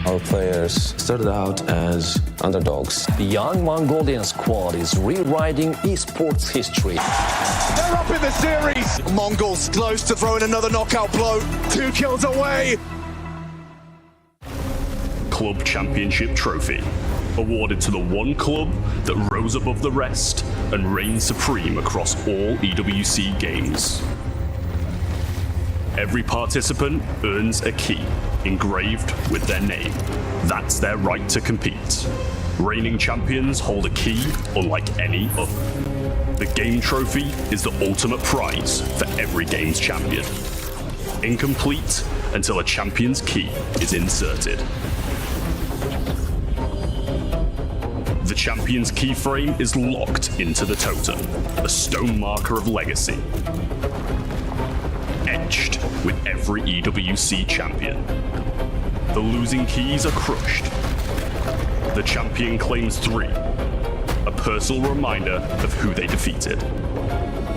Our players started out as underdogs. The young Mongolian squad is rewriting esports history. They're up in the series. Mongols close to throwing another knockout blow. 2 kills away. Club Championship Trophy, awarded to the one club that rose above the rest and reigned supreme across all EWC games. Every participant earns a key engraved with their name. That's their right to compete. Reigning champions hold a key unlike any other. The game trophy is the ultimate prize for every games champion. Incomplete until a champion's key is inserted. The champion's keyframe is locked into the totem, a stone marker of legacy, etched with every EWC champion. The losing keys are crushed. The champion claims 3, a personal reminder of who they defeated.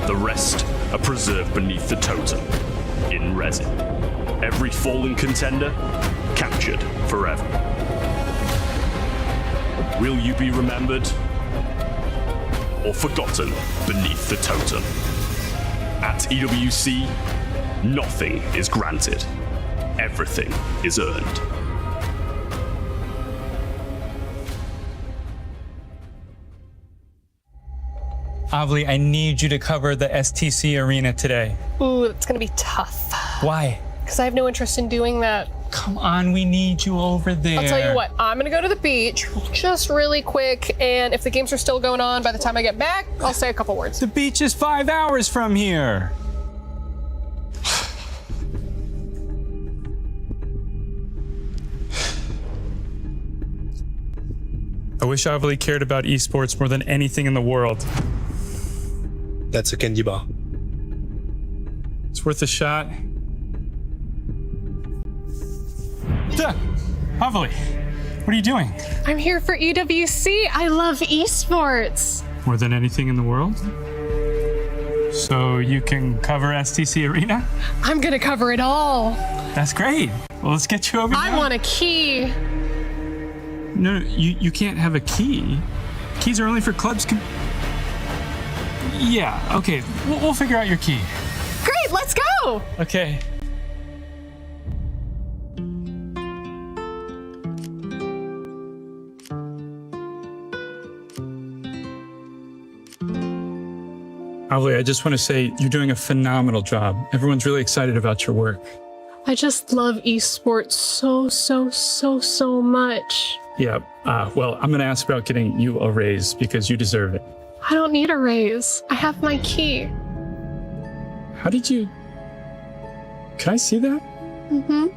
The rest are preserved beneath the totem, in resin. Every fallen contender, captured forever. Will you be remembered or forgotten beneath the totem? At EWC, nothing is granted. Everything is earned. Avli, I need you to cover the STC arena today. Ooh, it's gonna be tough. Why? Because I have no interest in doing that. Come on, we need you over there. I'll tell you what, I'm gonna go to the beach just really quick, and if the games are still going on by the time I get back, I'll say a couple words. The beach is 5 hours from here. I wish Avli cared about esports more than anything in the world. That's a candy bar. It's worth a shot. Duh! Avli, what are you doing? I'm here for EWC. I love esports. More than anything in the world? So you can cover STC Arena? I'm gonna cover it all. That's great. Well, let's get you over I now. want a key. No, you can't have a key. Keys are only for clubs. Yeah, okay. We'll figure out your key. Great, let's go. Okay. Avli, I just want to say you're doing a phenomenal job. Everyone's really excited about your work. I just love esports so much. Yeah, well, I'm going to ask about getting you a raise because you deserve it. I don't need a raise. I have my key. How did you... Can I see that? Mm-hmm.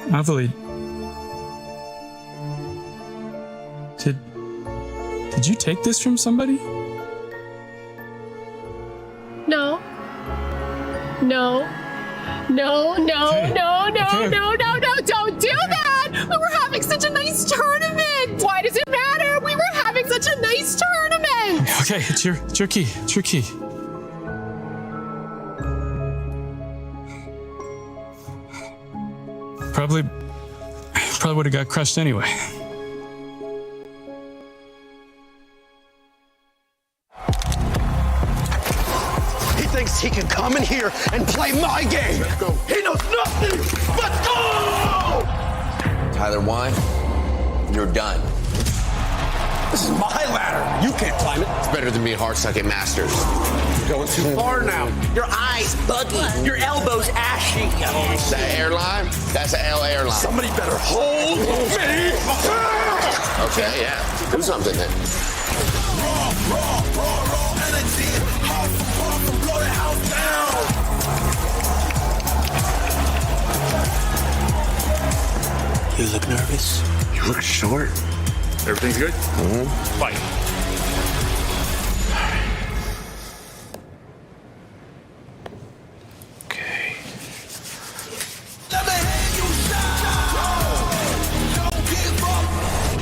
Avli, did you take this from somebody? No. No. No, no, Okay. no, no, Okay. no, no, no, don't do that! We were having such a nice tournament! Why does it matter? We were having such a nice tournament! Okay, it's your key. It's your key. Probably would have got crushed anyway. He thinks he can come in here and play my game. He knows nothing. Let's go! Tyler Wine, you're done. This is my ladder. You can't climb it. It's better than being hard-suck at Masters. You're going too far now. Your eyes buggy, your elbows ashy. That airline, that's an L airline. Somebody better hold me. Okay, yeah. Do something then. Raw energy. Blow the house down. You look nervous. You look short. Everything's good? Mm-hmm. Fight. Okay.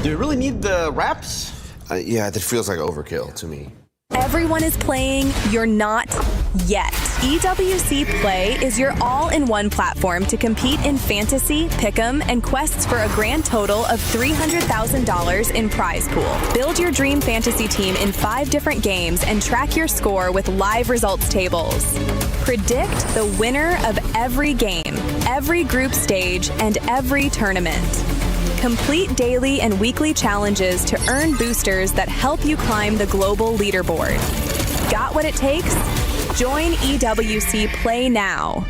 Do you really need the wraps? Yeah, that feels like overkill to me. Everyone is playing, you're not yet. EWC Play is your all-in-one platform to compete in fantasy, pick'em, and quests for a grand total of $300,000 in prize pool. Build your dream fantasy team in 5 different games and track your score with live results tables. Predict the winner of every game, every group stage, and every tournament. Complete daily and weekly challenges to earn boosters that help you climb the global leaderboard. Got what it takes? Join EWC Play now.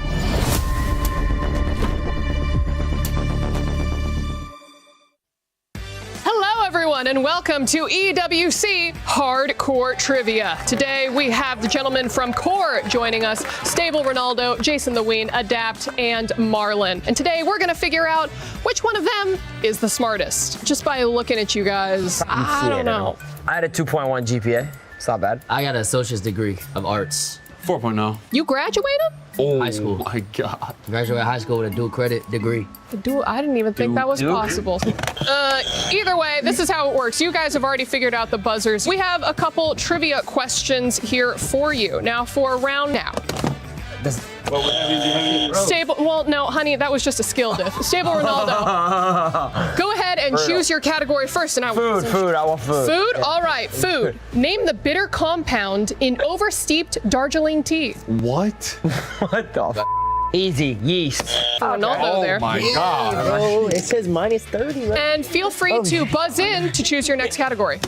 Hello, everyone, and welcome to EWC Hardcore Trivia. Today, we have the gentlemen from Core joining us, Stable Ronaldo, Jason the Ween, Adapt, and Marlon. And today, we're going to figure out which one of them is the smartest. Just by looking at you guys, I don't know. I had a 2.1 GPA. It's not bad. I got an associate's degree of arts. 4.0. You graduated? Oh, high school. My God. Graduated high school with a dual credit degree. I didn't even think that was possible. Either way, this is how it works. You guys have already figured out the buzzers. We have a couple trivia questions here for you. Now, for round now. Stable, well, no, honey, that was just a skill diff. Stable Ronaldo. Go ahead and choose your category first. And I Food, I want food. Food? All right, food. Name the bitter compound in oversteeped Darjeeling tea. What? What the f? Easy, yeast. Ronaldo there. Oh my God. Oh, it says minus 30. Right? And feel free to buzz in to choose your next category.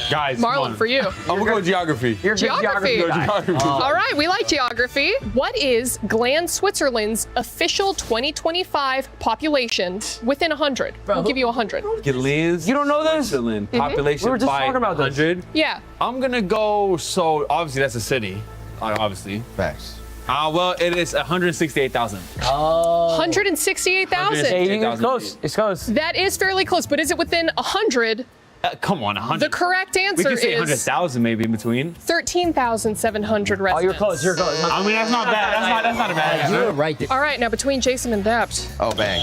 Guys, Marlon, for you. I'm gonna go geography. You're good Geography. geography. All right, we like geography. What is Gland Switzerland's official 2025 population within 100? We'll give you 100. Gillians. You don't know this? Switzerland. Population We were just by talking about this. 100. Yeah. I'm gonna go, so obviously that's a city. Obviously. Facts. Well, it is 168,000. 168,000. It's close. It's close. That is fairly close, but is it within 100? Come on, 100. The correct We answer can say is 100,000 maybe in between. 13,700 residents. Oh, you're close. You're close. I mean, that's not bad. That's not a bad You answer. were right there. All right, now between Jason and Adapt. Oh, bang.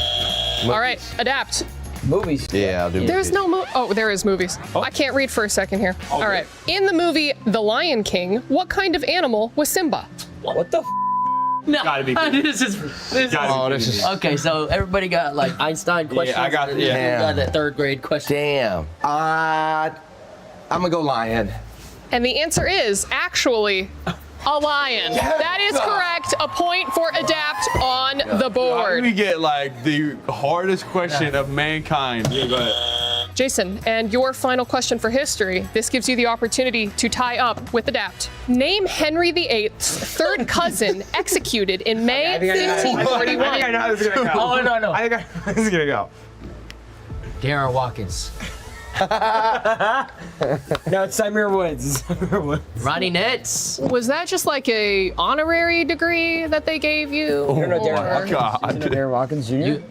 All right, Adapt. Movies. Yeah, I'll do There's no Oh, there is movies. I can't read for a second here. All right. In the movie The Lion King, what kind of animal was Simba? What the f? No, Gotta be this is okay. So everybody got like Einstein questions. I got- and yeah. you got that 3rd grade question. Damn. I'm gonna go lion. And the answer is actually a lion. That is correct. A point for Adapt on the How board. do we get like the hardest question of mankind? Yeah, go ahead. Jason, and your final question for history. This gives you the opportunity to tie up with Adapt. Name Henry VIII's 3rd cousin executed in May 1541. I think I know how this is gonna go. Oh no. I think I know how this is gonna go. Darren Watkins. No, it's Samir Woods. Ronnie Nets. Was that just like a honorary degree that they gave you? You don't know Or- Darren God. Darren Watkins Jr.?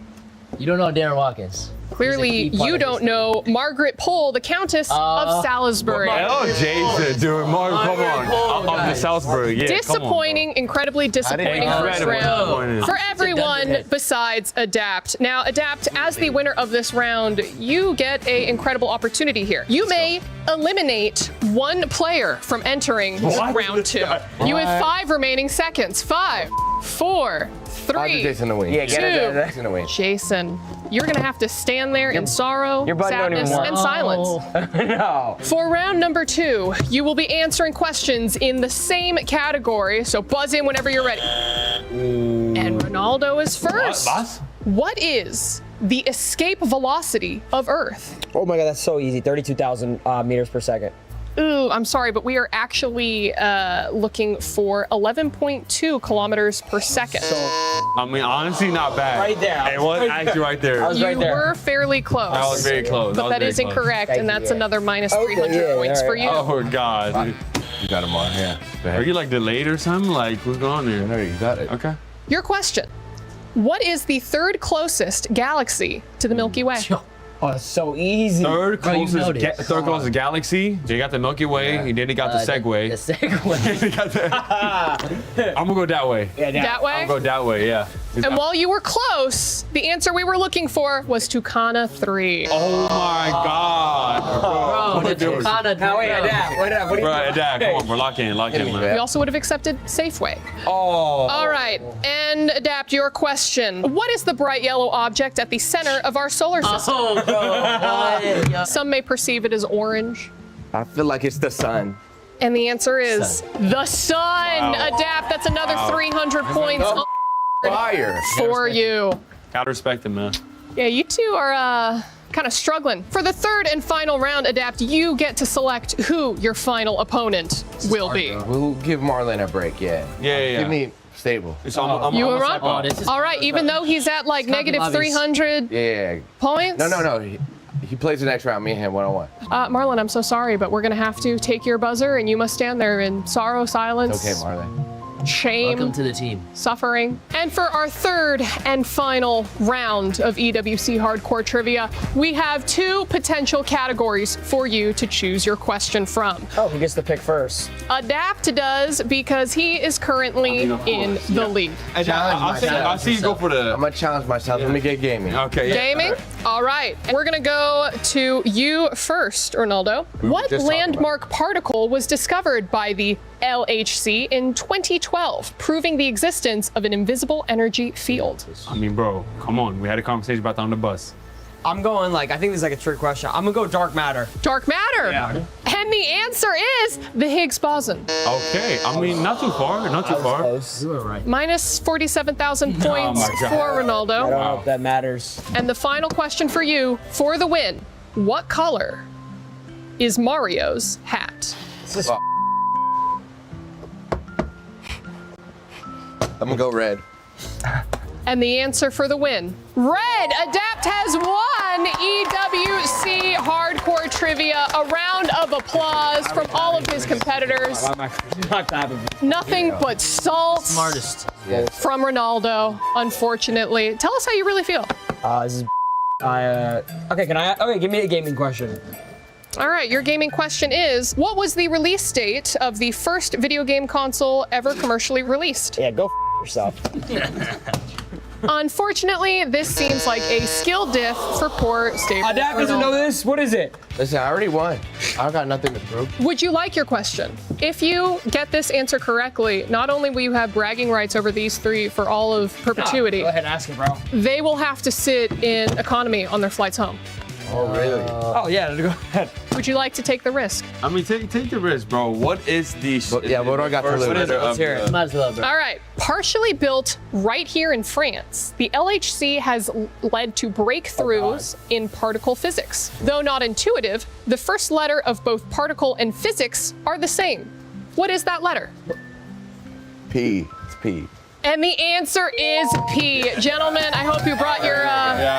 You don't know Darren Watkins. Clearly, He's a key part you of don't history. know Margaret Pole, the Countess of Salisbury. Oh, Jason, dude, Mark, come on. Up the Salisbury, yeah. Disappointing, incredibly disappointing first Incredibly round disappointing. for everyone Dunderhead. besides Adapt. Now, Adapt, as the winner of this round, you get an incredible opportunity here. You may eliminate one player from entering round 2. You have 5 remaining seconds. 5, 4, 3, Jason the Ween. Yeah, get it. 2. Jason the Ween. Jason, you're gonna have to stand there in sorrow, your buddy don't even sadness, want- and silence. No. For round number 2, you will be answering questions in the same category, so buzz in whenever you're ready. And Ronaldo is first. Boss? What is the escape velocity of Earth? Oh my God, that's so easy. 32,000 meters per second. Ooh, I'm sorry, but we are actually looking for 11.2 kilometers per second. I mean, honestly, not bad. Right there. It was actually right there. I was You right there. were fairly close. I was very close. But that is incorrect, and that's another minus Okay, 300 yeah, points all for right. you. Oh, God. You got him on, yeah. Go Are ahead. you like delayed or something? Like, what's going on there? No, you got it. Okay. Your question. What is the 3rd closest galaxy to the Milky Way? Oh, it's so easy. Third Bro, you know closest, this. third closest galaxy. You got the Milky Way. You then he got the Segway. The Segway. I'm gonna go that way. Yeah, That way? I'm gonna go that way. Yeah. And while you were close, the answer we were looking for was Tucana 3. Oh my God. Bro, the Tucana. Now, wait, Adapt. What do you Bro, Dad, come on, bro. Lock in, We man. also would have accepted Safeway. Oh. All right, and Adapt your question. What is the bright yellow object at the center of our solar system? Oh, bro. What? Some may perceive it as orange. I feel like it's the sun. And the answer is the sun. Adapt, that's another 300 points Fire. for you. Gotta respect him, man. Yeah, you two are kind of struggling. For the third and final round, Adapt, you get to select who your final opponent will be. We'll give Marlon a break, yeah. Yeah. Give me stable. It's I'm You I'm were a right. step up. this is- All right, even though he's at like negative lobbies. 300 Yeah. points. No. He plays the next round. Me and him one-on-one. Marlon, I'm so sorry, but we're going to have to take your buzzer and you must stand there in sorrow, silence, Okay, Marlon. shame, Welcome to the team. suffering. And for our third and final round of EWC Hardcore Trivia, we have two potential categories for you to choose your question from. Oh, he gets to pick first. Adapt does because he is currently in the lead. I see you go for the. I'm gonna challenge myself. Let me get gaming. Okay. Yeah. Gaming? All right. We're going to go to you first, Ronaldo. What just talked landmark particle was discovered by the LHC in 2012, proving the existence of an invisible energy field? I mean, bro, come on. We had a conversation about that on the bus. I'm going I think this is like a trick question. I'm gonna go dark matter. Dark matter. Yeah. And the answer is the Higgs boson. Okay. I mean, not too far. Not too far. Close. You were right. Minus 47,000 points my God. for I don't Ronaldo. know if that matters. And the final question for you for the win. What color is Mario's hat? I'm gonna go red. And the answer for the win, red. Adapt has won EWC Hardcore Trivia. A round of applause from all of his competitors. I'm actually not clapping. Nothing but salt Smartest. from Ronaldo, unfortunately. Tell us how you really feel. This is. Okay, give me a gaming question. All right, your gaming question is, what was the release date of the first video game console ever commercially released? Yeah, go yourself. Unfortunately, this seems like a skill diff for poor Stable. Adapt doesn't know this. What is it? Listen, I already won. I got nothing to prove. Would you like your question? If you get this answer correctly, not only will you have bragging rights over these three for all of perpetuity, Go ahead and ask it, bro. they will have to sit in economy on their flights home. Oh, really? Oh yeah, go ahead. Would you like to take the risk? I mean, take the risk, bro. What is the? What do I got to lose? What is it? Let's hear it. Might as well, bro. All right, partially built right here in France, the LHC has led to breakthroughs in particle physics. Though not intuitive, the first letter of both particle and physics are the same. What is that letter? P. It's P. And the answer is P. Gentlemen, I hope you brought your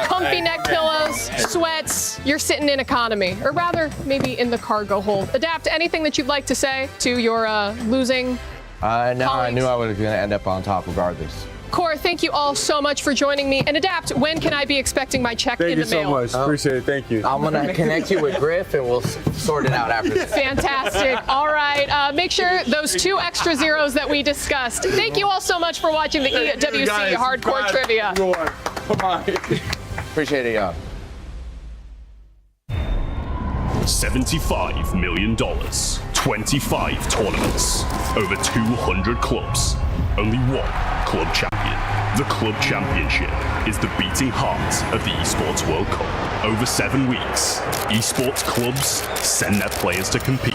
comfy neck pillows, sweats. You're sitting in economy, or rather, maybe in the cargo hold. Adapt, anything that you'd like to say to your losing No, I colleagues? knew I was gonna end up on top regardless. Core, thank you all so much for joining me. And Adapt, when can I be expecting my check in the mail? Appreciate it. Thank you. I'm gonna connect you with Griff and we'll sort it out after this. Fantastic. All right. Make sure those 2 extra zeros that we discussed. Thank you all so much for watching the EWC Hardcore Trivia. Appreciate it, y'all. $75 million, 25 tournaments, over 200 clubs, only one club champion. The club championship is the beating heart of the Esports World Cup. Over 7 weeks, esports clubs send their players to compete.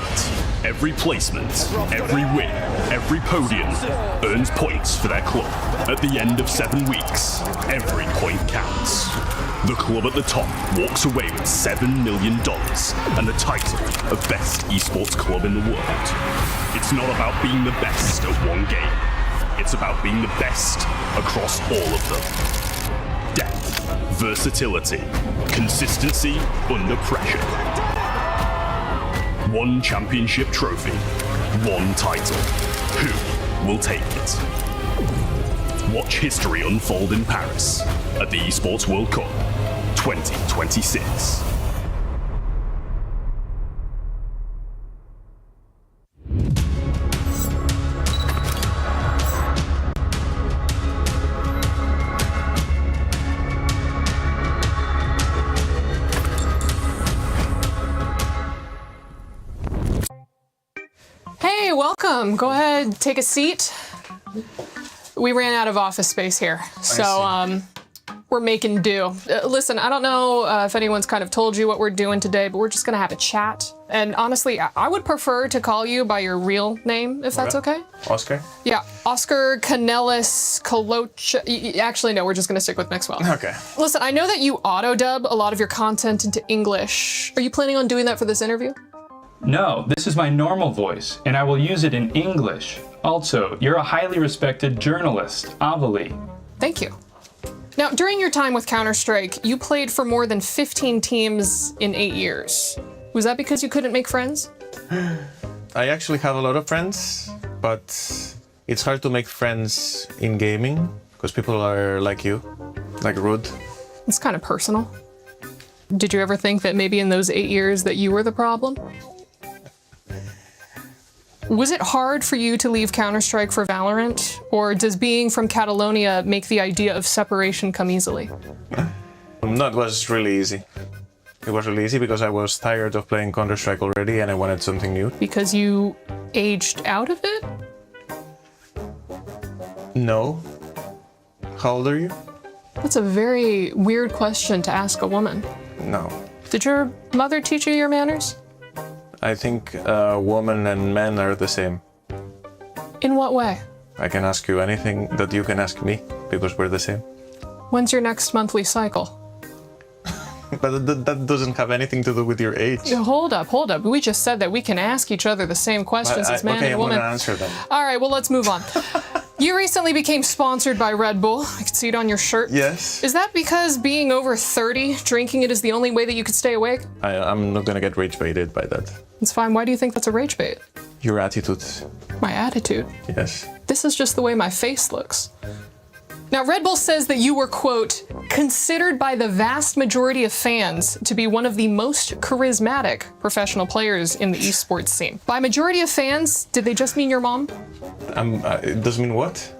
Every placement, every win, every podium earns points for their club. At the end of 7 weeks, every point counts. The club at the top walks away with $7 million and the title of best esports club in the world. It's not about being the best at one game. It's about being the best across all of them. Depth, versatility, consistency under pressure. One championship trophy, one title. Who will take it? Watch history unfold in Paris at the Esports World Cup. 2026. Hey, welcome. Go ahead, take a seat. We ran out of office space here, so we're making do. Listen, I don't know if anyone's kind of told you what we're doing today, but we're just gonna have a chat. And honestly, I would prefer to call you by your real name, if that's okay. Oscar? Yeah, Oscar Canelis Colocha. Actually, no, we're just gonna stick with Maxwell. Okay. Listen, I know that you auto-dub a lot of your content into English. Are you planning on doing that for this interview? No, this is my normal voice, and I will use it in English. Also, you're a highly respected journalist, Avali. Thank you. Now, during your time with Counter-Strike, you played for more than 15 teams in 8 years. Was that because you couldn't make friends? I actually have a lot of friends, but it's hard to make friends in gaming because people are like you, like rude. It's kind of personal. Did you ever think that maybe in those 8 years that you were the problem? Was it hard for you to leave Counter-Strike for Valorant? Or does being from Catalonia make the idea of separation come easily? No, it was really easy. It was really easy because I was tired of playing Counter-Strike already and I wanted something new. Because you aged out of it? No. How old are you? That's a very weird question to ask a woman. No. Did your mother teach you your manners? I think women and men are the same. In what way? I can ask you anything that you can ask me because we're the same. When's your next monthly cycle? But that doesn't have anything to do with your age. Hold up. We just said that we can ask each other the same questions as man and woman. Okay, I'm gonna answer them. All right, well, let's move on. You recently became sponsored by Red Bull. I can see it on your shirt. Yes. Is that because being over 30, drinking it is the only way that you could stay awake? I'm not gonna get rage baited by that. It's fine. Why do you think that's a rage bait? Your attitude. My attitude? Yes. This is just the way my face looks. Now, Red Bull says that you were, quote, considered by the vast majority of fans to be one of the most charismatic professional players in the esports scene. By majority of fans, did they just mean your mom? It does mean what?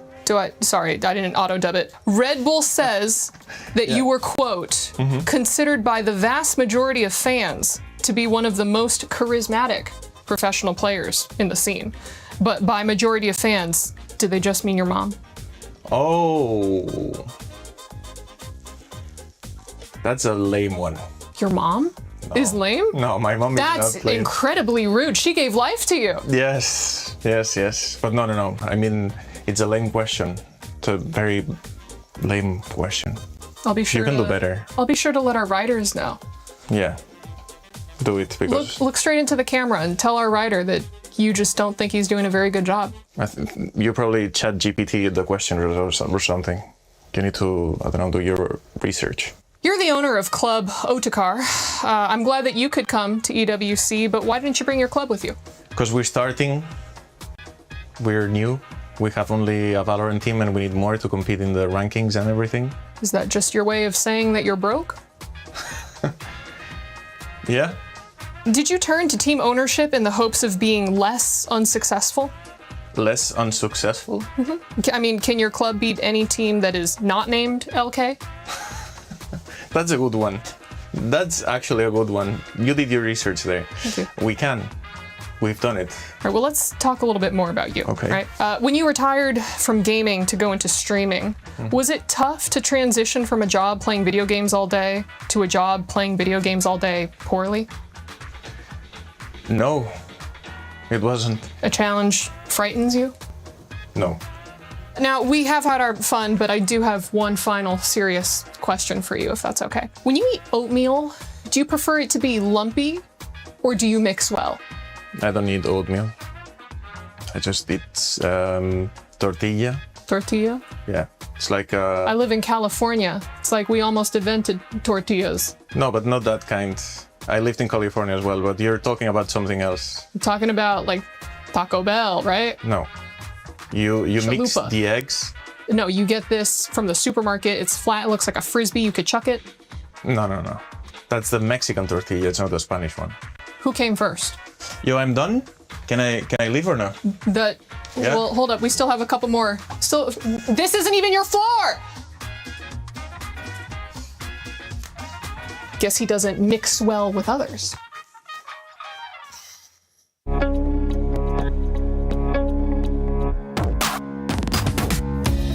Sorry, I didn't auto-dub it. Red Bull says that you were, quote, considered by the vast majority of fans to be one of the most charismatic professional players in the scene. But by majority of fans, did they just mean your mom? Oh. That's a lame one. Your mom is lame? No, my mom is not That's lame. incredibly rude. She gave life to you. Yes. But no. I mean, it's a lame question. It's a very lame question. I'll be sure you can do better. I'll be sure to let our writers know. Yeah. Do it because... Look straight into the camera and tell our writer that you just don't think he's doing a very good job. You probably chat GPT the question or something. You need to, I don't know, do your research. You're the owner of Club Otakar. I'm glad that you could come to EWC, but why didn't you bring your club with you? Because we're starting. We're new. We have only a Valorant team and we need more to compete in the rankings and everything. Is that just your way of saying that you're broke? Yeah. Did you turn to team ownership in the hopes of being less unsuccessful? Less unsuccessful? Mm-hmm. I mean, can your club beat any team that is not named LK? That's a good one. That's actually a good one. You did your research there. Thank you. We can. We've done it. All right, well, let's talk a little bit more about you. Okay. Right? When you retired from gaming to go into streaming, was it tough to transition from a job playing video games all day to a job playing video games all day poorly? No, it wasn't. A challenge frightens you? No. Now, we have had our fun, but I do have one final serious question for you, if that's okay. When you eat oatmeal, do you prefer it to be lumpy or do you mix well? I don't eat oatmeal. I just eat tortilla. Tortilla? Yeah. It's like I live in California. It's like we almost invented tortillas. No, but not that kind. I lived in California as well, but you're talking about something else. I'm talking about like Taco Bell, right? No. You mix Chalupa. the eggs. No, you get this from the supermarket. It's flat, it looks like a Frisbee, you could chuck it. No. That's the Mexican tortilla. It's not the Spanish one. Who came first? Yo, I'm done. Can I leave or no? Yeah. Well, hold up. We still have a couple more. This isn't even your floor. Guess he doesn't mix well with others.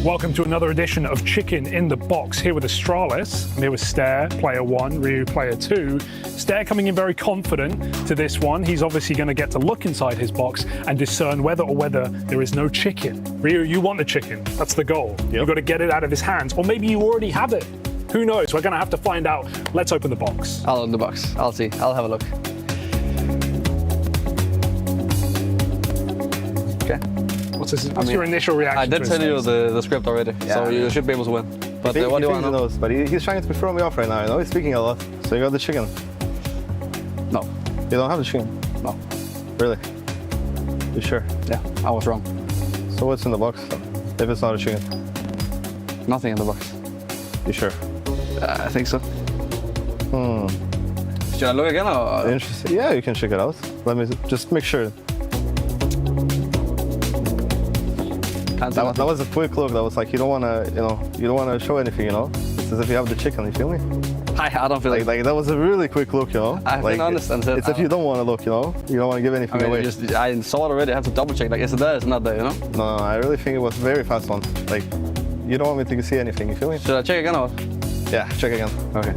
Welcome to another edition of Chicken in the Box. Here with Astralis. I'm here with Stair, player 1, Ryu, player 2. Stair coming in very confident to this one. He's obviously going to get to look inside his box and discern whether there is no chicken. Ryu, you want the chicken. That's the goal. Yep. You've got to get it out of his hands. Or maybe you already have it. Who knows? We're going to have to find out. Let's open the box. I'll open the box. I'll see. I'll have a look. Okay. What's your initial reaction? I did tell you the script already, so you should be able to win. But what do you want to know? But he's trying to throw me off right now, you know? He's speaking a lot. So you got the chicken? No. You don't have the chicken? No. Really? You sure? Yeah, I was wrong. So what's in the box, if it's not a chicken? Nothing in the box. You sure? I think so. Should I look again or? Interesting. Yeah, you can check it out. Let me just make sure. That was a quick look. That was like you don't wanna show anything, you know. It's as if you have the chicken. You feel me? I don't feel like that was a really quick look, you know. I've been honest and said it's if you don't want to look, you know. You don't want to give anything away. I saw it already. I have to double check. Like, is it there? It's not there, you know. No, I really think it was very fast one. Like, you don't want me to see anything. You feel me? Should I check again or? Yeah, check again. Okay.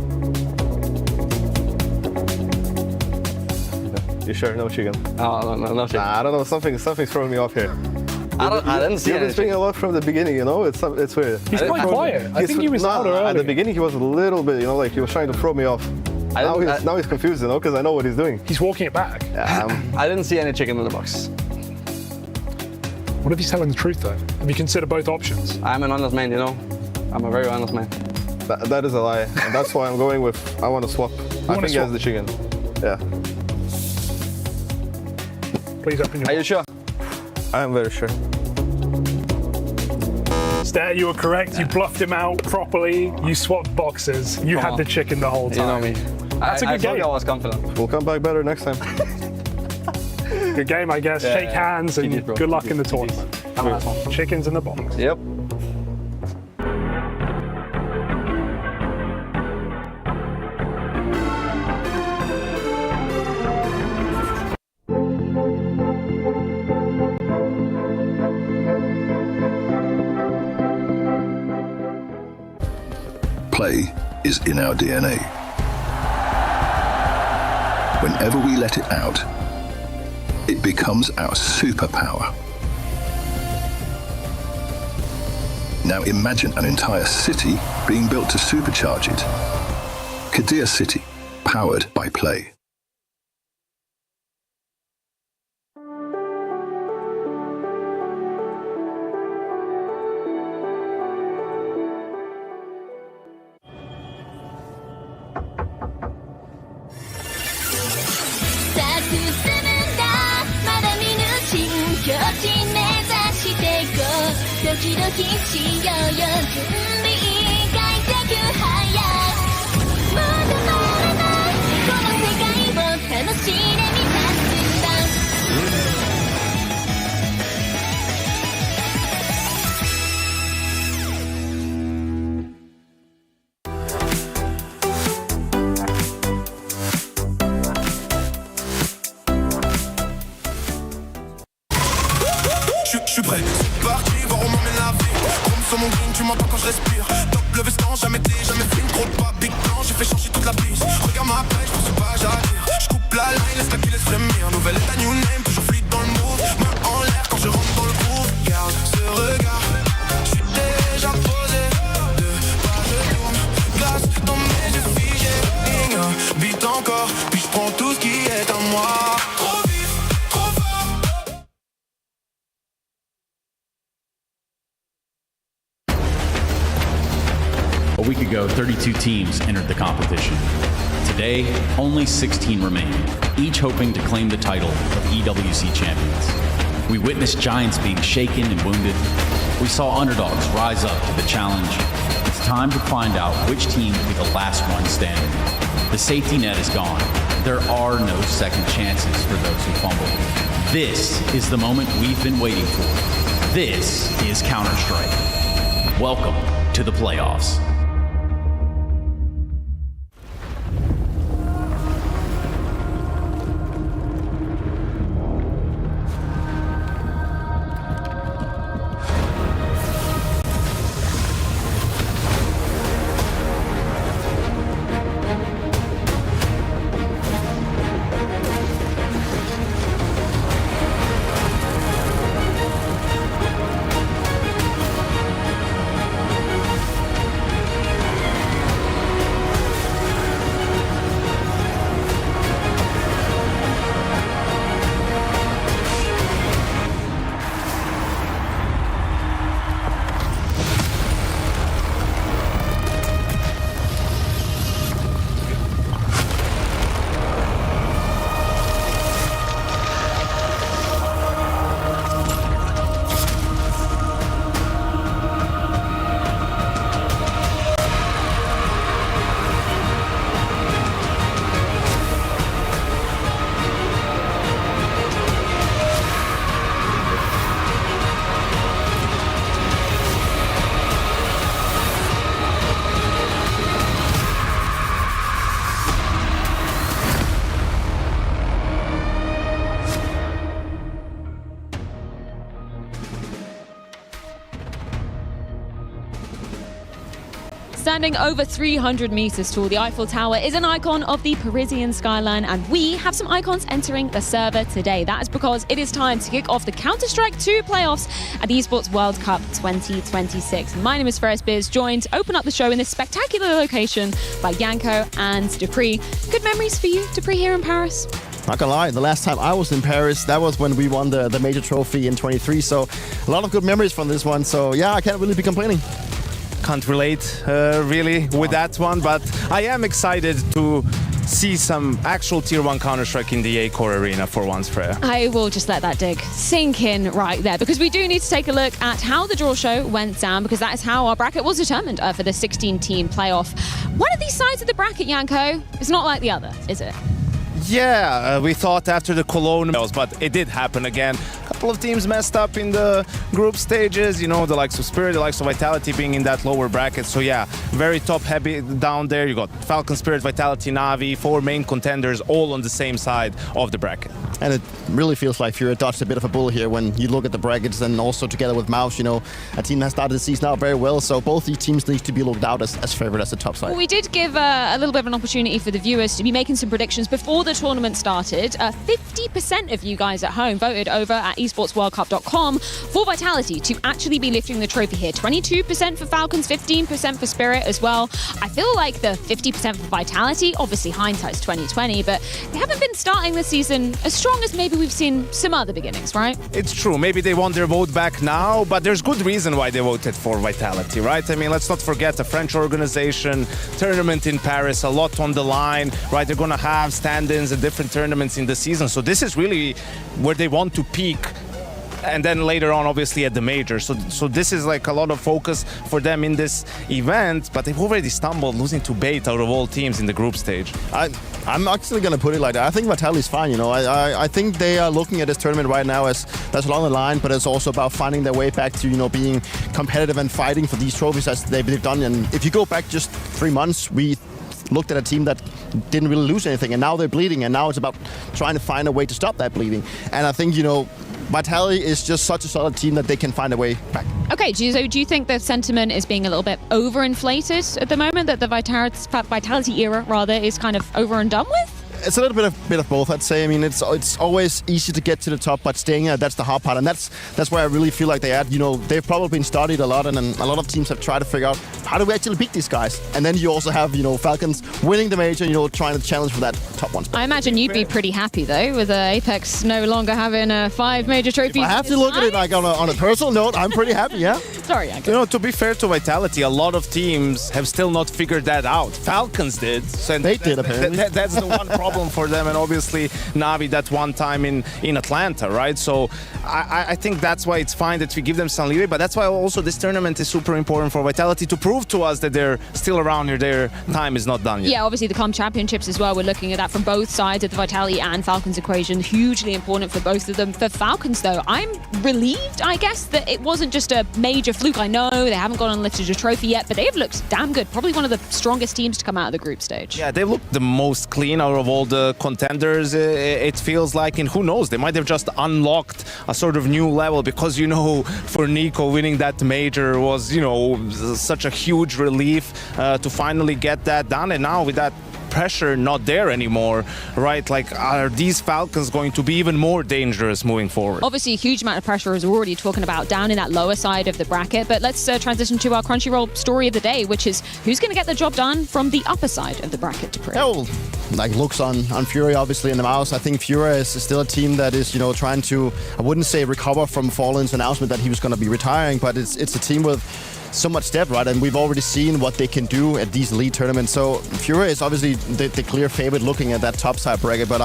You sure? No chicken? No chicken. Nah, I don't know. Something's throwing me off here. I didn't see You've been speaking a lot from the beginning, you know? It's weird. He's quite quiet. I think he was louder earlier. At the beginning, he was a little bit, you know, like he was trying to throw me off. Now he's confused, you know, because I know what he's doing. He's walking it back. Yeah, I didn't see any chicken in the box. What if he's telling the truth, though? Have you considered both options? I'm an honest man, you know? I'm a very honest man. That is a lie, and that's why I'm going with, I want to swap. I think he has the chicken. Yeah. Please open your box. Are you sure? I am very sure. Stair, you were correct. You bluffed him out properly. You swapped boxes. You had the chicken the whole time. You know me. That's a good game. I was confident. We'll come back better next time. Good game, I guess. Shake hands and good luck in the tournament. Chickens in the box. Yep. Play is in our DNA. Whenever we let it out, it becomes our superpower. Now imagine an entire city being built to supercharge it. Kadir City, powered by Play. Je suis prêt, c'est parti, voir où m'emmène la vie. Comme sur mon green, tu m'entends quand je respire. Top le veston, jamais film, trop de pas, big plan, j'ai fait changer toute la piste. Regarde ma pêche, je pense pas j'attire. Je coupe la line, laisse la qui laisse frémir. Nouvelle état, new name, toujours fluide dans le move. Main en l'air quand je rentre dans le groove. Garde ce regard, je suis déjà posé. De pas je tourne, glace dans mes yeux figés. Beat encore, puis je prends tout ce qui est à moi. A week ago, 32 teams entered the competition. Today, only 16 remain, each hoping to claim the title of EWC champions. We witnessed giants being shaken and wounded. We saw underdogs rise up to the challenge and time to find out which team will be the last one standing. The safety net is gone. There are no second chances for those who fumble. This is the moment we've been waiting for. This is Counter-Strike. Welcome to the playoffs. Standing over 300 meters tall, the Eiffel Tower is an icon of the Parisian skyline, and we have some icons entering the server today. That is because it is time to kick off the Counter-Strike 2 playoffs at the Esports World Cup 2026. My name is Ferris Beers, joined to open up the show in this spectacular location by Yanko and Dupree. Good memories for you, Dupree, here in Paris? Not gonna lie, the last time I was in Paris, that was when we won the major trophy in 23, so a lot of good memories from this one. So yeah, I can't really be complaining. Can't relate really with that one, but I am excited to see some actual Tier 1 Counter-Strike in the A-Core arena for once, Freya. I will just let that dig sink in right there, because we do need to take a look at how the draw show went down, because that is how our bracket was determined for the 16-team playoff. One of these sides of the bracket, Yanko, is not like the other, is it? Yeah, we thought after the Cologne, but it did happen again. A couple of teams messed up in the group stages, you know, the likes of Spirit, the likes of Vitality being in that lower bracket. So yeah, very top heavy down there. You got Falcon, Spirit, Vitality, Na'Vi, 4 main contenders all on the same side of the bracket. And it really feels like Fury dodged a bit of a bullet here when you look at the brackets, and also together with Mouse, you know, a team has started the season out very well, so both these teams need to be looked out as favored as the top side. Well, we did give a little bit of an opportunity for the viewers to be making some predictions before the tournament started. 50% of you guys at home voted over at esportsworldcup.com for Vitality to actually be lifting the trophy here. 22% for Falcons, 15% for Spirit as well. I feel like the 50% for Vitality, obviously hindsight's 2020, but they haven't been starting the season as strong as maybe we've seen some other beginnings, right? It's true. Maybe they want their vote back now, but there's good reason why they voted for Vitality, right? I mean, let's not forget a French organization, tournament in Paris, a lot on the line, right? They're going to have stand-ins and different tournaments in the season. So this is really where they want to peak. And then later on, obviously, at the major. So this is like a lot of focus for them in this event, but they've already stumbled, losing to Bait out of all teams in the group stage. I'm actually going to put it like that. I think Vitality's fine, you know. I think they are looking at this tournament right now as that's along the line, but it's also about finding their way back to, you know, being competitive and fighting for these trophies as they've done. And if you go back just 3 months, we looked at a team that didn't really lose anything, and now they're bleeding, and now it's about trying to find a way to stop that bleeding. And I think, you know, Vitality is just such a solid team that they can find a way back. Okay, do you think the sentiment is being a little bit overinflated at the moment, that the Vitality era, rather, is kind of over and done with? It's a little bit of both, I'd say. I mean, it's always easy to get to the top, but staying there, that's the hard part. And that's where I really feel like you know, they've probably been studied a lot, and a lot of teams have tried to figure out how do we actually beat these guys. And then you also have, you know, Falcons winning the major, you know, trying to challenge for that top one spot. I imagine you'd be pretty happy, though, with Apex no longer having 5 major trophies. If I have to look at it like on a personal note, I'm pretty happy, yeah. Sorry, Anka. You know, to be fair to Vitality, a lot of teams have still not figured that out. Falcons did. So they did, apparently. That's the one problem for them, and obviously Navi that one time in Atlanta, right? So I think that's why it's fine that we give them some leeway, but that's why also this tournament is super important for Vitality to prove to us that they're still around here, their time is not done yet. Yeah, obviously the COM Championships as well, we're looking at that from both sides of the Vitality and Falcons equation. Hugely important for both of them. For Falcons though, I'm relieved, I guess, that it wasn't just a major fluke. I know they haven't gone and lifted a trophy yet, but they've looked damn good. Probably one of the strongest teams to come out of the group stage. Yeah, they look the most clean out of all the contenders, it feels like, and who knows, they might have just unlocked a sort of new level, because, you know, for Nico, winning that major was, you know, such a huge relief to finally get that done, and now with that pressure not there anymore, right? Like, are these Falcons going to be even more dangerous moving forward? Obviously, a huge amount of pressure, as we're already talking about, down in that lower side of the bracket. But let's transition to our Crunchyroll story of the day, which is who's going to get the job done from the upper side of the bracket, to well, like looks on Fury, obviously, in the mouse. I think Fury is still a team that is, you know, trying to, I wouldn't say recover from Fallen's announcement that he was going to be retiring, but it's a team with so much depth, right? And we've already seen what they can do at these elite tournaments. So Fury is obviously the clear favorite looking at that top side bracket, but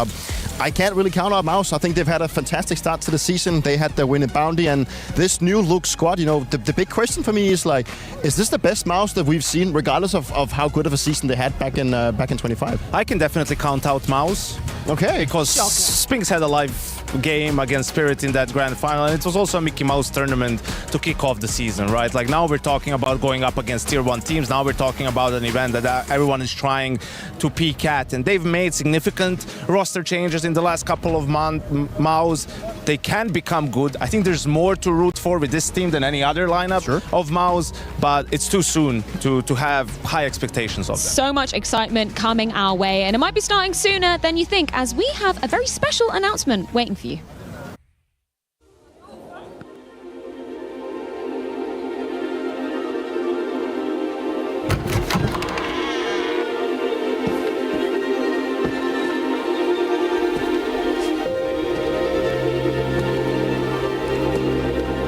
I can't really count out Mouse. I think they've had a fantastic start to the season. They had their win in Bounty, and this new look squad, you know, the big question for me is like, is this the best Mouse that we've seen, regardless of how good of a season they had back in 25? I can definitely count out Mouse. Okay. Because Spinks had a live game against Spirit in that grand final, and it was also a Mickey Mouse tournament to kick off the season, right? Like, now we're talking about going up against tier 1 teams. Now we're talking about an event that everyone is trying to peak at, and they've made significant roster changes in the last couple of months. They can become good. I think there's more to root for with this team than any other lineup of Mouse, but it's too soon to have high expectations of them. So much excitement coming our way, and it might be starting sooner than you think, as we have a very special announcement waiting for you.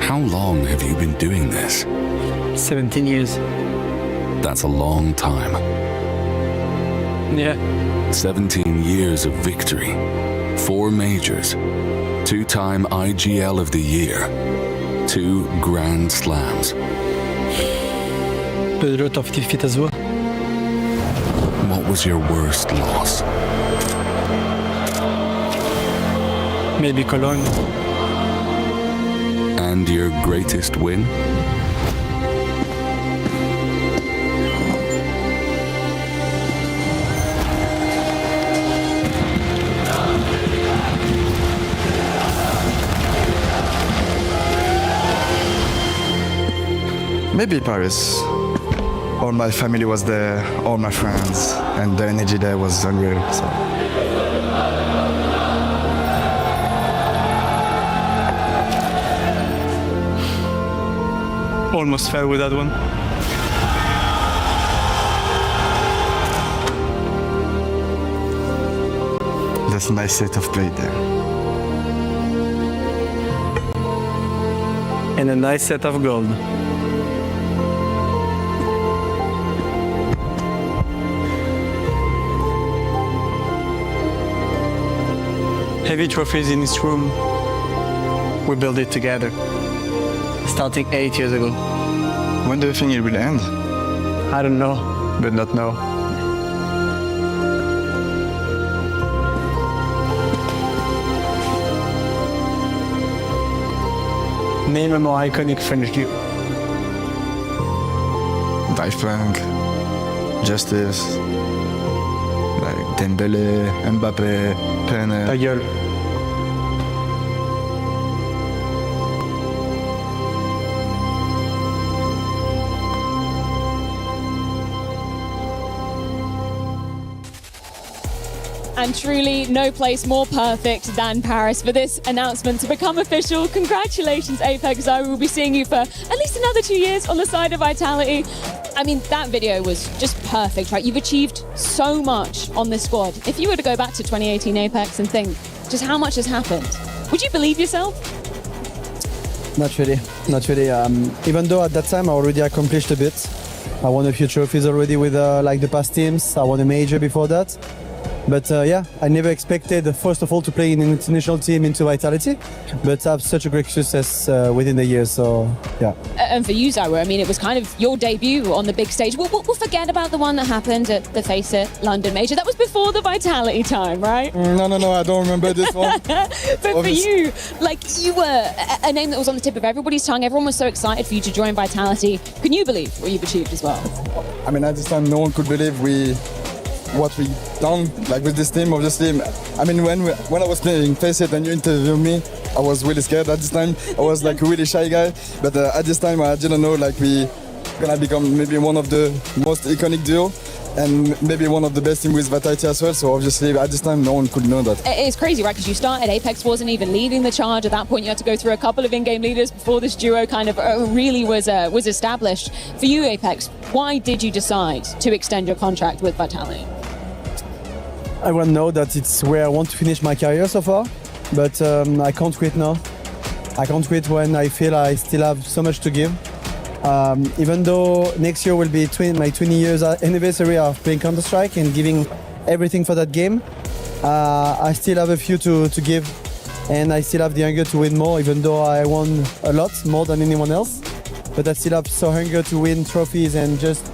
How long have you been doing this? 17 years. That's a long time. Yeah. 17 years of victory, 4 majors, 2-time IGL of the Year, 2 Grand Slams. Pedro, tough defeat as well. What was your worst loss? Maybe Cologne. And your greatest win? Maybe Paris. All my family was there, all my friends, and the energy there was unreal. So. Almost fell with that one. That's a nice set of play there. And a nice set of gold. Heavy trophies in this room. We built it together. Starting 8 years ago. When do you think it will end? I don't know, but not now. Name a more iconic French duo. Dive Plank, Justice, like Dembélé, Mbappé, Penne. Ta gueule. And truly, no place more perfect than Paris for this announcement to become official. Congratulations, Apex. I will be seeing you for at least another 2 years on the side of Vitality. I mean, that video was just perfect, right? You've achieved so much on this squad. If you were to go back to 2018 Apex and think just how much has happened, would you believe yourself? Not really. Even though at that time I already accomplished a bit. I won a few trophies already with like the past teams. I won a major before that. But yeah, I never expected, first of all, to play in an international team into Vitality, but have such a great success within the year, so yeah. And for you, Zyro, I mean, it was kind of your debut on the big stage. We'll forget about the one that happened at the Face It London Major. That was before the Vitality time, right? No, I don't remember this one. But for you, like, you were a name that was on the tip of everybody's tongue. Everyone was so excited for you to join Vitality. Can you believe what you've achieved as well? I mean, at this time, no one could believe what we done, like with this team. Obviously, I mean, when I was playing Face It and you interviewed me, I was really scared at this time. I was like a really shy guy, but at this time I didn't know like we gonna become maybe one of the most iconic duo and maybe one of the best team with Vitality as well. So obviously at this time no one could know that. It's crazy, right? Because you started, Apex wasn't even leading the charge at that point. You had to go through a couple of in-game leaders before this duo kind of really was established. For you, Apex, why did you decide to extend your contract with Vitality? Everyone knows that it's where I want to finish my career so far, but I can't quit now. I can't quit when I feel I still have so much to give. Even though next year will be my 20 years anniversary of playing Counter-Strike and giving everything for that game, I still have a few to give, and I still have the hunger to win more, even though I won a lot, more than anyone else. But I still have so hunger to win trophies and just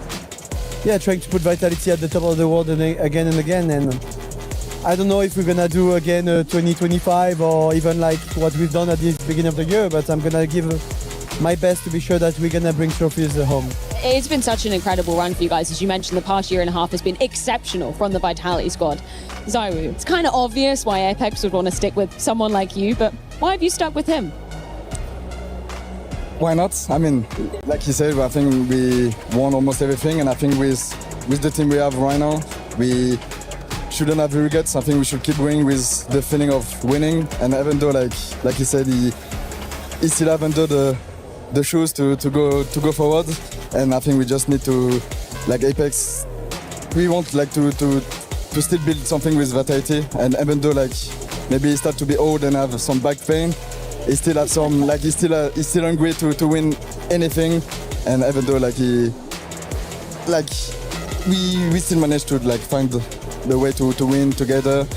trying to put Vitality at the top of the world again and again. And I don't know if we're gonna do again 2025 or even like what we've done at the beginning of the year, but I'm gonna give my best to be sure that we're gonna bring trophies home. It's been such an incredible run for you guys. As you mentioned, the past year and a half has been exceptional from the Vitality squad. Zyro, it's kind of obvious why Apex would want to stick with someone like you, but why have you stuck with him? Why not? I mean, like you said, I think we won almost everything, and I think with the team we have right now, we shouldn't have regrets. I think we should keep going with the feeling of winning. And even though, like you said, he still haven't done the shoes to go forward. And I think we just need to, like Apex, we want like to still build something with Vitality. And even though like maybe he start to be old and have some back pain, he still has some like he's still hungry to win anything. And even though like we still managed to like find the way to win together,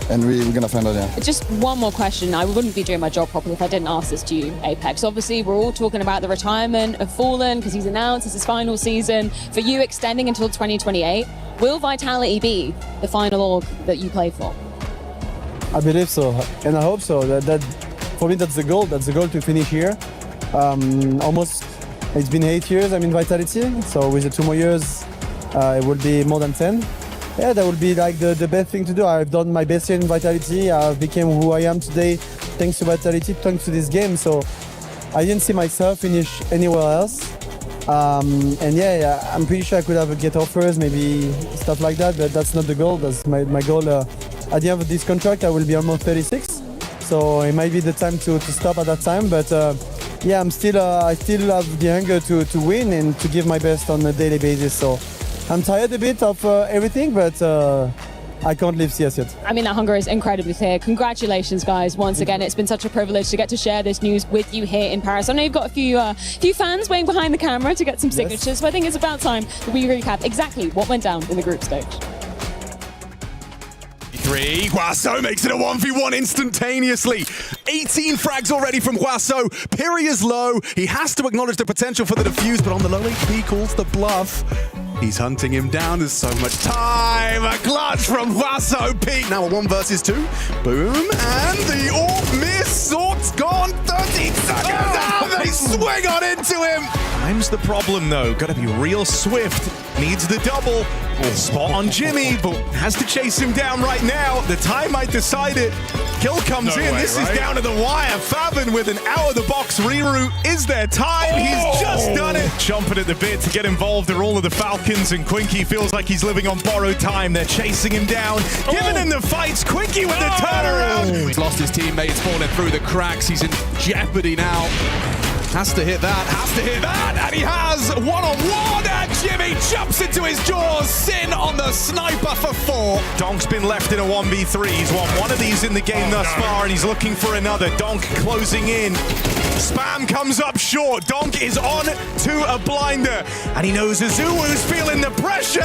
and we're gonna find out. Yeah. Just one more question. I wouldn't be doing my job properly if I didn't ask this to you, Apex. Obviously, we're all talking about the retirement of Fallen because he's announced it's his final season. For you, extending until 2028, will Vitality be the final org that you play for? I believe so, and I hope so. That for me, that's the goal. That's the goal, to finish here. Almost, it's been 8 years I'm in Vitality, so with the 2 more years, it will be more than 10. Yeah, that would be like the best thing to do. I've done my best here in Vitality. I became who I am today thanks to Vitality, thanks to this game. So I didn't see myself finish anywhere else. And yeah, I'm pretty sure I could have get offers, maybe stuff like that, but that's not the goal. That's my goal. At the end of this contract, I will be almost 36. So it might be the time to stop at that time. But yeah, I still have the hunger to win and to give my best on a daily basis. So I'm tired a bit of everything, but I can't leave CS yet. I mean, that hunger is incredibly clear. Congratulations, guys, once again. It's been such a privilege to get to share this news with you here in Paris. I know you've got a few fans waiting behind the camera to get some signatures, so I think it's about time that we recap exactly what went down in the group stage. Huasso makes it a 1v1 instantaneously. 18 frags already from Huasso. Piri is low. He has to acknowledge the potential for the defuse, but on the low HP calls the bluff. He's hunting him down. There's so much time. A clutch from Huasso. Peak. Now a 1 versus 2. Boom. And the AWP miss. Sword's gone. 13 seconds out. They swing on into him. Time's the problem, though. Got to be real swift. Needs the double. Spot on Jimmy, but has to chase him down right now. The time might decide it. Kill comes in. This is down to the wire. Fabin with an out-of-the-box reroute. Is there time? He's just done it. Chomping at the bit to get involved are all of the Falcons, and Quinky feels like he's living on borrowed time. They're chasing him down, giving him the fights. Quinky with the turnaround. He's lost his teammates, falling through the cracks. He's in jeopardy now. Has to hit that, and he has one-on-one, and Jimmy jumps into his jaws. Sin on the sniper for 4. Donk's been left in a 1v3. He's won one of these in the game thus far, and he's looking for another. Donk closing in. Spam comes up short. Donk is on to a blinder. And he knows Azuu's feeling the pressure.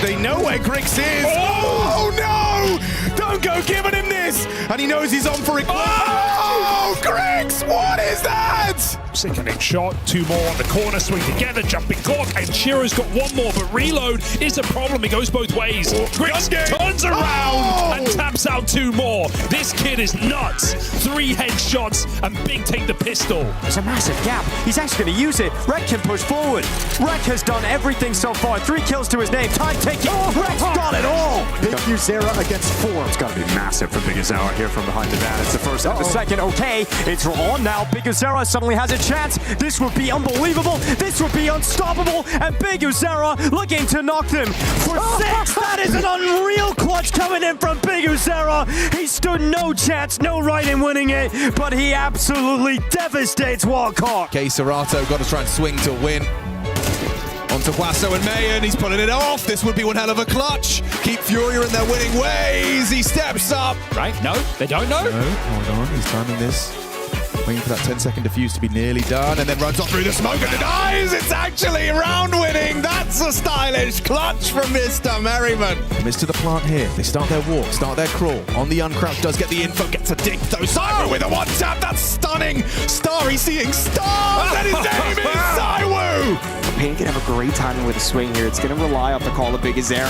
They know where Grix is. Oh no! Don't go giving him this. And he knows he's on for it. Oh, Grix, what is that? Sickening shot, 2 more on the corner, swing together, jumping cork, and Chiro's got 1 more, but reload is a problem. He goes both ways. Grix turns around and taps out 2 more. This kid is nuts. 3 headshots, and Big take the pistol. There's a massive gap. He's actually going to use it. Rek can push forward. Rek has done everything so far. 3 kills to his name. Time taking. Rek's got it all. Big Uzera against 4. It's got to be massive for Big Uzera here from behind the van. It's the first and the second. Okay, it's on now. Big Uzera suddenly has a chance. This would be unbelievable. This would be unstoppable. And Big Uzera looking to knock them for 6. That is an unreal clutch coming in from Big Uzera. He stood no chance, no right in winning it, but he absolutely devastates Wildcard. Okay, Serato got to try and swing to win. Onto Huasso and Mayan, he's pulling it off. This would be one hell of a clutch. Keep Furia in their winning ways. He steps up. Right? No, they don't know. No, hold on, he's timing this. Waiting for that 10-second defuse to be nearly done, and then runs off through the smoke and denies. It's actually round winning. That's a stylish clutch from Mr. Merriman. Miss to the plant here. They start their walk, start their crawl. On the uncrouch, does get the info, gets a dig though. Saiwu with a 1-tap. That's stunning. Starry seeing stars, and his name is Saiwu. Pain can have a great timing with a swing here. It's going to rely off the call of Big Uzera.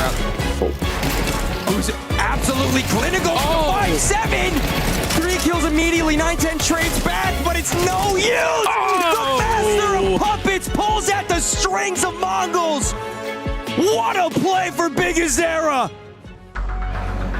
Who's absolutely clinical. 5-7. 3 kills immediately. 9-10 trades back, but it's no use. The master of puppets pulls at the strings of Mongols. What a play for Big Uzera.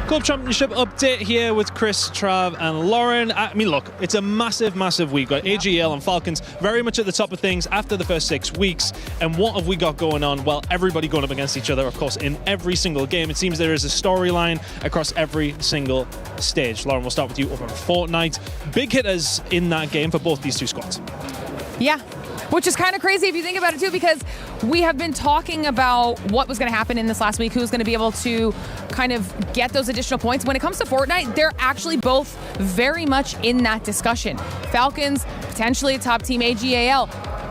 Club Championship update here with Chris, Trav, and Lauren. I mean, look, it's a massive, massive week. We've got AGL and Falcons very much at the top of things after the first 6 weeks. And what have we got going on? Well, everybody going up against each other, of course, in every single game. It seems there is a storyline across every single stage. Lauren, we'll start with you over on Fortnite. Big hitters in that game for both these 2 squads. Yeah. Which is kind of crazy if you think about it too, because we have been talking about what was going to happen in this last week, who's going to be able to kind of get those additional points. When it comes to Fortnite, they're actually both very much in that discussion. Falcons, potentially a top team, AGAL,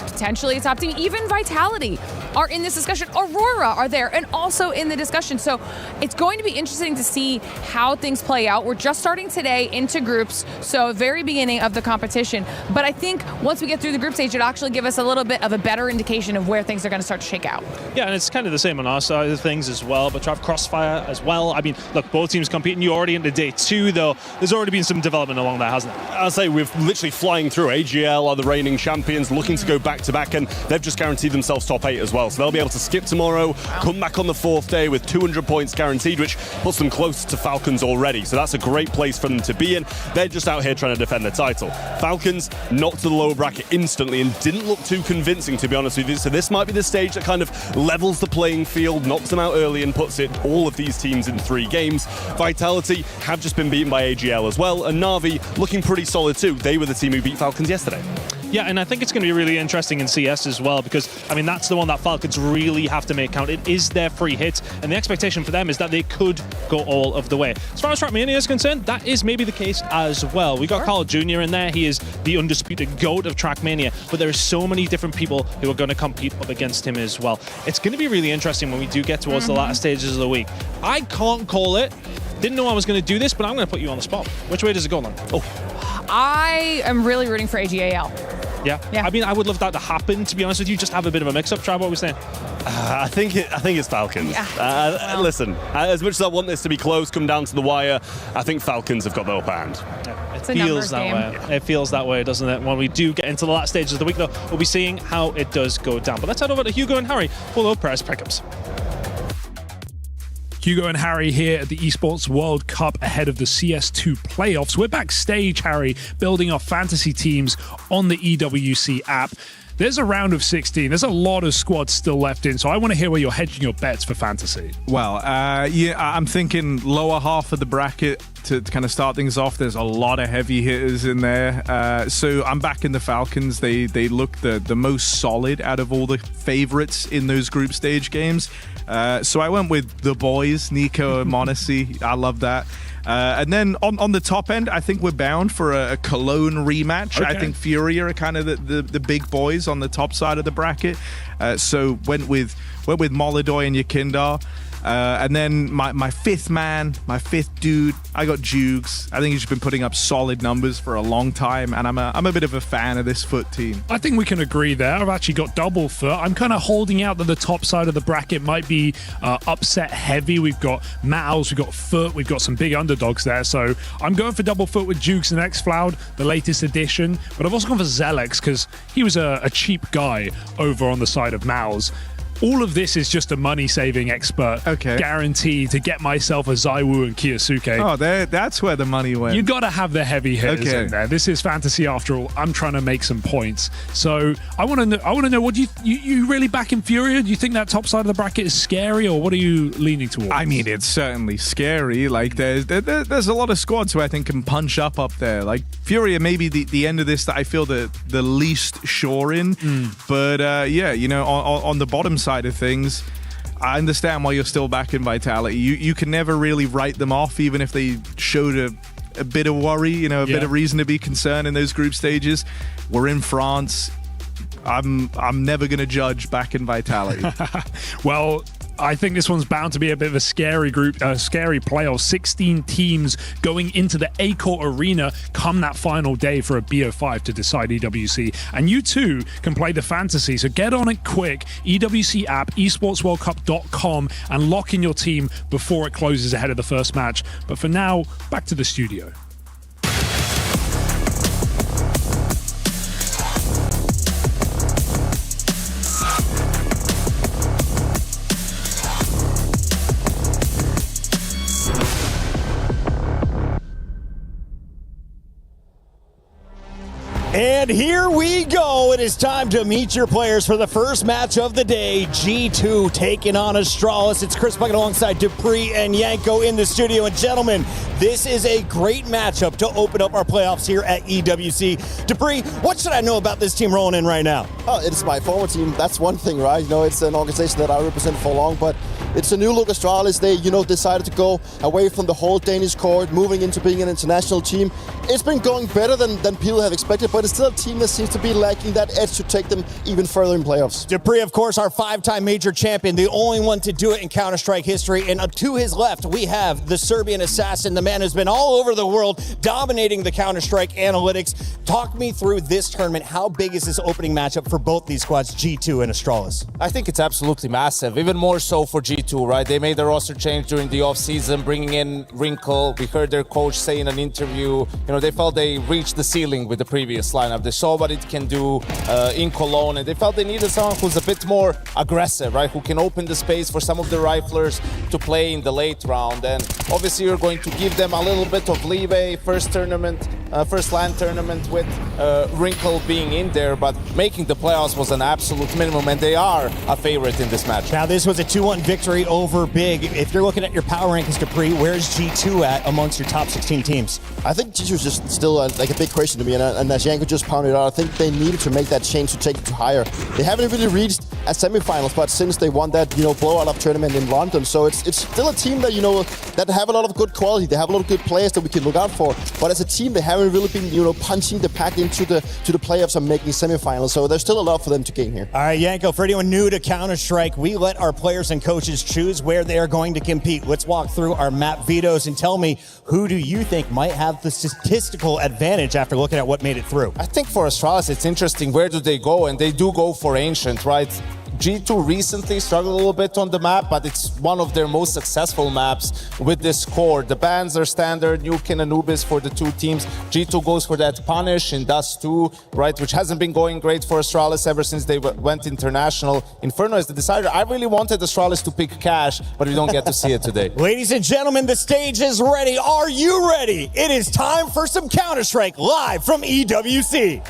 potentially a top team, even Vitality are in this discussion. Aurora are there and also in the discussion. So it's going to be interesting to see how things play out. We're just starting today into groups, so very beginning of the competition. But I think once we get through the group stage, it'll actually give us a little bit of a better indication of where things are going to start to shake out. Yeah, and it's kind of the same on our side of things as well, but Trav, Crossfire as well. I mean, look, both teams competing. You're already into day 2, though. There's already been some development along there, hasn't there? I'll say we're literally flying through. AGL are the reigning champions, looking to go back-to-back, and they've just guaranteed themselves top 8 as well. So they'll be able to skip tomorrow, come back on the 4th day with 200 points guaranteed, which puts them close to Falcons already. So that's a great place for them to be in. They're just out here trying to defend the title. Falcons knocked to the lower bracket instantly and didn't look too convincing, to be honest with you. So this might be the stage that kind of levels the playing field, knocks them out early and puts all of these teams in 3 games. Vitality have just been beaten by AGL as well, and Na'Vi looking pretty solid too. They were the team who beat Falcons yesterday. Yeah, and I think it's going to be really interesting in CS as well, because, I mean, that's the one that Falcons really have to make count. It is their free hit, and the expectation for them is that they could go all of the way. As far as Trackmania is concerned, that is maybe the case as well. We got Carl Jr. in there. He is the undisputed GOAT of Trackmania, but there are so many different people who are going to compete up against him as well. It's going to be really interesting when we do get towards the latter stages of the week. I can't call it. Didn't know I was going to do this, but I'm going to put you on the spot. Which way does it go, then? I am really rooting for AGAL. Yeah. I mean, I would love that to happen, to be honest with you. Just have a bit of a mix-up. Trav, what are we saying? I think it's Falcons. Listen, as much as I want this to be close, come down to the wire, I think Falcons have got the upper hand. It feels that way. It feels that way, doesn't it? When we do get into the last stages of the week, though, we'll be seeing how it does go down. But let's head over to Hugo and Harry for the press pickups. Hugo and Harry here at the Esports World Cup ahead of the CS2 playoffs. We're backstage, Harry, building our fantasy teams on the EWC app. There's a round of 16. There's a lot of squads still left in, so I want to hear where you're hedging your bets for fantasy. Well, I'm thinking lower half of the bracket, to kind of start things off. There's a lot of heavy hitters in there. So I'm backing the Falcons. They look the most solid out of all the favorites in those group stage games. So I went with the boys, Nico and Monesi. I love that. And then on the top end, I think we're bound for a Cologne rematch. Okay. I think Fury are kind of the big boys on the top side of the bracket. So went with Molodoi and Yakindar. And then my fifth man, my fifth dude, I got Jugs. I think he's been putting up solid numbers for a long time, and I'm a bit of a fan of this Foot team. I think we can agree there. I've actually got double Foot. I'm kind of holding out that the top side of the bracket might be upset heavy. We've got Mouse, we've got Foot, we've got some big underdogs there. So I'm going for double Foot with Jugs and Xfloud, the latest edition. But I've also gone for Zelex because he was a cheap guy over on the side of Mouse. All of this is just a money-saving expert guarantee to get myself a Zaiwu and Kiyosuke. Oh, that's where the money went. You got to have the heavy hitters in there. This is fantasy after all. I'm trying to make some points. So I want to know what you really back in Furia? Do you think that top side of the bracket is scary, or what are you leaning towards? I mean, it's certainly scary. Like there's a lot of squads who I think can punch up there. Like Furia, maybe the end of this that I feel the least sure in. But on the bottom side of things, I understand why you're still back in Vitality. You can never really write them off, even if they showed a bit of worry, a bit of reason to be concerned in those group stages. We're in France. I'm never going to judge back in Vitality. Well, I think this one's bound to be a bit of a scary group, scary playoff. 16 teams going into the A-Court Arena come that final day for a BO5 to decide EWC. And you too can play the fantasy, so get on it quick. EWC app, esportsworldcup.com, and lock in your team before it closes ahead of the first match. But for now, back to the studio. And here we go. It is time to meet your players for the first match of the day. G2 taking on Astralis. It's Chris Bucket alongside Dupree and Yanko in the studio. And gentlemen, this is a great matchup to open up our playoffs here at EWC. Dupree, what should I know about this team rolling in right now? Oh, it's my former team. That's one thing, right? It's an organization that I represent for long, but it's a new look Astralis. They, decided to go away from the whole Danish court, moving into being an international team. It's been going better than people have expected, but it's still a team that seems to be lacking that edge to take them even further in playoffs. Dupree, of course, our 5-time major champion, the only one to do it in Counter-Strike history. And to his left, we have the Serbian assassin, the man who's been all over the world, dominating the Counter-Strike analytics. Talk me through this tournament. How big is this opening matchup for both these squads, G2 and Astralis? I think it's absolutely massive, even more so for G2, right? They made a roster change during the offseason, bringing in Wrinkle. We heard their coach say in an interview, they felt they reached the ceiling with the previous lineup. They saw what it can do in Cologne, and they felt they needed someone who's a bit more aggressive, right? Who can open the space for some of the riflers to play in the late round. And obviously you're going to give them a little bit of leeway. First LAN tournament with Wrinkle being in there, but making the playoffs was an absolute minimum, and they are a favorite in this match. Now this was a 2-1 victory over Big. If you're looking at your power rankings, Dupree, where's G2 at amongst your top 16 teams? I think G2 is just still a big question to me, and as Yanko just pounded out, I think they needed to make that change to take it to higher. They haven't really reached a semifinal spot since they won that blowout of tournament in London. So it's still a team that that have a lot of good quality. They have a lot of good players that we can look out for. But as a team, they haven't really been punching the pack into the playoffs and making semifinals. So there's still a lot for them to gain here. All right, Yanko, for anyone new to Counter-Strike, we let our players and coaches choose where they are going to compete. Let's walk through our map vetoes and tell me, who do you think might have the statistical advantage after looking at what made it through? I think for Astralis, it's interesting. Where do they go? And they do go for Ancient, right? G2 recently struggled a little bit on the map, but it's one of their most successful maps with this core. The bans are standard, Nuke and Anubis for the two teams. G2 goes for that Punish in Dust 2, right, which hasn't been going great for Astralis ever since they went international. Inferno is the decider. I really wanted Astralis to pick Cash, but we don't get to see it today. Ladies and gentlemen, the stage is ready. Are you ready? It is time for some Counter-Strike live from EWC.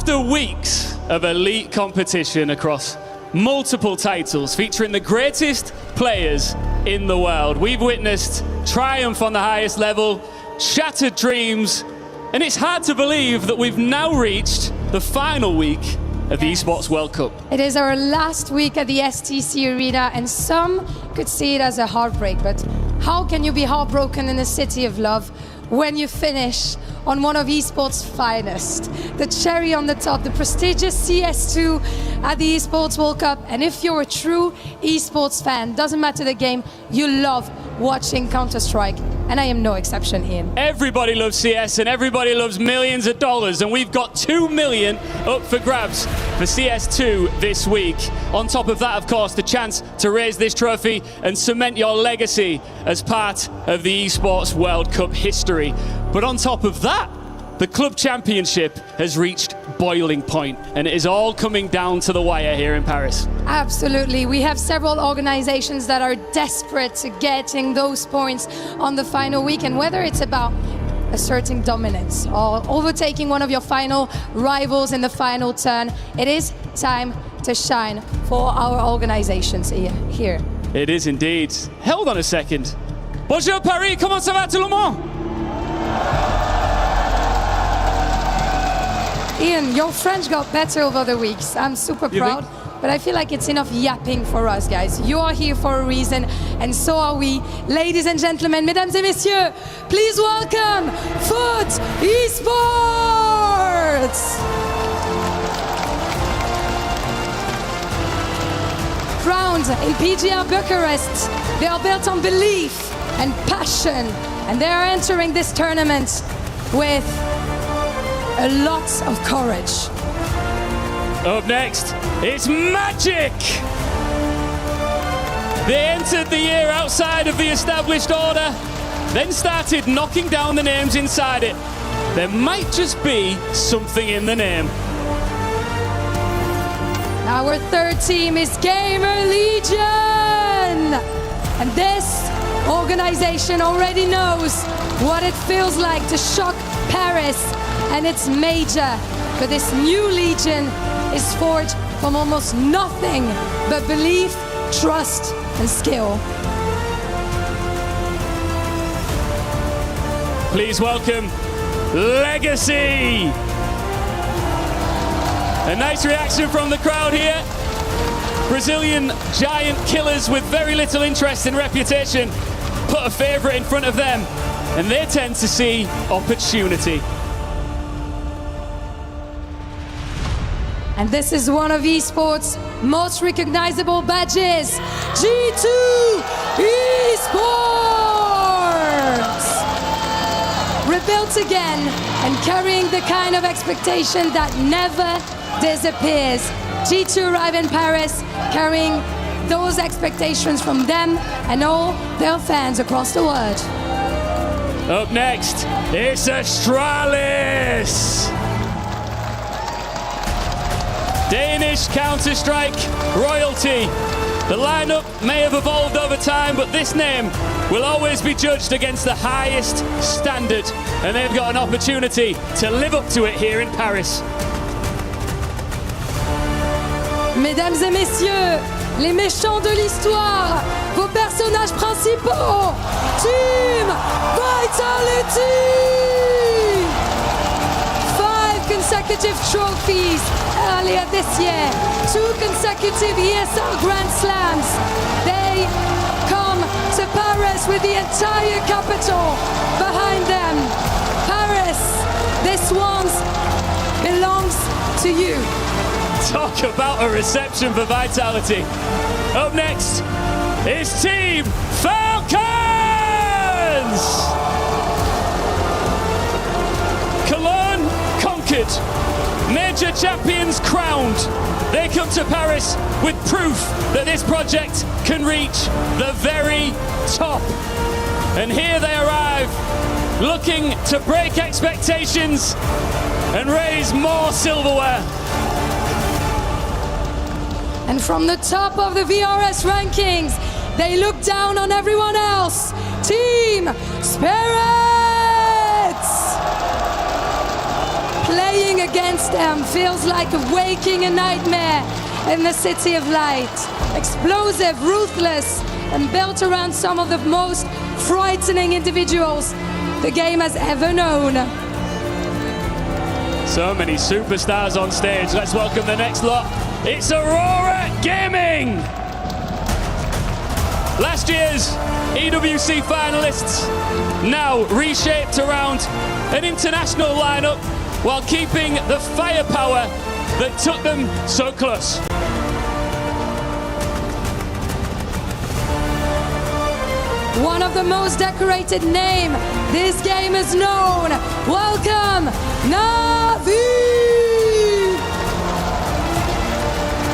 After weeks of elite competition across multiple titles featuring the greatest players in the world, we've witnessed triumph on the highest level, shattered dreams, and it's hard to believe that we've now reached the final week of the Esports World Cup. It is our last week at the STC Arena, and some could see it as a heartbreak, but how can you be heartbroken in a city of love when you finish on one of esports' finest? The cherry on the top, the prestigious CS2 at the Esports World Cup. And if you're a true esports fan, doesn't matter the game, you love watching Counter-Strike. And I am no exception, Ian. Everybody loves CS and everybody loves millions of dollars, and we've got 2 million up for grabs for CS2 this week. On top of that, of course, the chance to raise this trophy and cement your legacy as part of the Esports World Cup history. But on top of that, the club championship has reached boiling point, and it is all coming down to the wire here in Paris. Absolutely. We have several organizations that are desperate to getting those points on the final week, and whether it's about asserting dominance or overtaking one of your final rivals in the final turn, it is time to shine for our organizations here. It is indeed. Hold on a second. Bonjour Paris, comment ça va tout le monde? Ian, your French got better over the weeks. I'm super proud, but I feel like it's enough yapping for us, guys. You are here for a reason, and so are we. Ladies and gentlemen, mesdames et messieurs, please welcome Foot Esports! Crowned in PGR Bucharest, they are built on belief and passion, and they are entering this tournament with a lot of courage. Up next, it's Magic! They entered the year outside of the established order, then started knocking down the names inside it. There might just be something in the name. Our third team is Gamer Legion! And this organization already knows what it feels like to shock Paris, and it's major. But this new Legion is forged from almost nothing but belief, trust, and skill. Please welcome Legacy! A nice reaction from the crowd here. Brazilian giant killers with very little interest and reputation put a favourite in front of them, and they tend to see opportunity. And this is one of esports' most recognizable badges, G2 Esports! Rebuilt again and carrying the kind of expectation that never disappears. G2 arrive in Paris carrying those expectations from them and all their fans across the world. Up next, it's Astralis! Danish Counter-Strike royalty. The lineup may have evolved over time, but this name will always be judged against the highest standard, and they've got an opportunity to live up to it here in Paris. Mesdames et messieurs, les méchants de l'histoire, vos personnages principaux, Team Vitality! 5 consecutive trophies earlier this year, 2 consecutive ESL Grand Slams. They come to Paris with the entire capital behind them. Paris, this one belongs to you. Talk about a reception for Vitality. Up next is Team Falcons! Cologne conquered. Major champions crowned. They come to Paris with proof that this project can reach the very top. And here they arrive, looking to break expectations and raise more silverware. And from the top of the VRS rankings, they look down on everyone else. Team Spirits! Playing against them feels like waking a nightmare in the City of Light. Explosive, ruthless, and built around some of the most frightening individuals the game has ever known. So many superstars on stage. Let's welcome the next lot. It's Aurora Gaming! Last year's EWC finalists, now reshaped around an international lineup while keeping the firepower that took them so close. One of the most decorated name this game is known. Welcome, Navi!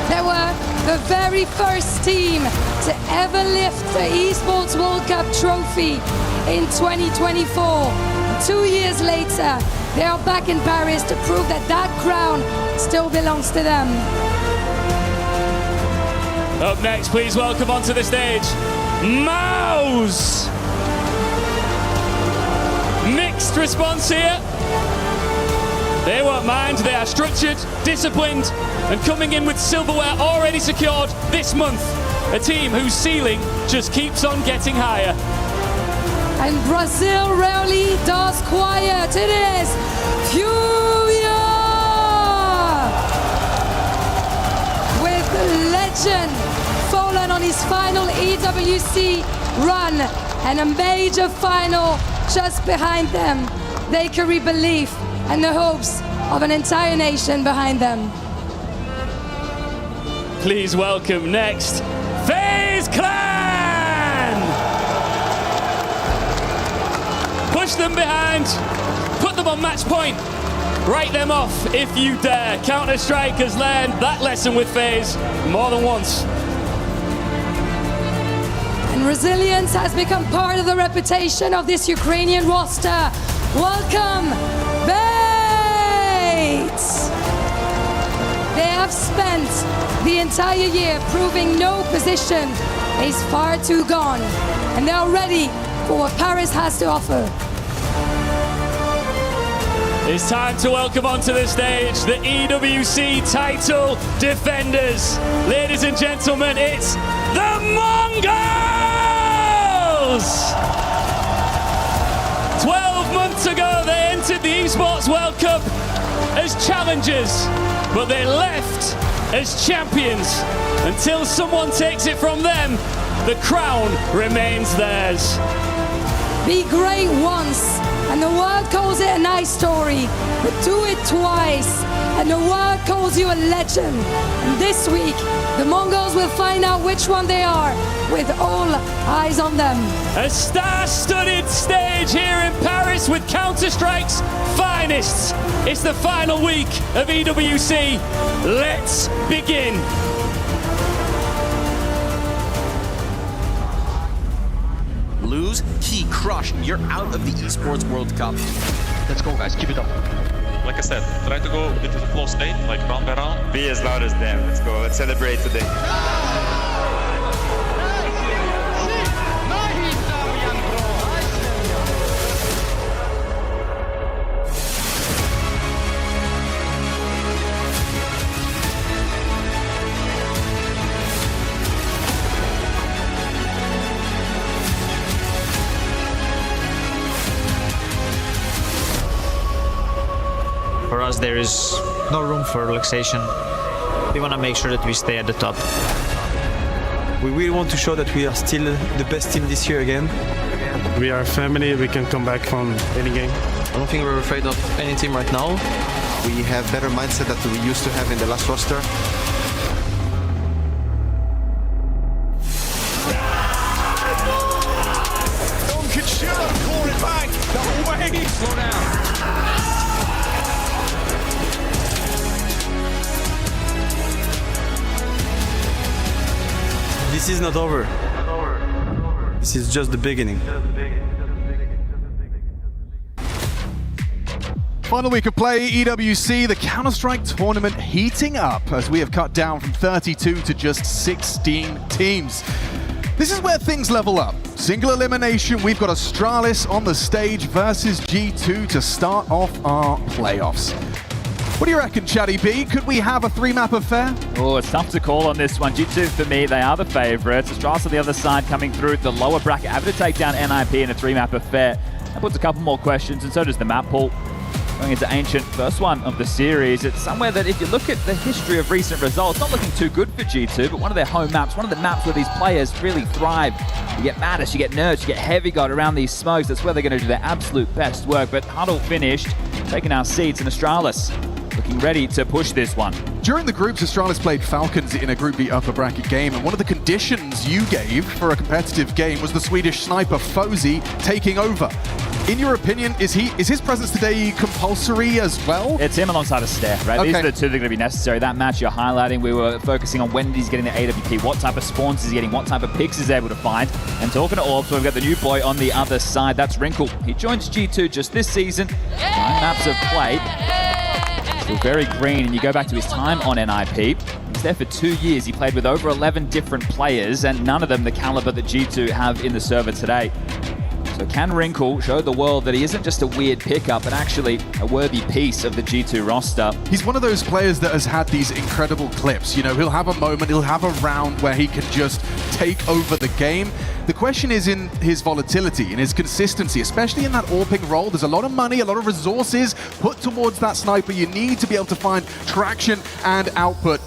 They were the very first team to ever lift the Esports World Cup trophy in 2024. 2 years later, they are back in Paris to prove that that crown still belongs to them. Up next, please welcome onto the stage, Mouse! Mixed response here. They won't mind, they are structured, disciplined, and coming in with silverware already secured this month. A team whose ceiling just keeps on getting higher. And Brazil rarely does quiet. It is Furia! With the legend fallen on his final EWC run and a major final just behind them. They carry belief and the hopes of an entire nation behind them. Please welcome next, FaZe Clan! Push them behind, put them on match point, write them off if you dare. Counter-Strike has learned that lesson with FaZe more than once. And resilience has become part of the reputation of this Ukrainian roster. Welcome, Bates! They have spent the entire year proving no position is far too gone, and they are ready for what Paris has to offer. It's time to welcome onto the stage the EWC title defenders. Ladies and gentlemen, it's the Mongols! 12 months ago, they entered the Esports World Cup as challengers, but they left as champions. Until someone takes it from them, the crown remains theirs. Be great once, and the world calls it a nice story, but do it twice, and the world calls you a legend. And this week, the Mongols will find out which one they are, with all eyes on them. A star-studded stage here in Paris with Counter-Strike's finest. It's the final week of EWC. Let's begin. Lose, key, crush, you're out of the Esports World Cup. Let's go, guys, keep it up. Like I said, try to go into the flow state, like round by round. Be as loud as them. Let's go, let's celebrate today. For us, there is no room for relaxation. We want to make sure that we stay at the top. We really want to show that we are still the best team this year again. We are a family, we can come back from any game. I don't think we're afraid of any team right now. We have better mindset that we used to have in the last roster. Claw it back. The way. Slow down. This is not over. This is just the beginning. Final week of play, EWC, the Counter-Strike tournament heating up as we have cut down from 32 to just 16 teams. This is where things level up. Single elimination, we've got Astralis on the stage versus G2 to start off our playoffs. What do you reckon, Chatty B? Could we have a 3-map affair? Oh, it's tough to call on this one. G2, for me, they are the favourites. Astralis on the other side coming through the lower bracket, having to take down NIP in a 3-map affair. That puts a couple more questions, and so does the map pool. Going into Ancient, first one of the series. It's somewhere that if you look at the history of recent results, not looking too good for G2, but one of their home maps, one of the maps where these players really thrive. You get Mattis, you get Nerds, you get Heavy God around these smokes. That's where they're going to do their absolute best work. But Huddle finished, taking our seats, and Astralis looking ready to push this one. During the groups, Astralis played Falcons in a Group B upper bracket game, and one of the conditions you gave for a competitive game was the Swedish sniper Fozy taking over. In your opinion, is his presence today compulsory as well? It's him alongside a Stair, right? Okay. These are the two that are going to be necessary. That match you're highlighting, we were focusing on when he's getting the AWP, what type of spawns he's getting, what type of picks he's able to find. And talking to Orbs, we've got the new boy on the other side. That's Wrinkle. He joins G2 just this season. 9 maps of play. Still very green, and you go back to his time on NIP. He was there for 2 years. He played with over 11 different players, and none of them the caliber that G2 have in the server today. So can Wrinkle show the world that he isn't just a weird pickup, but actually a worthy piece of the G2 roster? He's one of those players that has had these incredible clips. You know, he'll have a moment, he'll have a round where he can just take over the game. The question is in his volatility and his consistency, especially in that AWPing role. There's a lot of money, a lot of resources put towards that sniper. You need to be able to find traction and output.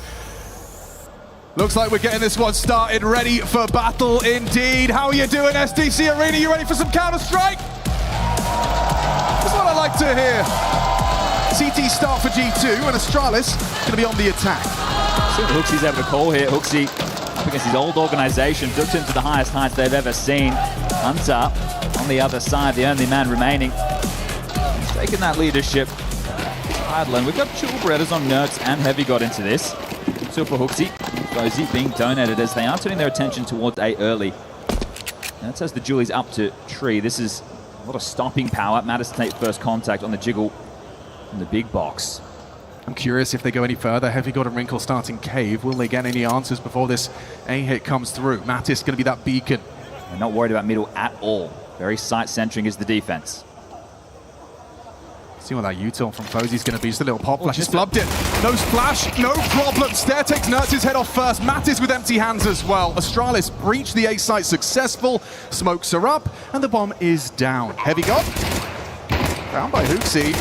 Looks like we're getting this one started, ready for battle indeed. How are you doing, SDC Arena? You ready for some Counter-Strike? That's what I like to hear. CT start for G2, and Astralis going to be on the attack. See what Hooksy's able to call here. Hooksy up against his old organization, took him to the highest heights they've ever seen. Hunter on the other side, the only man remaining. He's taking that leadership. Idlin. We've got dual Berettas on Nerds and Heavy got into this. So for Hooksy, Fozy being donated as they are turning their attention towards A early. And that says the Julie's up to tree. This is a lot of stopping power. Mattis to take first contact on the jiggle in the big box. I'm curious if they go any further. Heavy got a Wrinkle starting cave. Will they get any answers before this A hit comes through? Mattis going to be that beacon. They're not worried about middle at all. Very sight-centering is the defense. See what that util from Fozy's going to be. Just a little pop flash. Just flubbed it. No splash, no problem. Stair takes Nertz's head off first. Mattis with empty hands as well. Astralis breached the A site successful. Smokes are up, and the bomb is down. Heavy got down by Hooksy.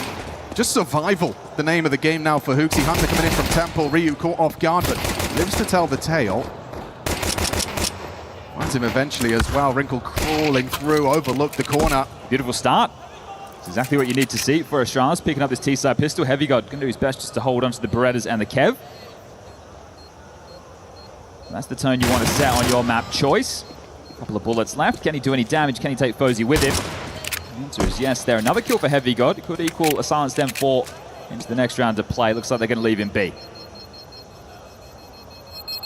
Just survival, the name of the game now for Hooksy. Hunter coming in from Temple. Ryu caught off guard, but lives to tell the tale. Finds him eventually as well. Wrinkle crawling through, overlooked the corner. Beautiful start. It's exactly what you need to see for Astralis, picking up this T-side pistol. Heavy God going to do his best just to hold on to the Berettas and the Kev. That's the tone you want to set on your map choice. A couple of bullets left. Can he do any damage? Can he take Fozy with him? The answer is yes there. Another kill for Heavy God. Could equal a Silent Stem 4 into the next round of play. Looks like they're going to leave him be.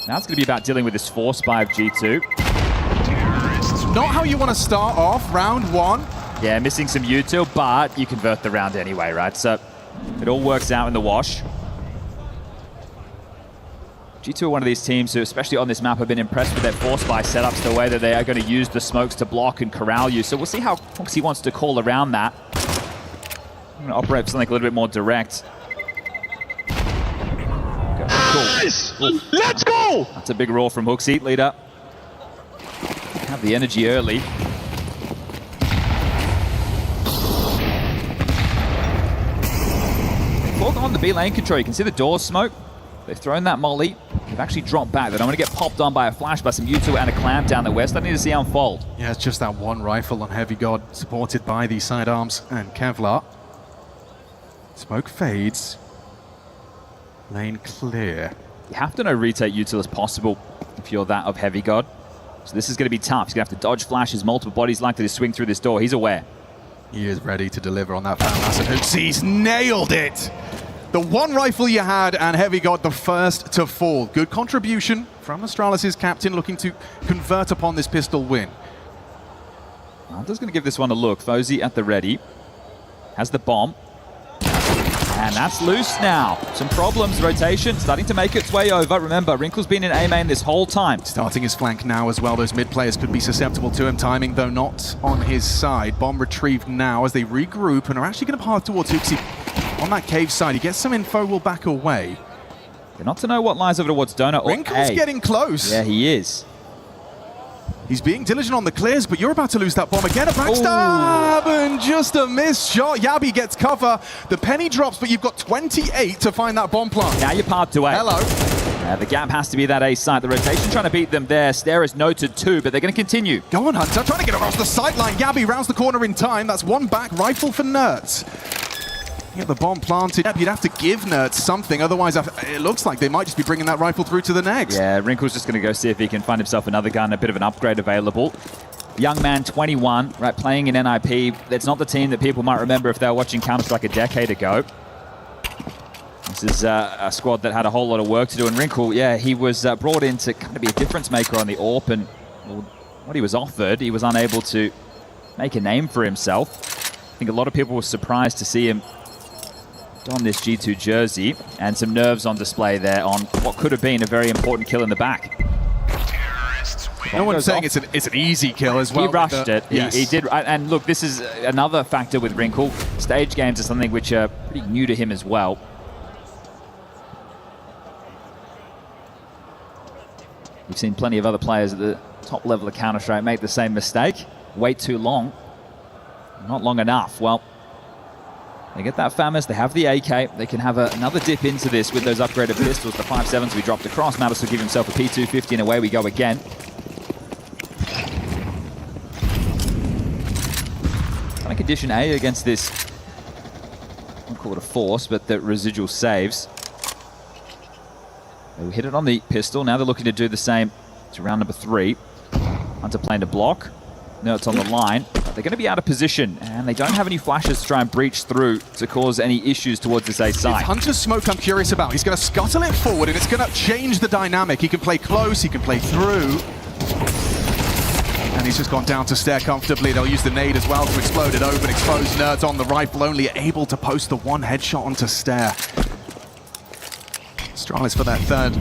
Now it's going to be about dealing with this force buy of G2. Not how you want to start off round one. Yeah, missing some util, but you convert the round anyway, right? So it all works out in the wash. G2 are one of these teams who, especially on this map, have been impressed with their force buy setups, the way that they are going to use the smokes to block and corral you. So we'll see how Foxy wants to call around that. I'm going to operate for something a little bit more direct. Nice! Let's go! That's a big roar from Hooksy, leader. Have the energy early. On the B lane control, you can see the doors smoke. They've thrown that molly. They've actually dropped back. They don't want to get popped on by a flash by some U2 and a clamp down the west. I need to see unfold. Yeah, it's just that one rifle on Heavy God, supported by the sidearms and Kevlar. Smoke fades. Lane clear. You have to know retake util as possible if you're that of Heavy God. So this is going to be tough. He's going to have to dodge flashes, multiple bodies likely to swing through this door. He's aware. He is ready to deliver on that fan mass, and Hooksy's nailed it! The one rifle you had, and Heavy got the first to fall. Good contribution from Astralis' captain, looking to convert upon this pistol win. Hunter's going to give this one a look. Fozy at the ready. Has the bomb. And that's loose now. Some problems. Rotation starting to make its way over. Remember, Wrinkle's been in A main this whole time. Starting his flank now as well. Those mid players could be susceptible to him. Timing, though, not on his side. Bomb retrieved now as they regroup and are actually going to path towards Hooksy. on that cave side. He gets some info, will back away. Not to know what lies over towards Donut or Wrinkle's A. getting close. Yeah, he is. He's being diligent on the clears, but you're about to lose that bomb again. A backstab and just a missed shot. Yabi gets cover. The penny drops, but you've got 28 to find that bomb plant. Now you're parked to A. Hello. The gap has to be that A side. The rotation trying to beat them there. Stare is noted too, but they're going to continue. Go on, Hunter. Trying to get across the sideline. Yabi rounds the corner in time. That's one back. Rifle for Nerds. Get the bomb planted. You'd have to give Nerds something. Otherwise, it looks like they might just be bringing that rifle through to the next. Yeah, Wrinkle's just going to go see if he can find himself another gun, a bit of an upgrade available. Young man, 21, right, playing in NIP. That's not the team that people might remember if they were watching Counter-Strike a decade ago. This is a squad that had a whole lot of work to do. And Wrinkle, yeah, he was brought in to kind of be a difference maker on the AWP. And what he was offered, he was unable to make a name for himself. I think a lot of people were surprised to see him don this G2 jersey, and some nerves on display there on what could have been a very important kill in the back. No one's saying it's an easy kill as well. He rushed it. Yes. He did. And look, this is another factor with Wrinkle. Stage games are something which are pretty new to him as well. We've seen plenty of other players at the top level of Counter-Strike make the same mistake. Wait too long. Not long enough. Well, they get that FAMAS, they have the AK, they can have another dip into this with those upgraded pistols. The 5.7s we dropped across. Mattis will give himself a P250 and away we go again. Trying to condition A against this, I won't call it a force, but the residual saves. They hit it on the pistol. Now they're looking to do the same to round number 3. Hunter playing to block. No, it's on the line. But they're going to be out of position, and they don't have any flashes to try and breach through to cause any issues towards this A side. It's Hunter's smoke I'm curious about. He's going to scuttle it forward, and it's going to change the dynamic. He can play close, he can play through. And he's just gone down to Stare comfortably. They'll use the nade as well to explode it open. Exposed Nerds on the rifle, only able to post the one headshot onto Stare. Astralis for that third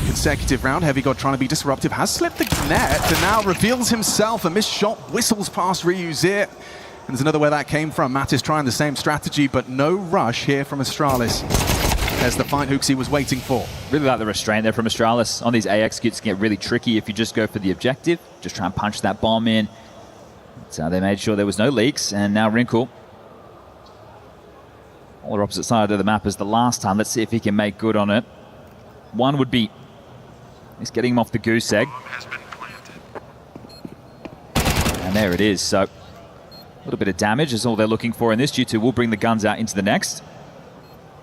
consecutive round. Heavy God trying to be disruptive, has slipped the net and now reveals himself. A missed shot whistles past Ryu's ear. And there's another where that came from. Mattis trying the same strategy, but no rush here from Astralis. There's the fight Hooksy was waiting for. Really like the restraint there from Astralis. On these A executes can get really tricky if you just go for the objective. Just try and punch that bomb in. So they made sure there was no leaks, and now Wrinkle. Polar opposite side of the map as the last time. Let's see if he can make good on it. One would be, he's getting him off the goose egg. And there it is. So a little bit of damage is all they're looking for in this. G2 will bring the guns out into the next.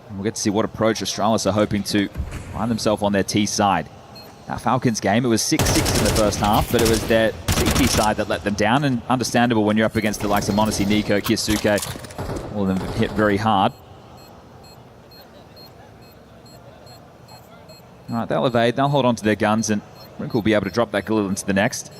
And we'll get to see what approach Astralis are hoping to find themselves on their T side. That Falcons game, it was 6-6 in the first half, but it was their CT side that let them down, and understandable when you're up against the likes of Monesi, Nico, Kiyasuke. All of them hit very hard. All right, they'll evade, they'll hold on to their guns, and Wrinkle will be able to drop that Galil into the next.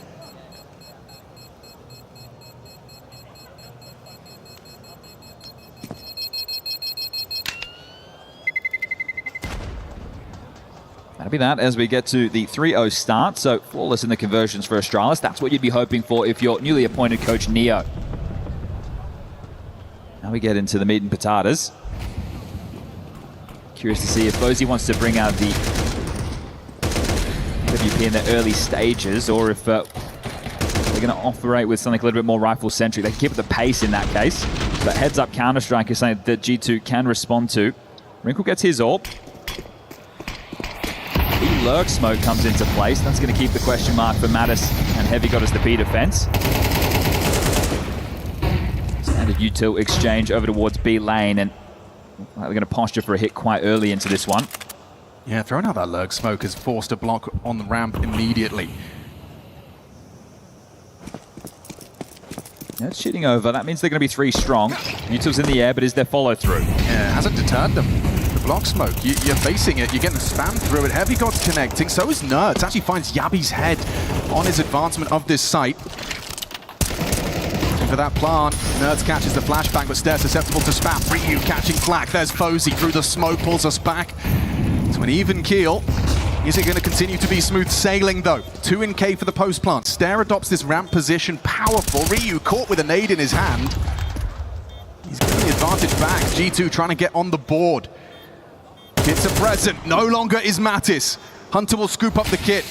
That'll be that as we get to the 3-0 start. So flawless in the conversions for Astralis. That's what you'd be hoping for if you're newly appointed coach Neo. Now we get into the meat and potatoes. Curious to see if Bozy wants to bring out the WP in the early stages, or if they're going to operate with something a little bit more rifle-centric. They can keep up the pace in that case. But heads-up Counter-Strike is something that G2 can respond to. Wrinkle gets his AWP. The lurk smoke comes into place. That's going to keep the question mark for Mattis and Heavy God as the B defense. Standard util exchange over towards B lane, and they're going to posture for a hit quite early into this one. Yeah, throwing out that lurk smoke has forced a block on the ramp immediately. Yeah, it's shooting over. That means they're going to be 3 strong. Util's in the air, but is there follow-through? Yeah, it hasn't deterred them. The block smoke, you're facing it, you're getting the spam through it. Heavy God's connecting, so is Nerds. Actually finds Yabi's head on his advancement of this site. For that plant, Nerds catches the flashbang, but Stare susceptible to spam. Ryu catching flak. There's Fozy through the smoke, pulls us back to an even keel. Is it going to continue to be smooth sailing, though? 2 in K for the post plant. Stare adopts this ramp position. Powerful. Ryu caught with a nade in his hand. He's getting the advantage advantage back. G2 trying to get on the board. Kits are present. No longer is Mattis. Hunter will scoop up the kit.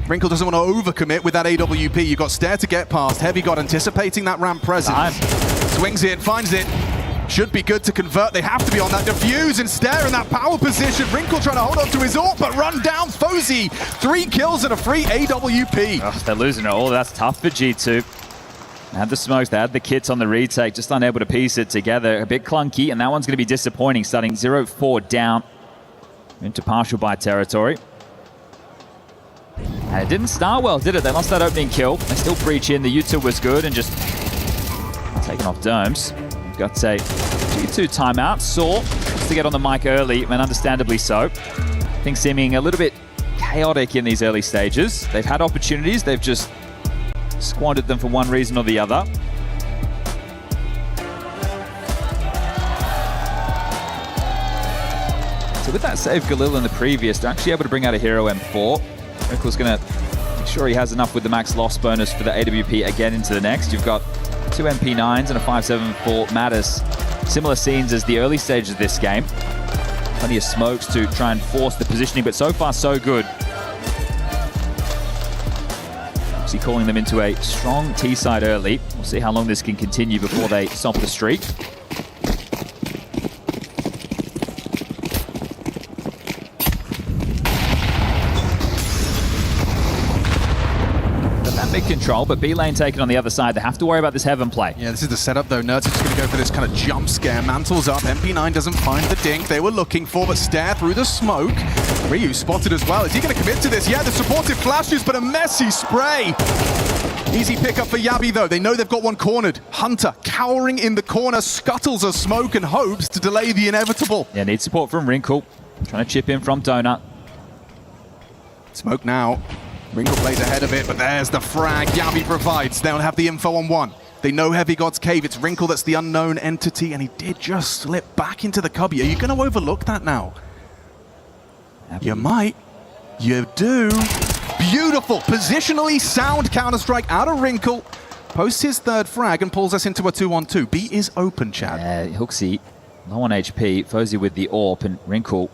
Wrinkle doesn't want to overcommit with that AWP. You've got Stair to get past. Heavy God anticipating that ramp presence. Swings it, finds it. Should be good to convert. They have to be on that defuse and Stair in that power position. Wrinkle trying to hold on to his ult, but run down Fozy. 3 kills and a free AWP. Oh, they're losing it all. That's tough for G2. They had the smokes, they had the kits on the retake, just unable to piece it together. A bit clunky, and that one's going to be disappointing, starting 0-4 down into partial buy territory. And it didn't start well, did it? They lost that opening kill. They still breach in. The U2 was good and just taking off domes. We've got a G2 timeout. Saw wants to get on the mic early, and understandably so. Things seeming a little bit chaotic in these early stages. They've had opportunities, they've just squandered them for one reason or the other. So with that save Galil in the previous, they're actually able to bring out a hero M4. Wrinkle's going to make sure he has enough with the max loss bonus for the AWP again into the next. You've got 2 MP9s and a 5.7 for Mattis. Similar scenes as the early stages of this game. Plenty of smokes to try and force the positioning, but so far so good. Obviously calling them into a strong T side early. We'll see how long this can continue before they stop the streak. Control, but B lane taken on the other side. They have to worry about this heaven play. Yeah, this is the setup though. Nerds is just going to go for this kind of jump scare. Mantle's up. MP9 doesn't find the dink they were looking for, but Stair through the smoke. Ryu spotted as well. Is he going to commit to this? Yeah, the supportive flashes, but a messy spray. Easy pickup for Yabi though. They know they've got one cornered. Hunter cowering in the corner, scuttles a smoke and hopes to delay the inevitable. Yeah, need support from Wrinkle. Trying to chip in from Donut. Smoke now. Wrinkle plays ahead of it, but there's the frag Yabi provides. They don't have the info on one. They know Heavy God's cave. It's Wrinkle that's the unknown entity, and he did just slip back into the cubby. Are you going to overlook that now? You might. You do. Beautiful. Positionally sound Counter-Strike out of Wrinkle. Posts his third frag and pulls us into a 2-on-2. B is open, Chad. Hooksy, low on HP. Fozy with the AWP, and Wrinkle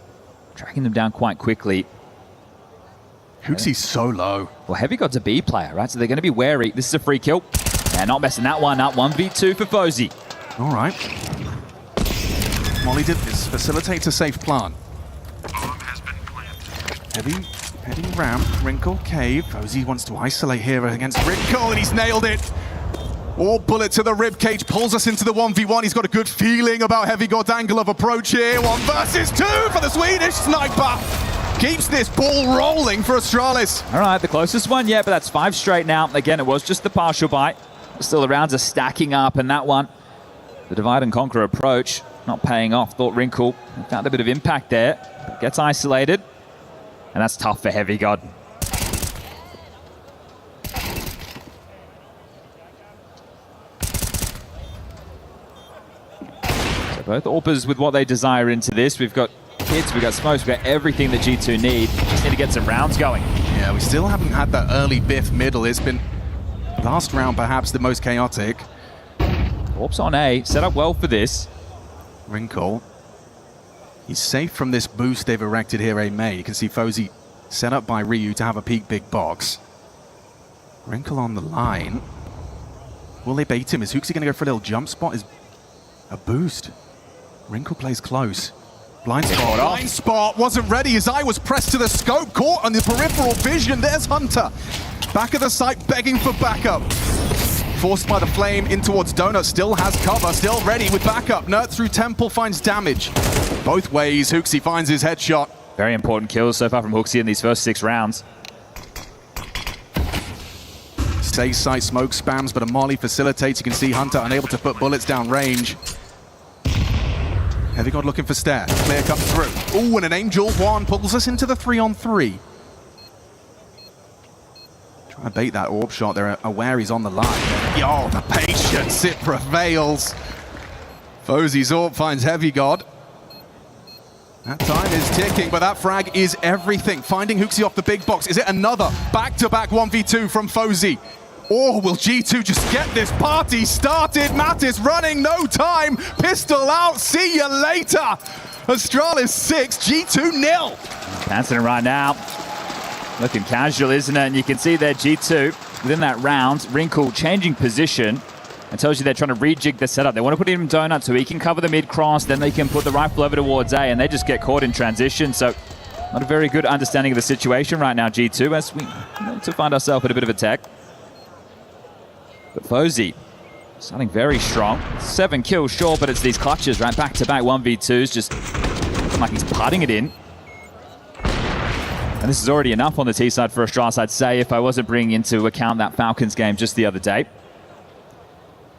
tracking them down quite quickly. Hooksy's so low. Well, Heavy God's a B player, right? So they're going to be wary. This is a free kill. They're not messing that one up. 1v2 for Fozy. All right. Molly did this. Facilitates a safe plant. Heavy heading ramp. Wrinkle, cave. Fozy wants to isolate here against Wrinkle, and he's nailed it. All bullet to the ribcage pulls us into the 1v1. He's got a good feeling about Heavy God's angle of approach here. 1 versus 2 for the Swedish sniper. Keeps this ball rolling for Astralis. All right, the closest one yet, but that's 5 straight now. Again, it was just the partial bite. Still, the rounds are stacking up, and that one, the divide and conquer approach, not paying off. Thought Wrinkle found a bit of impact there, but gets isolated, and that's tough for Heavy God. So both AWPers with what they desire into this. We've got hits, we've got smokes, we've got everything that G2 need. Just need to get some rounds going. Yeah, we still haven't had that early biff middle. It's been last round perhaps the most chaotic. AWP's on A, set up well for this. Wrinkle. He's safe from this boost they've erected here, A May. You can see Fozy set up by Ryu to have a peek big box. Wrinkle on the line. Will they bait him? Is Hooksy going to go for a little jump spot? Is a boost. Wrinkle plays close. Blind spot. Blind spot. Wasn't ready. His eye was pressed to the scope. Caught on the peripheral vision. There's Hunter. Back of the site begging for backup. Forced by the flame in towards Donut. Still has cover. Still ready with backup. Nert through Temple finds damage. Both ways. Hooksy finds his headshot. Very important kills so far from Hooksy in these first 6 rounds. Stay site smoke spams, but a molly facilitates. You can see Hunter unable to put bullets down range. Heavy God looking for Stair. Clear comes through. Ooh, and an Angel 1 pulls us into the 3-on-3. Trying to bait that orb shot. They're aware he's on the line. Oh, the patience, it prevails. Fozy's orb finds Heavy God. That time is ticking, but that frag is everything. Finding Hooksy off the big box. Is it another back-to-back 1v2 from Fozy? Or will G2 just get this party started? Mattis running, no time. Pistol out, see you later. Astralis 6, G2 0. Dancing right now. Looking casual, isn't it? And you can see there G2 within that round. Wrinkle changing position. It tells you they're trying to rejig the setup. They want to put him in donut so he can cover the mid-cross, then they can put the rifle over towards A, and they just get caught in transition. So not a very good understanding of the situation right now, G2, as we want to find ourselves at a bit of a tech. But Fozy starting very strong. 7 kills, sure, but it's these clutches, right? Back-to-back 1v2s, just like he's putting it in. And this is already enough on the T side for Astralis, I'd say, if I wasn't bringing into account that Falcons game just the other day.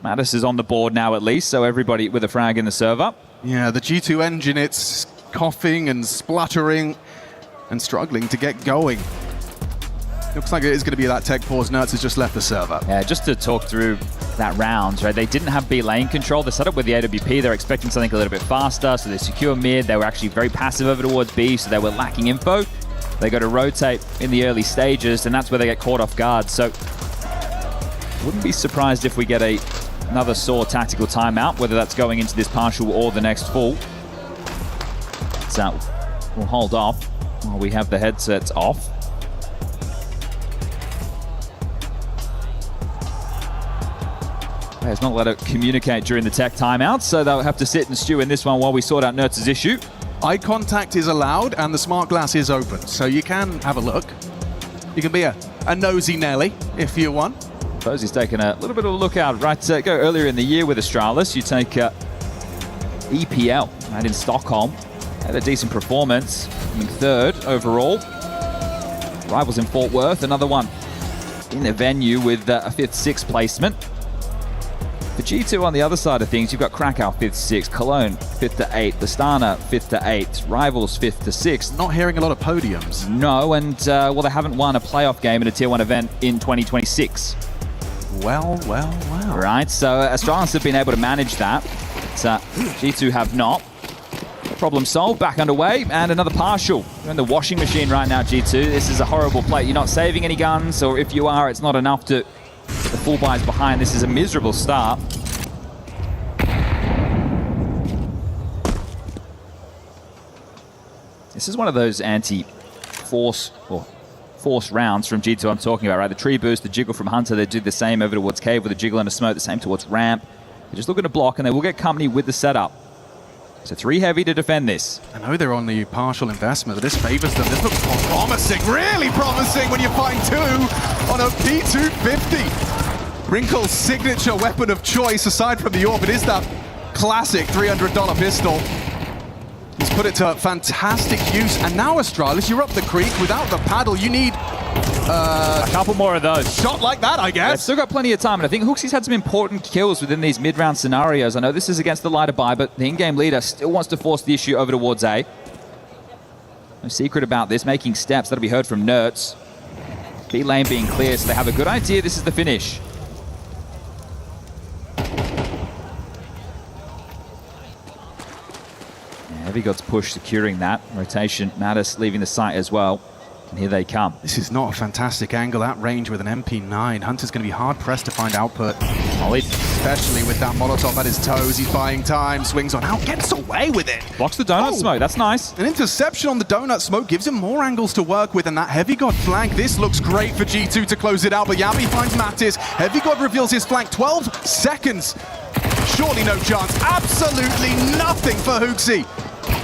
Mattis is on the board now at least, so everybody with a frag in the server. Yeah, the G2 engine, it's coughing and spluttering and struggling to get going. Looks like it is going to be that tech pause. Nerds has just left the server. Yeah, just to talk through that round, right? They didn't have B lane control. The setup with the AWP, they're expecting something a little bit faster, so they secure mid. They were actually very passive over towards B, so they were lacking info. They go to rotate in the early stages, and that's where they get caught off guard. So wouldn't be surprised if we get another Saw tactical timeout, whether that's going into this partial or the next full. So we'll hold off while we have the headsets off. Players not allowed to communicate during the tech timeout, so they'll have to sit and stew in this one while we sort out Nertz's issue. Eye contact is allowed and the smart glass is open, so you can have a look. You can be a nosy Nelly if you want. Fozy's taking a little bit of a look out. Right, go earlier in the year with Astralis. You take EPL right in Stockholm. Had a decent performance, in 3rd overall. Rivals in Fort Worth, another one in the venue with a 5th, 6th placement. For G2 on the other side of things, you've got Krakow 5th, 6th, Cologne 5th to 8th, Astana 5th to 8th, Rivals 5th to 6th. Not hearing a lot of podiums. No, and well, they haven't won a playoff game in a Tier 1 event in 2026. Well. Right, so Astralis have been able to manage that. But, G2 have not. Problem solved, back underway, and another partial. You're in the washing machine right now, G2. This is a horrible play. You're not saving any guns, or if you are, it's not enough to... The full buys behind. This is a miserable start. This is one of those anti-force or force rounds from G2 I'm talking about, right? The tree boost, the jiggle from Hunter, they do the same over towards Cave with a jiggle and a smoke, the same towards ramp. They're just looking to block, and they will get company with the setup. So 3 heavy to defend this. I know they're on the partial investment, but this favors them. This looks promising, really promising when you find 2 on a P250. Wrinkle's signature weapon of choice, aside from the Orb, it is that classic $300 pistol. He's put it to fantastic use, and now Astralis, you're up the creek without the paddle. You need a couple more of those. Shot like that, I guess. They've still got plenty of time, and I think Hooksy's had some important kills within these mid-round scenarios. I know this is against the lighter buy, but the in-game leader still wants to force the issue over towards A. No secret about this, making steps. That'll be heard from Nertz. B lane being clear, so they have a good idea. This is the finish. Heavy God's push securing that. Rotation, Mattis leaving the site as well. And here they come. This is not a fantastic angle at range with an MP9. Hunter's going to be hard-pressed to find output. Especially with that Molotov at his toes. He's buying time, swings on out, gets away with it. Blocks the donut smoke, that's nice. An interception on the donut smoke gives him more angles to work with, and that Heavy God flank, this looks great for G2 to close it out, but Yabi finds Mattis. Heavy God reveals his flank, 12 seconds. Surely no chance, absolutely nothing for Hooksy.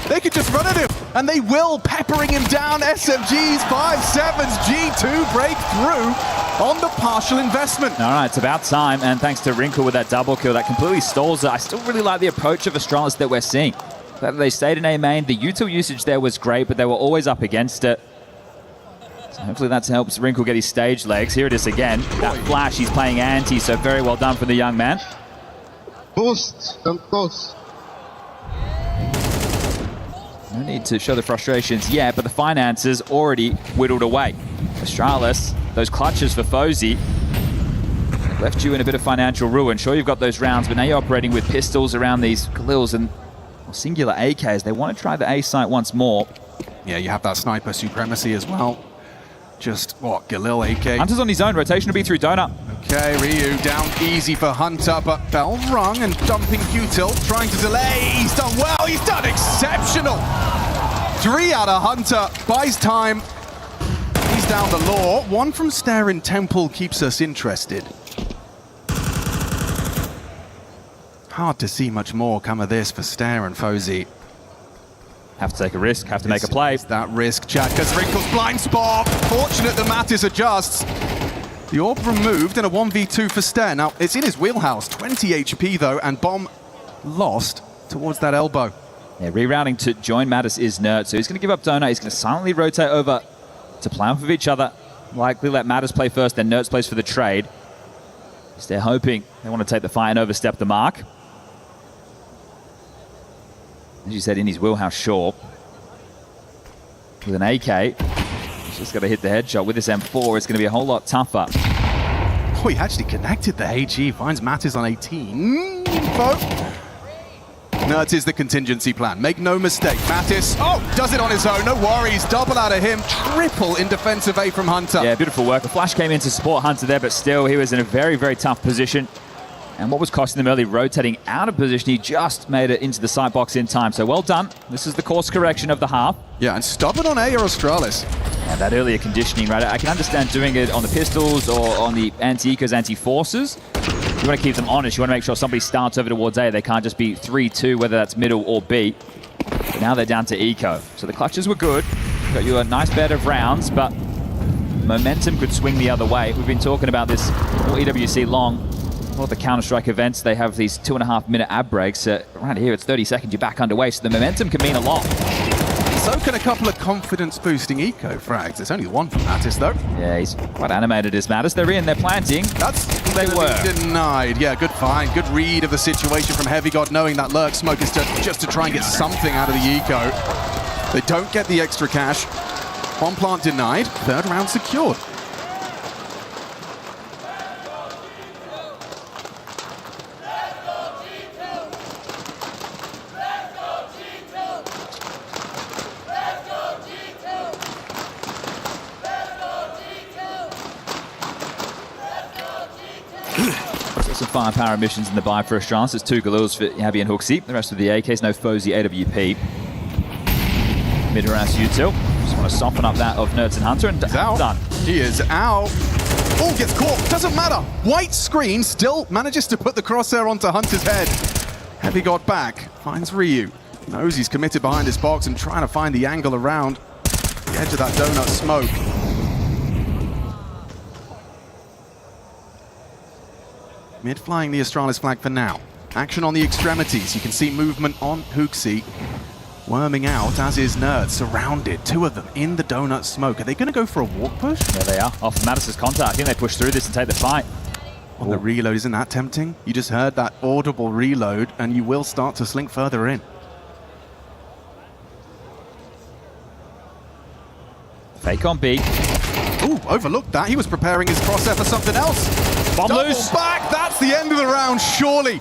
They could just run at him, and they will, peppering him down. SMGs, 5-7s, G2 break through on the partial investment. All right, it's about time, and thanks to Wrinkle with that double kill, that completely stalls it. I still really like the approach of Astralis that we're seeing. That they stayed in A main, the util usage there was great, but they were always up against it. So hopefully that helps Wrinkle get his stage legs. Here it is again. That flash, he's playing anti, so very well done from the young man. Boost, come close. No need to show the frustrations yet, but the finances already whittled away. Astralis, those clutches for Fozy left you in a bit of financial ruin. Sure, you've got those rounds, but now you're operating with pistols around these Galils and singular AKs. They want to try the A site once more. Yeah, you have that sniper supremacy as well. Just, what, Galil AK? Hunter's on his own. Rotation will be through Donut. Okay, Ryu down easy for Hunter, but bell rung and dumping Util, trying to delay. He's done well, he's done exceptional. 3 out of Hunter, buys time. He's down the law. 1 from Stare in Temple keeps us interested. Hard to see much more come of this for Stare and Fozy. Have to take a risk, have to make a play. That risk, Chad, because Wrinkle's blind spot. Fortunate that Mattis adjusts. The orb removed and a 1v2 for Stare. Now, it's in his wheelhouse. 20 HP, though, and Bomb lost towards that elbow. Yeah, rerouting to join Mattis is Nerd, so he's going to give up Donut. He's going to silently rotate over to play off of each other. Likely let Mattis play first, then Nerds plays for the trade. They're hoping they want to take the fight and overstep the mark. As you said, in his wheelhouse, sure. With an AK, he's just got to hit the headshot. With this M4, it's going to be a whole lot tougher. Oh, he actually connected the HE, finds Mattis on 18. No, it is the contingency plan. Make no mistake. Mattis, does it on his own. No worries. Double out of him. Triple in defensive A from Hunter. Yeah, beautiful work. The flash came in to support Hunter there, but still, he was in a very, very tough position. And what was costing them early, rotating out of position, he just made it into the sight box in time. So well done. This is the course correction of the half. Yeah, and stubborn on A or Astralis. Yeah, that earlier conditioning, right? I can understand doing it on the pistols or on the anti-ecos, anti-forces. You want to keep them honest. You want to make sure somebody starts over towards A. They can't just be 3-2, whether that's middle or B. But now they're down to eco. So the clutches were good. Got you a nice bed of rounds, but momentum could swing the other way. We've been talking about this all EWC long. All the Counter-Strike events, they have these 2.5-minute ab breaks. Right here, it's 30 seconds, you're back underway, so the momentum can mean a lot. So can a couple of confidence-boosting eco frags. There's only 1 from Mattis, though. Yeah, he's quite animated as Mattis. They're in, they're planting. They were denied. Yeah, good find. Good read of the situation from Heavy God, knowing that lurk smoke is just to try and get something out of the eco. They don't get the extra cash. 1 plant denied. 3rd round secured. Some firepower missions in the buy for Astralis. There's 2 Galils for Yabby and Hooksy. The rest of the AKs, no Fozy, AWP. Mid-harass Util. Just want to soften up that of Nerds and Hunter, and he's out. Done. He is out. Oh, gets caught. Doesn't matter. White screen still manages to put the crosshair onto Hunter's head. Heavy God back. Finds Ryu. Knows he's committed behind his box and trying to find the angle around the edge of that donut smoke. Mid-flying the Astralis flag for now. Action on the extremities. You can see movement on Hooksy. Worming out, as is Nerd. Surrounded. 2 of them in the donut smoke. Are they going to go for a walk push? There they are. Off Mattis' contact. I think they push through this and take the fight. On the reload, isn't that tempting? You just heard that audible reload, and you will start to slink further in. Fake on B. Ooh, overlooked that. He was preparing his crosshair for something else. Bomb Double loose. Back. That's the end of the round, surely.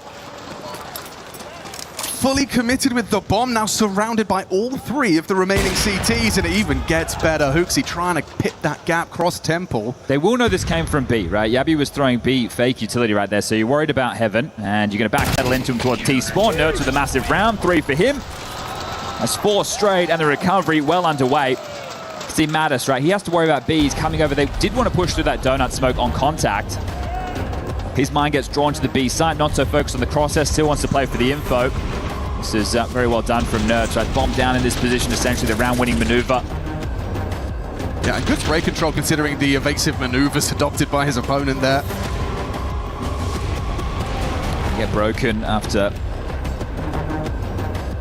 Fully committed with the bomb, now surrounded by all 3 of the remaining CTs, and it even gets better. Hooksy trying to pit that gap cross Temple. They will know this came from B, right? Yabby was throwing B fake utility right there, so you're worried about Heaven, and you're going to backpedal into him towards T-Spawn. Nerds with a massive round, 3 for him. That's 4 straight, and the recovery well underway. See Mattis, right? He has to worry about B. He's coming over. They did want to push through that donut smoke on contact. His mind gets drawn to the B side, not so focused on the crosshair, still wants to play for the info. This is very well done from Nerds, right? Bomb down in this position, essentially the round-winning maneuver. Yeah, and good spray control considering the evasive maneuvers adopted by his opponent there. Get broken after...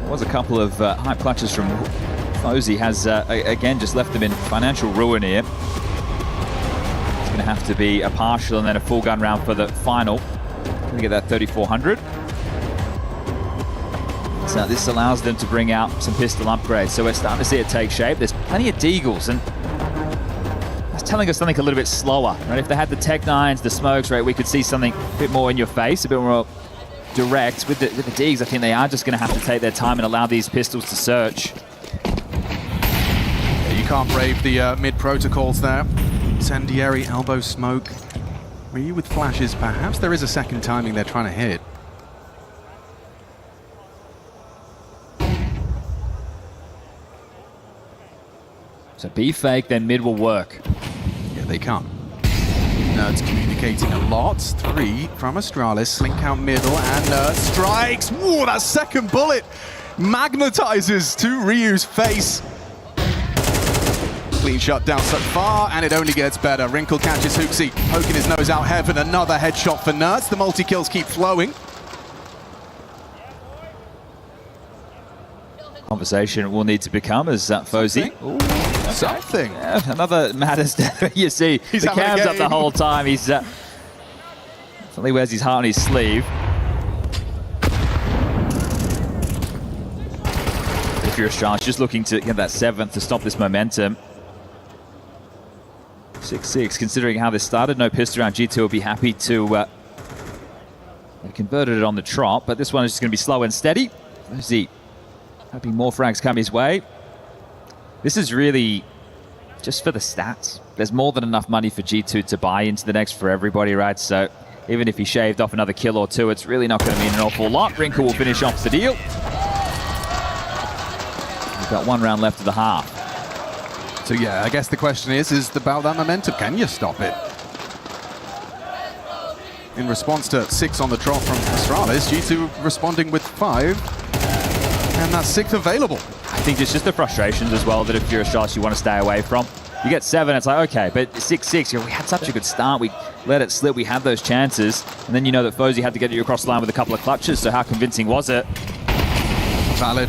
There was a couple of hype clutches from Fozy, has again just left them in financial ruin here. It's going to have to be a partial and then a full gun round for the final. Going to get that 3,400. So this allows them to bring out some pistol upgrades. So we're starting to see it take shape. There's plenty of Deagles, and that's telling us something a little bit slower, right? If they had the Tech 9s, the smokes, right, we could see something a bit more in your face, a bit more direct. With the Deags, I think they are just going to have to take their time and allow these pistols to search. Yeah, you can't brave the mid protocols there. Incendiary, elbow smoke. Ryu with flashes, perhaps there is a second timing they're trying to hit. So B fake, then mid will work. Yeah, they come. Nerds communicating a lot. 3 from Astralis. Slink out middle, and Nerd strikes. Whoa, that second bullet magnetizes to Ryu's face. Clean shot down so far, and it only gets better. Wrinkle catches Hooksy, poking his nose out heaven. Another headshot for Nerds. The multi-kills keep flowing. Conversation will need to become as Fozy. Something. Yeah, another Mattis. You see, He's the having a cam's up the game. whole time. He's definitely wears his heart on his sleeve. If you're Australia, just looking to get that 7th to stop this momentum. 6-6, considering how this started. No pistol round. G2 will be happy to they converted it on the trot, but this one is just going to be slow and steady. Fozy hoping more frags come his way. This is really just for the stats. There's more than enough money for G2 to buy into the next for everybody, right? So even if he shaved off another kill or two, it's really not going to mean an awful lot. Wrinkle will finish off the deal. We've got 1 round left of the half. So yeah, I guess the question is about that momentum. Can you stop it? In response to 6 on the trot from Astralis, G2 responding with 5. And that's 6th available. I think it's just the frustrations as well that if you're Australis, you want to stay away from. You get 7, it's like, okay, but 6-6, we had such a good start. We let it slip, we had those chances. And then you know that Fozy had to get you across the line with a couple of clutches, so how convincing was it? Valid.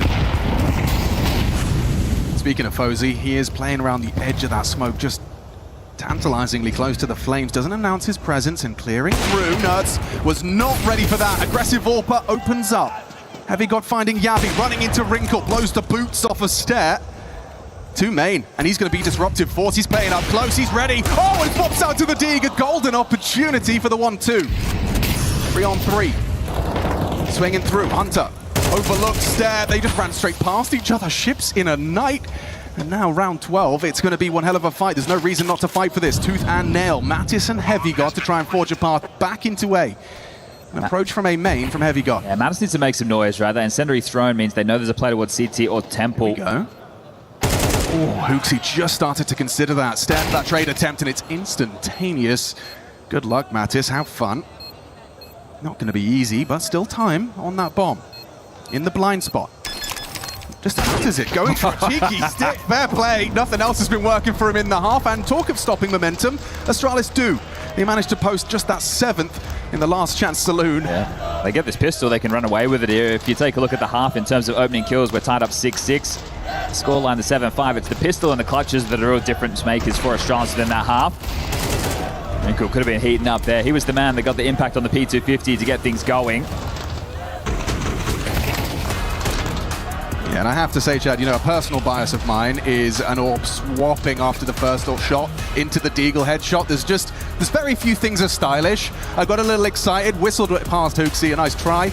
Speaking of Fozy, he is playing around the edge of that smoke, just tantalizingly close to the flames. Doesn't announce his presence and clearing through. Nuts was not ready for that. Aggressive Orpa opens up. Heavy God finding Yavi, running into Wrinkle, blows the boots off a stair. 2 main, and he's going to be disruptive force. He's playing up close, he's ready. Oh, and pops out to the dig. A golden opportunity for the 1-2. 3 on 3. Swinging through, Hunter. Overlooked stair, they just ran straight past each other. Ships in a night. And now round 12, it's going to be one hell of a fight. There's no reason not to fight for this. Tooth and nail. Mattis and Heavy God to try and forge a path back into A. An approach from a main from Heavy God. Yeah, Mattis needs to make some noise, right? That incendiary throne means they know there's a play towards CT or Temple. Here we go. Oh, Hooksy just started to consider that. Step that trade attempt, and it's instantaneous. Good luck, Mattis. Have fun. Not going to be easy, but still time on that bomb. In the blind spot. Just enters it, going for a cheeky stick. Fair play. Nothing else has been working for him in the half. And talk of stopping momentum, Astralis do. They managed to post just that 7th in the last chance saloon. Yeah. They get this pistol, they can run away with it here. If you take a look at the half in terms of opening kills, we're tied up 6-6. Scoreline the 7-5. It's the pistol and the clutches that are real difference makers for Astralis within that half. Wrinkle could have been heating up there. He was the man that got the impact on the P250 to get things going. Yeah, and I have to say, Chad, you know, a personal bias of mine is an AWP swapping after the first AWP shot into the Deagle headshot. There's very few things as stylish. I got a little excited, whistled it past Hooksy, a nice try.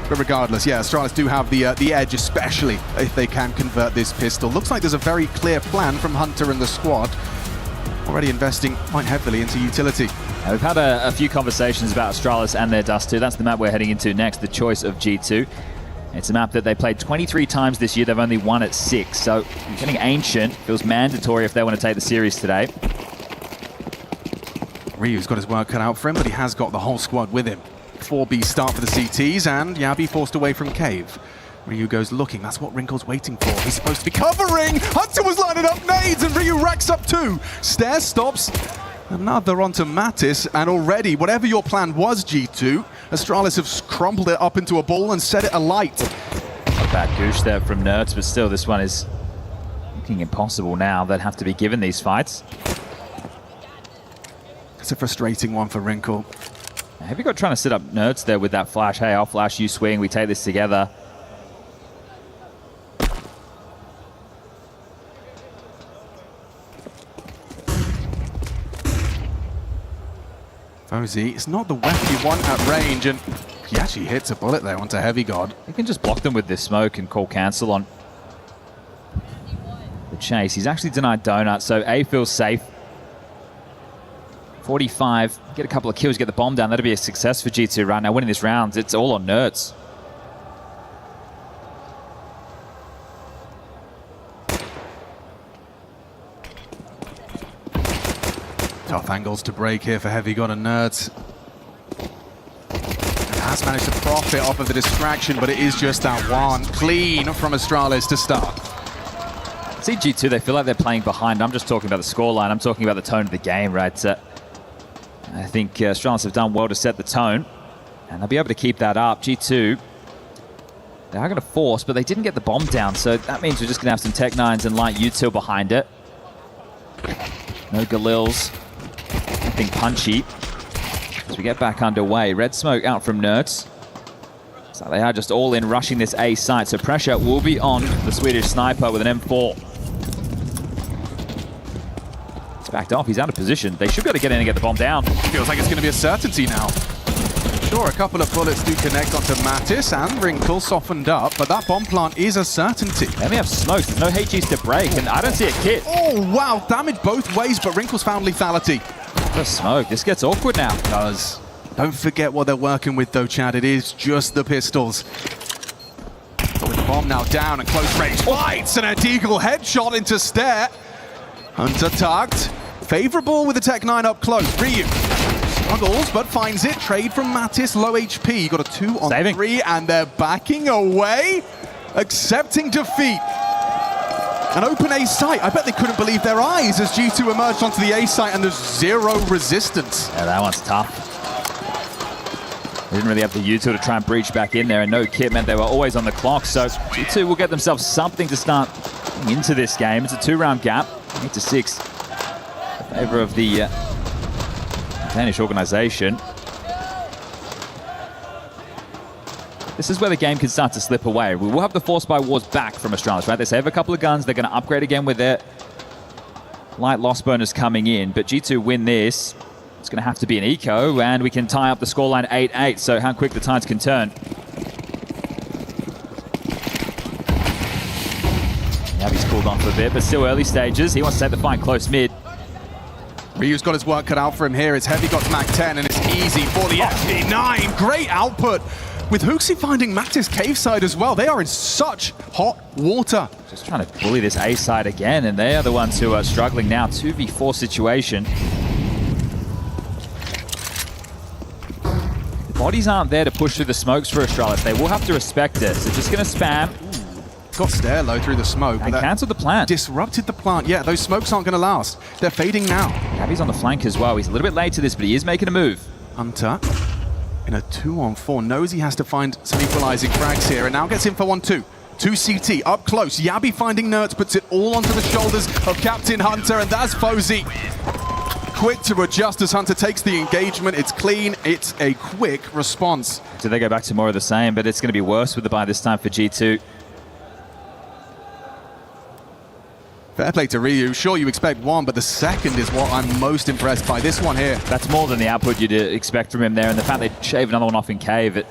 But regardless, yeah, Astralis do have the edge, especially if they can convert this pistol. Looks like there's a very clear plan from Hunter and the squad. Already investing quite heavily into utility. We've had a few conversations about Astralis and their Dust 2. That's the map we're heading into next, the choice of G2. It's a map that they played 23 times this year. They've only won at 6. So getting Ancient feels mandatory if they want to take the series today. Ryu's got his work cut out for him, but he has got the whole squad with him. 4B start for the CTs, and Yabi forced away from Cave. Ryu goes looking. That's what Wrinkle's waiting for. He's supposed to be covering. Hunter was lining up nades, and Ryu racks up 2. Stair stops. Another onto Mattis, and already, whatever your plan was, G2, Astralis have crumpled it up into a ball and set it alight. A bad goosh there from Nerds, but still this one is looking impossible now. They'd have to be given these fights. It's a frustrating one for Wrinkle. Have you got trying to sit up Nerds there with that flash? Hey, I'll flash, you swing, we take this together. Fozy, it's not the weapon you want at range, and he actually hits a bullet there onto Heavy God. He can just block them with this smoke and call cancel on the chase. He's actually denied Donut, so A feels safe 45, get a couple of kills, get the bomb down. That'd be a success for G2 right now. Winning this round, it's all on Nerds. Tough angles to break here for Heavy God and Nerds. Has managed to profit off of the distraction, but it is just that one. Clean from Astralis to start. See G2, they feel like they're playing behind. I'm just talking about the scoreline. I'm talking about the tone of the game, right? I think Astralis have done well to set the tone, and they'll be able to keep that up. G2, they are going to force, but they didn't get the bomb down, so that means we're just going to have some Tech-9s and light util behind it. No Galils. Nothing punchy. As we get back underway, red smoke out from Nerds. So they are just all in rushing this A site, so pressure will be on the Swedish sniper with an M4. It's backed off, he's out of position. They should be able to get in and get the bomb down. Feels like it's going to be a certainty now. Sure, a couple of bullets do connect onto Mattis, and Wrinkle softened up, but that bomb plant is a certainty. They only have smokes, there's no HEs to break, and I don't see a kit. Oh, wow, damage both ways, but Wrinkle's found lethality. The smoke, this gets awkward now. It does. Don't forget what they're working with though, Chad. It is just the pistols. But with the bomb now down and close range fights, and a Deagle headshot into Stare. Hunter tucked. Favorable with the Tech-9 up close. Ryu struggles, but finds it. Trade from Mattis, low HP. Got a 2 on 3, and they're backing away. Accepting defeat. An open A site. I bet they couldn't believe their eyes as G2 emerged onto the A site and there's zero resistance. Yeah, that one's tough. They didn't really have the util to try and breach back in there, and no kit meant they were always on the clock. So G2 will get themselves something to start into this game. It's a 2-round gap, 8-6 in favor of the Danish organization. This is where the game can start to slip away. We will have the Force by Wars back from Astralis, right? They save a couple of guns. They're going to upgrade again with their light loss bonus coming in. But G2 win this. It's going to have to be an eco, and we can tie up the scoreline 8-8. So how quick the tides can turn. Navi's cooled on for a bit, but still early stages. He wants to take the fight close mid. Ryu's got his work cut out for him here. It's Heavy got Mac 10, and it's easy for the FD9. Great output. With Hooksy finding Mattis cave side as well, they are in such hot water. Just trying to bully this A side again, and they are the ones who are struggling now. 2v4 situation. The bodies aren't there to push through the smokes for Astralis. They will have to respect it. So just going to spam. Got Stare low through the smoke. And cancelled the plant. Disrupted the plant. Yeah, those smokes aren't going to last. They're fading now. Gabby's on the flank as well. He's a little bit late to this, but he is making a move. Hunter in a 2-on-4, knows he has to find some equalizing frags here, and now gets in for 1-2. 2 CT, up close. Yabi finding Nerds, puts it all onto the shoulders of Captain Hunter, and that's Fozy. Quick to adjust as Hunter takes the engagement. It's clean, it's a quick response. So they go back to more of the same, but it's going to be worse with the buy this time for G2. Fair play to Ryu. Sure, you expect one, but the second is what I'm most impressed by. This one here. That's more than the output you'd expect from him there, and the fact they shave another one off in cave, it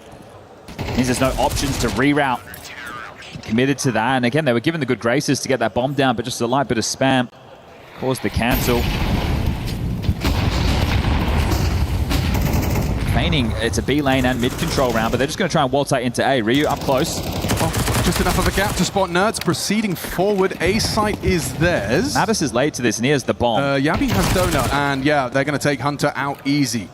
means there's no options to reroute. Committed to that, and again, they were given the good graces to get that bomb down, but just a light bit of spam caused the cancel. Feigning, it's a B lane and mid control round, but they're just going to try and waltz into A. Ryu up close. Just enough of a gap to spot Nerds. Proceeding forward, A site is theirs. Mattis is late to this, and here's the bomb. Yabi has Donut, and yeah, they're going to take Hunter out easy.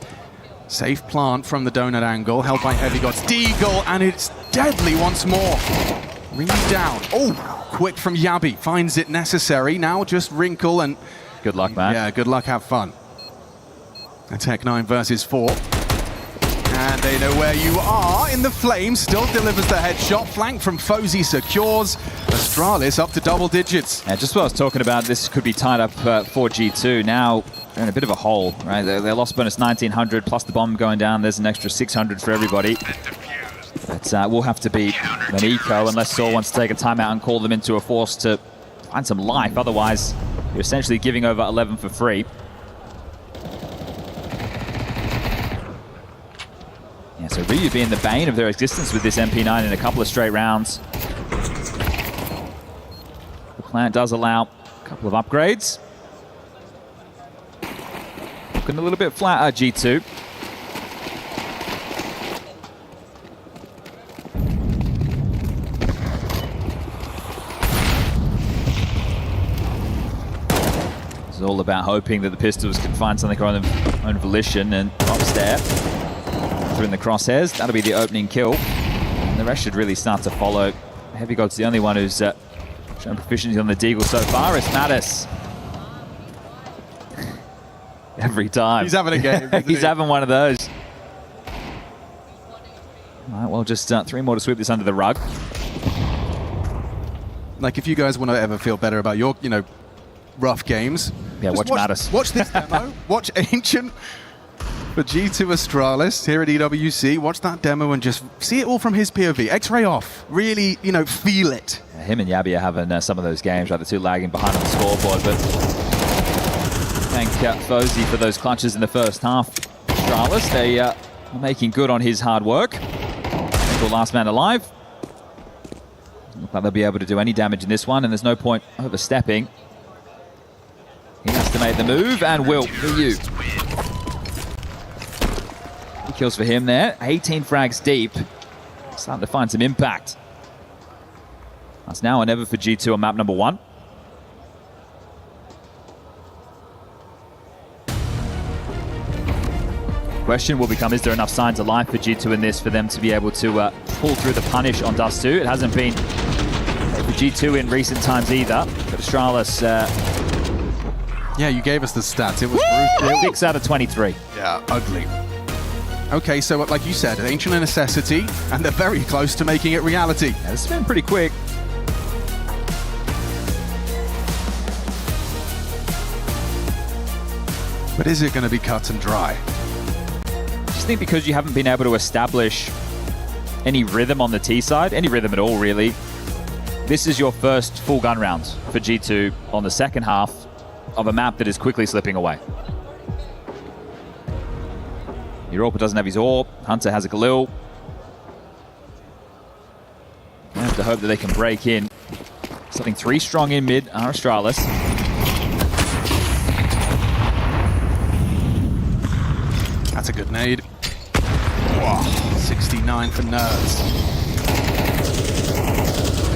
Safe plant from the Donut angle, held by Heavy Gods. Deagle, and it's deadly once more. Ring down. Oh, quick from Yabi. Finds it necessary. Now just Wrinkle and... Good luck, man. Yeah, good luck, have fun. A Tech-9 versus 4. And they know where you are in the flames. Still delivers the headshot. Flank from Fozy secures. Astralis up to double digits. Yeah, just what I was talking about, this could be tied up for G2. Now they're in a bit of a hole, right? Their loss bonus 1900 plus the bomb going down. There's an extra 600 for everybody. But will have to be an eco unless Saul wants to take a timeout and call them into a force to find some life. Otherwise, you're essentially giving over 11 for free. Yeah, so Ryu being the bane of their existence with this MP9 in a couple of straight rounds. The plant does allow a couple of upgrades. Good Looking a little bit flatter, G2. It's all about hoping that the Pistols can find something on their own volition, and drops there. Through in the crosshairs, that'll be the opening kill. And the rest should really start to follow. Heavy God's the only one who's shown proficiency on the Deagle so far. It's Mattis. Every time. He's having a game. He's having one of those. All right, well, just 3 more to sweep this under the rug. Like, if you guys want to ever feel better about your, rough games, yeah, watch Mattis. Watch this demo. Watch Ancient for G2 Astralis here at EWC. Watch that demo and just see it all from his POV. X-ray off. Really, feel it. Yeah, him and Yabby are having some of those games, right? The two lagging behind on the scoreboard, but thank Fozy for those clutches in the first half. Astralis, they are making good on his hard work. Single last man alive. Look like they'll be able to do any damage in this one, and there's no point overstepping. He has to make the move, and will. For you. Kills for him there. 18 frags deep. Starting to find some impact. That's now or never for G2 on map number 1. Question will become, is there enough signs of life for G2 in this for them to be able to pull through the punish on Dust 2? It hasn't been for G2 in recent times either. But Astralis... yeah, you gave us the stats. It was brutal. 6 out of 23. Yeah, ugly. Okay, so like you said, an ancient necessity, and they're very close to making it reality. Yeah, this has been pretty quick. But is it going to be cut and dry? I just think because you haven't been able to establish any rhythm on the T side, any rhythm at all really, this is your first full gun round for G2 on the second half of a map that is quickly slipping away. Europa doesn't have his AWP. Hunter has a Galil. They have to hope that they can break in. Something 3 strong in mid are Astralis. That's a good nade. Wow, 69 for Nerds.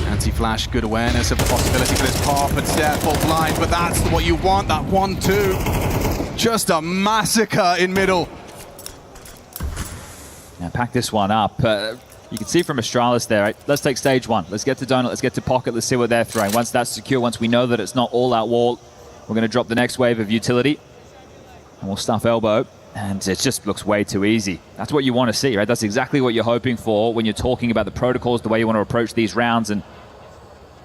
Anti-flash, good awareness of the possibility for this pop and stare full blind, but that's what you want, that 1-2. Just a massacre in middle. Now pack this one up. You can see from Astralis there, right? Let's take stage 1. Let's get to Donut, let's get to Pocket, let's see what they're throwing. Once that's secure, once we know that it's not all out wall, we're going to drop the next wave of utility. And we'll stuff Elbow. And it just looks way too easy. That's what you want to see, right? That's exactly what you're hoping for when you're talking about the protocols, the way you want to approach these rounds and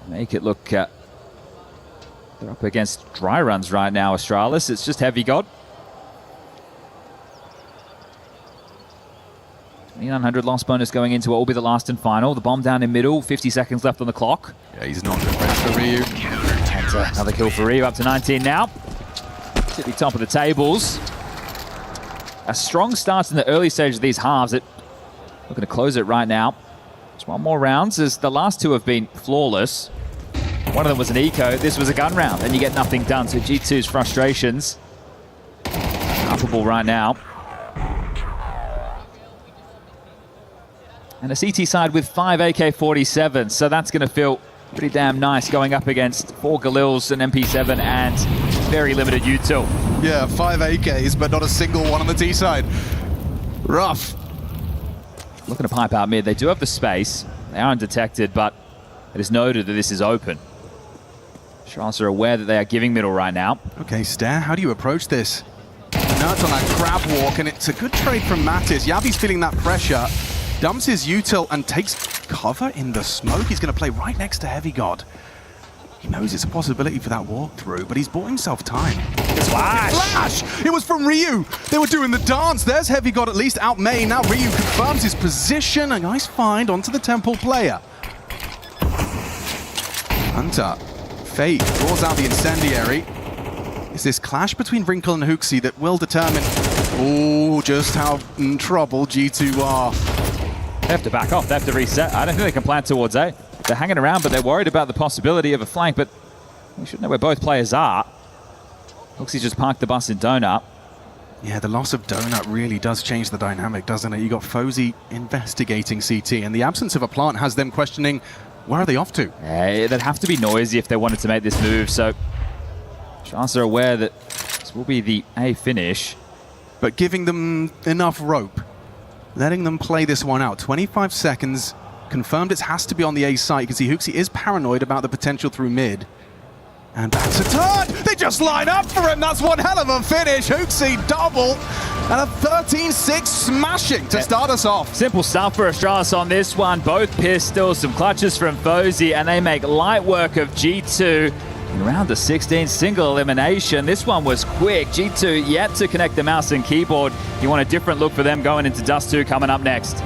make it look... they're up against dry runs right now, Astralis. It's just Heavy God. 2900 loss bonus going into what will be the last and final. The bomb down in middle, 50 seconds left on the clock. Yeah, he's not good for Ryu. And another kill for Ryu, up to 19 now. To the top of the tables. A strong start in the early stage of these halves. Looking to close it right now. Just one more rounds, as the last 2 have been flawless. One of them was an eco, this was a gun round, and you get nothing done. So G2's frustrations palpable right now. And a CT side with 5 AK-47, so that's going to feel pretty damn nice going up against 4 Galils, an MP7, and very limited util. Yeah, 5 AKs, but not a single one on the T side. Rough. Looking to pipe out mid. They do have the space. They are undetected, but it is noted that this is open. Charles are aware that they are giving middle right now. Okay, Stare, how do you approach this? Nerds on that crab walk, and it's a good trade from Mattis. Yavi's feeling that pressure. Dumps his util and takes cover in the smoke. He's going to play right next to Heavy God. He knows it's a possibility for that walkthrough, but he's bought himself time. Flash! It was from Ryu. They were doing the dance. There's Heavy God at least out main. Now Ryu confirms his position. A nice find onto the Temple player. Hunter. Fate draws out the incendiary. Is this clash between Wrinkle and Hooksy that will determine just how in trouble G2 are? They have to back off. They have to reset. I don't think they can plan towards A. They're hanging around, but they're worried about the possibility of a flank, but we should know where both players are. Hooksy just parked the bus in Donut. Yeah, the loss of Donut really does change the dynamic, doesn't it? You got Fozy investigating CT, and the absence of a plant has them questioning, where are they off to? Yeah, they'd have to be noisy if they wanted to make this move, so Astralis are aware that this will be the A finish. But giving them enough rope, letting them play this one out. 25 seconds, confirmed it has to be on the A site. You can see Hooksy is paranoid about the potential through mid. And that's a turn! They just line up for him! That's one hell of a finish! Hooksy double! And a 13-6 smashing to start us off. Simple stuff for Astralis on this one. Both pistols, some clutches from Fozy, and they make light work of G2 in round of 16, single elimination. This one was quick. G2 yet to connect the mouse and keyboard. You want a different look for them going into Dust 2 coming up next.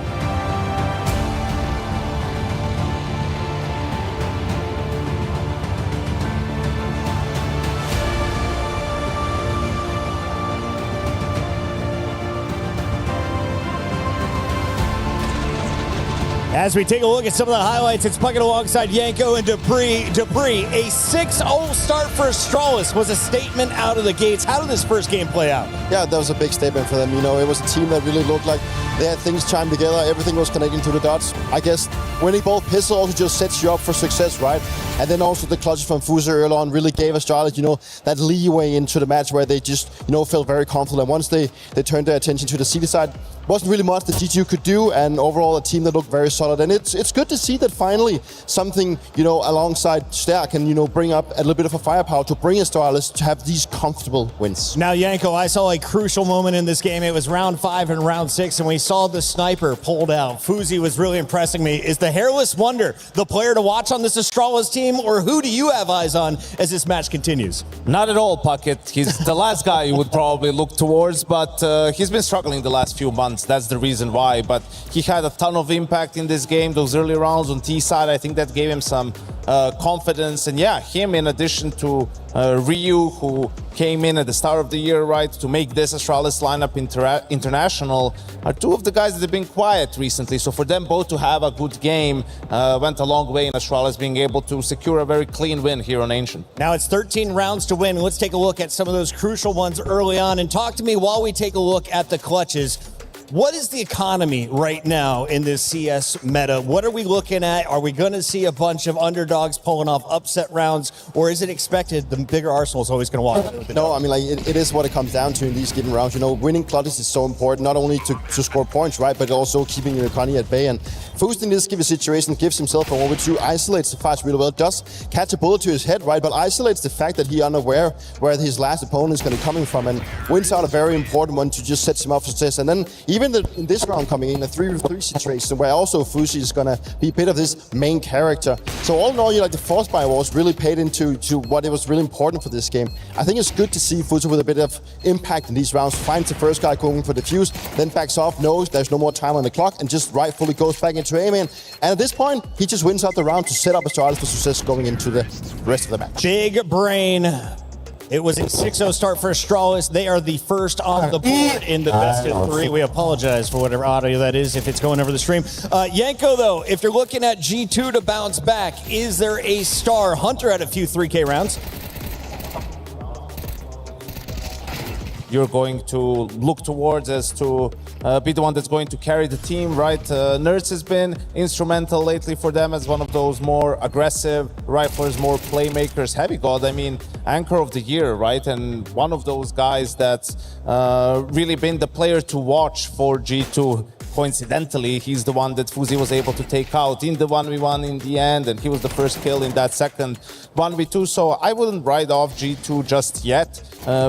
As we take a look at some of the highlights, it's Puckett alongside Yanko and Dupree. Dupree, a 6-0 start for Astralis was a statement out of the gates. How did this first game play out? Yeah, that was a big statement for them. You know, it was a team that really looked like they had things chimed together. Everything was connecting to the dots. I guess winning both pistol also just sets you up for success, right? And then also the clutches from Fuser early on really gave Astralis, you know, that leeway into the match where they just, you know, felt very confident. And once they turned their attention to the CD side, wasn't really much that G2 could do, and overall a team that looked very solid. And it's good to see that finally something, you know, alongside Ster can, you know, bring up a little bit of a firepower to bring Astralis to have these comfortable wins. Now, Yanko, I saw a crucial moment in this game. It was round 5 and round 6, and we saw the sniper pulled out. Fuzi was really impressing me. Is the Hairless Wonder the player to watch on this Astralis team, or who do you have eyes on as this match continues? Not at all, Puckett. He's the last guy you would probably look towards, but he's been struggling the last few months. That's the reason why. But he had a ton of impact in this game. Those early rounds on T side, I think that gave him some confidence. And yeah, him in addition to Ryu, who came in at the start of the year, right, to make this Astralis lineup international, are two of the guys that have been quiet recently. So for them both to have a good game went a long way in Astralis being able to secure a very clean win here on Ancient. Now it's 13 rounds to win. Let's take a look at some of those crucial ones early on, and talk to me while we take a look at the clutches. What is the economy right now in this CS meta? What are we looking at? Are we going to see a bunch of underdogs pulling off upset rounds, or is it expected the bigger Arsenal is always going to walk? No, I mean, like it is what it comes down to in these given rounds. You know, winning clutches is so important, not only to score points, right, but also keeping your economy at bay. And Fust in this given situation gives himself a 1v2, isolates the fight really well, does catch a bullet to his head, right, but isolates the fact that he's unaware where his last opponent is going to be coming from, and wins out a very important one to just set him up for success. And then even in this round coming in, a 3v3 situation where also Fuzi is going to be a bit of this main character. So all in all, you like the Frostbite Wars really paid into what it was really important for this game. I think it's good to see Fuzi with a bit of impact in these rounds, finds the first guy going for the fuse, then backs off, knows there's no more time on the clock, and just rightfully goes back into A-man. And at this point, he just wins out the round to set up Astralis for success going into the rest of the match. Big brain. It was a 6-0 start for Astralis. They are the first on the board in the best of 3. We apologize for whatever audio that is if it's going over the stream. Yanko, though, if you're looking at G2 to bounce back, is there a star? Hunter had a few 3K rounds. You're going to look towards as to be the one that's going to carry the team, right? Nerds has been instrumental lately for them as one of those more aggressive riflers, more playmakers. Heavy God, I mean, anchor of the year, right? And one of those guys that's really been the player to watch for G2. Coincidentally, he's the one that Fuzi was able to take out in the 1v1 in the end, and he was the first kill in that second 1v2, so I wouldn't write off G2 just yet.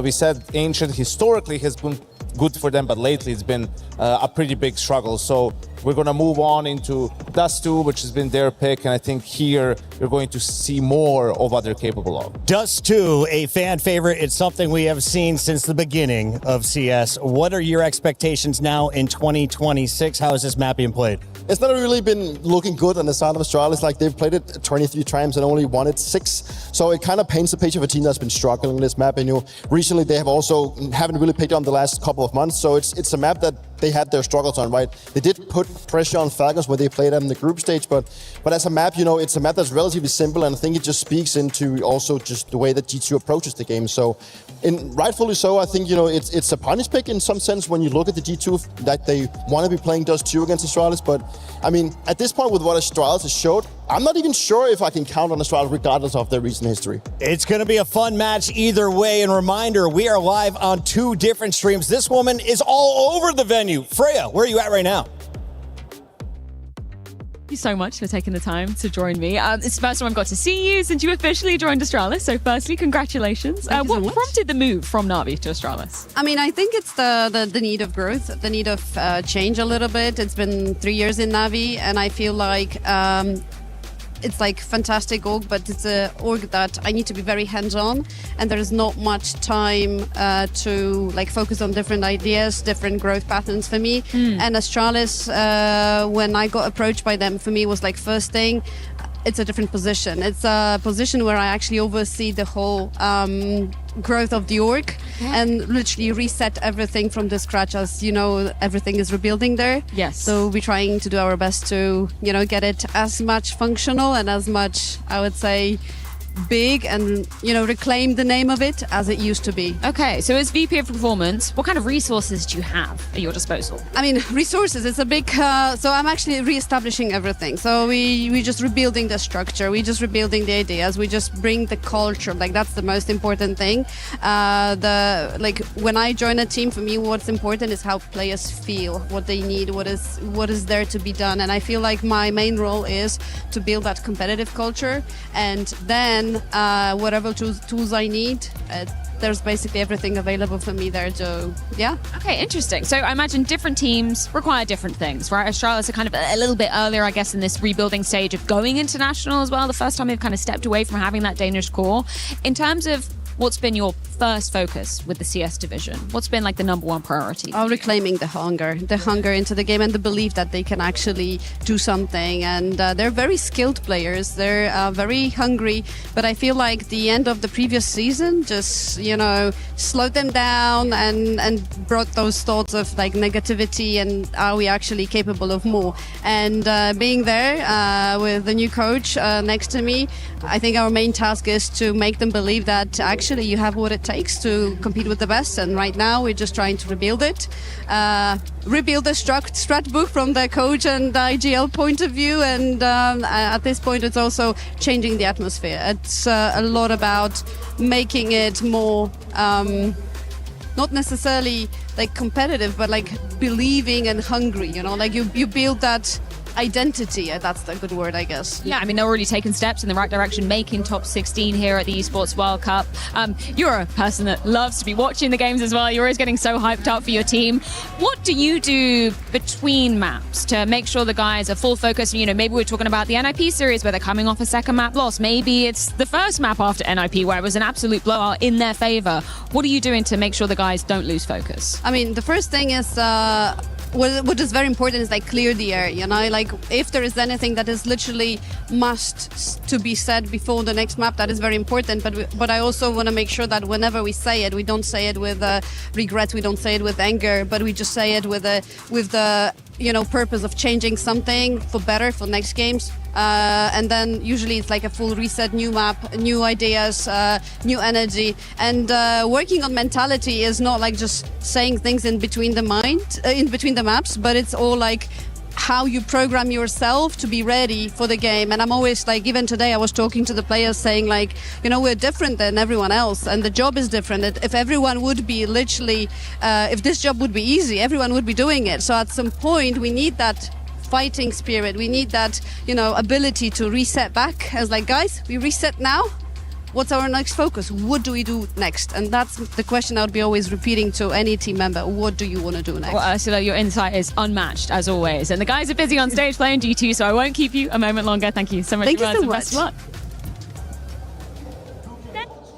We said Ancient historically has been good for them, but lately it's been a pretty big struggle. So we're going to move on into Dust 2, which has been their pick, and I think here you're going to see more of what they're capable of. Dust 2, a fan favorite. It's something we have seen since the beginning of CS. What are your expectations now in 2026? How is this map being played? It's not really been looking good on the side of Astralis. Like, they've played it 23 times and only won it 6. So it kind of paints a picture of a team that's been struggling in this map. And, you know, recently they have also haven't really picked on the last couple of months. So it's a map that they had their struggles on, right? They did put pressure on Falcons when they played them in the group stage, but as a map, you know, it's a map that's relatively simple, and I think it just speaks into also just the way that G2 approaches the game. So and rightfully so, I think, it's a punish pick in some sense when you look at the G2 that they want to be playing Dust 2 against Astralis. But, I mean, at this point with what Astralis has showed, I'm not even sure if I can count on Astralis regardless of their recent history. It's going to be a fun match either way. And reminder, we are live on 2 different streams. This woman is all over the venue. Freya, where are you at right now? Thank you so much for taking the time to join me. It's the first time I've got to see you since you officially joined Astralis. So firstly, congratulations. What prompted the move from Na'Vi to Astralis? I mean, I think it's the need of growth, the need of change a little bit. It's been 3 years in Na'Vi, and I feel like it's like fantastic org, but it's a org that I need to be very hands-on, and there is not much time to like focus on different ideas, different growth patterns for me. And Astralis, when I got approached by them, for me was like first thing, it's a different position. It's a position where I actually oversee the whole growth of the org and literally reset everything from the scratch. As you know, everything is rebuilding there. Yes. So we're trying to do our best to, get it as much functional and as much, I would say, big and, reclaim the name of it as it used to be. Okay, so as VP of Performance, what kind of resources do you have at your disposal? I mean, resources, it's a big, so I'm actually re-establishing everything. So we just rebuilding the structure, we just rebuilding the ideas, we just bring the culture, like that's the most important thing. When I join a team, for me, what's important is how players feel, what they need, what is there to be done. And I feel like my main role is to build that competitive culture, and then whatever tools I need, there's basically everything available for me there to, Okay, interesting. So I imagine different teams require different things, right? Astralis are kind of a little bit earlier, I guess, in this rebuilding stage of going international as well. The first time they've kind of stepped away from having that Danish core. In terms of what's been your first focus with the CS division? What's been like the number one priority? Reclaiming the hunger into the game and the belief that they can actually do something. And they're very skilled players. They're very hungry. But I feel like the end of the previous season just, slowed them down and brought those thoughts of like negativity and are we actually capable of more? And being there with the new coach next to me, I think our main task is to make them believe that actually you have what it takes to compete with the best, and right now we're just trying to rebuild it, rebuild the strat book from the coach and the IGL point of view, and at this point it's also changing the atmosphere. It's a lot about making it more not necessarily like competitive, but like believing and hungry, like you build that identity. That's the good word, I guess. Yeah, I mean, they're already taking steps in the right direction, making top 16 here at the Esports World Cup. You're a person that loves to be watching the games as well. You're always getting so hyped up for your team. What do you do between maps to make sure the guys are full focus? Maybe we're talking about the NIP series where they're coming off a second map loss. Maybe it's the first map after NIP where it was an absolute blowout in their favor. What are you doing to make sure the guys don't lose focus? I mean, the first thing is what is very important is like clear the air, like if there is anything that is literally must to be said before the next map, that is very important. But I also want to make sure that whenever we say it, we don't say it with regret, we don't say it with anger, but we just say it with the purpose of changing something for better for next games. And then usually it's like a full reset, new map, new ideas, new energy. And working on mentality is not like just saying things in between the maps, but it's all like how you program yourself to be ready for the game. And I'm always like, even today I was talking to the players saying like, we're different than everyone else and the job is different. If everyone would be literally, if this job would be easy, everyone would be doing it. So at some point we need that fighting spirit, we need that ability to reset back as like, guys, we reset now, what's our next focus, what do we do next? And that's the question I would be always repeating to any team member. What do you want to do next? Well, Ursula, your insight is unmatched as always, and the guys are busy on stage playing G2, so I won't keep you a moment longer. Thank you so much. Thank you so much. Best of luck.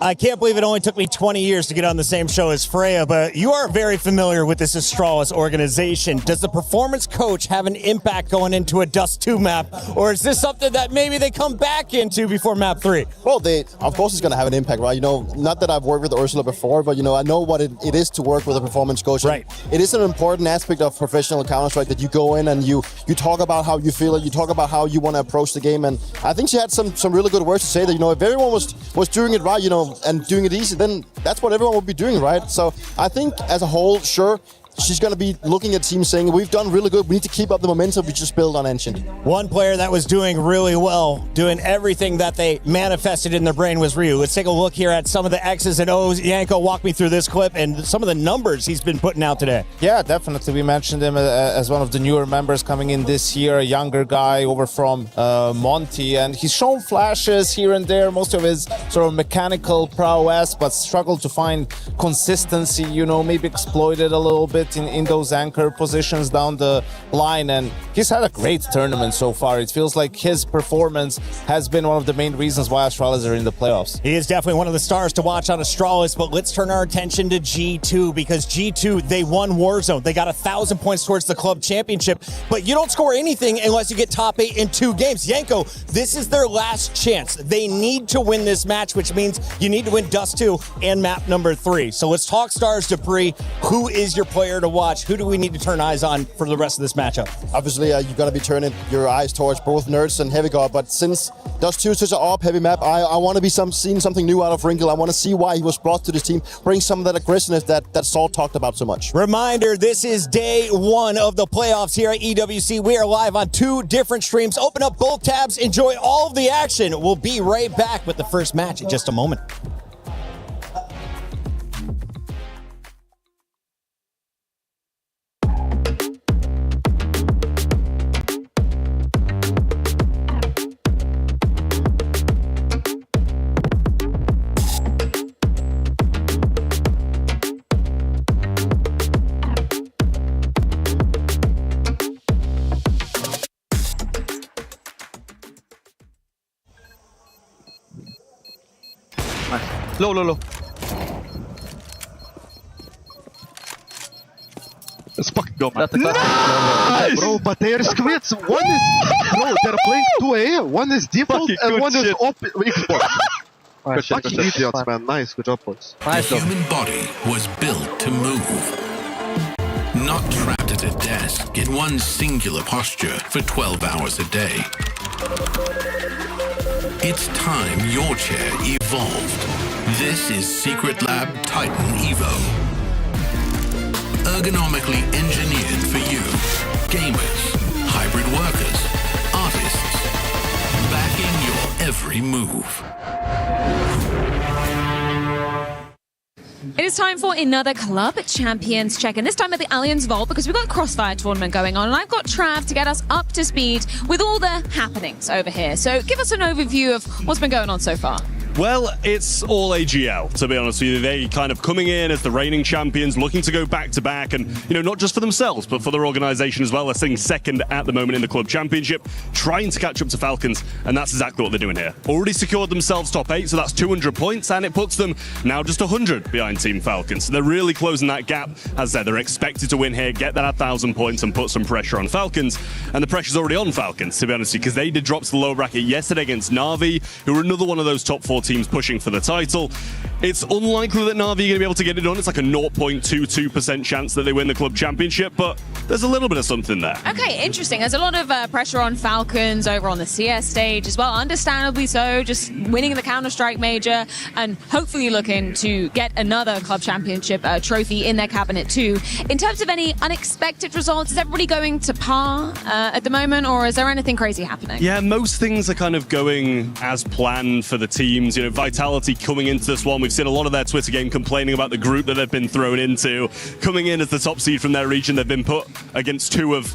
I can't believe it only took me 20 years to get on the same show as Freya, but you are very familiar with this Astralis organization. Does the performance coach have an impact going into a Dust 2 map, or is this something that maybe they come back into before map 3? Well, of course it's going to have an impact, right? Not that I've worked with Ursula before, but, I know what it is to work with a performance coach. Right. It is an important aspect of professional Counter-Strike that you go in and you talk about how you feel it, you talk about how you want to approach the game, and I think she had some really good words to say that, if everyone was doing it right, and doing it easy, then that's what everyone will be doing, right? So I think as a whole, sure, she's going to be looking at teams saying, we've done really good. We need to keep up the momentum we just built on Engine. One player that was doing really well, doing everything that they manifested in their brain was Ryu. Let's take a look here at some of the X's and O's. Yanko, walk me through this clip and some of the numbers he's been putting out today. Yeah, definitely. We mentioned him as one of the newer members coming in this year, a younger guy over from Monty, and he's shown flashes here and there, most of his sort of mechanical prowess, but struggled to find consistency, maybe exploited a little bit in those anchor positions down the line, and he's had a great tournament so far. It feels like his performance has been one of the main reasons why Astralis are in the playoffs. He is definitely one of the stars to watch on Astralis, but let's turn our attention to G2, because G2, they won Warzone. They got 1,000 points towards the club championship, but you don't score anything unless you get top 8 in 2 games. Yanko, this is their last chance. They need to win this match, which means you need to win Dust 2 and map number 3. So let's talk stars, Dupree. Who is your player to watch? Who do we need to turn eyes on for the rest of this matchup? Obviously, you're going to be turning your eyes towards both Nerds and Heavy God, but since Dust 2 is such an AWP-heavy map, I want to be seeing something new out of Wrinkle. I want to see why he was brought to this team, bring some of that aggressiveness that Saul talked about so much. Reminder, this is day 1 of the playoffs here at EWC. We are live on 2 different streams. Open up both tabs, enjoy all of the action. We'll be right back with the first match in just a moment. Low. Let's fucking go, man. Nice! Bro, but they're squits. One is... Bro, they're playing 2A, one is default, and one is op Esports. Right, fucking idiots, man. Nice, good job, boys. The human body was built to move. Not trapped at a desk in one singular posture for 12 hours a day. It's time your chair evolved. This is Secret Lab Titan Evo. Ergonomically engineered for you. Gamers, hybrid workers, artists. Backing your every move. It is time for another Club Champions check-in, this time at the Allianz Vault, because we've got a Crossfire tournament going on, and I've got Trav to get us up to speed with all the happenings over here. So give us an overview of what's been going on so far. Well, it's all AGL, to be honest with you. They kind of coming in as the reigning champions, looking to go back-to-back, and, not just for themselves, but for their organization as well. They're sitting second at the moment in the Club Championship, trying to catch up to Falcons, and that's exactly what they're doing here. Already secured themselves top 8, so that's 200 points, and it puts them now just 100 behind Team Falcons. So they're really closing that gap. As I said, they're expected to win here, get that 1,000 points, and put some pressure on Falcons. And the pressure's already on Falcons, to be honest with you, because they did drop to the lower bracket yesterday against Na'Vi, who are another one of those top 4 teams pushing for the title. It's unlikely that Na'Vi are going to be able to get it done. It's like a 0.22% chance that they win the Club Championship, but there's a little bit of something there. Okay, interesting. There's a lot of pressure on Falcons over on the CS stage as well, understandably so, just winning the Counter-Strike Major and hopefully looking to get another Club Championship trophy in their cabinet too. In terms of any unexpected results, is everybody going to par at the moment, or is there anything crazy happening? Yeah, most things are kind of going as planned for the teams. Vitality coming into this one, we've seen a lot of their Twitter game complaining about the group that they've been thrown into. Coming in as the top seed from their region, they've been put against 2 of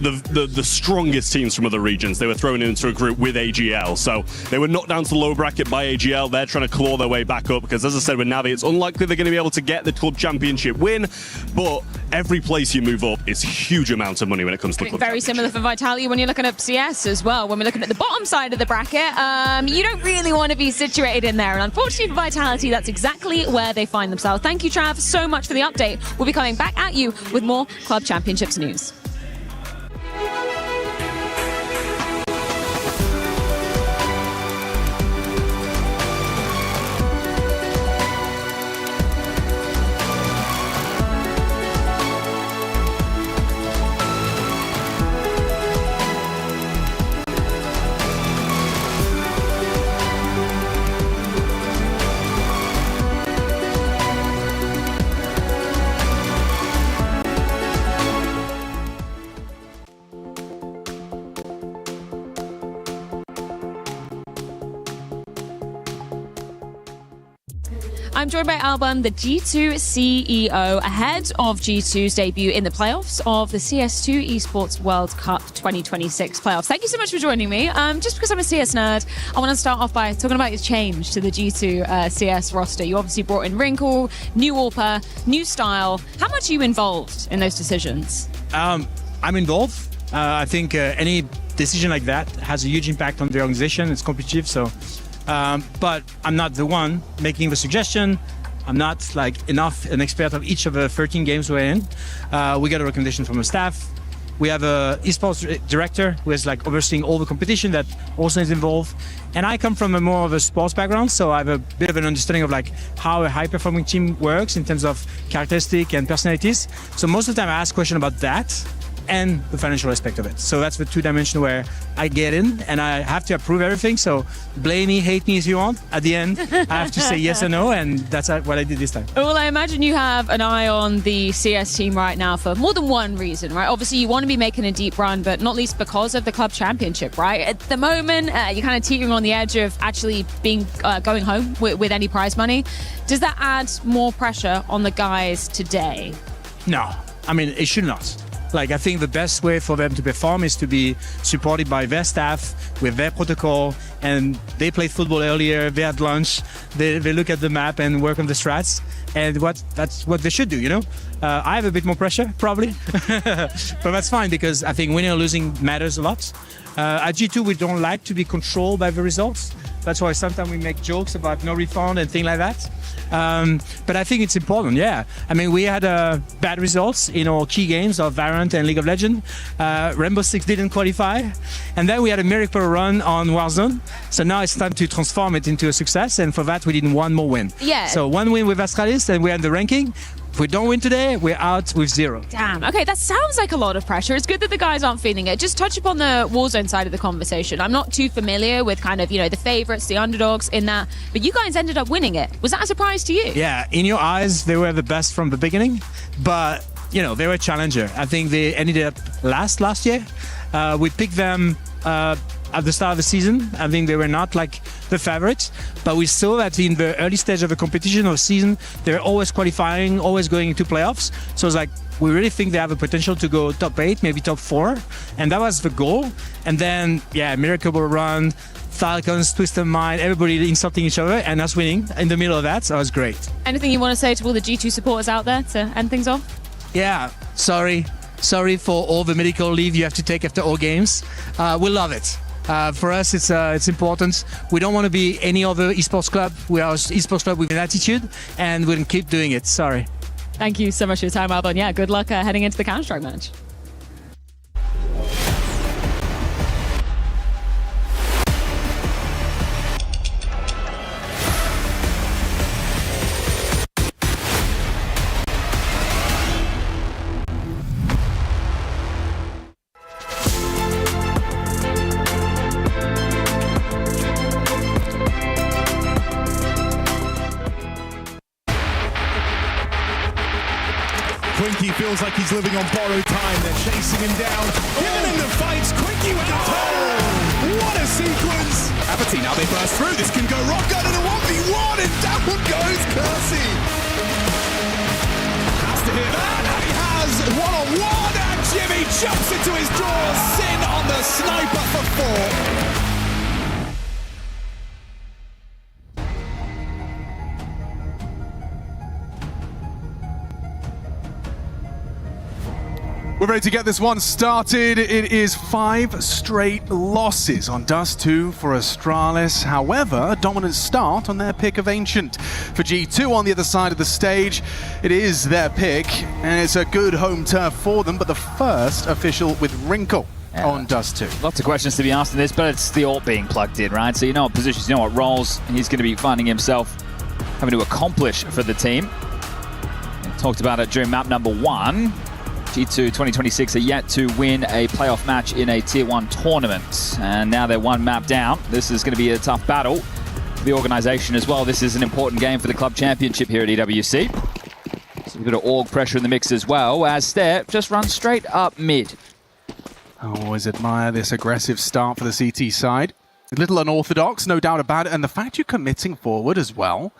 the strongest teams from other regions. They were thrown into a group with AGL, so they were knocked down to the low bracket by AGL. They're trying to claw their way back up, because as I said with Na'Vi, it's unlikely they're going to be able to get the Club Championship win, but every place you move up is a huge amount of money when it comes to the Club Very similar for Vitality when you're looking at CS as well. When we're looking at the bottom side of the bracket, you don't really want to be situated in there, and unfortunately for Vitality, that's exactly where they find themselves. Thank you, Trav, so much for the update. We'll be coming back at you with more Club Championships news. I'm joined by Alban, the G2 CEO, ahead of G2's debut in the playoffs of the CS2 Esports World Cup 2026 playoffs. Thank you so much for joining me. Just because I'm a CS nerd, I want to start off by talking about your change to the G2 CS roster. You obviously brought in Wrinkle, new AWPer, new style. How much are you involved in those decisions? I'm involved. I think any decision like that has a huge impact on the organization. It's competitive, so. But I'm not the one making the suggestion. I'm not like an expert of each of the 13 games we're in. We got a recommendation from the staff. We have a esports director who is like overseeing all the competition that also is involved. And I come from a more of a sports background, so I have a bit of an understanding of like how a high-performing team works in terms of characteristics and personalities. So most of the time I ask questions about that and the financial aspect of it. So that's the two dimensions where I get in and I have to approve everything. So blame me, hate me if you want. At the end, I have to say yes or no, and that's what I did this time. Well, I imagine you have an eye on the CS team right now for more than one reason, right? Obviously, you want to be making a deep run, but not least because of the club championship, right? At the moment, you're kind of teetering on the edge of actually going home with any prize money. Does that add more pressure on the guys today? No, I mean, it should not. Like, I think the best way for them to perform is to be supported by their staff with their protocol, and they played football earlier, they had lunch, they look at the map and work on the strats, and that's what they should do, you know? I have a bit more pressure, probably, but that's fine because I think winning or losing matters a lot. At G2, we don't like to be controlled by the results. That's why sometimes we make jokes about no refund and things like that. But I think it's important, yeah. I mean, we had bad results in our key games of Valorant and League of Legends. Rainbow Six didn't qualify. And then we had a miracle run on Warzone. So now it's time to transform it into a success. And for that, we need one more win. Yeah. So one win with Astralis and we're in the ranking. If we don't win today, we're out with 0. Damn. Okay, that sounds like a lot of pressure. It's good that the guys aren't feeling it. Just touch upon the Warzone side of the conversation. I'm not too familiar with kind of, the favorites, the underdogs in that, but you guys ended up winning it. Was that a surprise to you? Yeah, in your eyes, they were the best from the beginning, but, they were a challenger. I think they ended up last year. We picked them at the start of the season. I think they were not like the favorites, but we saw that in the early stage of the competition or season, they were always qualifying, always going into playoffs. So it's like, we really think they have a potential to go top 8, maybe top 4. And that was the goal. And then, miracle run, Falcons, Twisted Mind, everybody insulting each other and us winning in the middle of that. So it was great. Anything you want to say to all the G2 supporters out there to end things off? Yeah, sorry for all the medical leave you have to take after all games. We love it. For us, it's important. We don't want to be any other esports club. We are an esports club with an attitude, and we're going to keep doing it. Sorry. Thank you so much for your time, Alban. Yeah, good luck heading into the Counter-Strike match. Quinky feels like he's living on borrowed time. They're chasing him down, giving him the fights. Quinky with the turn. What a sequence! Apathy, now they burst through. This can go rock good in a 1v1, and down goes Kersey. Has to hit that, and he has one-on-one, and Jimmy jumps into his draw. Sin on the sniper for 4. We're ready to get this one started. It is 5 straight losses on Dust 2 for Astralis. However, a dominant start on their pick of Ancient. For G2 on the other side of the stage, it is their pick, and it's a good home turf for them, but the first official with Wrinkle on Dust 2. Lots of questions to be asked in this, but it's the AWP being plugged in, right? So you know what positions, you know what roles he's going to be finding himself having to accomplish for the team. We talked about it during map number 1. G2 2026 are yet to win a playoff match in a Tier 1 tournament. And now they're 1 map down. This is going to be a tough battle for the organization as well. This is an important game for the club championship here at EWC. So we've got an org pressure in the mix as well, as Step just runs straight up mid. I always admire this aggressive start for the CT side. A little unorthodox, no doubt about it, and the fact you're committing forward as well.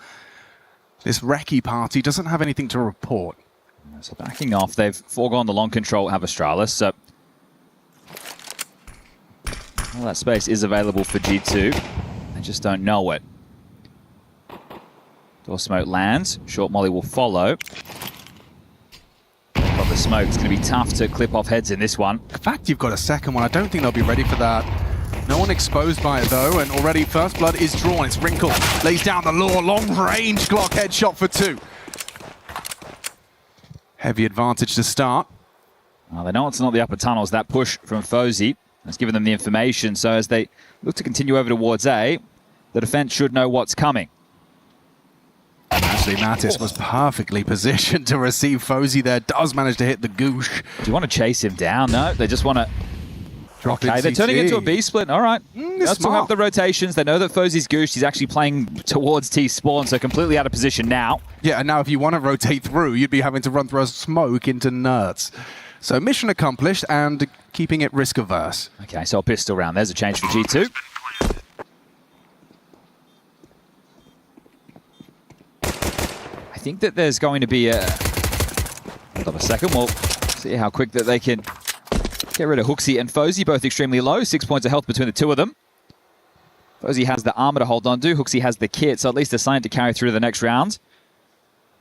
This recce party doesn't have anything to report. So backing off, they've foregone the long control, have Astralis, so all that space is available for G2. They just don't know it. Door smoke lands, short molly will follow. But the smoke is going to be tough to clip off heads in this one. The fact you've got a second one, I don't think they'll be ready for that. No one exposed by it though, and already first blood is drawn. It's Wrinkle, lays down the law, long range Glock headshot for 2. Heavy advantage to start. Well, they know it's not the upper tunnels. That push from Fozy has given them the information. So as they look to continue over towards A, the defense should know what's coming. Actually, Mattis was perfectly positioned to receive Fozy there. Does manage to hit the goosh. Do you want to chase him down? No, they just want to... Drop Okay, they're turning into a B split. All right. Let's talk up the rotations. They know that Fozy's goosed. He's actually playing towards T spawn, so completely out of position now. Yeah, and now if you want to rotate through, you'd be having to run through a smoke into Nerds. So mission accomplished and keeping it risk averse. Okay, so a pistol round. There's a change for G2. I think that there's going to be a... Hold on a second. We'll see how quick that they can get rid of Hooksy and Fozy, both extremely low. 6 points of health between the two of them. Fozy has the armor to hold on to. Hooksy has the kit, so at least they're signed to carry through the next round.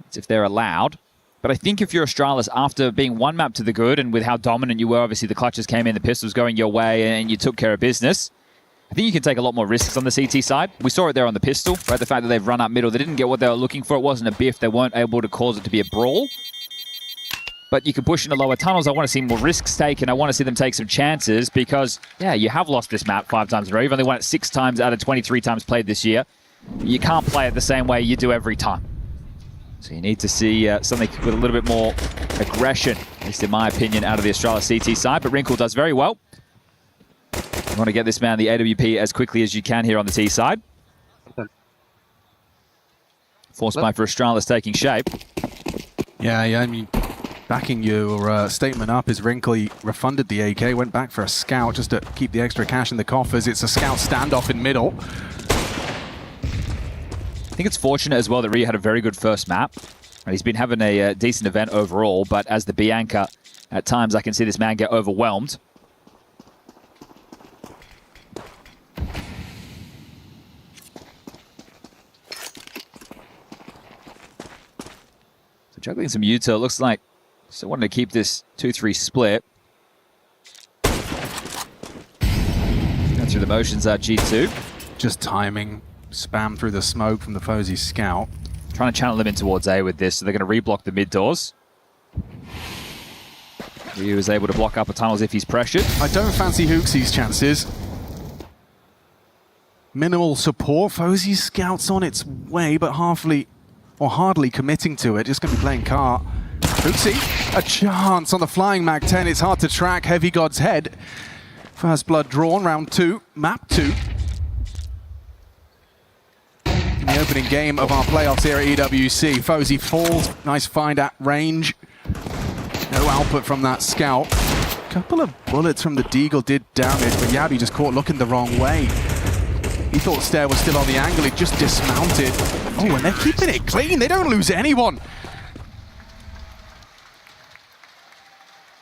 That's if they're allowed. But I think if you're Astralis, after being one map to the good, and with how dominant you were, obviously the clutches came in, the pistols going your way, and you took care of business, I think you can take a lot more risks on the CT side. We saw it there on the pistol, right? The fact that they've run up middle, they didn't get what they were looking for. It wasn't a biff. They weren't able to cause it to be a brawl. But you can push into lower tunnels. I want to see more risks taken. I want to see them take some chances because, yeah, you have lost this map 5 times in a row. You've only won it 6 times out of 23 times played this year. You can't play it the same way you do every time. So you need to see something with a little bit more aggression, at least in my opinion, out of the Astralis CT side. But Wrinkle does very well. You want to get this man the AWP as quickly as you can here on the T side. Force buy for Astralis taking shape. Yeah, I mean, backing your statement up is Wrinkle. He refunded the AK, went back for a scout just to keep the extra cash in the coffers. It's a scout standoff in middle. I think it's fortunate as well that Ryu had a very good first map. And he's been having a decent event overall, but as the Bianca, at times I can see this man get overwhelmed. So juggling some Utah, it looks like still wanting to keep this 2-3 split. Going through the motions at G2. Just timing. Spam through the smoke from the Fozy scout. Trying to channel them in towards A with this, so they're going to reblock the mid doors. Ryu is able to block upper tunnels if he's pressured. I don't fancy Hooksy's chances. Minimal support. Fozy's scout's on its way, but hardly committing to it. Just going to be playing cart. Hooksy, a chance on the flying Mag 10. It's hard to track. Heavy God's head. First blood drawn, round 2, map 2. In the opening game of our playoffs here at EWC. Fozy falls, nice find at range. No output from that scout. Couple of bullets from the Deagle did damage, but Yabi just caught looking the wrong way. He thought Stair was still on the angle, he just dismounted. Oh, and they're keeping it clean, they don't lose anyone.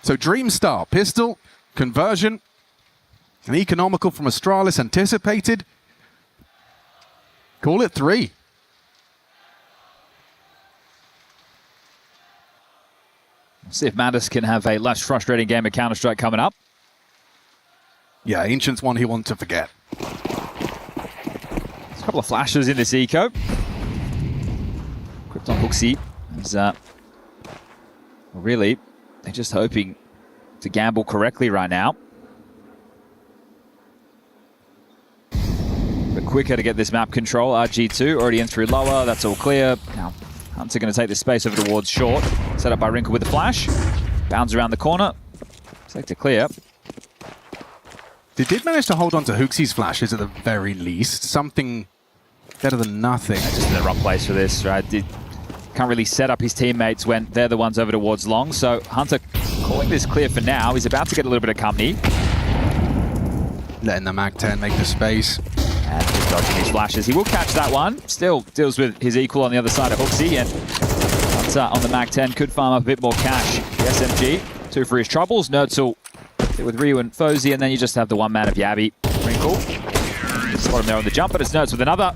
So Dream Star, pistol, conversion, and economical from Astralis anticipated. Call it 3. Let's see if Mattis can have a less frustrating game of Counter-Strike coming up. Yeah, Ancient's one he wants to forget. There's a couple of flashes in this eco. Krypton Hooksy is really, they're just hoping to gamble correctly right now. But quicker to get this map control. RG2 already in through lower. That's all clear. Now, Hunter going to take the space over towards short. Set up by Wrinkle with the flash. Bounds around the corner. Sector clear. They did manage to hold on to Hooksy's flashes at the very least. Something better than nothing. Just in the wrong place for this, right? Can't really set up his teammates when they're the ones over towards long. So Hunter calling this clear for now. He's about to get a little bit of company. Letting the Mag 10 make the space. And just dodging these flashes. He will catch that one. Still deals with his equal on the other side of Hooksy, and Hunter on the Mag 10 could farm up a bit more cash. The SMG, 2 for his troubles. Nertzel with Ryu and Fozy, and then you just have the one man of Yabby. Wrinkle. Spot him there on the jump, but it's Nertz with another.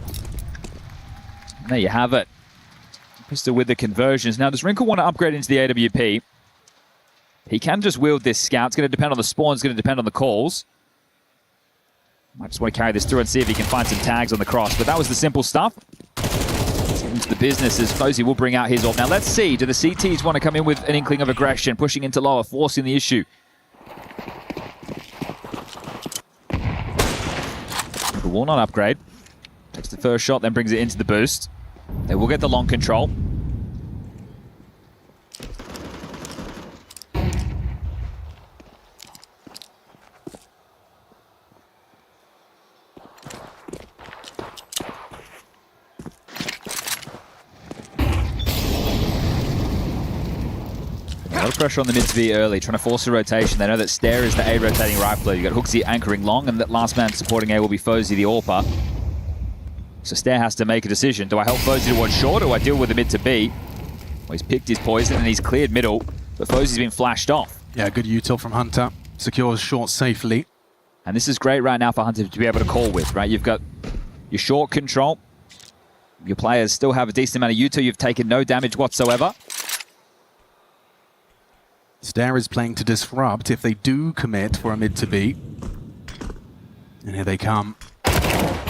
And there you have it. Pistol with the conversions. Now, does Wrinkle want to upgrade into the AWP? He can just wield this scout. It's going to depend on the spawn. It's going to depend on the calls. Might just want to carry this through and see if he can find some tags on the cross. But that was the simple stuff. Let's get into the business as Fozy will bring out his ult. Now, let's see. Do the CTs want to come in with an inkling of aggression, pushing into lower, forcing the issue? The will not upgrade. Takes the first shot, then brings it into the boost. They will get the long control. A lot of pressure on the mid to be early, trying to force a rotation. They know that Stair is the A rotating rifler. You've got Hooksy anchoring long, and that last man supporting A will be Fozy, the AWPer. So Stair has to make a decision. Do I help Fozy towards short, or do I deal with the mid to B? Well, he's picked his poison, and he's cleared middle, but Fozy's been flashed off. Yeah, good util from Hunter. Secures short safely. And this is great right now for Hunter to be able to call with, right? You've got your short control. Your players still have a decent amount of util. You've taken no damage whatsoever. Stair is playing to disrupt if they do commit for a mid to B. And here they come.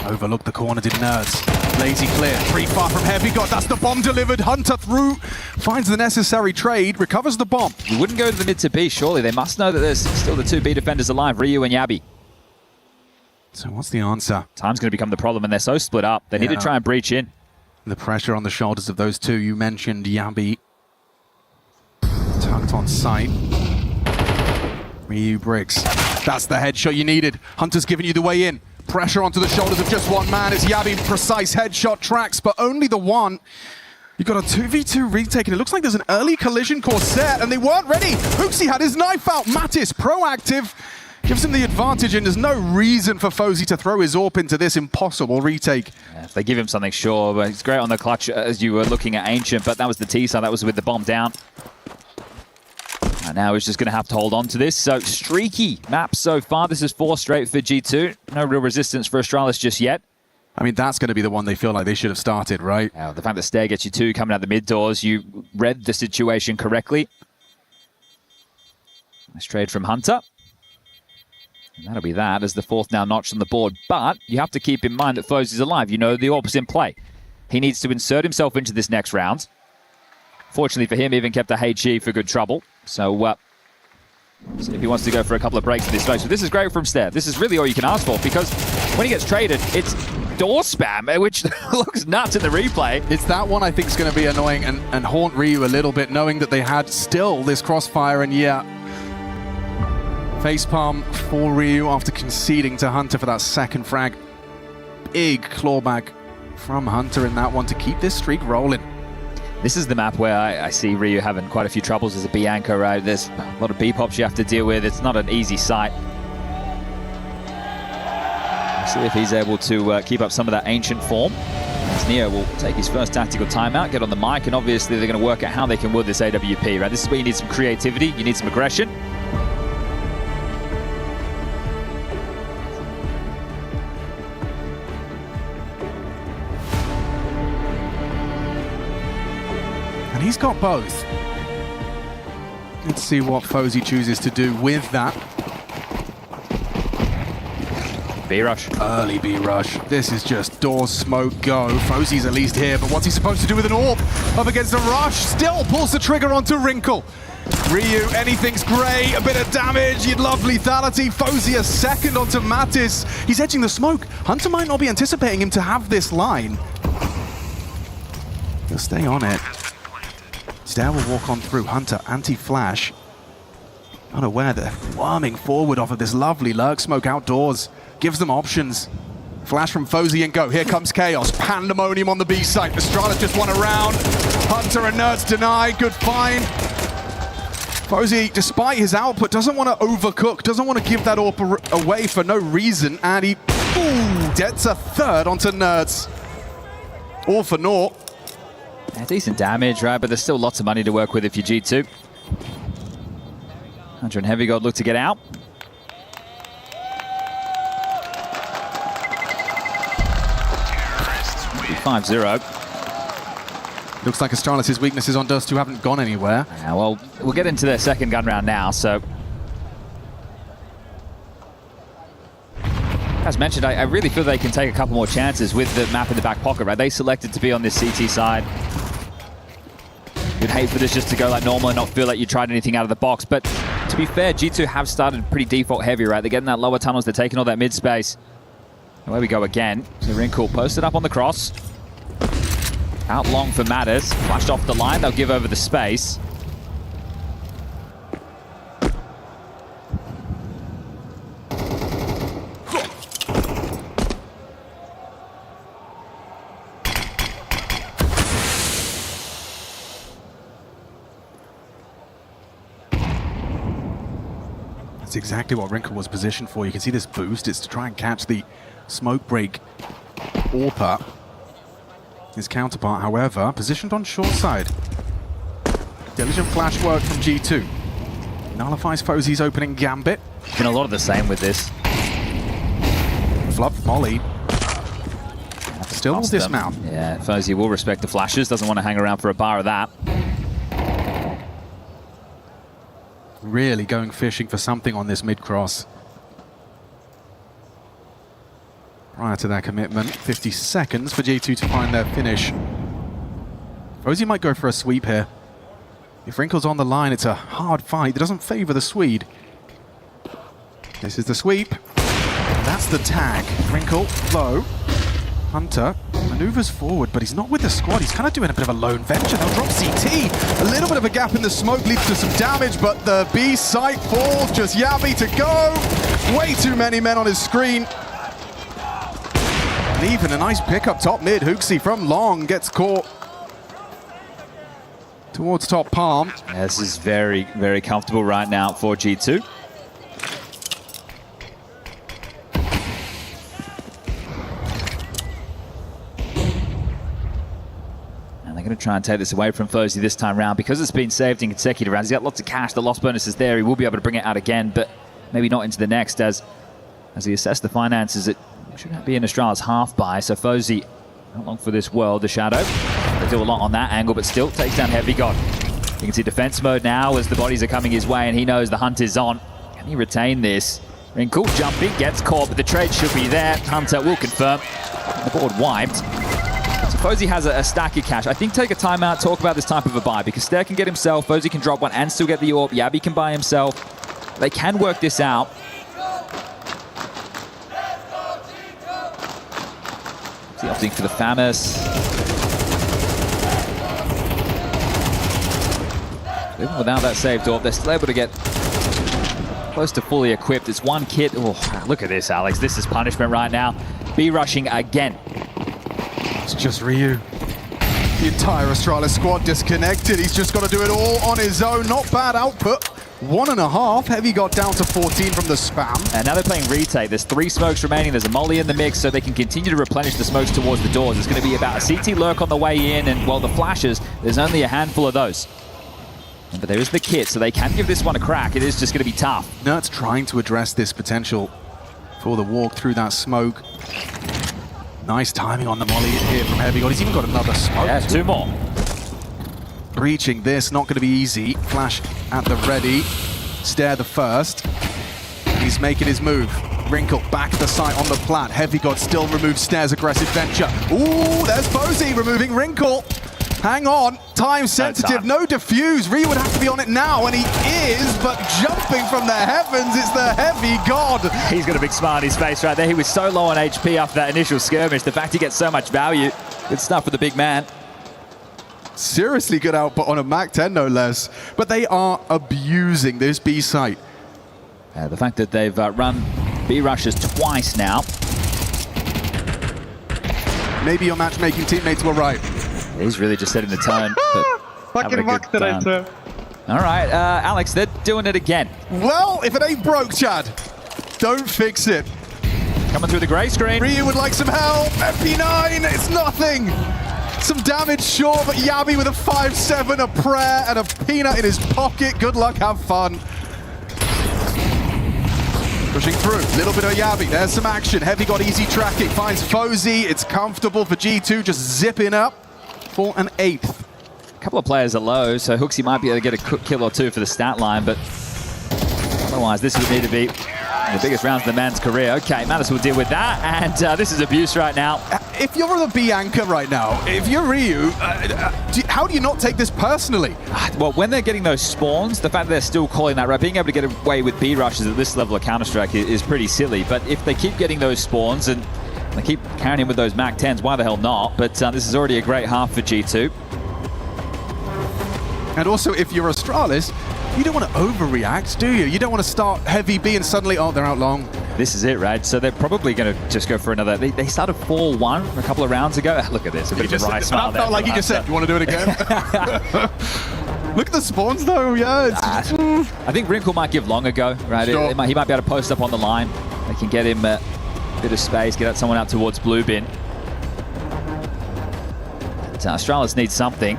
Overlook the corner, did Nerds. Lazy clear, pretty far from Heavy God. That's the bomb delivered. Hunter through, finds the necessary trade, recovers the bomb. You wouldn't go to the mid to B, surely. They must know that there's still the 2 B defenders alive, Ryu and Yabby. So what's the answer? Time's going to become the problem, and they're so split up. They need to try and breach in. The pressure on the shoulders of those two. You mentioned Yabby. Tucked on sight. Ryu bricks. That's the headshot you needed. Hunter's giving you the way in. Pressure onto the shoulders of just one man as Yabby precise headshot tracks, but only the one. You've got a 2v2 retake, and it looks like there's an early collision course set, and they weren't ready. Hooksy had his knife out. Mattis, proactive, gives him the advantage, and there's no reason for Fozy to throw his AWP into this impossible retake. Yeah, if they give him something, sure, but it's great on the clutch as you were looking at Ancient, but that was the T-side. That was with the bomb down. And now he's just going to have to hold on to this. So streaky map so far. This is 4 straight for G2. No real resistance for Astralis just yet. I mean, that's going to be the one they feel like they should have started, right? Yeah, the fact that Stair gets you 2 coming out the mid doors, you read the situation correctly. Nice trade from Hunter. And that'll be that as the 4th now notched on the board. But you have to keep in mind that Fozy's alive. You know the AWP's in play. He needs to insert himself into this next round. Fortunately for him, he even kept a HE for good trouble. So, see if he wants to go for a couple of breaks in this space. So this is great from Stair. This is really all you can ask for, because when he gets traded, it's door spam, which looks nuts in the replay. It's that one I think is going to be annoying and haunt Ryu a little bit, knowing that they had still this crossfire, and yeah. Facepalm for Ryu after conceding to Hunter for that second frag. Big clawback from Hunter in that one to keep this streak rolling. This is the map where I see Ryu having quite a few troubles as a B anchor, right? There's a lot of B pops you have to deal with. It's not an easy sight. Let's see if he's able to keep up some of that Ancient form. As Neo will take his first tactical timeout, get on the mic, and obviously they're going to work out how they can wield this AWP, right? This is where you need some creativity, you need some aggression. And he's got both. Let's see what Fozy chooses to do with that. B-rush. Early B-rush. This is just doors, smoke, go. Fozy's at least here, but what's he supposed to do with an AWP? Up against the rush, still pulls the trigger onto Wrinkle. Ryu, anything's great, a bit of damage, you'd love lethality. Fozy a second onto Mattis. He's edging the smoke. Hunter might not be anticipating him to have this line. He'll stay on it. Stair will walk on through. Hunter, anti-flash. Unaware they're worming forward off of this lovely lurk smoke outdoors. Gives them options. Flash from Fozy and go. Here comes Chaos. Pandemonium on the B site. Astralis just won a round. Hunter and Nerds deny. Good find. Fozy, despite his output, doesn't want to overcook, doesn't want to give that AWP away for no reason, and he Ooh, gets a third onto Nerds. All for naught. Yeah, decent damage, right? But there's still lots of money to work with if you're G2. Hunter and Heavy God look to get out. Be 5-0. Looks like Astralis' weaknesses on Dust 2 haven't gone anywhere. Yeah, well, we'll get into their second gun round now, so... As mentioned, I really feel they can take a couple more chances with the map in the back pocket, right? They selected to be on this CT side. You'd hate for this just to go like normal and not feel like you tried anything out of the box, but to be fair, G2 have started pretty default heavy, right? They're getting that lower tunnels, they're taking all that mid space. Away we go again. So Wrinkle posted up on the cross. Out long for Matters. Flashed off the line, they'll give over the space. That's exactly what Wrinkle was positioned for. You can see this boost. It's to try and catch the smoke break AWPer. His counterpart, however, positioned on short side. Diligent flash work from G2. Nullifies Fozzy's opening gambit. Been a lot of the same with this. Fluff Molly. Still will dismount. Yeah, Fozzy will respect the flashes. Doesn't want to hang around for a bar of that. Really going fishing for something on this mid-cross. Prior to that commitment, 50 seconds for G2 to find their finish. Fozzy might go for a sweep here. If Wrinkle's on the line, it's a hard fight. It doesn't favor the Swede. This is the sweep. That's the tag. Wrinkle, low. Hunter maneuvers forward, but he's not with the squad. He's kind of doing a bit of a lone venture. They'll drop CT. A little bit of a gap in the smoke leads to some damage, but the B site falls. Just Yabby to go. Way too many men on his screen. And even a nice pickup top mid. Hooksy from long gets caught towards top palm. Yeah, this is very, very comfortable right now for G2. They're going to try and take this away from Fozzy this time round because it's been saved in consecutive rounds. He's got lots of cash. The loss bonus is there. He will be able to bring it out again, but maybe not into the next as he assessed the finances. It should be in Astral's half buy. So Fozzy, not long for this world. The Shadow, they do a lot on that angle, but still takes down Heavy God. You can see defense mode now as the bodies are coming his way, and he knows the hunt is on. Can he retain this? Wrinkle jumping, gets caught, but the trade should be there. Hunter will confirm. The board wiped. Fozzy has a stack of cash. I think take a timeout, talk about this type of a buy, because Stair can get himself, Fozzy can drop one and still get the AWP. Yabby can buy himself. They can work this out. He's opting for the Famus. Even without that saved AWP, they're still able to get close to fully equipped. It's one kit. Oh, look at this, Alex. This is punishment right now. B rushing again. It's just Ryu. The entire Astralis squad disconnected. He's just got to do it all on his own. Not bad output. 1.5. Heavy got down to 14 from the spam. And now they're playing retake. There's 3 smokes remaining. There's a molly in the mix, so they can continue to replenish the smokes towards the doors. It's going to be about a CT lurk on the way in, and well, the flashes, there's only a handful of those. But there is the kit, so they can give this one a crack. It is just going to be tough. Nert's trying to address this potential for the walk through that smoke. Nice timing on the molly in here from Heavy God. He's even got another smoke. Yeah, 2 more. Breaching this, not going to be easy. Flash at the ready. Stair the first. He's making his move. Wrinkle back at the site on the plat. Heavy God still removes Stair's aggressive venture. Ooh, there's Fozzy removing Wrinkle. Hang on, time sensitive, no defuse. Ryu would have to be on it now, and he is, but jumping from the heavens, it's the Heavy God. He's got a big smile on his face right there. He was so low on HP after that initial skirmish. The fact he gets so much value, good stuff for the big man. Seriously good output on a Mac 10, no less. But they are abusing this B site. The fact that they've run B rushes twice now. Maybe your matchmaking teammates were right. He's really just setting the tone. Fucking fucked it, I swear. All right, Alex, they're doing it again. Well, if it ain't broke, Chad, don't fix it. coming through the grey screen. Ryu would like some help. MP9, it's nothing. Some damage, sure, but Yabi with a 5-7, a prayer, and a peanut in his pocket. Good luck, have fun. Pushing through, little bit of Yabi. There's some action. Heavy got easy tracking, finds Fozy. It's comfortable for G2, just zipping up for an 8th. A couple of players are low, so Hooksy might be able to get a kill or two for the stat line, but otherwise this would need to be the biggest round of the man's career. Okay, Manus will deal with that, and this is abuse right now. If you're the B anchor right now, if you're Ryu, how do you not take this personally? Well, when they're getting those spawns, the fact that they're still calling that right, being able to get away with B rushes at this level of Counter-Strike is pretty silly. But if they keep getting those spawns and they keep carrying him with those Mac 10s, why the hell not? But this is already a great half for G2. And also, if you're Astralis, you don't want to overreact, do you? You don't want to start heavy B and suddenly, oh, they're out long. This is it, right? So they're probably going to just go for another. They started 4-1 a couple of rounds ago. Look at this, a bit of a wry smile there. Felt like you just said, you want to do it again? Look at the spawns, though. Yeah. I think Wrinkle might give Long a go, right? Sure. He might be able to post up on the line. They can get him a bit of space, get someone out towards blue bin. But, Astralis needs something.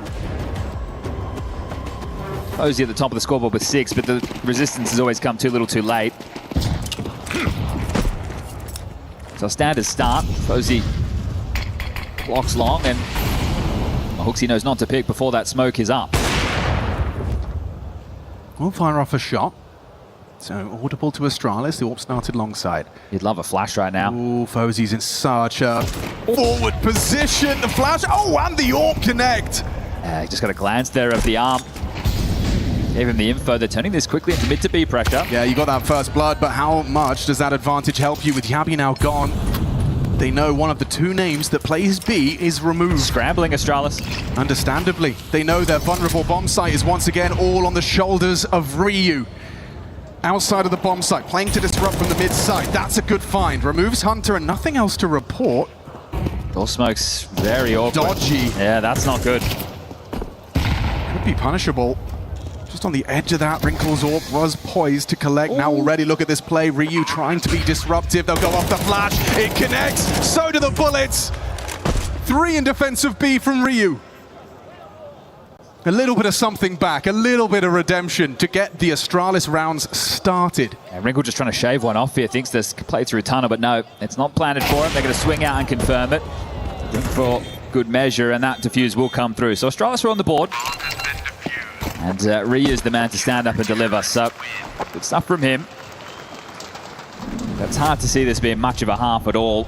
Fozy at the top of the scoreboard with 6, but the resistance has always come too little too late. So standard start. Fozy blocks Long, and Hooksy knows not to pick before that smoke is up. We'll fire off a shot. So audible to Astralis, the AWP started alongside. You'd love a flash right now. Ooh, Fozy's in such a forward position. The flash, oh, and the AWP connect. Just got a glance there of the arm. Gave him the info. They're turning this quickly into mid to B pressure. Yeah, you got that first blood, but how much does that advantage help you with Yabi now gone? They know one of the two names that plays B is removed. Scrambling Astralis. Understandably. They know their vulnerable bomb site is once again all on the shoulders of Ryu. Outside of the bomb site, playing to disrupt from the mid side. That's a good find. Removes Hunter and nothing else to report. All smoke's very awkward. Dodgy. Yeah, that's not good. Could be punishable. Just on the edge of that, Wrinkle's AWP was poised to collect. Ooh. Now already look at this play. Ryu trying to be disruptive. They'll go off the flash. It connects. So do the bullets. 3 in defense of B from Ryu. A little bit of something back, a little bit of redemption to get the Astralis rounds started. Yeah, Wrinkle just trying to shave one off here. Thinks there's play through tunnel, but no, it's not planted for him. They're going to swing out and confirm it. Look for good measure, and that defuse will come through. So Astralis are on the board. And Ryu's the man to stand up and deliver, so good stuff from him. It's hard to see this being much of a half at all.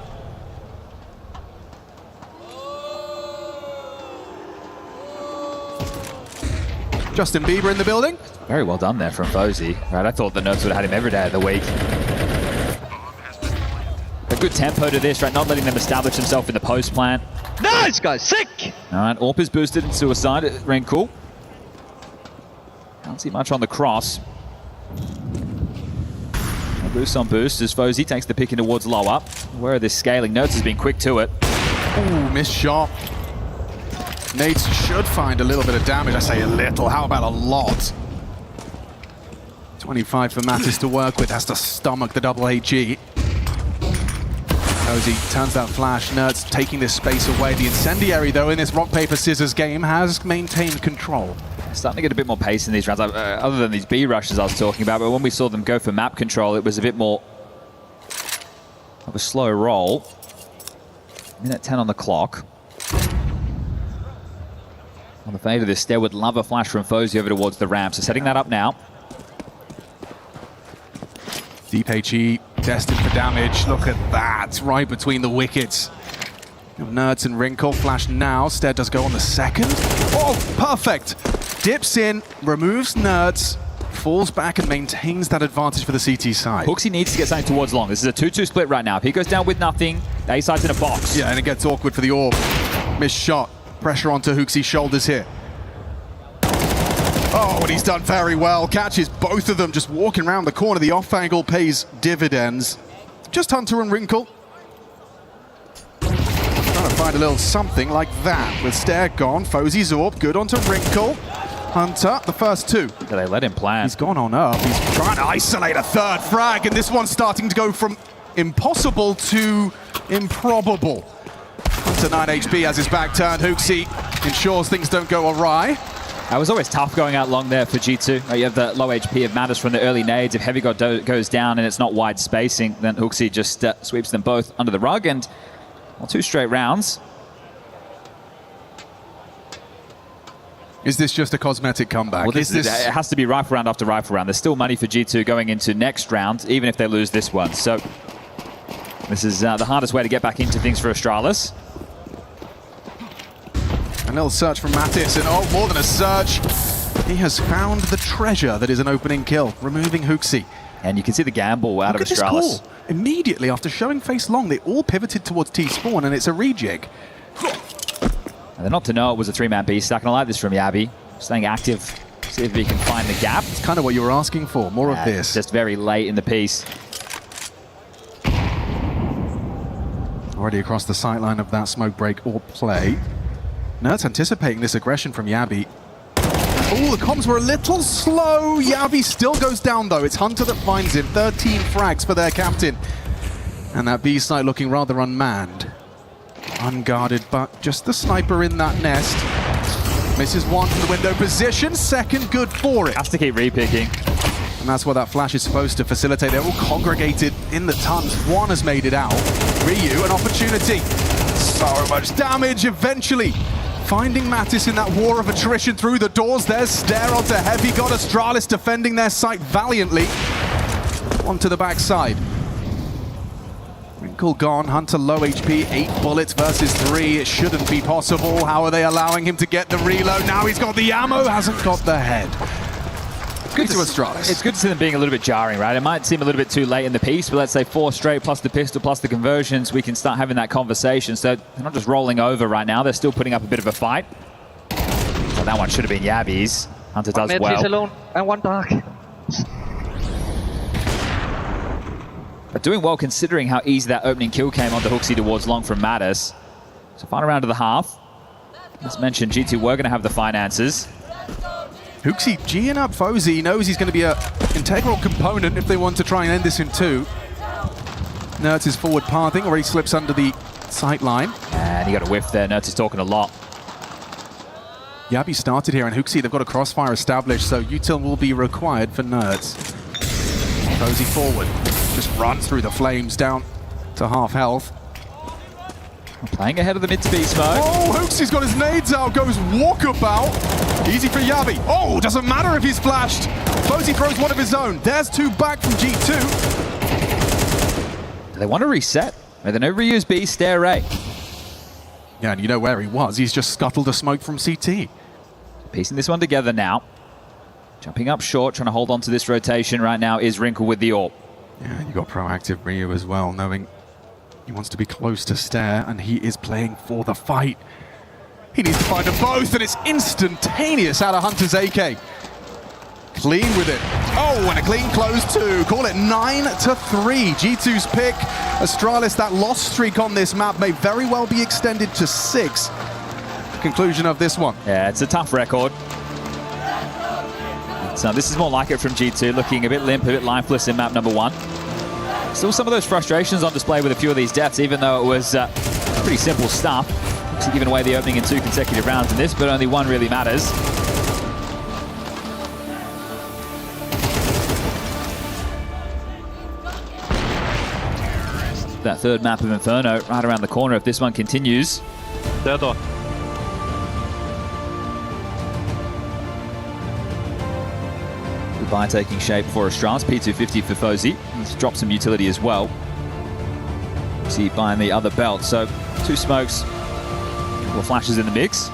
Justin Bieber in the building. Very well done there from Fozy. Right, I thought the Nerds would have had him every day of the week. A good tempo to this, right? Not letting them establish themselves in the post plant. Nice, guys, sick! All right, AWP is boosted in Suicide at Wrinkle. Can't see much on the cross. A boost on boost as Fozy takes the pick in towards low up. Where are they scaling? Nerds has been quick to it. Ooh, missed shot. Nades should find a little bit of damage. I say a little, how about a lot? 25 for Mattis to work with, has to stomach the double HG. Fozy turns that flash, Nerds taking this space away. The Incendiary, though, in this rock, paper, scissors game has maintained control. Starting to get a bit more pace in these rounds, other than these B rushes I was talking about, but when we saw them go for map control, it was a bit more of a slow roll. Minute 10 on the clock. On the fade of this, they would love a flash from Fozy over towards the ramp, so setting that up now. Deep HE destined for damage. Look at that, right between the wickets. Nerds and Wrinkle, flash now. Stead does go on the second. Oh, perfect! Dips in, removes Nerds, falls back and maintains that advantage for the CT side. Hooksy needs to get something towards Long. This is a 2-2 split right now. If he goes down with nothing, the A side's in a box. Yeah, and it gets awkward for the AWP. Missed shot. Pressure onto Hooksy's shoulders here. Oh, and he's done very well. Catches both of them just walking around the corner. The off angle pays dividends. Just Hunter and Wrinkle. Trying to find a little something like that. With Stair gone, Fozy's AWP, good onto Wrinkle. Hunter, the first two. Did they let him plan? He's gone on up. He's trying to isolate a third frag, and this one's starting to go from impossible to improbable. Hunter 9 HP has his back turned. Hooksy ensures things don't go awry. It was always tough going out long there for G2. You have the low HP of Matters from the early nades. If Heavy God goes down and it's not wide spacing, then Hooksy just sweeps them both under the rug. And well, 2 straight rounds. Is this just a cosmetic comeback? Well, it has to be rifle round after rifle round. There's still money for G2 going into next round, even if they lose this one. So this is the hardest way to get back into things for Astralis. A little search from Mattis, and oh, more than a search. He has found the treasure that is an opening kill, removing Hooksy. And you can see the gamble out of Astralis. Look at this call. Immediately after showing face long, they all pivoted towards T-spawn, and it's a rejig. And they're not to know it was a 3-man beast stack, and I like this from Yabi. Staying active, see if he can find the gap. It's kind of what you were asking for, more of this. Just very late in the piece. Already across the sightline of that smoke break or play. Nerds anticipating this aggression from Yabi. Oh, the comms were a little slow. Yabi still goes down, though. It's Hunter that finds him. 13 frags for their captain. And that B site looking rather unmanned. Unguarded, but just the sniper in that nest. Misses one from the window position. Second, good for it. Has to keep repicking. And that's what that flash is supposed to facilitate. They're all congregated in the tons. One has made it out. Ryu, an opportunity. So much damage eventually. Finding Mattis in that war of attrition through the doors. There's Stare onto Heavy God. Astralis defending their site valiantly. Onto the backside. Wrinkle gone. Hunter low HP. 8 bullets versus 3. It shouldn't be possible. How are they allowing him to get the reload? Now he's got the ammo. Hasn't got the head. Good to Astralis. It's good to see them being a little bit jarring, right? It might seem a little bit too late in the piece, but let's say 4 straight plus the pistol plus the conversions, we can start having that conversation. So they're not just rolling over right now. They're still putting up a bit of a fight. Well, that one should have been Yabi's. Hunter does well. He's alone and 1 dark. But doing well considering how easy that opening kill came onto Hooksy towards long from Mattis. So final round of the half. As mentioned, G2 were going to have the finances. Hooksy G'ing up Fozy. He knows he's going to be an integral component if they want to try and end this in 2. Nerds is forward pathing, or he slips under the sight line. And he got a whiff there. Nerds is talking a lot. Yabi started here, and Hooksy, they've got a crossfire established, so util will be required for Nerds. Fozy forward. Just runs through the flames down to half health. Playing ahead of the mid-to-B smoke. Oh, Hooksy's got his nades out, goes walkabout. Easy for Yabi. Oh, doesn't matter if he's flashed. Fozy throws one of his own. There's 2 back from G2. Do they want to reset? They no reuse B, stare A. Yeah, and you know where he was. He's just scuttled a smoke from CT. Piecing this one together now. Jumping up short, trying to hold on to this rotation right now is Wrinkle with the AWP. Yeah, you got proactive Ryu as well, knowing he wants to be close to Stare, and he is playing for the fight. He needs to find them both, and it's instantaneous out of Hunter's AK. Clean with it. Oh, and a clean close too. Call it 9-3. G2's pick. Astralis, that loss streak on this map may very well be extended to 6. Conclusion of this one. Yeah, it's a tough record. So this is more like it from G2, looking a bit limp, a bit lifeless in map number 1. Still some of those frustrations on display with a few of these deaths, even though it was pretty simple stuff. Obviously giving away the opening in 2 consecutive rounds in this, but only 1 really matters. That 3rd map of Inferno right around the corner if this one continues. Goodbye taking shape for Astralis. P250 for Fozy. He's dropped some utility as well. See buying the other belt. So 2 smokes, couple of flashes in the mix.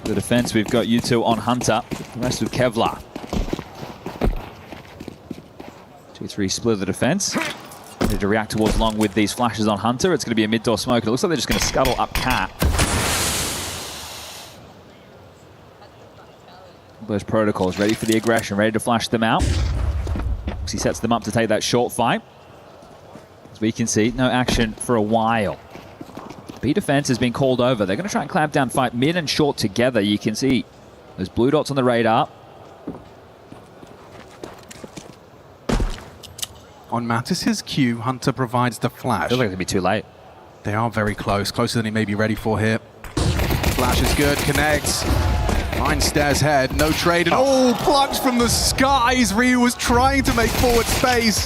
The defense, we've got U2 on Hunter. The rest with Kevlar. 2-3 split of the defense. Ready to react towards long with these flashes on Hunter. It's going to be a mid-door smoke. It looks like they're just going to scuttle up Cat. Those protocols ready for the aggression, ready to flash them out. He sets them up to take that short fight. As we can see, no action for a while. B defense has been called over. They're going to try and clamp down fight mid and short together. You can see those blue dots on the radar. On Mattis's cue, Hunter provides the flash. Feels like it'll be too late. They are very close, closer than he may be ready for here. Flash is good, connects. Finds Stairs head, no trade, and plugs from the skies. Ryu was trying to make forward space.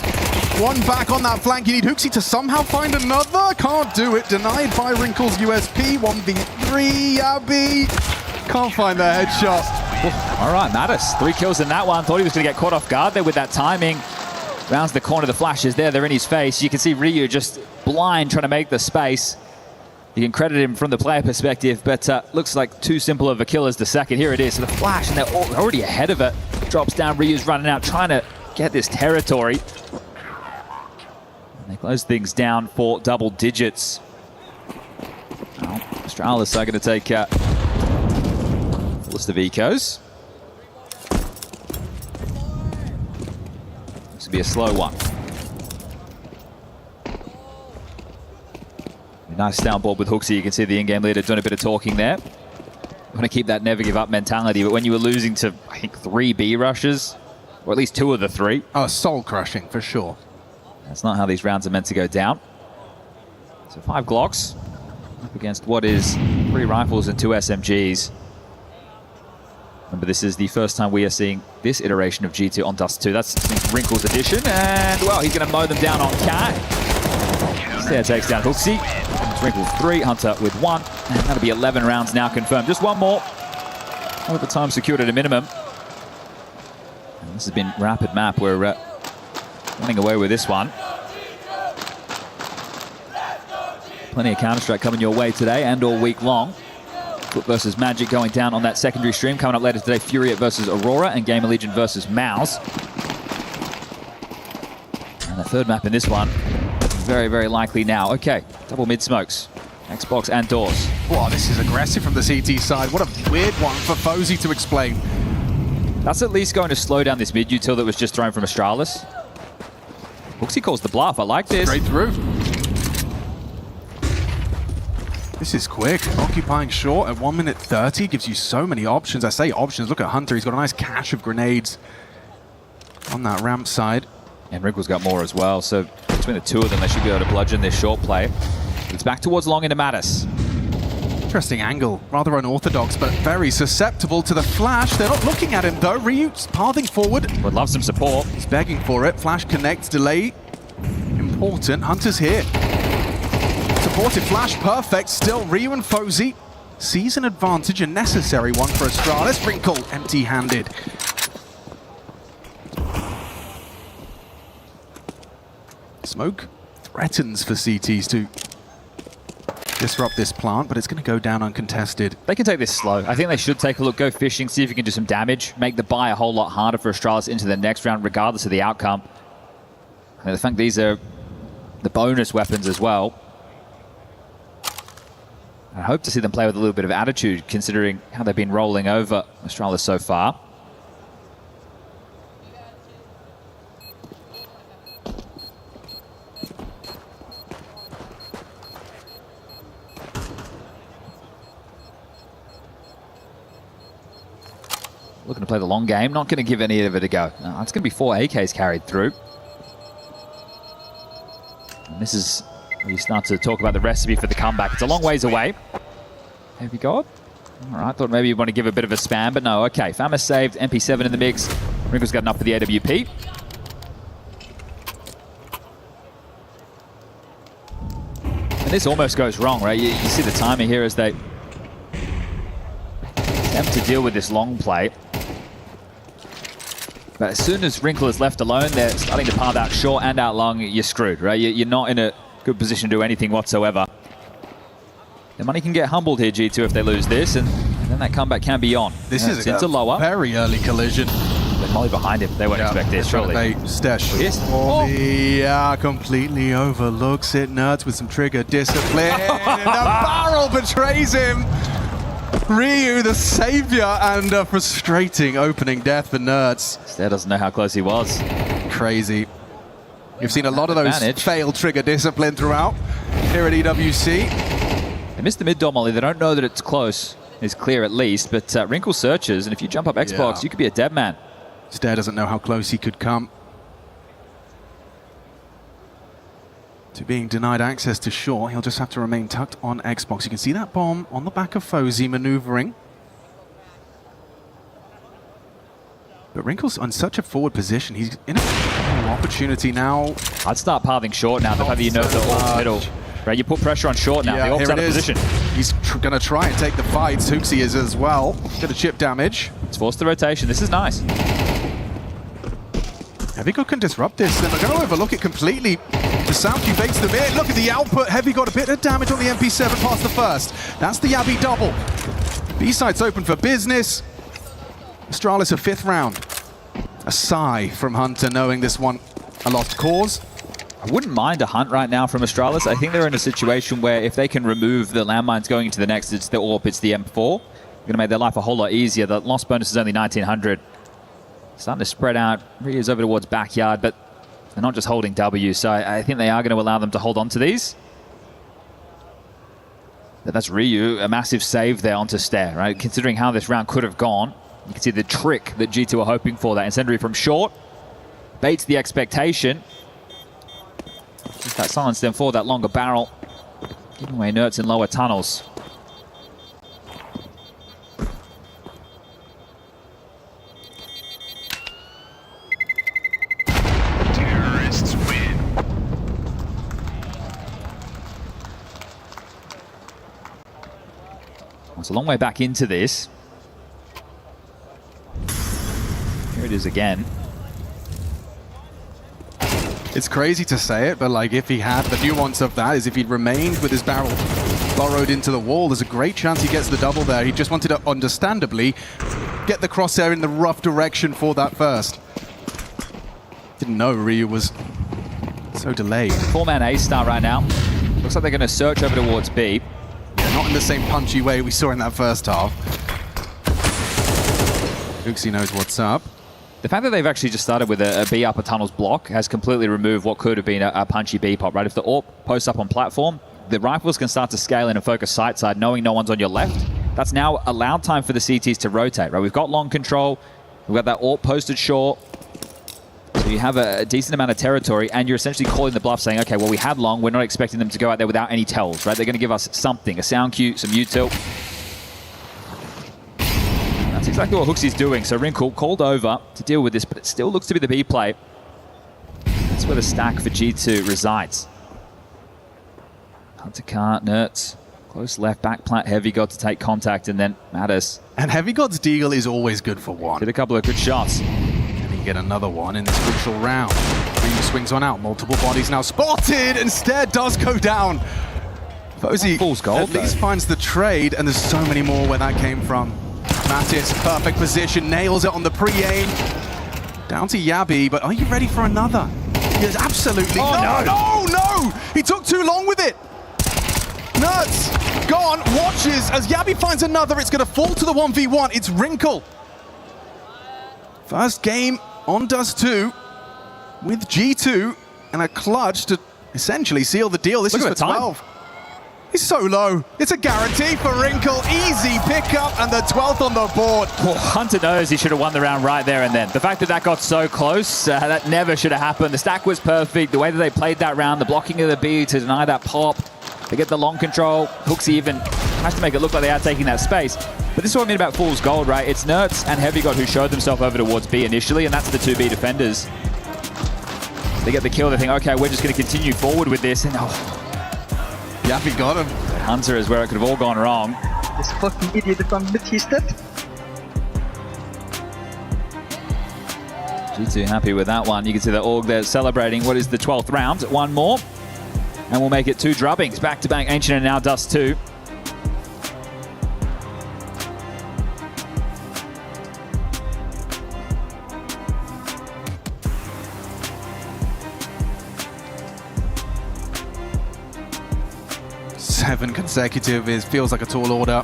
One back on that flank. You need Hooksy to somehow find another. Can't do it. Denied by Wrinkle's USP. 1v3. Abby can't find the headshot. All right, Mattis, 3 kills in that one. Thought he was going to get caught off guard there with that timing. Rounds the corner, the flash is there. They're in his face. You can see Ryu just blind trying to make the space. You can credit him from the player perspective, but looks like too simple of a kill as the second. Here it is, so the flash, and they're already ahead of it. Drops down, Ryu's running out, trying to get this territory. And they close things down for double digits. Well, Astralis are going to take fullest of ecos. This will be a slow one. Nice downboard with Hooksy. You can see the in-game leader doing a bit of talking there. Want to keep that never give up mentality, but when you were losing to, I think, 3 B rushes, or at least 2 of the 3. Oh, soul crushing for sure. That's not how these rounds are meant to go down. So 5 Glocks up against what is 3 rifles and 2 SMGs. Remember, this is the first time we are seeing this iteration of G2 on Dust 2. That's Wrinkle's addition, and well, he's going to mow them down on Cat. Stair takes down Hooksy. Wrinkle 3, Hunter with 1, and that'll be 11 rounds now confirmed. Just one more. Overtime secured at a minimum. And this has been rapid map. We're running away with this one. Plenty of Counter-Strike coming your way today and all week long. Foot versus Magic going down on that secondary stream. Coming up later today, Furiate versus Aurora and Gamer Legion versus Mouse. And the third map in this one, very, very likely now. Okay, double mid smokes. Xbox and doors. Wow, this is aggressive from the CT side. What a weird one for Fozy to explain. That's at least going to slow down this mid util that was just thrown from Astralis. Hooksy calls the bluff. I like this. Straight through. This is quick. Occupying short at 1 minute 30 gives you so many options. I say options. Look at Hunter. He's got a nice cache of grenades on that ramp side. And Wrinkle's got more as well, so between the two of them, they should be able to bludgeon this short play. It's back towards long into Mattis. Interesting angle. Rather unorthodox, but very susceptible to the flash. They're not looking at him, though. Ryu's pathing forward. Would love some support. He's begging for it. Flash connects, delay. Important. Hunter's here. Supported flash, perfect. Still, Ryu and Fozy sees an advantage, a necessary one for Astralis. Wrinkle, empty-handed. Smoke threatens for CTs to disrupt this plant, but it's going to go down uncontested. They can take this slow. I think they should take a look, go fishing, see if you can do some damage, make the buy a whole lot harder for Astralis into the next round, regardless of the outcome. And I think these are the bonus weapons as well. I hope to see them play with a little bit of attitude, considering how they've been rolling over Astralis so far. Looking to play the long game, not going to give any of it a go. No, it's going to be 4 AKs carried through. And this is where you start to talk about the recipe for the comeback. It's a long ways away. Have you got? All right, thought maybe you want to give a bit of a spam, but no. Okay, Famas saved, MP7 in the mix. Wrinkle's got enough for the AWP. And this almost goes wrong, right? You see the timing here as they attempt to deal with this long play. But as soon as Wrinkle is left alone, they're starting to path out short and out long. You're screwed, right? You're not in a good position to do anything whatsoever. The money can get humbled here, G2, if they lose this, and then that comeback can be on. This is a lower. Very early collision. They're probably behind him. They won't expect this, surely. Stash. Yeah, completely overlooks it. Nerds with some trigger discipline. And the barrel betrays him. Ryu, the savior, and a frustrating opening death for Nerds. Stair doesn't know how close he was. Crazy. You've seen a lot of those failed trigger discipline throughout here at EWC. They missed the mid-door molly. They don't know that it's close. It's clear at least, but Wrinkle searches, and if you jump up Xbox, you could be a dead man. Stair doesn't know how close he could come. to being denied access to shore. He'll just have to remain tucked on Xbox. You can see that bomb on the back of Fozy maneuvering. But Wrinkle's on such a forward position. He's in a opportunity now. I'd start pathing short now. The fact that you know the Orc's middle. Right, you put pressure on short now. Yeah, the Orc's out of position. He's going to try and take the fight. Hooksy is as well. Bit of chip damage. It's forced the rotation. This is nice. Heavy God can disrupt this, and they're going to overlook it completely. The Soundcue baits them in. Look at the output. Heavy got a bit of damage on the MP7 past the first. That's the Yabby double. B-side's open for business. Astralis a 5th round. A sigh from Hunter knowing this one a lost cause. I wouldn't mind a hunt right now from Astralis. I think they're in a situation where if they can remove the landmines going into the next, it's the AWP, it's the M4. Going to make their life a whole lot easier. The loss bonus is only 1900. Starting to spread out. Ryu's over towards backyard, but they're not just holding W, so I think they are going to allow them to hold on to these. But that's Ryu, a massive save there onto Stair, right? Considering how this round could have gone. You can see the trick that G2 are hoping for. That incendiary from short. Baits the expectation. Just that silence then for that longer barrel. Giving away inerts in lower tunnels. Terrorists win. It's a long way back into this. Here it is again. It's crazy to say it, but like if he had, the nuance of that is if he'd remained with his barrel burrowed into the wall, there's a great chance he gets the double there. He just wanted to, understandably, get the crosshair in the rough direction for that first. Didn't know Ryu was so delayed. 4-man A-star right now. Looks like they're going to search over towards B. Yeah, not in the same punchy way we saw in that first half. Uxie knows what's up. The fact that they've actually just started with a B upper tunnels block has completely removed what could have been a punchy B pop, right? If the AWP posts up on platform, the rifles can start to scale in and focus site side, knowing no one's on your left. That's now allowed time for the CTs to rotate, right? We've got long control, we've got that AWP posted short, so you have a decent amount of territory, and you're essentially calling the bluff saying, okay, well, we had long, we're not expecting them to go out there without any tells, right? They're going to give us something, a sound cue, some util. That's exactly what Hooksy's doing. So Wrinkle called over to deal with this, but it still looks to be the B play. That's where the stack for G2 resides. Hunter Car, Nertz, close left, back plant, Heavy God to take contact, and then Mattis. And Heavy God's deal is always good for one. Did a couple of good shots. Can he get another one in this crucial round? Ryu swings one out, multiple bodies now spotted, and Stair does go down. Fozy Fool's gold, at least finds the trade, and there's so many more where that came from. Mattis, perfect position, nails it on the pre-aim. Down to Yabby, but are you ready for another? Yes, absolutely. No! He took too long with it. Nuts, gone, watches as Yabby finds another. It's going to fall to the 1v1. It's Wrinkle. First game on Dust 2 with G2 and a clutch to essentially seal the deal. This is for 12. He's so low. It's a guarantee for Wrinkle. Easy pickup and the 12th on the board. Well, Hunter knows he should have won the round right there and then. The fact that that got so close, that never should have happened. The stack was perfect. The way that they played that round, the blocking of the B to deny that pop. They get the long control. Hooksy even has to make it look like they are taking that space. But this is what I mean about Fool's Gold, right? It's Nertz and Heavy God who showed themselves over towards B initially, and that's the 2B defenders. They get the kill. They think, okay, we're just going to continue forward with this. And Yabby got him. Hunter is where it could have all gone wrong. This fucking idiot on mid, he's dead. G2 happy with that one. You can see the Org there celebrating what is the 12th round. One more. And we'll make it 2 drubbings. Back-to-back Ancient and now Dust 2. Seven consecutive feels like a tall order.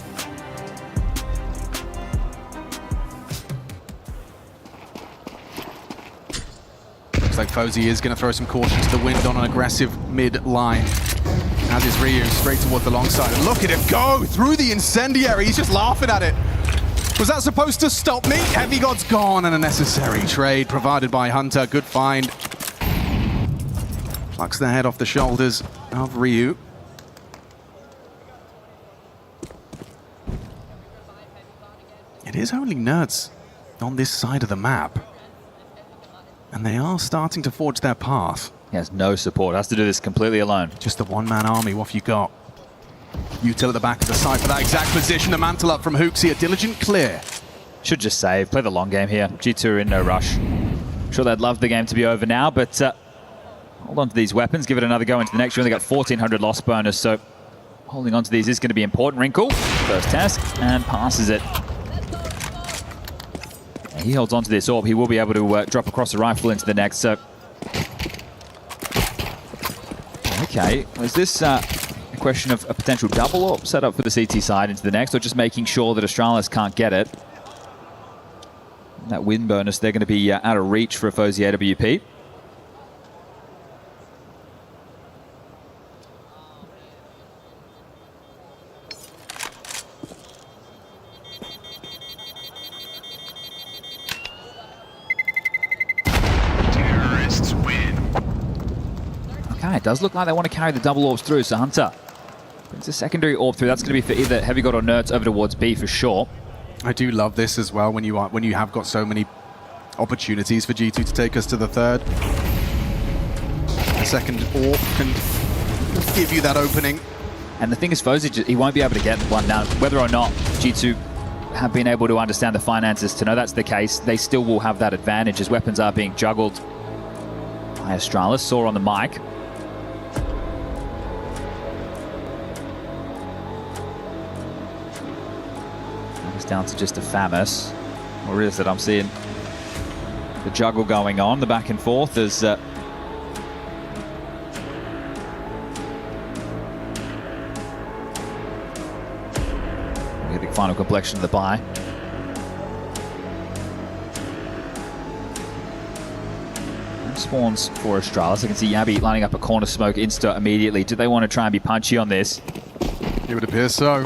Looks like Fozy is going to throw some caution to the wind on an aggressive mid-line. As is Ryu, straight towards the long side. And look at him go through the incendiary. He's just laughing at it. Was that supposed to stop me? Heavy God's gone, and a necessary trade provided by Hunter. Good find. Plucks the head off the shoulders of Ryu. It is only Nerds on this side of the map. And they are starting to forge their path. He has no support, has to do this completely alone. Just the one-man army, what have you got? Util at the back of the side for that exact position. The mantle up from Hooksy, a diligent clear. Should just save, play the long game here. G2 are in no rush. I'm sure they'd love the game to be over now, but hold on to these weapons, give it another go into the next. You only got 1,400 loss bonus, so holding on to these is going to be important. Wrinkle, first test, and passes it. He holds on to this orb. He will be able to drop across the rifle into the next. So, okay, was this a question of a potential double orb set up for the CT side into the next, or just making sure that Astralis can't get it? That win bonus, they're going to be out of reach for Fozy AWP. It does look like they want to carry the double orbs through, so Hunter brings a secondary orb through. That's going to be for either Heavy God or Nerds over towards B for sure. I do love this as well when you have got so many opportunities for G2 to take us to the third. The second orb can give you that opening. And the thing is, Fozy, he won't be able to get one down. Whether or not G2 have been able to understand the finances to know that's the case, they still will have that advantage as weapons are being juggled by Astralis. Saw on the mic. Down to just a Famus. Or is it? I'm seeing the juggle going on, the back and forth as I get the final complexion of the buy. Spawns for Astralis. I can see Yabi lining up a corner smoke insta immediately. Do they want to try and be punchy on this? It would appear so.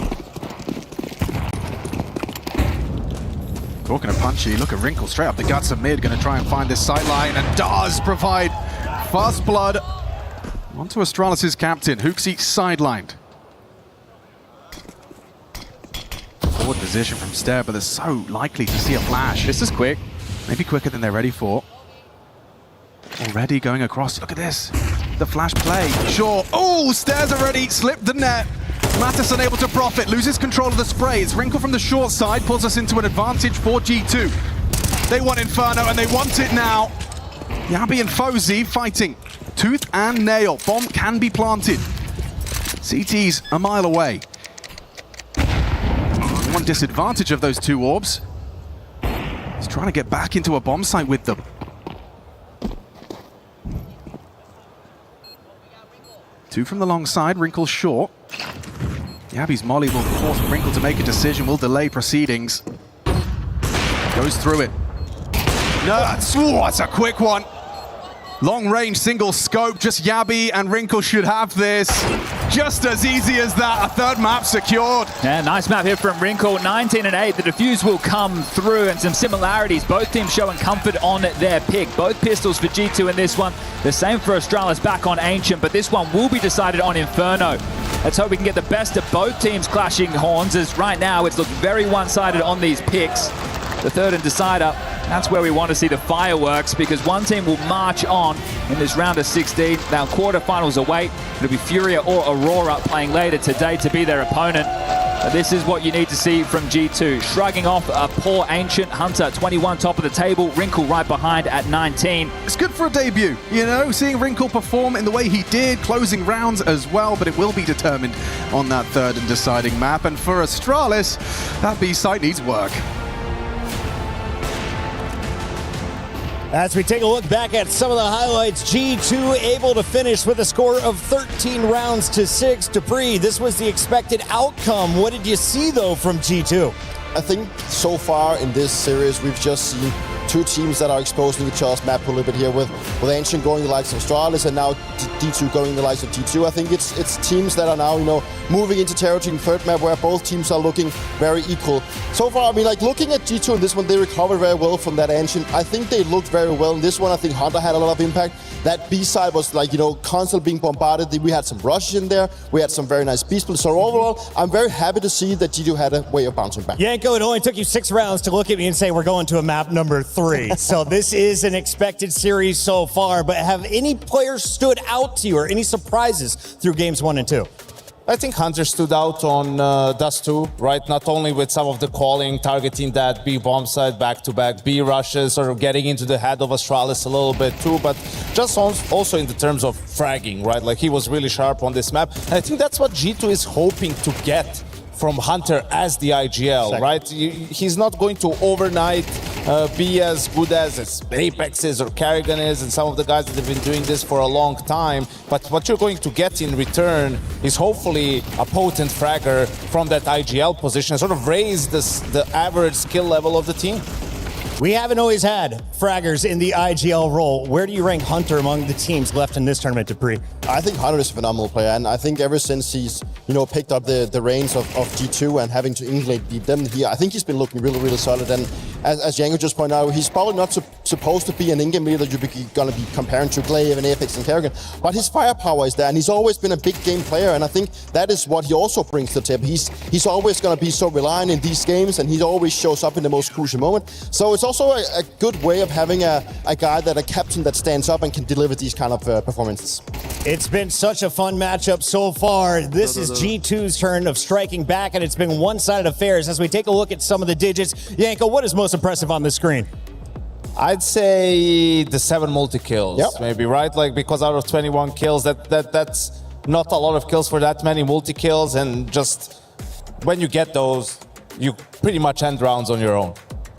Talking of punchy, look at Wrinkle straight up the guts of mid, going to try and find this sight line, and does provide fast blood onto Astralis' captain. Hooksy sidelined. Forward position from Stair, but they're so likely to see a flash. This is quick. Maybe quicker than they're ready for. Already going across. Look at this. The flash play. Sure. Oh, Stairs already slipped the net. Mattis unable to profit, loses control of the spray. It's Wrinkle from the short side, pulls us into an advantage for G2. They want Inferno, and they want it now. Yabi and Fozy fighting tooth and nail. Bomb can be planted. CT's a mile away. One disadvantage of those two orbs. He's trying to get back into a bomb site with them. Two from the long side, Wrinkle short. Yabi's molly will force Wrinkle to make a decision, will delay proceedings. Goes through it. No, that's a quick one. Long range single scope, just Yabi and Wrinkle should have this. Just as easy as that, a third map secured. Yeah, nice map here from Wrinkle, 19 and 8. The defuse will come through, and some similarities. Both teams showing comfort on their pick. Both pistols for G2 in this one. The same for Astralis back on Ancient, but this one will be decided on Inferno. Let's hope we can get the best of both teams clashing horns, as right now it's looking very one-sided on these picks. The third and decider, that's where we want to see the fireworks, because one team will march on in this round of 16. Now quarterfinals await. It'll be Furia or Aurora playing later today to be their opponent. This is what you need to see from G2. Shrugging off a poor Ancient. Hunter, 21, top of the table. Wrinkle right behind at 19. It's good for a debut, you know, seeing Wrinkle perform in the way he did, closing rounds as well, but it will be determined on that third and deciding map. And for Astralis, that B site needs work. As we take a look back at some of the highlights, G2 able to finish with a score of 13 rounds to 6. Dupree, this was the expected outcome. What did you see, though, from G2? I think so far in this series, we've just seen two teams that are exposing each other's map a little bit here with Ancient going the likes of Astralis and now D2 going the likes of G2. I think it's teams that are now, moving into territory in third map where both teams are looking very equal. So far, I mean, like looking at G2 in this one, they recovered very well from that Ancient. I think they looked very well in this one. I think Hunter had a lot of impact. That B side was like, constantly being bombarded. We had some rushes in there. We had some very nice B splits. So overall, I'm very happy to see that G2 had a way of bouncing back. Yanko, it only took you 6 rounds to look at me and say we're going to a map number 3. So this is an expected series so far, but have any players stood out to you or any surprises through games 1 and 2? I think Hunter stood out on Dust 2, right? Not only with some of the calling, targeting that B bomb side back-to-back B rushes, or getting into the head of Astralis a little bit too, but just also in the terms of fragging, right? Like he was really sharp on this map. And I think that's what G2 is hoping to get from Hunter as the IGL, right? He's not going to overnight be as good as Apex is or Karrigan is and some of the guys that have been doing this for a long time. But what you're going to get in return is hopefully a potent fragger from that IGL position, sort of raise the average skill level of the team. We haven't always had fraggers in the IGL role. Where do you rank Hunter among the teams left in this tournament, Dupree? I think Hunter is a phenomenal player, and I think ever since he's picked up the reins of G2 and having to in-lane beat them, I think he's been looking really, really solid. And as Yanko just pointed out, he's probably not supposed to be an in-game leader you're going to be comparing to Glaive and Apex and Karrigan, but his firepower is there, and he's always been a big game player, and I think that is what he also brings to the table. He's always going to be so reliant in these games, and he always shows up in the most crucial moment. So it's also a good way of having a guy a captain that stands up and can deliver these kind of performances. It's been such a fun matchup so far. This is G2's turn of striking back, and it's been one-sided affairs. As we take a look at some of the digits, Yanko, what is most impressive on the screen? I'd say the 7 multi-kills, maybe, right? Like, because out of 21 kills, that's not a lot of kills for that many multi-kills, and just when you get those, you pretty much end rounds on your own.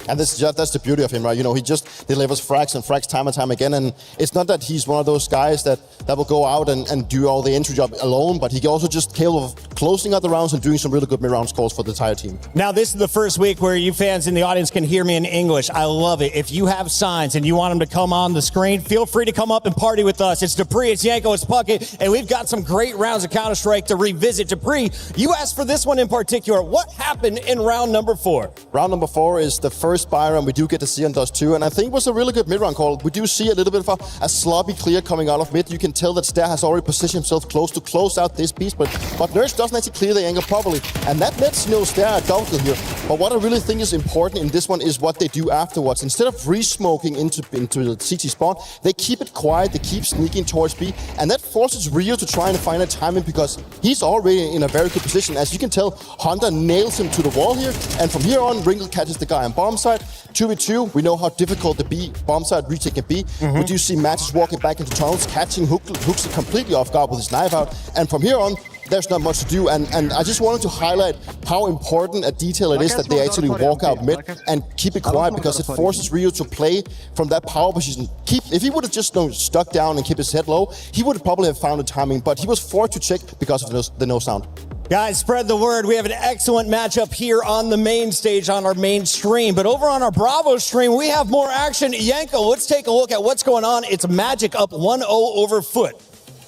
And that's the beauty of him, right? He just delivers frags and frags time and time again. And it's not that he's one of those guys that will go out and do all the entry job alone, but he can also just capable of closing out the rounds and doing some really good mid-round calls for the entire team. Now, this is the first week where you fans in the audience can hear me in English. I love it. If you have signs and you want them to come on the screen, feel free to come up and party with us. It's Dupree, it's Yanko, it's Puckett, and we've got some great rounds of Counter-Strike to revisit. Dupree, you asked for this one in particular. What happened in round number 4? Round number 4 is the first Byron we do get to see on Dust 2, and I think it was a really good mid-round call. We do see a little bit of a sloppy clear coming out of mid. You can tell that Stair has already positioned himself close to close out this piece, but Nurse doesn't actually clear the angle properly, and that lets Stair a double kill here. But what I really think is important in this one is what they do afterwards. Instead of re-smoking into the CT spawn, they keep it quiet, they keep sneaking towards B, and that forces Rio to try and find a timing because he's already in a very good position. As you can tell, Hunter nails him to the wall here, and from here on, Wrinkle catches the guy on bomb side. 2v2, we know how difficult the B bomb side retake can be. We do see Matches walking back into tunnels, catching hooks it completely off guard with his knife out, and from here on, there's not much to do, and I just wanted to highlight how important a detail it is that they actually walk out mid and keep it quiet, because it forces Rio to play from that power position. If he would have just stuck down and kept his head low, he would probably have found the timing, but he was forced to check because of the no sound. Guys, spread the word. We have an excellent matchup here on the main stage on our main stream. But over on our Bravo stream, we have more action. Yanko, let's take a look at what's going on. It's Magic up 1-0 over Foot.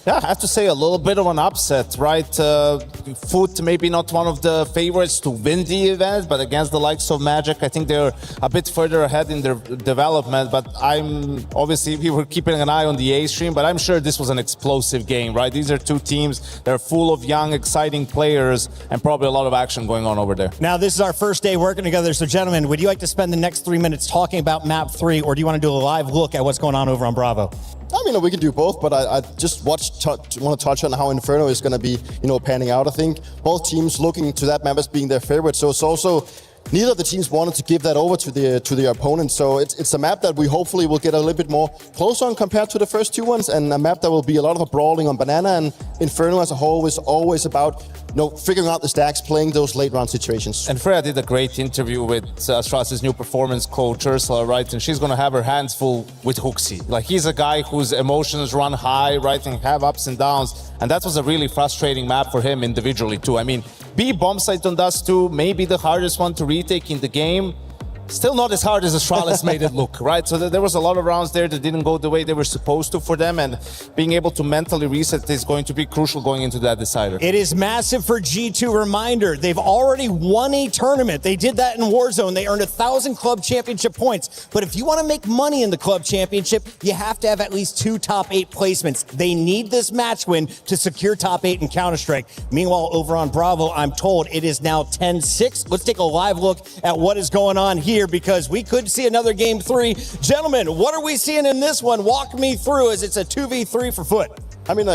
Yeah, I have to say a little bit of an upset, right? Foot maybe not one of the favorites to win the event, but against the likes of Magic, I think they're a bit further ahead in their development. But obviously we were keeping an eye on the A stream, but I'm sure this was an explosive game, right? These are two teams, they're full of young, exciting players, and probably a lot of action going on over there. Now, this is our first day working together, so gentlemen, would you like to spend the next 3 minutes talking about map 3, or do you want to do a live look at what's going on over on Bravo? I mean, we can do both, but I just want to touch on how Inferno is going to be, panning out. I think both teams looking to that map as being their favorite. So it's also neither of the teams wanted to give that over to the opponent. So it's a map that we hopefully will get a little bit more close on compared to the first two ones, and a map that will be a lot of a brawling on Banana. And Inferno as a whole is always about figuring out the stacks, playing those late round situations. And Freya did a great interview with Astralis' new performance coach, Ursula, right? And she's going to have her hands full with Hooksy. Like, he's a guy whose emotions run high, right? And have ups and downs. And that was a really frustrating map for him individually, too. I mean, B bomb site on Dust 2, maybe the hardest one to retake in the game. still not as hard as Astralis made it look, right? So there was a lot of rounds there that didn't go the way they were supposed to for them, and being able to mentally reset is going to be crucial going into that decider. It is massive for G2. Reminder, they've already won a tournament. They did that in Warzone. They earned 1,000 club championship points. But if you want to make money in the club championship, you have to have at least 2 top 8 placements. They need this match win to secure top 8 in Counter-Strike. Meanwhile, over on Bravo, I'm told it is now 10-6. Let's take a live look at what is going on here, because we could see another game 3. Gentlemen, what are we seeing in this one? Walk me through, as it's a 2v3 for Foot. I mean,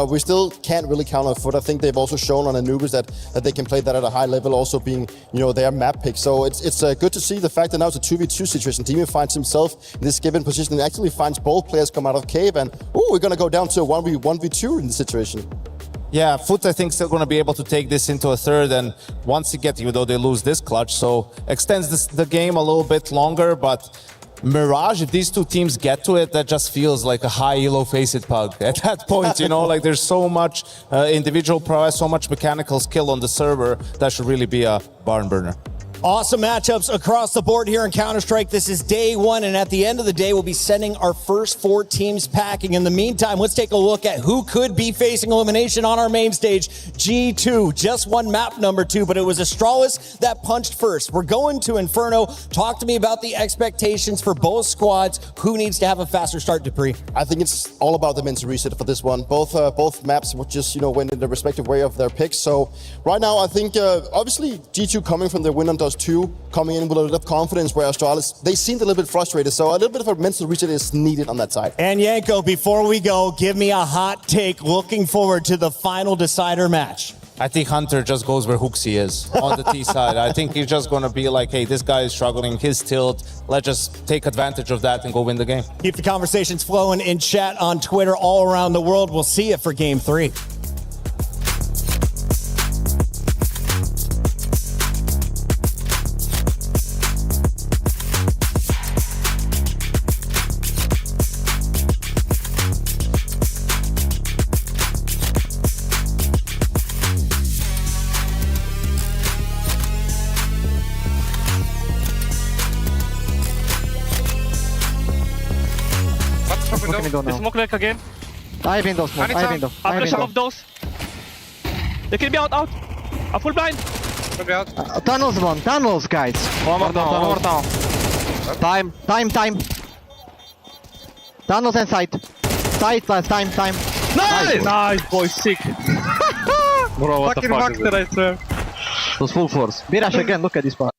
we still can't really count on Foot. I think they've also shown on Anubis that they can play that at a high level, also being, their map pick. So it's good to see the fact that now it's a 2v2 situation. Demon finds himself in this given position and actually finds both players come out of cave, and we're going to go down to a 1v2 in this situation. Yeah, Foot, I think, still going to be able to take this into a third, and once you get, even though they lose this clutch, so extends the game a little bit longer, but Mirage, if these two teams get to it, that just feels like a high elo face-it pug. At that point, like there's so much individual prowess, so much mechanical skill on the server, that should really be a barn burner. Awesome matchups across the board here in Counter-Strike. This is day 1, and at the end of the day, we'll be sending our first 4 teams packing. In the meantime, let's take a look at who could be facing elimination on our main stage. G2, just one map number 2, but it was Astralis that punched first. We're going to Inferno. Talk to me about the expectations for both squads. Who needs to have a faster start, Dupree? I think it's all about the mental reset for this one. Both maps just, went in the respective way of their picks. So right now, I think, obviously, G2 coming from their win on Dust 2, coming in with a little bit of confidence, where Astralis, they seemed a little bit frustrated, so a little bit of a mental reset is needed on that side. And Yanko, before we go, give me a hot take looking forward to the final decider match. I think Hunter just goes where Hooksy is on the T side. I think he's just going to be like, hey, this guy is struggling, his tilt, let's just take advantage of that and go win the game. Keep the conversations flowing in chat on Twitter all around the world. We'll see you for game 3. They smoke like again. I window smoke. I window. I'll flash of those. They can be out. A full blind. Tunnels one. Tunnels, guys. One more down. Time. Tunnels and side. Side last time. Nice, boy, sick. Bro, what fucking the fuck is it? I swear. It was full force. Mirash again, look at this part.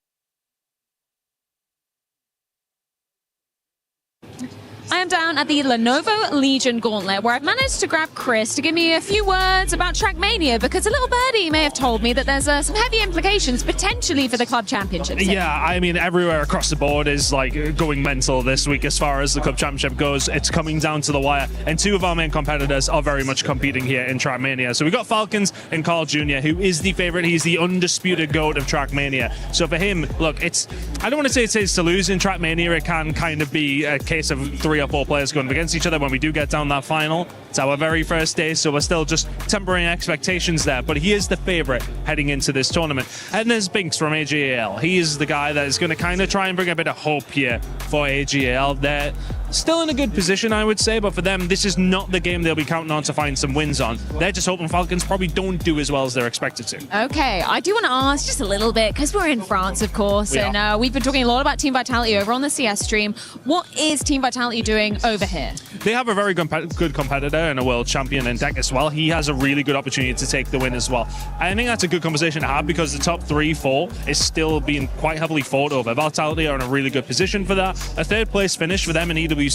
I am down at the Lenovo Legion Gauntlet, where I've managed to grab Chris to give me a few words about Trackmania, because a little birdie may have told me that there's some heavy implications potentially for the club championships. Yeah, I mean, everywhere across the board is like going mental this week as far as the club championship goes. It's coming down to the wire, and 2 of our main competitors are very much competing here in Trackmania. So we got Falcons and Carl Jr., who is the favorite. He's the undisputed GOAT of Trackmania. So for him, look, I don't want to say it's his to lose in Trackmania. It can kind of be a case of 3 or 4 players going against each other when we do get down that final. It's our very first day, so we're still just tempering expectations there, but he is the favorite heading into this tournament. And there's Binks from AGAL. He is the guy that is going to kind of try and bring a bit of hope here for AGAL. They're still in a good position, I would say, but for them, this is not the game they'll be counting on to find some wins on. They're just hoping Falcons probably don't do as well as they're expected to. Okay, I do want to ask just a little bit, because we're in France, of course, and we've been talking a lot about Team Vitality over on the CS stream. What is Team Vitality doing over here? They have a very good competitor and a world champion in Deck as well. He has a really good opportunity to take the win as well. I think that's a good conversation to have, because the top 3-4 is still being quite heavily fought over. Vitality are in a really good position for that. A 3rd place finish for them in EWC,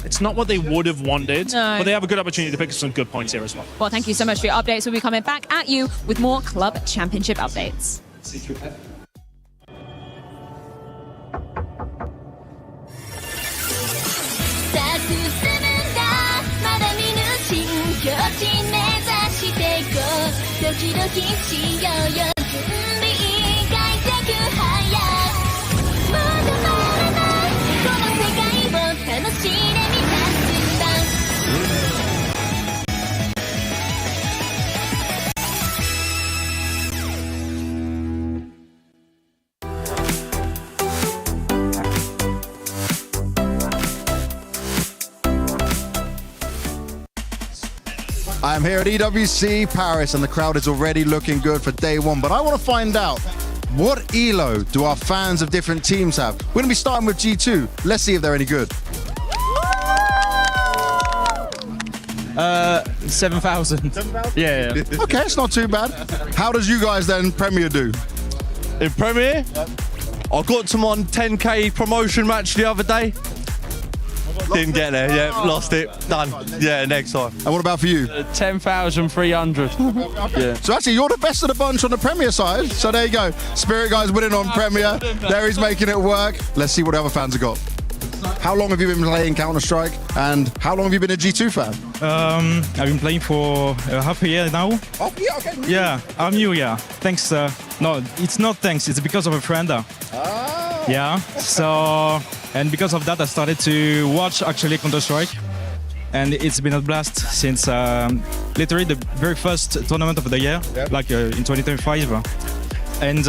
it's not what they would have wanted, but they have a good opportunity to pick up some good points here as well. Well, thank you so much for your updates. We'll be coming back at you with more club championship updates. I am here at EWC Paris and the crowd is already looking good for day one, but I want to find out, what elo do our fans of different teams have? We're going to be starting with G2. Let's see if they're any good. 7,000. 7,000? Yeah. Okay, it's not too bad. How does you guys then Premier do? In Premier? I got to my 10k promotion match the other day. Didn't get there, yeah, lost it, done. Yeah, next time. And what about for you? 10,300. Yeah. So actually, you're the best of the bunch on the Premier side. So there you go. Spirit Guy's winning on Premier. There he's making it work. Let's see what other fans have got. How long have you been playing Counter-Strike? And how long have you been a G2 fan? I've been playing for half a year now. Oh, yeah, okay. Really? Yeah, I'm new, yeah. Thanks. No, it's not thanks. It's because of a friend. Oh. Yeah, so... And because of that, I started to watch actually Counter-Strike. And it's been a blast since literally the very first tournament of the year, like in 2025. And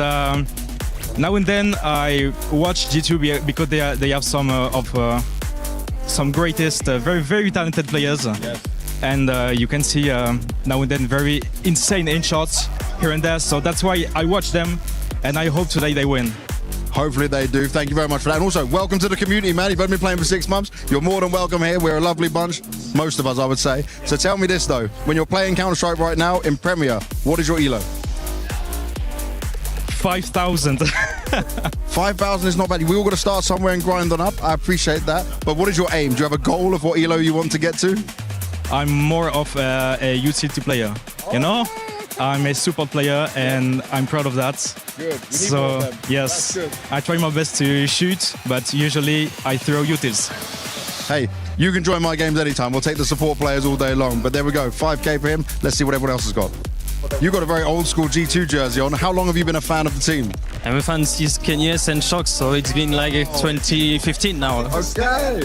now and then I watch G2 because they have some greatest, very, very talented players. Yes. And you can see now and then very insane in-shots here and there. So that's why I watch them and I hope today they win. Hopefully they do. Thank you very much for that. And also, welcome to the community, man. You've only been playing for 6 months. You're more than welcome here. We're a lovely bunch. Most of us, I would say. So tell me this, though. When you're playing Counter-Strike right now in Premier, what is your elo? 5,000. 5,000 is not bad. We all got to start somewhere and grind on up. I appreciate that. But what is your aim? Do you have a goal of what elo you want to get to? I'm more of a utility player, you know? I'm a support player and I'm proud of that. Good. So, yes, I try my best to shoot, but usually I throw utils. Hey, you can join my games anytime. We'll take the support players all day long. But there we go, 5K for him. Let's see what everyone else has got. You got a very old school G2 jersey on. How long have you been a fan of the team? I'm a fan since Kenyes and Shocks, so it's been like 2015 now. Okay.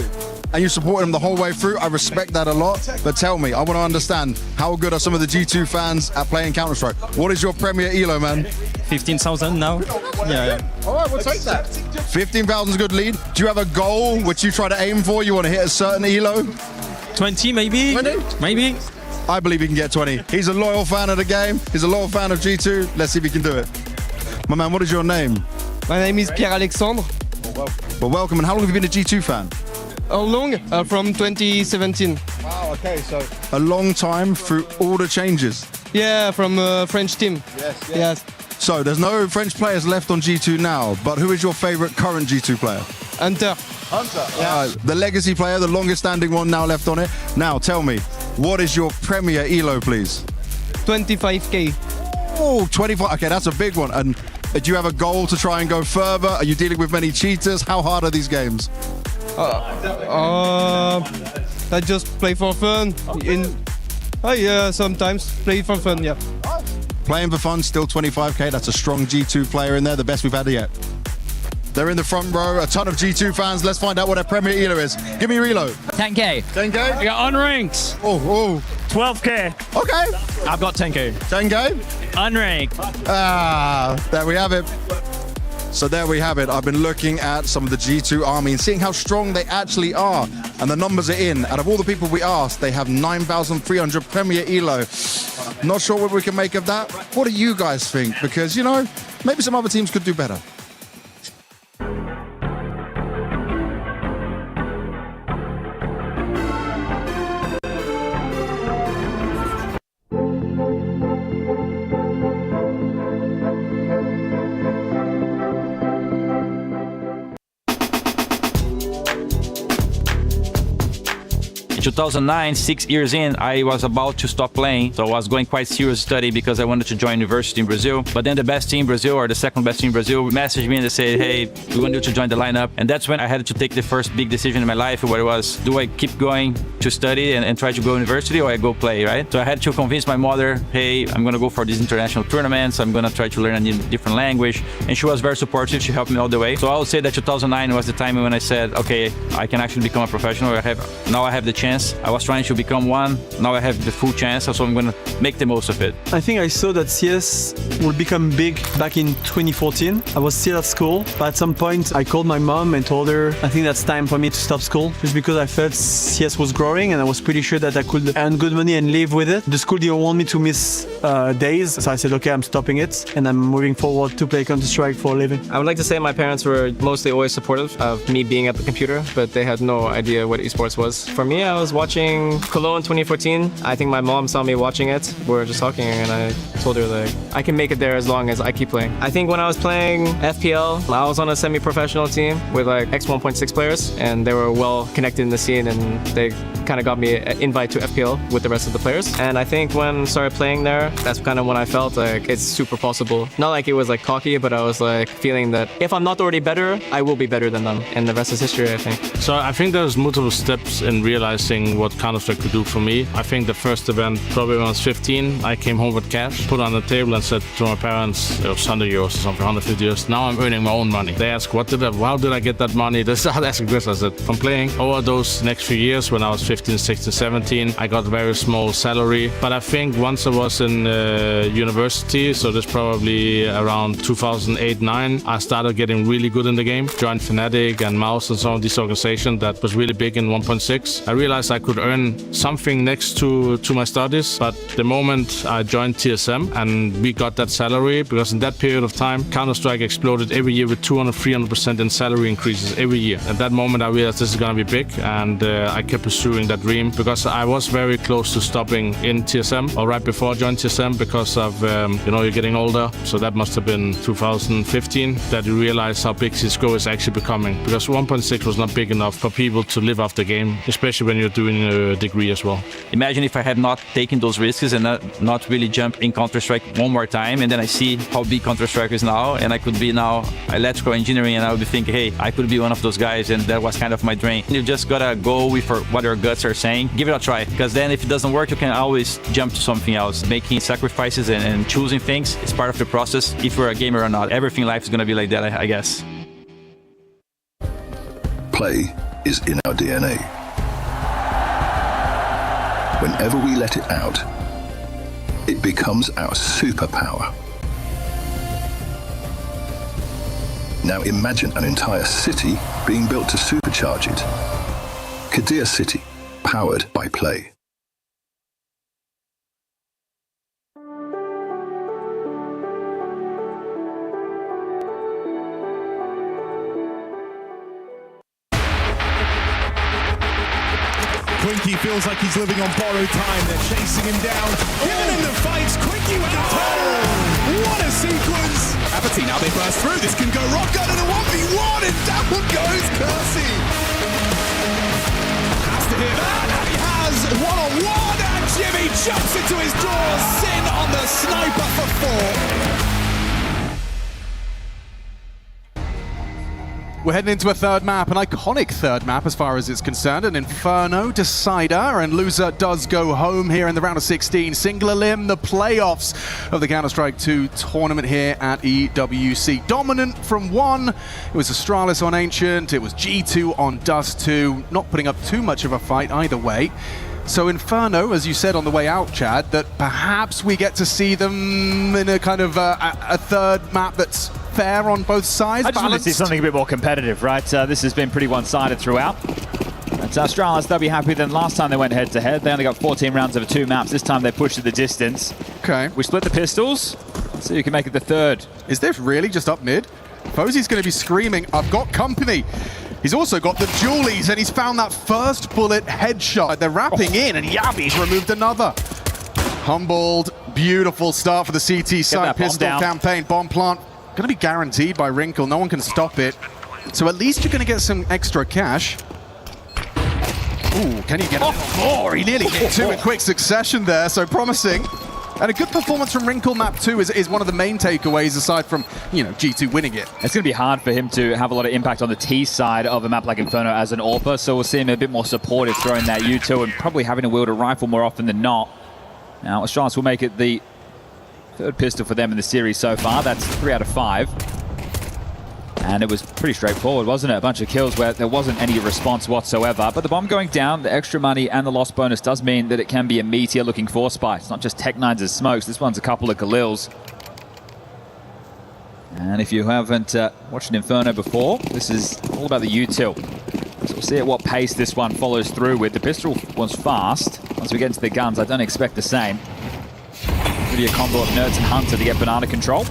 And you supported them the whole way through. I respect that a lot. But tell me, I want to understand, how good are some of the G2 fans at playing Counter-Strike? What is your Premier elo, man? 15,000 now. Yeah. All right, we'll take that. 15,000 is a good lead. Do you have a goal which you try to aim for? You want to hit a certain elo? 20 maybe? 20? Maybe. I believe he can get 20. He's a loyal fan of the game. He's a loyal fan of G2. Let's see if he can do it. My man, what is your name? My name is Pierre-Alexandre. Well, welcome. And how long have you been a G2 fan? How long? From 2017. Wow, okay, so a long time through all the changes. Yeah, from a French team. Yes. So there's no French players left on G2 now, but who is your favorite current G2 player? Hunter. Yeah. The legacy player, the longest standing one now left on it. Now tell me, what is your Premier elo, please? 25k. Oh, 25. Okay, that's a big one. And do you have a goal to try and go further? Are you dealing with many cheaters? How hard are these games? I just play for fun. Sometimes play for fun, yeah. Playing for fun, still 25k. That's a strong G2 player in there, the best we've had yet. They're in the front row, a ton of G2 fans. Let's find out what their Premier elo is. Give me your elo. 10k. 10k? I got unranked. Oh. 12k. Okay. I've got 10k. 10k? Unranked. There we have it. So there we have it. I've been looking at some of the G2 army and seeing how strong they actually are. And the numbers are in. Out of all the people we asked, they have 9,300 Premier elo. Not sure what we can make of that. What do you guys think? Because, you know, maybe some other teams could do better. In 2009, 6 years in, I was about to stop playing. So I was going quite serious study because I wanted to join university in Brazil. But then the best team in Brazil, or the second best team in Brazil, messaged me and they said, hey, we want you to join the lineup. And that's when I had to take the first big decision in my life, where it was, do I keep going to study and try to go to university, or I go play, right? So I had to convince my mother, hey, I'm going to go for these international tournaments. I'm going to try to learn a different language. And she was very supportive. She helped me all the way. So I would say that 2009 was the time when I said, okay, I can actually become a professional. Now I have the chance chance. I was trying to become one. Now I have the full chance, so I'm going to make the most of it. I think I saw that CS would become big back in 2014. I was still at school, but at some point I called my mom and told her I think that's time for me to stop school, just because I felt CS was growing and I was pretty sure that I could earn good money and live with it. The school didn't want me to miss days, so I said, okay, I'm stopping it and I'm moving forward to play Counter-Strike for a living. I would like to say my parents were mostly always supportive of me being at the computer, but they had no idea what esports was. For me, I was watching Cologne 2014. I think my mom saw me watching it. We were just talking and I told her like, I can make it there as long as I keep playing. I think when I was playing FPL, I was on a semi-professional team with like X1.6 players and they were well connected in the scene and they kind of got me an invite to FPL with the rest of the players. And I think when I started playing there, that's kind of when I felt like it's super possible. Not like it was like cocky, but I was like feeling that if I'm not already better, I will be better than them. And the rest is history, I think. So I think there's multiple steps in realizing what Counter-Strike could do for me. I think the first event, probably when I was 15, I came home with cash, put it on the table and said to my parents, it was 100 euros or something, 150 euros. Now I'm earning my own money. They ask, how did I get that money? They started asking questions. I said, from playing. Over those next few years, when I was 15, 16, 17, I got a very small salary. But I think once I was in university, so this probably around 2008-9, I started getting really good in the game. Joined Fnatic and Mouse and some of these organizations that was really big in 1.6. I realized I could earn something next to my studies, but the moment I joined TSM and we got that salary, because in that period of time, Counter-Strike exploded every year with 200-300% in salary increases every year. At that moment, I realized this is going to be big, and I kept pursuing that dream because I was very close to stopping in TSM, or right before I joined TSM, because of, you're getting older. So that must have been 2015 that you realize how big CSGO is actually becoming, because 1.6 was not big enough for people to live off the game, especially when you're doing a degree as well. Imagine if I had not taken those risks and not really jumped in Counter-Strike one more time, and then I see how big Counter-Strike is now, and I could be now electrical engineering, and I would be thinking, hey, I could be one of those guys, and that was kind of my dream. You just gotta go with what your guts are saying, give it a try, because then if it doesn't work, you can always jump to something else. Making sacrifices and choosing things is part of the process, if you're a gamer or not. Everything in life is gonna be like that, I guess. Play is in our DNA. Whenever we let it out, it becomes our superpower. Now imagine an entire city being built to supercharge it. Kadir City, powered by Play. Quinky feels like he's living on borrowed time. They're chasing him down, giving him the fights. Quinky with a turn. What a sequence! Apathy now they burst through. This can go wrong. Gun in a 1v1, and down goes Kersey. Has to hit that, and he has one-on-one, and Jimmy jumps into his jaws. Sin on the sniper for 4. We're heading into a third map, an iconic third map as far as it's concerned, an Inferno decider, and loser does go home here in the round of 16. Singular Limb, the playoffs of the Counter-Strike 2 tournament here at EWC. Dominant from one, it was Astralis on Ancient, it was G2 on Dust 2, not putting up too much of a fight either way. So Inferno, as you said on the way out, Chad, that perhaps we get to see them in a kind of a third map that's fair on both sides. I just want to see something a bit more competitive, right? This has been pretty one-sided throughout. That's Astralis. They'll be happy than last time they went head-to-head. They only got 14 rounds over 2 maps. This time they pushed it the distance. Okay. We split the pistols, so you can make it the third. Is this really just up mid? Fozzy's going to be screaming, I've got company. He's also got the Julies, and he's found that first bullet headshot. They're wrapping in, and Yabi's removed another. Humbled, beautiful start for the CT side pistol campaign. Bomb plant, going to be guaranteed by Wrinkle. No one can stop it. So at least you're going to get some extra cash. Ooh, can he get more? He nearly hit 2 in quick succession there, so promising. And a good performance from Wrinkle map 2 is one of the main takeaways, aside from, G2 winning it. It's going to be hard for him to have a lot of impact on the T side of a map like Inferno as an AWPer, so we'll see him a bit more supportive throwing that U2 and probably having to wield a rifle more often than not. Now, Astralis will make it the third pistol for them in the series so far. That's 3 out of 5. And it was pretty straightforward, wasn't it? A bunch of kills where there wasn't any response whatsoever. But the bomb going down, the extra money and the loss bonus does mean that it can be a meteor looking for Spy. It's not just Tech9's smokes. This one's a couple of Galils. And if you haven't watched an Inferno before, this is all about the util. So we'll see at what pace this one follows through with. The pistol was fast. Once we get into the guns, I don't expect the same. Maybe a combo of Nerds and Hunter to get banana control.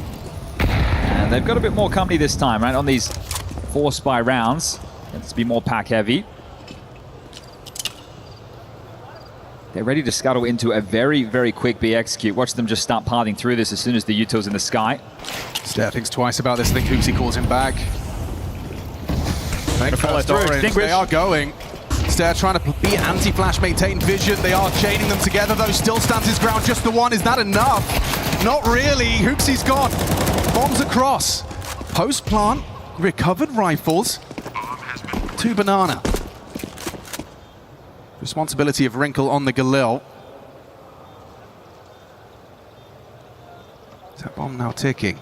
And they've got a bit more company this time, right? On these 4 Spy rounds. Let's be more pack heavy. They're ready to scuttle into a very, very quick B execute. Watch them just start parting through this as soon as the util's in the sky. Stair thinks twice about this. I think EWC calls him back. They are going. Stair trying to be anti-flash, maintain vision. They are chaining them together, though. Still stands his ground. Just the one. Is that enough? Not really. Hoopsy's gone. Bombs across. Post-plant. Recovered rifles. 2 banana. Responsibility of Wrinkle on the Galil. Is that bomb now ticking?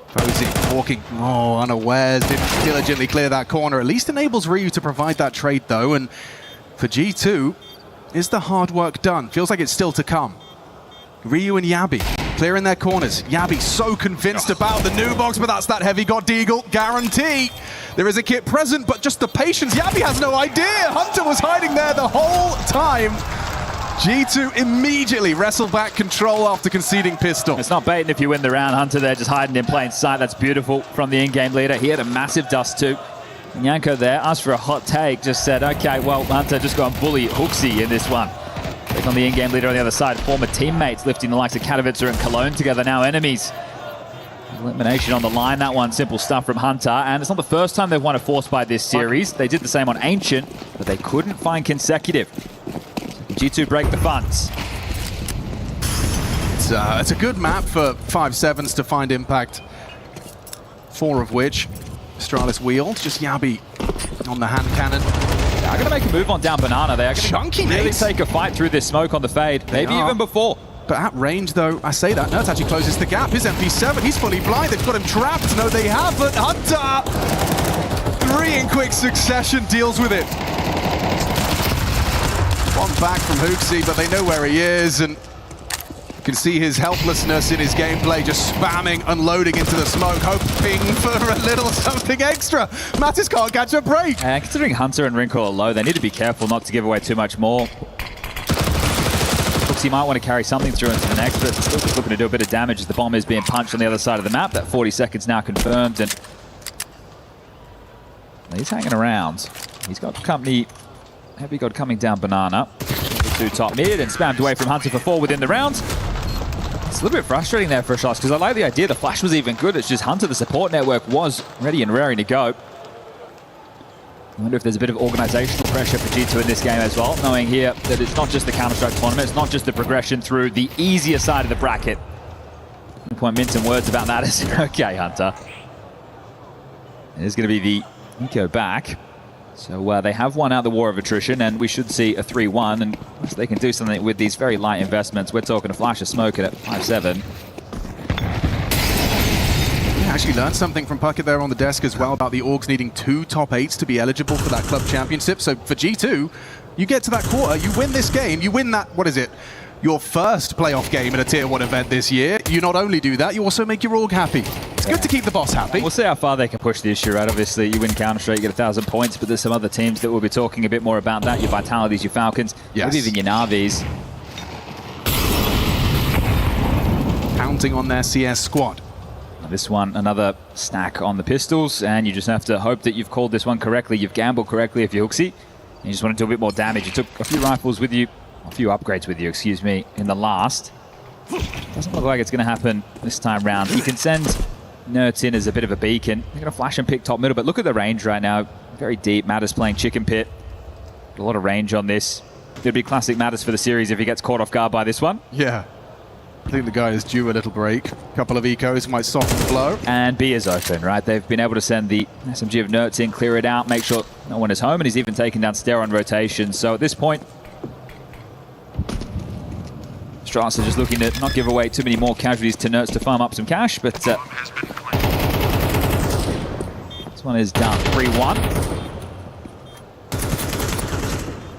Posing, walking, unawares, didn't diligently clear that corner. At least enables Ryu to provide that trade, though. And for G2, is the hard work done? Feels like it's still to come. Ryu and Yabi clearing their corners. Yabi so convinced about the new box, but that's that heavy God Deagle guarantee. There is a kit present, but just the patience. Yabi has no idea. Hunter was hiding there the whole time. G2 immediately wrestle back control after conceding pistol. It's not baiting if you win the round. Hunter there just hiding in plain sight. That's beautiful from the in-game leader. He had a massive dust too. Yanko there asked for a hot take, just said, okay, well, Hunter just got bully Hooksy in this one. Take on the in-game leader on the other side. Former teammates lifting the likes of Katowice and Cologne together, now enemies. Elimination on the line, that one, simple stuff from Hunter. And it's not the first time they've won a 4 Spy this series. They did the same on Ancient, but they couldn't find consecutive. G2 break the funds. It's a good map for 5-7s to find impact. 4 of which Astralis wields. Just Yabi on the hand cannon. They're going to make a move on down banana. They're going to really take a fight through this smoke on the fade. Maybe even before. But at range, though, I say that. Nerds actually closes the gap. His MP7, he's fully blind. They've got him trapped. No, they haven't. Hunter! 3 in quick succession, deals with it. One back from Hooksy, but they know where he is, and you can see his helplessness in his gameplay, just spamming, unloading into the smoke, hoping for a little something extra. Mattis can't catch a break. And considering Hunter and Wrinkle are low, they need to be careful not to give away too much more. Hooksy might want to carry something through into the next, but still just looking to do a bit of damage as the bomb is being punched on the other side of the map. That 40 seconds now confirmed, and he's hanging around. He's got company. Heavy God coming down banana. 2 top mid and spammed away from Hunter for 4 within the round. It's a little bit frustrating there for Astralis because I like the idea the flash was even good. It's just Hunter, the support network, was ready and raring to go. I wonder if there's a bit of organizational pressure for G2 in this game as well, knowing here that it's not just the Counter-Strike tournament, it's not just the progression through the easier side of the bracket. No point mincing words about that, is it? Okay, Hunter. There's going to be the eco back. So they have won out the war of attrition, and we should see a 3-1, and if they can do something with these very light investments. We're talking a flash of smoke at 5-7. Yeah, actually learned something from Puckett there on the desk as well about the Orgs needing 2 top 8s to be eligible for that club championship. So for G2, you get to that quarter, you win this game, you win that, what is it? Your first playoff game in a Tier 1 event this year. You not only do that, you also make your org happy. It's good to keep the boss happy. We'll see how far they can push this year, right? Obviously, you win Counter-Strike, you get 1,000 points, but there's some other teams that we'll be talking a bit more about that. Your Vitalities, your Falcons, maybe even your Navis. Counting on their CS squad. Now this one, another stack on the pistols, and you just have to hope that you've called this one correctly. You've gambled correctly if you're Hooksy. You just want to do a bit more damage. You took a few rifles with you. A few upgrades with you, excuse me, in the last. Doesn't look like it's going to happen this time round. You can send Nerds in as a bit of a beacon. They're going to flash and pick top middle, but look at the range right now. Very deep. Mattis playing chicken pit. A lot of range on this. It'd be classic Mattis for the series if he gets caught off guard by this one. Yeah. I think the guy is due a little break. A couple of ecos might soften the blow. And B is open, right? They've been able to send the SMG of Nerds in, clear it out, make sure no one is home, and he's even taken down Stair on rotation. So at this point, Astralis are just looking to not give away too many more casualties to Nerds to farm up some cash, but that's one is done. 3-1.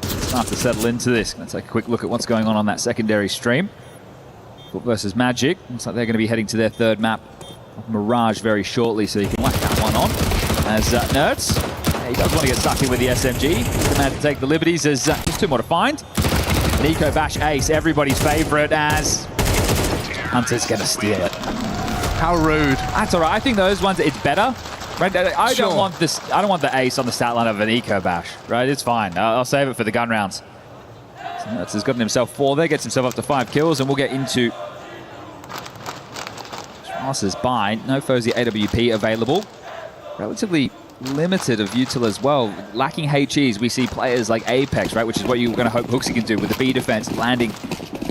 Start to settle into this. Let's take a quick look at what's going on that secondary stream. Foot versus Magic. Looks like they're going to be heading to their third map of Mirage very shortly, so you can whack that one on. As Nerds, he does want to get stuck in with the SMG. He's the man to take the liberties. There's two more to find. Nico Bash Ace, everybody's favorite, as Hunter's going to steal it. How rude. That's all right. I think those ones, it's better. Right? I don't want this. I don't want the ace on the stat line of an Eco Bash. Right? It's fine. I'll save it for the gun rounds. So Nerds has gotten himself 4 there, gets himself up to 5 kills, and we'll get into Strauss's buy. No Fozy AWP available. Relatively limited of util as well. Lacking HEs, we see players like Apex, right, which is what you're going to hope Hooksy can do with the B defense, landing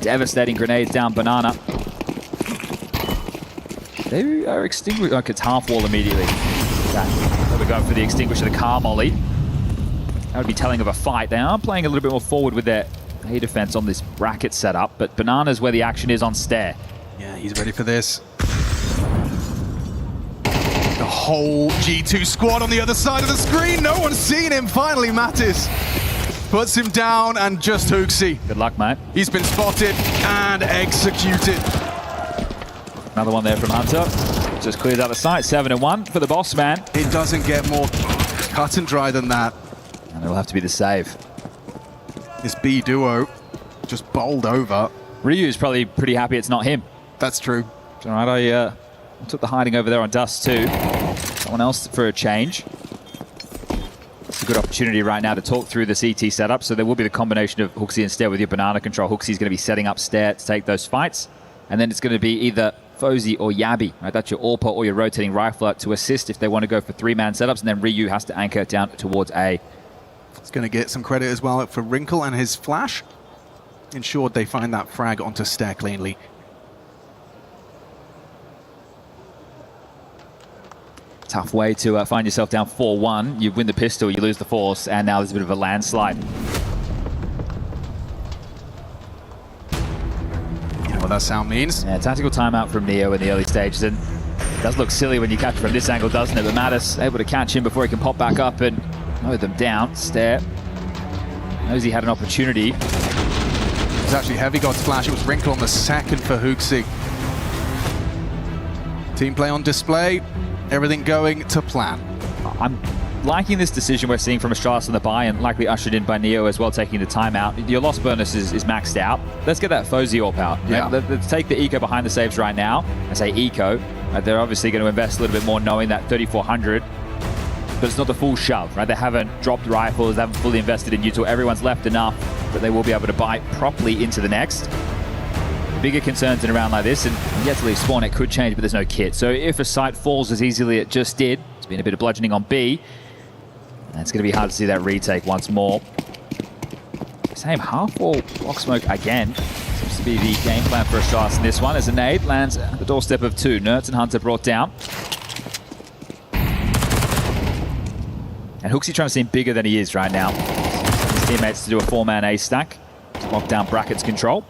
devastating grenades down Banana. They are extinguished. Like it's half wall immediately. We're going for the extinguisher, the car molly. That would be telling of a fight. They are playing a little bit more forward with their A defense on this bracket setup, but Banana's where the action is on stair. Yeah, he's ready for this. The whole G2 squad on the other side of the screen. No one's seen him. Finally, Mattis puts him down, and just Hooksy. Good luck, mate. He's been spotted and executed. Another one there from Hunter. Just clears out the site. 7-1 for the boss man. It doesn't get more cut and dry than that. And it'll have to be the save. This B duo just bowled over. Ryu's probably pretty happy it's not him. That's true. All right, I took the hiding over there on Dust too. Someone else for a change. It's a good opportunity right now to talk through the CT setup. So there will be the combination of Hooksy and Stair with your Banana control. Hooksy's going to be setting up Stair to take those fights. And then it's going to be either Fozy or Yabi. Right? That's your AWP or your rotating rifler to assist if they want to go for 3-man setups. And then Ryu has to anchor down towards A. It's going to get some credit as well for Wrinkle and his flash. Ensured they find that frag onto Stair cleanly. Tough way to find yourself down 4-1. You win the pistol, you lose the force, and now there's a bit of a landslide. You know what that sound means? Yeah, tactical timeout from Neo in the early stages, and it does look silly when you catch from this angle, doesn't it? But Mattis able to catch him before he can pop back up and mow them down. Stair knows he had an opportunity. It was actually Heavy God's flash. It was Wrinkle on the second for Hooksy. Team play on display. Everything going to plan. I'm liking this decision we're seeing from Astralis on the buy, and likely ushered in by Neo as well, taking the timeout. Your loss bonus is maxed out. Let's get that Fozy AWP out. Yeah. Let's take the eco behind the saves right now. I say eco. They're obviously going to invest a little bit more knowing that 3,400, but it's not the full shove, right? They haven't dropped rifles, they haven't fully invested in util. Everyone's left enough that they will be able to buy properly into the next. Bigger concerns in a round like this, and yet to leave spawn, it could change, but there's no kit. So if a site falls as easily as it just did, it's been a bit of bludgeoning on B, and it's going to be hard to see that retake once more. Same half-wall block smoke again. Seems to be the game plan for Astralis in this one, as a nade lands at the doorstep of 2. Nerds and Hunter brought down. And Hooksy trying to seem bigger than he is right now. His teammates to do a 4-man A stack to lock down Bracket's control.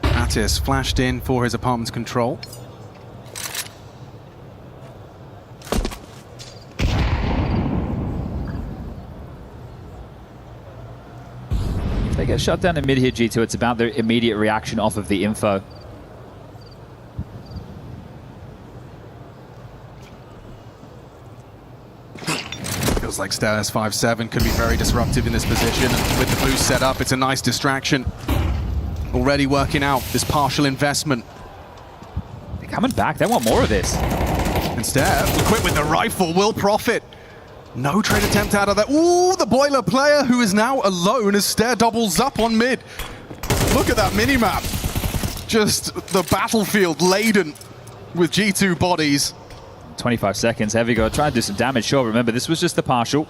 Mattis flashed in for his apartment's control. If they get shut down in mid here, G2, it's about their immediate reaction off of the info. Feels like Stairs 5-7 could be very disruptive in this position. And with the boost set up, it's a nice distraction. Already working out this partial investment. They're coming back. They want more of this. Instead, equipped with the rifle, will profit. No trade attempt out of that. Ooh, the boiler player who is now alone as Stair doubles up on mid. Look at that minimap. Just the battlefield laden with G2 bodies. 25 seconds. Heavy go. Try and do some damage. Sure, remember, this was just the partial.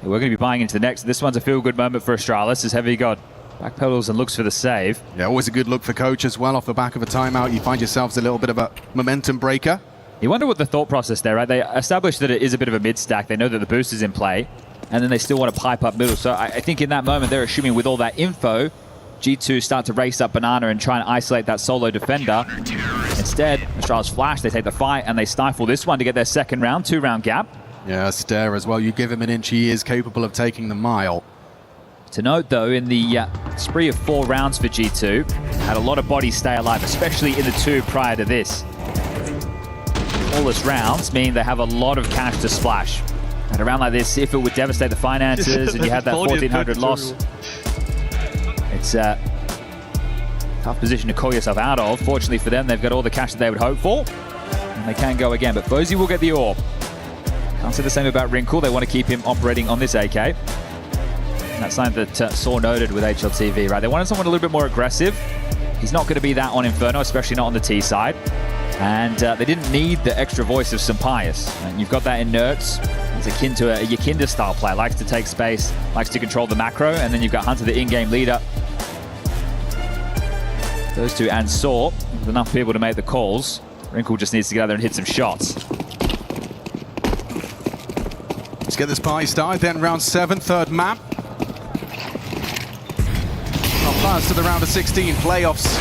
We're going to be buying into the next. This one's a feel-good moment for Astralis as Heavy God backpedals and looks for the save. Yeah, always a good look for Coach as well off the back of a timeout. You find yourselves a little bit of a momentum breaker. You wonder what the thought process there, right? They established that it is a bit of a mid-stack. They know that the boost is in play, and then they still want to pipe up middle. So I think in that moment, they're assuming with all that info, G2 start to race up Banana and try and isolate that solo defender. Instead, Astralis flash, they take the fight, and they stifle this one to get their second round, 2-round gap. Yeah, Stare as well. You give him an inch, he is capable of taking the mile. To note, though, in the spree of 4 rounds for G2, had a lot of bodies stay alive, especially in the 2 prior to this. Flawless rounds mean they have a lot of cash to splash. At a round like this, if it would devastate the finances and you had that 1,400 loss, it's a tough position to call yourself out of. Fortunately for them, they've got all the cash that they would hope for, and they can go again. But Fozy will get the AWP. Can't say the same about Wrinkle. They want to keep him operating on this AK. And that's something that Saw noted with HLTV, right? They wanted someone a little bit more aggressive. He's not going to be that on Inferno, especially not on the T side. And they didn't need the extra voice of Sampaius. And you've got that in Nerds. It's akin to a Yakinda style player. Likes to take space, likes to control the macro. And then you've got Hunter, the in-game leader. Those two and Saw, with enough people to make the calls. Wrinkle just needs to get out there and hit some shots. Let's get this party started. Then round 7, 3rd map. Our plans to the round of 16 playoffs.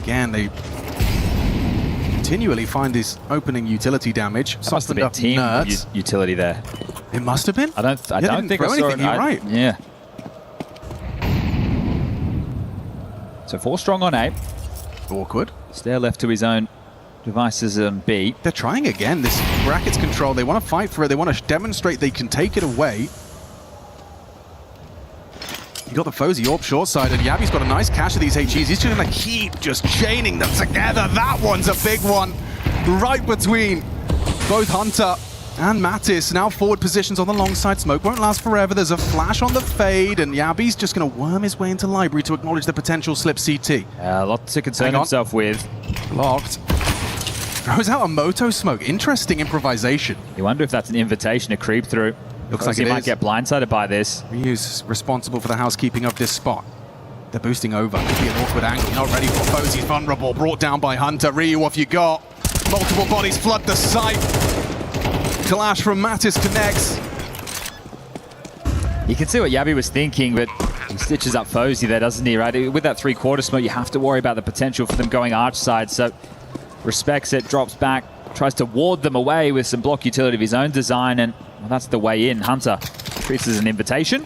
Again, they continually find this opening utility damage. That must have been team utility there. It must have been. I don't think I saw anything. You're right. Yeah. So 4 strong on A. Awkward. Stare left to his own devices on B. They're trying again. This brackets control. They want to fight for it. They want to demonstrate they can take it away. You got the Fozy AWP short side, and Yabi's got a nice cache of these HEs. He's just going to keep just chaining them together. That one's a big one. Right between both Hunter and Mattis. Now forward positions on the long side. Smoke won't last forever. There's a flash on the fade, and Yabi's just going to worm his way into library to acknowledge the potential slip CT. A lot to concern himself with. Locked. Throws out a Moto Smoke. Interesting improvisation. You wonder if that's an invitation to creep through. Looks like he it might is. get blindsided by this. Ryu's responsible for the housekeeping of this spot. They're boosting over. Could be an awkward angle. Not ready for Fozy's vulnerable. Brought down by Hunter. Ryu, what have you got? Multiple bodies flood the site. Clash from Mattis connects. You can see what Yabi was thinking, but he stitches up Fozy there, doesn't he, right? With that 3/4 smoke, you have to worry about the potential for them going arch side. So respects it, drops back, tries to ward them away with some block utility of his own design, and well, that's the way in. Hunter treats it as an invitation.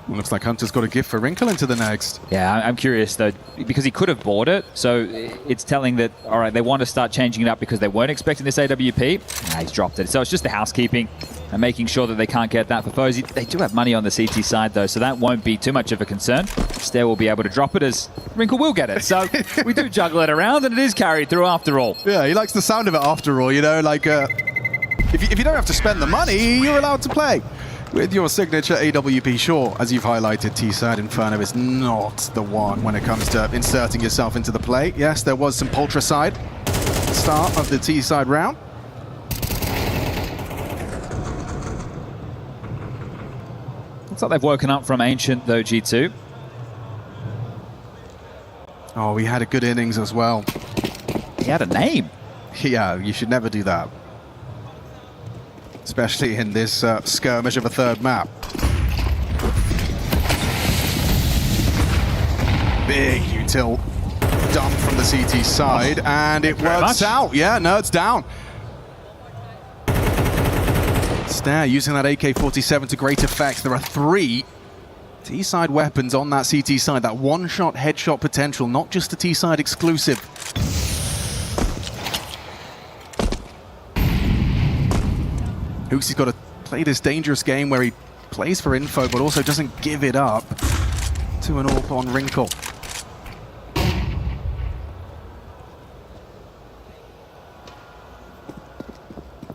Well, looks like Hunter's got a gift for Wrinkle into the next. Yeah, I'm curious, though, because he could have bought it, so it's telling that, all right, they want to start changing it up because they weren't expecting this AWP. Nah, he's dropped it. So it's just the housekeeping and making sure that they can't get that for Fozy. They do have money on the CT side, though, so that won't be too much of a concern. Stare will be able to drop it as Wrinkle will get it. So we do juggle it around, and it is carried through after all. Yeah, he likes the sound of it after all, you know, like if you don't have to spend the money, you're allowed to play. With your signature AWP, sure, as you've highlighted, T-Side Inferno is not the one when it comes to inserting yourself into the play. Yes, there was some Poltracide start of the T-Side round. Looks like they've woken up from Ancient, though, G2. Oh, we had a good innings as well. He had a name. Yeah, you should never do that. Especially in this skirmish of a 3rd map. Big util dump from the CT side, and it works out. Yeah, no, it's down. Stare using that AK-47 to great effect. There are 3 T-side weapons on that CT side. That one-shot headshot potential, not just a T-side exclusive. Hooksy's got to play this dangerous game where he plays for info, but also doesn't give it up to an AWP on Wrinkle.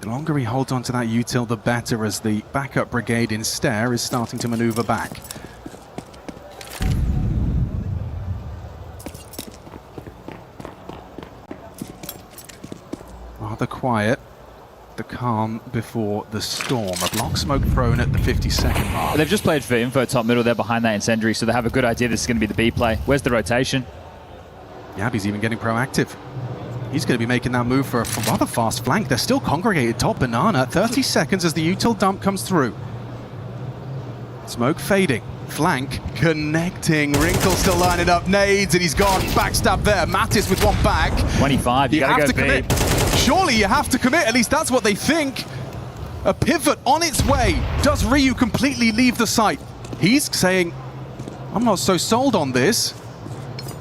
The longer he holds on to that util, the better, as the backup brigade in Stare is starting to maneuver back. Rather quiet. The calm before the storm. A block smoke thrown at the 50-second mark. They've just played for info top middle. They're behind that incendiary, so they have a good idea this is going to be the B play. Where's the rotation? Yabby's even getting proactive. He's going to be making that move for a rather fast flank. They're still congregated top banana. 30 seconds as the util dump comes through. Smoke fading. Flank connecting. Wrinkle still lining up nades, and he's gone. Backstab there. Mattis with one back. 25, you gotta go commit. Surely you have to commit. At least that's what they think. A pivot on its way. Does Ryu completely leave the site? He's saying, I'm not so sold on this.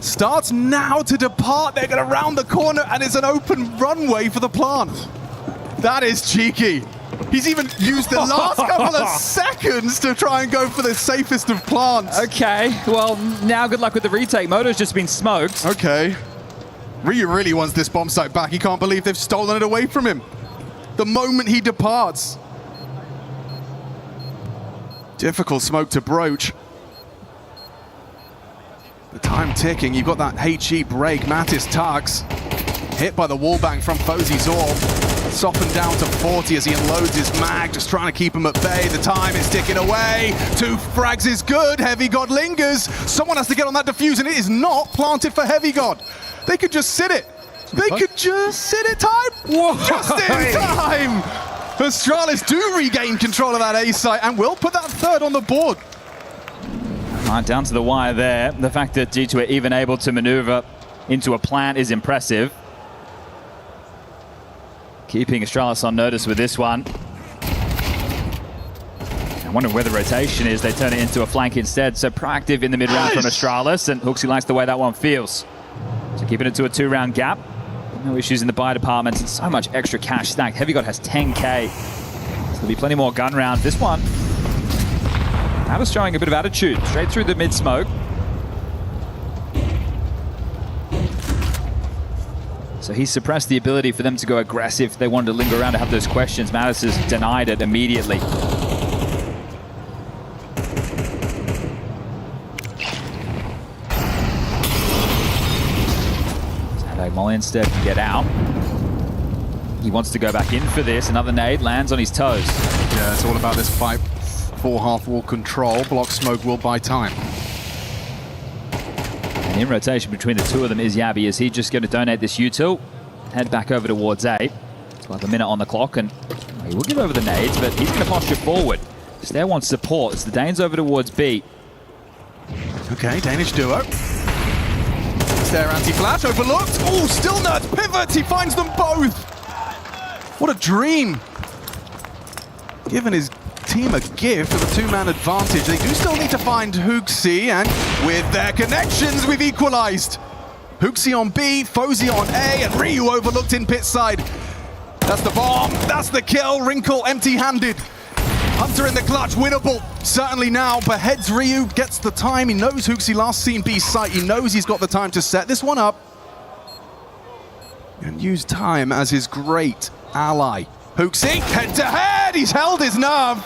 Starts now to depart. They're going to round the corner, and it's an open runway for the plant. That is cheeky. He's even used the last couple of seconds to try and go for the safest of plants. Okay, well, now good luck with the retake. Moto's just been smoked. Okay. Ryu really wants this bomb site back. He can't believe they've stolen it away from him. The moment he departs. Difficult smoke to broach. The time ticking. You've got that HE break. Mattis tucks. Hit by the wallbang from Fozy's orb. Softened down to 40 as he unloads his mag, just trying to keep him at bay. The time is ticking away. 2 frags is good. Heavy God lingers. Someone has to get on that defuse, and it is not planted for Heavy God. They could just sit it. They could just sit it time. Whoa. Just in time. Astralis do regain control of that A site and will put that third on the board. Right, down to the wire there. The fact that G2 are even able to maneuver into a plant is impressive. Keeping Astralis on notice with this one. I wonder where the rotation is. They turn it into a flank instead. So proactive in the mid-round from Astralis, and Hooksy likes the way that one feels. So keeping it to a 2-round gap. No issues in the buy department, and so much extra cash stacked. Heavy God has 10k. So there'll be plenty more gun rounds. This one, that was showing a bit of attitude. Straight through the mid-smoke. So he suppressed the ability for them to go aggressive. They wanted to linger around to have those questions. Mattis has denied it immediately. Molly instead can get out. He wants to go back in for this. Another nade lands on his toes. Yeah, it's all about this fight for half-wall control. Block smoke will buy time. And in rotation between the two of them is Yabby. Is he just going to donate this util? Head back over towards A. It's like a minute on the clock, and he will give over the nades, but he's going to posture forward. Stair wants support. It's the Danes over towards B. Okay, Danish duo. Stair anti-flash overlooked. Oh, still Nerds pivots. He finds them both. What a dream. Giving his team a gift with a 2-man advantage. They do still need to find Hooksy, and with their connections, we've equalized. Hooksy on B, Fozy on A, and Ryu overlooked in pit side. That's the bomb. That's the kill. Wrinkle empty-handed. Hunter in the clutch, winnable. Certainly now, beheads Ryu, gets the time. He knows Hooksy last seen B site. He knows he's got the time to set this one up and use time as his great ally. Hooksy, head-to-head. He's held his nerve.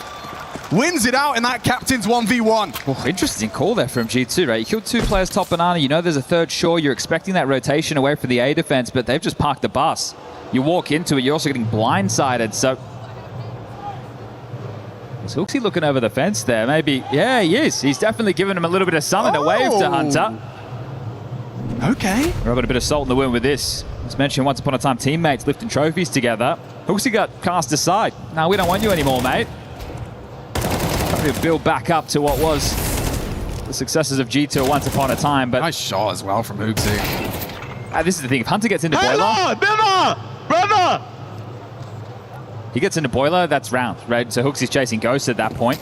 Wins it out in that captain's 1v1. Oh, interesting call there from G2, right? You killed 2 players top banana. You know there's a third shore. You're expecting that rotation away from the A defense, but they've just parked the bus. You walk into it, you're also getting blindsided, so... Is Hooksy looking over the fence there? Maybe, yeah, he is. He's definitely giving him a little bit of summon, a wave to Hunter. Okay. Rubbing a bit of salt in the wound with this. As mentioned, once upon a time, teammates lifting trophies together. Hooksy got cast aside. No, we don't want you anymore, mate. Trying to build back up to what was the successes of G2 once upon a time, but... Nice shot as well from Hooksy. This is the thing, if Hunter gets into Boiler... Brother! He gets into Boiler, that's round, right? So Hooksy's chasing Ghost at that point.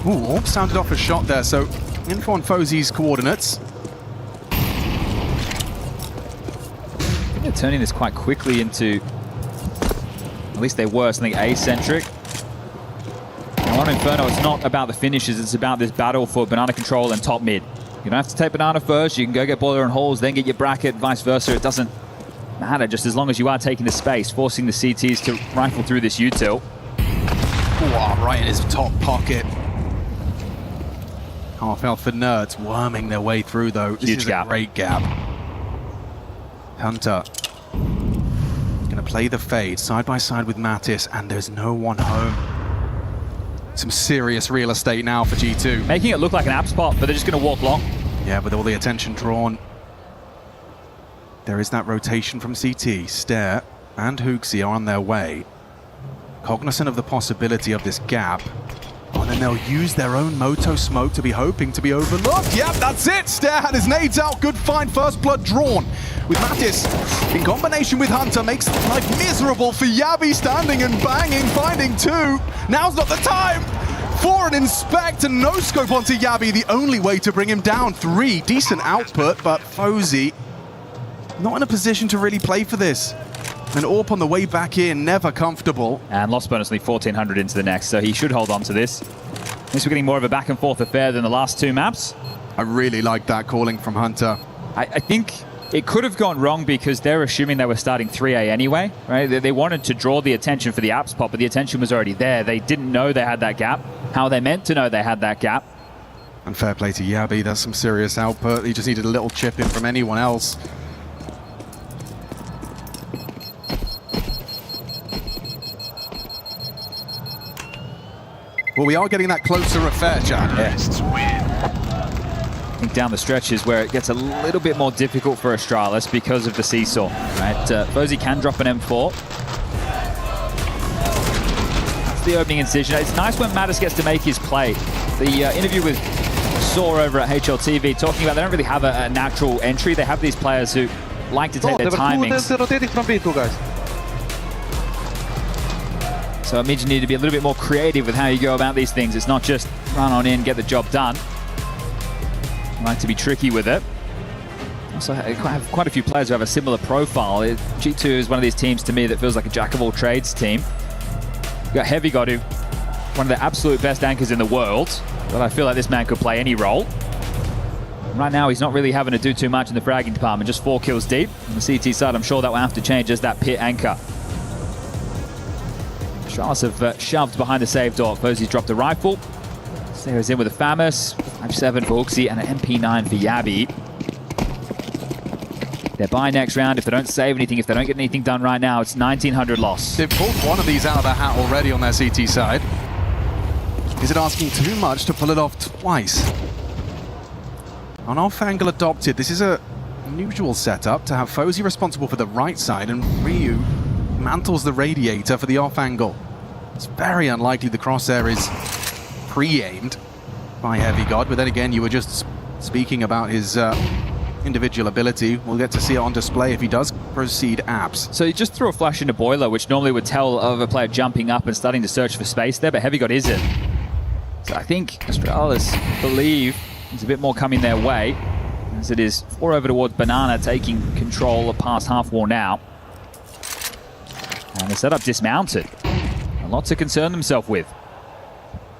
Ooh, Orb sounded off a shot there, so info on Fozy's coordinates. I think they're turning this quite quickly into... At least they were something A-centric. Now on Inferno, it's not about the finishes, it's about this battle for banana control and top mid. You don't have to take banana first, you can go get Boiler and Halls, then get your bracket, vice versa. It doesn't matter, just as long as you are taking the space, forcing the CTs to rifle through this util. Wow, right in his top pocket. Half health for Nerds, worming their way through though. This Huge is gap. A great gap. Hunter play the fade side by side with Mattis, and there's no one home. Some serious real estate now for G2. Making it look like an app spot, but they're just going to walk long. Yeah, with all the attention drawn. There is that rotation from CT. Stare and Hooksy are on their way. Cognizant of the possibility of this gap. Oh, and then they'll use their own Moto smoke to be hoping to be overlooked. Yep, that's it. Stare had his nades out. Good find. First blood drawn. With Mattis in combination with Hunter makes life miserable for Yabi, standing and banging, finding two. Now's not the time for an inspect and no scope onto Yabi. The only way to bring him down. 3, decent output, but Fozy not in a position to really play for this. And Orp on the way back in, never comfortable. And lost bonus only 1,400 into the next, so he should hold on to this. At least we're getting more of a back and forth affair than the last 2 maps. I really like that calling from Hunter. I think it could have gone wrong because they're assuming they were starting 3A anyway, right? They wanted to draw the attention for the app spot, but the attention was already there. They didn't know they had that gap. How are they meant to know they had that gap? And fair play to Yabi, that's some serious output. He just needed a little chip in from anyone else. Well, we are getting that closer affair, Chad. Yes. I think down the stretch is where it gets a little bit more difficult for Astralis because of the seesaw, right? Fozy can drop an M4. That's the opening incision. It's nice when Mattis gets to make his play. The interview with Saw over at HLTV talking about they don't really have a natural entry. They have these players who like to take their timings. rotating from B2, guys. So it means you need to be a little bit more creative with how you go about these things. It's not just run on in, get the job done. I like to be tricky with it. Also have quite a few players who have a similar profile. G2 is one of these teams to me that feels like a jack-of-all-trades team. You've got Heavy God, who one of the absolute best anchors in the world, but I feel like this man could play any role. Right now, he's not really having to do too much in the fragging department, just 4 kills deep. On the CT side, I'm sure that will have to change as that pit anchor. Charles have shoved behind the save door. Fozy's dropped a rifle. Sarah's in with a FAMAS. 5-7 for Hooksy and an MP9 for Yabi. They're buying next round. If they don't save anything, if they don't get anything done right now, it's 1,900 loss. They've pulled one of these out of the hat already on their CT side. Is it asking too much to pull it off twice? On off angle adopted, this is a unusual setup to have Fozy responsible for the right side and Ryu mantles the radiator for the off angle. It's very unlikely the crosshair is pre-aimed by Heavy God, but then again, you were just speaking about his individual ability. We'll get to see it on display if he does proceed apps. So he just threw a flash into Boiler, which normally would tell of a player jumping up and starting to search for space there, but Heavy God isn't. So I think Astralis believe there's a bit more coming their way, as it is 4 over towards Banana, taking control past half war now. And the setup dismounted. A lot to concern themselves with.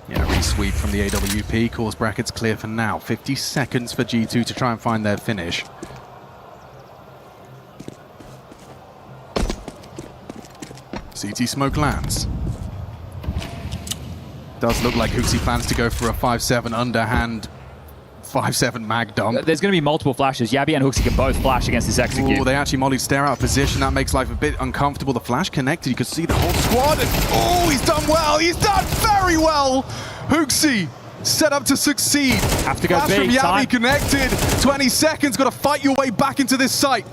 Yeah, re-sweep from the AWP. Course brackets clear for now. 50 seconds for G2 to try and find their finish. CT smoke lands. Does look like Hooksy plans to go for a 5-7 underhand 5-7 mag dump. There's going to be multiple flashes. Yabi and Hooksy can both flash against this execute. Oh, they actually mollied Stare out of position. That makes life a bit uncomfortable. The flash connected. You can see the whole squad. And, oh, he's done well. He's done very well. Hooksy set up to succeed. Have to go flash big. from Yabi Time. connected. 20 seconds. Got to fight your way back into this site.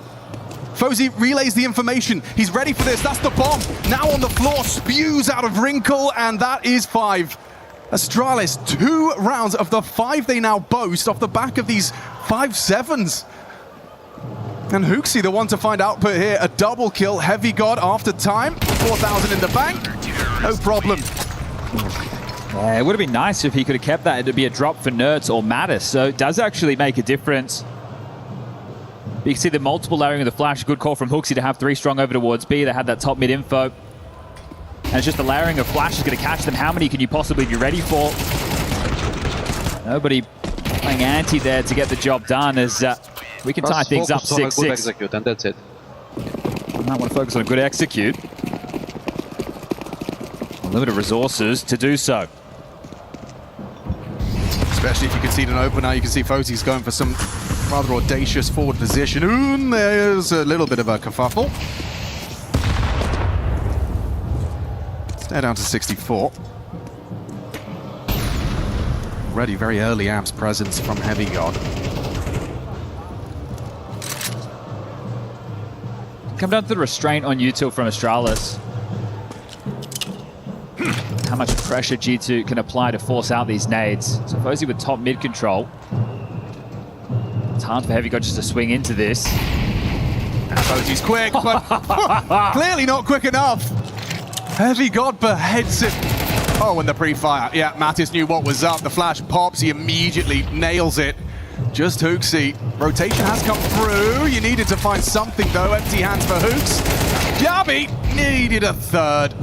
Fozy relays the information. He's ready for this. That's the bomb. Now on the floor. Spews out of Wrinkle. And that is 5. Astralis, 2 rounds of the 5 they now boast off the back of these 5-7s. And Hooksy, the one to find output here, a double kill. Heavy God after time, 4,000 in the bank, no problem. Yeah, it would have been nice if he could have kept that. It'd be a drop for Nerds or Mattis, so it does actually make a difference. You can see the multiple layering of the flash. Good call from Hooksy to have 3 strong over towards B. They had that top mid info. And it's just the layering of flash is going to catch them. How many can you possibly be ready for? Nobody playing anti there to get the job done as we can tie things up 6-6. Execute, and that's it. I might want to focus on a good execute. Limited resources to do so. Especially if you concede an opener, you can see Fozy's going for some rather audacious forward position. There's a little bit of a kerfuffle. They're down to 64. Already very early Amps presence from Heavy God. Come down to the restraint on util from Astralis. How much pressure G2 can apply to force out these nades. So Fozy with top mid control. It's hard for Heavy God just to swing into this. And Fozy's quick, but clearly not quick enough. Heavy God beheads it. Oh, and the pre-fire. Yeah, Mattis knew what was up. The flash pops, he immediately nails it. Just Hooksy. Rotation has come through. You needed to find something though. Empty hands for Hooks. Yabi needed a third.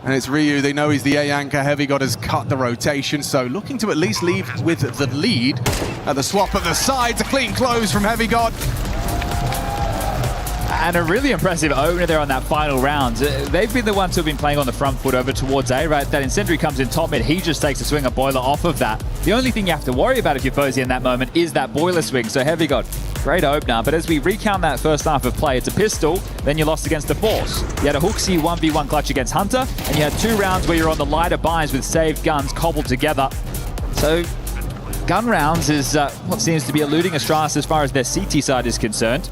And it's Ryu, they know he's the A anchor. Heavy God has cut the rotation, so looking to at least leave with the lead. At the swap of the sides, a clean close from Heavy God. And a really impressive opener there on that final round. They've been the ones who've been playing on the front foot over towards A, right? That Incendiary comes in top mid, he just takes a swing of Boiler off of that. The only thing you have to worry about if you're Fozy in that moment is that Boiler swing. So Heavy God, great opener, but as we recount that first half of play, it's a pistol, then you lost against the Force. You had a Hooksy 1v1 clutch against Hunter, and you had 2 rounds where you're on the lighter buys with saved guns cobbled together. So gun rounds is what seems to be eluding Astralis as far as their CT side is concerned.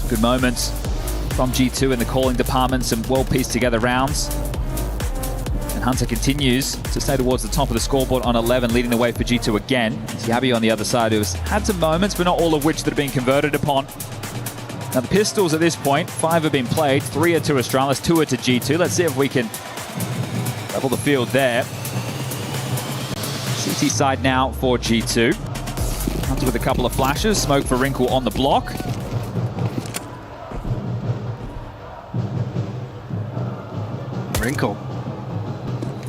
Good moments from G2 in the calling department, some well-pieced together rounds. And Hunter continues to stay towards the top of the scoreboard on 11, leading the way for G2 again. Yabi on the other side, who's had some moments, but not all of which that have been converted upon. Now the pistols at this point, 5 have been played, 3 are to Astralis, 2 are to G2. Let's see if we can level the field there. CT side now for G2. Hunter with a couple of flashes, smoke for Wrinkle on the block. Wrinkle.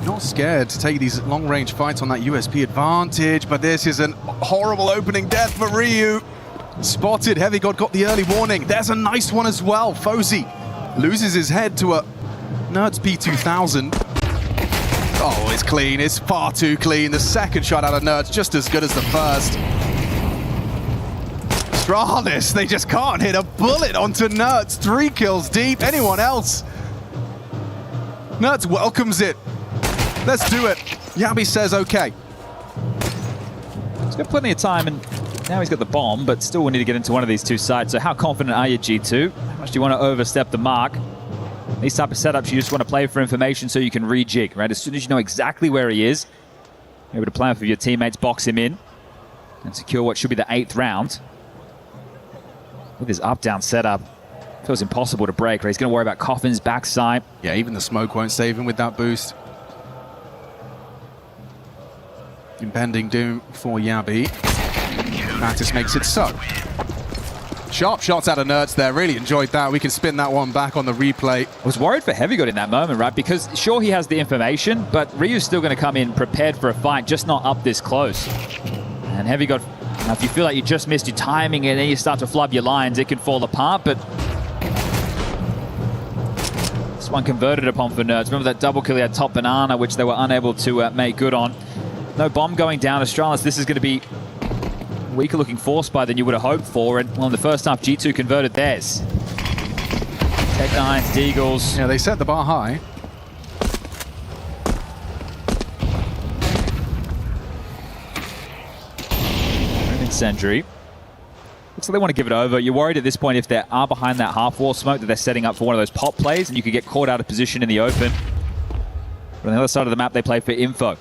Not scared to take these long-range fights on that USP advantage, but this is a horrible opening death for Ryu. Spotted, Heavy God got the early warning. There's a nice one as well. Fozy loses his head to a Nerds P2000. Oh, it's clean. It's far too clean. The second shot out of Nerds just as good as the first. Astralis, they just can't hit a bullet onto Nerds. 3 kills deep. Anyone else? Nerds welcomes it. Let's do it. Yabi says okay. He's got plenty of time, and now he's got the bomb, but still we need to get into one of these 2 sides. So how confident are you, G2? How much do you want to overstep the mark? These type of setups, you just want to play for information so you can rejig, right? As soon as you know exactly where he is, you're able to plan for your teammates, box him in, and secure what should be the 8th round. With his up-down setup, feels impossible to break, right? He's going to worry about Coffin's backside. Yeah, even the smoke won't save him with that boost. Impending doom for Yabi. Mattis makes it so. Sharp shots out of Nerds there. Really enjoyed that. We can spin that one back on the replay. I was worried for Heavy God in that moment, right? Because sure, he has the information, but Ryu's still going to come in prepared for a fight, just not up this close. And Heavy God, if you feel like you just missed your timing and then you start to flub your lines, it can fall apart, but this one converted upon for Nerds. Remember that double kill he had top banana, which they were unable to make good on. No bomb going down. Astralis, this is going to be a weaker looking force buy than you would have hoped for. And well, in the first half, G2 converted theirs. Tech 9s, Deagles. Yeah, they set the bar high. Incendiary. Looks like they want to give it over. You're worried at this point if they are behind that half wall smoke that they're setting up for one of those pop plays and you could get caught out of position in the open. But on the other side of the map, they play for info.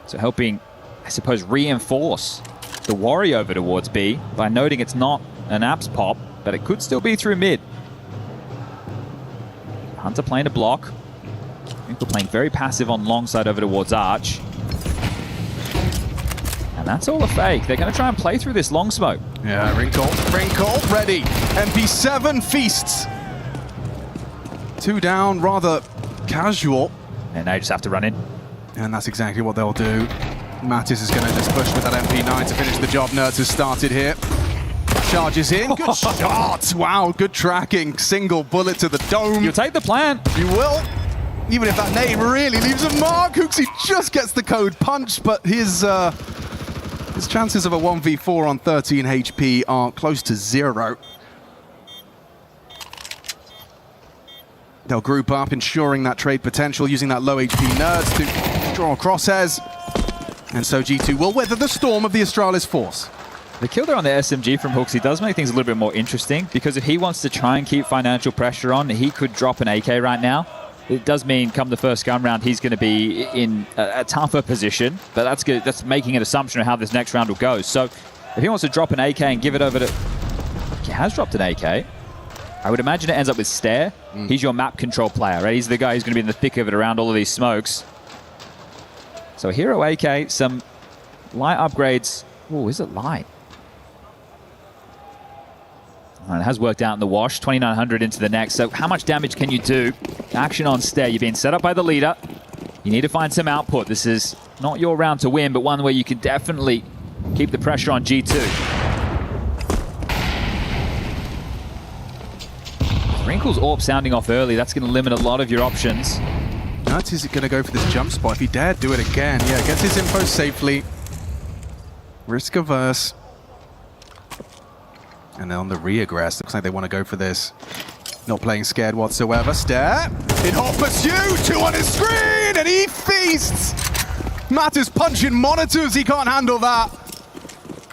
So helping, I suppose, reinforce the worry over towards B by noting it's not an apps pop, but it could still be through mid. Hunter playing a block. Wrinkle playing very passive on long side over towards Arch. And that's all a fake. They're going to try and play through this long smoke. Yeah, Wrinkle ready. MP7 feasts. 2 down, rather casual. And they just have to run in. And that's exactly what they'll do. Mattis is going to just push with that MP9 to finish the job. Nerds has started here. Charges in. Good shot. Wow, good tracking. Single bullet to the dome. You'll take the plant. You will. Even if that name really leaves a mark. Hooksy just gets the code punched, but his chances of a 1v4 on 13 HP are close to 0. They'll group up, ensuring that trade potential, using that low HP nerds to draw crosshairs. And so G2 will weather the storm of the Astralis force. The kill there on the SMG from Hooksy does make things a little bit more interesting, because if he wants to try and keep financial pressure on, he could drop an AK right now. It does mean come the first gun round, he's going to be in a tougher position, but that's good. That's making an assumption of how this next round will go. So if he wants to drop an AK and give it over to... He has dropped an AK. I would imagine it ends up with Stare. He's your map control player, right? He's the guy who's going to be in the thick of it around all of these smokes. So Hero AK, some light upgrades. Oh, is it light? It has worked out in the wash. 2,900 into the next. So how much damage can you do? Action on Stare. You've been set up by the leader. You need to find some output. This is not your round to win, but one where you can definitely keep the pressure on G2. Wrinkle's AWP sounding off early. That's going to limit a lot of your options. Nuts is going to go for this jump spot. If he dared do it again, yeah, gets his info safely. Risk averse. And then on the re-aggress, looks like they want to go for this. Not playing scared whatsoever. Stare. In hot pursuit. 2 on his screen, and he feasts. Matt is punching monitors. He can't handle that.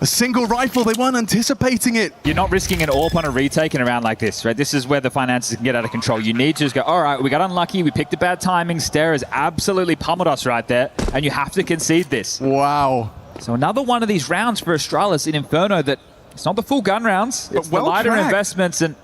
A single rifle, they weren't anticipating it. You're not risking an AWP on a retake in a round like this, right? This is where the finances can get out of control. You need to just go, all right, we got unlucky, we picked a bad timing. Stare has absolutely pummeled us right there, and you have to concede this. Wow. So another one of these rounds for Astralis in Inferno that it's not the full gun rounds, it's the lighter investments. And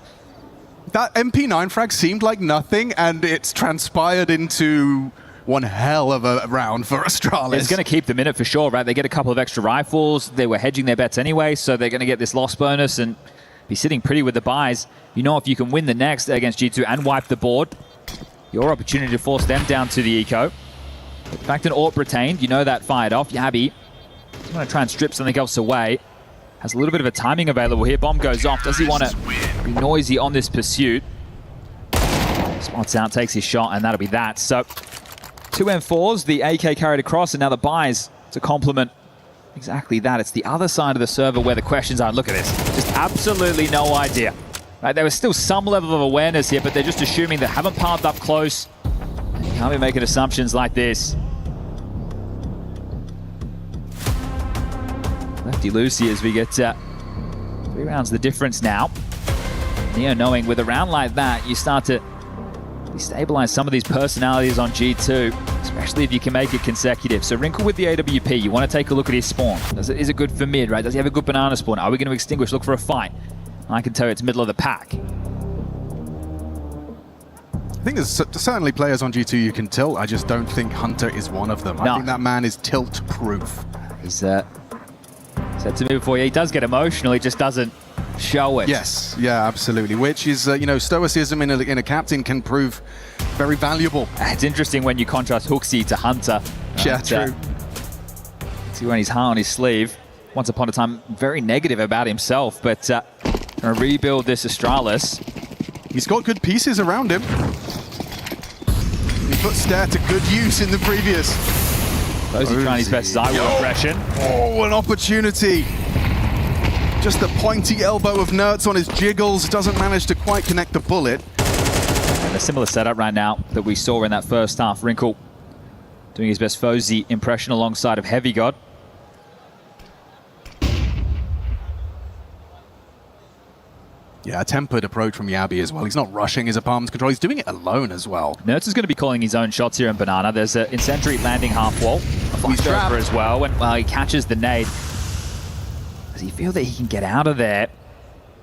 that MP9 frag seemed like nothing, and it's transpired into one hell of a round for Astralis. It's going to keep them in it for sure, right? They get a couple of extra rifles. They were hedging their bets anyway, so they're going to get this loss bonus and be sitting pretty with the buys. You know, if you can win the next against G2 and wipe the board, your opportunity to force them down to the eco. The fact an AWP retained, you know that fired off. Yabi is going to try and strip something else away. Has a little bit of a timing available here. Bomb goes off. Does he want to be noisy on this pursuit? Spots out, takes his shot, and that'll be that. So 2 M4s, the AK carried across, and now the buys to complement exactly that. It's the other side of the server where the questions are. Look at this. Just absolutely no idea. Right, there was still some level of awareness here, but they're just assuming they haven't piled up close. And you can't be making assumptions like this. Lefty Lucy as we get 3 rounds the difference now. Neo knowing with a round like that, you start to destabilize some of these personalities on G2, especially if you can make it consecutive. So Wrinkle with the AWP, you want to take a look at his spawn. Is it good for mid, right? Does he have a good banana spawn? Are we going to extinguish? Look for a fight. I can tell you it's middle of the pack. I think there's certainly players on G2 you can tilt. I just don't think Hunter is one of them. I think that man is tilt-proof. He's said to me before, yeah, he does get emotional, he just doesn't show it. Yes, yeah, absolutely. Which is, you know, stoicism in a captain can prove very valuable. It's interesting when you contrast Hooksy to Hunter. Yeah, true. See wearing his heart on his sleeve. Once upon a time, very negative about himself, but gonna rebuild this Astralis. He's got good pieces around him. He put Stare to good use in the previous. Those are trying his best Zywoo impression. Oh, an opportunity. Just the pointy elbow of Nertz on his jiggles. Doesn't manage to quite connect the bullet. And a similar setup right now that we saw in that first half. Wrinkle doing his best Fozy impression alongside of Heavy God. Yeah, a tempered approach from Yabi as well. He's not rushing his opponent's control. He's doing it alone as well. Nertz is going to be calling his own shots here in Banana. There's an incendiary landing half wall. He's over as well. And well, he catches the nade. Does he feel that he can get out of there?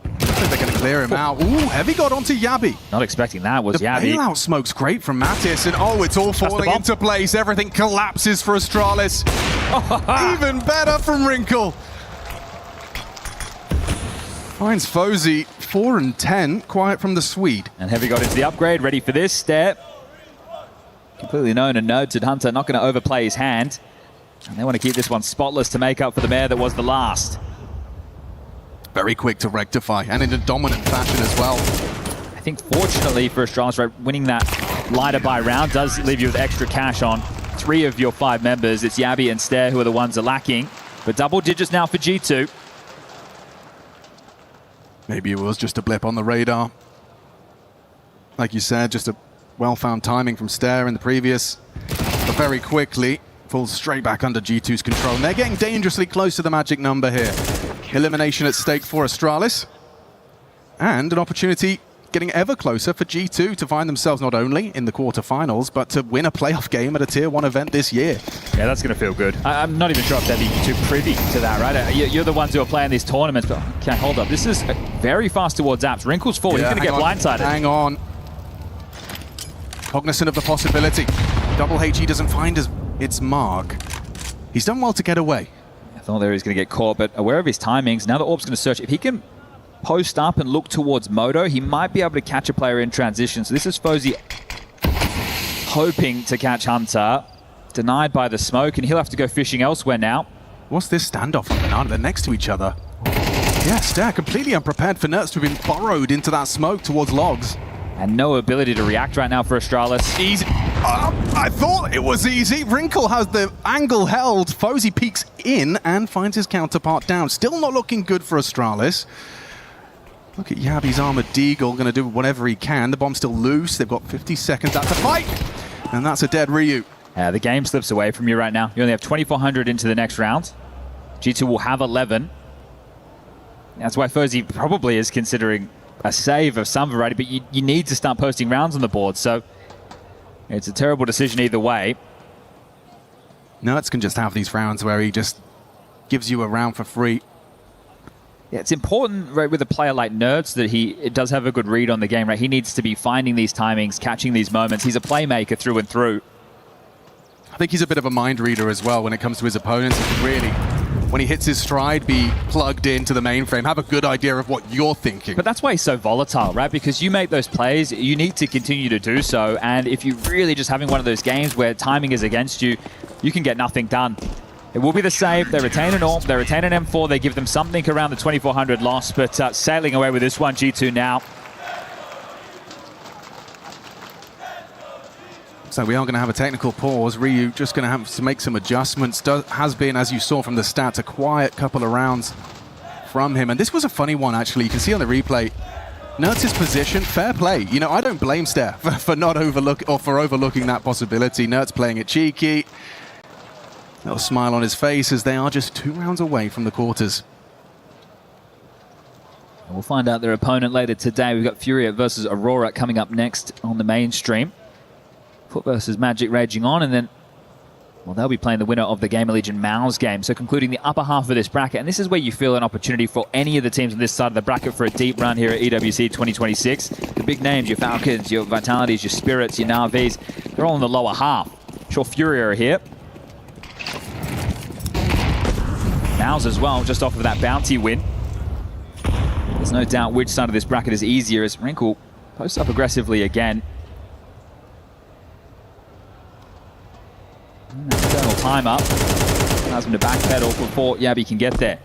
I think they're going to clear him out. Ooh, Heavy got onto Yabi. Not expecting that was Yabi. The bailout smoke's great from Mattis. And oh, it's all falling into place. Everything collapses for Astralis. Even better from Wrinkle. Finds Fozy 4 and 10, quiet from the Swede. And Heavy got into the upgrade, ready for this step. Completely known and noted. Hunter not going to overplay his hand. And they want to keep this one spotless to make up for the mare that was the last. Very quick to rectify, and in a dominant fashion as well. I think fortunately for Astralis, right, winning that lighter buy round does leave you with extra cash on 3 of your 5 members. It's Yabi and Stare who are the ones that are lacking. But double digits now for G2. Maybe it was just a blip on the radar. Like you said, just a well-found timing from Stair in the previous, but very quickly falls straight back under G2's control. And they're getting dangerously close to the magic number here. Elimination at stake for Astralis. And an opportunity getting ever closer for G2 to find themselves not only in the quarterfinals, but to win a playoff game at a Tier 1 event this year. Yeah, that's going to feel good. I'm not even sure if they'd be too privy to that, right? You're the ones who are playing these tournaments, but okay, hold up. This is very fast towards Apps. Wrinkle's forward. Yeah, he's going to get blindsided. Hang on. Cognizant of the possibility. Double HE doesn't find its mark. He's done well to get away. I thought there he was going to get caught, but aware of his timings. Now the Orb's going to search. If he can post up and look towards Moto, he might be able to catch a player in transition. So this is Fozy hoping to catch Hunter. Denied by the smoke, and he'll have to go fishing elsewhere now. What's this standoff on Banana? They're next to each other. Yeah, Stair completely unprepared for Nerds to have been burrowed into that smoke towards Logs. And no ability to react right now for Astralis. Easy. I thought it was easy. Wrinkle has the angle held. Fozy peeks in and finds his counterpart down. Still not looking good for Astralis. Look at Yabi's armored Deagle, going to do whatever he can. The bomb's still loose. They've got 50 seconds. That's a fight. And that's a dead Ryu. The game slips away from you right now. You only have 2,400 into the next round. G2 will have 11. That's why Fozy probably is considering a save of some variety, but you need to start posting rounds on the board, so it's a terrible decision either way. Nerds can just have these rounds where he just gives you a round for free. Yeah, it's important, right, with a player like Nerds that it does have a good read on the game, right? He needs to be finding these timings, catching these moments. He's a playmaker through and through. I think he's a bit of a mind reader as well when it comes to his opponents. He can really, when he hits his stride, be plugged into the mainframe, have a good idea of what you're thinking. But that's why he's so volatile, right? Because you make those plays, you need to continue to do so. And if you're really just having one of those games where timing is against you, you can get nothing done. It will be the save. They retain an AWP, they retain an M4, they give them something around the 2,400 loss, but sailing away with this one, G2 now. So we are going to have a technical pause. Ryu just going to have to make some adjustments. Has been, as you saw from the stats, a quiet couple of rounds from him. And this was a funny one, actually. You can see on the replay, Nerds' position, fair play. You know, I don't blame Stair for not overlooking that possibility. Nerds playing it cheeky. Little smile on his face as they are just 2 rounds away from the quarters. We'll find out their opponent later today. We've got Furia versus Aurora coming up next on the mainstream. Foot versus Magic raging on, and then, well, they'll be playing the winner of the Gamer Legion Mao's game. So concluding the upper half of this bracket, and this is where you feel an opportunity for any of the teams on this side of the bracket for a deep run here at EWC 2026. The big names, your Falcons, your Vitalities, your Spirits, your Na'Vis, they're all in the lower half. Sure, Furia are here. Mao's as well, just off of that bounty win. There's no doubt which side of this bracket is easier as Wrinkle posts up aggressively again. Eternal time up. Allows him to backpedal before Yabi can get there.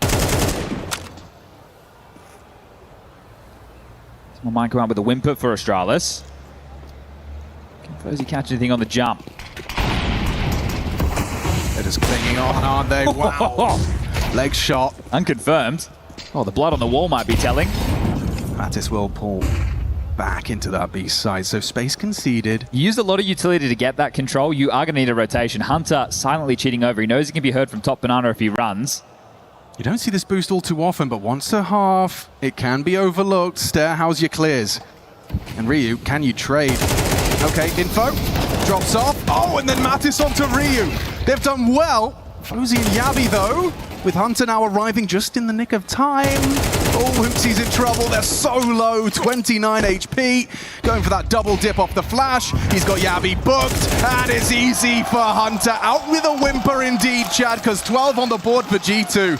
Someone might come out with a whimper for Astralis. Can Fozy catch anything on the jump? They're just clinging on, aren't they? Wow. Leg shot. Unconfirmed. Oh, the blood on the wall might be telling. Mattis will pull back into that B side, so space conceded. You used a lot of utility to get that control. You are going to need a rotation. Hunter silently cheating over. He knows he can be heard from top Banana if he runs. You don't see this boost all too often, but once a half, it can be overlooked. Stair, how's your clears? And Ryu, can you trade? Okay, info. Drops off. Oh, and then Mattis onto Ryu. They've done well. Fozy and Yabi, though, with Hunter now arriving just in the nick of time. Oh, Hoopsy's in trouble. They're so low. 29 HP. Going for that double dip off the flash. He's got Yabi booked. And it's easy for Hunter. Out with a whimper indeed, Chad, because 12 on the board for G2.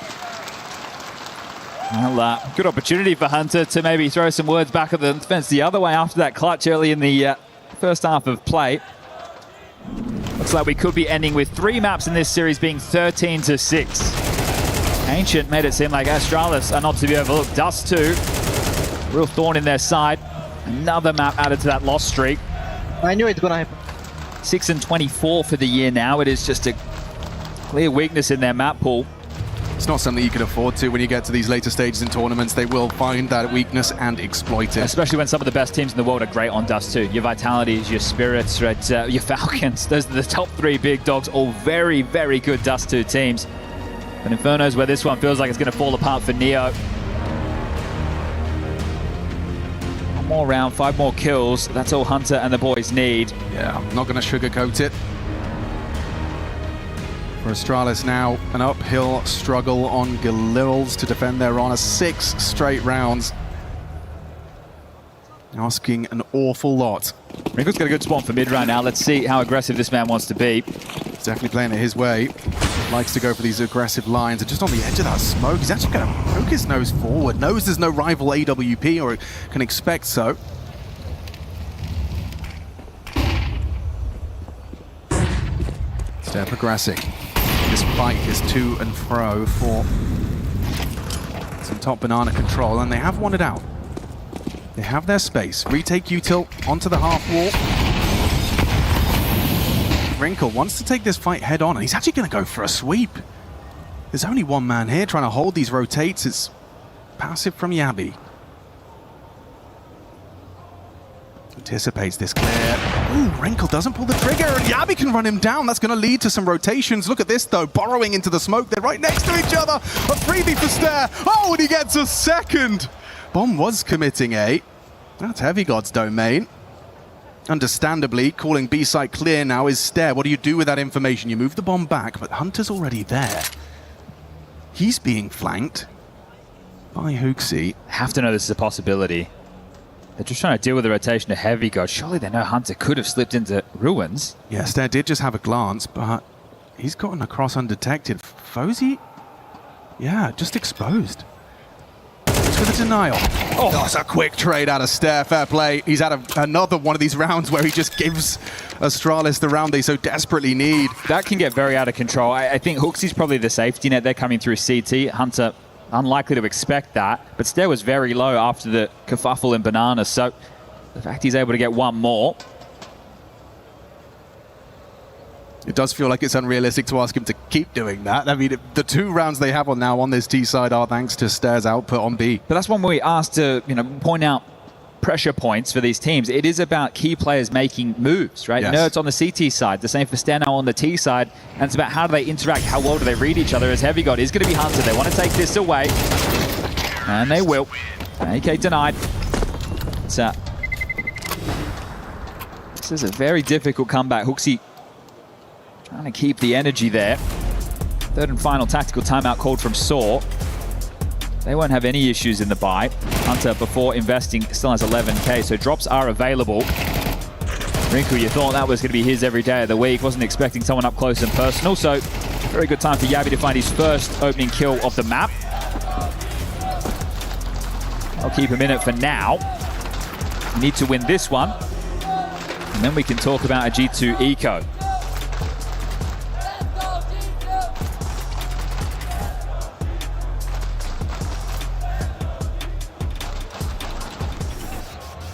Well, good opportunity for Hunter to maybe throw some words back at the defense the other way after that clutch early in the first half of play. Looks like we could be ending with 3 maps in this series being 13-6. Ancient made it seem like Astralis are not to be overlooked. Dust too. Real thorn in their side. Another map added to that loss streak. I knew it's gonna happen. 6-24 for the year now. It is just a clear weakness in their map pool. It's not something you can afford to when you get to these later stages in tournaments. They will find that weakness and exploit it. Especially when some of the best teams in the world are great on Dust too. Your Vitalities, your Spirits, right, your Falcons. Those are the top 3 big dogs, all very, very good Dust 2 teams. But Inferno's where this one feels like it's going to fall apart for Neo. One more round, 5 more kills. That's all Hunter and the boys need. Yeah, I'm not going to sugarcoat it. For Astralis now, an uphill struggle on Galils to defend their honor. 6 straight rounds. Asking an awful lot. Wrinkle's got a good spawn for mid right now. Let's see how aggressive this man wants to be. He's definitely playing it his way. Likes to go for these aggressive lines. And just on the edge of that smoke, he's actually going to poke his nose forward. Knows there's no rival AWP, or can expect so. They're progressing. This fight is to and fro for some top banana control, and they have won it out. They have their space. Retake util onto the half wall. Wrinkle wants to take this fight head on, and he's actually going to go for a sweep. There's only one man here trying to hold these rotates. It's passive from Yabi. Anticipates this clear. Ooh, Wrinkle doesn't pull the trigger, and Yabi can run him down. That's going to lead to some rotations. Look at this, though, burrowing into the smoke. They're right next to each other. A freebie for Stair. Oh, and he gets a second. Bomb was committing A. That's Heavy God's domain. Understandably, calling B site clear now is Stair. What do you do with that information? You move the bomb back, but Hunter's already there. He's being flanked by Hooksy. Have to know this is a possibility. They're just trying to deal with the rotation of Heavy God. Surely they know Hunter could have slipped into Ruins. Yeah, Stair did just have a glance, but he's gotten across undetected. Fozy? Yeah, just exposed. Thanks for the denial. Oh, that's a quick trade out of Stair. Fair play. He's had another one of these rounds where he just gives Astralis the round they so desperately need. That can get very out of control. I think Hooksy's probably the safety net. They're coming through CT. Hunter unlikely to expect that, but Stair was very low after the kerfuffle in Banana, so the fact he's able to get one more. It does feel like it's unrealistic to ask him to keep doing that. I mean, the 2 rounds they have on now on this T side are thanks to Stair's output on B. But that's one where we asked to, point out pressure points for these teams. It is about key players making moves, right? Yes. Nerds on the CT side, the same for Steno on the T side, and it's about how do they interact, how well do they read each other, as Heavy God is going to be Hunter. They want to take this away, and they will. AK denied. So, this is a very difficult comeback. Hooksy trying to keep the energy there. 3rd and final tactical timeout called from Saw. They won't have any issues in the buy. Hunter, before investing, still has 11k, so drops are available. Wrinkle, you thought that was going to be his every day of the week. Wasn't expecting someone up close and personal, so very good time for Yabi to find his first opening kill of the map. I'll keep him in it for now. We need to win this one, and then we can talk about a G2 eco.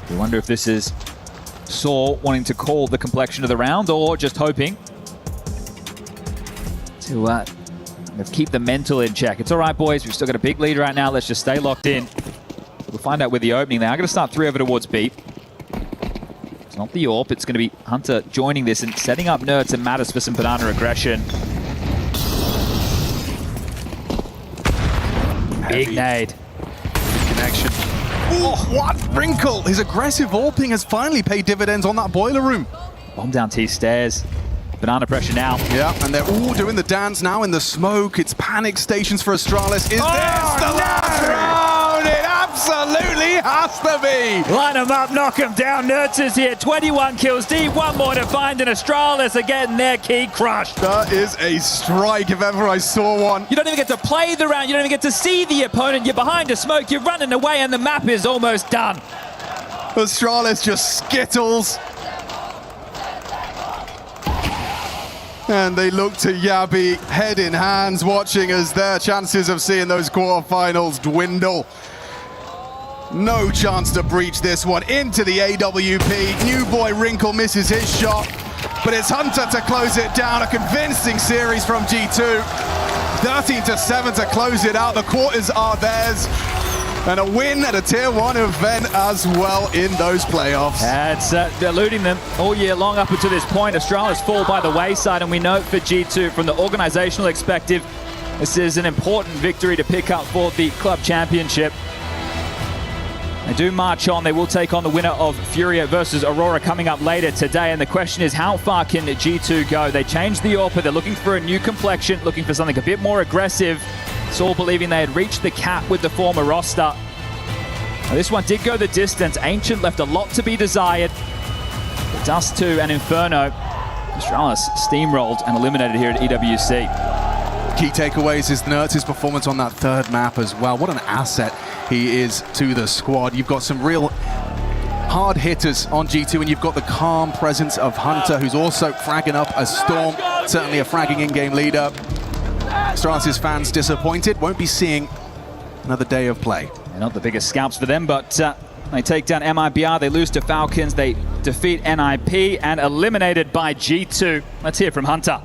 We wonder if this is Saw wanting to call the complexion of the round, or just hoping to kind of keep the mental in check. It's all right, boys. We've still got a big lead right now. Let's just stay locked in. We'll find out with the opening. They are going to start 3 over towards B. It's not the AWP. It's going to be Hunter joining this and setting up Nerds and Matters for some banana aggression. Big nade. Good connection. Ooh, what? Wrinkle! His aggressive AWPing has finally paid dividends on that boiler room. Bomb down T stairs. Banana pressure now. Yeah, and they're all doing the dance now in the smoke. It's panic stations for Astralis. Is this the last round? It absolutely has to be. Line them up, knock them down. Nerds is here. 21 kills deep. One more to find, and Astralis are getting their key crushed. That is a strike if ever I saw one. You don't even get to play the round. You don't even get to see the opponent. You're behind a smoke. You're running away, and the map is almost done. Astralis just skittles. And they look to Yabi, head in hands, watching as their chances of seeing those quarterfinals dwindle. No chance to breach this one. Into the AWP. New boy Wrinkle misses his shot, but it's Hunter to close it down. A convincing series from G2. 13-7 to close it out. The quarters are theirs. And a win at a Tier 1 event as well in those playoffs. It's eluding them all year long up until this point. Australia's fall by the wayside, and we note for G2 from the organisational perspective, this is an important victory to pick up for the club championship. They do march on. They will take on the winner of Furia versus Aurora coming up later today. And the question is, how far can G2 go? They changed the AWPer. They're looking for a new complexion, looking for something a bit more aggressive. Saul believing they had reached the cap with the former roster. Now, this one did go the distance. Ancient left a lot to be desired. Dust 2 and Inferno. Astralis steamrolled and eliminated here at EWC. Key takeaways is Nertz's performance on that third map as well. What an asset he is to the squad. You've got some real hard hitters on G2, and you've got the calm presence of Hunter, who's also fragging up a Storm, certainly a fragging in-game leader. Astralis' fans disappointed, won't be seeing another day of play. They're not the biggest scalps for them, but they take down MIBR, they lose to Falcons, they defeat NIP, and eliminated by G2. Let's hear from Hunter.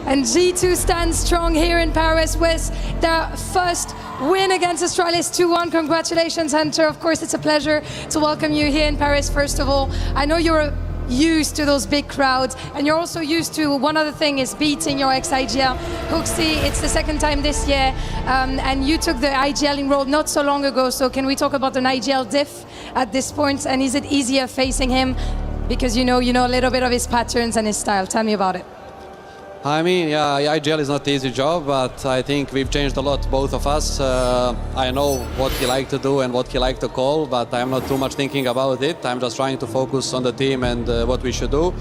And G2 stands strong here in Paris with their first win against Astralis 2-1. Congratulations, Hunter. Of course, it's a pleasure to welcome you here in Paris, first of all. I know you're used to those big crowds, and you're also used to one other thing is beating your ex-IGL. Hooksy, it's the second time this year, and you took the IGL in role not so long ago, so can we talk about an IGL diff at this point, and is it easier facing him because you know a little bit of his patterns and his style? Tell me about it. I mean, yeah, IGL is not an easy job, but I think we've changed a lot, both of us. I know what he liked to do and what he liked to call, but I'm not too much thinking about it. I'm just trying to focus on the team and what we should do.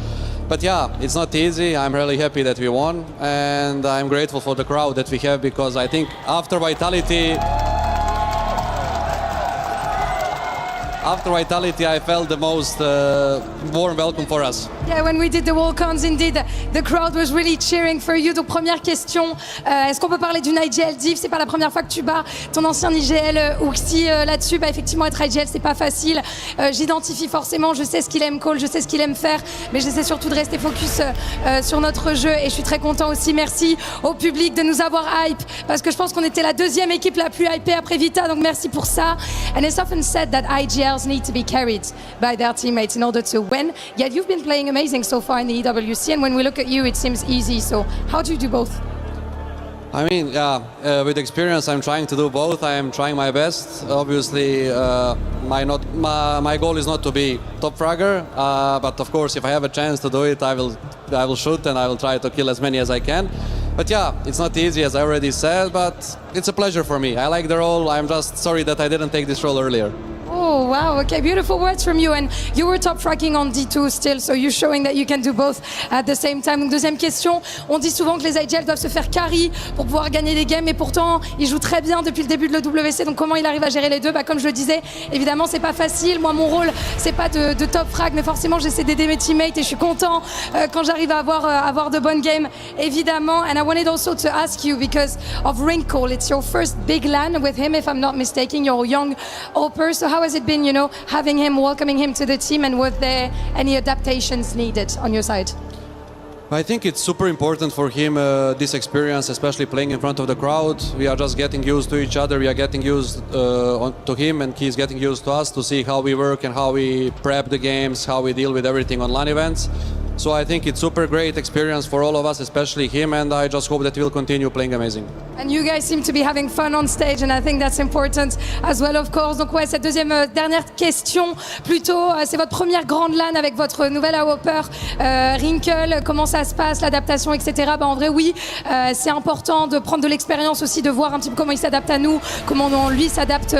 But yeah, it's not easy. I'm really happy that we won, and I'm grateful for the crowd that we have, because I think after Vitality, I felt the most warm welcome for us. Yeah, when we did the walk-ons, indeed, the crowd was really cheering for you. Donc première question, est-ce qu'on peut parler d'une IGL div? C'est pas la première fois que tu bats ton ancien IGL Hooksy là-dessus. Bah effectivement, être IGL, c'est pas facile. J'identifie forcément, je sais ce qu'il aime call, je sais ce qu'il aime faire, mais j'essaie surtout de rester focus sur notre jeu, et je suis très content aussi. Merci au public de nous avoir hype, parce que je pense qu'on était la deuxième équipe la plus hypée après Vita, donc merci pour ça. And it's often said that IGLs need to be carried by their teammates in order to win. Yet you've been playing amazing so far in the EWC, and when we look at you, it seems easy. So how do you do both? I mean, yeah, with experience, I'm trying to do both. I am trying my best. Obviously, my goal is not to be top fragger, but of course, if I have a chance to do it, I will shoot, and I will try to kill as many as I can. But yeah, it's not easy, as I already said, but it's a pleasure for me. I like the role. I'm just sorry that I didn't take this role earlier. Oh wow, okay, beautiful words from you, and you were top fracking on D2 still, so you're showing that you can do both at the same time. Donc deuxième question, on dit souvent que les IGL doivent se faire carry pour pouvoir gagner des games, mais pourtant il joue très bien depuis le début de l'EWC, donc comment il arrive à gérer les deux? Bah comme je le disais, évidemment c'est pas facile, moi mon rôle c'est pas de top frag, mais forcément j'essaie d'aider mes teammates, et je suis content quand j'arrive à avoir de bonnes games, évidemment. And I wanted also to ask you, because of Wrinkle, it's your first big LAN with him, if I'm not mistaken. You're a young AWPer, so how has it been, having him, welcoming him to the team, and were there any adaptations needed on your side? I think it's super important for him, this experience, especially playing in front of the crowd. We are just getting used to each other. We are getting used to him, and he's getting used to us, to see how we work and how we prep the games, how we deal with everything on LAN events. So I think it's super great experience for all of us, especially him, and I just hope that we'll continue playing amazing. And you guys seem to be having fun on stage, and I think that's important as well, of course. Donc ouais, cette dernière question, plutôt, c'est votre première grande LAN avec votre nouvel AWPer, Wrinkle. Comment ça se passe, l'adaptation, etc. Bah en vrai, oui, c'est important de prendre de l'expérience aussi, de voir un petit peu comment il s'adapte à nous, comment lui s'adapte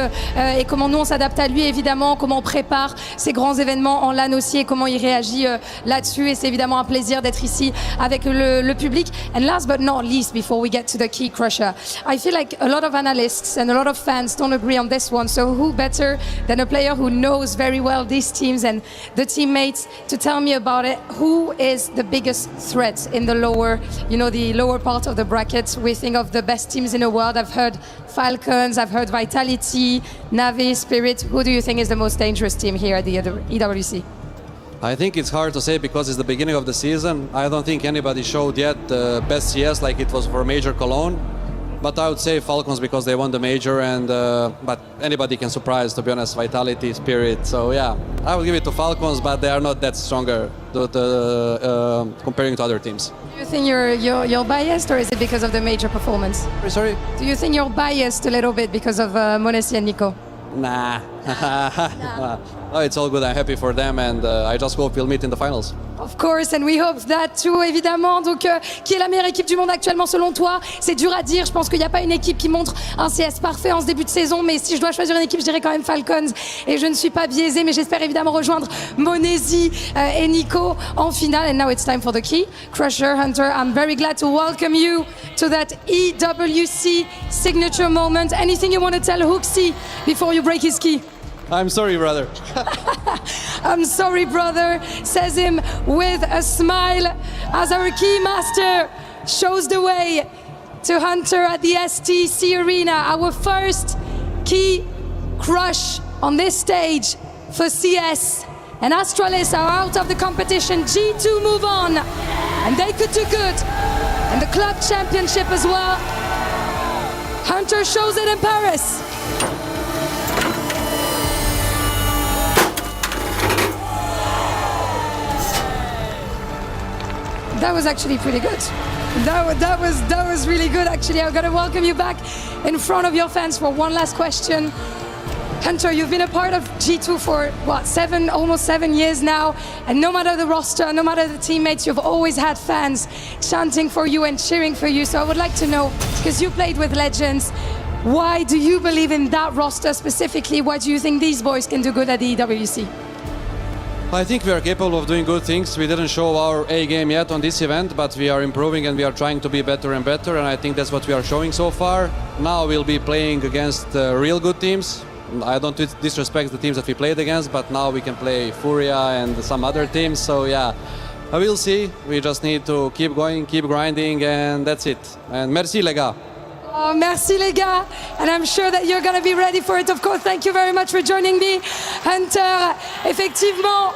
et comment nous on s'adapte à lui, évidemment, comment on prépare ces grands événements en LAN aussi, et comment il réagit là-dessus. Et c'est évidemment un plaisir d'être ici avec le public. And last but not least, before we get to the key crusher, I feel like a lot of analysts and a lot of fans don't agree on this one. So who better than a player who knows very well these teams and the teammates to tell me about it? Who is the biggest threat in the lower, the lower part of the bracket? We think of the best teams in the world. I've heard Falcons, I've heard Vitality, Navi, Spirit. Who do you think is the most dangerous team here at the EWC? I think it's hard to say because it's the beginning of the season. I don't think anybody showed yet the best CS like it was for Major Cologne. But I would say Falcons because they won the major, and but anybody can surprise, to be honest, vitality, spirit. So yeah, I will give it to Falcons, but they are not that stronger comparing to other teams. Do you think you're biased, or is it because of the major performance? Sorry? Do you think you're biased a little bit because of Monesi and Nico? Nah. No, it's all good. I'm happy for them, and I just hope we'll meet in the finals. Of course, and we hope that too, évidemment. Donc, qui est la meilleure équipe du monde actuellement selon toi? C'est dur à dire. Je pense qu'il n'y a pas une équipe qui montre un CS parfait en ce début de saison. Mais si je dois choisir une équipe, je dirais quand même Falcons. Et je ne suis pas biaisée, mais j'espère évidemment rejoindre Monesi et Nico en finale. And now it's time for the key. Crusher, Hunter, I'm very glad to welcome you to that EWC signature moment. Anything you want to tell Hooksy before you break his key? I'm sorry, brother. I'm sorry, brother, says him with a smile as our key master shows the way to Hunter at the STC Arena. Our first key crush on this stage for CS. And Astralis are out of the competition. G2 move on, and they could do good. And the club championship as well. Hunter shows it in Paris. That was actually pretty good. That was really good, actually. I've got to welcome you back in front of your fans for one last question. Hunter, you've been a part of G2 for, what, almost 7 years now, and no matter the roster, no matter the teammates, you've always had fans chanting for you and cheering for you. So I would like to know, because you played with legends, why do you believe in that roster specifically? Why do you think these boys can do good at the EWC? I think we are capable of doing good things. We didn't show our A game yet on this event, but we are improving and we are trying to be better and better, and I think that's what we are showing so far. Now we'll be playing against real good teams. I don't disrespect the teams that we played against, but now we can play Furia and some other teams, so yeah. We'll see. We just need to keep going, keep grinding, and that's it. And merci les gars. Oh, merci les gars, and I'm sure that you're going to be ready for it, of course. Thank you very much for joining me. Hunter, effectivement,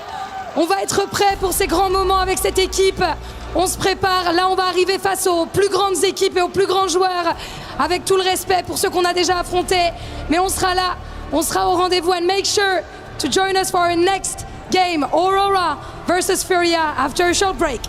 on va être prêt pour ces grands moments avec cette équipe. On se prépare, là on va arriver face aux plus grandes équipes et aux plus grands joueurs, avec tout le respect pour ceux qu'on a déjà affrontés. Mais on sera là, on sera au rendez-vous, and make sure to join us for our next game, Aurora versus Furia, after a short break.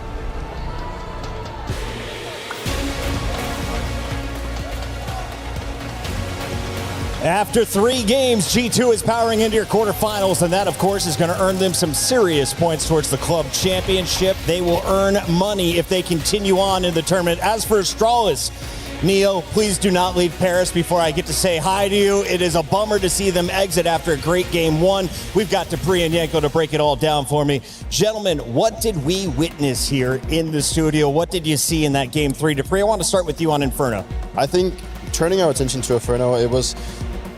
After 3 games, G2 is powering into your quarterfinals, and that, of course, is going to earn them some serious points towards the club championship. They will earn money if they continue on in the tournament. As for Astralis, Neo, please do not leave Paris before I get to say hi to you. It is a bummer to see them exit after a great game 1. We've got Dupree and Yanko to break it all down for me. Gentlemen, what did we witness here in the studio? What did you see in that game 3? Dupree, I want to start with you on Inferno. I think turning our attention to Inferno, it was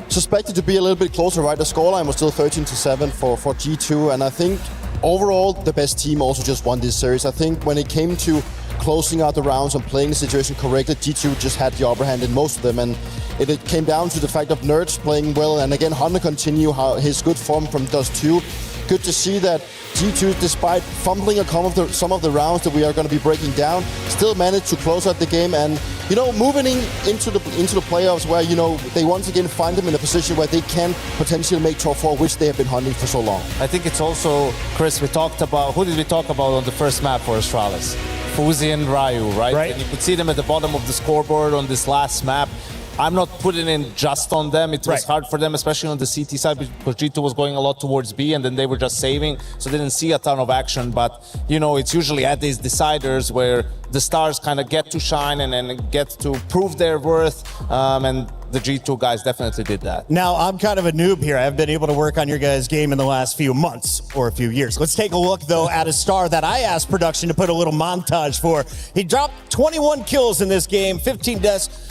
suspected to be a little bit closer, right? The scoreline was still 13-7 for G2, and I think overall the best team also just won this series. I think when it came to closing out the rounds and playing the situation correctly, G2 just had the upper hand in most of them, and it came down to the fact of Nerds playing well, and again Hunter continue his good form from Dust 2. Good to see that G2, despite fumbling some of the rounds that we are going to be breaking down, still managed to close out the game, and moving into the playoffs where they once again find them in a position where they can potentially make top 4, which they have been hunting for so long. I think it's also, Chris, who did we talk about on the first map for Astralis? Fuzi and Ryu, right? And you could see them at the bottom of the scoreboard on this last map. I'm not putting in just on them. It was hard for them, especially on the CT side, because G2 was going a lot towards B, and then they were just saving, so they didn't see a ton of action. But, it's usually at these deciders where the stars kind of get to shine and get to prove their worth, and the G2 guys definitely did that. Now, I'm kind of a noob here. I haven't been able to work on your guys' game in the last few months or a few years. Let's take a look, though, at a star that I asked production to put a little montage for. He dropped 21 kills in this game, 15 deaths.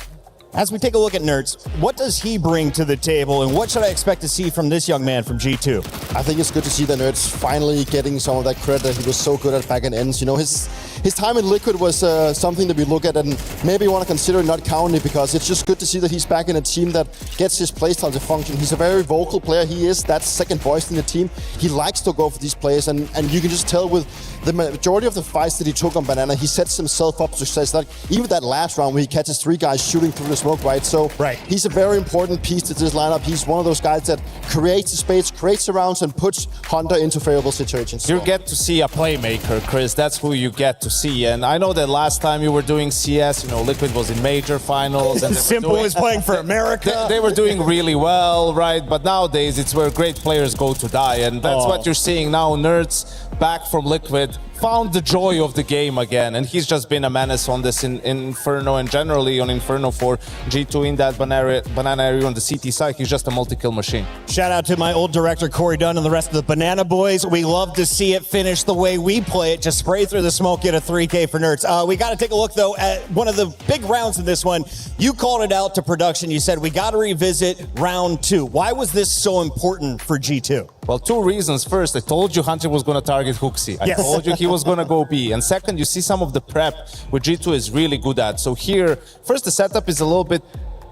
As we take a look at Nerds, what does he bring to the table, and what should I expect to see from this young man from G2? I think it's good to see that Nerds finally getting some of that credit that he was so good at back in ends. You know, his time in Liquid was something that we look at and maybe want to consider not counting it, because it's just good to see that he's back in a team that gets his playstyle to function. He's a very vocal player. He is that second voice in the team. He likes to go for these players, and you can just tell with the majority of the fights that he took on Banana, he sets himself up for success. Like even that last round where he catches 3 guys shooting through the smoke, right? So he's a very important piece to this lineup. He's one of those guys that creates the space, creates the rounds, and puts Hunter into favorable situations. You get to see a playmaker, Chris. That's who you get to see. And I know that last time you were doing CS, you know, Liquid was in major finals. And Simple is playing for America. They were doing really well, right? But nowadays, it's where great players go to die. And that's what you're seeing now. Nerds back from Liquid found the joy of the game again, and he's just been a menace on this in Inferno and generally on Inferno for G2 in that banana area on the CT side. He's just a multi-kill machine. Shout out to my old director, Corey Dunn, and the rest of the Banana Boys. We love to see it finish the way we play it. Just spray through the smoke, get a 3K for Nerds. We got to take a look, though, at one of the big rounds in this one. You called it out to production. You said we got to revisit round 2. Why was this so important for G2? Well, 2 reasons. First, I told you Hunter was going to target Hooksy. I told you he was going to go B. And second, you see some of the prep which G2 is really good at. So here, first, the setup is a little bit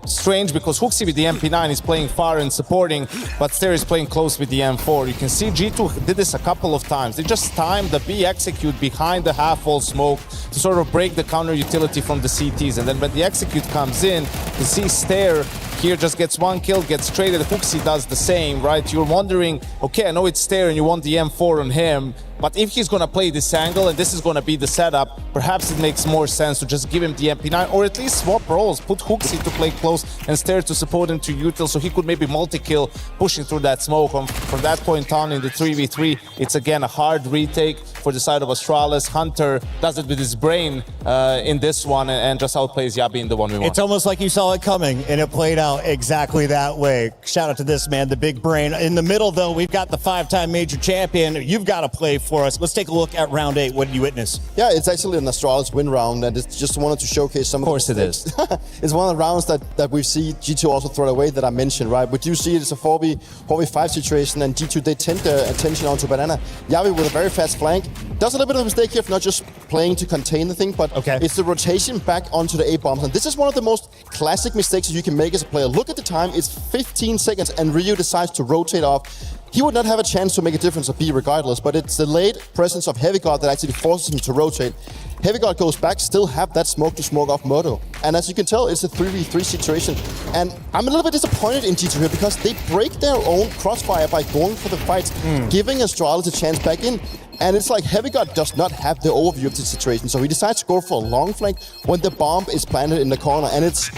strange because Hooksy with the MP9 is playing far and supporting, but Ster is playing close with the M4. You can see G2 did this a couple of times. They just timed the B execute behind the half-wall smoke to sort of break the counter utility from the CTs. And then when the execute comes in, you see Ster here just gets 1 kill, gets traded. Hooksy does the same, right? You're wondering, okay, I know it's Ster and you want the M4 on him, but if he's going to play this angle and this is going to be the setup, perhaps it makes more sense to just give him the MP9 or at least swap roles. Put Hooksy to play close and Ster to support him to util so he could maybe multi-kill pushing through that smoke. From that point on in the 3v3, it's again a hard retake for the side of Astralis. Hunter does it with his brain in this one and just outplays Yabi in the 1v1. It's almost like you saw it coming and it played out exactly that way. Shout out to this man, the big brain. In the middle, though, we've got the 5-time major champion. You've got to play for us. Let's take a look at round 8. What did you witness? Yeah, it's actually an Astralis win round, and it's just wanted to showcase some of course it is. It's one of the rounds that we see G2 also throw away that I mentioned, right? But you see it's a 4v5 situation, and G2, they tend their attention onto Banana. Yavi with a very fast flank. Does a little bit of a mistake here of not just playing to contain the thing, but it's the rotation back onto the A-bombs. And this is one of the most classic mistakes you can make as a player. Look at the time, it's 15 seconds, and Ryu decides to rotate off. He would not have a chance to make a difference of B regardless, but it's the late presence of Heavy God that actually forces him to rotate. Heavy God goes back, still have that smoke to smoke off Moto. And as you can tell, it's a 3v3 situation. And I'm a little bit disappointed in G2 here because they break their own crossfire by going for the fights, giving Astralis a chance back in. And it's like Heavy God does not have the overview of the situation, so he decides to go for a long flank when the bomb is planted in the corner. And it's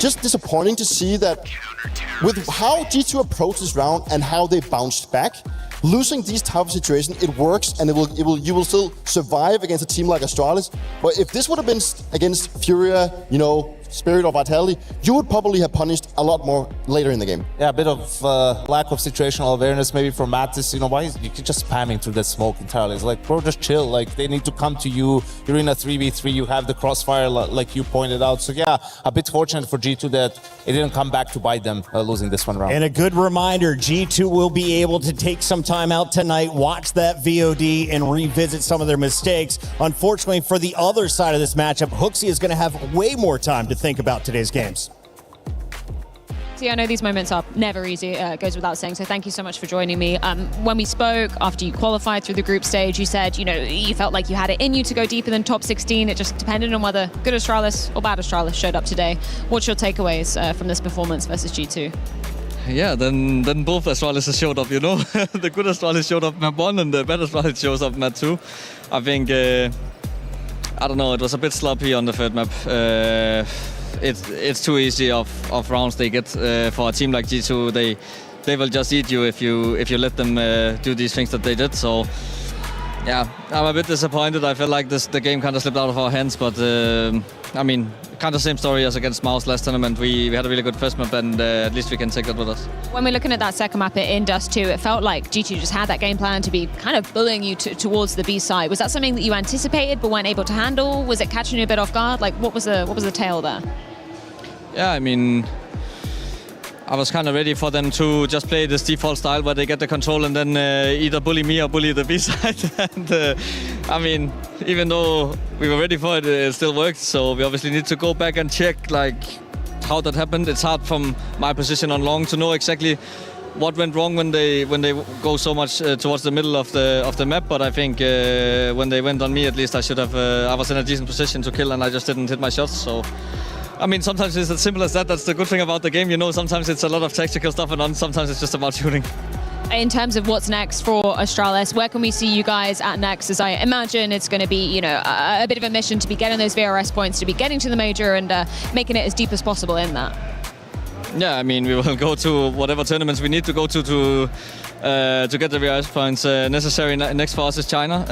just disappointing to see that with how G2 approached this round and how they bounced back, losing these type of situations, it works, and you will still survive against a team like Astralis. But if this would have been against Furia, you know, Spirit or Vitality, you would probably have punished a lot more later in the game. Yeah, a bit of lack of situational awareness maybe from Mattis. You know, why is you just spamming through that smoke entirely? It's like, bro, just chill. Like, they need to come to you. You're in a 3v3. You have the crossfire, like you pointed out. So yeah, a bit fortunate for G2 that it didn't come back to bite them losing this one round. And a good reminder, G2 will be able to take some time out tonight, watch that VOD, and revisit some of their mistakes. Unfortunately, for the other side of this matchup, Hooksy is going to have way more time to think about today's games. See, I know these moments are never easy, it goes without saying, so thank you so much for joining me. When we spoke after you qualified through the group stage, you said, you know, you felt like you had it in you to go deeper than top 16. It just depended on whether good Astralis or bad Astralis showed up today. What's your takeaways from this performance versus G2? Yeah, then both Astralis showed up, you know. The good Astralis showed up map 1 and the bad Astralis shows up map 2. I think, I don't know, it was a bit sloppy on the third map. It's too easy of rounds they get for a team like G2. They will just eat you if you let them do these things that they did. So yeah, I'm a bit disappointed. I feel like the game kind of slipped out of our hands, but I mean, kind of same story as against Mouse last tournament. We had a really good first map, and at least we can take that with us. When we're looking at that second map in Dust 2, it felt like G2 just had that game plan to be kind of bullying you towards the B side. Was that something that you anticipated but weren't able to handle? Was it catching you a bit off guard? Like, what was the tale there? Yeah, I mean, I was kind of ready for them to just play this default style where they get the control and then either bully me or bully the B side. And I mean, even though we were ready for it, it still worked. So we obviously need to go back and check like how that happened. It's hard from my position on long to know exactly what went wrong when they go so much towards the middle of the map. But I think when they went on me, at least I should have. I was in a decent position to kill, and I just didn't hit my shots. So. I mean, sometimes it's as simple as that. That's the good thing about the game, you know. Sometimes it's a lot of tactical stuff, and sometimes it's just about shooting. In terms of what's next for Astralis, where can we see you guys at next? As I imagine it's going to be, you know, a bit of a mission to be getting those VRS points, to be getting to the major and making it as deep as possible in that. Yeah, I mean, we will go to whatever tournaments we need to go to get the VRS points necessary. Next for us is China,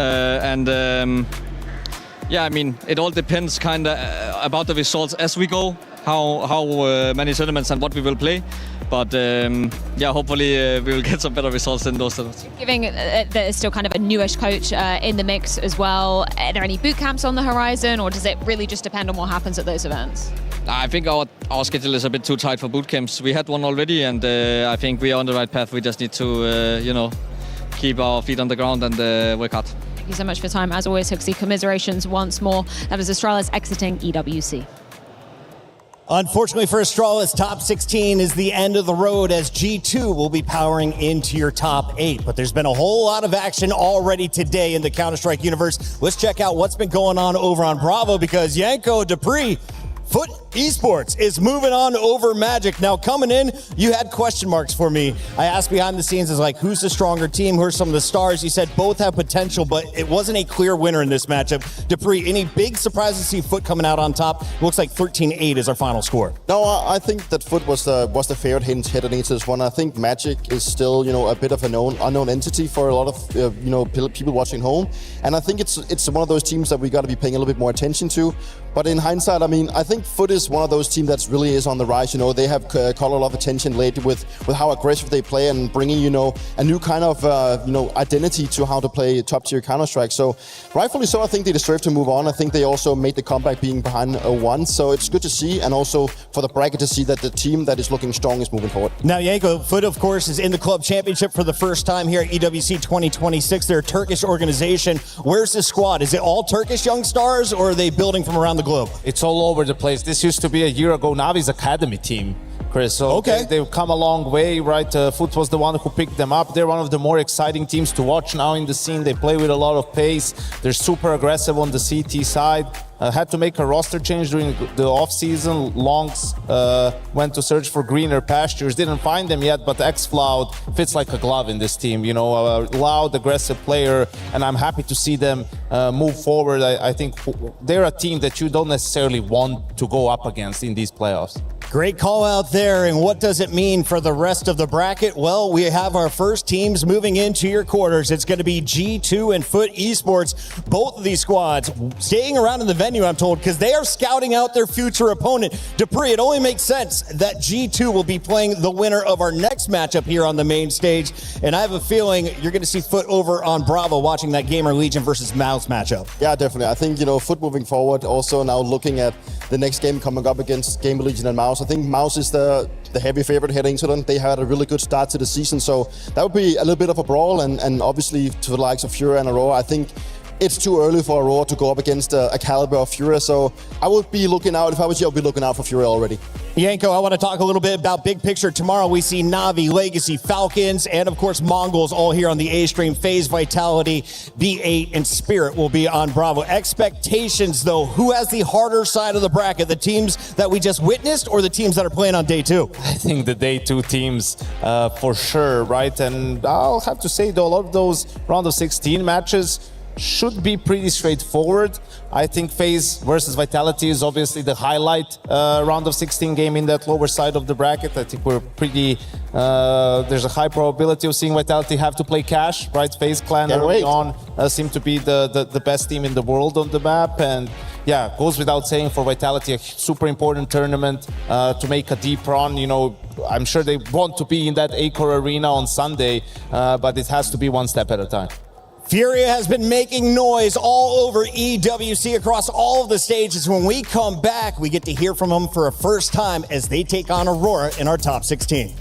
yeah, I mean, it all depends kind of about the results as we go, how many tournaments and what we will play. But yeah, hopefully we will get some better results in those tournaments. Given there's still kind of a newish coach in the mix as well, are there any boot camps on the horizon, or does it really just depend on what happens at those events? I think our schedule is a bit too tight for boot camps. We had one already, and I think we are on the right path. We just need to, you know, keep our feet on the ground and work hard. Thank you so much for your time. As always, Huxley, commiserations once more. That is Astralis exiting EWC. Unfortunately for Astralis, top 16 is the end of the road as G2 will be powering into your top 8. But there's been a whole lot of action already today in the Counter-Strike universe. Let's check out what's been going on over on Bravo, because Yanko Dupree, Foot Esports, is moving on over Magic. Now coming in, you had question marks for me. I asked behind the scenes, is like, who's the stronger team? Who are some of the stars? You said both have potential, but it wasn't a clear winner in this matchup. Dupree, any big surprises to see Foot coming out on top? Looks like 13-8 is our final score. No, I think that Foot was the favorite heading into this one. I think Magic is still, you know, a bit of an unknown entity for a lot of, you know, people watching home. And I think it's one of those teams that we got to be paying a little bit more attention to. But in hindsight, I mean, I think Foot is one of those teams that really is on the rise. You know, they have caught a lot of attention lately with how aggressive they play and bringing, you know, a new kind of, you know, identity to how to play top-tier Counter-Strike. So rightfully so, I think they deserve to move on. I think they also made the comeback being behind 1. So it's good to see, and also for the bracket to see that the team that is looking strong is moving forward. Now, Yanko, Foot, of course, is in the club championship for the first time here at EWC 2026. They're a Turkish organization. Where's the squad? Is it all Turkish young stars, or are they building from around the globe? It's all over the place. This used to be a year ago Navi's academy team, Chris. So okay, they've come a long way, right? Foot was the one who picked them up. They're one of the more exciting teams to watch now in the scene. They play with a lot of pace. They're super aggressive on the CT side. Had to make a roster change during the off-season. Longs went to search for greener pastures. Didn't find them yet, but X-Cloud fits like a glove in this team. You know, a loud, aggressive player, and I'm happy to see them move forward. I think they're a team that you don't necessarily want to go up against in these playoffs. Great call out there. And what does it mean for the rest of the bracket? Well, we have our first teams moving into your quarters. It's going to be G2 and Foot Esports. Both of these squads staying around in the venue, I'm told, because they are scouting out their future opponent. Dupree, it only makes sense that G2 will be playing the winner of our next matchup here on the main stage. And I have a feeling you're going to see Foot over on Bravo watching that Gamer Legion versus Mouse matchup. Yeah, definitely. I think, you know, Foot moving forward, also now looking at the next game coming up against Gamer Legion and Mouse. I think Mouse is the heavy favorite heading into them. They had a really good start to the season, so that would be a little bit of a brawl, and obviously to the likes of Fury and Aurora, I think it's too early for Aurora to go up against a caliber of Fury, so I would be looking out. If I was you, I would be looking out for Fury already. Yanko, I want to talk a little bit about big picture. Tomorrow we see Na'Vi, Legacy, Falcons, and of course Mongols all here on the A stream. FaZe, Vitality, B8, and Spirit will be on Bravo. Expectations, though, who has the harder side of the bracket? The teams that we just witnessed, or the teams that are playing on day 2? I think the day 2 teams for sure, right? And I'll have to say, though, a lot of those round of 16 matches should be pretty straightforward. I think FaZe versus Vitality is obviously the highlight round of 16 game in that lower side of the bracket. I think we're pretty, there's a high probability of seeing Vitality have to play Cash, right? FaZe clan early on seem to be the best team in the world on the map. And yeah, goes without saying for Vitality, a super important tournament to make a deep run. You know, I'm sure they want to be in that Acor arena on Sunday, but it has to be one step at a time. Furia has been making noise all over EWC across all of the stages. When we come back, we get to hear from them for a first time as they take on Aurora in our top 16.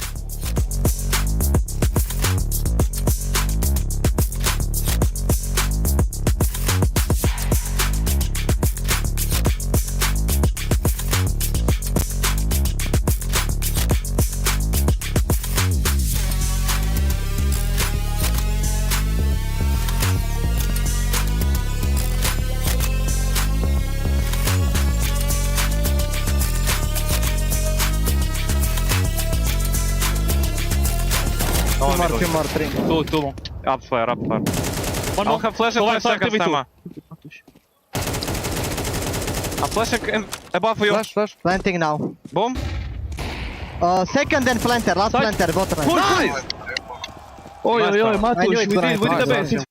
Two more, three. Two. Up flare. One more. Have flash in 5 seconds, Tema. I'm flashing in above you. Flash. Planting now. Boom. Second and planter. Last planter. Bottom right. Nice! Oi, Matusz, we did the best.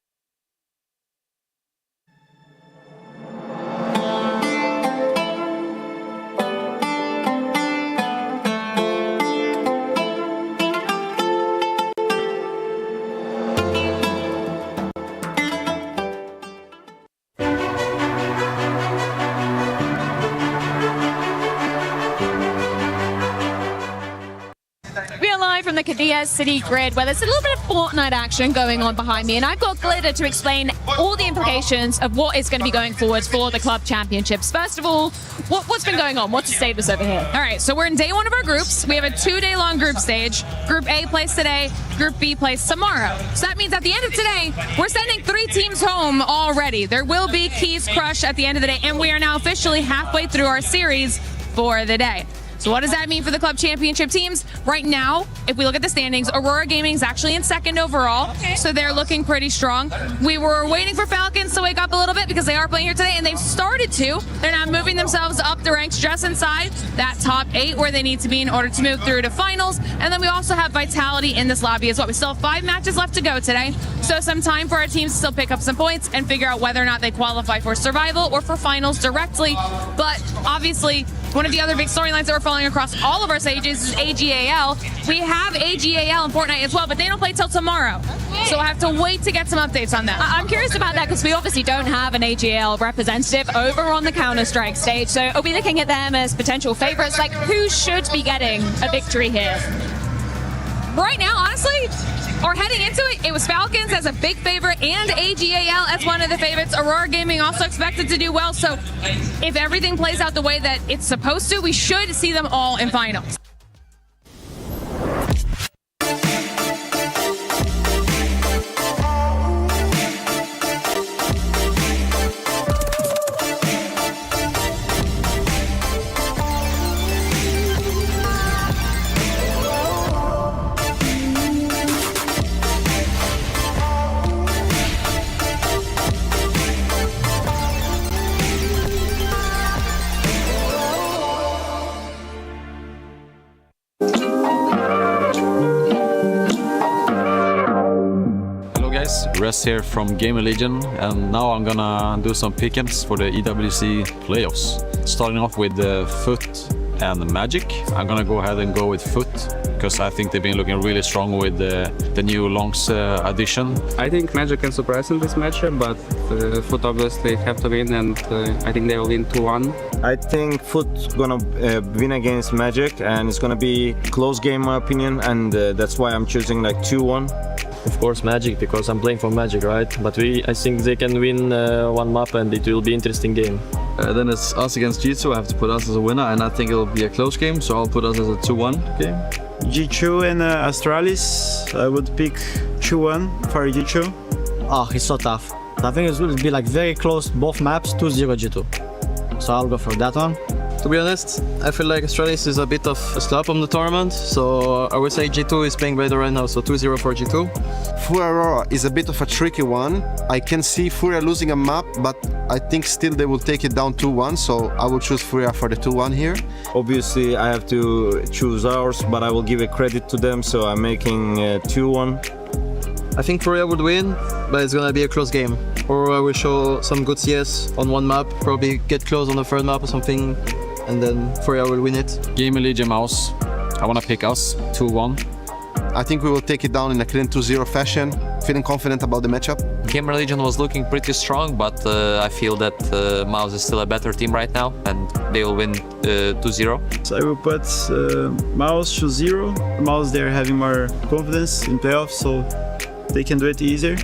We are live from the Cadiz City Grid, where there's a little bit of Fortnite action going on behind me, and I've got Glitter to explain all the implications of what is going to be going forward for the club championships. First of all, what's been going on? What's the status over here? All right, so we're in day one of our groups. We have a 2-day-long group stage. Group A plays today, Group B plays tomorrow. So that means at the end of today, we're sending 3 teams home already. There will be Keys Crush at the end of the day, and we are now officially halfway through our series for the day. So what does that mean for the club championship teams? Right now, if we look at the standings, Aurora Gaming is actually in second overall, so they're looking pretty strong. We were waiting for Falcons to wake up a little bit because they are playing here today, and they've started to. They're now moving themselves up the ranks just inside that top 8 where they need to be in order to move through to finals. And then we also have Vitality in this lobby as well. We still have 5 matches left to go today, so some time for our teams to still pick up some points and figure out whether or not they qualify for survival or for finals directly. But obviously, one of the other big storylines that we're following across all of our stages is AGAL. We have AGAL in Fortnite as well, but they don't play till tomorrow. So I have to wait to get some updates on that. I'm curious about that because we obviously don't have an AGAL representative over on the Counter-Strike stage. So are we looking at them as potential favorites? Like, who should be getting a victory here? Right now, honestly, or heading into it, it was Falcons as a big favorite and AGAL as one of the favorites. Aurora Gaming also expected to do well, so if everything plays out the way that it's supposed to, we should see them all in finals. Rest here from Gamer Legion, and now I'm gonna do some pick'ems for the EWC playoffs. Starting off with Foot and Magic. I'm gonna go ahead and go with Foot because I think they've been looking really strong with the new Longs addition. I think Magic can surprise in this matchup, but Foot obviously have to win, and I think they will win 2-1. I think Foot's gonna win against Magic, and it's gonna be close game in my opinion, and that's why I'm choosing like 2-1. Of course Magic, because I'm playing for Magic, right? But I think they can win one map and it will be an interesting game. Then it's us against G2. I have to put us as a winner, and I think it will be a close game, so I'll put us as a 2-1 game. G2 and Astralis, I would pick 2-1 for G2. Oh, it's so tough. I think it will be like very close, both maps, 2-0 G2. So I'll go for that one. To be honest, I feel like Astralis is a bit of a slap on the tournament, so I would say G2 is playing better right now, so 2-0 for G2. Furia Aurora is a bit of a tricky one. I can see Furia losing a map, but I think still they will take it down 2-1, so I will choose Furia for the 2-1 here. Obviously I have to choose ours, but I will give a credit to them, so I'm making 2-1. I think Furia would win, but it's gonna be a close game. Aurora will show some good CS on one map, probably get close on the third map or something, and then Furia will win it. Gamer Legion Mouse. I wanna pick us 2-1. I think we will take it down in a clean 2-0 fashion. Feeling confident about the matchup. Game Religion was looking pretty strong, but I feel that Mouse is still a better team right now, and they will win 2-0. So I will put Mouse to 0. Mouse, they're having more confidence in playoffs, so they can do it easier.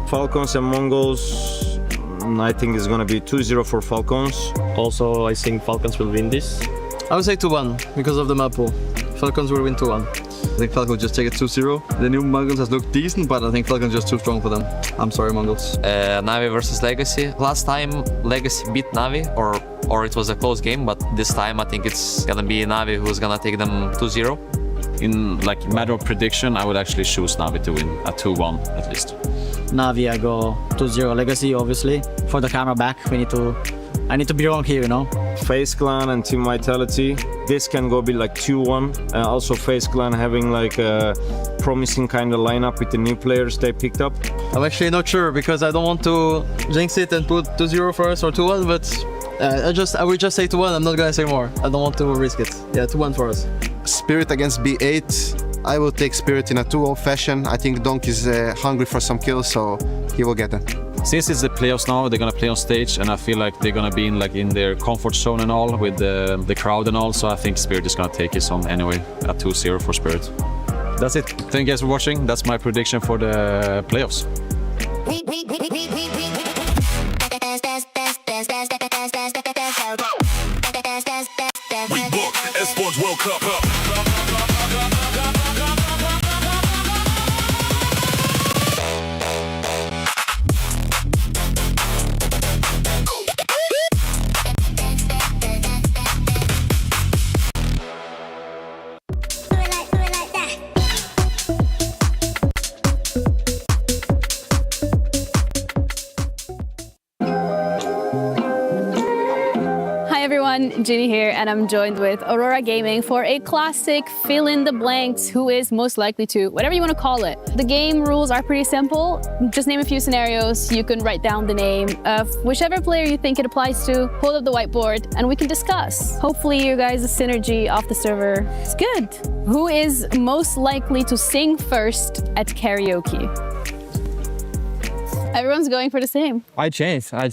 Falcons and Mongols, I think it's gonna be 2-0 for Falcons. Also, I think Falcons will win this. I would say 2-1 because of the map pool. Falcons will win 2-1. I think Falcons just take it 2-0. The new Mongols has looked decent, but I think Falcons just too strong for them. I'm sorry, Mongols. Navi versus Legacy. Last time Legacy beat Navi, or it was a close game, but this time I think it's gonna be Navi who's gonna take them 2-0. In like matter of prediction, I would actually choose Navi to win a 2-1 at least. Navi, I go 2-0 Legacy, obviously. For the camera back, I need to be wrong here, you know? FaZe Clan and Team Vitality. This can go be like 2-1. Also FaZe Clan having like a promising kind of lineup with the new players they picked up. I'm actually not sure because I don't want to jinx it and put 2-0 for us or 2-1, but I will just say 2-1. I'm not gonna say more. I don't want to risk it. Yeah, 2-1 for us. Spirit against B8. I will take Spirit in a 2-0 fashion. I think Donk is hungry for some kills, so he will get them. Since it's the playoffs now, they're gonna play on stage, and I feel like they're gonna be in their comfort zone and all with the crowd and all. So I think Spirit is gonna take his on anyway. A 2-0 for Spirit. That's it. Thank you guys for watching. That's my prediction for the playoffs. We book Esports World Cup. Ginny here, and I'm joined with Aurora Gaming for a classic fill in the blanks, who is most likely to, whatever you want to call it. The game rules are pretty simple. Just name a few scenarios. You can write down the name of whichever player you think it applies to, hold up the whiteboard, and we can discuss. Hopefully you guys' synergy off the server is good. Who is most likely to sing first at karaoke? Everyone's going for the same. I changed. I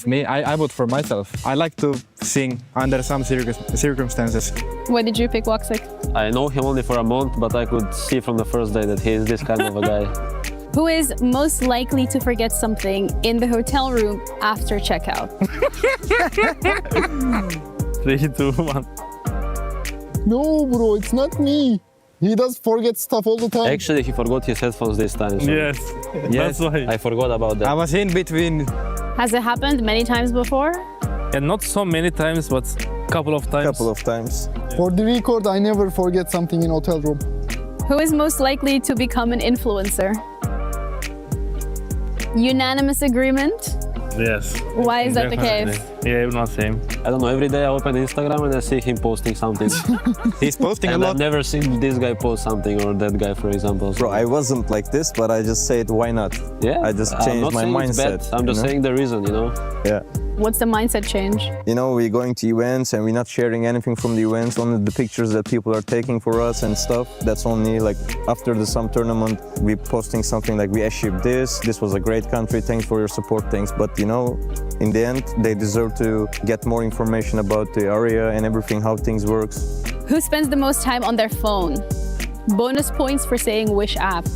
vote for myself. I like to sing under some circumstances. Why did you pick Waxic? I know him only for a month, but I could see from the first day that he is this kind of a guy. Who is most likely to forget something in the hotel room after checkout? 3, 2, 1. No, bro, it's not me. He does forget stuff all the time. Actually, he forgot his headphones this time. So. Yes, yes, that's why. I forgot about that. I was in between. Has it happened many times before? Yeah, not so many times, but couple of times. For the record, I never forget something in hotel room. Who is most likely to become an influencer? Unanimous agreement? Yes. Why is that the case? Yeah, not same. I don't know, every day I open Instagram and I see him posting something. He's posting and a lot. I've never seen this guy post something or that guy, for example. Bro, I wasn't like this, but I just said, why not? Yeah. I just changed my mindset. I'm just saying the reason, you know? Yeah. What's the mindset change? You know, we're going to events and we're not sharing anything from the events, only the pictures that people are taking for us and stuff. That's only like after the some tournament, we posting something like we achieved this was a great country, thanks for your support, thanks. But you know, in the end, they deserve to get more information about the area and everything, how things works. Who spends the most time on their phone? Bonus points for saying Wish app.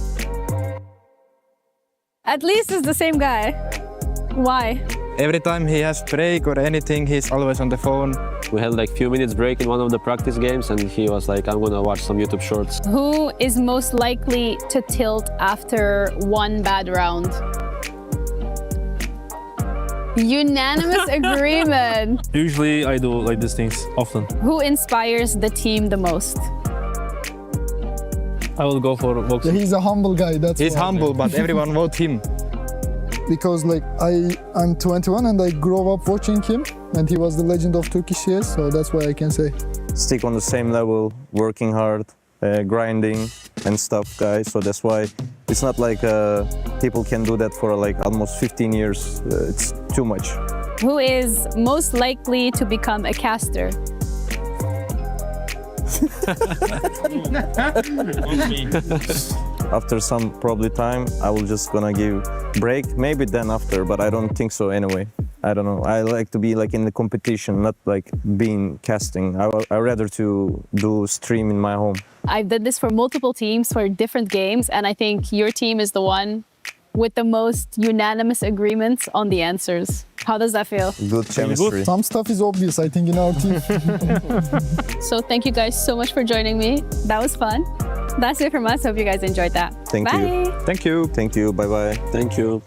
At least it's the same guy. Why? Every time he has break or anything, he's always on the phone. We had like few minutes break in one of the practice games and he was like, I'm gonna watch some YouTube shorts. Who is most likely to tilt after one bad round? Unanimous agreement. Usually I do like these things often. Who inspires the team the most? I will go for Vox. Yeah, he's a humble guy, that's He's why. humble, but everyone vote him. Because like I'm 21 and I grew up watching him and he was the legend of Turkish CS, so that's why I can say. Stick on the same level, working hard, grinding and stuff, guys. So that's why it's not like people can do that for like almost 15 years. It's too much. Who is most likely to become a caster? after some probably time, I will just gonna give break. Maybe then after, but I don't think so anyway. I don't know. I like to be like in the competition, not like being casting. I rather to do stream in my home. I've done this for multiple teams for different games, and I think your team is the one with the most unanimous agreements on the answers. How does that feel? Good chemistry. Some stuff is obvious, I think, in our team. So thank you guys so much for joining me. That was fun. That's it from us. Hope you guys enjoyed that. Thank Bye. you. Thank you. Thank you. Bye-bye. Thank you.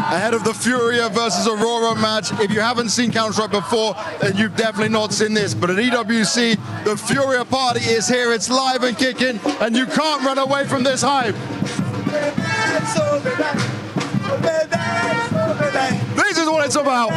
Ahead of the Furia versus Aurora match. If you haven't seen Counter-Strike before, then you've definitely not seen this. But at EWC, the Furia party is here. It's live and kicking, and you can't run away from this hype. This is what it's about.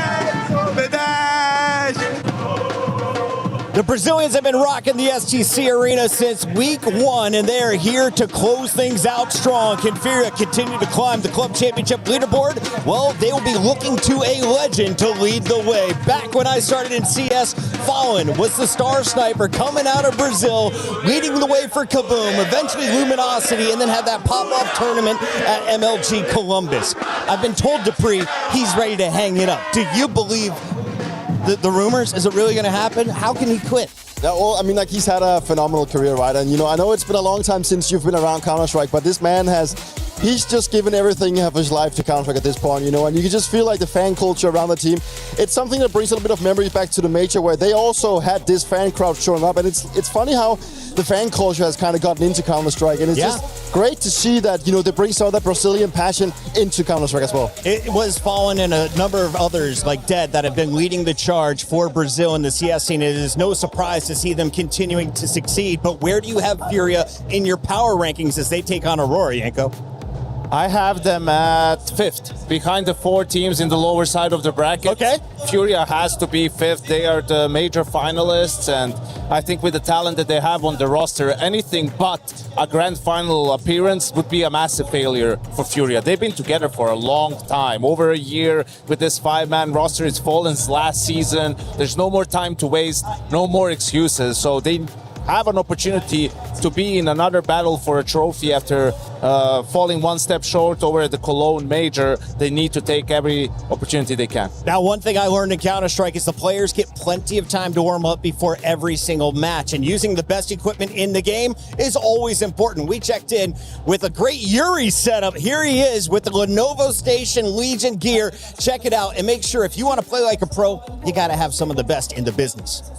The Brazilians have been rocking the STC arena since week 1, and they're here to close things out strong. Can Furia continue to climb the club championship leaderboard? Well, they will be looking to a legend to lead the way. Back when I started in CS, Fallen was the star sniper coming out of Brazil, leading the way for Kaboom, eventually Luminosity, and then had that pop-up tournament at MLG Columbus. I've been told Dupree he's ready to hang it up. Do you believe the rumors? Is it really going to happen? How can he quit? Yeah, well, I mean, like, he's had a phenomenal career, right? And, you know, I know it's been a long time since you've been around Counter-Strike, but this man he's just given everything of his life to Counter-Strike at this point, you know, and you can just feel like the fan culture around the team. It's something that brings a little bit of memories back to the Major, where they also had this fan crowd showing up, and it's funny how the fan culture has kind of gotten into Counter-Strike, and it's just great to see that, you know, they bring some of that Brazilian passion into Counter-Strike as well. It was Fallen and a number of others like Dead that have been leading the charge for Brazil in the CS scene. It is no surprise to see them continuing to succeed, but where do you have Furia in your power rankings as they take on Aurora, Yanko? I have them at 5th, behind the 4 teams in the lower side of the bracket. Okay. Furia has to be 5th. They are the major finalists, and I think with the talent that they have on the roster, anything but a grand final appearance would be a massive failure for Furia. They've been together for a long time, over a year with this 5-man roster. It's Fallen's last season. There's no more time to waste, no more excuses. So they have an opportunity to be in another battle for a trophy after falling one step short over at the Cologne Major. They need to take every opportunity they can. Now, one thing I learned in Counter-Strike is the players get plenty of time to warm up before every single match, and using the best equipment in the game is always important. We checked in with a great Yuri setup. Here he is with the Lenovo Station Legion gear. Check it out, and make sure if you want to play like a pro, you got to have some of the best in the business.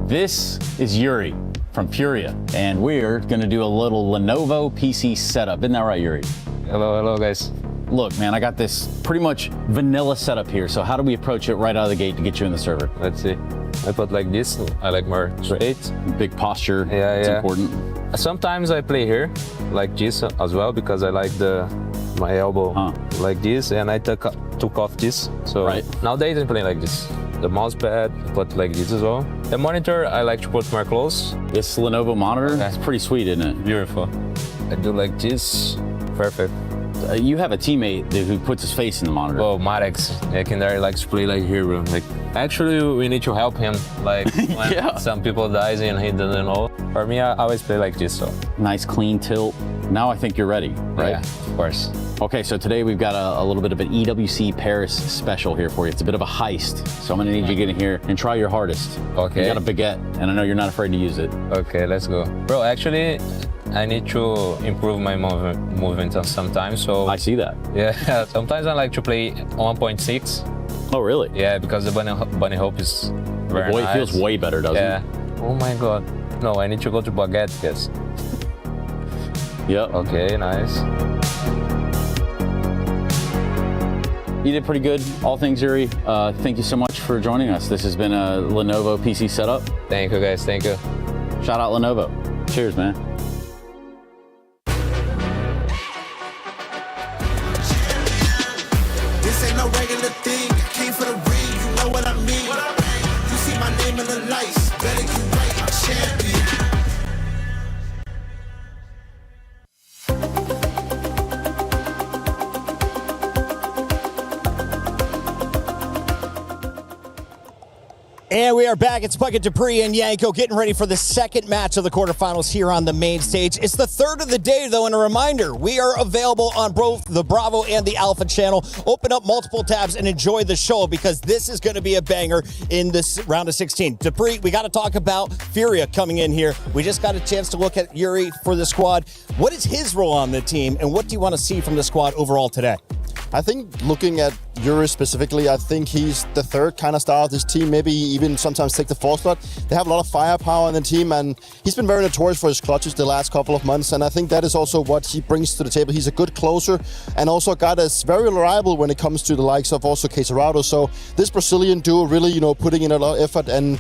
This is Yuri from Furia, and we're gonna do a little Lenovo PC setup. Isn't that right, Yuri? Hello guys. Look, man, I got this pretty much vanilla setup here, so how do we approach it right out of the gate to get you in the server? Let's see. I put like this. I like more straight. Big posture. Yeah, it's yeah. important. Sometimes I play here, like this as well, because I like my elbow like this, and I took off this. So nowadays I play like this. The mouse pad, I put like this as well. The monitor, I like to put more close. This Lenovo monitor, it's pretty sweet, isn't it? Beautiful. I do like this. Perfect. You have a teammate who puts his face in the monitor. Oh, Marex. Ekindari likes to play like hero. Like, actually, we need to help him. Like when some people dies and he doesn't know. For me, I always play like this. So nice clean tilt. Now I think you're ready, right? Yeah, of course. Okay, so today we've got a little bit of an EWC Paris special here for you. It's a bit of a heist. So I'm gonna need you to get in here and try your hardest. Okay. You got a baguette, and I know you're not afraid to use it. Okay, let's go. Bro, actually, I need to improve my movement sometimes. So I see that. Yeah, sometimes I like to play 1.6. Oh, really? Yeah, because the bunny hope is very nice. It feels way better, doesn't it? Oh my god. No, I need to go to baguette, guys. Yep. Okay, nice. You did pretty good, all things Yuri. Thank you so much for joining us. This has been a Lenovo PC setup. Thank you, guys. Thank you. Shout out Lenovo. Cheers, man. This ain't no regular thing. I came for the ring, you know what I mean. You see my name And we are back. It's Bucket, Dupree, and Yanko getting ready for the second match of the quarterfinals here on the main stage. It's the third of the day, though, and a reminder, we are available on both the Bravo and the Alpha channel. Open up multiple tabs and enjoy the show because this is going to be a banger in this round of 16. Dupree, we got to talk about Furia coming in here. We just got a chance to look at Yuri for the squad. What is his role on the team, and what do you want to see from the squad overall today? I think looking at Yuri specifically, I think he's the third kind of star of this team, maybe even sometimes take the fourth slot. They have a lot of firepower in the team, and he's been very notorious for his clutches the last couple of months, and I think that is also what he brings to the table. He's a good closer, and also a guy that's very reliable when it comes to the likes of also Caterado. So this Brazilian duo really, putting in a lot of effort, and,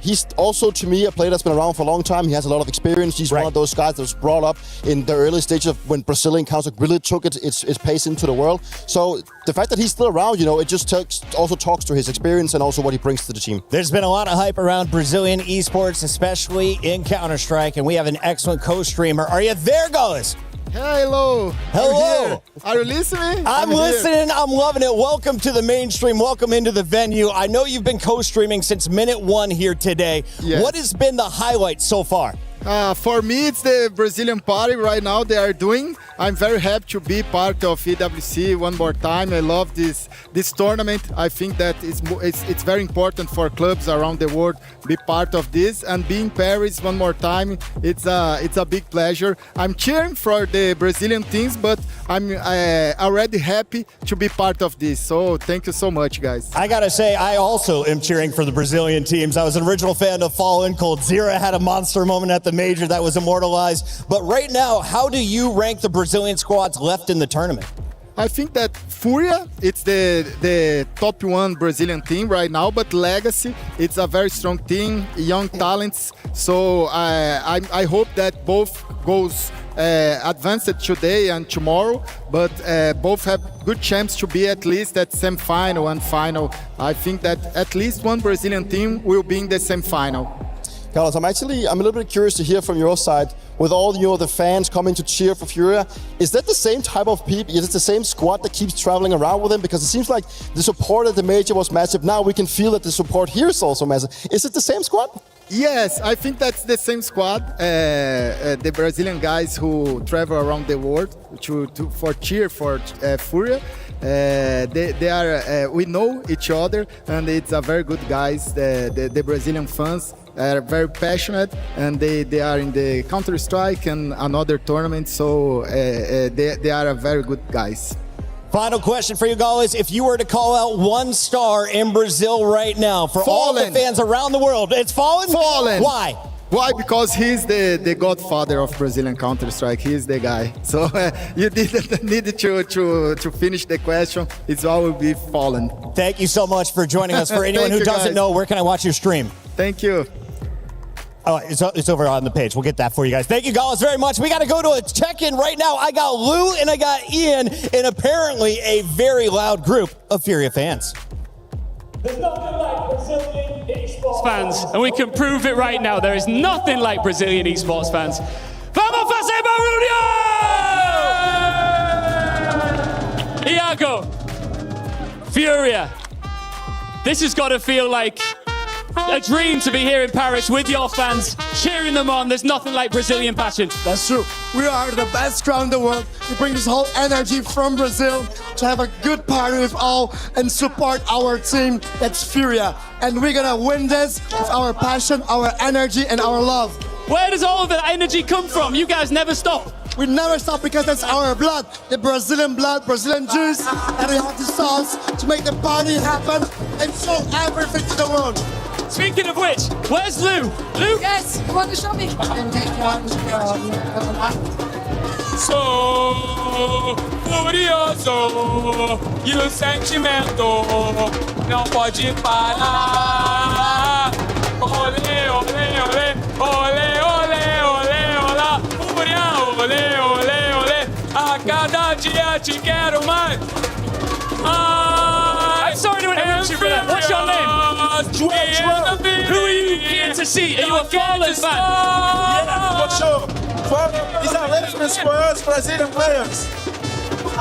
he's also, to me, a player that's been around for a long time. He has a lot of experience. He's one of those guys that was brought up in the early stages of when Brazilian Counter really took its pace into the world. So the fact that he's still around, it just also talks to his experience and also what he brings to the team. There's been a lot of hype around Brazilian esports, especially in Counter-Strike, and we have an excellent co-streamer. Are you there, guys? Hello. Hello. Are you listening? I'm listening. I'm loving it. Welcome to the mainstream. Welcome into the venue. I know you've been co-streaming since minute one here today. Yes. What has been the highlight so far? For me, it's the Brazilian party right now they are doing. I'm very happy to be part of EWC one more time. I love this tournament. I think that it's very important for clubs around the world be part of this, and being Paris one more time, it's a big pleasure. I'm cheering for the Brazilian teams, but I'm already happy to be part of this. So thank you so much, guys. I gotta say, I also am cheering for the Brazilian teams. I was an original fan of Fallen. Cold Zera had a monster moment at the major that was immortalized. But right now, how do you rank the Brazilian squads left in the tournament? I think that Furia, it's the top one Brazilian team right now, but Legacy, it's a very strong team, young talents. So I hope that both goes advanced today and tomorrow, but both have good chance to be at least at semi-final and final. I think that at least one Brazilian team will be in the semi-final. Carlos, I'm a little bit curious to hear from your side. With all the fans coming to cheer for Furia, is that the same type of people? Is it the same squad that keeps traveling around with him? Because it seems like the support at the major was massive. Now we can feel that the support here is also massive. Is it the same squad? Yes, I think that's the same squad. The Brazilian guys who travel around the world for cheer for Furia. They are. We know each other, and it's a very good guys. The Brazilian fans are very passionate, and they are in the Counter-Strike and another tournament, so they are a very good guys. Final question for you guys. If you were to call out one star in Brazil right now for all the fans around the world, it's Fallen? Fallen. Why? Why? Because he's the godfather of Brazilian Counter-Strike. He's the guy. So you didn't need to finish the question. It's all will be Fallen. Thank you so much for joining us. For anyone who doesn't know, where can I watch your stream? Thank you. Oh, it's over on the page. We'll get that for you guys. Thank you guys very much. We got to go to a check-in right now. I got Lou and I got Ian, and apparently a very loud group of Furia fans. There's nothing like Brazilian esports fans, and we can prove it right now. There is nothing like Brazilian esports fans. Vamos fazer barulho! Iago, Furia, this has got to feel like a dream to be here in Paris with your fans, cheering them on. There's nothing like Brazilian passion. That's true. We are the best crowd in the world. We bring this whole energy from Brazil to have a good party with all and support our team. That's Furia. And we're gonna win this with our passion, our energy, and our love. Where does all of that energy come from? You guys never stop. We never stop because that's our blood, the Brazilian blood, Brazilian juice, and we have the sauce to make the party happen and show everything to the world. Speaking of which, where's Lou? Lou? Yes, you want to show me? Sou furioso e o sentimento não pode parar. Olê, olê, olê, olê, olê, olê, olá. Fúria, olê, olê, olê. A cada dia te quero mais. I'm sorry to interrupt you, brother. What's your name? Joel. Who are you here to see? Are you a Fallen fan? Yeah, for sure. Fallen is a legend for us Brazilian players.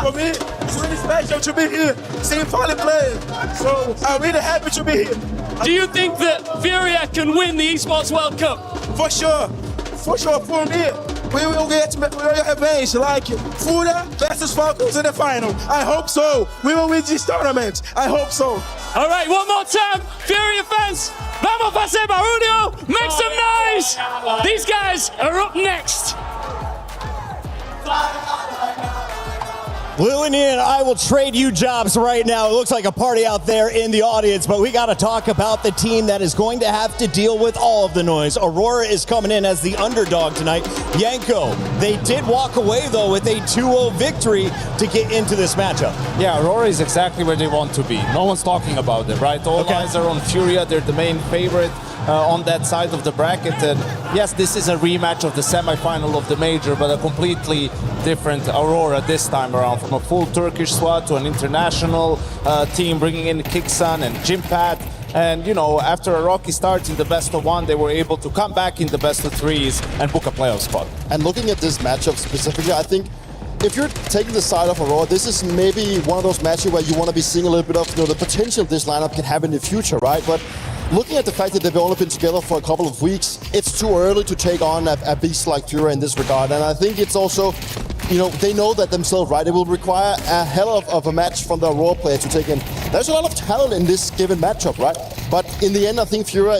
For me, it's really special to be here, seeing Fallen play. So I'm really happy to be here. Do you think that Furia can win the Esports World Cup? For sure. For sure, for me. We will get revenge like Furia versus Falcons in the final. I hope so. We will win this tournament. I hope so. All right, one more time. Furia fans, vamos a hacer barullo. Make some noise. These guys are up next. Blue and Ian, I will trade you jobs right now. It looks like a party out there in the audience, but we got to talk about the team that is going to have to deal with all of the noise. Aurora is coming in as the underdog tonight. Yanko, they did walk away, though, with a 2-0 victory to get into this matchup. Yeah, Aurora is exactly where they want to be. No one's talking about it, right? All eyes are on Furia. They're the main favorite on that side of the bracket. And yes, this is a rematch of the semi-final of the major, but a completely different Aurora this time around. From a full Turkish squad to an international team, bringing in Kiksan and Jimpat. And, you know, after a rocky start in the best of one, they were able to come back in the best of threes and book a playoff spot. And looking at this matchup specifically, I think if you're taking the side of Aurora, this is maybe one of those matches where you want to be seeing a little bit of, you know, the potential this lineup can have in the future, right? But looking at the fact that they've only been together for a couple of weeks, it's too early to take on a beast like Furia in this regard. And I think it's also, you know, they know that themselves, right? It will require a hell of a match from the Aurora player to take in. There's a lot of talent in this given matchup, right? But in the end, I think Furia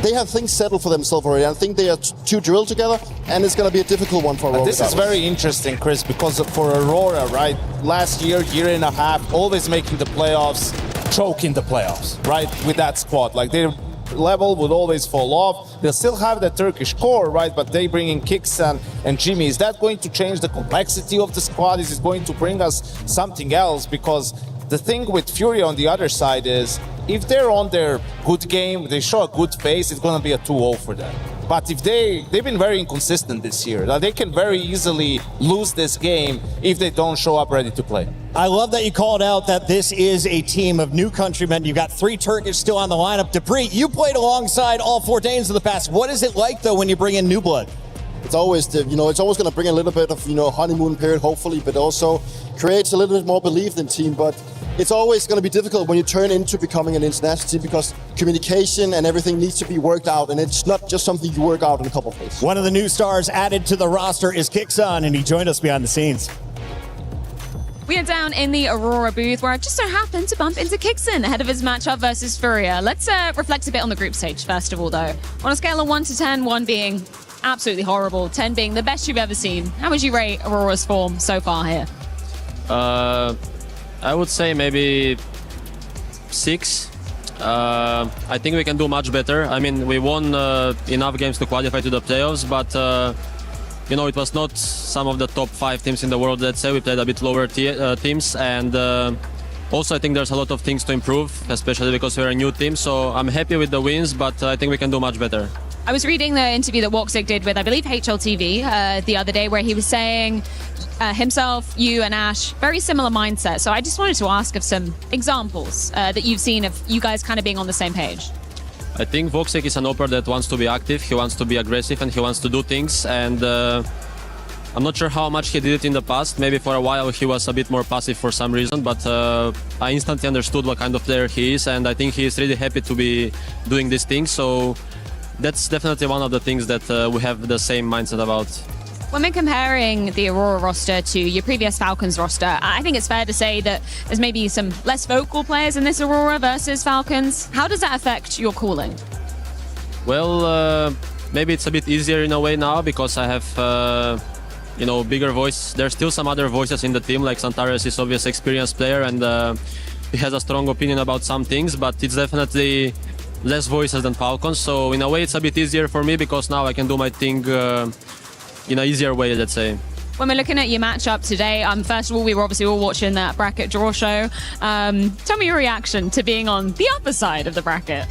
they have things settled for themselves already. I think they are too drilled together, and it's going to be a difficult one for Aurora. This is very interesting, Chris, because for Aurora, right, last year and a half, always making the playoffs, choking the playoffs, right, with that squad. Like, their level would always fall off. They'll still have the Turkish core, right, but they bring in Kiksan and Jimmy. Is that going to change the complexity of the squad? Is it going to bring us something else? Because the thing with Furia on the other side is, if they're on their good game, they show a good face, it's going to be a 2-0 for them. But if they've been very inconsistent this year. They can very easily lose this game if they don't show up ready to play. I love that you called out that this is a team of new countrymen. You've got 3 Turkish still on the lineup. Dupree, you played alongside all 4 Danes in the past. What is it like, though, when you bring in new blood? It's always, it's always going to bring a little bit of, honeymoon period, hopefully, but also creates a little bit more belief in the team. But it's always going to be difficult when you turn into becoming an international team because communication and everything needs to be worked out, and it's not just something you work out in a couple of days. One of the new stars added to the roster is Kiksan, and he joined us behind the scenes. We are down in the Aurora booth where I just so happened to bump into Kiksan ahead of his matchup versus Furia. Let's reflect a bit on the group stage first of all, though. On a scale of 1 to 10, 1 being absolutely horrible, 10 being the best you've ever seen, how would you rate Aurora's form so far here? I would say maybe 6. I think we can do much better. I mean, we won enough games to qualify to the playoffs, but it was not some of the top 5 teams in the world, let's say. We played a bit lower teams, and also I think there's a lot of things to improve, especially because we're a new team. So I'm happy with the wins, but I think we can do much better. I was reading the interview that Woksik did with, I believe, HLTV the other day, where he was saying himself, you and Ash, very similar mindset. So I just wanted to ask of some examples that you've seen of you guys kind of being on the same page. I think Woksik is an operator that wants to be active, he wants to be aggressive, and he wants to do things. And I'm not sure how much he did it in the past. Maybe for a while he was a bit more passive for some reason, but I instantly understood what kind of player he is, and I think he is really happy to be doing these things. So that's definitely one of the things that we have the same mindset about. When we're comparing the Aurora roster to your previous Falcons roster, I think it's fair to say that there's maybe some less vocal players in this Aurora versus Falcons. How does that affect your calling? Well, maybe it's a bit easier in a way now because I have bigger voice. There's still some other voices in the team, like Santares is obviously experienced player and he has a strong opinion about some things, but it's definitely less voices than Falcons. So in a way it's a bit easier for me because now I can do my thing in an easier way, let's say. When we're looking at your matchup today, first of all, we were obviously all watching that bracket draw show. Tell me your reaction to being on the upper side of the bracket.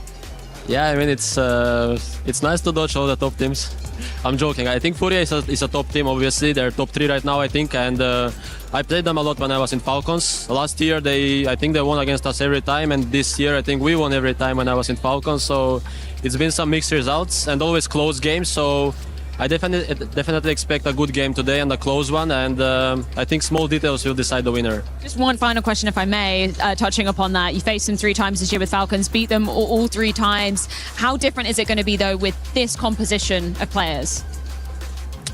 Yeah, I mean, it's nice to dodge all the top teams. I'm joking. I think Furia is a top team, obviously. They're top 3 right now, I think. And I played them a lot when I was in Falcons. Last year, I think they won against us every time. And this year, I think we won every time when I was in Falcons. So it's been some mixed results and always close games. So I definitely expect a good game today and a close one, and I think small details will decide the winner. Just one final question, if I may, touching upon that. You faced them 3 times this year with Falcons, beat them all 3 times. How different is it going to be, though, with this composition of players?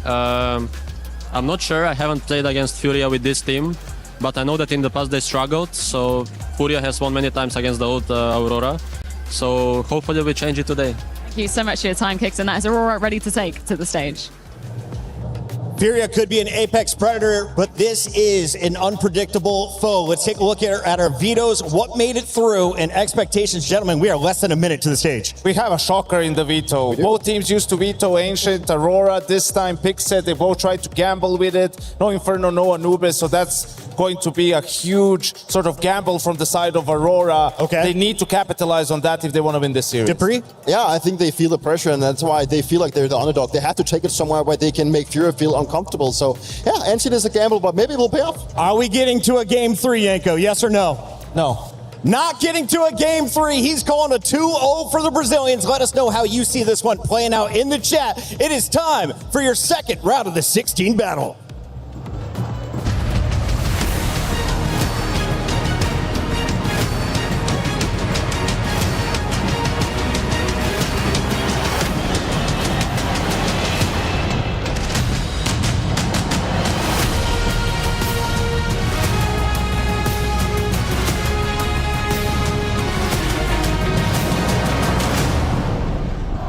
I'm not sure. I haven't played against Furia with this team, but I know that in the past they struggled. So Furia has won many times against the old Aurora. So hopefully we change it today. Thank you so much for your time, Kixon. That is Aurora ready to take to the stage. Furia could be an apex predator, but this is an unpredictable foe. Let's take a look at our vetoes, what made it through, and expectations. Gentlemen, we are less than a minute to the stage. We have a shocker in the veto. Both teams used to veto Ancient, Aurora. This time, Pixet, they both tried to gamble with it. No Inferno, no Anubis, so that's going to be a huge sort of gamble from the side of Aurora. Okay. They need to capitalize on that if they want to win this series. Dupree? Yeah, I think they feel the pressure, and that's why they feel like they're the underdog. They have to take it somewhere where they can make Furia feel uncomfortable. So, yeah, Ancient is a gamble, but maybe it will pay off. Are we getting to a game 3, Yanko? Yes or no? No. Not getting to a game 3. He's calling a 2-0 for the Brazilians. Let us know how you see this one playing out in the chat. It is time for your second round of the 16 battle.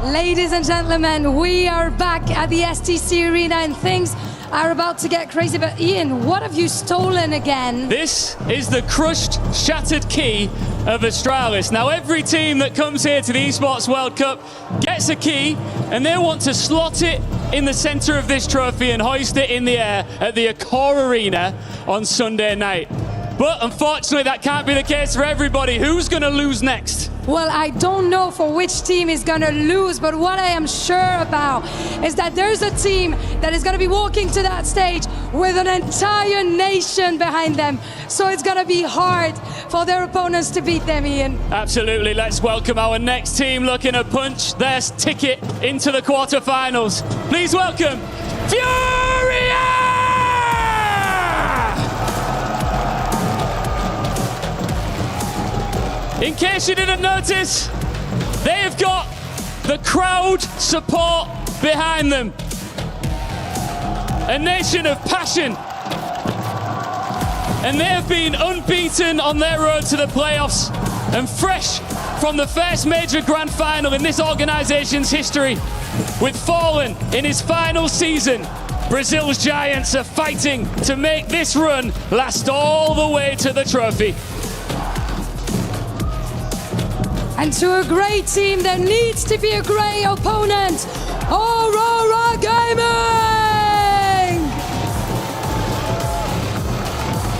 Ladies and gentlemen, we are back at the STC Arena and things are about to get crazy. But Ian, what have you stolen again? This is the crushed, shattered key of Astralis. Now, every team that comes here to the Esports World Cup gets a key, and they want to slot it in the center of this trophy and hoist it in the air at the Accor Arena on Sunday night. But unfortunately, that can't be the case for everybody. Who's going to lose next? Well, I don't know for which team is going to lose, but what I am sure about is that there's a team that is going to be walking to that stage with an entire nation behind them. So it's going to be hard for their opponents to beat them, Ian. Absolutely. Let's welcome our next team looking to punch their ticket into the quarterfinals. Please welcome Furia! In case you didn't notice, they've got the crowd support behind them. A nation of passion. And they have been unbeaten on their road to the playoffs and fresh from the first major grand final in this organization's history. With Fallen in his final season, Brazil's Giants are fighting to make this run last all the way to the trophy. And to a great team, there needs to be a great opponent. Aurora Gaming!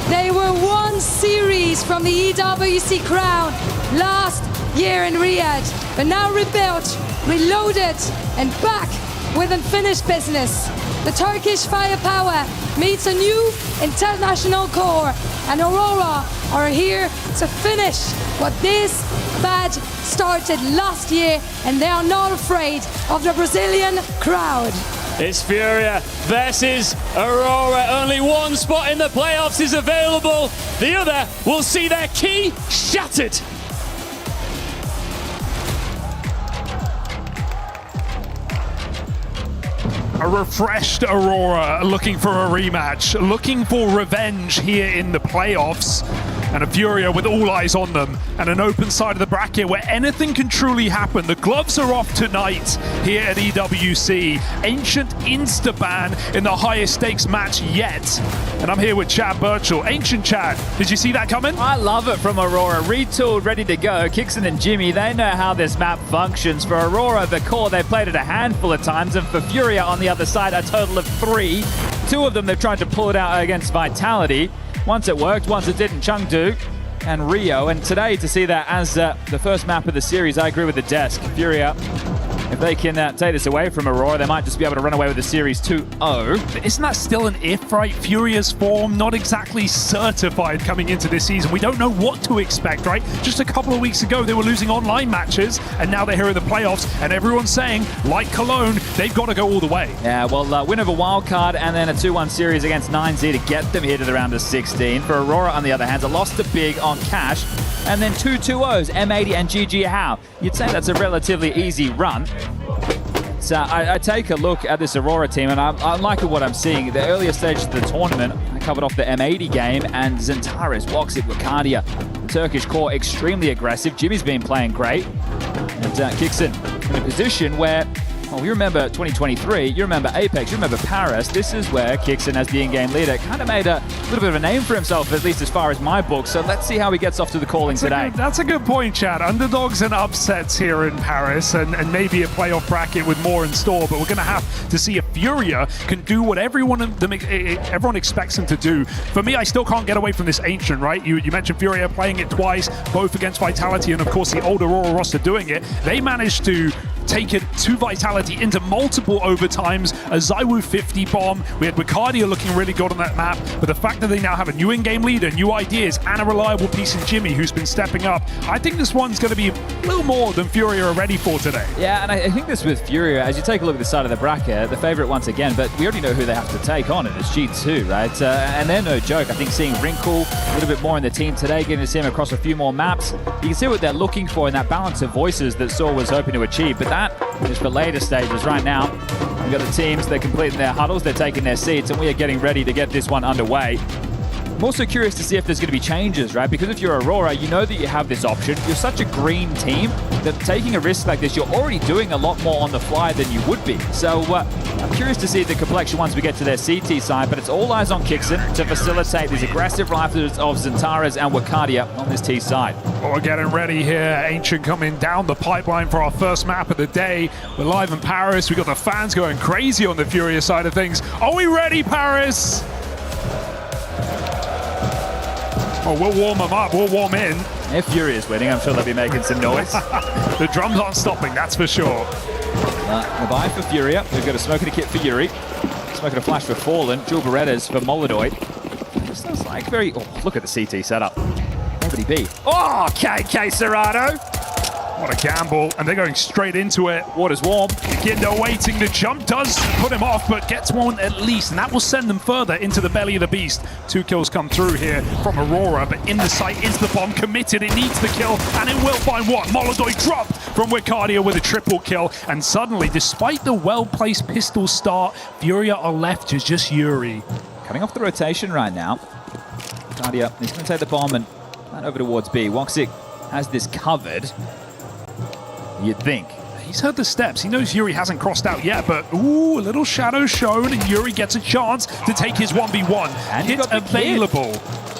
They were one series from the EWC crown last year in Riyadh, but now rebuilt, reloaded, and back with unfinished business. The Turkish firepower meets a new international core, and Aurora are here to finish what this badge started last year, and they are not afraid of the Brazilian crowd. It's Furia versus Aurora. Only one spot in the playoffs is available. The other will see their key shattered. A refreshed Aurora looking for a rematch, looking for revenge here in the playoffs. And a Furia with all eyes on them and an open side of the bracket where anything can truly happen. The gloves are off tonight here at EWC. Ancient insta-ban in the highest stakes match yet. And I'm here with Chad Birchall. Ancient Chad, did you see that coming? I love it from Aurora. Retooled, ready to go. Kixon and Jimmy, they know how this map functions. For Aurora, the core, they played it a handful of times. And for Furia on the other side, a total of 3. 2 of them, they've tried to pull it out against Vitality. Once it worked, once it didn't. Chengdu and Rio. And today, to see that as the first map of the series, I agree with the desk. Furia If they can take this away from Aurora, they might just be able to run away with the series 2-0. But isn't that still an if, right? Furia's form, not exactly certified coming into this season. We don't know what to expect, right? Just a couple of weeks ago, they were losing online matches, and now they're here in the playoffs, and everyone's saying, like Cologne, they've got to go all the way. Yeah, well, win over Wildcard and then a 2-1 series against 9Z to get them here to the round of 16. For Aurora, on the other hand, a loss to Big on Cash, and then 2 2-0s, M80 and GG How. You'd say that's a relatively easy run. So I take a look at this Aurora team, and I'm liking what I'm seeing. The earlier stages of the tournament, I covered off the M80 game, and Zentaris, Woxic, Wakardia, Turkish core, extremely aggressive. Jimmy's been playing great, and Kixin in a position where, well, you remember 2023, you remember Apex, you remember Paris. This is where Kixin, as the in-game leader, kind of made a little bit of a name for himself, at least as far as my book. So let's see how he gets off to the calling today. That's a good point, Chad. Underdogs and upsets here in Paris, and maybe a playoff bracket with more in store. But we're going to have to see if Furia can do what everyone expects them to do. For me, I still can't get away from this Ancient, right? You mentioned Furia playing it twice, both against Vitality, and of course the old Aurora roster doing it. They managed to take it to Vitality into multiple overtimes, a Zywoo 50 bomb. We had Wakardia looking really good on that map, but the fact that they now have a new in-game leader, new ideas, and a reliable piece in Jimmy who's been stepping up, I think this one's going to be a little more than Furia are ready for today. Yeah, and I think this with Furia, as you take a look at the side of the bracket, the favorite once again, but we already know who they have to take on, and it's G2, right? And they're no joke. I think seeing Wrinkle a little bit more in the team today, getting to see him across a few more maps, you can see what they're looking for in that balance of voices that Saw was hoping to achieve, but that is for later stages. Right now, we've got the teams, they're completing their huddles, they're taking their seats, and we are getting ready to get this one underway. I'm also curious to see if there's going to be changes, right? Because if you're Aurora, you know that you have this option. You're such a green team that taking a risk like this, you're already doing a lot more on the fly than you would be. So I'm curious to see the complexion once we get to their CT side, but it's all eyes on Kixin to facilitate these aggressive rifles of Zentaris and Wakardia on this T side. Well, we're getting ready here. Ancient coming down the pipeline for our first map of the day. We're live in Paris. We got the fans going crazy on the Furia side of things. Are we ready, Paris? Oh, we'll warm them up. We'll warm in. If Furia's winning, I'm sure they'll be making some noise. The drums aren't stopping, that's for sure. The buy for Furia. We've got a smoke and a kit for Yuri. Smoke and a flash for Fallen. Dual Berettas for Molodoid. This looks like very... Oh, look at the CT setup. Nobody B. Oh, KK Serrano. What a gamble, and they're going straight into it. Water's warm. Gindo waiting, the jump does put him off, but gets one at least, and that will send them further into the belly of the beast. 2 kills come through here from Aurora, but in the sight is the bomb, committed, it needs the kill, and it will find one. Molodoid dropped from Wakardia with a triple kill, and suddenly, despite the well-placed pistol start, Furia are left to just Yuri. Cutting off the rotation right now. Wakardia is going to take the bomb and plan over towards B. Woxic has this covered. You'd think. He's heard the steps. He knows Yuri hasn't crossed out yet, but ooh, a little shadow shown, and Yuri gets a chance to take his 1v1. And hit available.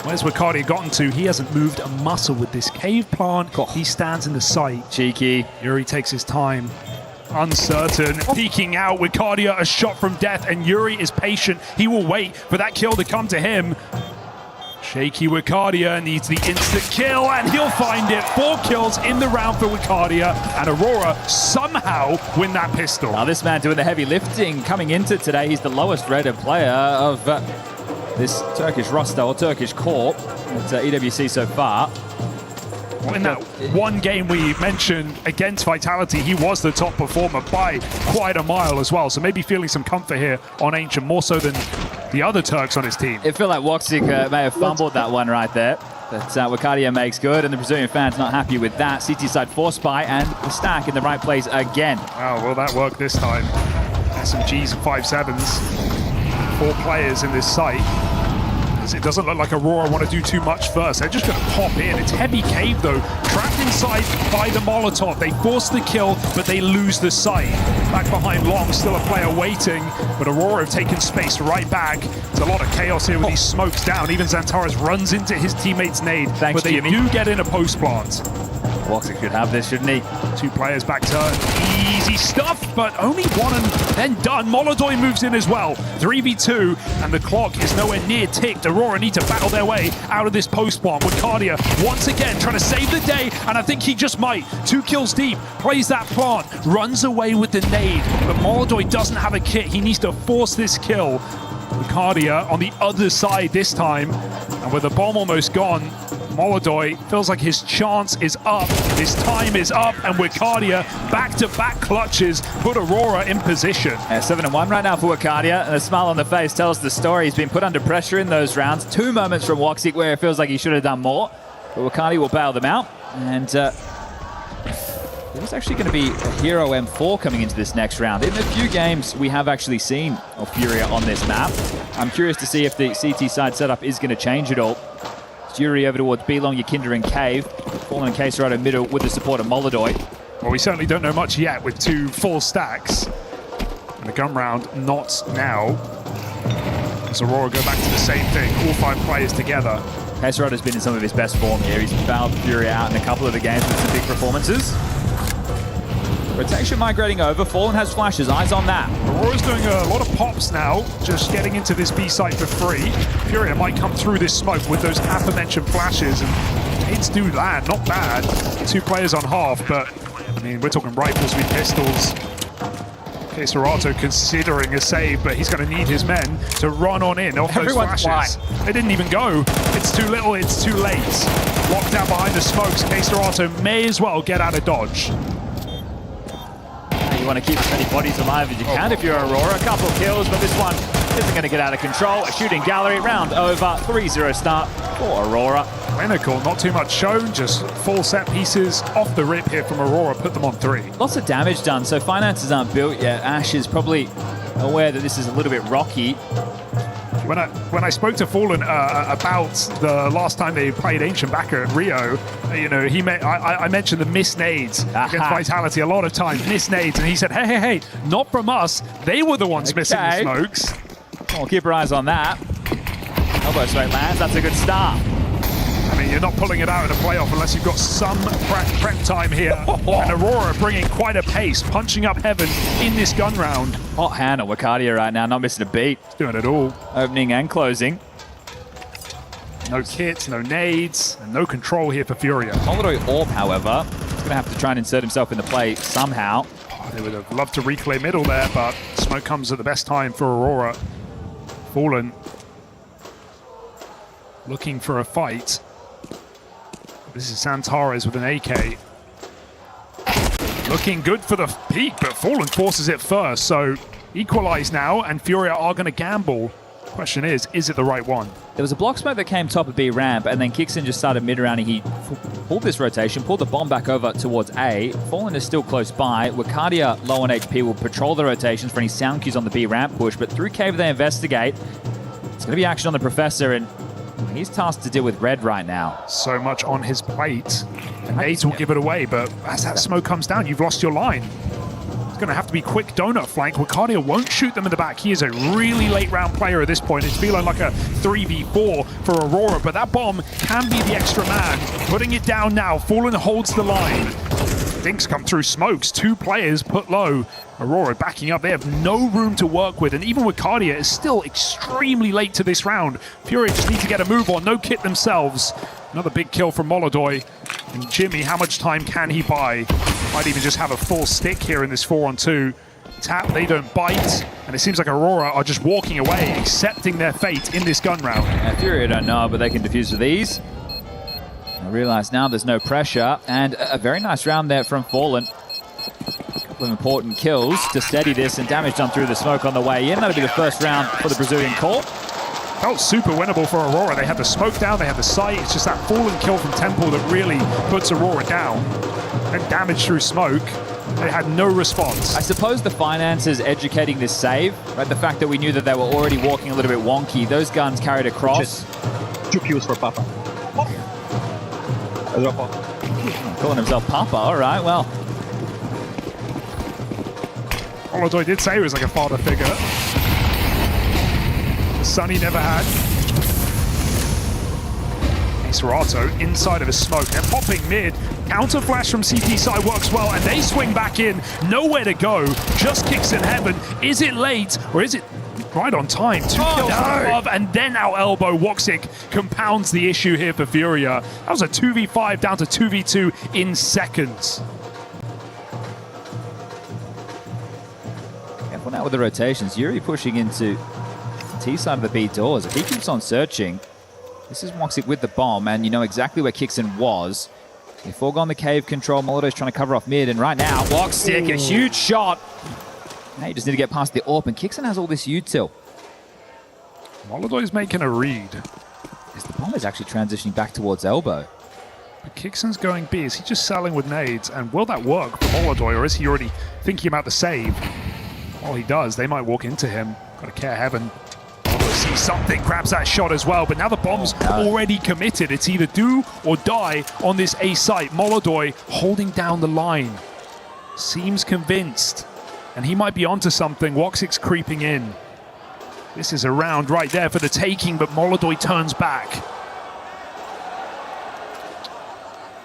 Where's Wakardia gotten to? He hasn't moved a muscle with this cave plant. He stands in the sight. Cheeky. Yuri takes his time. Uncertain, peeking out. Wakardia, a shot from death, and Yuri is patient. He will wait for that kill to come to him. Shaky Wakardia needs the instant kill, and he'll find it. 4 kills in the round for Wakardia, and Aurora somehow win that pistol. Now this man doing the heavy lifting coming into today. He's the lowest rated player of this Turkish roster, or Turkish core at EWC so far. Well, in that one game we mentioned against Vitality, he was the top performer by quite a mile as well. So maybe feeling some comfort here on Ancient, more so than the other Turks on his team. It felt like Woxic may have fumbled that one right there. But Wakardia makes good, and the Brazilian fans not happy with that. CT side force buy, and the stack in the right place again. Oh, will that work this time? SMGs and 5.7s. 4 players in this site. It doesn't look like Aurora want to do too much first. They're just going to pop in. It's heavy cave, though. Trapped inside by the Molotov. They force the kill, but they lose the sight. Back behind Long, still a player waiting, but Aurora have taken space right back. There's a lot of chaos here with these smokes down. Even Zentaris runs into his teammate's nade, Thanks, but they Jimmy. do get in a post plant. Woxic should have this, shouldn't he? 2 players back turn. Easy stuff, but only one and then done. Molodoy moves in as well. 3v2, and the clock is nowhere near ticked. Aurora need to battle their way out of this post bomb. Wicardia once again trying to save the day, and I think he just might. 2 kills deep, plays that plant, runs away with the nade, but Molodoy doesn't have a kit. He needs to force this kill. Wicardia on the other side this time, and with the bomb almost gone, Molodoy feels like his chance is up, his time is up, and Wicardia back-to-back clutches put Aurora in position. 7-1 right now for Wicardia, and a smile on the face tells the story. He's been put under pressure in those rounds. 2 moments from Woxic where it feels like he should have done more, but Wicardia will bail them out, and there's actually going to be a hero M4 coming into this next round. In the few games we have actually seen of Furia on this map, I'm curious to see if the CT side setup is going to change at all. Jury over towards B-Long, Yakinder and Cave. Fallen and Case right in middle with the support of Molodoy. Well, we certainly don't know much yet with 2 full stacks. And the gun round, not now. As Aurora go back to the same thing, all 5 players together. Case has been in some of his best form here. He's fouled Furia out in a couple of the games with some big performances. Rotation migrating over. Fallen has flashes. Eyes on that. Aurora's doing a lot of pops now, just getting into this B site for free. Furia might come through this smoke with those aforementioned flashes, and nades do land. Not bad. 2 players on half, but I mean, we're talking rifles with pistols. Serato considering a save, but he's going to need his men to run on in off those flashes. They didn't even go. It's too little, it's too late. Locked down behind the smokes. Serato may as well get out of dodge. You want to keep as many bodies alive as you can if you're Aurora. A couple of kills, but this one isn't going to get out of control. A shooting gallery, round over. 3-0 start for Aurora. Clinical, not too much shown, just full set pieces off the rip here from Aurora, put them on 3. Lots of damage done, so finances aren't built yet. Ash is probably aware that this is a little bit rocky. When I spoke to Fallen about the last time they played Ancient back at Rio, you know, I mentioned the missed nades against Vitality a lot of times, missed nades, and he said, hey, not from us. They were the ones missing the smokes. We'll keep our eyes on that. Elbow straight lands, that's a good start. I mean, you're not pulling it out in a playoff unless you've got some prep time here. And Aurora bringing quite a pace, punching up heaven in this gun round. Hot hand on Wicardia right now, not missing a beat. He's doing it all. Opening and closing. No kits, no nades, and no control here for Furia. Molodoy Orb, however, is going to have to try and insert himself in the play somehow. Oh, they would have loved to reclaim middle there, but smoke comes at the best time for Aurora. Fallen looking for a fight. This is Santares with an AK. Looking good for the peak, but Fallen forces it first. So equalize now, and Furia are going to gamble. Question is it the right one? There was a block smoke that came top of B ramp, and then Kixon just started mid-round, and he pulled this rotation, pulled the bomb back over towards A. Fallen is still close by. Wicardia, low on HP, will patrol the rotations for any sound cues on the B ramp push, but through cave they investigate. It's going to be action on the Professor, and he's tasked to deal with red right now. So much on his plate. And nades will give it away, but as that smoke comes down, you've lost your line. It's going to have to be quick donut flank. Wicardia won't shoot them in the back. He is a really late round player at this point. It's feeling like a 3v4 for Aurora, but that bomb can be the extra man. Putting it down now. Fallen holds the line. Dinks come through smokes. 2 players put low. Aurora backing up. They have no room to work with, and even Wicardia is still extremely late to this round. Fury just need to get a move on. No kit themselves. Another big kill from Molodoy. And Jimmy, how much time can he buy? Might even just have a full stick here in this 4-on-2. Tap, they don't bite. And it seems like Aurora are just walking away, accepting their fate in this gun round. Now, Fury don't know, but they can defuse with these. I realize now there's no pressure, and a very nice round there from Fallen. A couple of important kills to steady this, and damage done through the smoke on the way in. That'll be the first round for the Brazilian core. Felt super winnable for Aurora. They had the smoke down, they had the sight. It's just that Fallen kill from Temple that really puts Aurora down. And damage through smoke. They had no response. I suppose the finances educating this save, right? The fact that we knew that they were already walking a little bit wonky. Those guns carried across. Just 2 kills for Papa. Calling himself Papa, all right, well. Molodoy did say he was like a father figure. The son he never had. Serato inside of a smoke. They're popping mid. Counter flash from CT side works well, and they swing back in. Nowhere to go. Just kicks in heaven. Is it late, or is it right on time? 2 kills from above, and then out elbow. Woxic compounds the issue here for Furia. That was a 2v5 down to 2v2 in seconds. Careful now with the rotations. Yuri pushing into the T side of the B doors. If he keeps on searching, this is Woxic with the bomb, and you know exactly where Kixon was. They've foregone the cave control. Molotow's trying to cover off mid, and right now, Woxic, a huge shot. Now you just need to get past the AWP, and Kixon has all this util. Molotov is making a read. As the bomb is actually transitioning back towards elbow. But Kixon's going B. Is he just selling with nades? And will that work for Molotov, or is he already thinking about the save? Well, he does. They might walk into him. Got to care heaven. See something, grabs that shot as well, but now the bomb's already committed. It's either do or die on this A site. Molotov holding down the line. Seems convinced. And he might be onto something. Woxic's creeping in. This is a round right there for the taking, but Molotov turns back.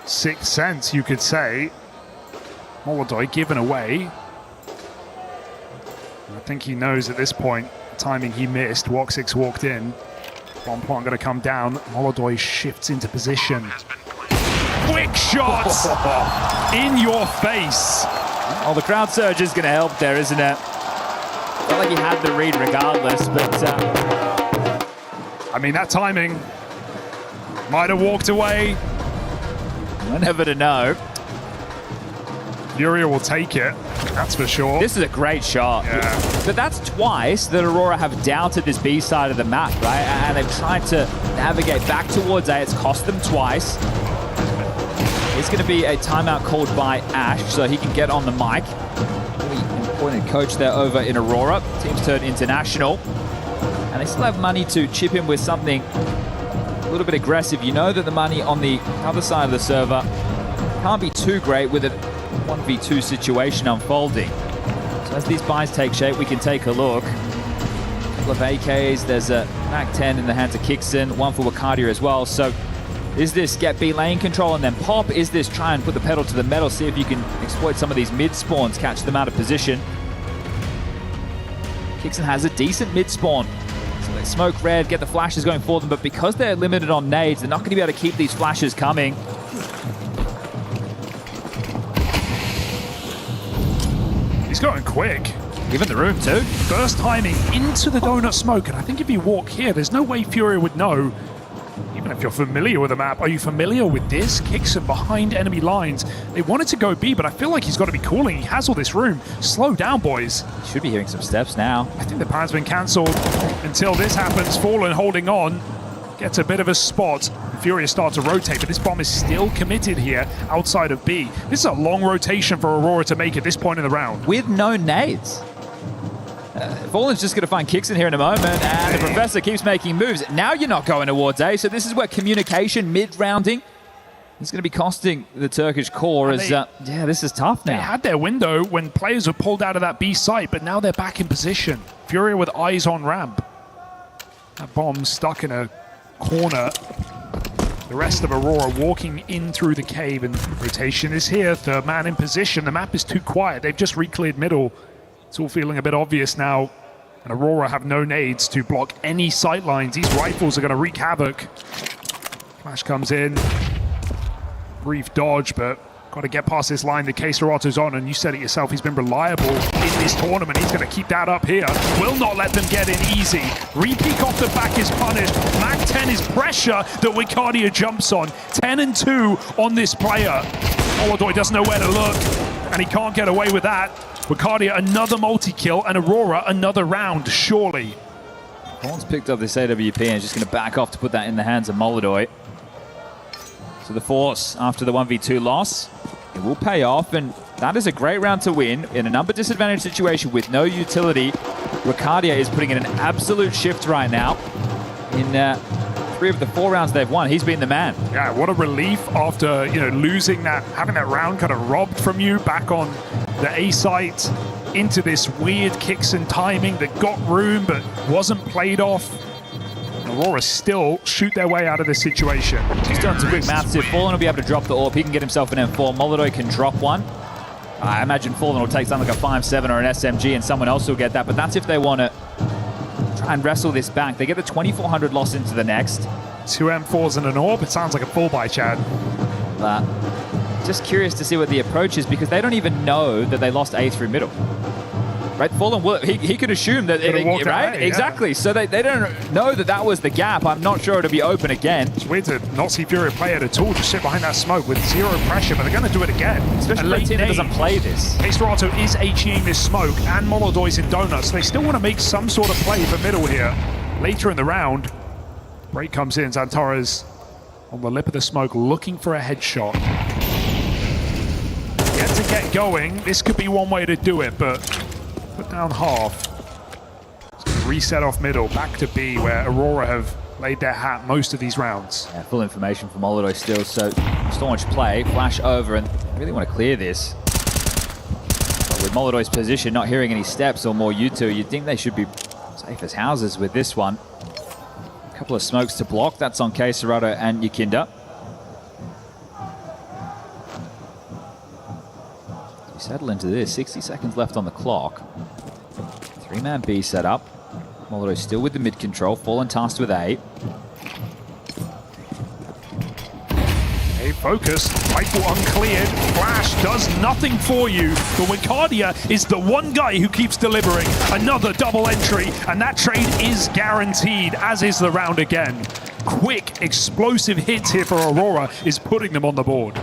Sixth sense, you could say. Molotov given away. I think he knows at this point, the timing he missed. Woxic's walked in. Bomb plant going to come down. Molotov shifts into position. Quick shots in your face. Oh, the crowd surge is going to help there, isn't it? Felt like he had the read regardless, but... I mean, that timing might have walked away. We're never to know. Furia will take it, that's for sure. This is a great shot. Yeah. But that's twice that Aurora have doubted this B side of the map, right? And they've tried to navigate back towards A. It's cost them twice. It's going to be a timeout called by Ash, so he can get on the mic. Really important coach there over in Aurora. Team's turned international. And they still have money to chip in with something a little bit aggressive. You know that the money on the other side of the server can't be too great with a 1v2 situation unfolding. So as these buys take shape, we can take a look. A couple of AKs, there's a MAC-10 in the hands of Kixon, one for Wakadia as well. So is this get B lane control and then pop? Is this try and put the pedal to the metal, see if you can exploit some of these mid spawns, catch them out of position? Kixon has a decent mid spawn. So they smoke red, get the flashes going for them, but because they're limited on nades, they're not going to be able to keep these flashes coming. He's going quick. Given the room too. First timing into the donut smoke, and I think if you walk here, there's no way Furia would know. Even if you're familiar with the map, are you familiar with this? Kixon behind enemy lines. They wanted to go B, but I feel like he's got to be cooling. He has all this room. Slow down, boys. Should be hearing some steps now. I think the plan's been cancelled until this happens. Fallen holding on. Gets a bit of a spot. Furia start to rotate, but this bomb is still committed here outside of B. This is a long rotation for Aurora to make at this point in the round. With no nades. Fallen's just going to find Kixon here in a moment, and the Professor keeps making moves. Now you're not going towards A, so this is where communication mid-rounding is going to be costing the Turkish core as, yeah, this is tough now. They had their window when players were pulled out of that B site, but now they're back in position. Furia with eyes on ramp. That bomb stuck in a corner. The rest of Aurora walking in through the cave, and rotation is here. Third man in position. The map is too quiet. They've just re-cleared middle. It's all feeling a bit obvious now. And Aurora have no nades to block any sight lines. These rifles are going to wreak havoc. Flash comes in. Brief dodge, but got to get past this line. The K-Serato's on, and you said it yourself, he's been reliable in this tournament. He's going to keep that up here. Will not let them get in easy. Re-peek off the back is punished. MAC-10 is pressure that Wakadia jumps on. 10 and 2 on this player. Molotov doesn't know where to look, and he can't get away with that. Wakadia another multi-kill, and Aurora another round, surely. Horn's picked up this AWP and is just going to back off to put that in the hands of Molotov. So the Force, after the 1v2 loss, it will pay off, and that is a great round to win in a number disadvantage situation with no utility. Wakadia is putting in an absolute shift right now. In 3 of the 4 rounds they've won, he's been the man. Yeah, what a relief after, you know, losing that, having that round kind of robbed from you back on the A site into this weird Kixon timing that got room but wasn't played off. Aurora still shoot their way out of this situation. He's done some quick maths here. Fallen will be able to drop the orb. He can get himself an M4. Molodoi can drop one. I imagine Fallen will take something like a 5.7 or an SMG and someone else will get that, but that's if they want to try and wrestle this back. They get the 2,400 loss into the next. 2 M4s and an orb. It sounds like a full buy, Chad. Just curious to see what the approach is, because they don't even know that they lost A through middle. Right, Fallen, he could assume that, right? Away, exactly. Yeah. So they don't know that that was the gap. I'm not sure it'll be open again. It's weird to not see Furia play it at all, just sit behind that smoke with zero pressure, but they're going to do it again. Especially for a team that doesn't play this. Xperato is HEing this smoke, and Molodoi's in donuts. They still want to make some sort of play for middle here. Later in the round, break comes in. Xantara's on the lip of the smoke, looking for a headshot. Yet to get going. This could be one way to do it, but put down half. Reset off middle, back to B, where Aurora have laid their hat most of these rounds. Yeah, full information from Molodoi still, so staunch play, flash over, and really want to clear this. But with Molodoi's position, not hearing any steps or more U2, you'd think they should be safe as houses with this one. A couple of smokes to block, that's on Serato and Yakinda. We settle into this, 60 seconds left on the clock. 3-man B set up. Molodoi still with the mid control, Fallen tasked with A. A focus, rifle uncleared, flash does nothing for you, but Wicardia is the one guy who keeps delivering another double entry, and that trade is guaranteed, as is the round again. Quick, explosive hits here for Aurora is putting them on the board.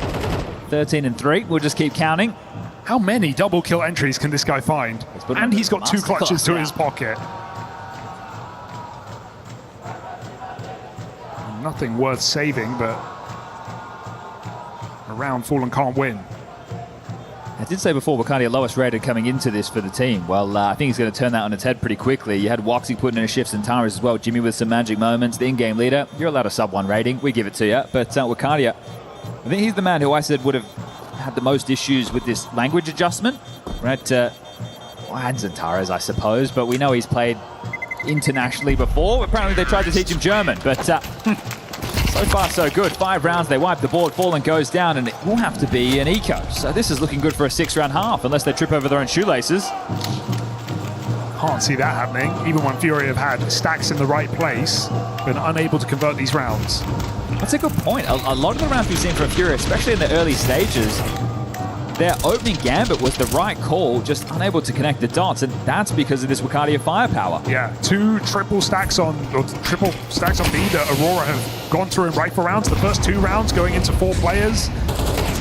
13 and 3, we'll just keep counting. How many double kill entries can this guy find? And he's got 2 clutches to his pocket. Nothing worth saving, but a round Fallen can't win. I did say before, Wicardia lowest rated coming into this for the team. Well, I think he's going to turn that on its head pretty quickly. You had Woxy putting in a shift, and Tara's as well. Jimmy with some magic moments. The in-game leader, you're allowed a sub-1 rating. We give it to you. But Wicardia, I think he's the man who I said would have had the most issues with this language adjustment. Right? And Xantara's, I suppose. But we know he's played internationally before. Apparently they tried to teach him German. But so far, so good. 5 rounds, they wipe the board. Fallen goes down, and it will have to be an eco. So this is looking good for a 6-round half, unless they trip over their own shoelaces. Can't see that happening, even when Fury have had stacks in the right place, been unable to convert these rounds. That's a good point. A lot of the rounds we've seen from Fury, especially in the early stages, their opening gambit was the right call, just unable to connect the dots, and that's because of this Wicardia firepower. Yeah, 2 triple stacks on B that Aurora have gone through in rifle rounds. The first 2 rounds going into 4 players.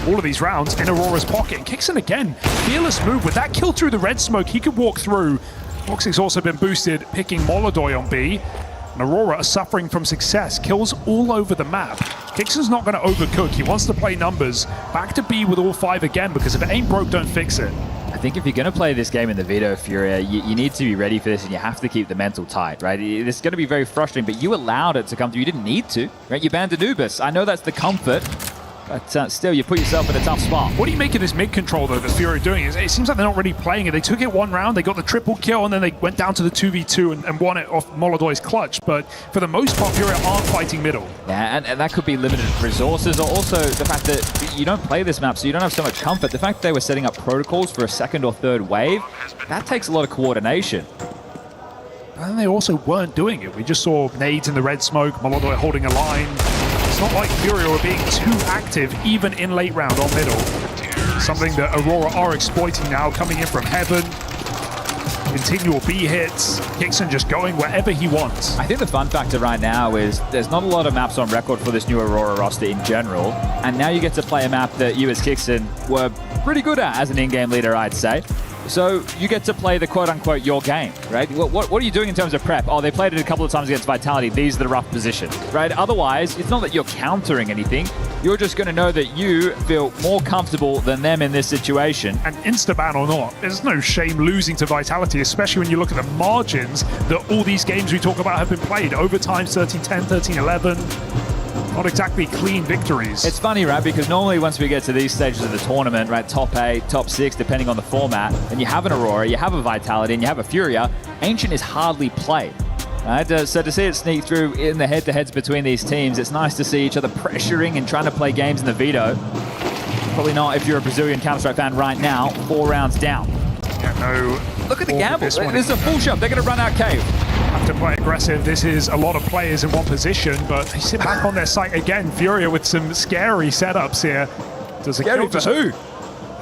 All of these rounds in Aurora's pocket. And Kixon again, fearless move. With that kill through the red smoke, he could walk through. Voxy's also been boosted, picking Molodoi on B. And Aurora are suffering from success. Kills all over the map. Kixon's not going to overcook. He wants to play numbers. Back to B with all 5 again, because if it ain't broke, don't fix it. I think if you're going to play this game in the Vito Furia, you need to be ready for this, and you have to keep the mental tight, right? It's going to be very frustrating, but you allowed it to come through. You didn't need to, right? You banned Anubis. I know that's the comfort, but still, you put yourself in a tough spot. What do you make of this mid-control, though, that Fury are doing? It seems like they're not really playing it. They took it 1 round, they got the triple kill, and then they went down to the 2v2 and won it off Molodoi's clutch. But for the most part, Fury aren't fighting middle. Yeah, and that could be limited resources, or also the fact that you don't play this map, so you don't have so much comfort. The fact that they were setting up protocols for a 2nd or 3rd wave, that takes a lot of coordination. And they also weren't doing it. We just saw nades in the red smoke, Molodoi holding a line. It's not like Fury were being too active, even in late round on middle. Something that Aurora are exploiting now, coming in from heaven. Continual B hits. Kixon just going wherever he wants. I think the fun factor right now is there's not a lot of maps on record for this new Aurora roster in general. And now you get to play a map that you as Kixon were pretty good at as an in-game leader, I'd say. So you get to play the quote-unquote your game, right? What are you doing in terms of prep? Oh, they played it a couple of times against Vitality. These are the rough positions, right? Otherwise, it's not that you're countering anything. You're just going to know that you feel more comfortable than them in this situation. And insta-ban or not, there's no shame losing to Vitality, especially when you look at the margins that all these games we talk about have been played. Overtime 13-10, 13-11. Not exactly clean victories. It's funny, right? Because normally once we get to these stages of the tournament, right, top 8, top 6, depending on the format, and you have an Aurora, you have a Vitality, and you have a Furia, Ancient is hardly played. Right, so to see it sneak through in the head-to-heads between these teams, it's nice to see each other pressuring and trying to play games in the veto. Probably not if you're a Brazilian Counter-Strike fan right now, 4 rounds down. Yeah, no. Look at the gamble. This is a full shove. They're going to run out cave. Have to play aggressive. This is a lot of players in one position, but they sit back on their site again. Furia with some scary setups here. Does a kill for who?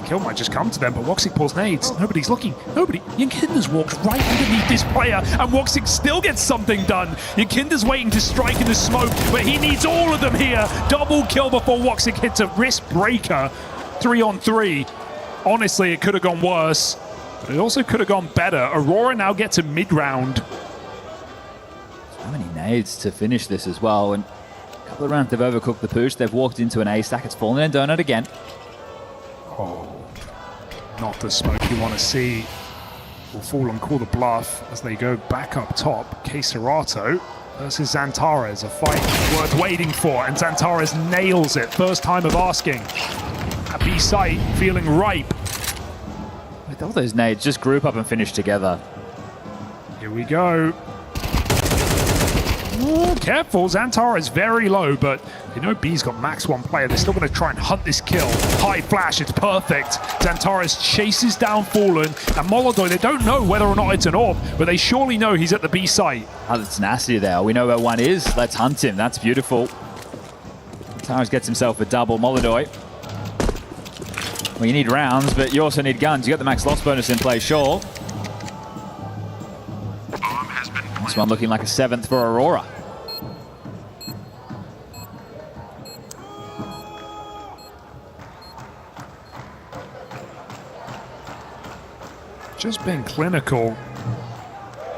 The kill might just come to them, but Woxic pulls nades. Nobody's looking. Nobody. Yinkinder's walked right underneath this player, and Woxic still gets something done. Yinkinder's waiting to strike in the smoke, but he needs all of them here. Double kill before Woxic hits a wrist breaker. 3-on-3. Honestly, it could have gone worse, but it also could have gone better. Aurora now gets a mid-round. How many nades to finish this as well? And a couple of rounds they've overcooked the push. They've walked into an A stack. It's fallen in donut again. Oh, not the smoke you want to see. Will Fallen call the bluff as they go back up top. Queserato versus Xantares, a fight worth waiting for, and Xantares nails it. First time of asking. At B site, feeling ripe. With all those nades, just group up and finish together. Here we go. Oh, careful, Xantar is very low, but you know B's got max 1 player. They're still going to try and hunt this kill. High flash, it's perfect. Xantares chases down Fallen, and Molodoi, they don't know whether or not it's an AWP, but they surely know he's at the B site. Oh, that's nasty there. We know where one is. Let's hunt him. That's beautiful. Xantares gets himself a double. Molodoi. Well, you need rounds, but you also need guns. You got the max loss bonus in play, sure. This one looking like a 7th for Aurora. Just being clinical,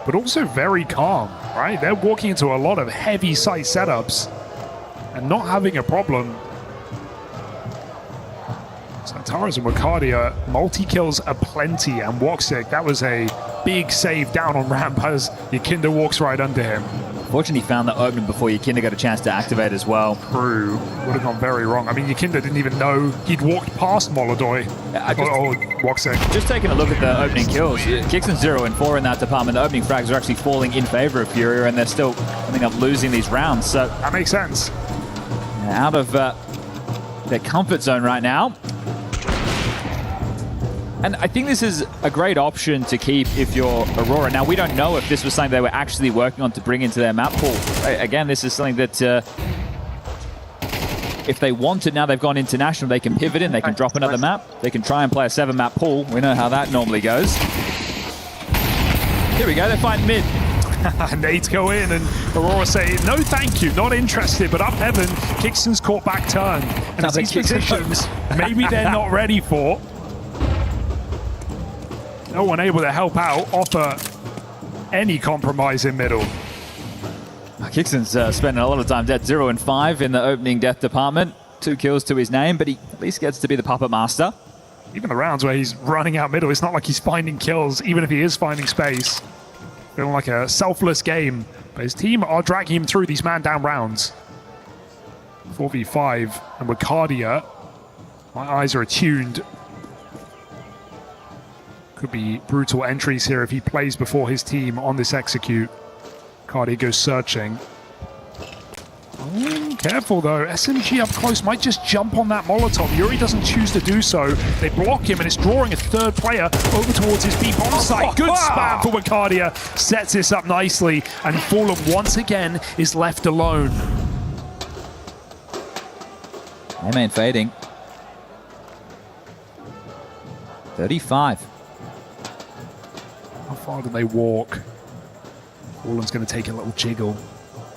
but also very calm, right? They're walking into a lot of heavy site setups and not having a problem. Xantares and Wakardia, multi-kills aplenty, and Woxic, that was a big save down on ramp as Yinkinder walks right under him. Fortunately, he found the opening before Yinkinder got a chance to activate as well. True. Would have gone very wrong. I mean, Yinkinder didn't even know he'd walked past Molodoi. Woxic. Just taking a look at the opening kills, Kixon 0-4 in that department. The opening frags are actually falling in favor of Furia, and they're still ending up losing these rounds. So that makes sense. Out of their comfort zone right now. And I think this is a great option to keep if you're Aurora. Now, we don't know if this was something they were actually working on to bring into their map pool. Again, this is something that if they wanted, now they've gone international, they can pivot in, they can drop another map, they can try and play a 7-map pool. We know how that normally goes. Here we go, they're fighting mid. Nades go in, and Aurora say, no thank you, not interested, but up heaven, Kixon's caught back turn. And it's these positions maybe they're not ready for. No one able to help out, offer any compromise in middle. Kixon's spending a lot of time dead. 0-5 in the opening death department. 2 kills to his name, but he at least gets to be the puppet master. Even the rounds where he's running out middle, it's not like he's finding kills, even if he is finding space. Feeling like a selfless game, but his team are dragging him through these man-down rounds. 4v5, and Wakardia, my eyes are attuned. Could be brutal entries here if he plays before his team on this execute. Cardi goes searching. Oh, careful though, SMG up close might just jump on that Molotov. Yuri doesn't choose to do so. They block him, and it's drawing a 3rd player over towards his B bomb site. Good spam for Wakardia. Sets this up nicely, and Fallen once again is left alone. A-main fading. 35. How far do they walk? Fallen's going to take a little jiggle.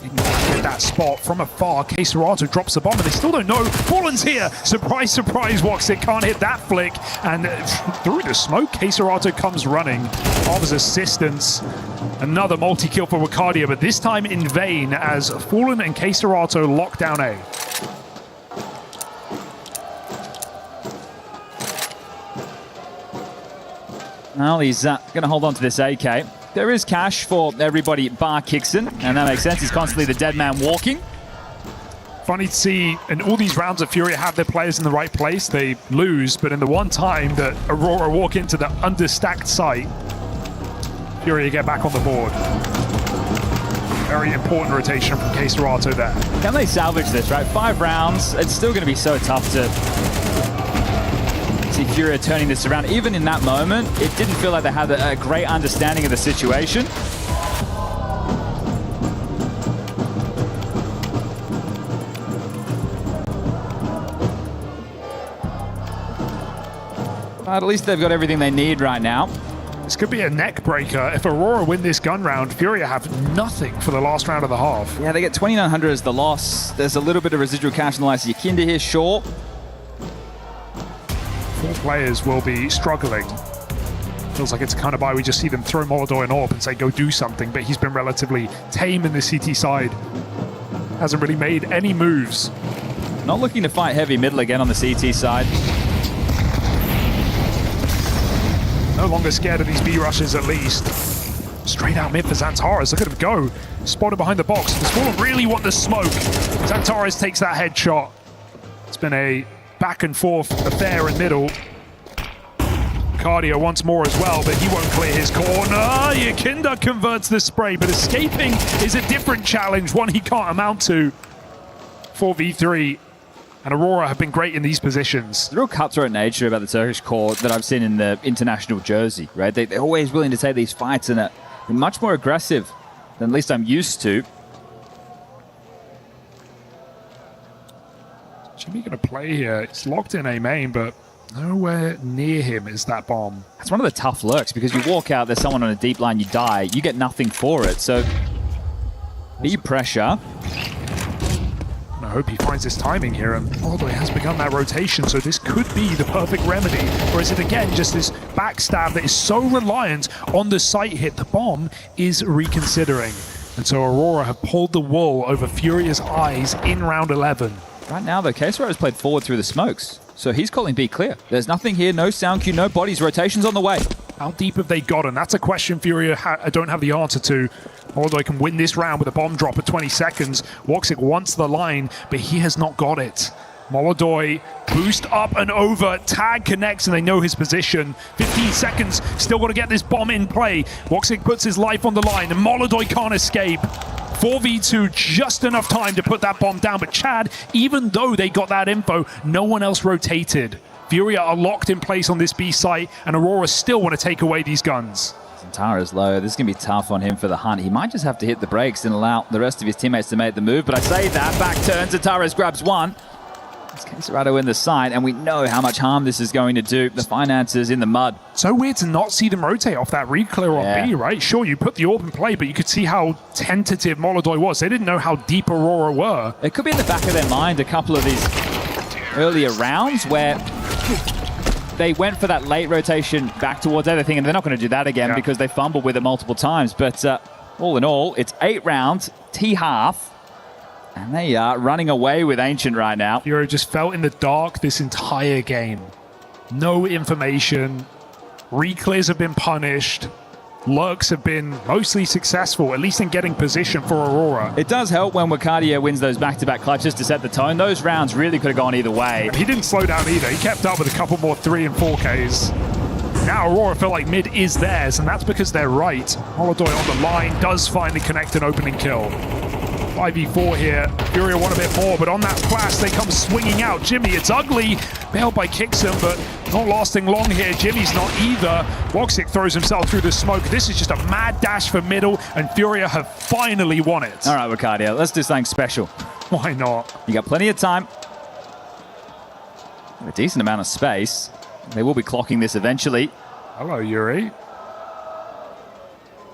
He can get that spot from afar. Queserato drops the bomb, and they still don't know. Fallen's here. Surprise, surprise, Woxic can't hit that flick. And through the smoke, Queserato comes running. Offers assistance. Another multi-kill for Wakardia, but this time in vain as Fallen and Queserato lock down A. Well, he's going to hold on to this AK. There is cash for everybody bar Kixon, and that makes sense. He's constantly the dead man walking. Funny to see, in all these rounds of Furia have their players in the right place, they lose, but in the one time that Aurora walk into the understacked site, Furia get back on the board. Very important rotation from K-Serato there. Can they salvage this, right? 5 rounds, it's still going to be so tough to see Furia turning this around. Even in that moment, it didn't feel like they had a great understanding of the situation. But at least they've got everything they need right now. This could be a neck breaker. If Aurora win this gun round, Furia have nothing for the last round of the half. Yeah, they get 2,900 as the loss. There's a little bit of residual cash on the likes of Yakinda here, sure. 4 players will be struggling. Feels like it's a kind of buy. We just see them throw Molodoi and Orb and say, go do something, but he's been relatively tame in the CT side. Hasn't really made any moves. Not looking to fight heavy middle again on the CT side. No longer scared of these B rushes at least. Straight out mid for Xantares. Look at him go. Spotted behind the box. Does Fallen really want the smoke? Xantares takes that headshot. It's been a back and forth affair in middle. Cardio once more as well, but he won't clear his corner. Yakinda converts the spray, but escaping is a different challenge, one he can't amount to. 4v3. And Aurora have been great in these positions. The real cutthroat nature about the Turkish core that I've seen in the international jersey, right? They're always willing to take these fights and are much more aggressive than at least I'm used to. Jimmy going to play here. It's locked in A main, but nowhere near him is that bomb. That's one of the tough lurks because you walk out, there's someone on a deep line, you die, you get nothing for it. So, B pressure. I hope he finds his timing here, and Molodoi has begun that rotation, so this could be the perfect remedy. Or is it again just this backstab that is so reliant on the sight hit? The bomb is reconsidering. And so Aurora have pulled the wool over Furia's eyes in round 11. Right now, though, K-Serato has played forward through the smokes, so he's calling B clear. There's nothing here, no sound cue, no bodies, rotation's on the way. How deep have they gotten? That's a question Furia don't have the answer to. Molodoi can win this round with a bomb drop at 20 seconds. Woxic wants the line, but he has not got it. Molodoi boost up and over. Tag connects and they know his position. 15 seconds, still got to get this bomb in play. Woxic puts his life on the line and Molodoi can't escape. 4v2, just enough time to put that bomb down. But Chad, even though they got that info, no one else rotated. Furia are locked in place on this B site and Aurora still want to take away these guns. Xantares low. This is going to be tough on him for the hunt. He might just have to hit the brakes and allow the rest of his teammates to make the move. But I say that, back turn, Xantares grabs one. It's K-Serato in the side, and we know how much harm this is going to do. The finances in the mud. So weird to not see them rotate off that re-clear on B, right? Sure, you put the orb in play, but you could see how tentative Molodoi was. They didn't know how deep Aurora were. It could be in the back of their mind a couple of these earlier rounds where they went for that late rotation back towards everything, and they're not going to do that again because they fumbled with it multiple times. But all in all, it's 8 rounds, T-half, and they are running away with Ancient right now. Furia just felt in the dark this entire game. No information. Reclears have been punished. Lurks have been mostly successful, at least in getting position for Aurora. It does help when Wakadia wins those back-to-back clutches to set the tone. Those rounds really could have gone either way. He didn't slow down either. He kept up with a couple more 3 and 4Ks. Now Aurora feel like mid is theirs, and that's because they're right. Molodoi on the line does finally connect an opening kill. 5v4 here. Furia want a bit more, but on that flash, they come swinging out. Jimmy, it's ugly. Bailed by Kixon, but not lasting long here. Jimmy's not either. Woxic throws himself through the smoke. This is just a mad dash for middle, and Furia have finally won it. All right, Wakadia, let's do something special. Why not? You got plenty of time. A decent amount of space. They will be clocking this eventually. Hello, Yuri.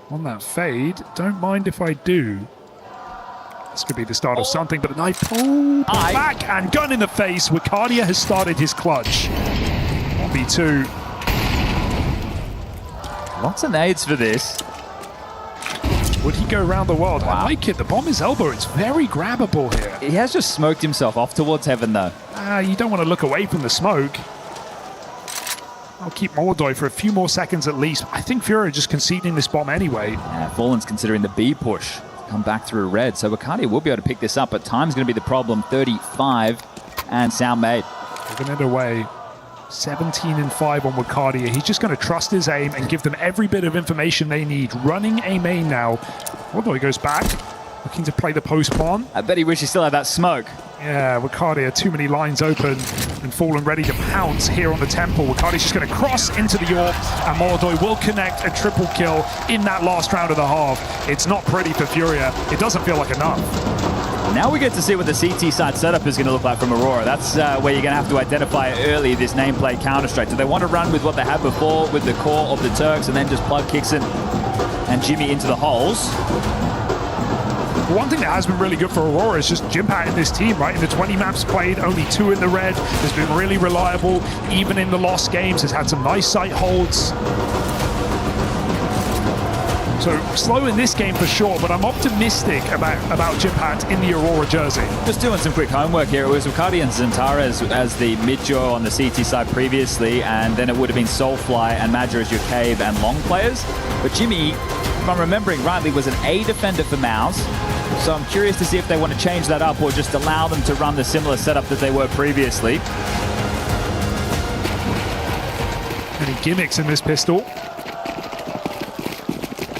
On that fade, don't mind if I do. This could be the start of something, but a knife pull back and gun in the face. Wakadia has started his clutch. 1v2. Lots of nades for this. Would he go around the world? Wow. I like it. The bomb is elbow. It's very grabbable here. He has just smoked himself off towards heaven, though. You don't want to look away from the smoke. I'll keep Molodoi for a few more seconds at least. I think Furia are just conceding this bomb anyway. Yeah, Fallen's considering the B push. Come back through red, so Wakadia will be able to pick this up, but time's going to be the problem. 35 and sound made. Giving it away. 17 and 5 on Wakadia. He's just going to trust his aim and give them every bit of information they need. Running a main now. Molodoi goes back. Looking to play the post pawn. I bet he wishes he still had that smoke. Yeah, Wicardi had too many lines open and Fallen ready to pounce here on the temple. Wicardi's just going to cross into the York, and Molodoi will connect a triple kill in that last round of the half. It's not pretty for Furia. It doesn't feel like enough. Now we get to see what the CT side setup is going to look like from Aurora. That's where you're going to have to identify early this nameplate Counter-Strike. Do they want to run with what they had before with the core of the Turks and then just plug Kixin and Jimmy into the holes? One thing that has been really good for Aurora is just Jimpat in this team, right? In the 20 maps played, only 2 in the red. Has been really reliable, even in the lost games. Has had some nice site holds. So slow in this game for sure, but I'm optimistic about Jimpat in the Aurora jersey. Just doing some quick homework here. It was Wicardi and Zentares as the mid-jaw on the CT side previously, and then it would have been Soulfly and Madger as your cave and long players. But Jimmy, if I'm remembering rightly, was an A defender for Mouse. So I'm curious to see if they want to change that up or just allow them to run the similar setup that they were previously. Any gimmicks in this pistol?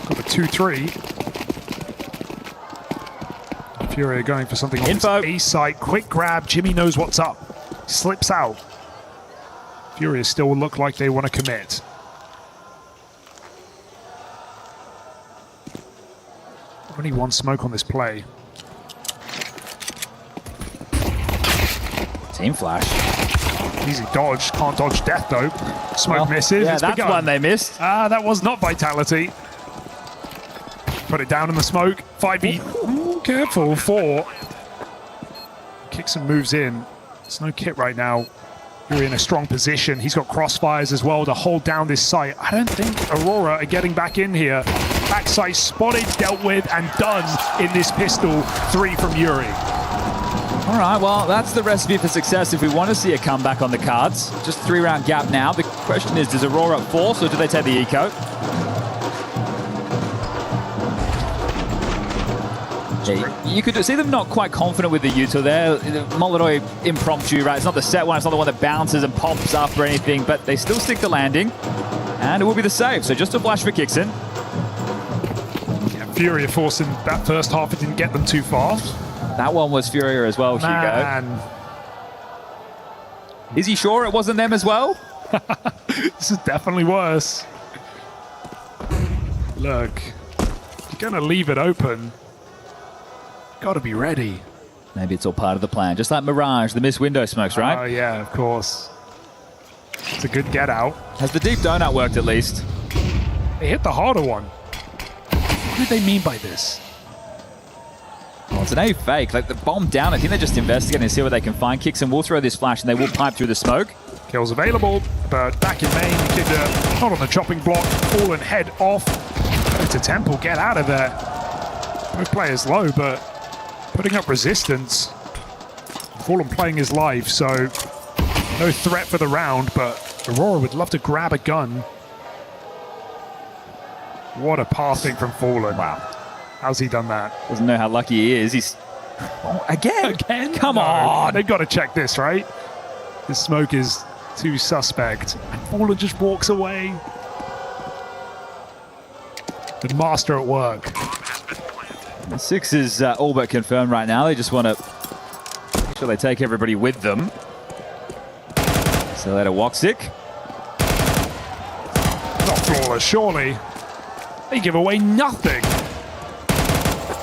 Got a 2-3. Furia going for something on this A site. Quick grab. Jimmy knows what's up. Slips out. Furia still look like they want to commit. Only one smoke on this play. Team flash. Easy dodge. Can't dodge death though. Smoke misses. Yeah, it's that's begun. one they missed. That was not Vitality. Put it down in the smoke. 5v. Ooh, careful. 4. Kicks and moves in. There's no kit right now. You're in a strong position. He's got crossfires as well to hold down this site. I don't think Aurora are getting back in here. Backside spotted, dealt with, and done in this pistol. 3 from Yuri. All right, well, that's the recipe for success if we want to see a comeback on the cards. Just 3-round gap now. The question is, does Aurora force or do they take the eco? You could see them not quite confident with the util there. Molodoi impromptu, right? It's not the set one, it's not the one that bounces and pops up or anything, but they still stick the landing. And it will be the save, so just a flash for Kixin. Yeah, Furia forcing that first half, it didn't get them too far. That one was Furia as well, Hugo. Is he sure it wasn't them as well? This is definitely worse. Look, you're going to leave it open. Got to be ready. Maybe it's all part of the plan. Just like Mirage, the missed window smokes, right? Oh, yeah, of course. It's a good get out. Has the deep donut worked at least? They hit the harder one. What did they mean by this? Well, it's an A fake. Like the bomb down, I think they're just investigating to see what they can find. Kixin will throw this flash and they will pipe through the smoke. Kills available, but back in main, Kid not on the chopping block. Fallen head off. To Temple, get out of there. Both players low, but putting up resistance. Fallen playing his life, so no threat for the round, but Aurora would love to grab a gun. What a passing from Fallen. Wow. How's he done that? Doesn't know how lucky he is. He's... Oh, again? Come on! They've got to check this, right? This smoke is too suspect. And Fallen just walks away. The master at work. The 6 is all but confirmed right now. They just want to make sure they take everybody with them. So let a Woxic. Not flawless, surely. They give away nothing.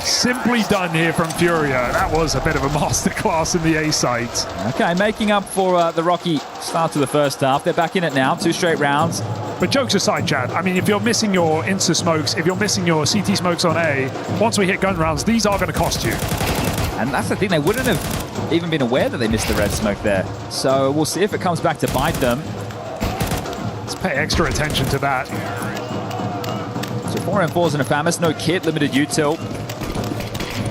Simply done here from Furia. That was a bit of a masterclass in the A site. Okay, making up for the rocky start to the first half. They're back in it now, 2 straight rounds. But jokes aside, Chad, I mean, if you're missing your Insta smokes, if you're missing your CT smokes on A, once we hit gun rounds, these are going to cost you. And that's the thing, they wouldn't have even been aware that they missed the red smoke there. So we'll see if it comes back to bite them. Let's pay extra attention to that. So 4 and 4s in a Famis, no kit, limited util.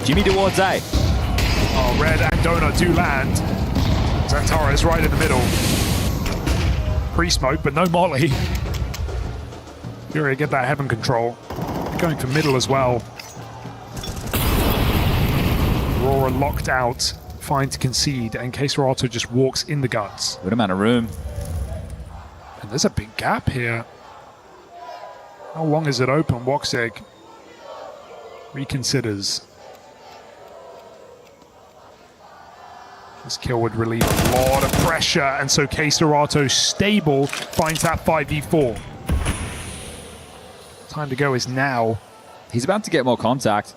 Jimmy towards A. Oh, Red and Donut do land. Zantara is right in the middle. Pre-smoke, but no molly. Furia get that heaven control. Going for middle as well. Aurora locked out. Fine to concede, and Keserato just walks in the guts. Good amount of room. And there's a big gap here. How long is it open? Woxic reconsiders. This kill would relieve a lot of pressure, and so K-Serato stable finds that 5v4. Time to go is now. He's about to get more contact.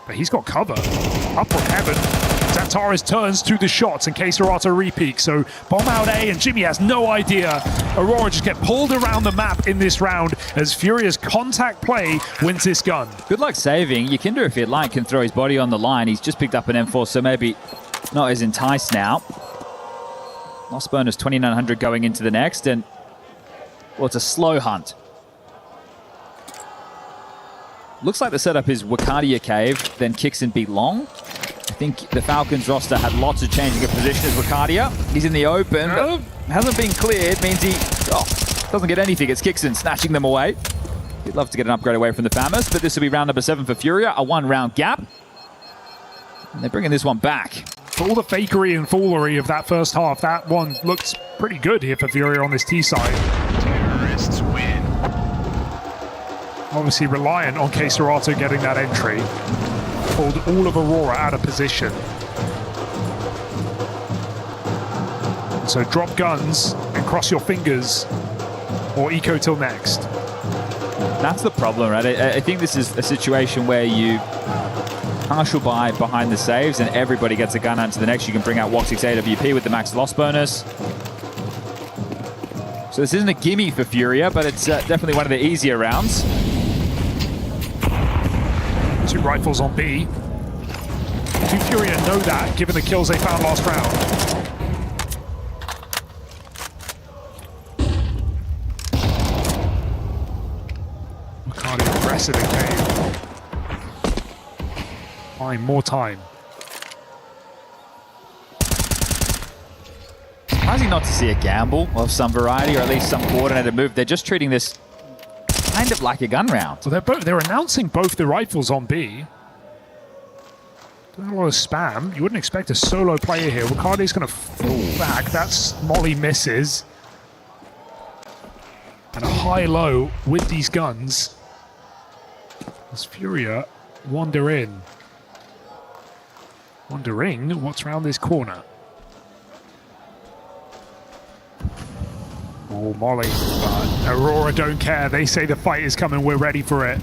But he's got cover. Up from heaven. Xantares turns to the shots and K-Serato repeat. So bomb out A and Jimmy has no idea. Aurora just get pulled around the map in this round as Furia's contact play wins this gun. Good luck saving. Yakinder, if he'd like, can throw his body on the line. He's just picked up an M4, so maybe not as enticed now. Lost bonus 2,900 going into the next, and well, it's a slow hunt. Looks like the setup is Wakadia Cave, then Kixin B long. I think the Falcons roster had lots of changing of position as Wakadia. He's in the open, but hasn't been cleared, means he doesn't get anything. It's Kixin snatching them away. He'd love to get an upgrade away from the FAMAS, but this will be round number 7 for Furia, a 1-round gap. And they're bringing this one back. For all the fakery and foolery of that first half, that one looks pretty good here for Furia on this T side. Terrorists win. Obviously reliant on K-Serato getting that entry. Pulled all of Aurora out of position. So drop guns and cross your fingers, or eco till next. That's the problem, right? I think this is a situation where you partial buy behind the saves and everybody gets a gun onto the next. You can bring out Woxic's AWP with the max loss bonus. So this isn't a gimme for Furia, but it's definitely one of the easier rounds. 2 rifles on B. Do Furia know that, given the kills they found last round? Makani aggressive in cave. Fine, more time. Surprising not to see a gamble of some variety, or at least some coordinated move. They're just treating this kind of like a gun round. So they're announcing both the rifles on B. Doing a lot of spam. You wouldn't expect a solo player here. Ricardo's going to fall back. That's Molly misses. And a high-low with these guns. As Furia wander in. Wondering what's around this corner. Oh, Molly. But Aurora don't care. They say the fight is coming. We're ready for it.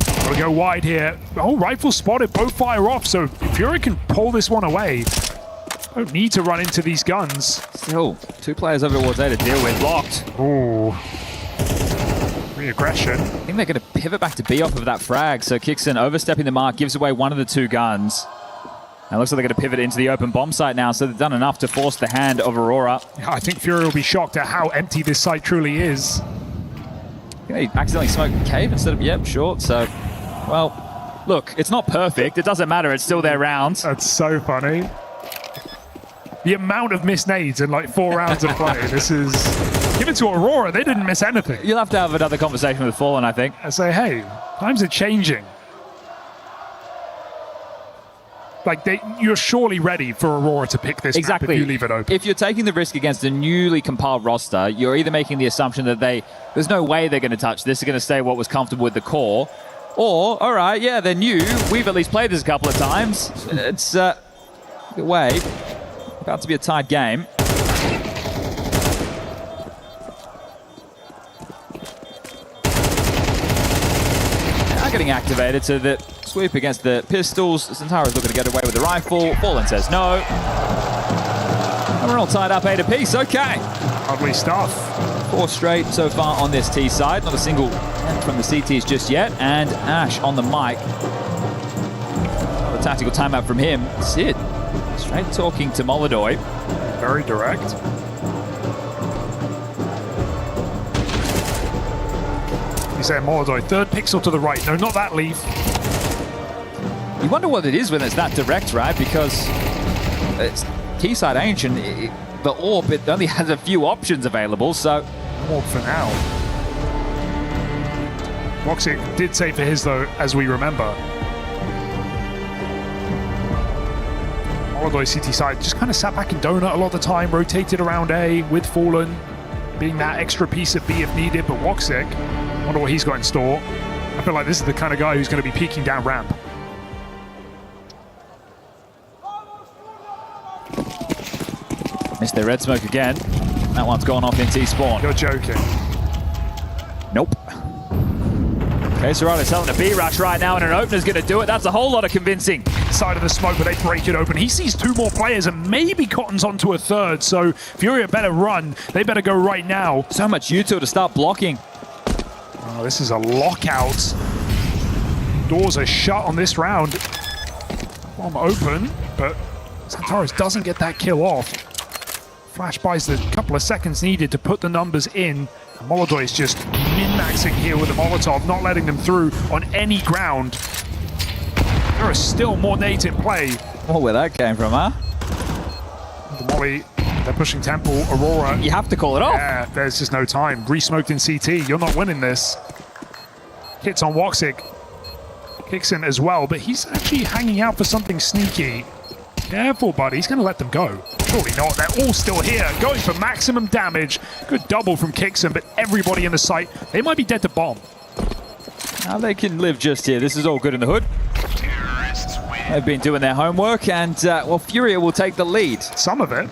Gotta go wide here. Oh, rifle spotted. Both fire off. So Fury can pull this one away. Don't need to run into these guns. Still, 2 players over towards A to deal with. Locked. Ooh. Re-aggression. I think they're going to pivot back to B off of that frag. So Kixin overstepping the mark, gives away one of the 2 guns. And it looks like they're going to pivot into the open bomb site now, so they've done enough to force the hand of Aurora. Yeah, I think Fury will be shocked at how empty this site truly is. They accidentally smoked cave instead of, yep, short. So, well, look, it's not perfect. It doesn't matter. It's still their round. That's so funny. The amount of missed nades in like 4 rounds of play. This is... Give it to Aurora. They didn't miss anything. You'll have to have another conversation with Fallen, I think. I say, hey, times are changing. Like, you're surely ready for Aurora to pick this map if you leave it open. If you're taking the risk against a newly compiled roster, you're either making the assumption that there's no way they're going to touch this, they're going to stay what was comfortable with the core, or, all right, yeah, they're new, we've at least played this a couple of times. It's, good way. About to be a tight game. Now getting activated so that sweep against the pistols. Xantares looking to get away with the rifle. Fallen says no. And we're all tied up A to piece. Okay. Lovely stuff. 4 straight so far on this T side. Not a single from the CTs just yet. And Ash on the mic. Another tactical timeout from him. Sid straight talking to Molodoy. Very direct. He's saying Molodoy. 3rd pixel to the right. No, not that leaf. You wonder what it is when it's that direct, right? Because it's T-side Ancient, the AWP, it only has a few options available, so... AWP for now. Woxic did say for his, though, as we remember. Molodoy CT side just kind of sat back in donut a lot of the time, rotated around A with Fallen, being that extra piece of B if needed, but Woxic, wonder what he's got in store. I feel like this is the kind of guy who's going to be peeking down ramp. Missed their red smoke again. That one's gone off in T-spawn. You're joking. Nope. Okay, Serrato's selling a B-rush right now, and an opener's going to do it. That's a whole lot of convincing. Side of the smoke, but they break it open. He sees 2 more players, and maybe Cotton's onto a third, so Furia better run. They better go right now. So much util to start blocking. Oh, this is a lockout. Doors are shut on this round. Bomb open, but Xantares doesn't get that kill off. Flash buys the couple of seconds needed to put the numbers in. Molodoi is just min-maxing here with the Molotov, not letting them through on any ground. There are still more nades in play. Oh, where that came from, huh? The Molly, they're pushing Temple, Aurora. You have to call it off. Yeah, there's just no time. Re-smoked in CT, you're not winning this. Hits on Woxic. Kicks in as well, but he's actually hanging out for something sneaky. Careful, buddy, he's going to let them go. Surely not, they're all still here, going for maximum damage. Good double from Kixon, but everybody in the site, they might be dead to bomb. Now they can live just here. This is all good in the hood. They've been doing their homework, and, well, Furia will take the lead. Some of it.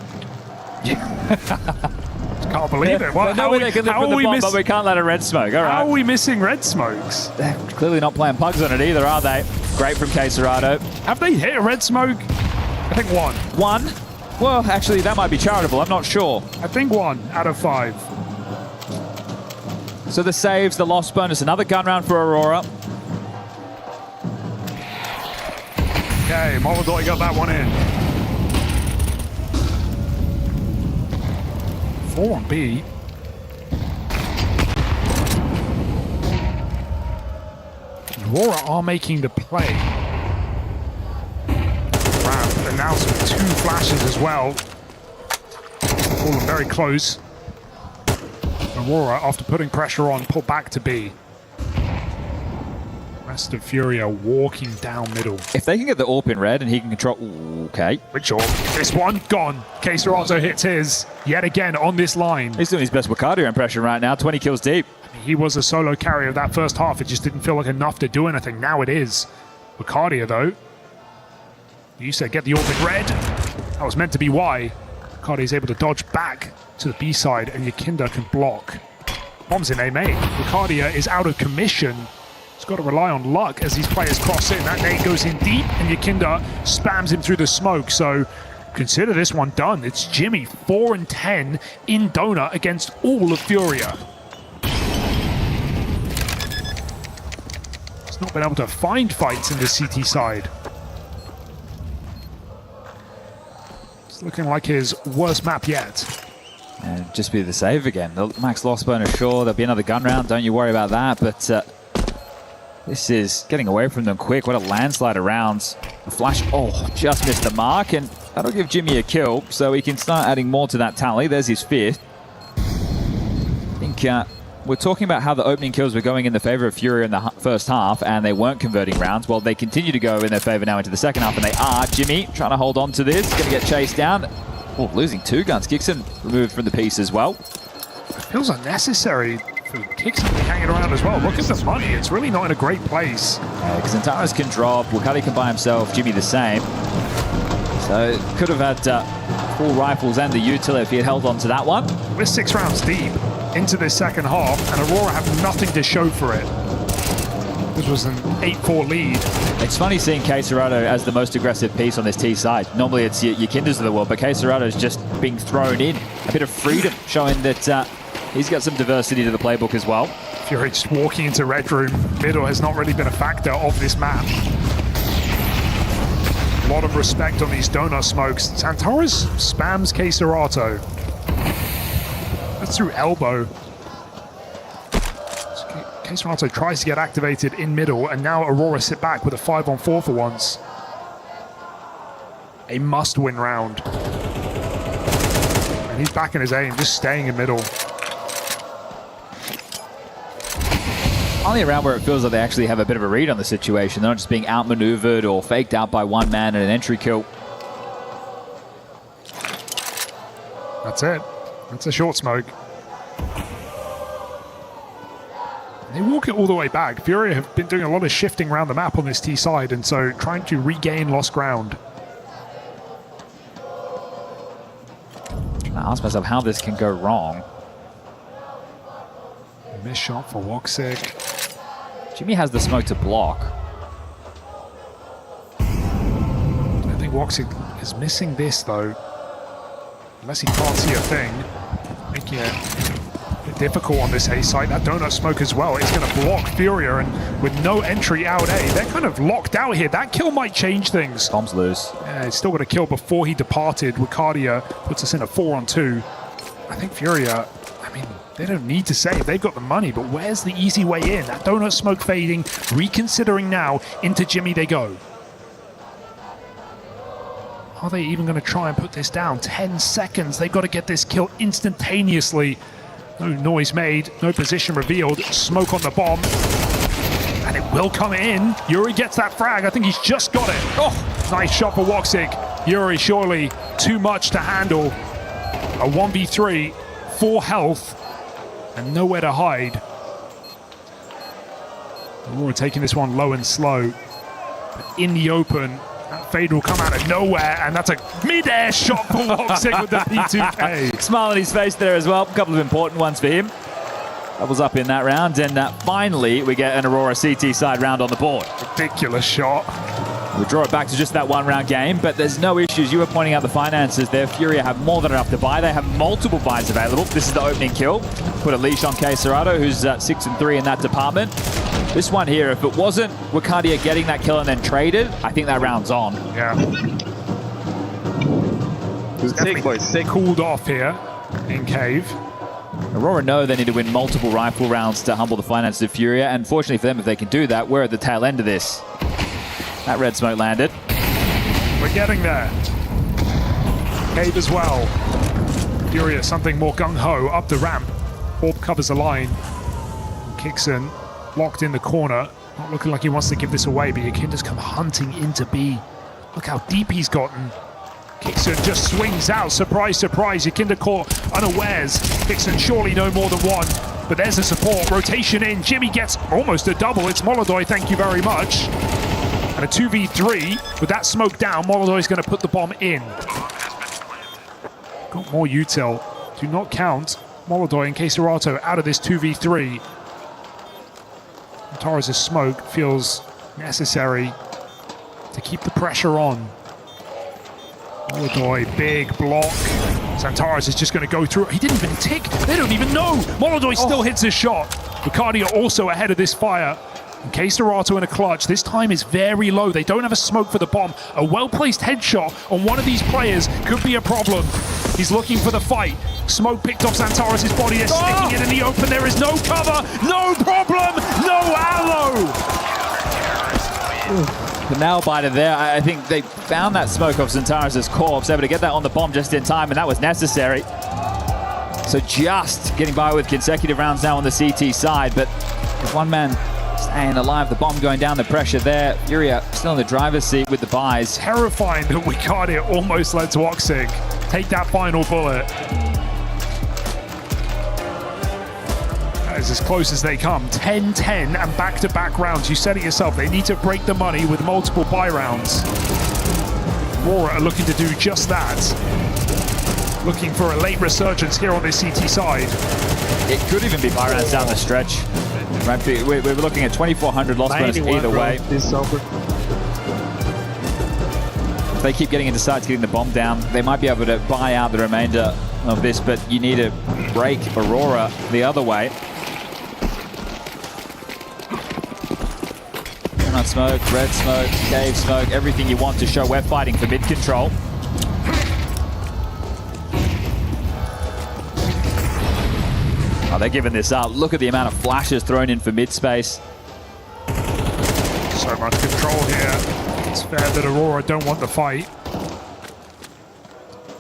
Can't believe it. Well, no way they can live with the bomb, but we can't let a red smoke. All right. How are we missing red smokes? They're clearly not playing pugs on it either, are they? Great from K-Serrato. Have they hit a red smoke? I think 1. 1? Well, actually, that might be charitable. I'm not sure. I think 1 out of 5. So the saves, the loss bonus, another gun round for Aurora. Okay, Molodoi got that one in. 4 on B. Aurora are making the play. And now some 2 flashes as well. All very close. Aurora, after putting pressure on, pull back to B. Rest of Furia walking down middle. If they can get the AWP in red and he can control... Okay. Which AWP? This one, gone. K-Serrato hits his yet again on this line. He's doing his best Wicardio impression right now, 20 kills deep. He was a solo carrier of that first half. It just didn't feel like enough to do anything. Now it is. Wicardio, though. You said get the AWP in red. That was meant to be why. Wicardio is able to dodge back to the B side, and Yakinda can block. Bombs in A main. Wicardio is out of commission. He's got to rely on luck as these players cross in. That nade goes in deep, and Yakinda spams him through the smoke. So consider this one done. It's Jimmy, 4 and 10 in Donut against all of Furia. He's not been able to find fights in the CT side. It's looking like his worst map yet. And just be the save again. The max loss bonus, sure, there'll be another gun round. Don't you worry about that, but this is getting away from them quick. What a landslide of rounds. The flash, oh, just missed the mark, and that'll give Jimmy a kill, so he can start adding more to that tally. There's his 5th. I think we're talking about how the opening kills were going in the favor of Furia in the first half, and they weren't converting rounds. Well, they continue to go in their favor now into the second half, and they are. Jimmy trying to hold on to this, going to get chased down. Oh, losing 2 guns. Kixon removed from the piece as well. It feels unnecessary for Kixon to be hanging around as well. Look at the money. It's really not in a great place. Because Xantares can drop. Wakali can buy himself. Jimmy the same. So could have had full rifles and the util if he had held on to that one. We're 6 rounds deep into this second half, and Aurora have nothing to show for it. This was an 8-4 lead. It's funny seeing K-Serrato as the most aggressive piece on this T side. Normally it's your Kinders of the world, but K-Serrato is just being thrown in. A bit of freedom, showing that he's got some diversity to the playbook as well. Fury just walking into Red Room. Middle has not really been a factor of this map. A lot of respect on these donut smokes. Xantares spams K-Serrato. That's through elbow. K-Serrato tries to get activated in middle, and now Aurora sit back with a 5-on-4 for once. A must-win round. And he's back in his aim, just staying in middle. Only a round where it feels like they actually have a bit of a read on the situation. They're not just being outmaneuvered or faked out by one man in an entry kill. That's it. That's a short smoke. They walk it all the way back. Furia have been doing a lot of shifting around the map on this T side, and so trying to regain lost ground. ask myself how this can go wrong. Missed shot for Woxic. Jimmy has the smoke to block. I think Woxic is missing this though. Unless he can't see a thing. Making it a bit difficult on this A site. That donut smoke as well. It's going to block Furia, and with no entry out A, they're kind of locked out here. That kill might change things. Bomb's loose. Yeah, he's still got a kill before he departed. Wicardia puts us in a 4-on-2. I think Furia, I mean, they don't need to save. They've got the money, but where's the easy way in? That donut smoke fading, reconsidering now. Into Jimmy they go. Are they even going to try and put this down? 10 seconds. They've got to get this kill instantaneously. No noise made, no position revealed. Smoke on the bomb. And it will come in. Yuri gets that frag. I think he's just got it. Oh, nice shot for Woxic. Yuri surely too much to handle. A 1v3, 4 health, and nowhere to hide. Aurora taking this one low and slow. But in the open, that fade will come out of nowhere, and that's a mid-air shot for Woxic with the P2K. Smile on his face there as well. A couple of important ones for him. Doubles up in that round, and finally we get an Aurora CT side round on the board. Ridiculous shot. We draw it back to just that one-round game, but there's no issues. You were pointing out the finances there. Furia have more than enough to buy. They have multiple buys available. This is the opening kill. Put a leash on K Serato, who's 6-3 in that department. This one here, if it wasn't Wicardia getting that kill and then traded, I think that round's on. Yeah. Sick cooled off here in Cave. Aurora know they need to win multiple rifle rounds to humble the finances of Furia, and fortunately for them, if they can do that, we're at the tail end of this. That red smoke landed. We're getting there. Cave as well. Furia, something more gung-ho, up the ramp. Orb covers the line. Kixon locked in the corner. Not looking like he wants to give this away, but Yakinda's come hunting into B. Look how deep he's gotten. Kixon just swings out. Surprise, surprise. Yakinda caught unawares. Kixon surely no more than one. But there's a support. Rotation in. Jimmy gets almost a double. It's Molodoy, thank you very much. And a 2v3. With that smoke down, Molodoy's going to put the bomb in. Got more util. Do not count Molodoy and K Serato out of this 2v3. Torres' smoke feels necessary to keep the pressure on. Molodoy, big block. Santaris is just going to go through. He didn't even tick. They don't even know. Molodoy still hits his shot. Wicardia also ahead of this fire. And K Serato in a clutch. This time is very low. They don't have a smoke for the bomb. A well-placed headshot on one of these players could be a problem. He's looking for the fight. Smoke picked off Santaris' body. They're sticking it in the open. There is no cover, no problem, no allo. The nail biter there. I think they found that smoke off Santaris' corpse, able to get that on the bomb just in time, and that was necessary. So just getting by with consecutive rounds now on the CT side, but with one man staying alive, the bomb going down, the pressure there. Furia still in the driver's seat with the buys. Terrifying that Wicardia almost lets Woxic take that final bullet. That is as close as they come. 10-10 and back-to-back rounds. You said it yourself, they need to break the money with multiple buy rounds. Aurora are looking to do just that. Looking for a late resurgence here on this CT side. It could even be buy rounds down the stretch. Right, we're looking at 2,400 lost bonus either way. If they keep getting into sides, getting the bomb down, they might be able to buy out the remainder of this, but you need to break Aurora the other way. Donut smoke, red smoke, cave smoke, everything you want to show we're fighting for mid control. Oh, they're giving this up. Look at the amount of flashes thrown in for mid space. So much control here. It's fair that Aurora don't want the fight.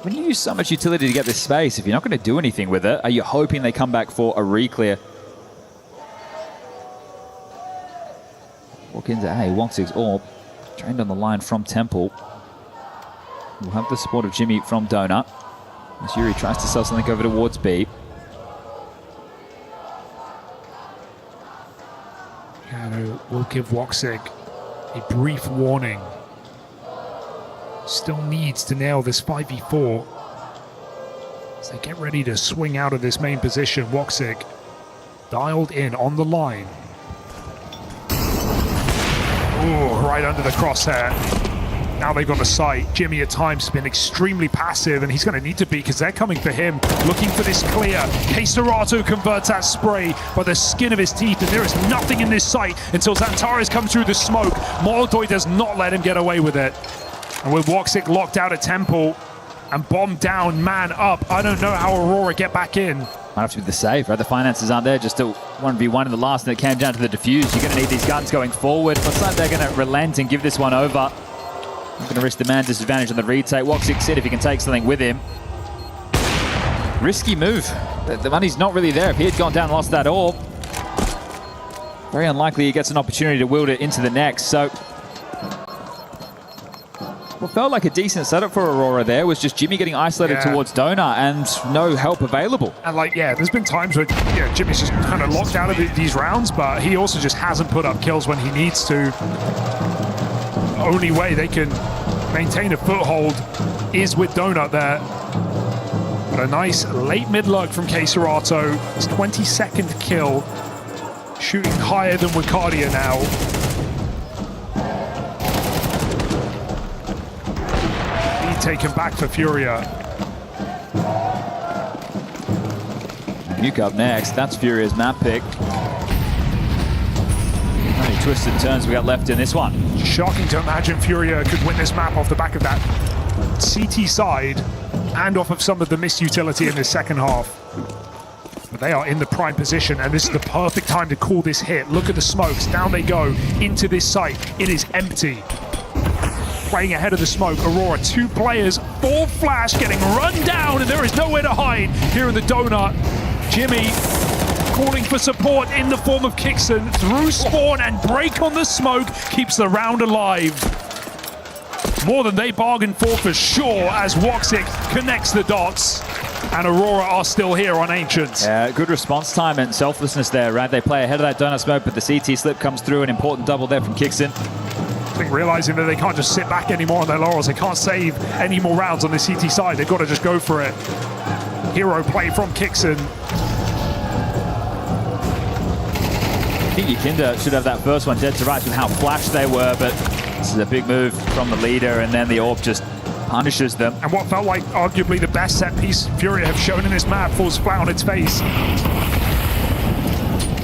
When you use so much utility to get this space, if you're not going to do anything with it, are you hoping they come back for a re-clear? Walk into A, Woxic's orb. Drained on the line from Temple. We'll have the support of Jimmy from Donut. As Yuri tries to sell something over towards B. We'll give Woxic a brief warning. Still needs to nail this 5v4. They get ready to swing out of this main position. Woxic dialed in on the line. Ooh, right under the crosshair. Now they've got a sight. Jimmy at times has been extremely passive, and he's going to need to be because they're coming for him, looking for this clear. Keisarato converts that spray by the skin of his teeth, and there is nothing in this sight until Xantares comes through the smoke. Molotov does not let him get away with it. And with Woxic locked out at Temple and bombed down, man up, I don't know how Aurora get back in. Might have to be the save, right? The finances aren't there just to 1v1 in the last, and it came down to the defuse. You're going to need these guns going forward. Looks like they're going to relent and give this one over. Not going to risk the man disadvantage on the retake. Woxic said if he can take something with him. Risky move. The money's not really there. If he had gone down and lost that orb, very unlikely he gets an opportunity to wield it into the next. So what felt like a decent setup for Aurora there was just Jimmy getting isolated towards Donut and no help available. And like, yeah, there's been times where Jimmy's just kind of locked out of these rounds, but he also just hasn't put up kills when he needs to. The only way they can maintain a foothold is with Donut there. But a nice late mid-lug from Keisarato. His 22nd kill. Shooting higher than Wicardia now. Taken back for Furia. Nuke up next. That's Furia's map pick. How many twisted turns we got left in this one? Shocking to imagine Furia could win this map off the back of that CT side and off of some of the missed utility in the second half. But they are in the prime position, and this is the perfect time to call this hit. Look at the smokes. Down they go into this site. It is empty. Playing ahead of the smoke, Aurora, 2 players, 4 flash, getting run down, and there is nowhere to hide here in the donut. Jimmy calling for support in the form of Kixon through spawn, and break on the smoke keeps the round alive. More than they bargained for sure, as Woxic connects the dots. And Aurora are still here on Ancients. Yeah, good response time and selflessness there, right? They play ahead of that donut smoke, but the CT slip comes through, an important double there from Kixon. I think realizing that they can't just sit back anymore on their laurels, they can't save any more rounds on the CT side, they've got to just go for it. Hero play from Kixon. I think Yakinda should have that first one dead to rights with how flash they were, but this is a big move from the leader, and then the orb just punishes them. And what felt like arguably the best set piece Furia have shown in this map falls flat on its face.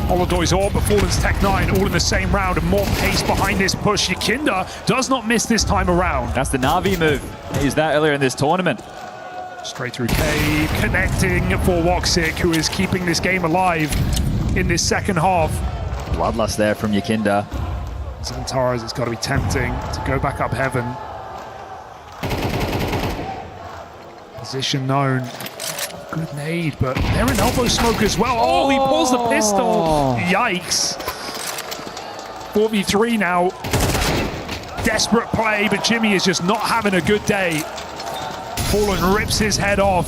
Holodoy's orb, but Fallen's Tech 9 all in the same round, and more pace behind this push. Yakinda does not miss this time around. That's the Na'Vi move. He used that earlier in this tournament. Straight through cave, connecting for Woxic, who is keeping this game alive in this second half. Bloodlust there from Yakinda. Xantares, it's got to be tempting to go back up heaven. Position known. Good nade, but they're in elbow smoke as well. Oh, he pulls the pistol. Yikes. 4v3 now. Desperate play, but Jimmy is just not having a good day. Fallen rips his head off.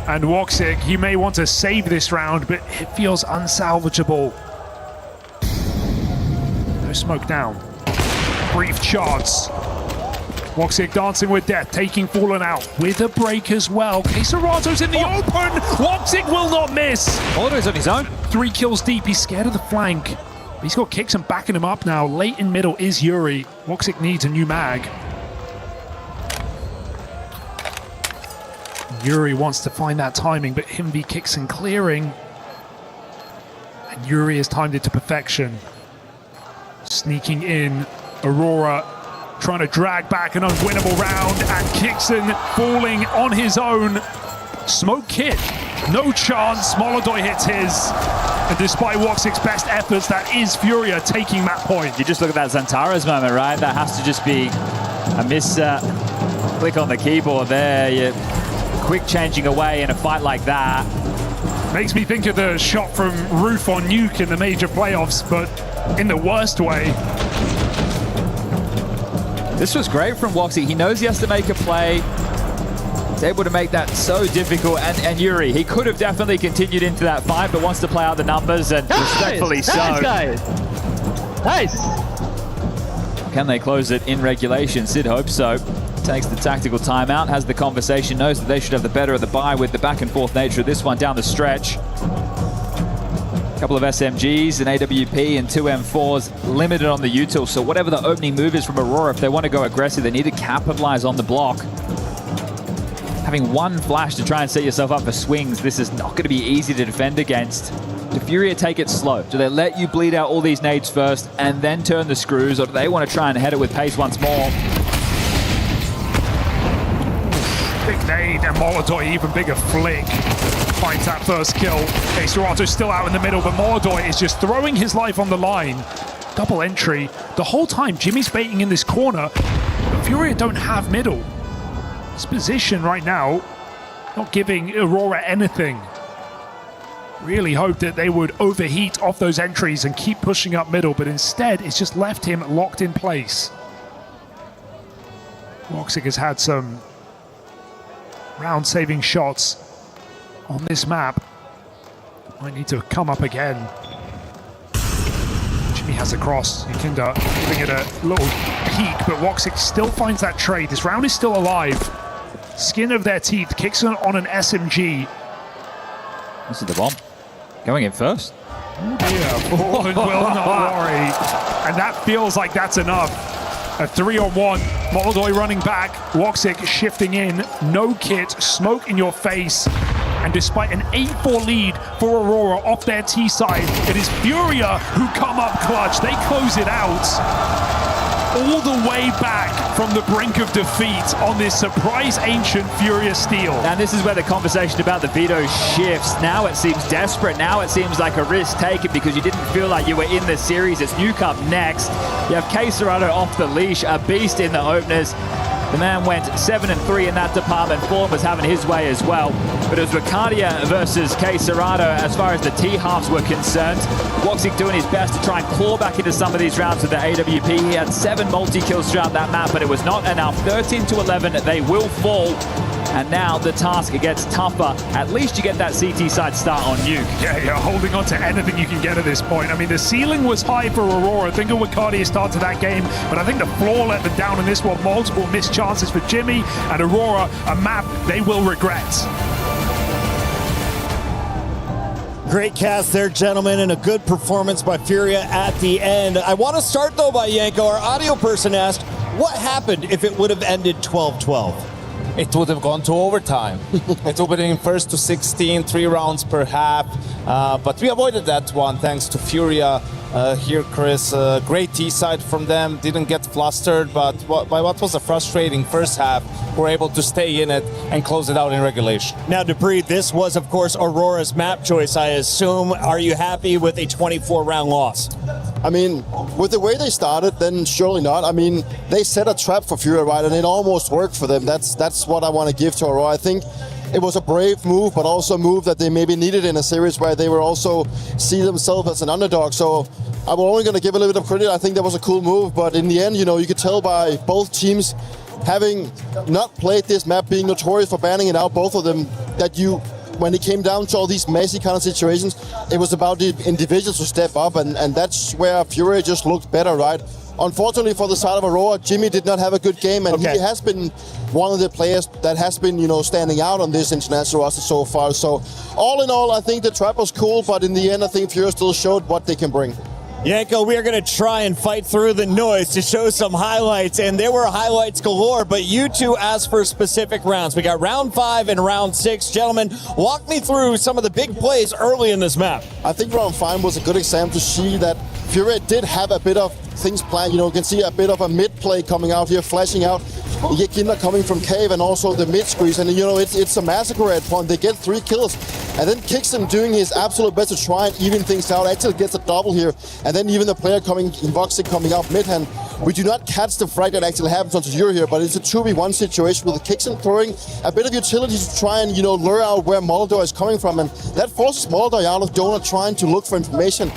And Woxic, he may want to save this round, but it feels unsalvageable. No smoke down. Brief chance. Woxic dancing with death, taking Fallen out with a break as well. Keisarato's in the open. Woxic will not miss. Holodoy's on his own. 3 kills deep. He's scared of the flank. He's got kicks and backing him up now. Late in middle is Yuri. Woxic needs a new mag. Yuri wants to find that timing, but him v Kixon clearing. And Yuri has timed it to perfection. Sneaking in, Aurora trying to drag back an unwinnable round, and Kixon falling on his own. Smoke kit, no chance. Molotov hits his. And despite Woxic's best efforts, that is Furia taking that point. You just look at that Xantares moment, right? That has to just be a miss click on the keyboard there. You're quick changing away in a fight like that. Makes me think of the shot from Roof on Nuke in the major playoffs, but in the worst way. This was great from Woxic. He knows he has to make a play. He's able to make that so difficult. And Yuri, he could have definitely continued into that fight, but wants to play out the numbers, and respectfully so. Nice, guys. Nice. Can they close it in regulation? Sid hopes so. takes the tactical timeout, has the conversation, knows that they should have the better of the bye with the back and forth nature of this one down the stretch. A couple of SMGs, an AWP, and 2 M4s limited on the util. So whatever the opening move is from Aurora, if they want to go aggressive, they need to capitalize on the block. Having one flash to try and set yourself up for swings, this is not going to be easy to defend against. Do Furia take it slow? Do they let you bleed out all these nades first and then turn the screws, or do they want to try and head it with pace once more? Big nade and Molodoi, even bigger flick. Finds that first kill. Serato still out in the middle, but Molodoi is just throwing his life on the line. Double entry. The whole time, Jimmy's baiting in this corner, but Furia don't have middle. This position right now, not giving Aurora anything. Really hoped that they would overheat off those entries and keep pushing up middle, but instead it's just left him locked in place. Voxic has had some round-saving shots on this map. Might need to come up again. Jimmy has a cross. Yukinda giving it a little peek, but Voxic still finds that trade. This round is still alive. Skin of their teeth. Kicks on an SMG. This is the bomb. Going in first. Yeah, Fallen will not worry. And that feels like that's enough. A 3-on-1. Molodoi running back. Voxic shifting in. No kit. Smoke in your face. And despite an 8-4 lead for Aurora off their T side, it is Furia who come up clutch. They close it out. All the way back from the brink of defeat on this surprise ancient Furia steal. And this is where the conversation about the veto shifts. Now it seems desperate. Now it seems like a risk taken because you didn't feel like you were in the series. It's Nuke up next. You have Serato off the leash, a beast in the openers. The man went 7-3 in that department. Fallen was having his way as well. But it was Ricardia versus Serato as far as the T-halves were concerned. Voxic doing his best to try and claw back into some of these rounds with the AWP. He had 7 multi-kills throughout that map, but it was not enough. 13-11, they will fall. And now the task gets tougher. At least you get that CT side start on Nuke. Yeah, you're holding on to anything you can get at this point. I mean, the ceiling was high for Aurora. Think of what Ricardia started that game, but I think the floor let them down in this one. Multiple missed chances for Jimmy and Aurora, a map they will regret. Great cast there, gentlemen, and a good performance by Furia at the end. I want to start, though, by Yanko. Our audio person asked, what happened if it would have ended 12-12? It would have gone to overtime. It would have been first to 16, 3 rounds per half. But we avoided that one thanks to Furia. Here, Chris, great T-side from them. Didn't get flustered, but by what was a frustrating first half, were able to stay in it and close it out in regulation. Now, Dupree, this was, of course, Aurora's map choice, I assume. Are you happy with a 24-round loss? I mean, with the way they started, then surely not. I mean, they set a trap for Furia, right, and it almost worked for them. That's what I want to give to Aurora. I think it was a brave move, but also a move that they maybe needed in a series where they were also see themselves as an underdog. So I'm only going to give a little bit of credit. I think that was a cool move, but in the end, you know, you could tell by both teams having not played this map, being notorious for banning it out, both of them, that when it came down to all these messy kind of situations, it was about the individuals to step up, and that's where Furia just looked better, right? Unfortunately for the side of Aurora, Jimmy did not have a good game, and he has been one of the players that has been, you know, standing out on this international roster so far. So all in all, I think the trap was cool, but in the end, I think Furia still showed what they can bring. Yanko, we are going to try and fight through the noise to show some highlights, and there were highlights galore, but you two asked for specific rounds. We got round 5 and round 6. Gentlemen, walk me through some of the big plays early in this map. I think round 5 was a good example to see that Furia did have a bit of things planned. You know, you can see a bit of a mid play coming out here, flashing out. Yukinda coming from cave, and also the mid squeeze, and you know, it's a massacre at point. They get 3 kills, and then Kixon doing his absolute best to try and even things out. Actually gets a double here, and then even the player coming in Voxic coming out mid hand. We do not catch the frag that actually happens onto Zero here, but it's a 2v1 situation with Kixon throwing a bit of utility to try and, you know, lure out where Molodoi is coming from, and that forces Molodoi out of Donut trying to look for information.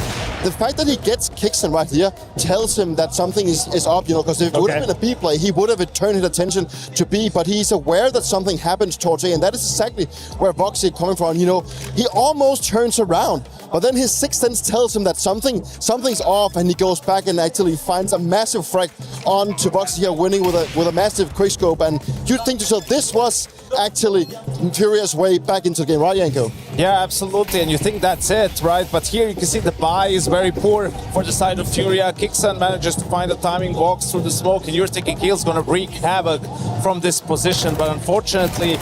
The fact that he gets Kixon right here tells him that something is up, you know, because if it would have been a B play, he would have turned his attention to B, but he's aware that something happens towards A, and that is exactly where Voxic coming from. You know, he almost turns around But then his sixth sense tells him that something's off, and he goes back and actually finds a massive frag onto Voxic here, winning with a massive quickscope. And you'd think to yourself, this was actually Furia's way back into the game, right, Yanko? Yeah, absolutely, and you think that's it, right? But here you can see the buy is very poor for the side of Furia. Kixan manages to find a timing, walks through the smoke, and you're thinking he's going to wreak havoc from this position. But unfortunately,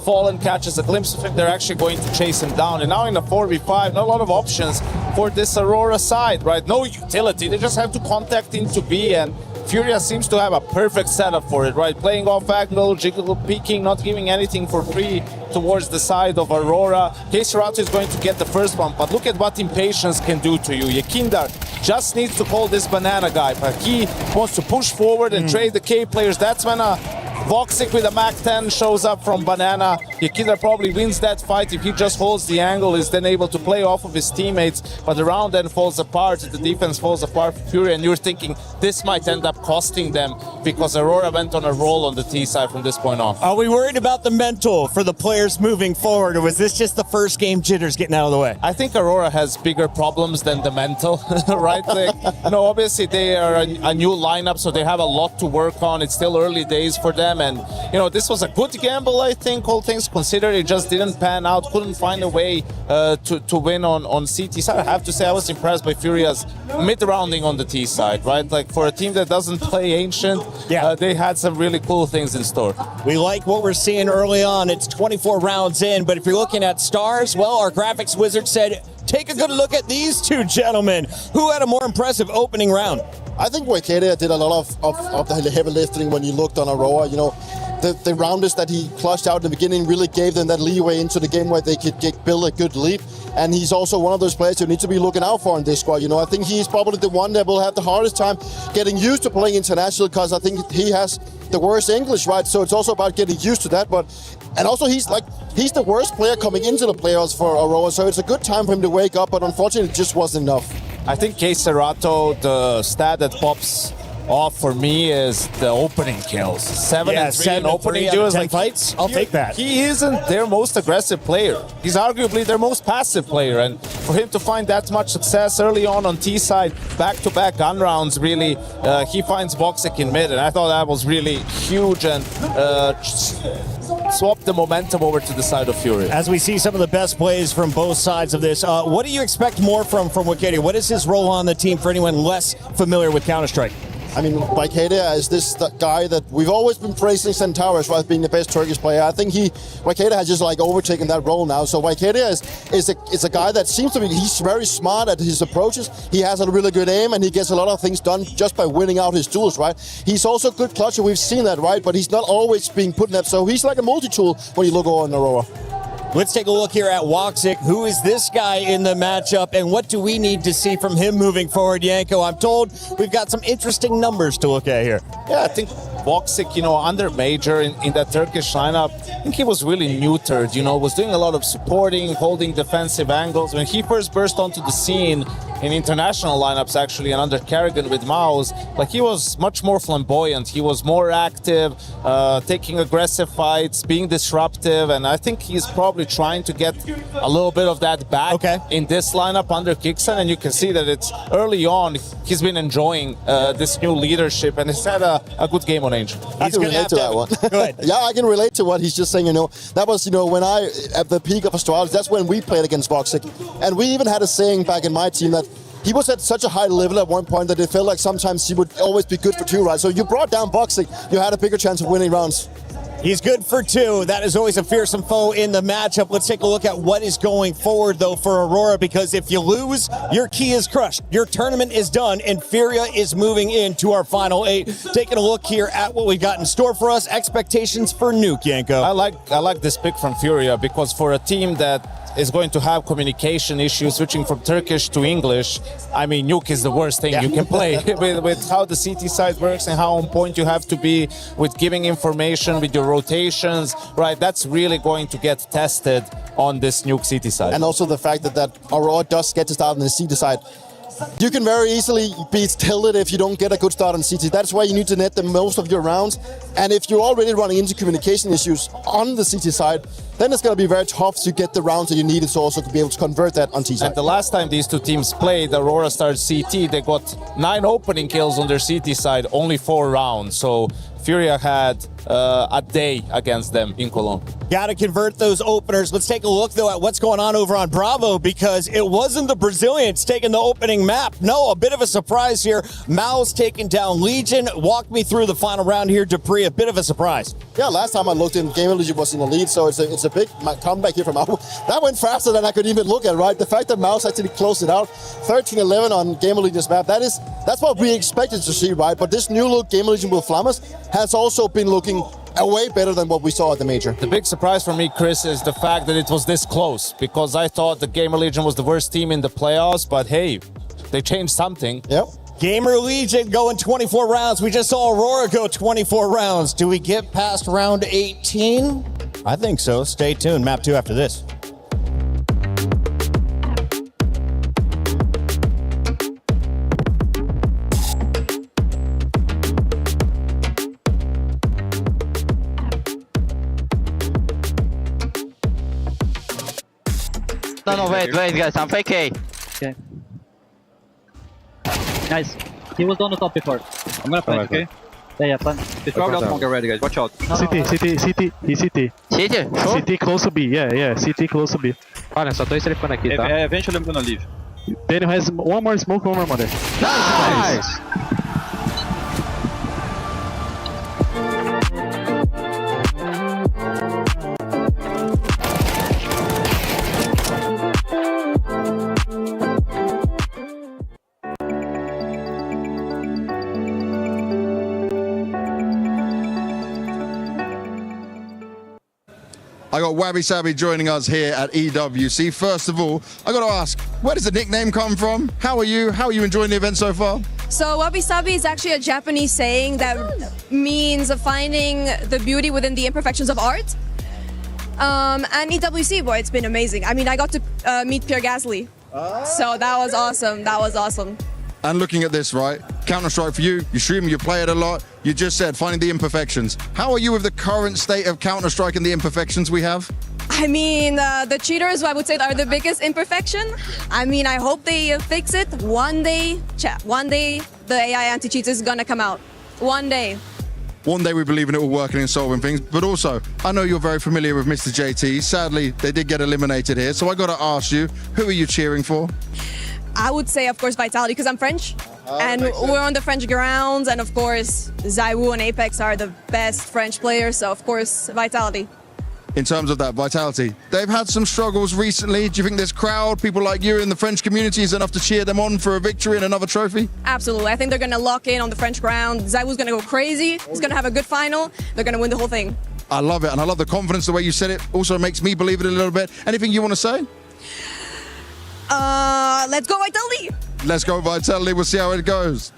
Fallen catches a glimpse of him. They're actually going to chase him down. And now in a 4v5, not a lot of options for this Aurora side, right? No utility. They just have to contact into B, and Furia seems to have a perfect setup for it, right? Playing off angle, jiggle, peeking, not giving anything for free towards the side of Aurora. K-Serato is going to get the first one, but look at what impatience can do to you. Yakindar just needs to call this banana guy, but he wants to push forward and trade the K players. That's when Voxic with a Mach 10 shows up from Banana. Yakindar probably wins that fight if he just holds the angle, is then able to play off of his teammates, but the round then falls apart, the defense falls apart for Furia, and you're thinking this might end up costing them because Aurora went on a roll on the T side from this point on. Are we worried about the mental for the players moving forward, or was this just the first game jitters getting out of the way? I think Aurora has bigger problems than the mental, right? Obviously they are a new lineup, so they have a lot to work on. It's still early days for them, and this was a good gamble, I think, all things considered. It just didn't pan out, couldn't find a way to win on CT side. I have to say I was impressed by Furia's mid-rounding on the T side, right? Like for a team that doesn't play Ancient, they had some really cool things in store. We like what we're seeing early on. It's 24 rounds in, but if you're looking at stars, well, our graphics wizard said, take a good look at these two gentlemen. Who had a more impressive opening round? I think Waikeria did a lot of the heavy lifting when you looked on Aurora. The rounders that he clutched out in the beginning really gave them that leeway into the game where they could build a good lead. And he's also one of those players you need to be looking out for in this squad. I think he's probably the one that will have the hardest time getting used to playing international, because I think he has the worst English, right? So it's also about getting used to that. And also he's the worst player coming into the playoffs for Aurora, so it's a good time for him to wake up, but unfortunately it just wasn't enough. I think K-Serato, the stat that pops off for me is the opening kills. 7 and 3 in opening duels. 10 fights. I'll take that. He isn't their most aggressive player. He's arguably their most passive player, and for him to find that much success early on T side, back-to-back gun rounds, really, he finds Voxic in mid, and I thought that was really huge and swapped the momentum over to the side of Fury. As we see some of the best plays from both sides of this, what do you expect more from Waikeria? What is his role on the team for anyone less familiar with Counter-Strike? I mean, Waikeria is this guy that we've always been praising Centaurus for being the best Turkish player. I think Waikeria has just overtaken that role now. So Waikeria is a guy that seems to be, he's very smart at his approaches. He has a really good aim, and he gets a lot of things done just by winning out his duels, right? He's also a good clutcher, we've seen that, right? But he's not always being put in that. So he's like a multi-tool when you look on Aurora. Let's take a look here at Voxic. Who is this guy in the matchup, and what do we need to see from him moving forward, Yanko? I'm told we've got some interesting numbers to look at here. Yeah, I think Voxic, under Major in that Turkish lineup, I think he was really neutered, was doing a lot of supporting, holding defensive angles. When he first burst onto the scene in international lineups, actually, and under Kerrigan with Maus, he was much more flamboyant. He was more active, taking aggressive fights, being disruptive, and I think he's probably trying to get a little bit of that back in this lineup under Kixan, and you can see that it's early on, he's been enjoying this new leadership, and he's had a good game on Angel. I can relate to that one. Go ahead. Yeah, I can relate to what he's just saying, That was, when at the peak of Astralis, that's when we played against Voxic. And we even had a saying back in my team that he was at such a high level at one point that it felt like sometimes he would always be good for 2, right? So you brought down Voxic, you had a bigger chance of winning rounds. He's good for 2. That is always a fearsome foe in the matchup. Let's take a look at what is going forward, though, for Aurora, because if you lose, your key is crushed. Your tournament is done, and Furia is moving into our final 8. Taking a look here at what we got in store for us. Expectations for Nuke, Yanko. I like this pick from Furia, because for a team that is going to have communication issues switching from Turkish to English, I mean, Nuke is the worst thing you can play with how the CT side works and how on point you have to be with giving information, with your rotations, right? That's really going to get tested on this Nuke CT side. And also the fact that Aurora does get to start on the CT side. You can very easily be tilted if you don't get a good start on CT. That's why you need to net the most of your rounds. And if you're already running into communication issues on the CT side, then it's going to be very tough to get the rounds that you need to also be able to convert that on T side. And the last time these two teams played, Aurora started CT, they got 9 opening kills on their CT side, only 4 rounds. So Furia had a day against them in Cologne. Got to convert those openers. Let's take a look, though, at what's going on over on Bravo, because it wasn't the Brazilians taking the opening map. No, a bit of a surprise here. Mao's taking down Legion. Walk me through the final round here, Dupree. A bit of a surprise. Yeah, last time I looked in, Gamer Legion was in the lead, so it's a big comeback here from Mao. That went faster than I could even look at, right? The fact that Mao's actually closed it out, 13-11 on Gamer Legion's map, that's what we expected to see, right? But this new look Gamer Legion with Flammas has also been looking way better than what we saw at the major. The big surprise for me, Chris, is the fact that it was this close, because I thought the Gamer Legion was the worst team in the playoffs, but hey, they changed something. Yep. Gamer Legion going 24 rounds. We just saw Aurora go 24 rounds. Do we get past round 18? I think so. Stay tuned. Map 2 after this. No, wait, guys, I'm fake A. Okay. Nice. He was on the top before. I'm gonna plant, okay? Yeah, plant. It's probably not longer ready, guys. Watch out. CT. He's CT. CT? Sure? CT close to B, yeah, CT close to B. Olha, só tô strafando aqui, tá? Eventually I'm gonna leave. Daniel has one more smoke, one more mother. Nice! I got Wabi Sabi joining us here at EWC. First of all, I got to ask, where does the nickname come from? How are you? How are you enjoying the event so far? So Wabi Sabi is actually a Japanese saying that means finding the beauty within the imperfections of art. And EWC, boy, it's been amazing. I mean, I got to meet Pierre Gasly. So that was awesome. That was awesome. And looking at this, right? Counter-Strike for you, you stream, you play it a lot. You just said finding the imperfections. How are you with the current state of Counter-Strike and the imperfections we have? I mean, the cheaters, I would say, are the biggest imperfection. I mean, I hope they fix it. One day, the AI anti-cheat is gonna come out. One day. One day we believe in it all working and solving things, but also, I know you're very familiar with Mr. JT. Sadly, they did get eliminated here, so I gotta ask you, who are you cheering for? I would say, of course, Vitality, because I'm French. And we're on the French grounds, and of course, Zaiwu and Apex are the best French players, so of course, Vitality. In terms of that Vitality, they've had some struggles recently. Do you think this crowd, people like you in the French community, is enough to cheer them on for a victory and another trophy? Absolutely. I think they're going to lock in on the French ground. Zaiwu's going to go crazy. He's going to have a good final. They're going to win the whole thing. I love it, and I love the confidence, the way you said it. Also makes me believe it a little bit. Anything you want to say? Let's go Vitality! Let's go Vitality. We'll see how it goes.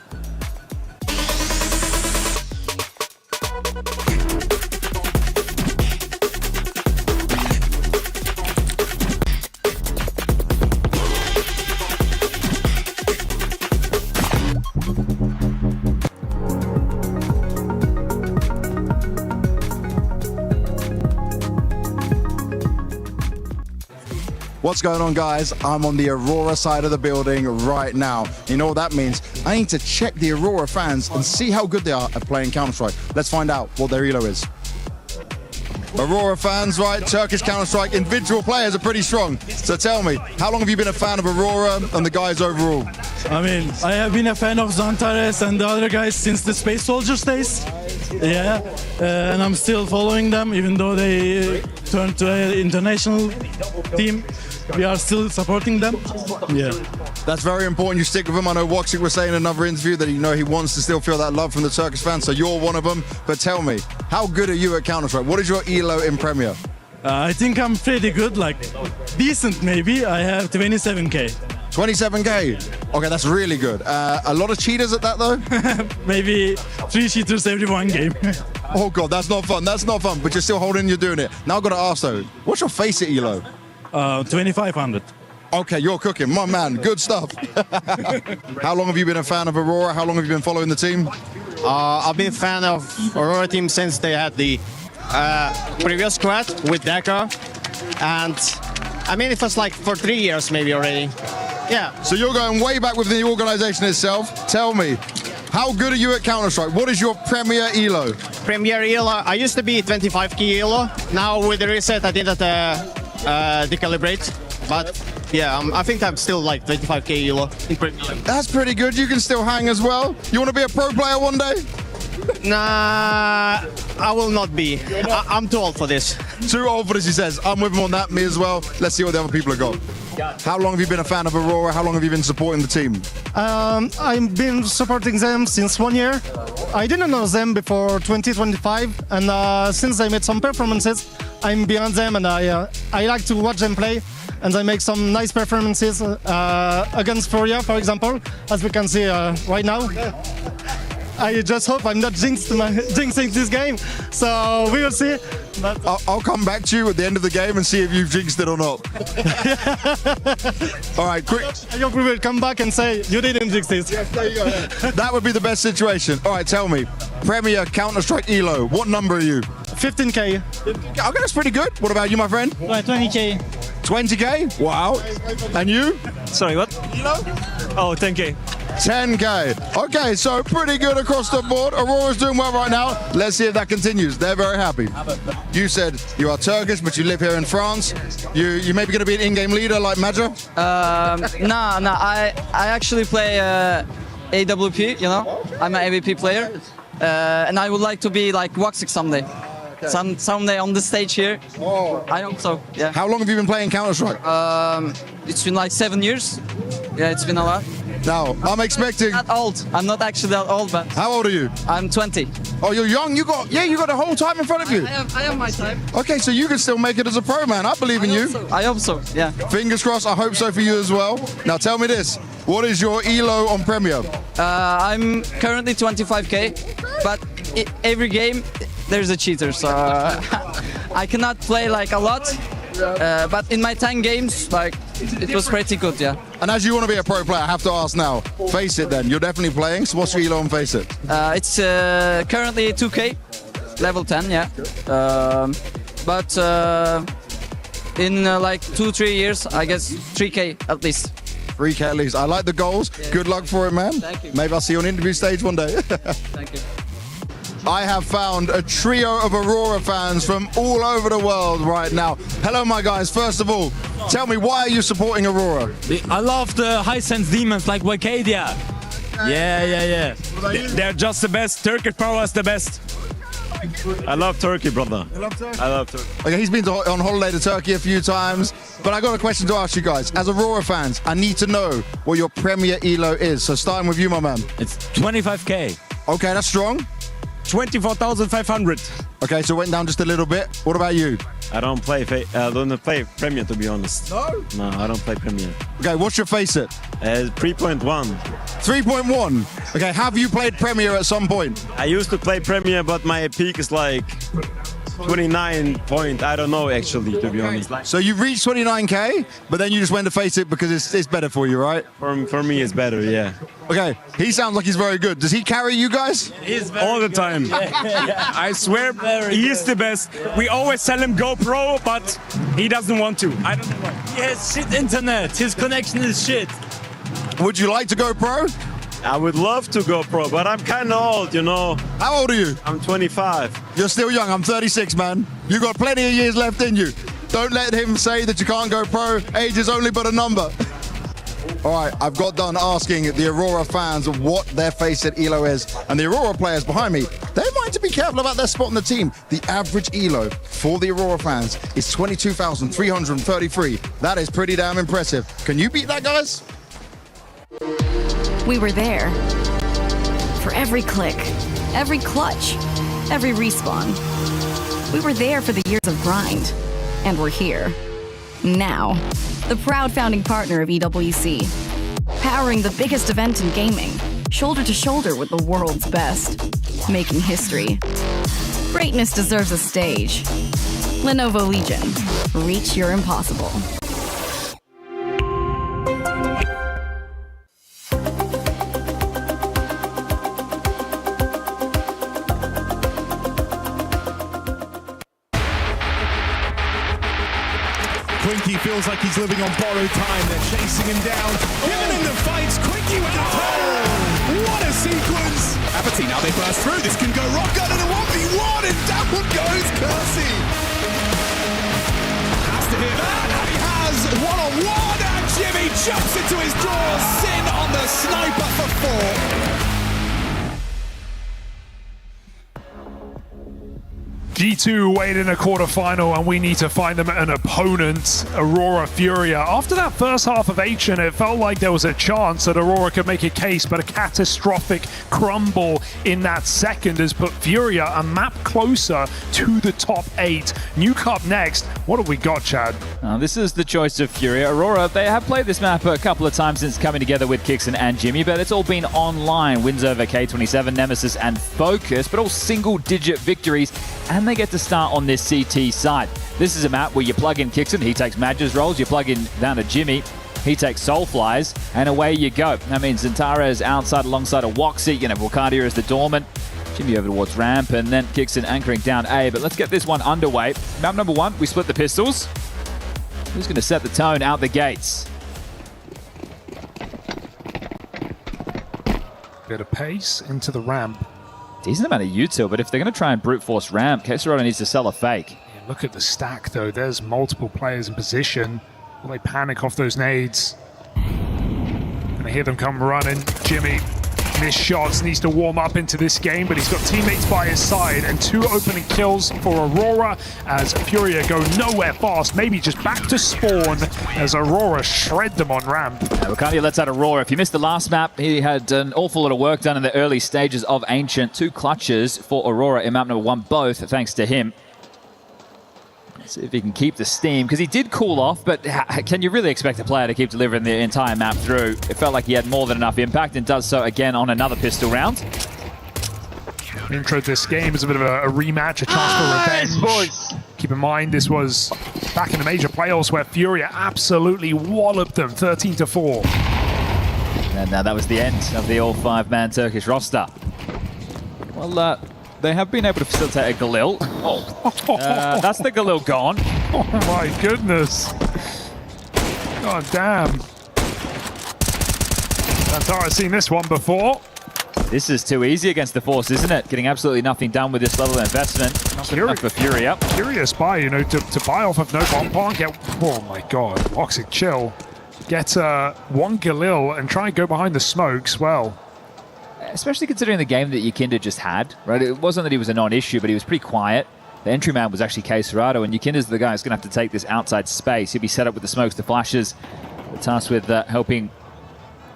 What's going on, guys? I'm on the Aurora side of the building right now. You know what that means? I need to check the Aurora fans and see how good they are at playing Counter-Strike. Let's find out what their elo is. Aurora fans, right? Turkish Counter-Strike individual players are pretty strong. So tell me, how long have you been a fan of Aurora and the guys overall? I mean, I have been a fan of Zantares and the other guys since the Space Soldiers days. Yeah, and I'm still following them, even though they turned to an international team. We are still supporting them. Yeah. That's very important. You stick with them. I know Woxic was saying in another interview that he wants to still feel that love from the Turkish fans. So you're one of them. But tell me, how good are you at Counter-Strike? What is your elo in Premier? I think I'm pretty good, like decent maybe. I have 27k. 27k? Okay, that's really good. A lot of cheaters at that though? Maybe 3 cheaters every one game. Oh God, that's not fun. That's not fun. But you're still holding, you're doing it. Now I've got to ask though, what's your face at elo? 2500. Okay, you're cooking. My man, good stuff. How long have you been a fan of Aurora? How long have you been following the team? I've been a fan of Aurora team since they had the previous squad with Deca. and I mean, it was like for 3 years maybe already. Yeah. So you're going way back with the organization itself. Tell me, how good are you at Counter-Strike? What is your Premier ELO? Premier ELO, I used to be 25k ELO. Now with the reset, I didn't decalibrate. But yeah, I think I'm still like 25k ELO in Premier. That's pretty good. You can still hang as well. You want to be a pro player one day? Nah, I will not be. I'm too old for this. Too old for this, he says. I'm with him on that, me as well. Let's see what the other people have got. How long have you been a fan of Aurora? How long have you been supporting the team? I've been supporting them since 1 year. I didn't know them before 2025, and since they made some performances, I'm behind them, and I like to watch them play. And they make some nice performances against Furia, for example, as we can see right now. I just hope I'm not jinxing this game, so we will see. But I'll come back to you at the end of the game and see if you've jinxed it or not. All right, quick. I hope we will come back and say, you didn't jinx this. Yes, there you go. That would be the best situation. All right, tell me, Premier Counter-Strike ELO, what number are you? 15k. Okay, that's pretty good. What about you, my friend? 20k. 20k? Wow. And you? Sorry, what? ELO? Oh, 10k. 10k. Okay, so pretty good across the board. Aurora's doing well right now. Let's see if that continues. They're very happy. You said you are Turkish, but you live here in France. You maybe going to be an in-game leader like Madra? No. I actually play AWP, you know. I'm an AWP player. And I would like to be like Voxic someday. Someday on the stage here. Oh. I hope so, yeah. How long have you been playing Counter-Strike? It's been like 7 years. Yeah, it's been a lot. Now, I'm expecting... I'm not old. I'm not actually that old, but... How old are you? I'm 20. Oh, you're young. You got the whole time in front of you. I have my time. Okay, so you can still make it as a pro, man. I believe in you. I hope so, yeah. Fingers crossed. I hope so for you as well. Now, tell me this. What is your ELO on Premier? I'm currently 25k, but every game there's a cheater, so I cannot play like a lot. But in my 10 games, like, it was pretty good, yeah. And as you want to be a pro player, I have to ask now. Face It then, you're definitely playing, so what's your ELO on Face It? It's currently 2k, level 10, yeah. But in like 2-3 years, I guess 3k at least. 3k at least. I like the goals. Yeah. Good luck for it, man. Thank you. Maybe I'll see you on interview stage one day. Thank you. I have found a trio of Aurora fans from all over the world right now. Hello, my guys. First of all, tell me, why are you supporting Aurora? I love the high-sense demons like Wakadia. Yeah. They're just the best. Turkish power is the best. I love Turkey, brother. You love Turkey? I love Turkey. Okay, he's been on holiday to Turkey a few times, but I got a question to ask you guys. As Aurora fans, I need to know what your Premier ELO is. So starting with you, my man. It's 25k. Okay, that's strong. 24,500. Okay, so it went down just a little bit. What about you? I don't play Premier, to be honest. No? No, I don't play Premier. Okay, what's your Face It? 3.1. 3.1? Okay, have you played Premier at some point? I used to play Premier, but my peak is like 29 point, I don't know actually, to be honest. So you reached 29k, but then you just went to Face It because it's better for you, right? For me, it's better, yeah. Okay, he sounds like he's very good. Does he carry you guys? All the time. I swear he is the best. We always tell him go pro, but he doesn't want to. I don't know why. He has shit internet. His connection is shit. Would you like to go pro? I would love to go pro, but I'm kind of old, you know. How old are you? I'm 25. You're still young. I'm 36, man. You got plenty of years left in you. Don't let him say that you can't go pro. Age is only but a number. All right, I've got done asking the Aurora fans what their Face It ELO is, and the Aurora players behind me, they might to be careful about their spot on the team. The average ELO for the Aurora fans is 22,333. That is pretty damn impressive. Can you beat that, guys? We were there for every click, every clutch, every respawn. We were there for the years of grind, and we're here now. The proud founding partner of EWC, powering the biggest event in gaming, shoulder to shoulder with the world's best, making history. Greatness deserves a stage. Lenovo Legion, reach your impossible. feels like he's living on borrowed time. They're chasing him down, giving him the fights. Quickie with the turn. What a sequence. Apathy, now they burst through. This can go wrong. Gun in a 1v1, and down goes Kersey. Has to hit that, and he has one-on-one, and Jimmy jumps into his draw. Sin on the sniper for 4. G2 wait in a quarterfinal, and we need to find them an opponent, Aurora Furia. After that first half of Ancient, it felt like there was a chance that Aurora could make a case, but a catastrophic crumble in that second has put Furia a map closer to the top 8. Nuke up next. What have we got, Chad? This is the choice of Furia. Aurora, they have played this map a couple of times since coming together with Kixen and Jimmy, but it's all been online. Wins over K27, Nemesis, and Focus, but all single-digit victories, and they get to start on this CT side. This is a map where you plug in Kixen, he takes Madge's roles, you plug in down to Jimmy, he takes Soulflies, and away you go. That means Zantara is outside alongside of Woxy, you know, Volcadia is the Dormant, Jimmy over towards Ramp, and then Kixen anchoring down A. But let's get this one underway. Map number 1, we split the pistols. Who's going to set the tone out the gates? Bit of pace into the ramp. Decent amount of util, but if they're going to try and brute force Ramp, Keserado needs to sell a fake. Yeah, look at the stack, though. There's multiple players in position. Will they panic off those nades? And I hear them come running. Jimmy, missed shots, needs to warm up into this game, but he's got teammates by his side, and 2 opening kills for Aurora as Furia go nowhere fast, maybe just back to spawn as Aurora shred them on ramp. Volcadia lets out Aurora. If you missed the last map, he had an awful lot of work done in the early stages of Ancient. 2 clutches for Aurora in map number 1, both thanks to him. See if he can keep the steam, because he did cool off, but can you really expect a player to keep delivering the entire map through? It felt like he had more than enough impact, and does so again on another pistol round. Intro to this game is a bit of a rematch, a chance for revenge. Keep in mind, this was back in the major playoffs where Furia absolutely walloped them 13-4. And that was the end of the all-5-man Turkish roster. Well, they have been able to facilitate a Galil. That's the Galil gone. Oh my goodness. God damn. Santara's seen this one before. This is too easy against the Force, isn't it? Getting absolutely nothing done with this level of investment. Nothing enough for Furia. Curious buy, you know, to buy off of no bomb get... Oh my god. Toxic chill. Get 1 Galil and try and go behind the smokes. Well, especially considering the game that Yukinda just had, right? It wasn't that he was a non-issue, but he was pretty quiet. The entry man was actually Keserado, and Yukinda's the guy who's going to have to take this outside space. He'll be set up with the smokes, the flashes, the task with helping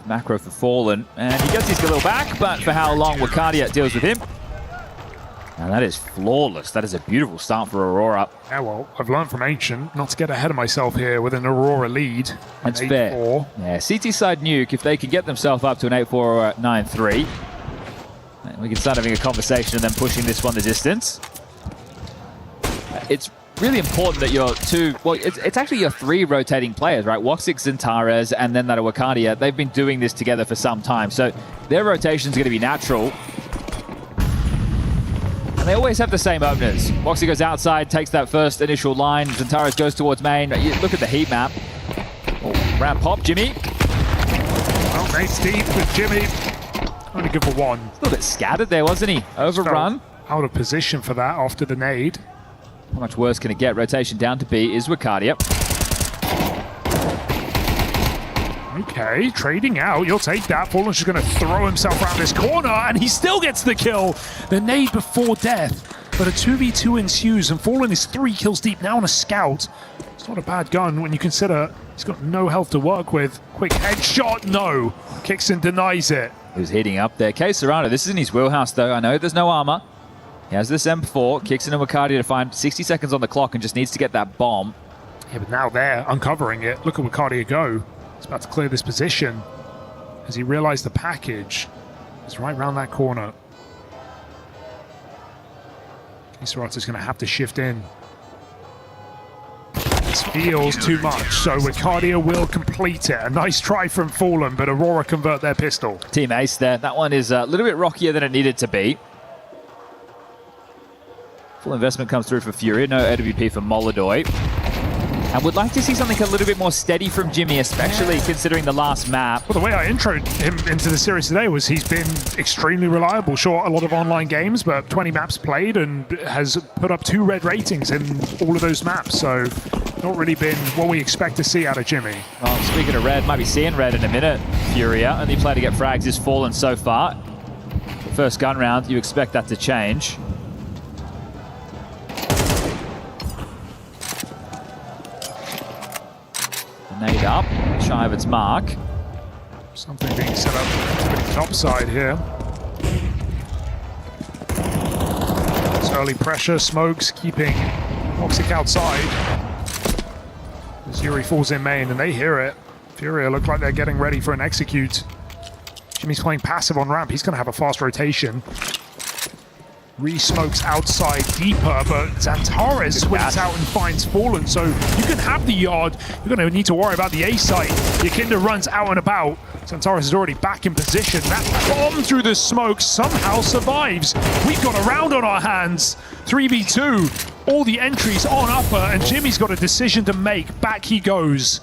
macro for Fallen. And he gets his Galil back, but for how long Wakadia deals with him. And that is flawless. That is a beautiful start for Aurora. Yeah, well, I've learned from Ancient not to get ahead of myself here with an Aurora lead. That's fair. Yeah, CT side nuke, if they can get themselves up to an 8-4 or a 9-3, we can start having a conversation and then pushing this one the distance. It's really important that your 2, well, it's actually your 3 rotating players, right? Woxic, Zentares, and then that Wakadia. They've been doing this together for some time, so their rotation's going to be natural. And they always have the same openers. Woxy goes outside, takes that first initial line. Zentares goes towards main. You look at the heat map. Oh, ramp pop, Jimmy. Well, nice deep with Jimmy. Only good for 1. A little bit scattered there, wasn't he? Overrun. Out of position for that after the nade. How much worse can it get? Rotation down to B is Wakadia. Okay, trading out. You'll take that. Fallen's just going to throw himself around this corner, and he still gets the kill. The nade before death. But a 2v2 ensues, and Fallen is 3 kills deep now on a scout. It's not a bad gun when you consider he's got no health to work with. Quick headshot, no. Kixen denies it. He was heating up there. Keserado, this is in his wheelhouse, though. I know there's no armor. He has this M4. Kixen and Wakadia to find 60 seconds on the clock and just needs to get that bomb. Yeah, but now they're uncovering it. Look at Wakadia go. He's about to clear this position. Has he realized the package is right around that corner? Keserato's going to have to shift in. This feels too much, so Wakadia will complete it. A nice try from Fallen, but Aurora convert their pistol. Team ace there. That one is a little bit rockier than it needed to be. Full investment comes through for Furia. No AWP for Molodoy. And would like to see something a little bit more steady from Jimmy, especially considering the last map. Well, the way I introed him into the series today was he's been extremely reliable. Sure, a lot of online games, but 20 maps played and has put up 2 red ratings in all of those maps. So not really been what we expect to see out of Jimmy. Well, speaking of red, might be seeing red in a minute. Furia, only player to get frags is Fallen so far. The first gun round, you expect that to change. Nade up, shy of its mark. Something being set up to the top side here. It's early pressure, smokes keeping Voxic outside. As Yuri falls in main and they hear it. Furia look like they're getting ready for an execute. Jimmy's playing passive on ramp, he's going to have a fast rotation. Re-smokes outside deeper, but Xantares swings out and finds Fallen, so you can have the yard. You're going to need to worry about the A site. Yakinda runs out and about. Xantares is already back in position. That bomb through the smoke somehow survives. We've got a round on our hands. 3v2. All the entries on upper, and Jimmy's got a decision to make. Back he goes.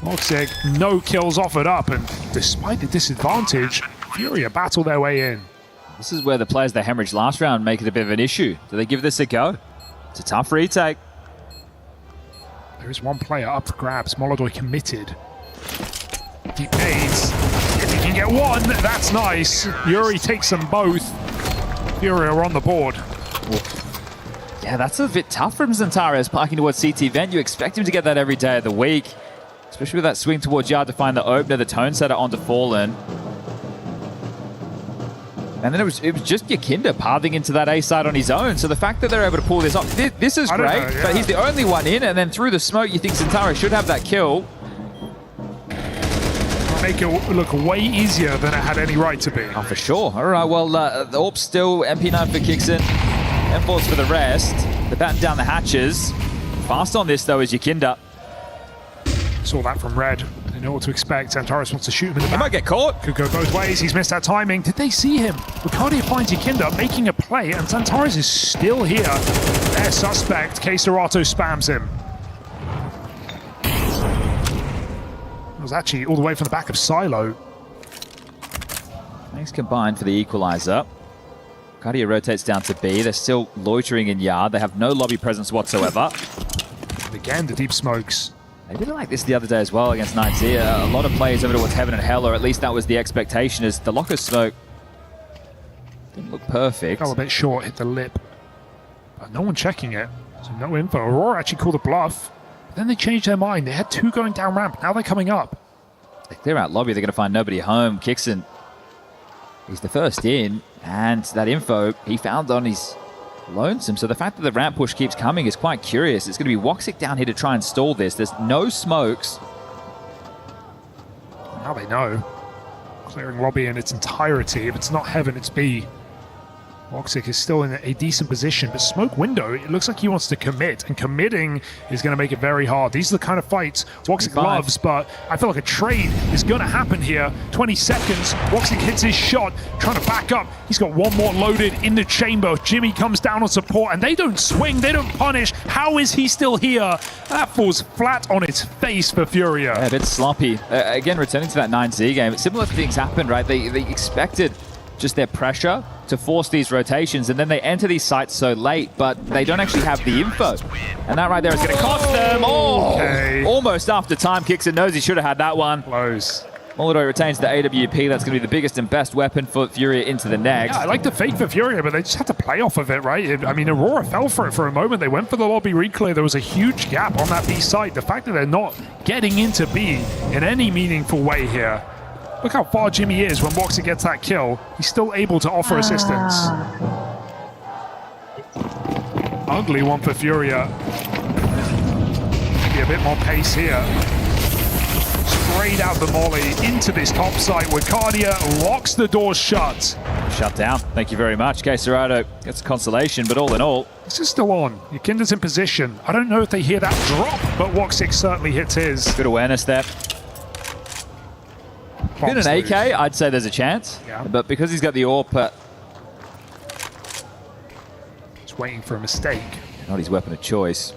Voxic, no kills offered up, and despite the disadvantage, Furia battle their way in. This is where the players that hemorrhaged last round make it a bit of an issue. Do they give this a go? It's a tough retake. There is one player up for grabs. Molodoi committed. Deep nades. If he can get one, that's nice. Yuri takes them both. Furia are on the board. Yeah, that's a bit tough from Xantares parking towards CT Vent. You expect him to get that every day of the week. Especially with that swing towards yard to find the opener, the tone setter onto Fallen. And then it was just Yakinda pathing into that A side on his own. So the fact that they're able to pull this off, this is great. But he's the only one in, and then through the smoke, you think Xantares should have that kill. Make it look way easier than it had any right to be. Oh, for sure. All right, well, the AWP still MP9 for Kixon. M4s for the rest. They're batting down the hatches. Fast on this, though, is Yakinda. Saw that from Red. They know what to expect. Xantares wants to shoot him in the back. He might get caught. Could go both ways. He's missed that timing. Did they see him? Ricardia finds Yakinda making a play, and Xantares is still here. Their suspect, K-Serato, spams him. It was actually all the way from the back of Silo. Thanks combined for the equalizer. Ricardia rotates down to B. They're still loitering in yard. They have no lobby presence whatsoever. And again, the deep smokes. They did it like this the other day as well against 9Z. A lot of players over towards Heaven and Hell, or at least that was the expectation, as the locker smoke didn't look perfect. Fell a bit short, hit the lip. But no one checking it, so no info. Aurora actually called a bluff. But then they changed their mind. They had 2 going down ramp. Now they're coming up. They clear out lobby. They're going to find nobody home. Kixon, he's the first in, and that info he found on his lonesome. So the fact that the ramp push keeps coming is quite curious. It's going to be Woxic down here to try and stall this. There's no smokes. Now they know. Clearing lobby in its entirety. If it's not Heaven, it's B. Woxic is still in a decent position, but smoke window, it looks like he wants to commit, and committing is going to make it very hard. These are the kind of fights Woxic loves, but I feel like a trade is going to happen here. 20 seconds, Woxic hits his shot, trying to back up. He's got one more loaded in the chamber. Jimmy comes down on support, and they don't swing, they don't punish. How is he still here? That falls flat on its face for Furia. Yeah, a bit sloppy. Again, returning to that 9Z game, similar things happened, right? They expected just their pressure to force these rotations, and then they enter these sites so late, but they don't actually have the info. And that right there is going to cost them. Oh, okay. Almost after time. Kixon knows he should have had that one. Close. Molodoi retains the AWP. That's going to be the biggest and best weapon for Furia into the next. Yeah, I like the fake for Furia, but they just had to play off of it, right? I mean, Aurora fell for it for a moment. They went for the lobby reclear. There was a huge gap on that B site. The fact that they're not getting into B in any meaningful way here. Look how far Jimmy is when Woxic gets that kill. He's still able to offer assistance. Ugly one for Furia. Maybe a bit more pace here. Straight out the molly into this top site where Cardia locks the door shut. Shut down. Thank you very much. K-Serato gets consolation, but all in all, this is still on. Yakinda's in position. I don't know if they hear that drop, but Woxic certainly hits his. Good awareness there. In an AK, I'd say there's a chance, but because he's got the AWP, just waiting for a mistake. Not his weapon of choice.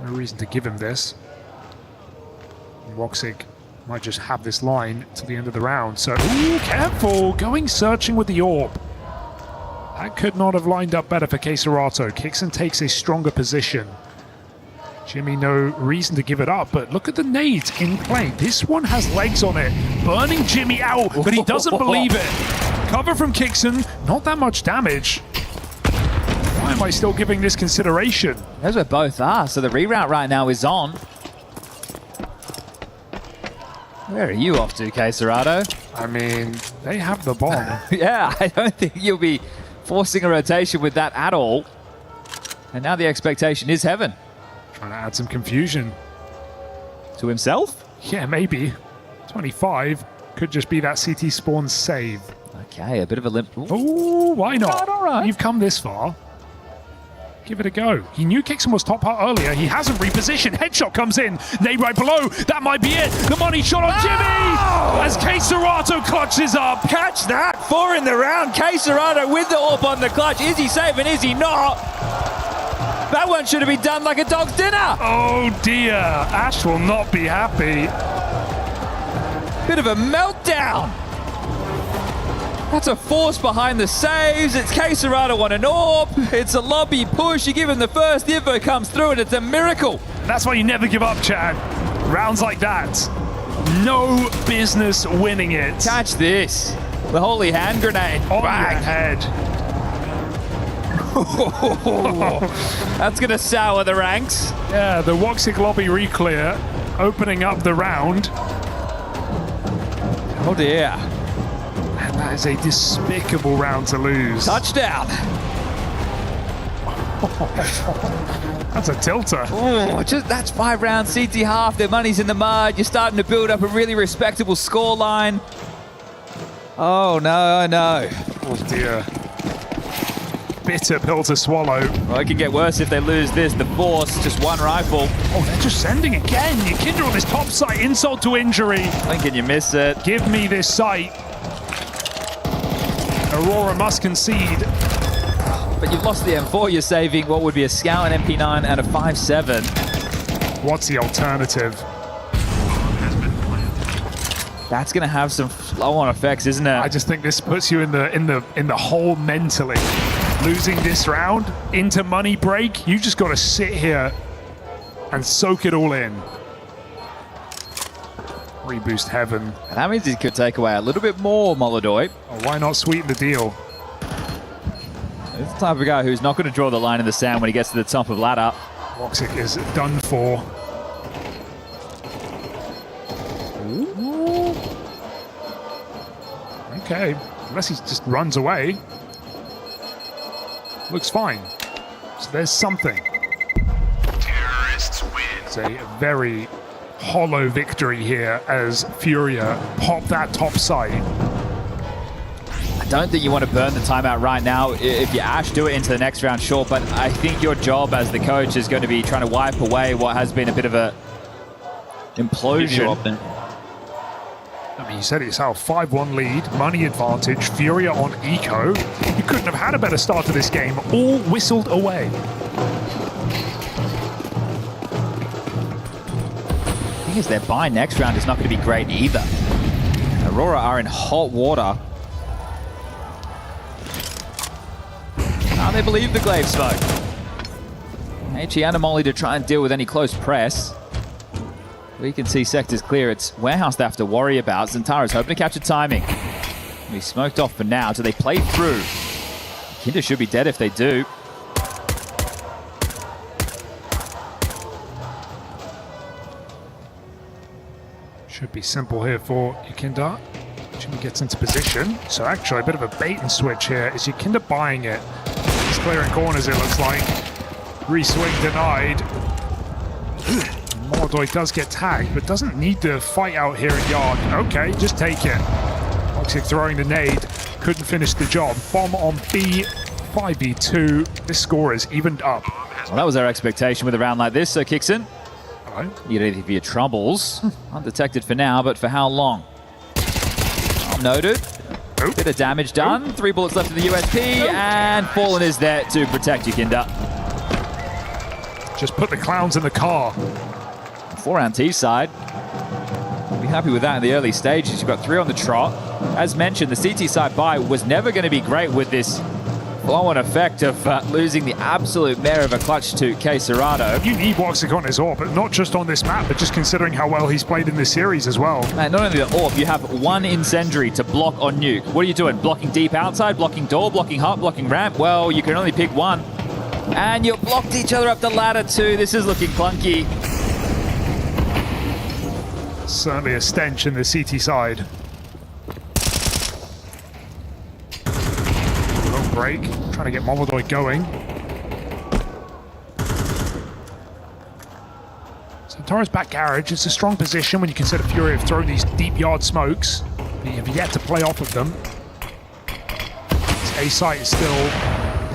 No reason to give him this. Woxic might just have this line to the end of the round. So, ooh, careful, going searching with the orb. That could not have lined up better for Keserato. Kixon takes a stronger position. Jimmy, no reason to give it up, but look at the nades in play. This one has legs on it, burning Jimmy out, but he doesn't believe it. Cover from Kixon, not that much damage. Why am I still giving this consideration? Those where both are, so the reroute right now is on. Where are you off to, Keserato? I mean, they have the bomb. Yeah, I don't think you'll be forcing a rotation with that at all. And now the expectation is Heaven. Trying to add some confusion. To himself? Yeah, maybe. 25 could just be that CT spawn save. Okay, a bit of a limp. Ooh, why not? All right. You've come this far. Give it a go. He knew Kixon was top part earlier. He hasn't repositioned. Headshot comes in. Nade right below. That might be it. The money shot on Jimmy as Keserato clutches up. Catch that. 4 in the round. Keserato with the orb on the clutch. Is he safe and is he not? That one should have been done like a dog's dinner. Oh dear. Ash will not be happy. Bit of a meltdown. That's a force behind the saves. It's Keserato on an orb. It's a lobby push. You give him the first, the info comes through, and it's a miracle. That's why you never give up, Chad. Rounds like that, no business winning it. Catch this. The holy hand grenade. On your head. That's going to sour the ranks. Yeah, the Woxic lobby reclear, opening up the round. Oh dear. And that is a despicable round to lose. Touchdown. That's a tilter. Oh, that's 5 rounds, CT half. Their money's in the mud. You're starting to build up a really respectable scoreline. Oh no, oh no. Oh dear. Bitter pill to swallow. Well, it could get worse if they lose this. The force, just one rifle. Oh, they're just sending again. Yukindra on this top site, insult to injury. Thinking you miss it. Give me this site. Aurora must concede. But you've lost the M4. You're saving what would be a Scout, an MP9, and a 5.7. What's the alternative? That's going to have some flow-on effects, isn't it? I just think this puts you in the hole mentally. Losing this round into money break, you just got to sit here and soak it all in. Reboost Heaven. And that means he could take away a little bit more, Molodoi. Oh, why not sweeten the deal? He's the type of guy who's not going to draw the line in the sand when he gets to the top of ladder. Woxic is done for. Ooh. Okay, unless he just runs away. Looks fine. So there's something. Terrorists win. It's a very hollow victory here as Furia pop that top site. I don't think you want to burn the timeout right now. If you Ash, do it into the next round, sure, but I think your job as the coach is going to be trying to wipe away what has been a bit of a implosion. I mean, you said it yourself, 5-1 lead, money advantage, Furia on eco. You couldn't have had a better start to this game, all whistled away. The thing is, their buy next round is not going to be great either. Aurora are in hot water. Now they believe the glaive smoke. HE and Molly to try and deal with any close press. We can see sectors clear. It's Warehouse they have to worry about. Zantara's hoping to capture timing. He's smoked off for now. Do they play through? Kinder should be dead if they do. Should be simple here for Yukindra. Jimmy gets into position. So actually a bit of a bait and switch here. Is Yukindra buying it? He's clearing corners, it looks like. Reswing denied. Molodoi does get tagged, but doesn't need to fight out here in Yard. Okay, just take it. Woxic throwing the nade. Couldn't finish the job. Bomb on B, 5v2. This score is evened up. Well, that was our expectation with a round like this, so Kixon. Hello. You get anything for your troubles. Undetected for now, but for how long? Oh, noted. Oop. Bit of damage done. Oop. 3 bullets left in the USP, and Fallen is there to protect Yukindra. Just put the clowns in the car. 4-round T side. Be happy with that in the early stages. You've got 3 on the trot. As mentioned, the CT side buy was never going to be great with this flow-on effect of losing the absolute mare of a clutch to K Serato. You need Woxic on his AWP, but not just on this map, but just considering how well he's played in this series as well. And not only the AWP, you have 1 incendiary to block on nuke. What are you doing? Blocking deep outside, blocking door, blocking hut, blocking ramp? Well, you can only pick one. And you blocked each other up the ladder too. This is looking clunky. Certainly a stench in the CT side. Long break, trying to get Molodoi going. So Tara's back garage. It's a strong position when you consider Fury have thrown these deep yard smokes. But you have yet to play off of them. This A site is still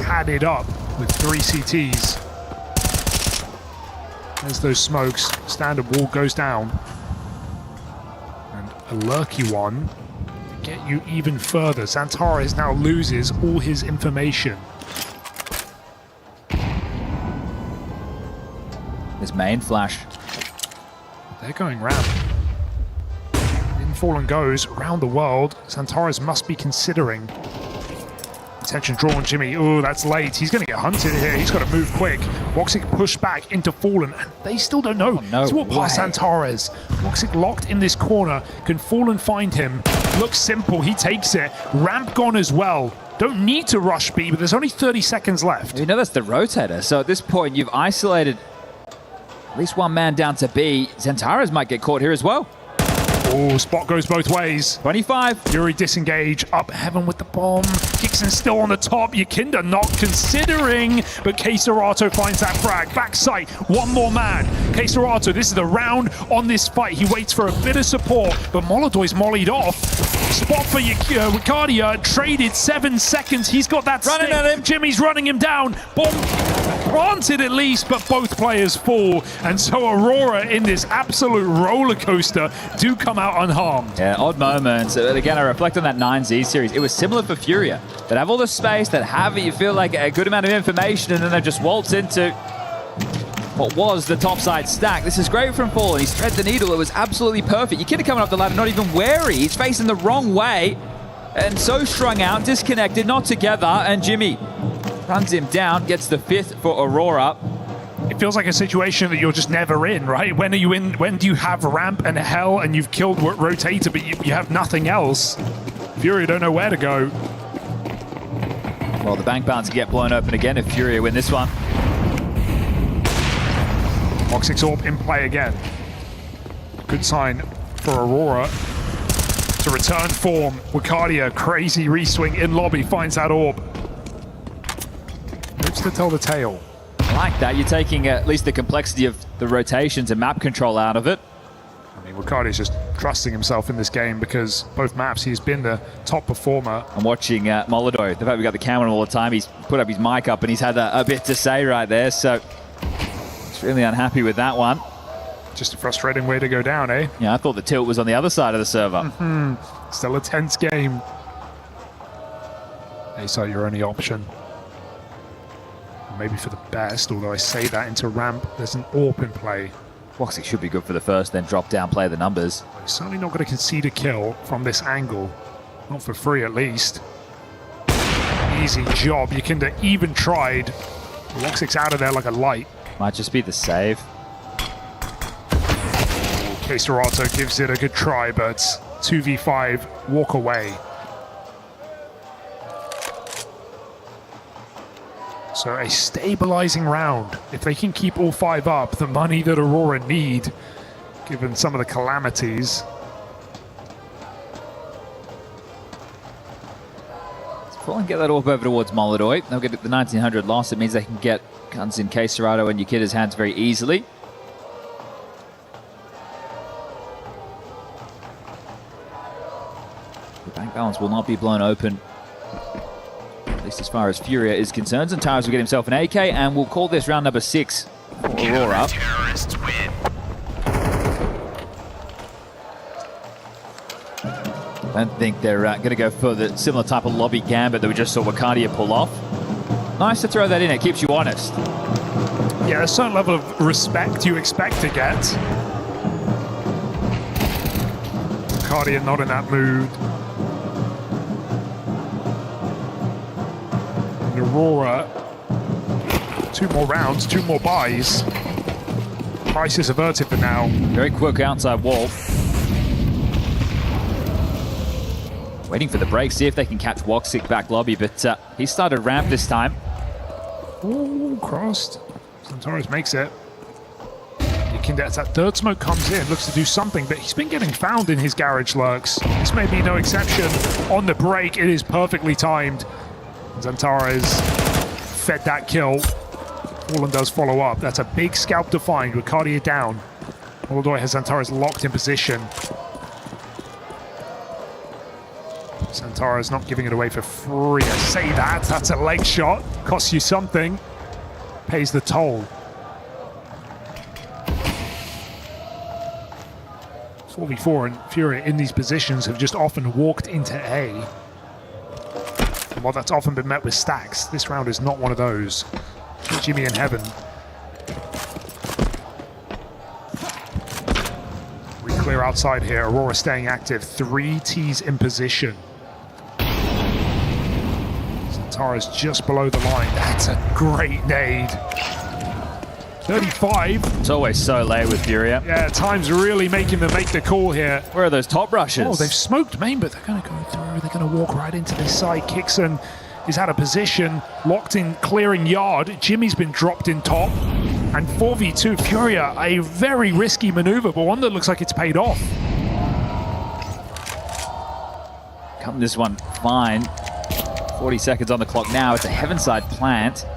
padded up with 3 CTs. There's those smokes. Standard wall goes down. A lurky one to get you even further. Xantares now loses all his information. His main flash. They're going ramp. In Fallen goes around the world. Xantares must be considering. Attention drawn, Jimmy. Oh, that's late. He's going to get hunted here. He's got to move quick. Woxic pushed back into Fallen, and they still don't know. He's walked past Xantares. Woxic locked in this corner. Can Fallen find him? Looks simple. He takes it. Ramp gone as well. Don't need to rush B, but there's only 30 seconds left. You know that's the rotator. So at this point, you've isolated at least 1 man down to B. Xantares might get caught here as well. Oh, spot goes both ways. 25. Fury disengage, up heaven with the bomb. Kixon still on the top. Yakinda not considering, but K Serato finds that frag. Back sight, 1 more man. K Serato, this is the round on this fight. He waits for a bit of support, but Molodoy's mollied off. Spot for Ricardia, traded 7 seconds. He's got that running at him. Jimmy's running him down. Bomb planted at least, but both players fall. And so Aurora in this absolute roller coaster do come out unharmed. Yeah, odd moments. Again, I reflect on that 9Z series. It was similar for Furia. That have all the space, that have, you feel like, a good amount of information, and then they just waltz into what was the topside stack. This is great from Fallen. He's thread the needle. It was absolutely perfect. Yakinda coming up the ladder, not even wary. He's facing the wrong way. And so strung out, disconnected, not together. And Jimmy runs him down, gets the 5th for Aurora. It feels like a situation that you're just never in, right? When are you in? When do you have ramp and hell and you've killed Rotator, but you have nothing else? Fury don't know where to go. Well, the bank bounds get blown open again if Fury win this one. Woxic's AWP in play again. Good sign for Aurora to return form. Wicardia, crazy reswing in lobby, finds that AWP. Lives to tell the tale. I like that. You're taking at least the complexity of the rotations and map control out of it. I mean, Wicardia's just trusting himself in this game because both maps he's been the top performer. I'm watching Molodoi. The fact we got the camera all the time, he's put up his mic up and he's had a bit to say right there. So he's really unhappy with that one. Just a frustrating way to go down, eh? Yeah, I thought the tilt was on the other side of the server. Still a tense game. A-site your only option. Maybe for the best, although I say that into ramp, there's an AWP in play. Woxic should be good for the first, then drop down, play the numbers. He's certainly not going to concede a kill from this angle. Not for free, at least. Easy job. Yakinda even tried. Woxic's out of there like a light. Might just be the save. K Serato gives it a good try, but 2v5, walk away. So a stabilizing round. If they can keep all 5 up, the money that Aurora need, given some of the calamities. Let's pull and get that AWP over towards Molodoi. They'll get the 1900 loss. It means they can get guns in K Serato and Yakinda's hands very easily. The bank balance will not be blown open, at least as far as Furia is concerned. And Tires will get himself an AK, and we'll call this round number 6 for Aurora. Terrorists win. I don't think they're going to go for the similar type of lobby gambit that we just saw Wicardia pull off. Nice to throw that in, it keeps you honest. Yeah, a certain level of respect you expect to get. Cardia not in that mood. And Aurora, 2 more rounds, 2 more buys. Crisis averted for now. Very quick outside wall. Waiting for the break, see if they can catch Woxic back lobby, but he started ramp this time. Ooh, crossed. Centaurus makes it. As that third smoke comes in, looks to do something, but he's been getting found in his garage lurks. This may be no exception. On the break, it is perfectly timed. Xantares fed that kill. Fallen does follow up. That's a big scalp to find with Cardia down. Moldoy has Xantares locked in position. Xantares not giving it away for free. I say that. That's a leg shot. Costs you something. Pays the toll. 4v4 and Furia in these positions have just often walked into A. And while that's often been met with stacks, this round is not one of those. Jimmy in heaven. We clear outside here. Aurora staying active. 3 Ts in position. Xantares just below the line. That's a great nade. 35. It's always so late with Furia. Yeah, time's really making them make the call here. Where are those top rushes? Oh, they've smoked main, but they're going to go through. They're going to walk right into this side. Kixon is out of position, locked in, clearing yard. Jimmy's been dropped in top. And 4v2 Furia, a very risky maneuver, but one that looks like it's paid off. Come this one fine. 40 seconds on the clock now. It's a Heavenside plant.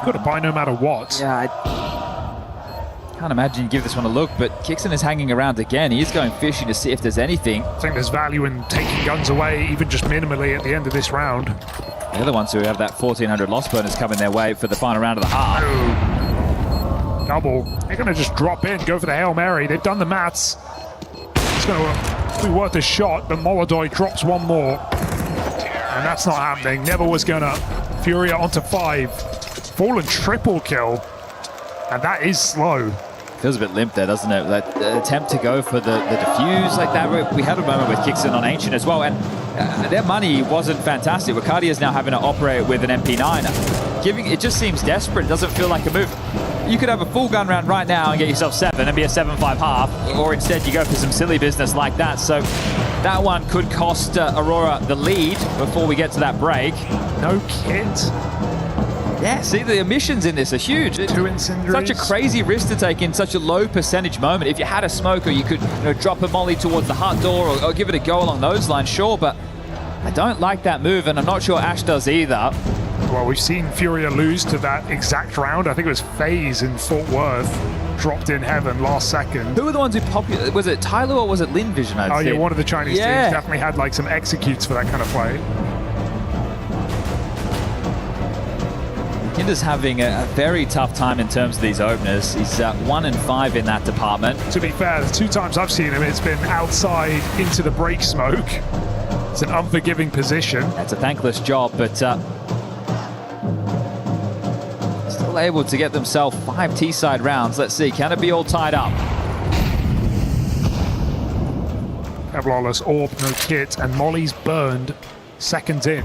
Got to buy no matter what. Yeah, I can't imagine you give this one a look, but Kixon is hanging around again. He is going fishing to see if there's anything. I think there's value in taking guns away, even just minimally at the end of this round. The other ones who have that 1,400 loss bonus coming their way for the final round of the half. Oh. Double. They're going to just drop in, go for the Hail Mary. They've done the maths. It's going to be worth a shot, but Moldoy drops one more. And that's not happening. Never was going to. Furia onto 5. Fallen triple kill, and that is slow. Feels a bit limp there, doesn't it? That attempt to go for the defuse like that. We had a moment with Kixon on Ancient as well, and their money wasn't fantastic. Ricardia is now having to operate with an MP9. It just seems desperate. It doesn't feel like a move. You could have a full gun round right now and get yourself 7 and be a 7-5 half, or instead you go for some silly business like that. So that one could cost Aurora the lead before we get to that break. No kit. Yeah, see, the emissions in this are huge. 2 incendiaries. Such a crazy risk to take in such a low percentage moment. If you had a smoker, you could drop a molly towards the hut door or give it a go along those lines, sure, but I don't like that move, and I'm not sure Ash does either. Well, we've seen Furia lose to that exact round. I think it was FaZe in Fort Worth. Dropped in heaven last second. Who were the ones who popular? Was it Tyler or was it Lin Vision? Yeah, one of the Chinese teams definitely had like some executes for that kind of play. Kinder's having a very tough time in terms of these openers. He's 1-5 in that department. To be fair, the 2 times I've seen him, it's been outside into the break smoke. It's an unforgiving position. That's a thankless job, but still able to get themselves 5 T-side rounds. Let's see, can it be all tied up? Kevlarless Orb, no kit, and Molly's burned seconds in.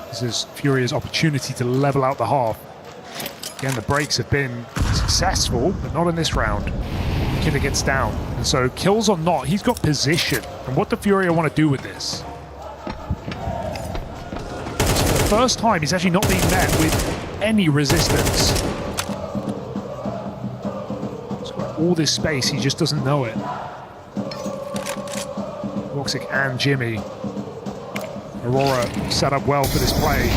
This is Furia's opportunity to level out the half. Again, the breaks have been successful, but not in this round. Kidder gets down, and so kills or not, he's got position. And what do Furia want to do with this? For the first time, he's actually not being met with any resistance. He's got all this space, he just doesn't know it. Woxic and Jimmy. Aurora set up well for this play.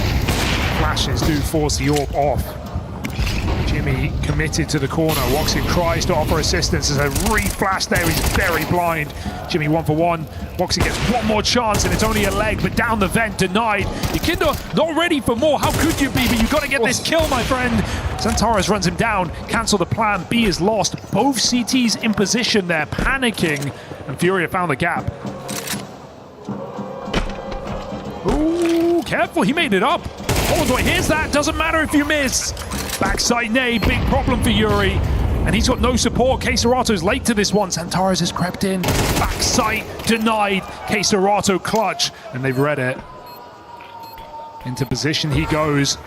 Flashes do force the AWP off. Jimmy committed to the corner. Woxic tries to offer assistance. There's a re-flash there. He's very blind. Jimmy 1-for-1. Woxic gets one more chance, and it's only a leg, but down the vent, denied. Yakindo not ready for more. How could you be? But you've got to get this kill, my friend. Xantares runs him down. Cancel the plan. B is lost. Both CTs in position there, panicking, and Furia found the gap. Ooh, careful. He made it up. Molodoi hears that. Doesn't matter if you miss. Backside nade, big problem for Yuri. And he's got no support. K-Serato's late to this one. Santares has crept in. Backside denied. K-Serato clutch. And they've read it. Into position he goes.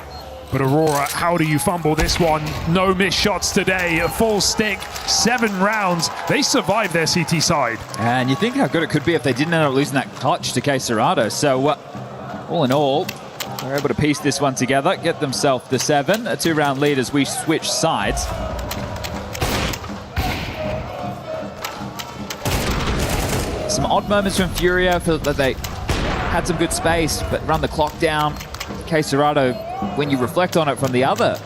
But Aurora, how do you fumble this one? No missed shots today. A full stick, 7 rounds. They survived their CT side. And you think how good it could be if they didn't end up losing that clutch to K-Serato. So all in all, they're able to piece this one together, get themselves the 7, a 2-round lead as we switch sides. Some odd moments from Furia. I feel that they had some good space, but run the clock down. K-Serato, when you reflect on it from the other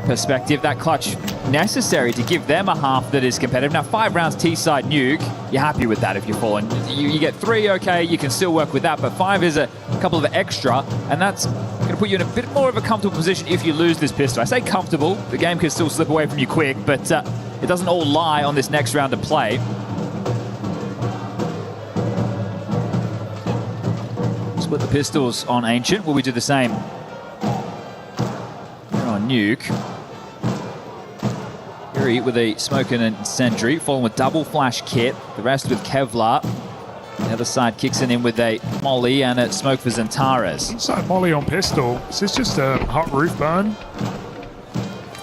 perspective, that clutch necessary to give them a half that is competitive. Now, 5 rounds T-side nuke, you're happy with that if you're falling. You get 3, okay, you can still work with that, but 5 is a couple of extra, and that's going to put you in a bit more of a comfortable position if you lose this pistol. I say comfortable, the game can still slip away from you quick, but it doesn't all lie on this next round of play. Split the pistols on Ancient. Will we do the same on Nuke? Yuri with a smoke and a sentry, following with double flash kit. The rest with Kevlar. The other side kicks in with a molly and a smoke for Zantares. Inside molly on pistol. Is this just a hot roof burn?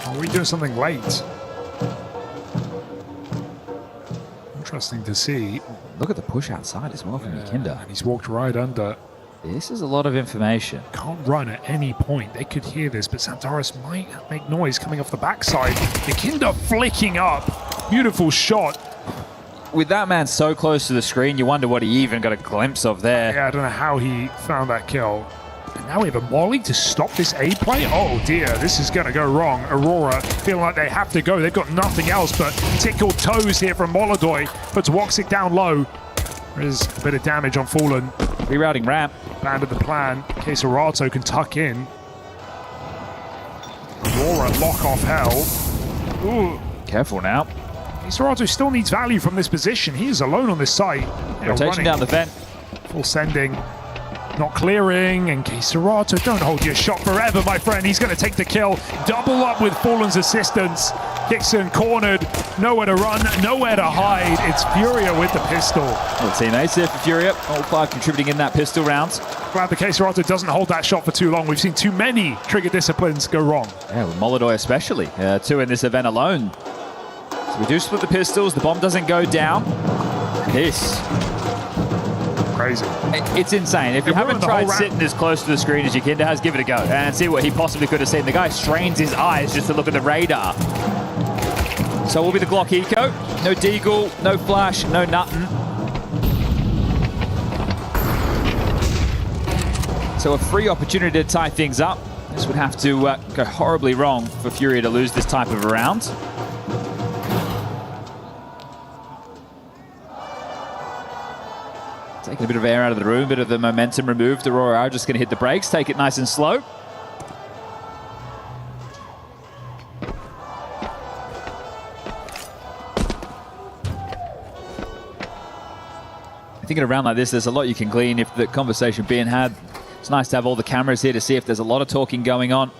Or are we doing something late? Interesting to see. Look at the push outside as well from Yakinda. And he's walked right under. This is a lot of information. Can't run at any point. They could hear this, but Santares might make noise coming off the backside. Yakinda flicking up. Beautiful shot. With that man so close to the screen, you wonder what he even got a glimpse of there. Yeah, I don't know how he found that kill. And now we have a molly to stop this A play. Oh dear, this is going to go wrong. Aurora feeling like they have to go. They've got nothing else but tickled toes here from Molodoi. Puts Woxic down low. There's a bit of damage on Fallen. Rerouting ramp. Banded the plan. K-Serato can tuck in. Aurora lock off hell. Ooh. Careful now. K-Serato still needs value from this position. He is alone on this site. Rotation down the vent. Full sending. Not clearing. And K-Serato, don't hold your shot forever, my friend. He's going to take the kill. Double up with Fallen's assistance. Kixon cornered. Nowhere to run, nowhere to hide. It's Furia with the pistol. Well, teammates there for Furia. All 5 contributing in that pistol round. Glad the K-Serato doesn't hold that shot for too long. We've seen too many trigger disciplines go wrong. Yeah, with Molodoi especially. 2 in this event alone. So we do split the pistols. The bomb doesn't go down. This. Crazy. It's insane. If you haven't tried sitting as close to the screen as Yakinda has, give it a go and see what he possibly could have seen. The guy strains his eyes just to look at the radar. So will be the Glock Eco. No Deagle, no flash, no nothing. So a free opportunity to tie things up. This would have to go horribly wrong for Furia to lose this type of a round. Taking a bit of air out of the room, bit of the momentum removed. Aurora are just going to hit the brakes, take it nice and slow. I think in a round like this, there's a lot you can glean if the conversation being had. It's nice to have all the cameras here to see if there's a lot of talking going on.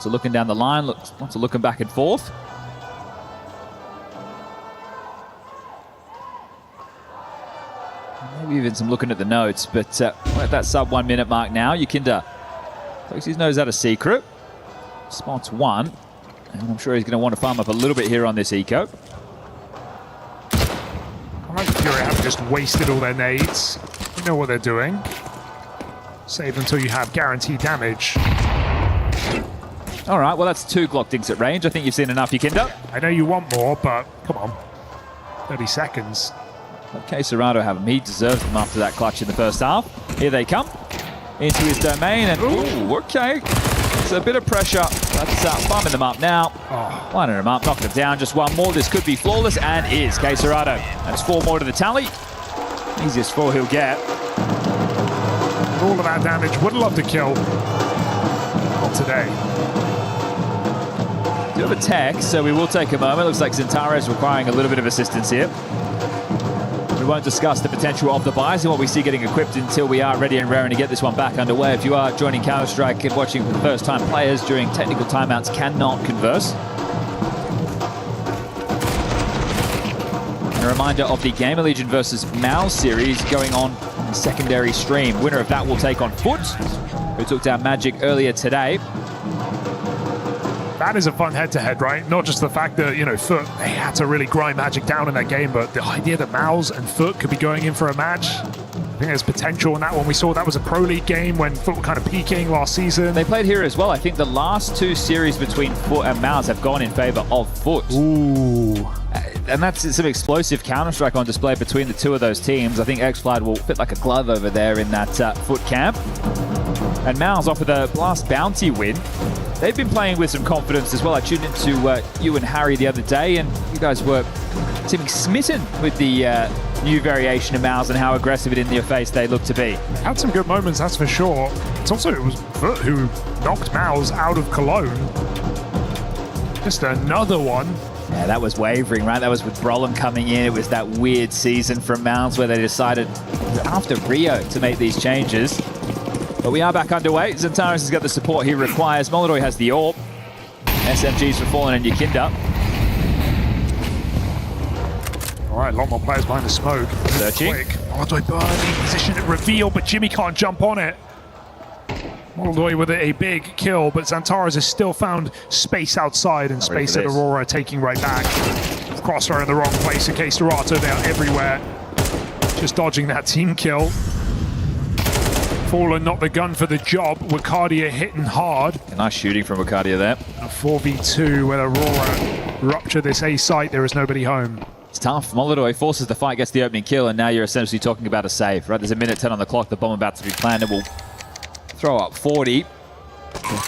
So looking down the line, lots of looking back and forth. Maybe even some looking at the notes, but we're at that sub 1 minute mark now. Yakinda pokes his nose out a secret. Spots 1, and I'm sure he's going to want to farm up a little bit here on this eco. I like Furia haven't just wasted all their nades. You know what they're doing. Save until you have guaranteed damage. All right, well, that's 2 Glock dinks at range. I think you've seen enough, Yakinda. I know you want more, but come on. 30 seconds. K-Serato have him. He deserves them after that clutch in the first half. Here they come into his domain, and ooh, okay. It's a bit of pressure. That's farming them up now. Lining them up, knocking them down. Just 1 more. This could be flawless, and is K-Serato. That's 4 more to the tally. Easiest 4 he'll get. All of that damage. Would love to kill. Not today. Do have a tech, so we will take a moment. Looks like Zantares requiring a little bit of assistance here. We won't discuss the potential of the buys and what we see getting equipped until we are ready and raring to get this one back underway. If you are joining Counter-Strike and watching for the first time, players during technical timeouts cannot converse. A reminder of the Gamer Legion versus Mouse series going on in the secondary stream. Winner of that will take on Foot, who took down Magic earlier today. That is a fun head-to-head, right? Not just the fact that, you know, Foot, they had to really grind Magic down in that game, but the idea that Mouse and Foot could be going in for a match, I think there's potential in that one. We saw that was a Pro League game when Foot were kind of peaking last season. They played here as well. I think the last two series between Foot and Mouse have gone in favor of Foot. Ooh. And that's some explosive Counter-Strike on display between the two of those teams. I think X-Flight will fit like a glove over there in that Foot camp. And Mouse off with a Blast Bounty win. They've been playing with some confidence as well. I tuned into you and Harry the other day, and you guys were seeming smitten with the new variation of Mouse and how aggressive in your face they look to be. Had some good moments, that's for sure. It was Foot who knocked Mouse out of Cologne. Just another one. Yeah, that was wavering, right? That was with Brolin coming in. It was that weird season from Mouse where they decided after Rio to make these changes. But we are back underway. Xantares has got the support he requires. Molodoi has the AWP. SMGs for Fallen and Yakinda. All right, a lot more players behind the smoke. Searching. Molodoi burning, position at reveal, but Jimmy can't jump on it. Molodoi with a big kill, but Xantares has still found space outside and space at Aurora taking right back. Crossfire in the wrong place in case Dorato, they are everywhere. Just dodging that team kill. Fallen not the gun for the job. Wakadia hitting hard. Nice shooting from Wakadia there. A 4v2 with Aurora rupture this A site. There is nobody home. It's tough. Molodoi forces the fight, gets the opening kill, and now you're essentially talking about a save, right? There's a minute 10 on the clock. The bomb about to be planted will throw up 40.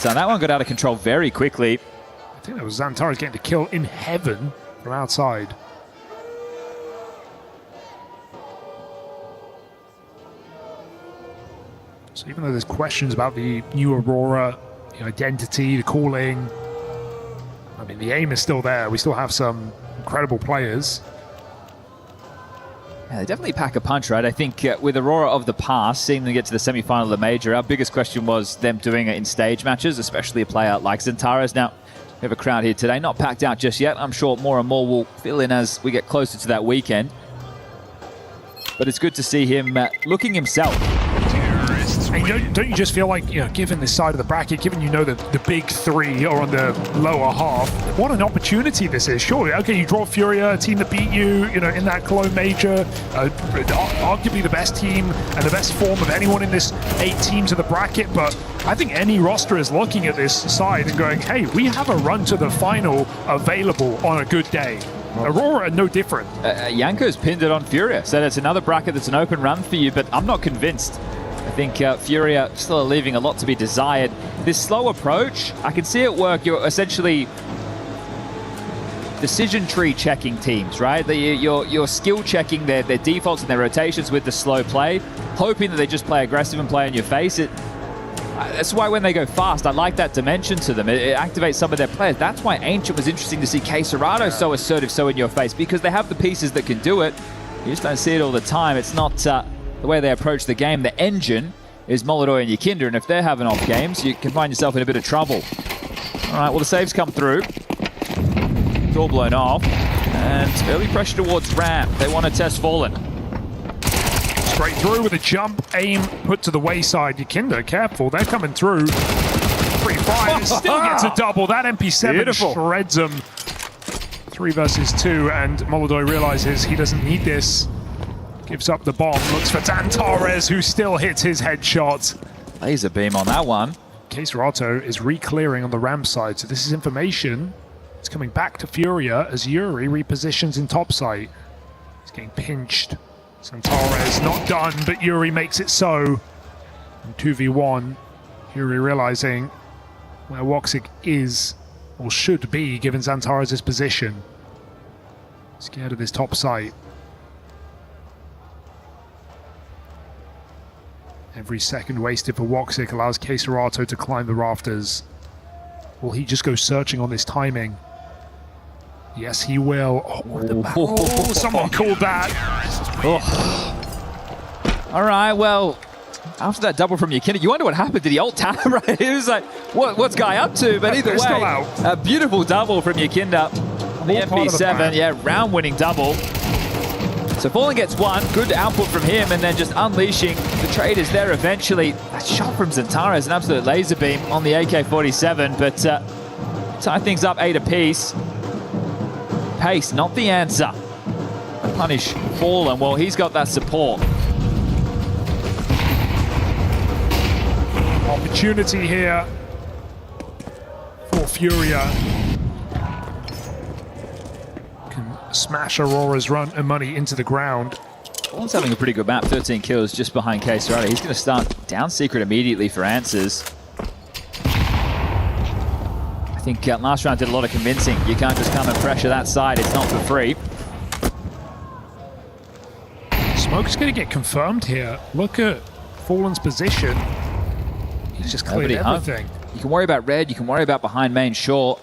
So that one got out of control very quickly. I think that was Xantares getting the kill in heaven from outside. So even though there's questions about the new Aurora, the identity, the calling, I mean, the aim is still there. We still have some incredible players. Yeah, they definitely pack a punch, right? I think with Aurora of the past, seeing them get to the semi-final of the major, our biggest question was them doing it in stage matches, especially a player like Xantares. Now, we have a crowd here today, not packed out just yet. I'm sure more and more will fill in as we get closer to that weekend. But it's good to see him looking himself. And don't you just feel like, you know, given this side of the bracket, given you know the big three are on the lower half, what an opportunity this is. Surely, okay, you draw Furia, a team that beat you, you know, in that Cologne major, arguably the best team and the best form of anyone in this 8 teams of the bracket. But I think any roster is looking at this side and going, hey, we have a run to the final available on a good day. Aurora, no different. Yanko's pinned it on Furia, said it's another bracket that's an open run for you, but I'm not convinced. I think Furia still are leaving a lot to be desired. This slow approach, I can see it work. You're essentially decision tree checking teams, right? You're skill checking their defaults and their rotations with the slow play, hoping that they just play aggressive and play in your face. That's why when they go fast, I like that dimension to them. It activates some of their players. That's why Ancient was interesting to see K-Serrato so assertive, so in your face, because they have the pieces that can do it. You just don't see it all the time. It's not the way they approach the game. The engine is Molodoi and Yakinda, and if they're having off games, you can find yourself in a bit of trouble. All right, well, the saves come through. It's all blown off. And early pressure towards ramp. They want to test Fallen. Straight through with a jump, aim put to the wayside. Yakinda, careful, they're coming through. Free fire, still gets a double. That MP7 shreds them. 3 versus 2, and Molodoi realizes he doesn't need this. Gives up the bomb, looks for Xantares, who still hits his headshot. Laser beam on that one. K-Serrato is re-clearing on the ramp side, so this is information. It's coming back to Furia as Yuri repositions in top site. He's getting pinched. Xantares not done, but Yuri makes it so. And 2v1, Yuri realizing where Woxic is, or should be, given Xantares' position. Scared of this top site. Every second wasted for Woxic allows K-Serrato to climb the rafters. Will he just go searching on this timing? Yes, he will. Oh, someone called that. All right, well, after that double from Yakinda, you wonder what happened to the ult tab, right? It was like, what's Guy up to? But either way, a beautiful double from Yakinda. The MP7, yeah, round-winning double. So Fallen gets one, good output from him, and then just unleashing the traders there eventually. That shot from Zentara is an absolute laser beam on the AK-47, but tie things up 8 apiece. Pace, not the answer. Punish Fallen, well, he's got that support. Opportunity here for Furia. Can smash Aurora's run and money into the ground. Fallen's having a pretty good map, 13 kills just behind K-Serrata. He's going to start down Secret immediately for answers. I think last round did a lot of convincing. You can't just come and pressure that side, it's not for free. Smoke's going to get confirmed here. Look at Fallen's position. He's just cleared everything. You can worry about red, you can worry about behind main short.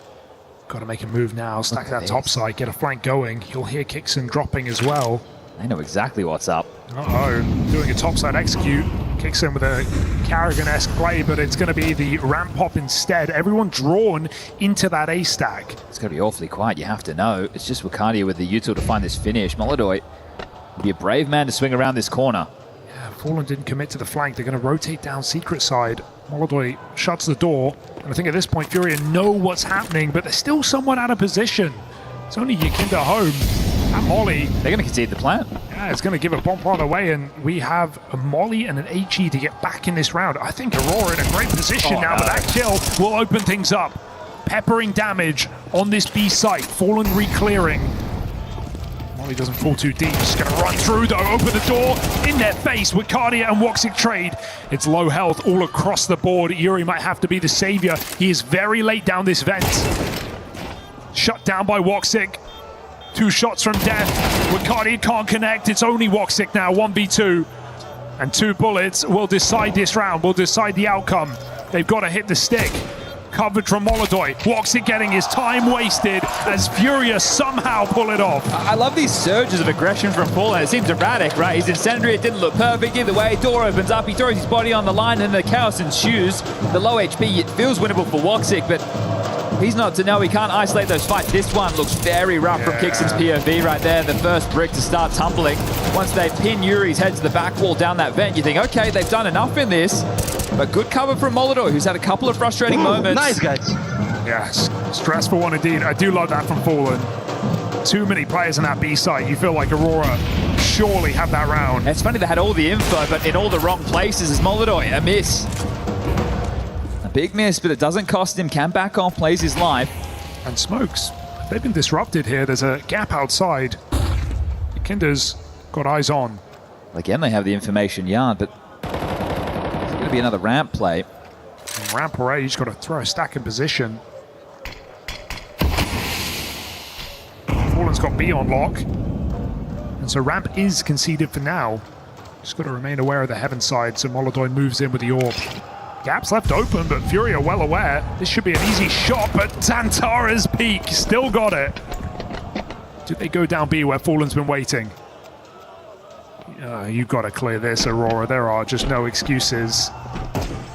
Got to make a move now, stack that top side, get a flank going. You'll hear Kixon dropping as well. They know exactly what's up. Uh-oh, doing a topside execute. Kixon with a Carrigan-esque play, but it's going to be the ramp pop instead. Everyone drawn into that A stack. It's going to be awfully quiet, you have to know. It's just Wakadia with the util to find this finish. Molodoi would be a brave man to swing around this corner. Yeah, Fallen didn't commit to the flank. They're going to rotate down Secret side. Molodoi shuts the door. And I think at this point, Furia know what's happening, but they're still somewhat out of position. It's only Yakinda home. And Molly. They're going to concede the plant. Yeah, it's going to give a bomb plot away, and we have a Molly and an HE to get back in this round. I think Aurora in a great position now, but that kill will open things up. Peppering damage on this B site. Fallen re-clearing. Molly doesn't fall too deep. Just going to run through, though. Open the door. In their face with Cardia and Woxic trade. It's low health all across the board. Yuri might have to be the savior. He is very late down this vent. Shut down by Woxic. 2 shots from death. Wakadia can't connect. It's only Woxic now, 1v2. And 2 bullets will decide this round, will decide the outcome. They've got to hit the stick. Covered from Molodoi. Woxic getting his time wasted as Furia somehow pull it off. I love these surges of aggression from Fallen. It seems erratic, right? He's incendiary, it didn't look perfect. Either way, door opens up, he throws his body on the line, and the chaos ensues. The low HP, it feels winnable for Woxic, but he's not to know. He can't isolate those fights. This one looks very rough from Kixon's POV right there. The first brick to start tumbling. Once they pin Yuri's head to the back wall down that vent, you think, okay, they've done enough in this. But good cover from Molodoi, who's had a couple of frustrating moments. Nice, guys. Yes, stressful one indeed. I do love that from Fallen. Too many players in that B site. You feel like Aurora surely have that round. It's funny they had all the info, but in all the wrong places. Is Molodoi a miss? Big miss, but it doesn't cost him. Can back off, plays his life. And Smokes, they've been disrupted here. There's a gap outside. Kinder's got eyes on. Again, they have the information yard, but it's going to be another ramp play. And ramp array, he's got to throw a stack in position. Fallen's got B on lock. And so ramp is conceded for now. Just got to remain aware of the heaven side, so Molodoi moves in with the orb. Gaps left open, but Furia well aware. This should be an easy shot, but Zantara's peak still got it. Do they go down B where Fallen's been waiting? You've got to clear this, Aurora. There are just no excuses.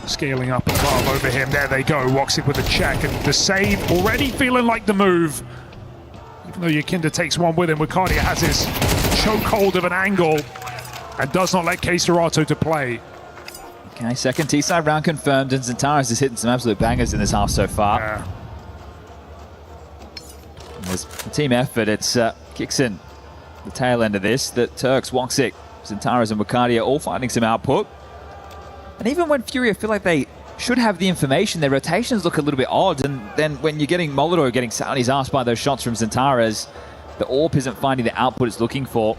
Scaling up above over him. There they go. Woxic with a check and the save. Already feeling like the move. Even though Yakinda takes one with him, Wakadia has his chokehold of an angle and does not let K-Serrata to play. Okay, second T-side round confirmed, and Zentaris is hitting some absolute bangers in this half so far. Yeah. There's a team effort. It's Kixon, the tail end of this. The Turks, Woxic, Zentaris, and Wakadia all finding some output. And even when Furia feel like they should have the information, their rotations look a little bit odd. And then when you're getting Molodoi getting sat on his ass by those shots from Zentaris, the AWP isn't finding the output it's looking for.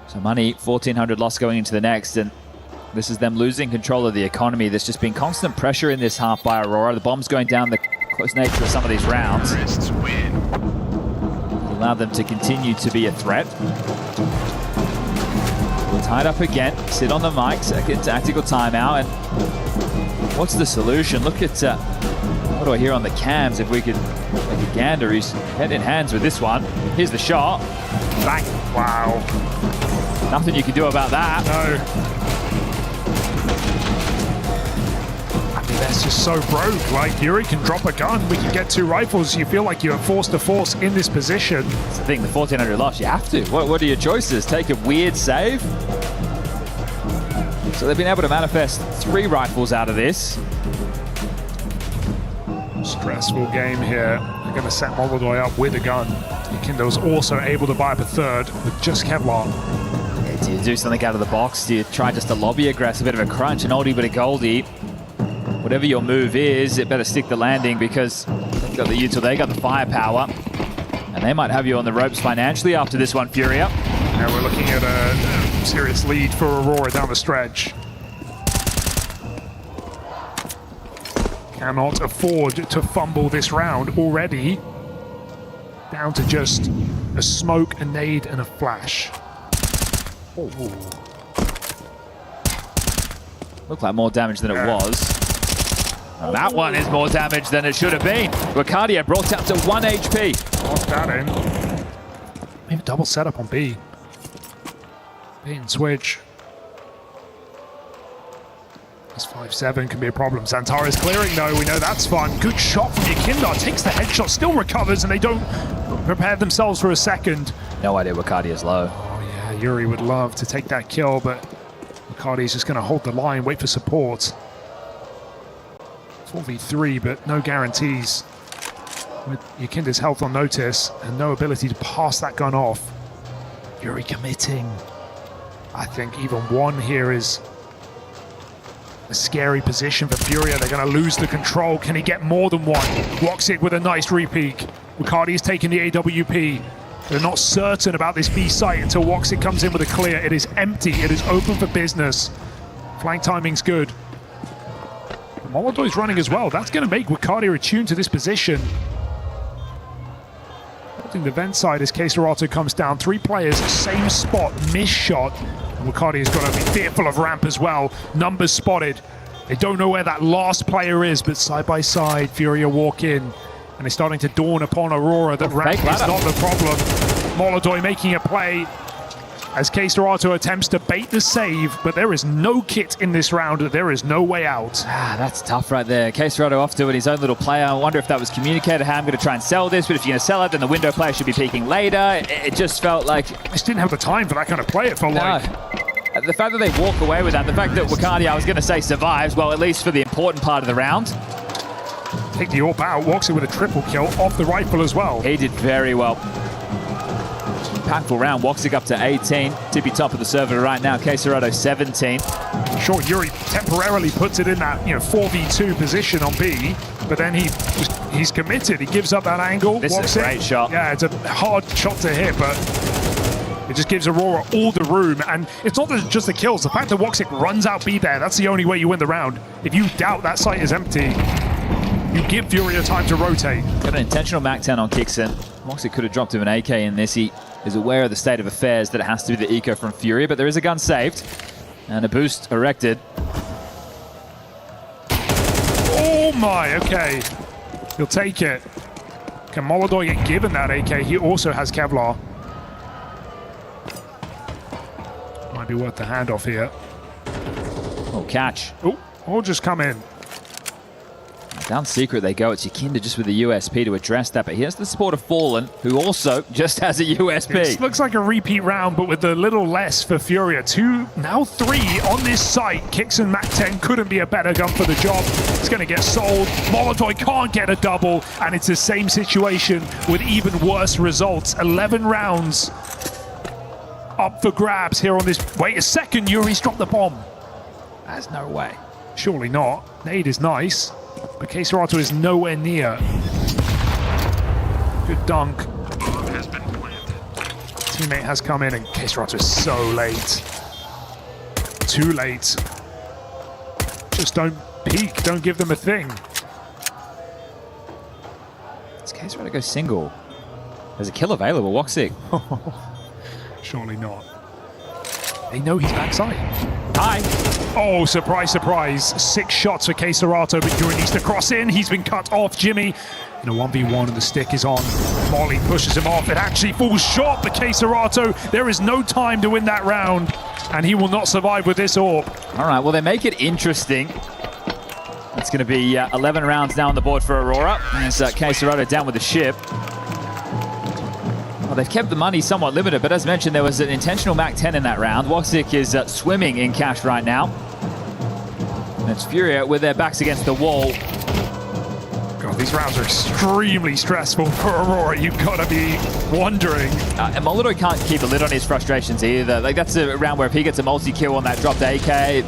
So money, 1,400 loss going into the next, and this is them losing control of the economy. There's just been constant pressure in this half by Aurora. The bomb's going down, the close nature of some of these rounds allow them to continue to be a threat. We're tied up again, sit on the mic, second tactical timeout, and what's the solution? Look at, what do I hear on the cams, if we could Like Gander, he's head in hands with this one. Here's the shot. Bang. Wow. Nothing you can do about that. No. I mean, that's just so broke. Like, Yuri can drop a gun, we can get 2 rifles. You feel like you're forced to force in this position. That's the thing, the 1400 loss, you have to. What are your choices? Take a weird save? So they've been able to manifest 3 rifles out of this. Stressful game here. They're going to set Molodoi up with a gun. Kindle's also able to buy up a 3rd with just Kevlar. Yeah, do you do something out of the box? Do you try just to lobby aggress, a bit of a crunch, an oldie but a goldie? Whatever your move is, it better stick the landing because they've got the util, they got the firepower. And they might have you on the ropes financially after this one, Furia. Now we're looking at a serious lead for Aurora down the stretch. Cannot afford to fumble this round already. Down to just a smoke, a nade, and a flash. Oh. Looked like more damage than it was. And that one is more damage than it should have been. Ricardia brought out to 1 HP. Lock that in. Maybe double setup on B. Bait and switch. This 5-7 can be a problem. Xantara's clearing though, we know that's fun. Good shot from Yakindar, takes the headshot, still recovers, and they don't prepare themselves for a second. No idea Ricardia's low. Oh yeah, Yuri would love to take that kill, but Ricardia's just going to hold the line, wait for support. 4v3, but no guarantees. With Yakinda's health on notice and no ability to pass that gun off. Yuri committing. I think even 1 here is a scary position for Furia. They're going to lose the control. Can he get more than 1? Woxic with a nice repeak. Ricardi's taking the AWP. They're not certain about this B site until Woxic comes in with a clear. It is empty. It is open for business. Flank timing's good. Molodoi's running as well. That's going to make Ricardia attuned to this position. Holding the vent side as K-Serato comes down. 3 players, same spot, missed shot. And Ricardia's got to be fearful of ramp as well. Numbers spotted. They don't know where that last player is, but side by side, Furia walk in. And it's starting to dawn upon Aurora that ramp is not the problem. Molodoi making a play as K-Serato attempts to bait the save, but there is no kit in this round. There is no way out. That's tough right there. K-Serato off doing his own little play. I wonder if that was communicated, how I'm going to try and sell this, but if you're going to sell it, then the window player should be peeking later. It just felt like... Just didn't have the time for that kind of play, it felt like. The fact that they walk away with that, the fact that Ricardia, I was going to say, survives, well, at least for the important part of the round. Take the AWP out, walks in with a triple kill off the rifle as well. He did very well. Impactful round, Woxic up to 18. Tippy top of the server right now, K-Serato 17. Sure, Yuri temporarily puts it in that 4v2 position on B, but then he's committed. He gives up that angle. This is a great shot. Yeah, it's a hard shot to hit, but it just gives Aurora all the room. And it's not just the kills. The fact that Woxic runs out B there, that's the only way you win the round. If you doubt that site is empty, you give Furia time to rotate. Got an intentional Mac 10 on Kixon. Woxic could have dropped him an AK in this. He is aware of the state of affairs that it has to be the eco from Furia, but there is a gun saved and a boost erected. Oh my, okay. He'll take it. Can Molodoi get given that AK? He also has Kevlar. Might be worth the handoff here. Oh, catch. Oh, or just come in. Down secret they go. It's Yakinda just with the USP to address that, but here's the support of Fallen, who also just has a USP. It looks like a repeat round, but with a little less for Furia. 2, now 3 on this site. Kixon Mac 10 couldn't be a better gun for the job. It's going to get sold. Molodoi can't get a double, and it's the same situation with even worse results. 11 rounds up for grabs here on this. Wait a second, Yuri's dropped the bomb. There's no way. Surely not. Nade is nice, but K-Serato is nowhere near. Good dunk. Teammate has come in, and K-Serato is so late. Too late. Just don't peek. Don't give them a thing. It's K-Serato go single. There's a kill available. Woxic. Surely not. They know he's backside. Hi. Oh, surprise, surprise. 6 shots for Keserato, but Yuri needs to cross in. He's been cut off. Jimmy in a 1v1 and the stick is on. Molly pushes him off. It actually falls short, but Keserato, there is no time to win that round, and he will not survive with this orb. All right, well, they make it interesting. It's going to be 11 rounds now on the board for Aurora. As Keserato down with the ship. Well, they've kept the money somewhat limited, but as mentioned, there was an intentional MAC-10 in that round. Woxic is swimming in cash right now. And it's Furia with their backs against the wall. God, these rounds are extremely stressful for Aurora. You've got to be wondering. And Molotov can't keep a lid on his frustrations either. Like, that's a round where if he gets a multi-kill on that dropped AK,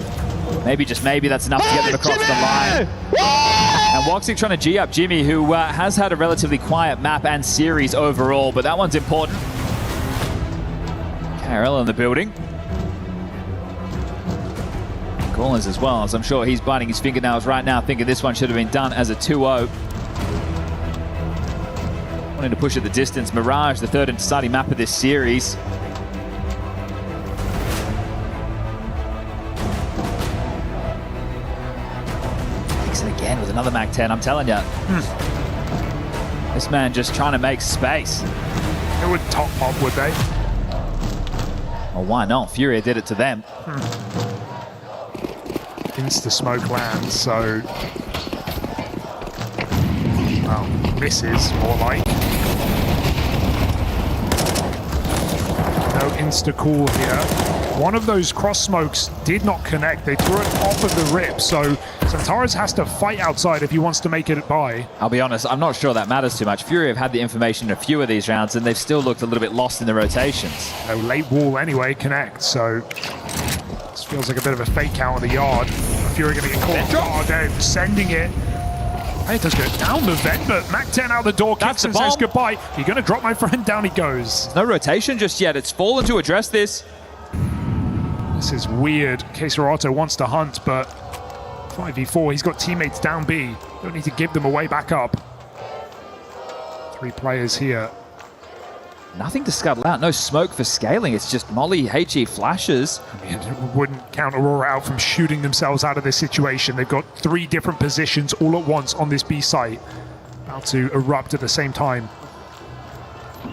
maybe, just maybe, that's enough to get them across the line. And Woxic trying to G up Jimmy, who has had a relatively quiet map and series overall, but that one's important. KRL in the building. Collins as well, as I'm sure he's biting his fingernails right now, thinking this one should have been done as a 2-0. Wanting to push it the distance. Mirage, the third and deciding map of this series. Again with another MAC-10, I'm telling you. This man just trying to make space. It would top pop, would they? Well, why not? Furia did it to them. Insta-smoke lands, so... well, misses, more like. No insta-call here. One of those cross smokes did not connect. They threw it off of the rip, so Santaris has to fight outside if he wants to make it by. I'll be honest, I'm not sure that matters too much. Fury have had the information in a few of these rounds, and they've still looked a little bit lost in the rotations. No late wall anyway, connect, so this feels like a bit of a fake out on the yard. Fury going to get caught. Oh, they're sending it. Hey, it does go down the vent, but MAC-10 out the door, kicks and says goodbye. You're going to drop my friend, down he goes. No rotation just yet. It's Fallen to address this. This is weird. Keserato wants to hunt, but 5v4, he's got teammates down B. Don't need to give them away back up. 3 players here. Nothing to scuttle out. No smoke for scaling. It's just Molly, HE flashes. I mean, it wouldn't count Aurora out from shooting themselves out of this situation. They've got 3 different positions all at once on this B site. About to erupt at the same time.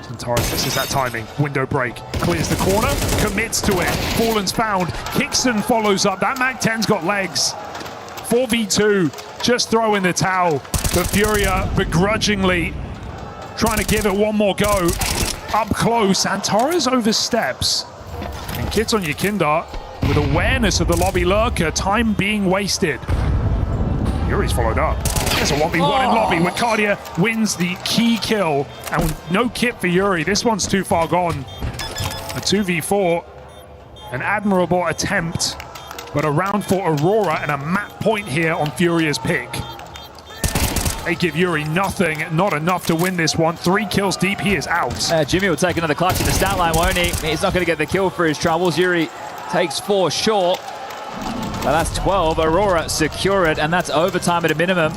Santaris misses that timing. Window break. Clears the corner. Commits to it. Fallen's found. Kingston follows up. That MAC-10's got legs. 4v2. Just throw in the towel. But Furia begrudgingly trying to give it one more go. Up close. Santaris oversteps. And Kits on Yakinda with awareness of the lobby lurker. Time being wasted. Fury's followed up. There's a 1v1 in lobby where Cardia wins the key kill. And with no kit for Yuri, this one's too far gone. A 2v4, an admirable attempt, but a round for Aurora and a map point here on Furia's pick. They give Yuri nothing, not enough to win this one. 3 kills deep, he is out. Jimmy will take another clutch in the stat line, won't he? He's not going to get the kill for his troubles. Yuri takes 4 short. Well, that's 12. Aurora secure it, and that's overtime at a minimum.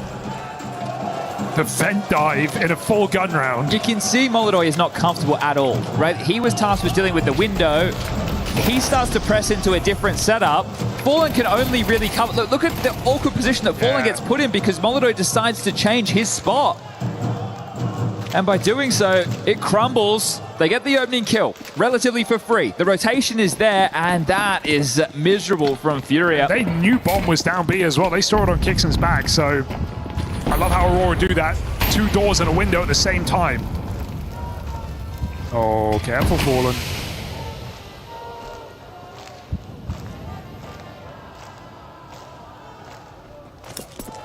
The vent dive in a full gun round. You can see Molotov is not comfortable at all, right? He was tasked with dealing with the window. He starts to press into a different setup. Fallen can only really cover... Look at the awkward position that Fallen gets put in because Molotov decides to change his spot. And by doing so, it crumbles. They get the opening kill, relatively for free. The rotation is there, and that is miserable from Furia. They knew Bomb was down B as well. They saw it on Kixon's back, so... I love how Aurora do that. 2 doors and a window at the same time. Oh, careful, Fallen.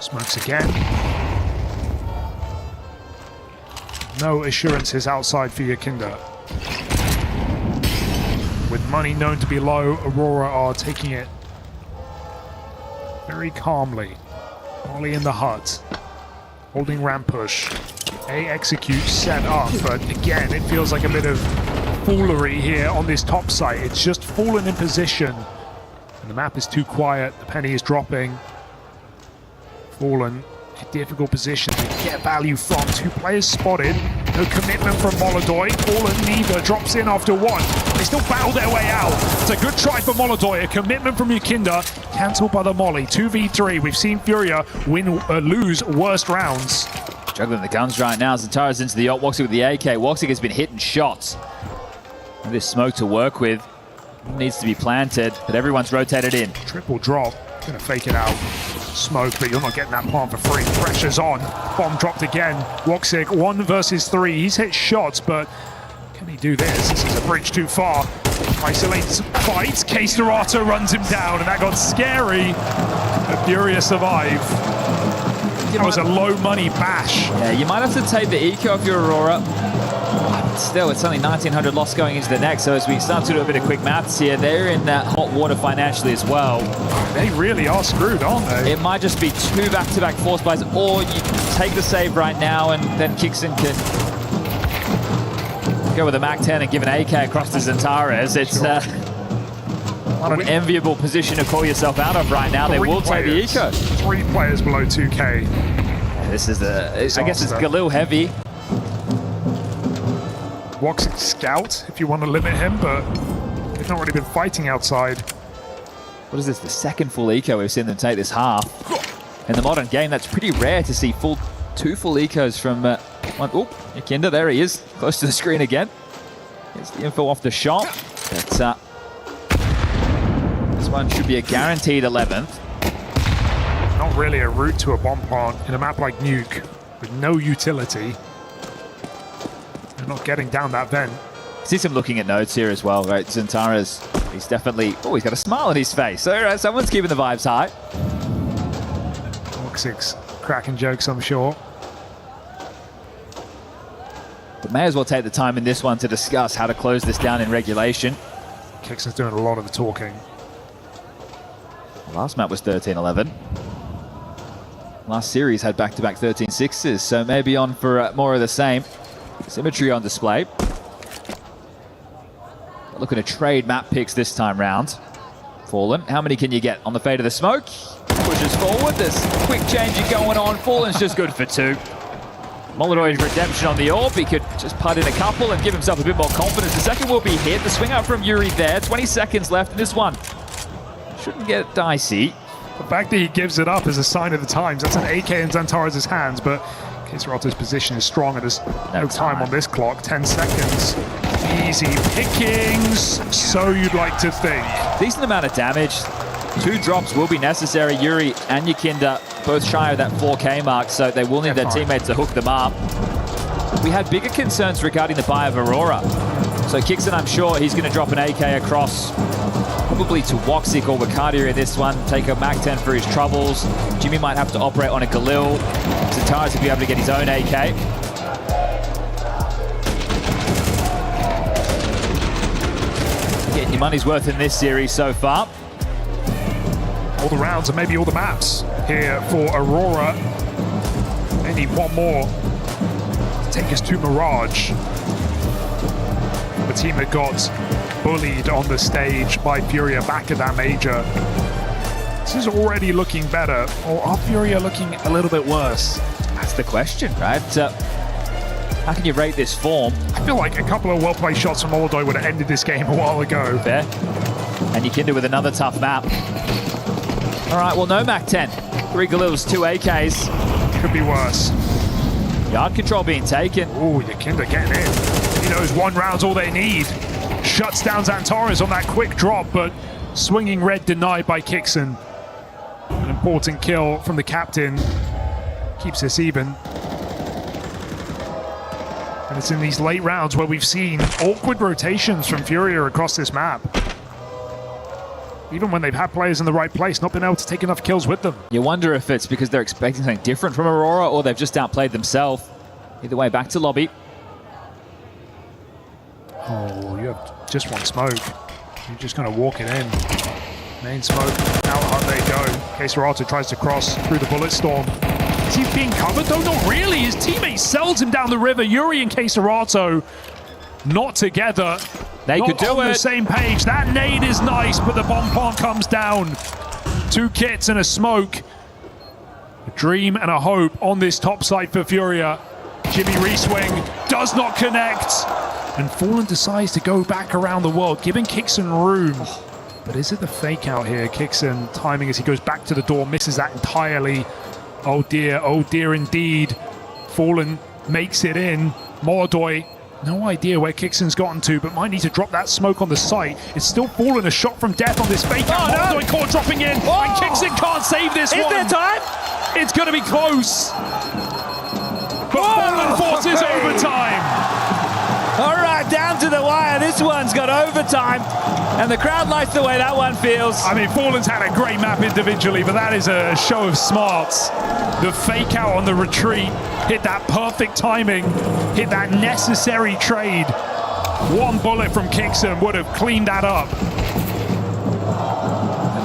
Smokes again. No assurances outside for Yakinda. With money known to be low, Aurora are taking it very calmly. Molly in the hut. Holding ramp push. A execute set up, but again, it feels like a bit of foolery here on this top site. It's just Fallen in position. And the map is too quiet. The penny is dropping. Fallen, a difficult position to get value from. 2 players spotted. No commitment from Molodoi. All and neither drops in after one. They still battle their way out. It's a good try for Molodoi. A commitment from Yukinda. Cancelled by the Molly. 2v3. We've seen Furia lose worst rounds. Juggling the guns right now. Zantara's into the Woxic with the AK. Woxic has been hitting shots. And this smoke to work with needs to be planted, but everyone's rotated in. Triple drop. Gonna fake it out. Smoke, but you're not getting that plant for free. Pressure's on. Bomb dropped again. Woxic, 1 versus 3. He's hit shots, but can he do this? This is a bridge too far. Isolates, fights. Case Dorato runs him down, and that got scary. But Furia survive. That was a low money bash. Yeah, you might have to take the eco if you're Aurora. Still, it's only 1900 loss going into the next, so as we start to do a bit of quick maths here, they're in that hot water financially as well. They really are screwed, aren't they? It might just be 2 back-to-back force buys, or you take the save right now and then Kixon can go with a Mac-10 and give an AK across to Zantares. It's not an enviable position to call yourself out of right now. They will take the eco. 3 players below 2K. Yeah, this is I guess it's Galil heavy. Woxic scout, if you want to limit him, but they've not really been fighting outside. What is this, the second full eco we've seen them take this half? In the modern game, that's pretty rare to see 2 full ecos from one. Oh, Yukinda, there he is, close to the screen again. Here's the info off the shot. But, this one should be a guaranteed 11th. Not really a route to a bomb plant in a map like Nuke, with no utility. They're not getting down that vent. See some looking at notes here as well, right? Zantares, he's definitely... Oh, he's got a smile on his face. So someone's keeping the vibes high. Woxic's cracking jokes, I'm sure. But may as well take the time in this one to discuss how to close this down in regulation. Kixon's doing a lot of the talking. Last map was 13-11. Last series had back-to-back 13-6s, so maybe on for more of the same. Symmetry on display. Looking to trade map picks this time round. Fallen, how many can you get on the fade of the smoke? Pushes forward, there's quick changing going on. Fallen's just good for 2. Molodoi's redemption on the orb. He could just putt in a couple and give himself a bit more confidence. The second will be hit. The swing out from Yuri there. 20 seconds left in this one. Shouldn't get dicey. The fact that he gives it up is a sign of the times. That's an AK in Zantares' hands, but Kisarato's position is strong and there's no time on this clock. 10 seconds. Easy pickings, so you'd like to think. Decent amount of damage. 2 drops will be necessary. Yuri and Yukinda both shy of that 4K mark, so they will need their teammates to hook them up. We had bigger concerns regarding the buy of Aurora. So Kixon, I'm sure he's going to drop an AK across, probably to Woxic or Wakadia in this one. Take a Mac-10 for his troubles. Jimmy might have to operate on a Galil. Zantares will be able to get his own AK. Getting your money's worth in this series so far. All the rounds and maybe all the maps here for Aurora. They need one more to take us to Mirage. The team that got bullied on the stage by Furia back at that major. This is already looking better, or are Furia looking a little bit worse? That's the question, right? How can you rate this form? I feel like a couple of well-played shots from Molodoi would have ended this game a while ago. Fair. And Yukinda with another tough map. All right, well, no Mac-10. 3 Galils, 2 AKs. Could be worse. Yard control being taken. Ooh, Yukinda getting in. He knows 1 round's all they need. Shuts down Zantares on that quick drop, but swinging red denied by Kixon. An important kill from the captain. Keeps us even. And it's in these late rounds where we've seen awkward rotations from Furia across this map. Even when they've had players in the right place, not been able to take enough kills with them. You wonder if it's because they're expecting something different from Aurora or they've just outplayed themselves. Either way, back to lobby. Oh, you have just 1 smoke. You're just going to walk it in. Main smoke, out hard they go. Keserato tries to cross through the bullet storm. Is he being covered though? Not really. His teammate sells him down the river. Yuri and Keserato not together. They could do it. On the same page. That nade is nice, but the bomb plant comes down. 2 kits and a smoke. A dream and a hope on this top side for Furia. Jimmy reswing, does not connect. And Fallen decides to go back around the world, giving Kixon room. But is it the fake out here? Kixon timing as he goes back to the door, misses that entirely. Oh dear indeed. Fallen makes it in. Molodoi, no idea where Kixon's gotten to, but might need to drop that smoke on the site. It's still Fallen, a shot from death on this fake out. Molodoi core dropping in, and Kixon can't save this one. Is there time? It's going to be close. But Fallen forces overtime. All right, down to the wire. This one's got overtime, and the crowd likes the way that one feels. I mean, Fallen's had a great map individually, but that is a show of smarts. The fake out on the retreat, hit that perfect timing, hit that necessary trade. One bullet from Kixon would have cleaned that up.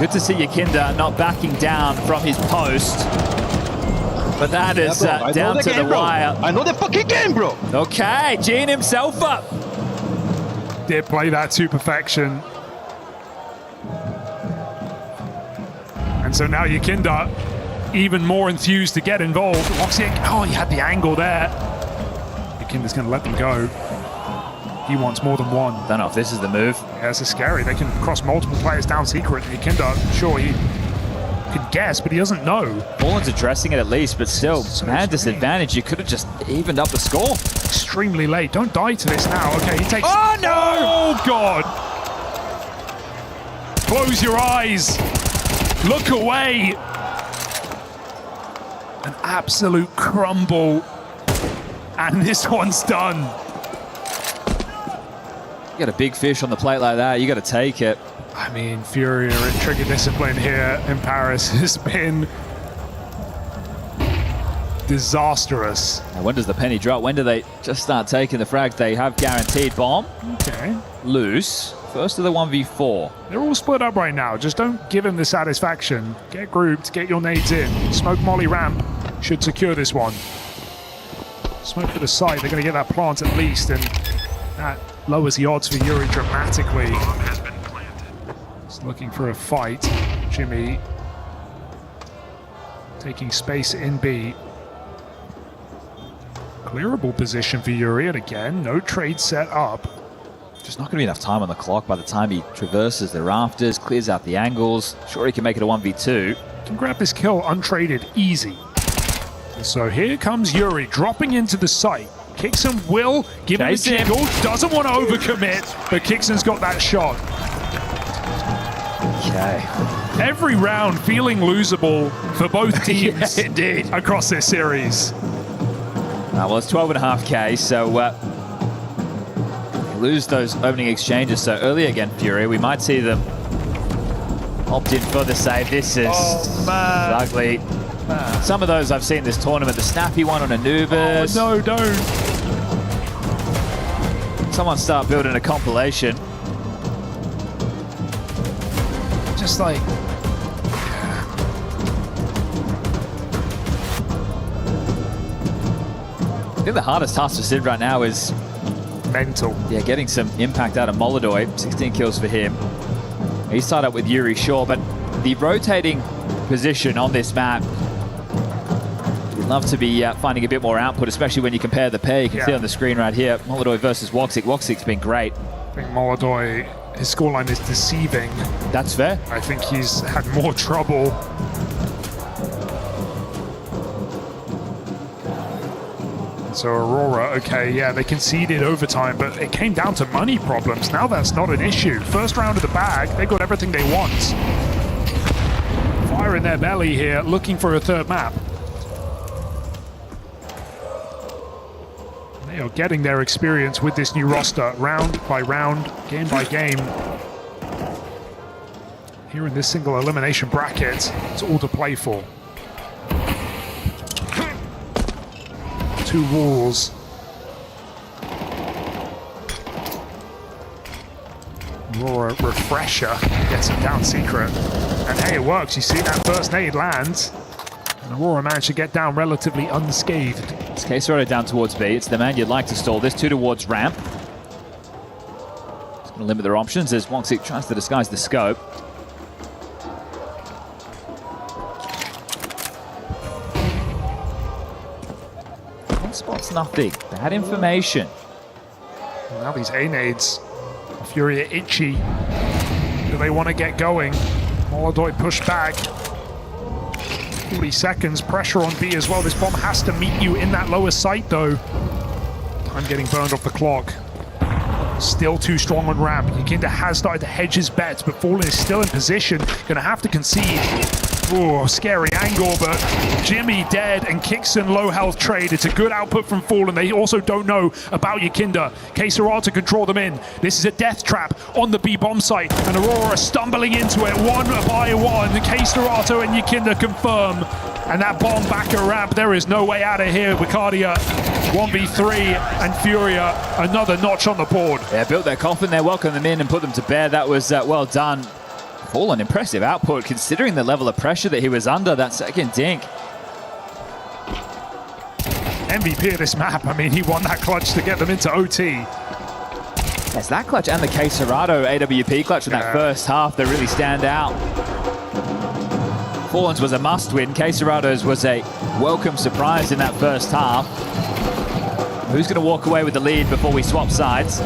Good to see Yakinda not backing down from his post. But that is down to the wire. I know the fucking game, bro. Okay, Gene himself up. Did play that to perfection. And so now Yakinda even more enthused to get involved. Oh, he had the angle there. Yakinda's going to let them go. He wants more than one. Don't know if this is the move. Yeah, this is scary. They can cross multiple players down secret. Yakinda, sure, he could guess, but he doesn't know. Fallen's addressing it at least, but still, man disadvantage. You could have just evened up the score. Extremely late. Don't die to this now. Okay, he takes... Oh, no! Oh, God! Close your eyes. Look away. An absolute crumble. And this one's done. You got a big fish on the plate like that, you got to take it. I mean, Furia and trigger discipline here in Paris has been disastrous. Now, when does the penny drop? When do they just start taking the frags? They have guaranteed bomb. Okay. Loose. First of the 1v4. They're all split up right now. Just don't give him the satisfaction. Get grouped, get your nades in. Smoke molly ramp should secure this one. Smoke for the site. They're going to get that plant at least, and that lowers the odds for Yuri dramatically. He's looking for a fight. Jimmy taking space in B. Clearable position for Yuri, and again, no trade set up. Just not going to be enough time on the clock by the time he traverses the rafters, clears out the angles. Sure, he can make it a 1v2. Can grab this kill untraded, easy. And so here comes Yuri, dropping into the site. Kixon will give him a jiggle, doesn't want to overcommit, but Kixon's got that shot. Okay. Every round feeling losable for both teams yes, indeed. across this series. Well, it's 12.5k, so lose those opening exchanges so early again, Fury. We might see them opt in for the save. This is ugly. Some of those I've seen this tournament. The snappy one on Anubis. Oh, no, don't. Someone start building a compilation. Just like... I think the hardest task for Sid right now is... mental. Yeah, getting some impact out of Molodoi. 16 kills for him. He's tied up with Yuri Shaw, but the rotating position on this map, you'd love to be finding a bit more output, especially when you compare the pair. You can see on the screen right here, Molodoi versus Woxic. Woxic's been great. I think Molodoi, his scoreline is deceiving. That's fair. I think he's had more trouble. So Aurora, okay, yeah, they conceded overtime, but it came down to money problems. Now that's not an issue. First round of the bag, they got everything they want. Fire in their belly here, looking for a third map. They are getting their experience with this new roster, round by round, game by game. Here in this single elimination bracket, it's all to play for. Two walls. Aurora refresher gets him down secret. And hey, it works. You see that first nade lands. And Aurora managed to get down relatively unscathed. It's Quesaro down towards B. It's the man you'd like to stall. This two towards ramp. It's going to limit their options as Woxic tries to disguise the scope. Blind spots nothing. Bad information. Now these A-nades. Fury are itchy. Do they want to get going? Molodoi pushed back. 40 seconds, pressure on B as well. This bomb has to meet you in that lower site though. Time getting burned off the clock. Still too strong on ramp. Yakinda has started to hedge his bets, but Fallen is still in position. Gonna have to concede. Oh, scary angle, but Jimmy dead and Kixon low health trade. It's a good output from Fallen. They also don't know about Yakinda. K-Serata control them in. This is a death trap on the B bomb site, and Aurora stumbling into it one by one. K-Serata and Yakinda confirm. And that bomb back at ramp, there is no way out of here. Wicardia 1v3 and Furia another notch on the board. Yeah, built their coffin there, welcomed them in and put them to bed. That was well done. Fallen, impressive output considering the level of pressure that he was under that second dink. MVP of this map. I mean, he won that clutch to get them into OT. Yes, that clutch and the K-Serata AWP clutch in that first half, they really stand out. Fallen's was a must-win. K-Serata's was a welcome surprise in that first half. Who's going to walk away with the lead before we swap sides?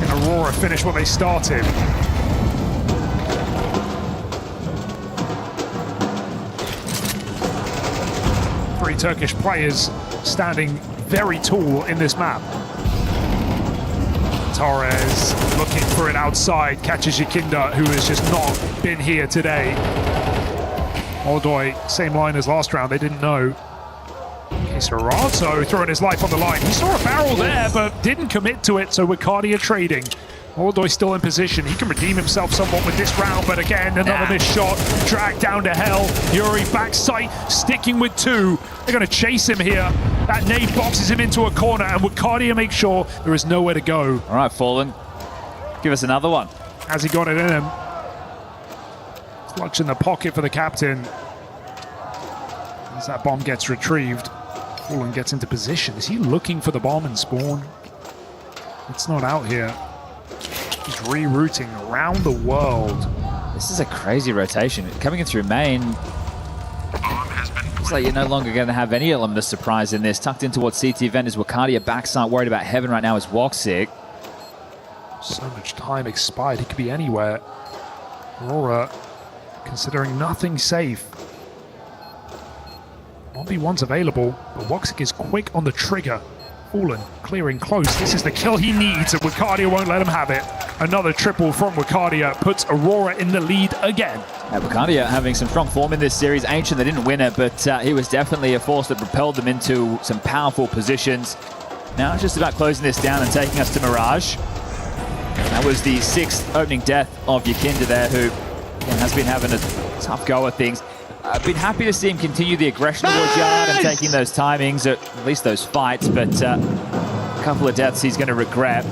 And Aurora finish what they started. 3 Turkish players standing very tall in this map. Torres looking for it outside, catches Yakinda, who has just not been here today. Molodoi, same line as last round, they didn't know. K-Serata throwing his life on the line. He saw a barrel there, but didn't commit to it, so Wicardia trading. Molodoi still in position. He can redeem himself somewhat with this round, but again, another missed shot. Dragged down to hell. Yuri back sight, sticking with 2. They're going to chase him here. That nade boxes him into a corner, and Wicardia makes sure there is nowhere to go. All right, Fallen. Give us another one. Has he got it in him? Clutch in the pocket for the captain. As that bomb gets retrieved, Fallen gets into position. Is he looking for the bomb and spawn? It's not out here. He's rerouting around the world. This is a crazy rotation. Coming in through main. Looks like you're no longer going to have any element of surprise in this. Tucked in towards CT event is Wicardia. Backside worried about heaven right now is Woxic. So much time expired. He could be anywhere. Aurora considering nothing safe. 1v1's available, but Woxic is quick on the trigger. Fallen clearing close. This is the kill he needs, and Wicardia won't let him have it. Another triple from Wicardia puts Aurora in the lead again. Wicardia having some strong form in this series. Ancient, they didn't win it, but he was definitely a force that propelled them into some powerful positions. Now it's just about closing this down and taking us to Mirage. That was the 6th opening death of Yakinda there, who has been having a tough go at things. I've been happy to see him continue the aggression towards Yard and taking those timings, at least those fights, but a couple of deaths he's going to regret.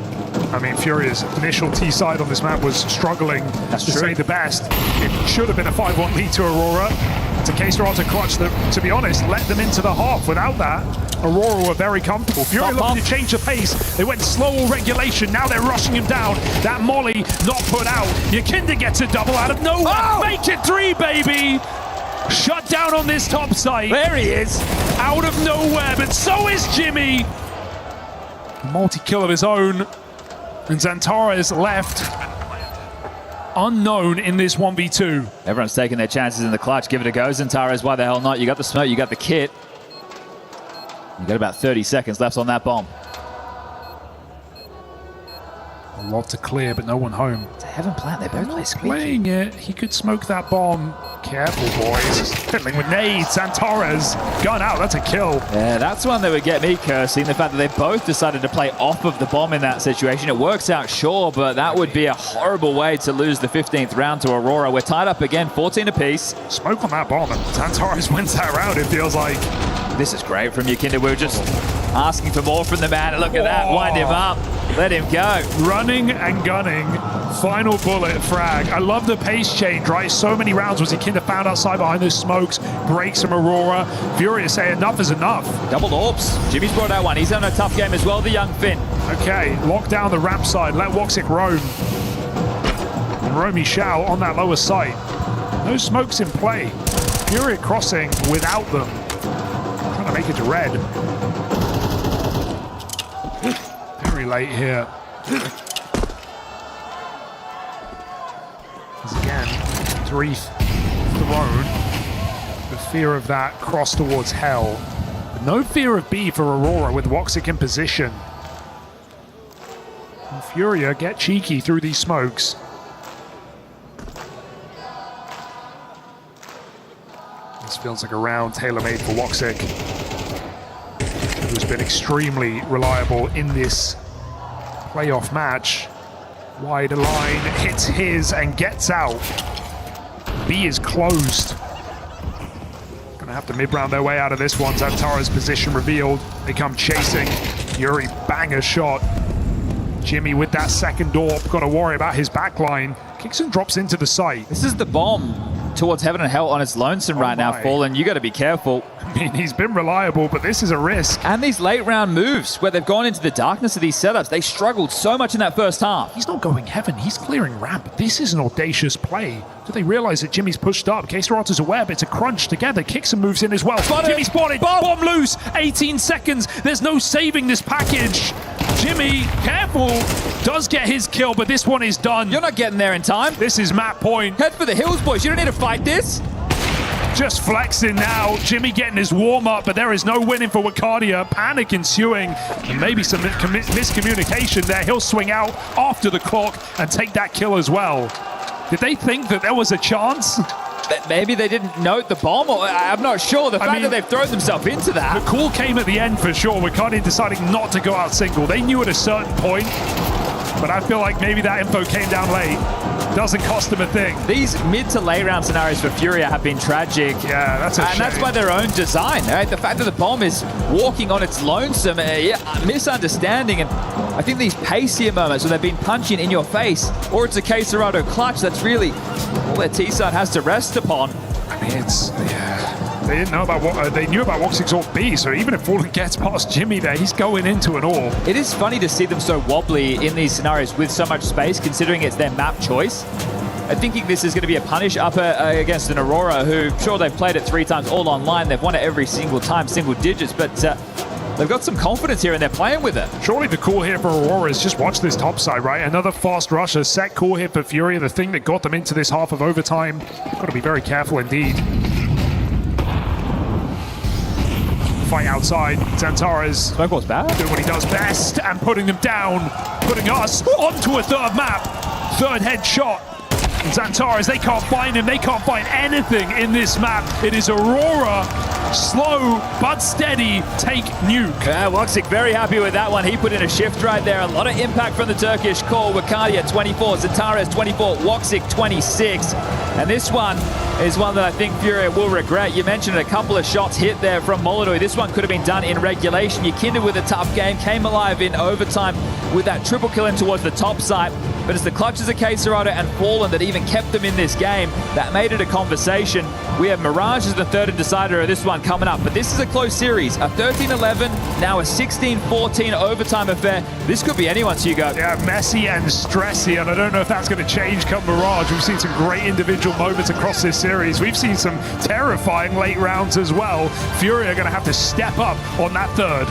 I mean, Furia's initial T-side on this map was struggling, to say the best. It should have been a 5-1 lead to Aurora. It's a K-Serata clutch that, to be honest, let them into the half. Without that, Aurora were very comfortable. Furia looking to change the pace. They went slow regulation. Now they're rushing him down. That molly not put out. Yakinda gets a double out of nowhere. Oh! Make it 3, baby! Shut down on this top site. There he is. Out of nowhere, but so is Jimmy. Multi-kill of his own. And Xantara is left unknown in this 1v2. Everyone's taking their chances in the clutch. Give it a go. Xantara, why the hell not? You got the smoke, you got the kit. You got about 30 seconds left on that bomb. A lot to clear, but no one home. It's a heaven plant. They both play squeaky. Playing it. He could smoke that bomb. Careful, boys. Fiddling with nades. Xantara's gun out. That's a kill. Yeah, that's one that would get me cursing. The fact that they both decided to play off of the bomb in that situation. It works out, sure, but that would be a horrible way to lose the 15th round to Aurora. We're tied up again, 14 apiece. Smoke on that bomb, and Xantara's wins that round, it feels like. This is great from Yakinda. We were just asking for more from the man. And look at that. Wind him up. Let him go. Running and gunning. Final bullet frag. I love the pace change, right? So many rounds was Yakinda found outside behind those smokes. Breaks from Aurora. Furious say enough is enough. Double orbs. Jimmy's brought out one. He's having a tough game as well, the young Finn. Okay, lock down the ramp side. Let Woxic roam. And roam he shall on that lower site. No smokes in play. Fury crossing without them. Trying to make it to red. Very late here. As again, 3 thrown. The fear of that cross towards hell. But no fear of B for Aurora with Woxic in position. And Furia get cheeky through these smokes. This feels like a round tailor-made for Woxic, who's been extremely reliable in this playoff match. Wide line, hits his and gets out. B is closed. Gonna have to mid-round their way out of this one. Xantara's position revealed. They come chasing. Yuri, banger shot. Jimmy with that second door, got to worry about his backline. Kicks and drops into the site. This is the bomb towards heaven and hell on its lonesome right now, Fallen. You got to be careful. I mean, he's been reliable, but this is a risk. And these late round moves where they've gone into the darkness of these setups, they struggled so much in that first half. He's not going heaven, he's clearing ramp. This is an audacious play. Do they realize that Jimmy's pushed up? K-Serato's aware, but it's a crunch together. Kicks and moves in as well. Jimmy spotted, bomb loose, 18 seconds. There's no saving this package. Jimmy, careful, does get his kill, but this one is done. You're not getting there in time. This is map point. Head for the hills, boys. You don't need to fight this. Just flexing now. Jimmy getting his warm-up, but there is no winning for Wakadia. Panic ensuing, and maybe some miscommunication there. He'll swing out after the clock and take that kill as well. Did they think that there was a chance? Maybe they didn't note the bomb, or I'm not sure. The fact that they've thrown themselves into that. The call came at the end for sure. Wakadia deciding not to go out single. They knew at a certain point, but I feel like maybe that info came down late. Doesn't cost them a thing. These mid to late round scenarios for Furia have been tragic. Yeah, that's a shame. And that's by their own design, right? The fact that the bomb is walking on its lonesome, misunderstanding. And I think these pacier moments where they've been punching in your face, or it's a K-Serato clutch, that's really all their T-side has to rest upon. I mean, it's, they didn't know about what they knew about Woxic's ult B, so even if Fallen gets past Jimmy there, he's going into an AWP. It is funny to see them so wobbly in these scenarios with so much space, considering it's their map choice. I'm thinking this is going to be a punish upper against an Aurora, who, sure, they've played it 3 times all online. They've won it every single time, single digits, but they've got some confidence here and they're playing with it. Surely the call here for Aurora is just watch this top side, right? Another fast rush, a set call here for Furia, the thing that got them into this half of overtime. Got to be very careful indeed. Fight outside. Xantara's doing what he does best and putting them down, putting us onto a third map. Third headshot. And Xantara's, they can't find him. They can't find anything in this map. It is Aurora. Slow but steady. Take nuke. Yeah, Woxic very happy with that one. He put in a shift right there. A lot of impact from the Turkish call. Wakadia 24, Xantara's 24, Woxic 26. And this one is one that I think Furia will regret. You mentioned a couple of shots hit there from Molodoi. This one could have been done in regulation. You kindled with a tough game, came alive in overtime with that triple kill in towards the top side. But it's the clutches of K-Serato and Fallen that even kept them in this game. That made it a conversation. We have Mirage as the third and decider of this one coming up. But this is a close series. A 13-11, now a 16-14 overtime affair. This could be anyone's, Hugo. Yeah, messy and stressy, and I don't know if that's going to change come Mirage. We've seen some great individual moments across this series. We've seen some terrifying late rounds as well. Furia are going to have to step up on that third.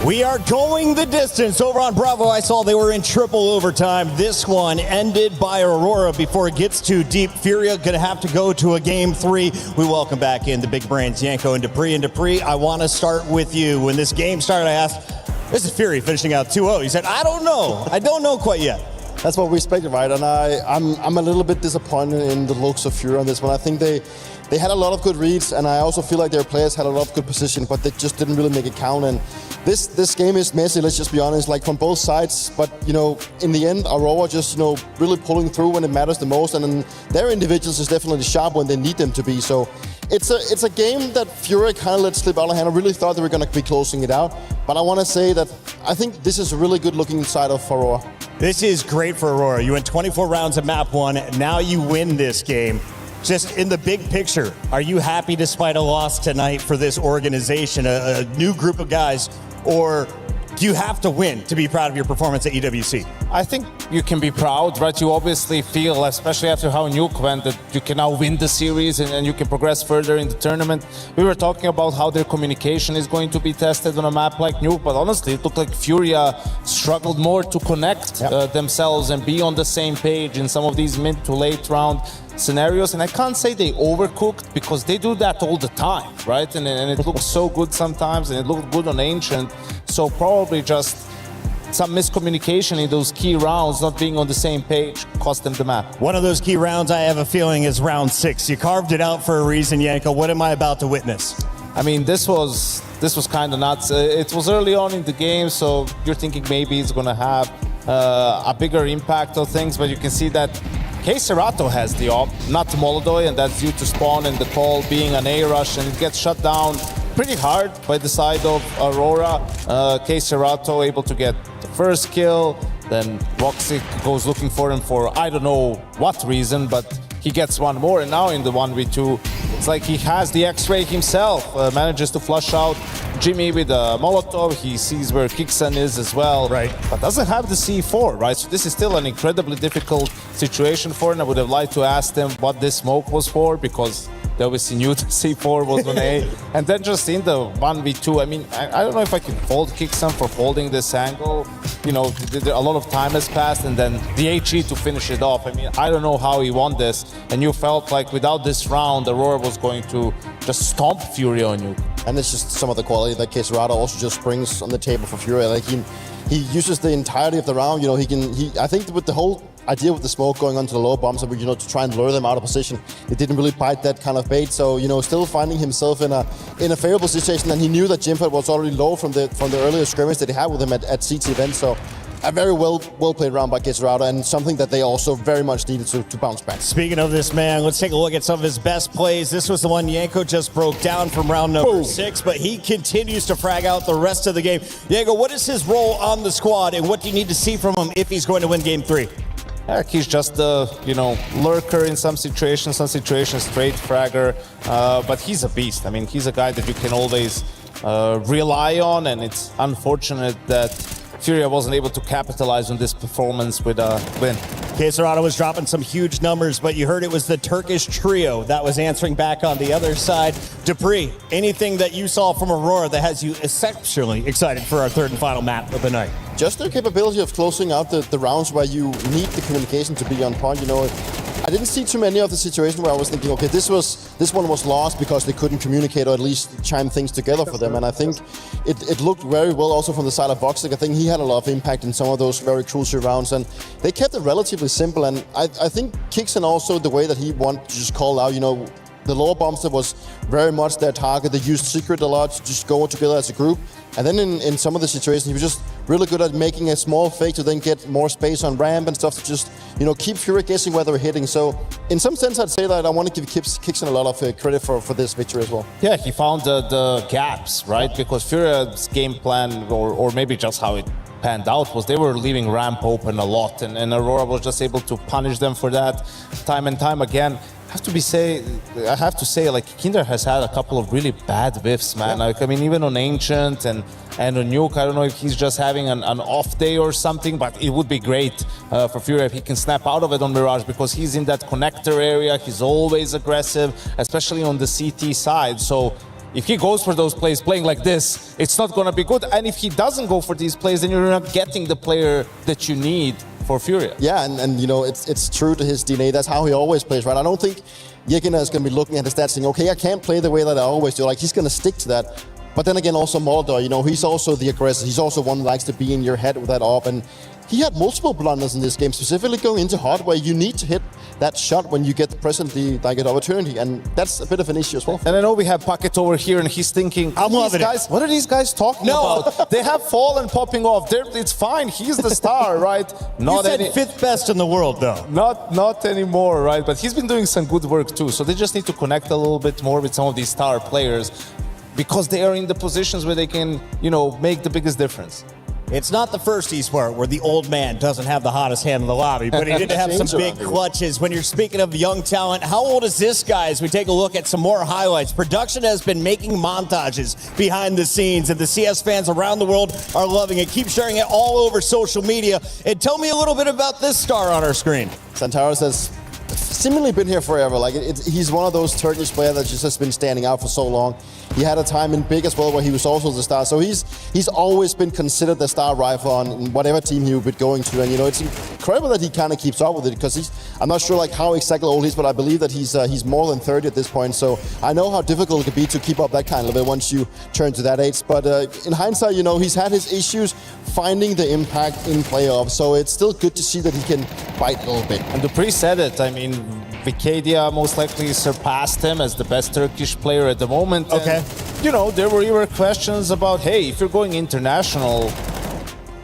We are going the distance. Over on Bravo, I saw they were in triple overtime. This one ended by Aurora before it gets too deep. Furia going to have to go to a game 3. We welcome back in the big brains, Yanko and Dupree. And Dupree, I want to start with you. When this game started, I asked, this is Fury finishing out 2-0. He said, I don't know. I don't know quite yet. That's what we expected, right? And I'm a little bit disappointed in the looks of Fury on this one. I think they had a lot of good reads, and I also feel like their players had a lot of good position, but they just didn't really make it count. And this game is messy, let's just be honest, like from both sides. But, you know, in the end, Aurora just, you know, really pulling through when it matters the most. And then their individuals is definitely sharp when they need them to be. So it's a game that Fury kind of let slip out of hand. I really thought they were going to be closing it out. But I want to say that I think this is a really good looking side of Aurora. This is great for Aurora. You went 24 rounds of map 1. Now you win this game. Just in the big picture, are you happy despite a loss tonight for this organization, a new group of guys, or Do you have to win to be proud of your performance at EWC? I think you can be proud, right? You obviously feel, especially after how Nuke went, that you can now win the series and you can progress further in the tournament. We were talking about how their communication is going to be tested on a map like Nuke, but honestly, it looked like Furia struggled more to connect themselves and be on the same page in some of these mid to late round scenarios. And I can't say they overcooked, because they do that all the time, right? And it looks so good sometimes, and it looked good on Ancient. So probably just some miscommunication in those key rounds, not being on the same page, cost them the map. One of those key rounds, I have a feeling, is round 6. You carved it out for a reason, Yanko. What am I about to witness? I mean, this was kind of nuts. It was early on in the game, so you're thinking maybe it's going to have a bigger impact on things, but you can see that K-Serato has the op, not Molodoi, and that's due to Spawn and the call being an A-rush, and it gets shut down pretty hard by the side of Aurora. K-Serato able to get the first kill, then Voxic goes looking for him for I don't know what reason, but he gets one more, and now in the 1v2, it's like he has the X-ray himself, manages to flush out Jimmy with a Molotov. He sees where Kixan is as well, right? But doesn't have the C4, right? So this is still an incredibly difficult situation for him. I would have liked to ask them what this smoke was for, because they obviously knew the C4 was on A. And then just in the 1v2, I mean, I don't know if I can fault Kixan for holding this angle. You know, a lot of time has passed, and then the HE to finish it off. I mean, I don't know how he won this, and you felt like without this round, Aurora was going to just stomp Furia on you. And it's just some of the quality that K-Serato also just brings on the table for Furia. Like he uses the entirety of the round. You know, I think with the whole idea with the smoke going onto the low bombs, you know, to try and lure them out of position, it didn't really bite that kind of bait. So, you know, still finding himself in a favorable situation, and he knew that Jimpad was already low from the earlier scrimmage that he had with him at CT event. So a very well played round by K-Serato, and something that they also very much needed to bounce back. Speaking of this man, let's take a look at some of his best plays. This was the one Yanko just broke down from round number 6, but he continues to frag out the rest of the game. Yanko, what is his role on the squad, and what do you need to see from him if he's going to win game 3? He's just the, you know, lurker in some situations straight fragger, but he's a beast. I mean, he's a guy that you can always rely on, and it's unfortunate that Furia wasn't able to capitalize on this performance with a win. K-Serato was dropping some huge numbers, but you heard it was the Turkish trio that was answering back on the other side. Dupree, anything that you saw from Aurora that has you exceptionally excited for our third and final map of the night? Just their capability of closing out the rounds where you need the communication to be on point. You know, I didn't see too many of the situations where I was thinking, okay, this one was lost because they couldn't communicate or at least chime things together for them. And I think it looked very well also from the side of Voxic. I think he had a lot of impact in some of those very crucial rounds, and they kept it relatively simple. And I think Kixan also, the way that he wanted to just call out, you know, the lower bombs, that was very much their target. They used Secret a lot to just go together as a group. And then in some of the situations, he was just really good at making a small fake to then get more space on ramp and stuff to just, you know, keep Furia guessing where they're hitting. So in some sense, I'd say that I want to give Kixan a lot of credit for this victory as well. Yeah, he found the gaps, right? Because Furia's game plan, or maybe just how it panned out, was they were leaving ramp open a lot, and Aurora was just able to punish them for that time and time again. I have to say, like, Kinder has had a couple of really bad whiffs, man. Like, I mean, even on Ancient and on Nuke, I don't know if he's just having an off day or something, but it would be great for Furia if he can snap out of it on Mirage, because he's in that connector area. He's always aggressive, especially on the CT side. So if he goes for those plays playing like this, it's not going to be good. And if he doesn't go for these plays, then you're not getting the player that you need for Furia. Yeah, and you know, it's true to his DNA. That's how he always plays, right? I don't think Yekina is going to be looking at his stats saying, okay, I can't play the way that I always do. Like, he's going to stick to that. But then again, also Molodoi, you know, he's also the aggressor. He's also one that likes to be in your head with that op. And he had multiple blunders in this game, specifically going into hard, where you need to hit that shot when you get presently like an opportunity, and that's a bit of an issue as well. And I know we have Packet over here, and he's thinking, what are these guys talking about? They have Fallen popping off. It's fine. He's the star, right? You said fifth best in the world, though. Not anymore, right? But he's been doing some good work too. So they just need to connect a little bit more with some of these star players, because they are in the positions where they can, you know, make the biggest difference. It's not the first esport where the old man doesn't have the hottest hand in the lobby, but he did have some big clutches. When you're speaking of young talent, how old is this guy as we take a look at some more highlights? Production has been making montages behind the scenes, and the CS fans around the world are loving it. Keep sharing it all over social media. And tell me a little bit about this star on our screen. Xantares has seemingly been here forever. Like he's one of those Turkish players that just has been standing out for so long. He had a time in Big as well where he was also the star. So he's always been considered the star rifle on whatever team he would be going to. And it's incredible that he kind of keeps up with it, because I'm not sure like how exactly old he is, but I believe that he's more than 30 at this point. So I know how difficult it can be to keep up that kind of level once you turn to that age. But in hindsight, he's had his issues finding the impact in playoffs. So it's still good to see that he can bite a little bit. And Dupree said it. I mean, Vicadia most likely surpassed him as the best Turkish player at the moment. Okay. And, there were even questions about, hey, if you're going international,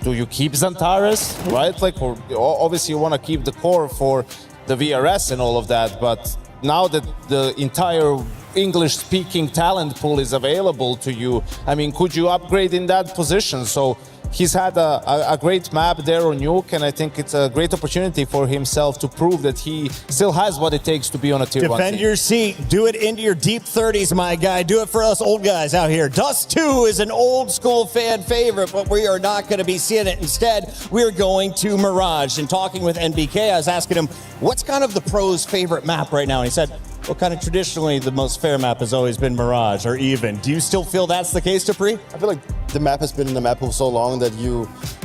do you keep Xantares, right? Like, obviously you want to keep the core for the VRS and all of that, but now that the entire English-speaking talent pool is available to you, I mean, could you upgrade in that position? So he's had a great map there on Nuke, and I think it's a great opportunity for himself to prove that he still has what it takes to be on a tier 1 team. Defend your seat. Do it into your deep 30s, my guy. Do it for us old guys out here. Dust 2 is an old school fan favorite, but we are not going to be seeing it. Instead, we're going to Mirage. And talking with NBK, I was asking him, what's kind of the pros' favorite map right now? And he said, well, kind of traditionally, the most fair map has always been Mirage, or even. Do you still feel that's the case, Dupree? I feel like the map has been in the map for so long that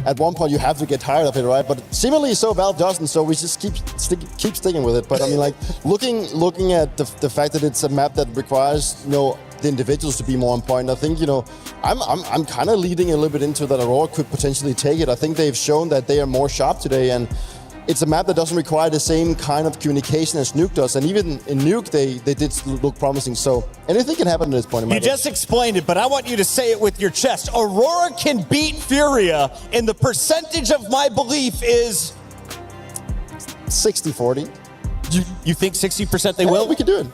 at one point, you have to get tired of it, right? But seemingly so Valve doesn't, so we just keep sticking with it. But I mean, like, looking at the fact that it's a map that requires, the individuals to be more on point, I think, I'm kind of leading a little bit into that Aurora could potentially take it. I think they've shown that they are more sharp today, and it's a map that doesn't require the same kind of communication as Nuke does. And even in Nuke, they did look promising. So anything can happen at this point. You just explained it, but I want you to say it with your chest. Aurora can beat Furia, and the percentage of my belief is 60-40. You think 60% they will? We can do it.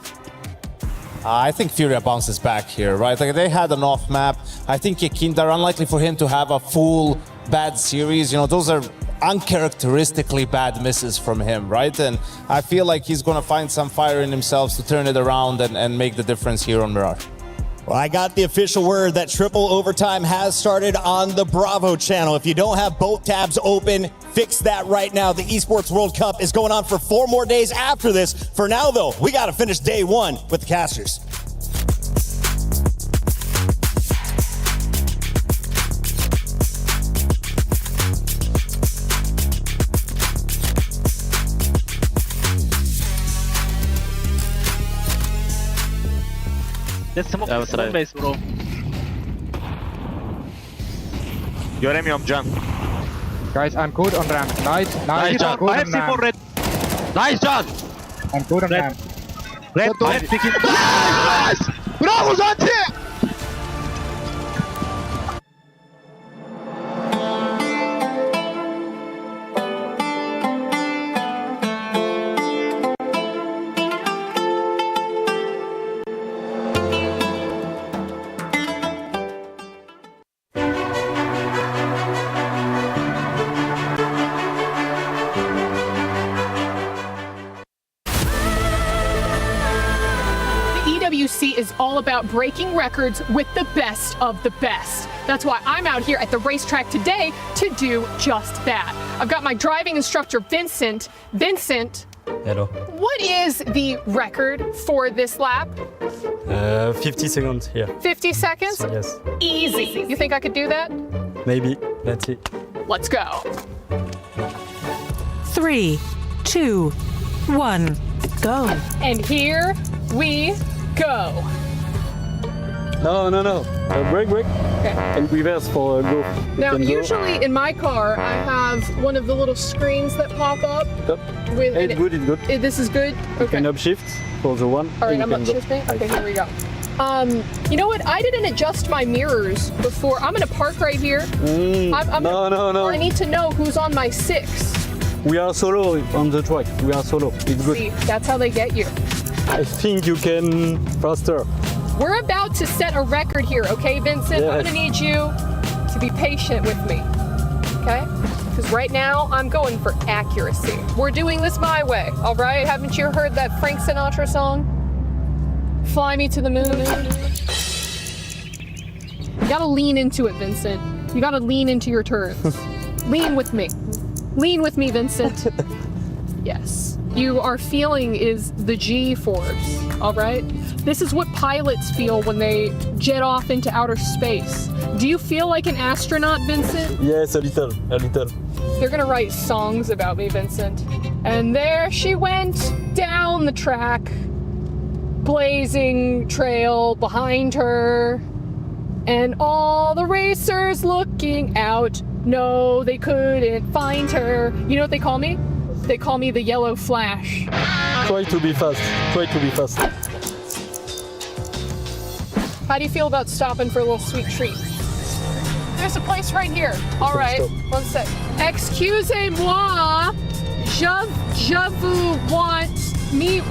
I think Furia bounces back here, right? Like, they had an off map. I think Yekindar, unlikely for him to have a full bad series. Those are uncharacteristically bad misses from him, right? And I feel like he's going to find some fire in himself to turn it around and make the difference here on Mirage. Well, I got the official word that triple overtime has started on the Bravo channel. If you don't have both tabs open, fix that right now. The Esports World Cup is going on for 4 more days after this. For now, though, we got to finish day 1 with the casters. Let's smoke base, bro. Göremiyorum Can. Guys, I'm good on ramp. Nice, Can. good I have on ramp. C4 red. Nice, Can. I'm good on ramp. Red, nice! Bravo, Zanti! EWC is all about breaking records with the best of the best. That's why I'm out here at the racetrack today to do just that. I've got my driving instructor, Vincent. Vincent, hello. What is the record for this lap? 50 seconds here. 50 seconds? Yes. Easy. You think I could do that? Maybe. Let's see. Let's go. 3, 2, 1, go. And here we go. No. Break. Okay. And reverse for go. Now, usually in my car, I have one of the little screens that pop up. Stop. With It's good. This is good? You Okay. can upshift for the one. All right, and I'm you can go. upshifting. Okay, here we go. You know what? I didn't adjust my mirrors before. I'm gonna park right here. No. I need to know who's on my 6. We are solo on the track. We are solo. It's good. See, that's how they get you. I think you can faster. We're about to set a record here, okay, Vincent? I'm Yes. gonna need you to be patient with me. okay? Because right now, I'm going for accuracy. We're doing this my way, all right? Haven't you heard that Frank Sinatra song? Fly me to the moon. You gotta lean into it, Vincent. You gotta lean into your turns. Lean with me. Lean with me, Vincent. Yes. You are feeling is the G-force, all right? This is what pilots feel when they jet off into outer space. Do you feel like an astronaut, Vincent? Yes, a little. They're gonna write songs about me, Vincent. And there she went down the track, blazing trail behind her, and all the racers looking out. No, they couldn't find her. You know what they call me? They call me the Yellow Flash. Try to be fast. How do you feel about stopping for a little sweet treat? There's a place right here. All right, one sec. Excusez-moi, je vous want me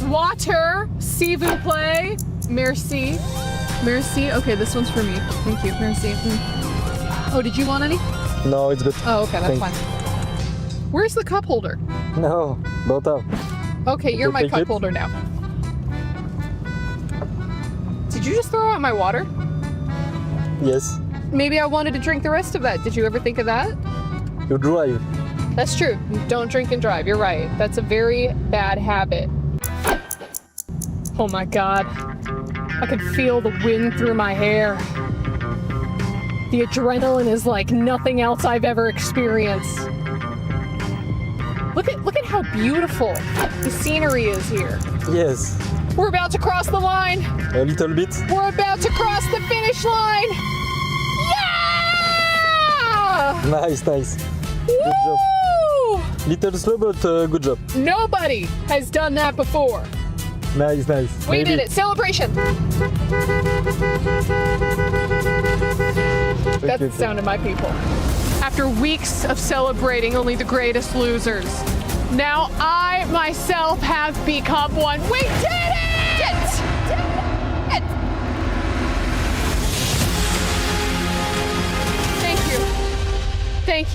water, s'il vous plaît. Merci. Okay, this one's for me. Thank you. Merci. Oh, did you want any? No, it's good. Oh, okay, that's fine. Where's the cup holder? No, don't have. Okay, you're my cup holder now. Did you just throw out my water? Yes. Maybe I wanted to drink the rest of that. Did you ever think of that? You drive. That's true. Don't drink and drive. You're right. That's a very bad habit. Oh my God. I can feel the wind through my hair. The adrenaline is like nothing else I've ever experienced. Look at how beautiful the scenery is here. Yes. We're about to cross the line. A little bit. We're about to cross the finish line. Yeah! Nice. Good job. Little slow, but good job. Nobody has done that before. Nice. We did it. Celebration. That's the sound of my people. After weeks of celebrating only the greatest losers, now I myself have become one. We did it! Thank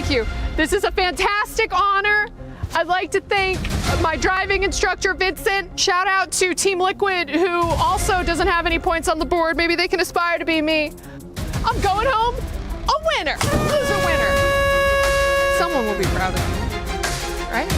you. This is a fantastic honor. I'd like to thank my driving instructor, Vincent. Shout out to Team Liquid, who also doesn't have any points on the board. Maybe they can aspire to be me. I'm going home a winner. Loser winner. Someone will be proud of me, right?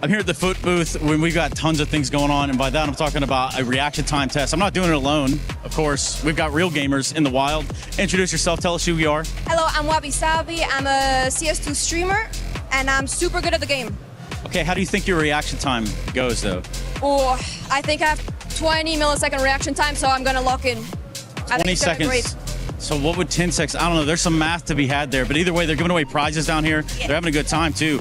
I'm here at the Foot booth when we've got tons of things going on, and by that I'm talking about a reaction time test. I'm not doing it alone, of course. We've got real gamers in the wild. Introduce yourself, tell us who you are. Hello, I'm Wabi Sabi. I'm a CS2 streamer, and I'm super good at the game. Okay, how do you think your reaction time goes, though? Oh, I think I have 20 millisecond reaction time, so I'm gonna lock in. I think 20 it's gonna be seconds. great. So what would 10 seconds? I don't know. There's some math to be had there, but either way, they're giving away prizes down here. Yeah. They're having a good time too.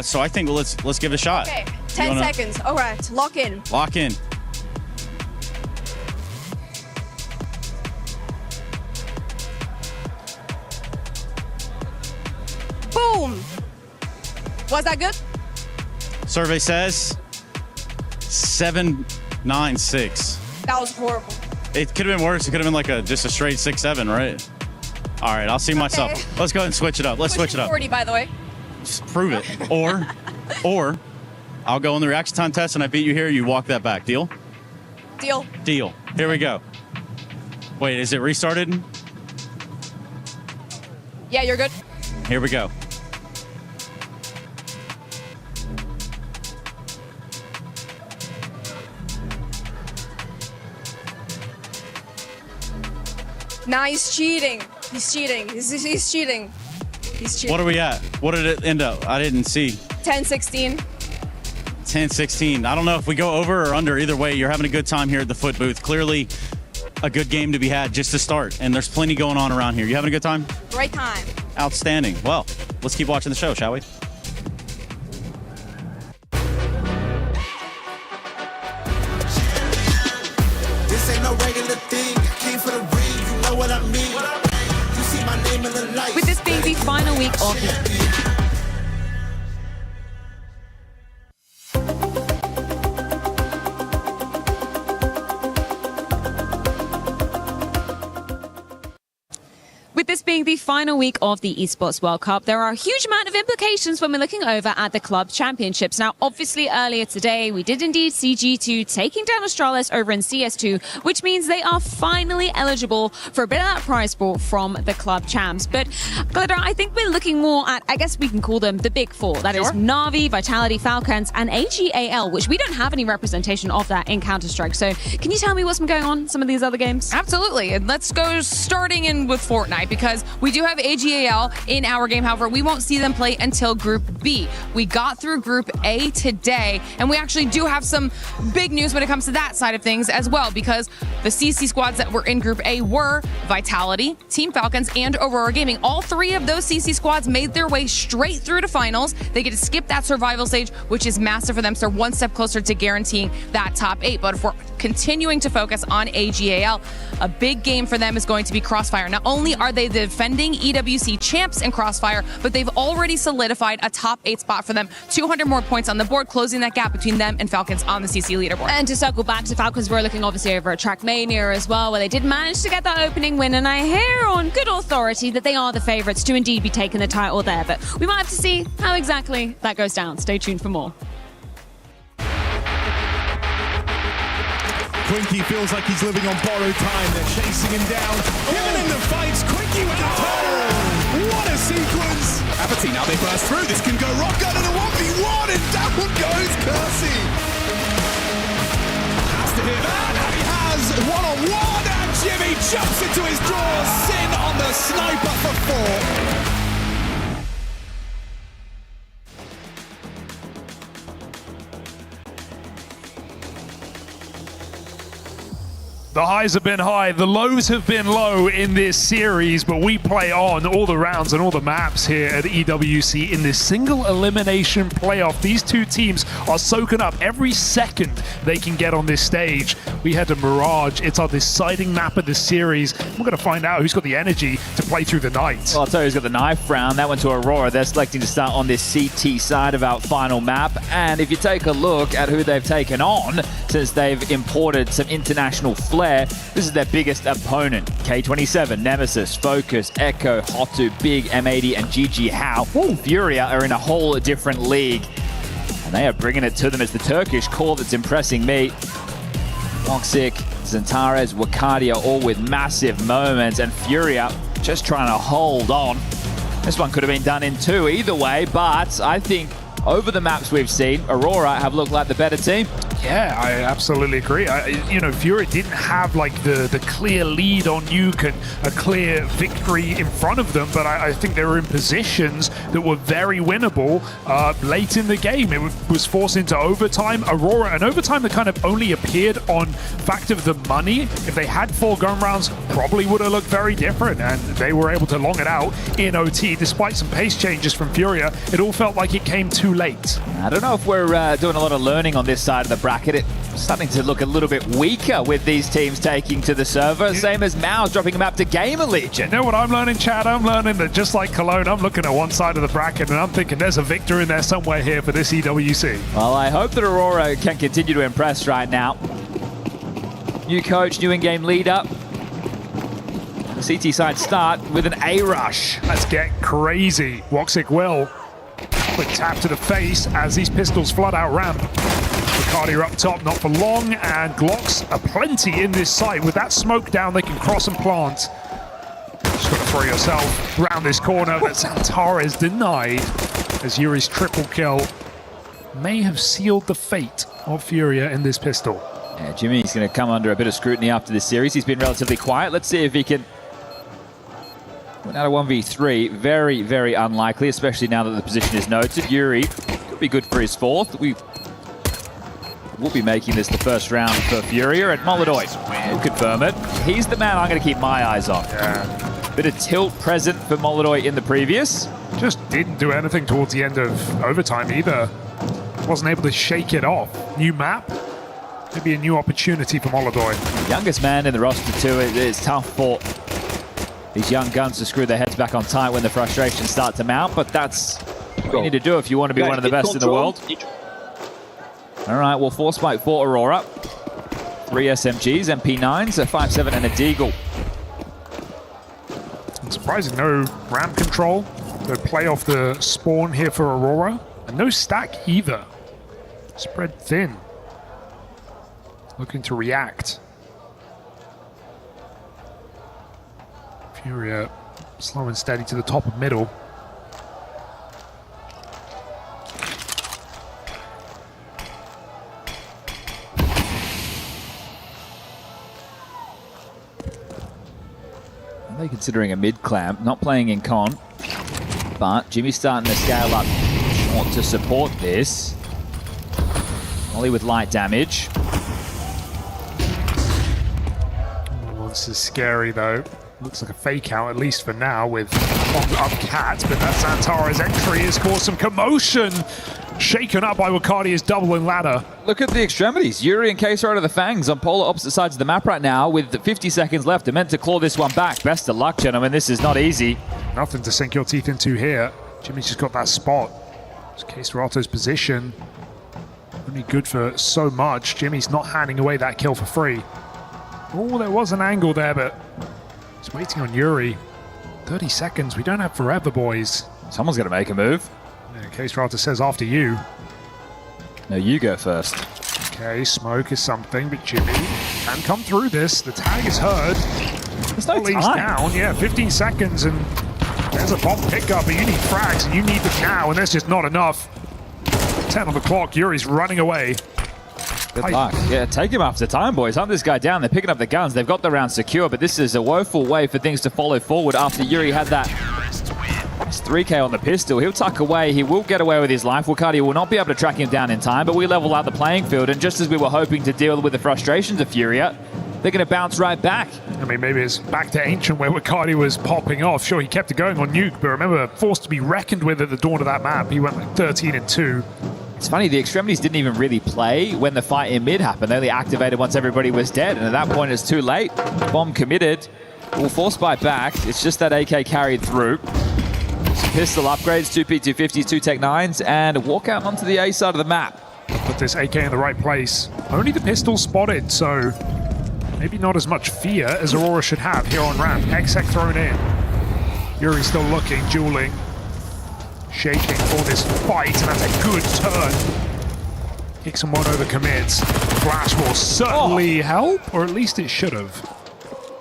So I think let's give it a shot. Okay, 10 seconds. All right, lock in. Lock in. Boom. Was that good? Survey says 796. That was horrible. It could have been worse. It could have been like just a straight 6-7, right? All right, I'll see myself. Let's go ahead and switch it up. Let's switch it up. 40, by the way. Just prove it. Or I'll go on the reaction time test and I beat you here. You walk that back. Deal? Deal. Deal. Here we go. Wait, is it restarted? Yeah, you're good. Here we go. Nah, he's cheating. He's cheating. He's cheating. He's cheating. What are we at? What did it end up? I didn't see. 10-16. 10-16. I don't know if we go over or under. Either way, you're having a good time here at the Foot booth. Clearly a good game to be had just to start, and there's plenty going on around here. You having a good time? Great time. Outstanding. Well, let's keep watching the show, shall we? This ain't no regular thing. I came for the ring, you know what I mean. You see my name in the lights. With this being the final week of the With this being the final week of the Esports World Cup, there are a huge amount of implications when we're looking over at the Club Championships. Now, obviously, earlier today, we did indeed see G2 taking down Astralis over in CS2, which means they are finally eligible for a bit of that prize pool from the Club Champs. But, Glitter, I think we're looking more at, I guess we can call them the Big Four. That is Na'Vi, Vitality, Falcons, and AGAL, which we don't have any representation of that in Counter-Strike. So, can you tell me what's been going on in some of these other games? Absolutely. And let's go starting in with Fortnite, because we do have AGAL in our game. However, we won't see them play until Group B. We got through Group A today, and we actually do have some big news when it comes to that side of things as well, because the CC squads that were in Group A were Vitality, Team Falcons, and Aurora Gaming. All three of those CC squads made their way straight through to finals. They get to skip that survival stage, which is massive for them, so they're one step closer to guaranteeing that top 8. But if we're continuing to focus on AGAL, a big game for them is going to be Crossfire. Not only are they the defending EWC champs in Crossfire, but they've already solidified a top 8 spot for them. 200 more points on the board, closing that gap between them and Falcons on the CC leaderboard. And to circle back to Falcons, we're looking obviously over at Trackmania as well, where they did manage to get that opening win, and I hear on good authority that they are the favourites to indeed be taking the title there, but we might have to see how exactly that goes down. Stay tuned for more. Quinky feels like he's living on borrowed time. They're chasing him down, giving him the fights. Quinky with the turn. What a sequence! Apathy, now they burst through. This can go rock on in a 1v1, and down goes Kersey. Has to hit that, and he has one-on-one, and Jimmy jumps into his drawers. Sin on the sniper for 4. The highs have been high, the lows have been low in this series, but we play on all the rounds and all the maps here at EWC in this single elimination playoff. These two teams are soaking up every second they can get on this stage. We head to Mirage. It's our deciding map of the series. We're going to find out who's got the energy to play through the night. Well, I'll tell you who's got the knife round. That went to Aurora. They're selecting to start on this CT side of our final map. And if you take a look at who they've taken on since they've imported some international flair, this is their biggest opponent. K27, Nemesis, Focus, Echo, Hotu, Big, M80, and GG How. Furia are in a whole different league, and they are bringing it to them. It's the Turkish core that's impressing me. Toxic, Zantares, Wakadia, all with massive moments, and Furia just trying to hold on. This one could have been done in 2 either way, but I think over the maps we've seen, Aurora have looked like the better team. Yeah, I absolutely agree. Fury didn't have like the clear lead on Nuke and a clear victory in front of them, but I think they were in positions that were very winnable late in the game. It was forced into overtime. Aurora, an overtime that kind of only appeared on fact of the money. If they had 4 gun rounds, probably would have looked very different, and they were able to long it out in OT. Despite some pace changes from Furia, it all felt like it came too late. I don't know if we're doing a lot of learning on this side of the bracket. It's starting to look a little bit weaker with these teams taking to the server. Same as Mao's dropping them up to Gamer Legion. You know what I'm learning, Chad? I'm learning that just like Cologne, I'm looking at one side of the bracket and I'm thinking there's a victor in there somewhere here for this EWC. Well, I hope that Aurora can continue to impress right now. New coach, new in-game leader. The CT side start with an A rush. Let's get crazy. Woxic will. Quick tap to the face as these pistols flood out ramp. Ricardia up top, not for long, and Glocks are plenty in this site. With that smoke down, they can cross and plant. Just got to throw yourself around this corner, but Zantares denied as Yuri's triple kill may have sealed the fate of Furia in this pistol. Yeah, Jimmy's going to come under a bit of scrutiny after this series. He's been relatively quiet. Let's see if he can win out of 1v3. Very, very unlikely, especially now that the position is noted. Yuri Should be good for his fourth. We will be making this the first round for Furia, and Molodoy will confirm it. He's the man I'm going to keep my eyes on. Yeah. Bit of tilt present for Molodoy in the previous. Just didn't do anything towards the end of overtime either. Wasn't able to shake it off. New map. Maybe a new opportunity for Molodoy. Youngest man in the roster too. It's tough for these young guns to screw their heads back on tight when the frustrations start to mount, but that's what you need to do if you want to be one of the best in the world. All right, well, force spike for Aurora. 3 SMGs, MP9s, a 5.7 and a Deagle. Surprising, no ramp control. No play off the spawn here for Aurora. And no stack either. Spread thin. Looking to react. Furia slow and steady to the top of middle. Are they considering a mid clamp? Not playing in con, but Jimmy's starting to scale up short to support this. Molly with light damage. Oh, this is scary though. Looks like a fake out, at least for now, with up Cat, but that Xantara's entry has caused some commotion. Shaken up by Wakadia's double and ladder. Look at the extremities. Yuri and Case are out of the Fangs on polar opposite sides of the map right now with 50 seconds left. They're meant to claw this one back. Best of luck, gentlemen. This is not easy. Nothing to sink your teeth into here. Jimmy's just got that spot. It's Case Rato's position. Only good for so much. Jimmy's not handing away that kill for free. Oh, there was an angle there, but he's waiting on Yuri. 30 seconds. We don't have forever, boys. Someone's going to make a move. Yeah, Case Rato says after you. No, you go first. Okay, smoke is something, but Jimmy can come through this. The tag is heard. There's no Ollie's time. down. Yeah, 15 seconds, and there's a bomb pickup, but you need frags, and you need them now, and there's just not enough. 10 on the clock. Yuri's running away. Good luck. Yeah, take him after time, boys. Hunt this guy down. They're picking up the guns. They've got the round secure, but this is a woeful way for things to follow forward after Yuri had that. It's 3K on the pistol. He'll tuck away. He will get away with his life. Wakadia will not be able to track him down in time, but we level out the playing field, and just as we were hoping to deal with the frustrations of Furia, they're going to bounce right back. I mean, maybe it's back to Ancient where Wakadia was popping off. Sure, he kept it going on Nuke, but remember, forced to be reckoned with at the dawn of that map. He went like 13-2. It's funny, the extremities didn't even really play when the fight in mid happened. They only activated once everybody was dead, and at that point it's too late. Bomb committed. We'll force bite back. It's just that AK carried through. Some pistol upgrades, 2 P250s, 2 Tech 9s, and walk out onto the A side of the map. Put this AK in the right place. Only the pistol spotted, so maybe not as much fear as Aurora should have here on ramp. Exec thrown in. Yuri still looking, dueling. Shaking for this fight, and that's a good turn. Kicks him one over commits. Flash will certainly help, or at least it should have.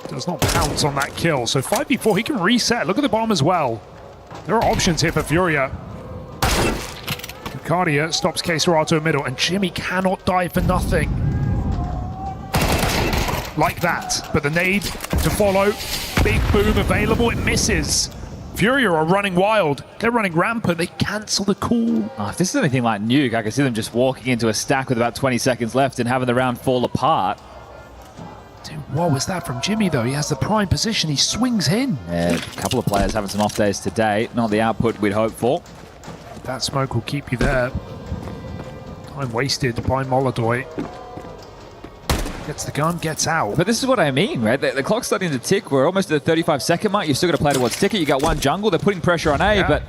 Does not pounce on that kill. So 5v4, he can reset. Look at the bomb as well. There are options here for Furia. Wakadia stops Case Rato middle, and Jimmy cannot die for nothing. Like that. But the nade to follow. Big boom available. It misses. Furia are running wild. They're running rampant. They cancel the call. Oh, if this is anything like Nuke, I can see them just walking into a stack with about 20 seconds left and having the round fall apart. Dude, what was that from Jimmy, though? He has the prime position. He swings in. Yeah, a couple of players having some off days today. Not the output we'd hoped for. That smoke will keep you there. Time wasted by Molodoy. Gets the gun, gets out. But this is what I mean, right? The clock's starting to tick. We're almost at the 35-second mark. You've still got to play towards ticket. You got one jungle. They're putting pressure on A, but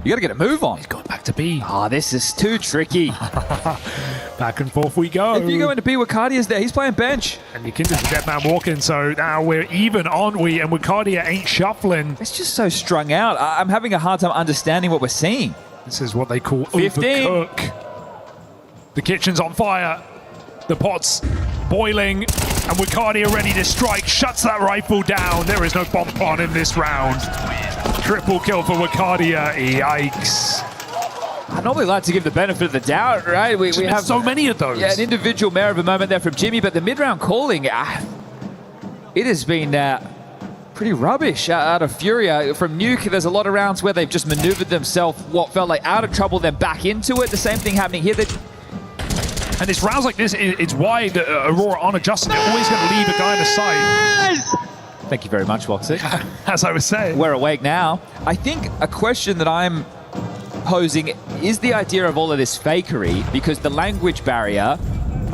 you got to get a move on. He's going back to B. Oh, this is too tricky. Back and forth we go. If you go into B, Wakadia's there. He's playing bench. And Nikinda's a dead man walking, so now we're even, aren't we? And Wakadia ain't shuffling. It's just so strung out. I'm having a hard time understanding what we're seeing. This is what they call 15. overcook. The kitchen's on fire. The pot's boiling, and Wakadia ready to strike. Shuts that rifle down. There is no bomb plant in this round. Triple kill for Wakadia. Yikes. I normally like to give the benefit of the doubt, right? We have so many of those. Yeah, an individual merit of a moment there from Jimmy, but the mid-round calling, it has been pretty rubbish out of Furia. From Nuke, there's a lot of rounds where they've just maneuvered themselves what felt like out of trouble, then back into it. The same thing happening here. And it's rounds like this, it's why Aurora aren't adjusting. They're always going to leave a guy in the sight. Thank you very much, Woxic. As I was saying. We're awake now. I think a question that I'm posing is the idea of all of this fakery, because the language barrier,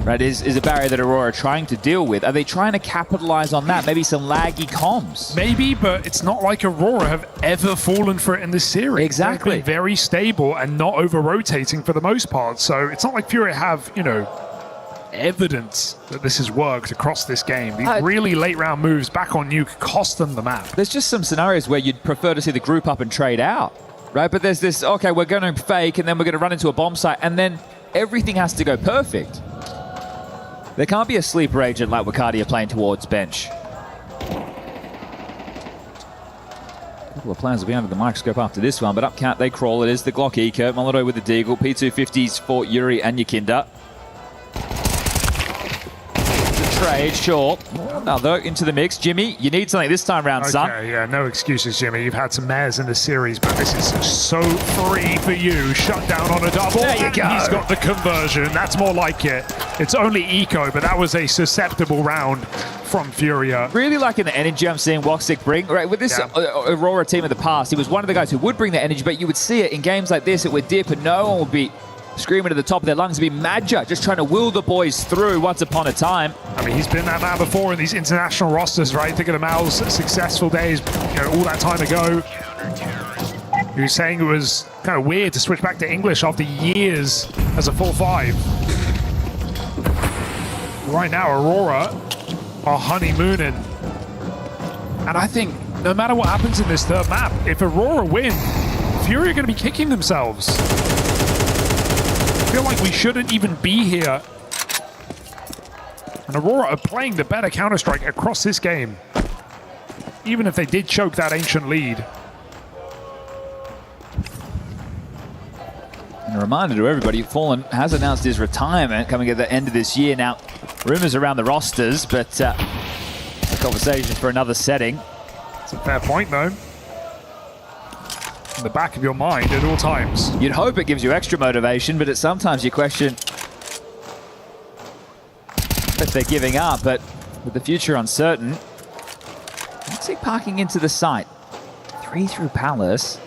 right, is a barrier that Aurora are trying to deal with. Are they trying to capitalize on that? Maybe some laggy comms? Maybe, but it's not like Aurora have ever fallen for it in this series. Exactly. They've been very stable and not over-rotating for the most part. So it's not like Fury have, you know, evidence that this has worked across this game. These really late round moves back on Nuke cost them the map. There's just some scenarios where you'd prefer to see the group up and trade out, right? But there's this, okay, we're going to fake and then we're going to run into a bomb site and then everything has to go perfect. There can't be a sleeper agent like Wakadia playing towards bench. A couple of players will be under the microscope after this one, but up count they crawl. It is the Glock Eco, Molotov with the Deagle, P250s for Yuri and Yakinda. Trade, sure. Now, though, into the mix. Jimmy, you need something this time round, son. Okay, yeah, no excuses, Jimmy. You've had some mares in the series, but this is so free for you. Shut down on a double. There you go. He's got the conversion. That's more like it. It's only Eco, but that was a susceptible round from Furia. Really liking the energy I'm seeing Woxic bring. Right, with this Aurora team of the past, he was one of the guys who would bring the energy, but you would see it in games like this. It would dip and no one would be screaming at the top of their lungs. It'd be Madja just trying to will the boys through once upon a time. I mean, he's been that man before in these international rosters, right? Think of the Mal's successful days, you know, all that time ago. He was saying it was kind of weird to switch back to English after years as a 4-5. Right now, Aurora are honeymooning. And I think no matter what happens in this third map, if Aurora win, Fury are going to be kicking themselves. I feel like we shouldn't even be here. And Aurora are playing the better Counter-Strike across this game. Even if they did choke that Ancient lead. And a reminder to everybody, Fallen has announced his retirement coming at the end of this year. Now, rumors around the rosters, but a conversation for another setting. It's a fair point, though. In the back of your mind at all times. You'd hope it gives you extra motivation, but sometimes you question if they're giving up, but with the future uncertain. Let's see, parking into the site. 3 through Palace.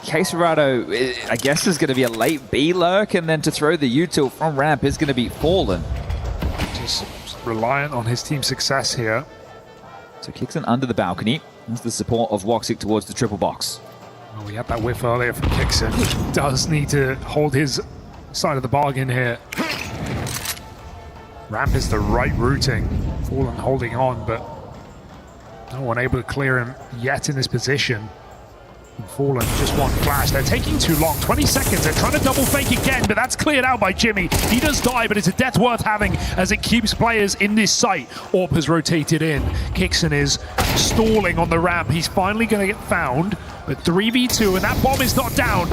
Quesarado, I guess, is going to be a late B lurk, and then to throw the util from ramp is going to be Fallen. Just reliant on his team's success here. So kicks in under the balcony. That's the support of Woxic towards the triple box. Oh, we had that whiff earlier from Kixon. He does need to hold his side of the bargain here. Ramp is the right routing. Fallen holding on, but no one able to clear him yet in this position. And Fallen just one flash. They're taking too long. 20 seconds. They're trying to double fake again, but that's cleared out by Jimmy. He does die, but it's a death worth having as it keeps players in this site. Orb has rotated in. Kixon is stalling on the ramp. He's finally going to get found. But 3v2, and that bomb is not down.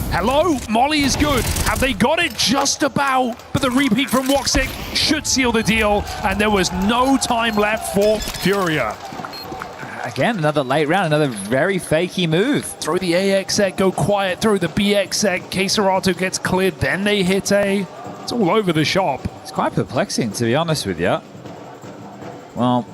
Hello, Molly is good. Have they got it? Just about. But the repeat from Woxic should seal the deal, and there was no time left for Furia. Again, another late round, another very fakey move. Throw the AX egg, go quiet, throw the BX egg. Quesarato gets cleared, then they hit A. It's all over the shop. It's quite perplexing, to be honest with you. Well,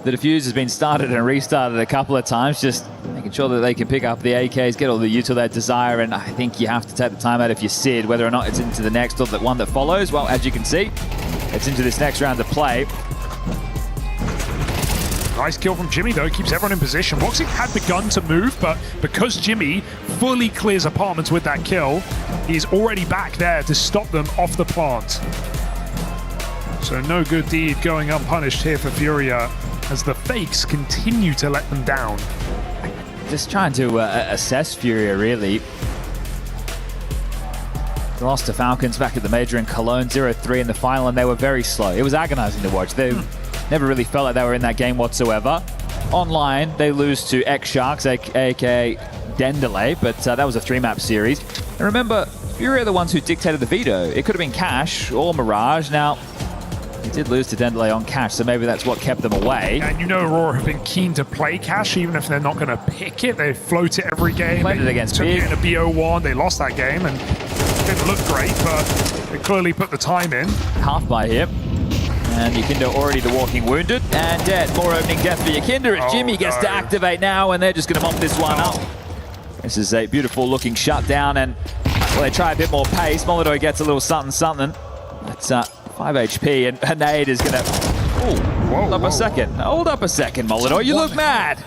the defuse has been started and restarted a couple of times, just making sure that they can pick up the AKs, get all the util they desire, and I think you have to take the time out if you're Sid, whether or not it's into the next or the one that follows. Well, as you can see, it's into this next round of play. Nice kill from Jimmy, though. Keeps everyone in position. Woxic had begun to move, but because Jimmy fully clears apartments with that kill, he's already back there to stop them off the plant. So no good deed going unpunished here for Furia, as the fakes continue to let them down. Just trying to assess Furia, really. They lost to Falcons back at the Major in Cologne, 0-3 in the final, and they were very slow. It was agonizing to watch. They never really felt like they were in that game whatsoever. Online, they lose to X-Sharks, aka Dendelay, but that was a 3-map series. And remember, Furia are the ones who dictated the veto. It could have been Cash or Mirage. Now, He did lose to Dendelay on Cash, so maybe that's what kept them away. And you know Aurora have been keen to play Cash, even if they're not going to pick it. They float it every game. Played it against took Big. it in a BO1. They lost that game and didn't look great, but they clearly put the time in. Half by here. And Yakinda already the walking wounded and dead. More opening death for Yakinda as Jimmy gets to activate now, and they're just going to mop this one up. This is a beautiful looking shutdown, and well, they try a bit more pace. Molodoi gets a little something. That's 5 HP, and a nade is going to... Hold up a second. Hold up a second, Molodoi. You look mad.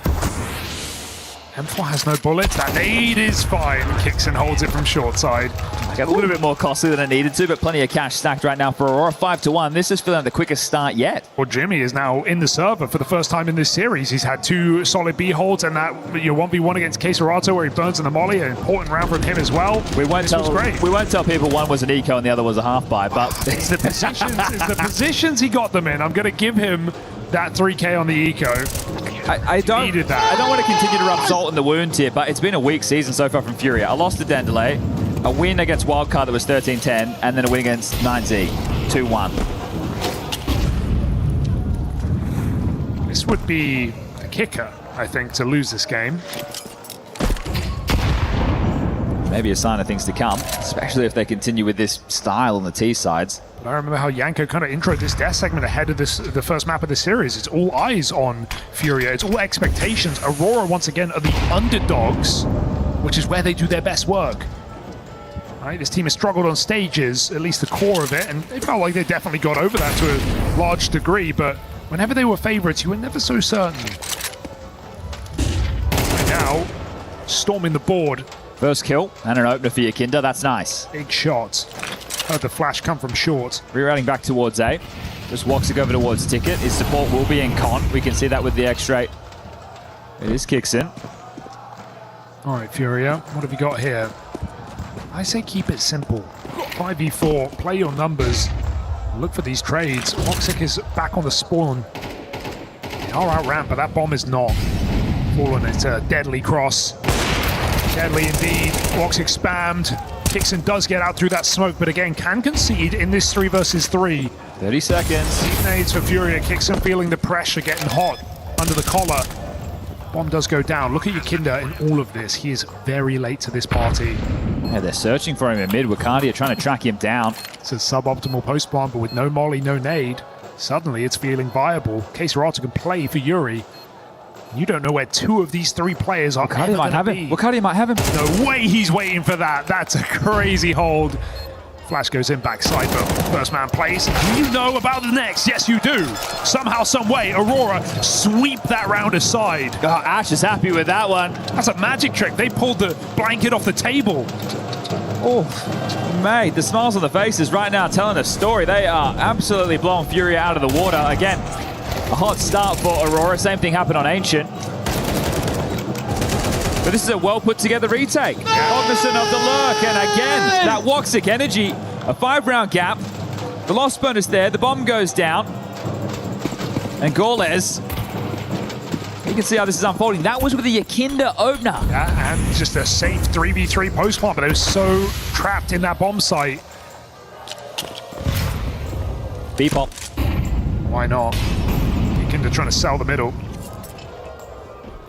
M4 has no bullets. That nade is fine. Kicks and holds it from short side. Got a little bit more costly than it needed to, but plenty of cash stacked right now for Aurora. 5-1. This is for them the quickest start yet. Well, Jimmy is now in the server for the first time in this series. He's had 2 solid B holds, and that 1v1 against Keserato where he burns in the molly. An important round from him as well. We won't tell people one was an eco and the other was a half buy, but it's the positions he got them in. I'm going to give him that 3k on the eco. I don't want to continue to rub salt in the wound here, but it's been a weak season so far from Furia. I lost to Dendelay, a win against Wildcard that was 13-10, and then a win against 9Z, 2-1. This would be the kicker, I think, to lose this game. Maybe a sign of things to come, especially if they continue with this style on the T sides. I remember how Yanko kind of introed this death segment ahead of the first map of the series. It's all eyes on Furia. It's all expectations. Aurora, once again, are the underdogs, which is where they do their best work. Right, this team has struggled on stages, at least the core of it, and they felt like they definitely got over that to a large degree, but whenever they were favorites, you were never so certain. And now, storming the board. First kill and an opener for Yakinda. That's nice. Big shot. Heard the flash come from short. Rerouting back towards A. Just walks it over towards Ticket. His support will be in con. We can see that with the X-ray. It is kicks in. All right, Furia, what have you got here? I say keep it simple. 5v4, play your numbers. Look for these trades. Woxic is back on the spawn. They are out ramp, but that bomb is not. Fallen, it's a deadly cross. Deadly indeed. Woxic spammed. Kixon does get out through that smoke, but again, can concede in this 3 versus 3. 30 seconds. Nades for Furia. Kixon feeling the pressure, getting hot under the collar. Bomb does go down. Look at Yakinda in all of this. He is very late to this party. Yeah, they're searching for him in mid. Wakardia trying to track him down. It's a suboptimal post bomb, but with no molly, no nade, suddenly it's feeling viable. Keserato can play for Yuri. You don't know where 2 of these 3 players are. Wakardia might have him. Wakardia might have him. No way he's waiting for that. That's a crazy hold. Flash goes in backside, but first man plays. Do you know about the next? Yes, you do. Somehow, some way, Aurora sweep that round aside. Oh, Ash is happy with that one. That's a magic trick. They pulled the blanket off the table. Oh, mate, the smiles on the faces right now telling a story. They are absolutely blowing Furia out of the water. Again, a hot start for Aurora. Same thing happened on Ancient. But this is a well put together retake. Cognizant of the lurk, and again, that Woxic energy. A 5-round gap. The lost bonus there. The bomb goes down. And Gorles, you can see how this is unfolding. That was with the Yakinda opener. Yeah, and just a safe 3v3 post bomb, but they were so trapped in that bomb site. B-pop. Why not? Yakinda trying to sell the middle.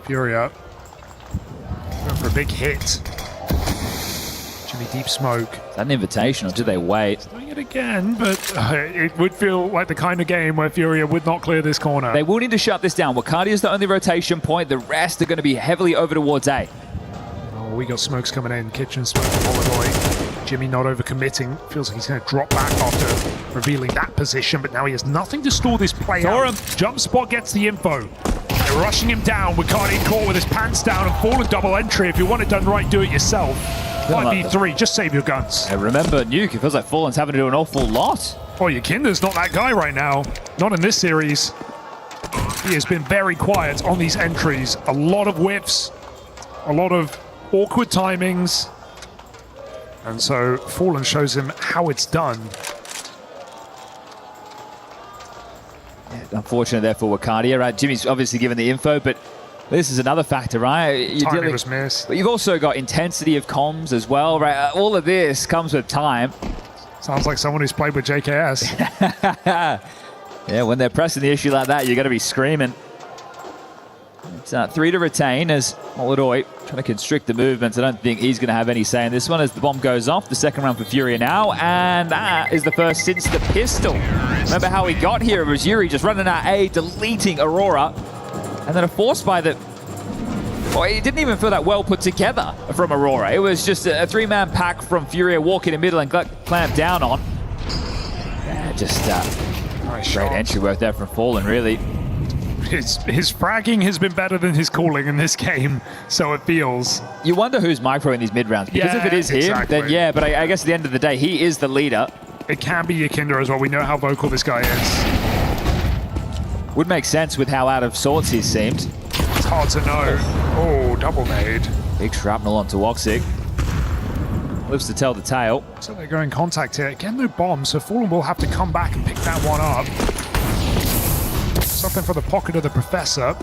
Furia. Going for a big hit. Jimmy deep smoke. Is that an invitation, or do they wait? Doing it again, but it would feel like the kind of game where Furia would not clear this corner. They will need to shut this down. Wakardia is the only rotation point. The rest are going to be heavily over towards A. Oh, we got smokes coming in. Kitchen smoke from Molodoi. Jimmy not overcommitting. Feels like he's going to drop back after revealing that position, but now he has nothing to stall this play out. Jump spot gets the info. They're rushing him down. Wakardia caught with his pants down and fallen double entry. If you want it done right, do it yourself. 5v3, just save your guns. And remember, Nuke, it feels like Fallen's having to do an awful lot. Oh, Yakinda's not that guy right now. Not in this series. He has been very quiet on these entries. A lot of whiffs. A lot of awkward timings. And so Fallen shows him how it's done. Unfortunate there for Wakardia, right? Jimmy's obviously given the info, but this is another factor, right? Timing was missed. But you've also got intensity of comms as well, right? All of this comes with time. Sounds like someone who's played with JKS. Yeah, when they're pressing the issue like that, you got to be screaming. It's 3 to retain as Molodoi trying to constrict the movements. I don't think he's going to have any say in this one as the bomb goes off. The second round for Furia now, and that is the first since the pistol. Remember how he got here? It was Yuri just running out A, deleting Aurora, and then a force by the... Well, it didn't even feel that well put together from Aurora. It was just a 3-man pack from Furia walking in the middle and clamped down on. Yeah, just great entry work there from Fallen, really. His fragging has been better than his calling in this game, so it feels. You wonder who's micro in these mid rounds, because if it is him, then yeah, but I guess at the end of the day, he is the leader. It can be Yakinda as well. We know how vocal this guy is. Would make sense with how out of sorts he seemed. It's hard to know. Oh, double nade. Big shrapnel onto Woxic. Lives to tell the tale. So they're going contact here. Again, no bombs, so Fallen will have to come back and pick that one up. Something for the pocket of the Professor.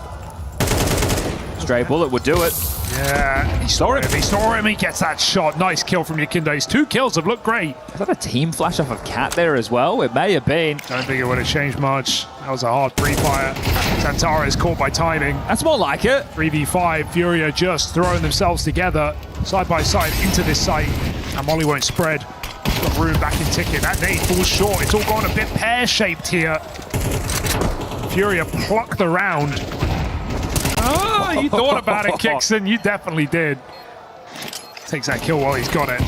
Stray bullet would do it. Yeah, he saw him. He saw him. He gets that shot. Nice kill from Yakinda. His 2 kills have looked great. Is that a team flash off of Cat there as well? It may have been. Don't think it would have changed much. That was a hard pre-fire. Santara is caught by timing. That's more like it. 3v5. Furia just throwing themselves together side by side into this site. And Molly won't spread. Got room back in ticket. That nade falls short. It's all gone a bit pear-shaped here. Furia plucked the round. Oh, you thought about it, Kixon. You definitely did. Takes that kill while he's got it.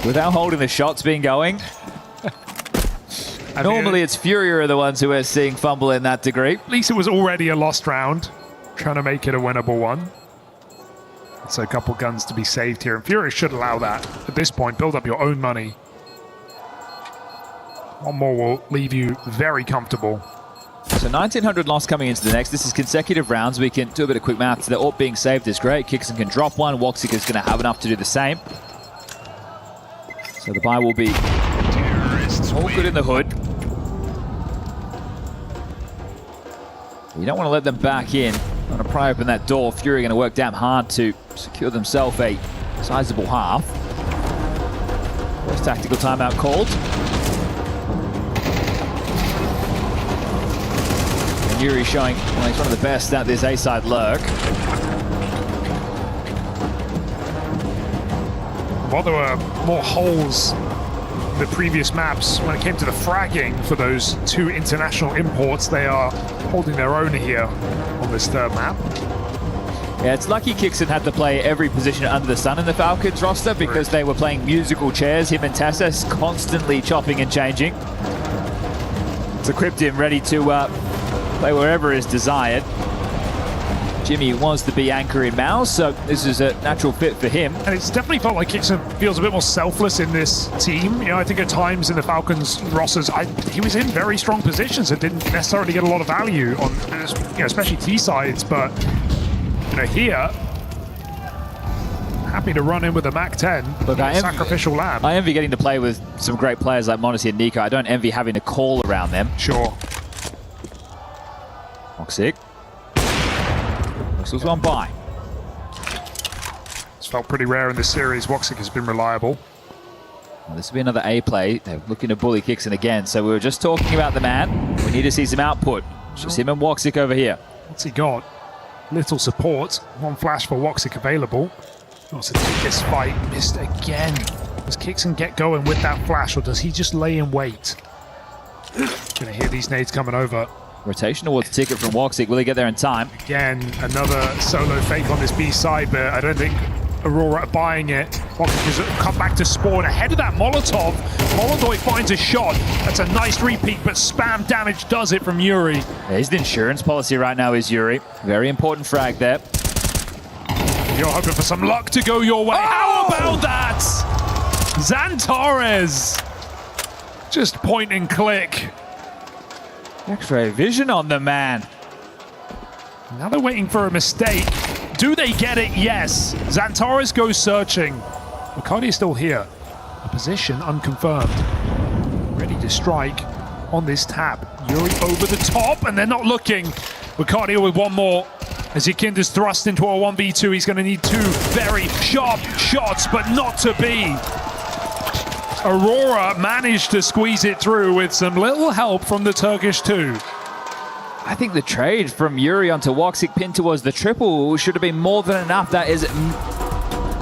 Without holding the shots being going. Normally it's Furia are the ones who are seeing fumble in that degree. At least it was already a lost round. Trying to make it a winnable one. So a couple guns to be saved here. And Furia should allow that. At this point, build up your own money. One more will leave you very comfortable. So 1900 loss coming into the next. This is consecutive rounds. We can do a bit of quick math. The AWP being saved is great. Kixon can drop one. Woxic is going to have enough to do the same. So the buy will be all good in the hood. You don't want to let them back in. Want to pry open that door. Fury going to work damn hard to secure themselves a sizable half. First tactical timeout called. And Yuri showing well, he's one of the best at this A-side lurk. While there were more holes in the previous maps, when it came to the fragging for those 2 international imports, they are holding their own here on this 3rd map. Yeah, it's lucky Kixon had to play every position under the sun in the Falcons roster because they were playing musical chairs, him and Tessa, constantly chopping and changing. It's equipped him ready to play wherever is desired. Jimmy wants to be anchor in Mouse, so this is a natural fit for him. And it's definitely felt like Kixon feels a bit more selfless in this team. You know, I think at times in the Falcons rosters, he was in very strong positions and didn't necessarily get a lot of value on, you know, especially T sides. But you know, here, happy to run in with a Mac 10. Look, sacrificial lamb. I envy getting to play with some great players like Monacy and Nico. I don't envy having to call around them. Sure. Woxic. Whistles one by. It's felt pretty rare in this series. Woxic has been reliable. Well, this will be another A play. They're looking to bully Kixon again. So we were just talking about the man. We need to see some output. Just him and Woxic over here. What's he got? Little support. One flash for Woxic available. He wants to take this fight. Missed again. Does Kixon get going with that flash, or does he just lay in wait? Gonna hear these nades coming over. Rotation towards the ticket from Woxic. Will he get there in time? Again, another solo fake on this B side, but I don't think Aurora are buying it. Woxic has come back to spawn ahead of that Molotov. Molodoi finds a shot. That's a nice repeat, but spam damage does it from Yuri. Yeah, his insurance policy right now is Yuri. Very important frag there. You're hoping for some luck to go your way. How about that? Xantares. Just point and click. X-ray vision on the man. Now they're waiting for a mistake. Do they get it? Yes. Xantares goes searching. Bacardi is still here. A position unconfirmed. Ready to strike on this tap. Yuri over the top, and they're not looking. Bacardi with one more. As Yakinda's thrust into a 1v2, he's going to need 2 very sharp shots, but not to be. Aurora managed to squeeze it through with some little help from the Turkish 2. I think the trade from Yuri onto Woxic pin towards the triple should have been more than enough. That is...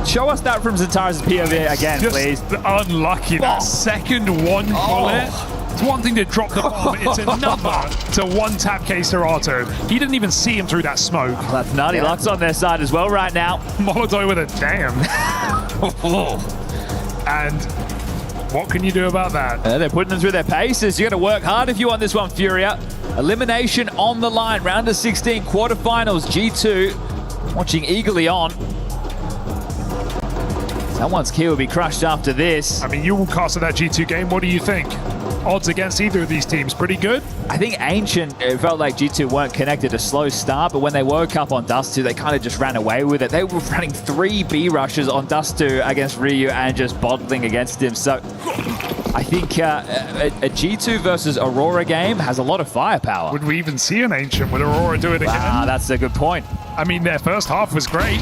Show us that from Xantares' POV again, just please. Unlucky. That second one bullet. It's one thing to drop the bomb. It's another to one-tap K-Serato. He didn't even see him through that smoke. Oh, that's nutty. Luck's on their side as well right now. Molotov with a damn. And what can you do about that? They're putting them through their paces. You got to work hard if you want this one, Furia. Elimination on the line. Round of 16, quarterfinals. G2 watching eagerly on. Someone's key will be crushed after this. I mean, you will cast that G2 game. What do you think? Odds against either of these teams, pretty good? I think Ancient, it felt like G2 weren't connected. A slow start, but when they woke up on Dust 2, they kind of just ran away with it. They were running 3 B rushes on Dust 2 against Ryu and just bottling against him. So I think a G2 versus Aurora game has a lot of firepower. Would we even see an Ancient? Would Aurora do it again? Ah, that's a good point. I mean, their first half was great.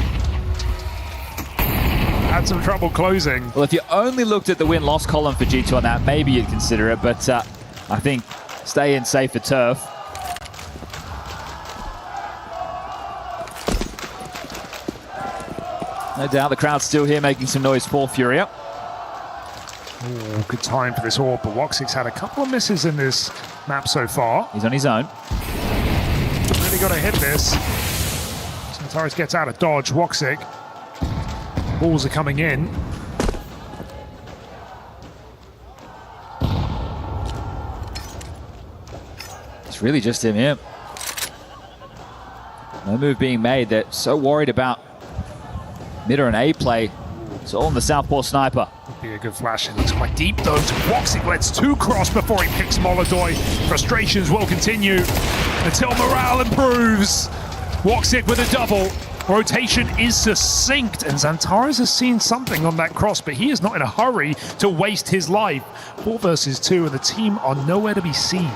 Had some trouble closing. Well, if you only looked at the win-loss column for G2 on that, maybe you'd consider it, but I think stay in safer turf. No doubt the crowd's still here making some noise for Furia. Ooh, good time for this AWP, but Woxic's had a couple of misses in this map so far. He's on his own. Really got to hit this. Xantares gets out of dodge. Woxic. Balls are coming in. It's really just him here. No move being made. They're so worried about mid or an A play. It's all in the Southpaw Sniper. Would be a good flash. It looks quite deep though. Woxic lets 2 cross before he picks Molotov. Frustrations will continue until morale improves. Woxic with a double. Rotation is succinct, and Xantares has seen something on that cross, but he is not in a hurry to waste his life. 4 versus 2, and the team are nowhere to be seen.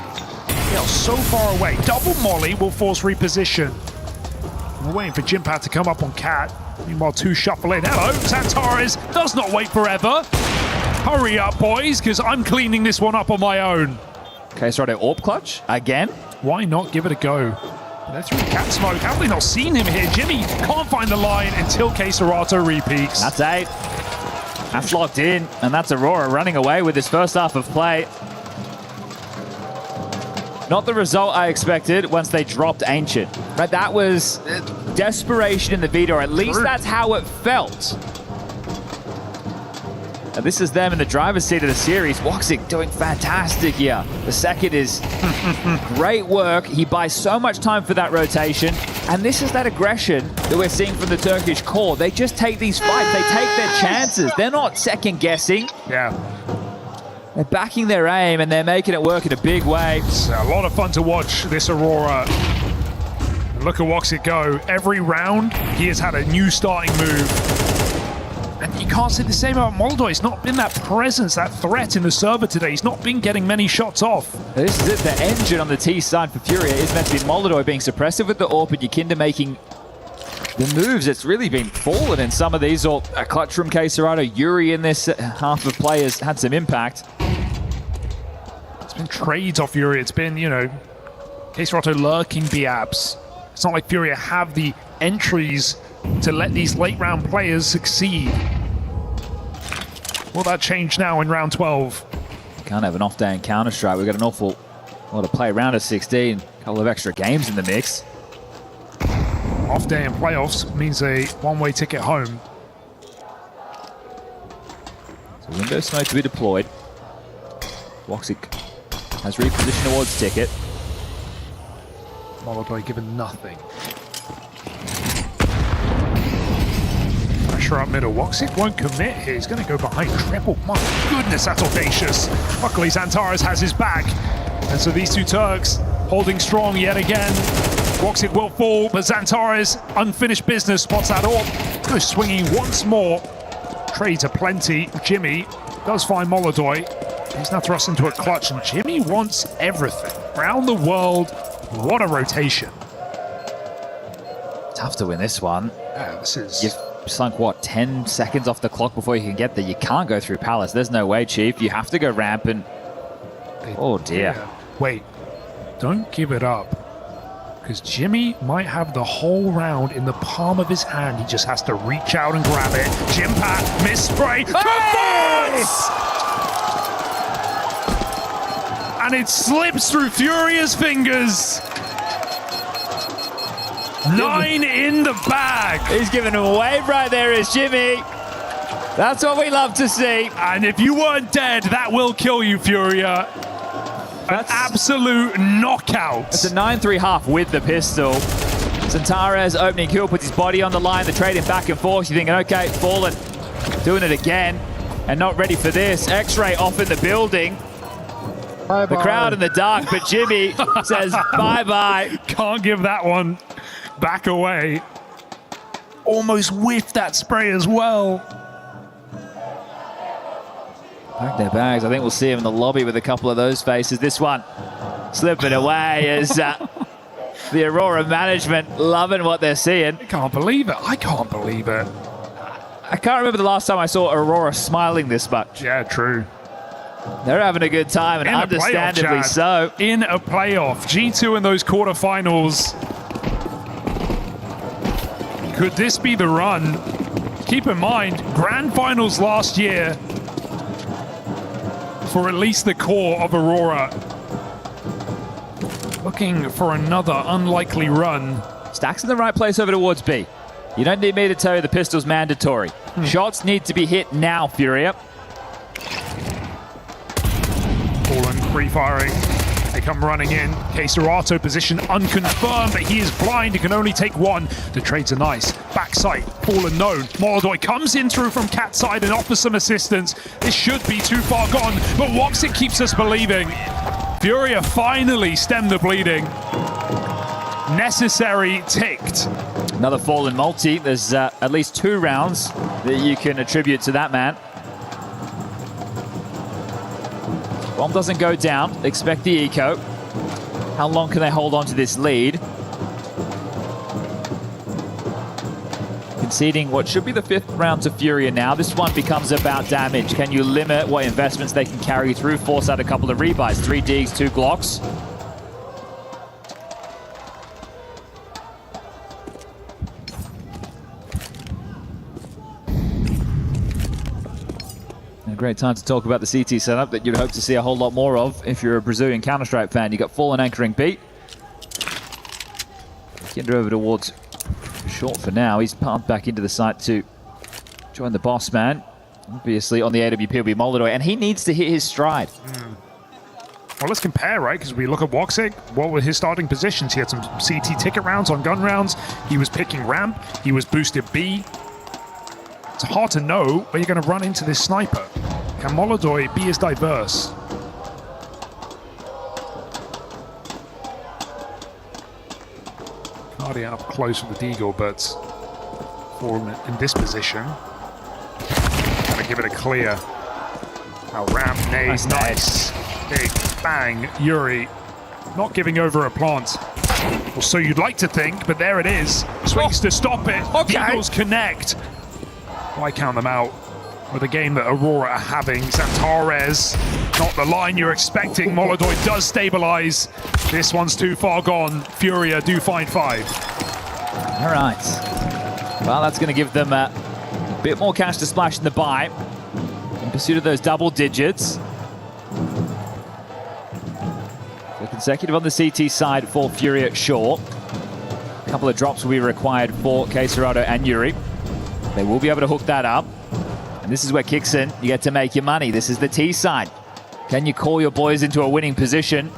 They are so far away. Double molly will force reposition. We're waiting for Jimpat to come up on Cat. Meanwhile, 2 shuffle in. Hello, Xantares does not wait forever. Hurry up, boys, because I'm cleaning this one up on my own. Okay, so AWP clutch again. Why not give it a go? They're through cat smoke. Have they not seen him here? Jimmy can't find the line until K-Serato repeats. That's 8. That's locked in, and that's Aurora running away with his first half of play. Not the result I expected once they dropped Ancient. But that was desperation in the Vita, or at least that's how it felt. And this is them in the driver's seat of the series. Woxic doing fantastic here. The second is great work. He buys so much time for that rotation. And this is that aggression that we're seeing from the Turkish core. They just take these fights. They take their chances. They're not second guessing. Yeah. They're backing their aim and they're making it work in a big way. It's a lot of fun to watch this Aurora. And look at Woxic go. Every round, he has had a new starting move. And you can't say the same about Molotov. He's not been that presence, that threat in the server today. He's not been getting many shots off. This is it. The engine on the T side for Furia is meant to be Molotov being suppressive with the AWP, and Yakinda making the moves. It's really been fallen in some of these. Or a clutch from K-Serato. Yuri in this half of players had some impact. It's been trades off Furia. It's been, you know, K-Serato lurking B-abs. It's not like Furia have the entries to let these late round players succeed. Will that change now in round 12? Can't have an off day in Counter-Strike. We've got an awful lot to play. Round of 16, a couple of extra games in the mix. Off day in playoffs means a one-way ticket home. So window smoke to be deployed. Woxic has repositioned towards ticket. Molotov given nothing. Pressure up middle. Woxic won't commit here. He's going to go behind triple. My goodness, that's audacious. Luckily, Xantares has his back. And so these 2 Turks holding strong yet again. Woxic will fall, but Xantares, unfinished business, spots that AWP. Goes swinging once more. Trades aplenty. Jimmy does find Molotov. He's now thrust into a clutch, and Jimmy wants everything. Round the world, what a rotation. Tough to win this one. Yeah, this is... sunk, what, 10 seconds off the clock before you can get there. You can't go through Palace. There's no way, Chief. You have to go ramp and... Oh, dear. Yeah. Wait, don't give it up. Because Jimmy might have the whole round in the palm of his hand. He just has to reach out and grab it. Jimpat, miss spray, converts! And it slips through Furia's fingers. 9 in the bag. He's giving him a wave right there, is Jimmy. That's what we love to see. And if you weren't dead, that will kill you, Furia. An absolute knockout. It's a 9-3 half with the pistol. Centaur's opening kill puts his body on the line. They're trading back and forth. You're thinking, okay, Fallen doing it again and not ready for this. X-Ray off in the building. Bye-bye. The crowd in the dark, but Jimmy says bye-bye. Can't give that one back away. Almost whiffed that spray as well. Pack their bags. I think we'll see him in the lobby with a couple of those faces. This one slipping away as the Aurora management loving what they're seeing. I can't believe it. I can't believe it. I can't remember the last time I saw Aurora smiling this much. Yeah, true. They're having a good time, and understandably so. In a playoff. G2 in those quarterfinals. Could this be the run? Keep in mind, grand finals last year for at least the core of Aurora. Looking for another unlikely run. Stacks in the right place over towards B. You don't need me to tell you the pistol's mandatory. Shots need to be hit now, Furia. Fallen free-firing. They come running in. K-Serato position unconfirmed, but he is blind. He can only take one. The trades are nice. Backside, Fallen known. Molodoy comes in through from cat side and offers some assistance. This should be too far gone, but Woxic keeps us believing. Furia finally stemmed the bleeding. Necessary ticked. Another Fallen multi. There's at least 2 rounds that you can attribute to that man. Bomb doesn't go down. Expect the eco. How long can they hold on to this lead? Conceding what should be the 5th round to Furia now. This one becomes about damage. Can you limit what investments they can carry through? Force out a couple of rebuys. 3 Digs, 2 Glocks. A great time to talk about the CT setup that you'd hope to see a whole lot more of if you're a Brazilian Counter-Strike fan. You got Fallen anchoring B. Kinder over towards short for now. He's pumped back into the site to join the boss man. Obviously on the AWP will be Molodoy, and he needs to hit his stride. Well, let's compare, right? Because we look at Woxic. What were his starting positions? He had some CT ticket rounds on gun rounds. He was picking ramp. He was boosted B. It's hard to know where you're going to run into this sniper. Can Molodoy be as diverse? Cardi up close with the Deagle, but Fallen in this position. Gotta give it a clear. Now ramp, nade, nice. Big bang, Yuri not giving over a plant. Well, so you'd like to think, but there it is. Swings to stop it. Deagles connect. Why count them out with a game that Aurora are having? Centaur's not the line you're expecting. Molodoy does stabilize. This one's too far gone. Furia do find 5. All right. Well, that's going to give them a bit more cash to splash in the buy in pursuit of those double digits. So consecutive on the CT side for Furia short. A couple of drops will be required for K-Serato and Yuri. They will be able to hook that up. And this is where kicks in. You get to make your money. This is the T side. Can you call your boys into a winning position?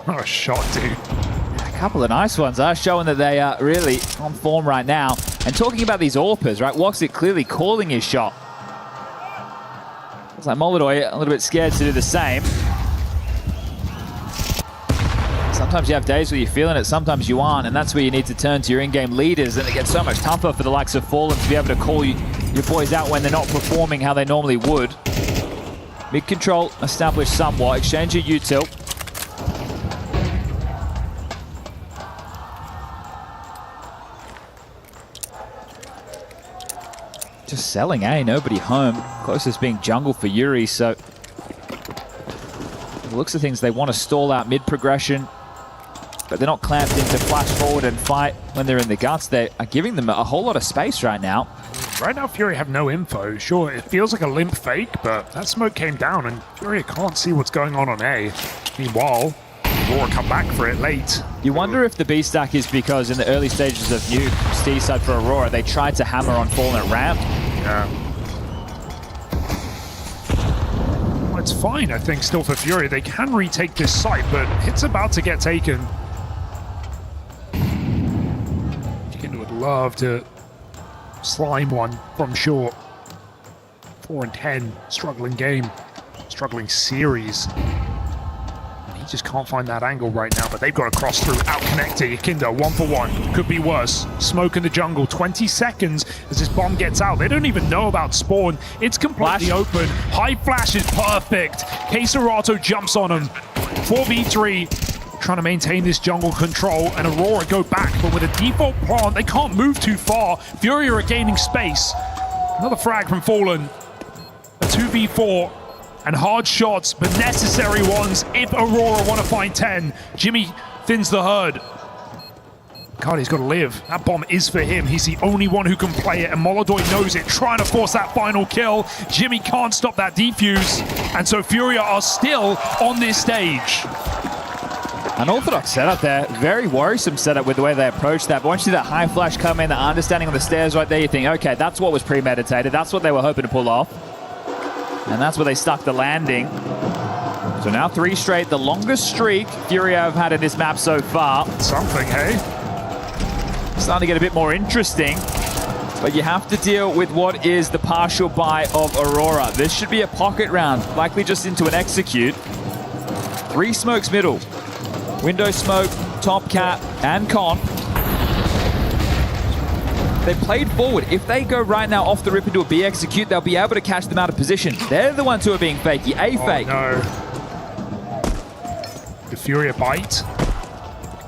What a shot, dude. A couple of nice ones are showing that they are really on form right now. And talking about these AWPers, right? Woxic clearly calling his shot. Looks like Molodoy a little bit scared to do the same. Sometimes you have days where you're feeling it, sometimes you aren't, and that's where you need to turn to your in-game leaders, and it gets so much tougher for the likes of Fallen to be able to call your boys out when they're not performing how they normally would. Mid-control established somewhat. Exchange your util. just selling, nobody home. Closest being jungle for Yuri, so the looks of things, they want to stall out mid progression, but they're not clamped into flash forward and fight when they're in the guts. They are giving them a whole lot of space right now. Right now, Fury have no info. Sure, it feels like a limp fake, but that smoke came down, and Fury can't see what's going on A. Meanwhile, Aurora come back for it late. You wonder if the B stack is because in the early stages of Nuke, Steve side for Aurora, they tried to hammer on Fallen at ramp. Yeah. Well, it's fine, I think, still for Fury. They can retake this site, but it's about to get taken. Chicken would love to slime one from short. 4 and 10, struggling game, struggling series. And he just can't find that angle right now, but they've got to cross through, out connected. Yakinda, 1-for-1, could be worse. Smoke in the jungle, 20 seconds as this bomb gets out. They don't even know about spawn. It's completely open. High flash is perfect. Keserato jumps on him. 4v3. Trying to maintain this jungle control, and Aurora go back, but with a default plant, they can't move too far. Fury are gaining space. Another frag from Fallen. A 2v4, and hard shots, but necessary ones if Aurora want to find 10. Jimmy thins the herd. Cardi's got to live. That bomb is for him. He's the only one who can play it, and Molodoi knows it, trying to force that final kill. Jimmy can't stop that defuse, and so Furia are still on this stage. An orthodox setup there, very worrisome setup with the way they approach that. But once you see that high flash come in, the understanding on the stairs right there, you think, okay, that's what was premeditated. That's what they were hoping to pull off. And that's where they stuck the landing. So now 3 straight, the longest streak Fury have had in this map so far. Something, hey? Starting to get a bit more interesting. But you have to deal with what is the partial buy of Aurora. This should be a pocket round, likely just into an execute. 3 smokes middle. Window smoke, top cap, and con. They played forward. If they go right now off the rip into a B execute, they'll be able to catch them out of position. They're the ones who are being fakey. A fake. No. The Fury bite.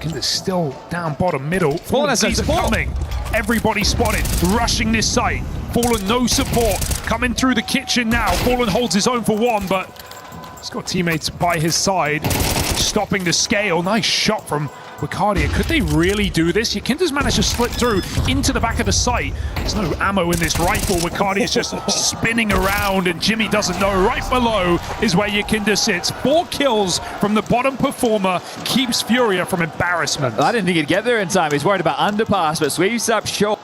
They're still down bottom middle. Fallen sees it coming. Everybody spotted. Rushing this site. Fallen no support. Coming through the kitchen now. Fallen holds his own for 1, but he's got teammates by his side. Stopping the scale. Nice shot from Wicardia. Could they really do this? Yakinda's managed to slip through into the back of the site. There's no ammo in this rifle. Wicardia's just spinning around, and Jimmy doesn't know. Right below is where Yakinda sits. 4 kills from the bottom performer keeps Furia from embarrassment. I didn't think he'd get there in time. He's worried about underpass, but sweeps up short.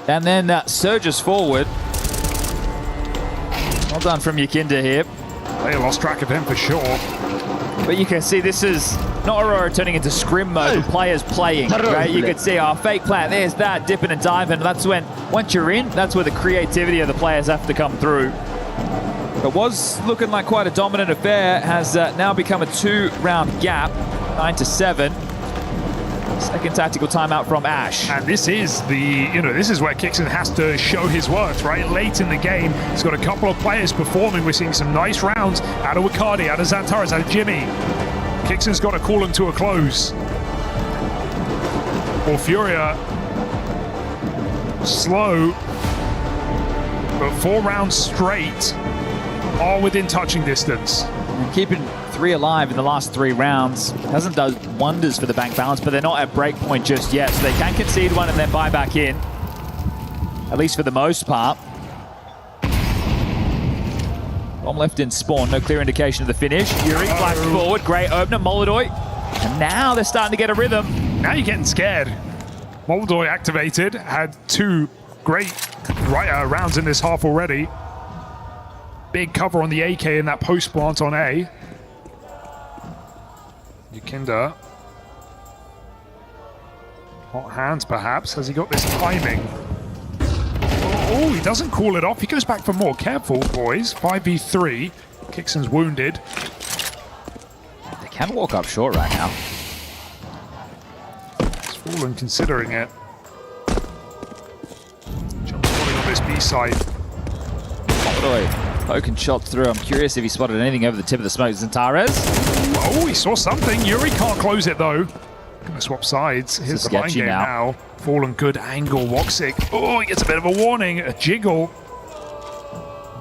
And then surges forward. Well done from Yakinda here. They lost track of him for sure. But you can see this is not Aurora turning into scrim mode, but players playing, right? You could see our fake plant, there's that, dipping and diving. That's when, once you're in, that's where the creativity of the players have to come through. It was looking like quite a dominant affair, has now become a 2-round gap, 9-7. Second tactical timeout from Ash. And this is this is where Kixon has to show his worth, right? Late in the game, he's got a couple of players performing. We're seeing some nice rounds out of Wicardi, out of Xantares, out of Jimmy. Kixon's got to call him to a close. Or Furia, slow, but 4 rounds straight, all within touching distance. And keeping 3 alive in the last 3 rounds hasn't done wonders for the bank balance, but they're not at break point just yet, so they can concede one and then buy back in, at least for the most part. Bomb left in spawn, no clear indication of the finish. Yuri flash forward, great opener, Molodoi, and now they're starting to get a rhythm. Now you're getting scared. Molodoi activated, had 2 great rounds in this half already. Big cover on the AK in that post plant on A. Yakinda. Hot hands, perhaps. Has he got this timing? Oh, he doesn't call it off. He goes back for more. Careful, boys. 5v3. Kixon's wounded. They can walk up short right now. It's Fallen considering it. Jump spotting on this B side. Molodoi poking shots through. I'm curious if he spotted anything over the tip of the smoke. Xantares. Oh, he saw something. Yuri can't close it, though. Gonna swap sides. Here's the line sketchy game now. Fallen good angle. Woxic. Oh, he gets a bit of a warning. A jiggle.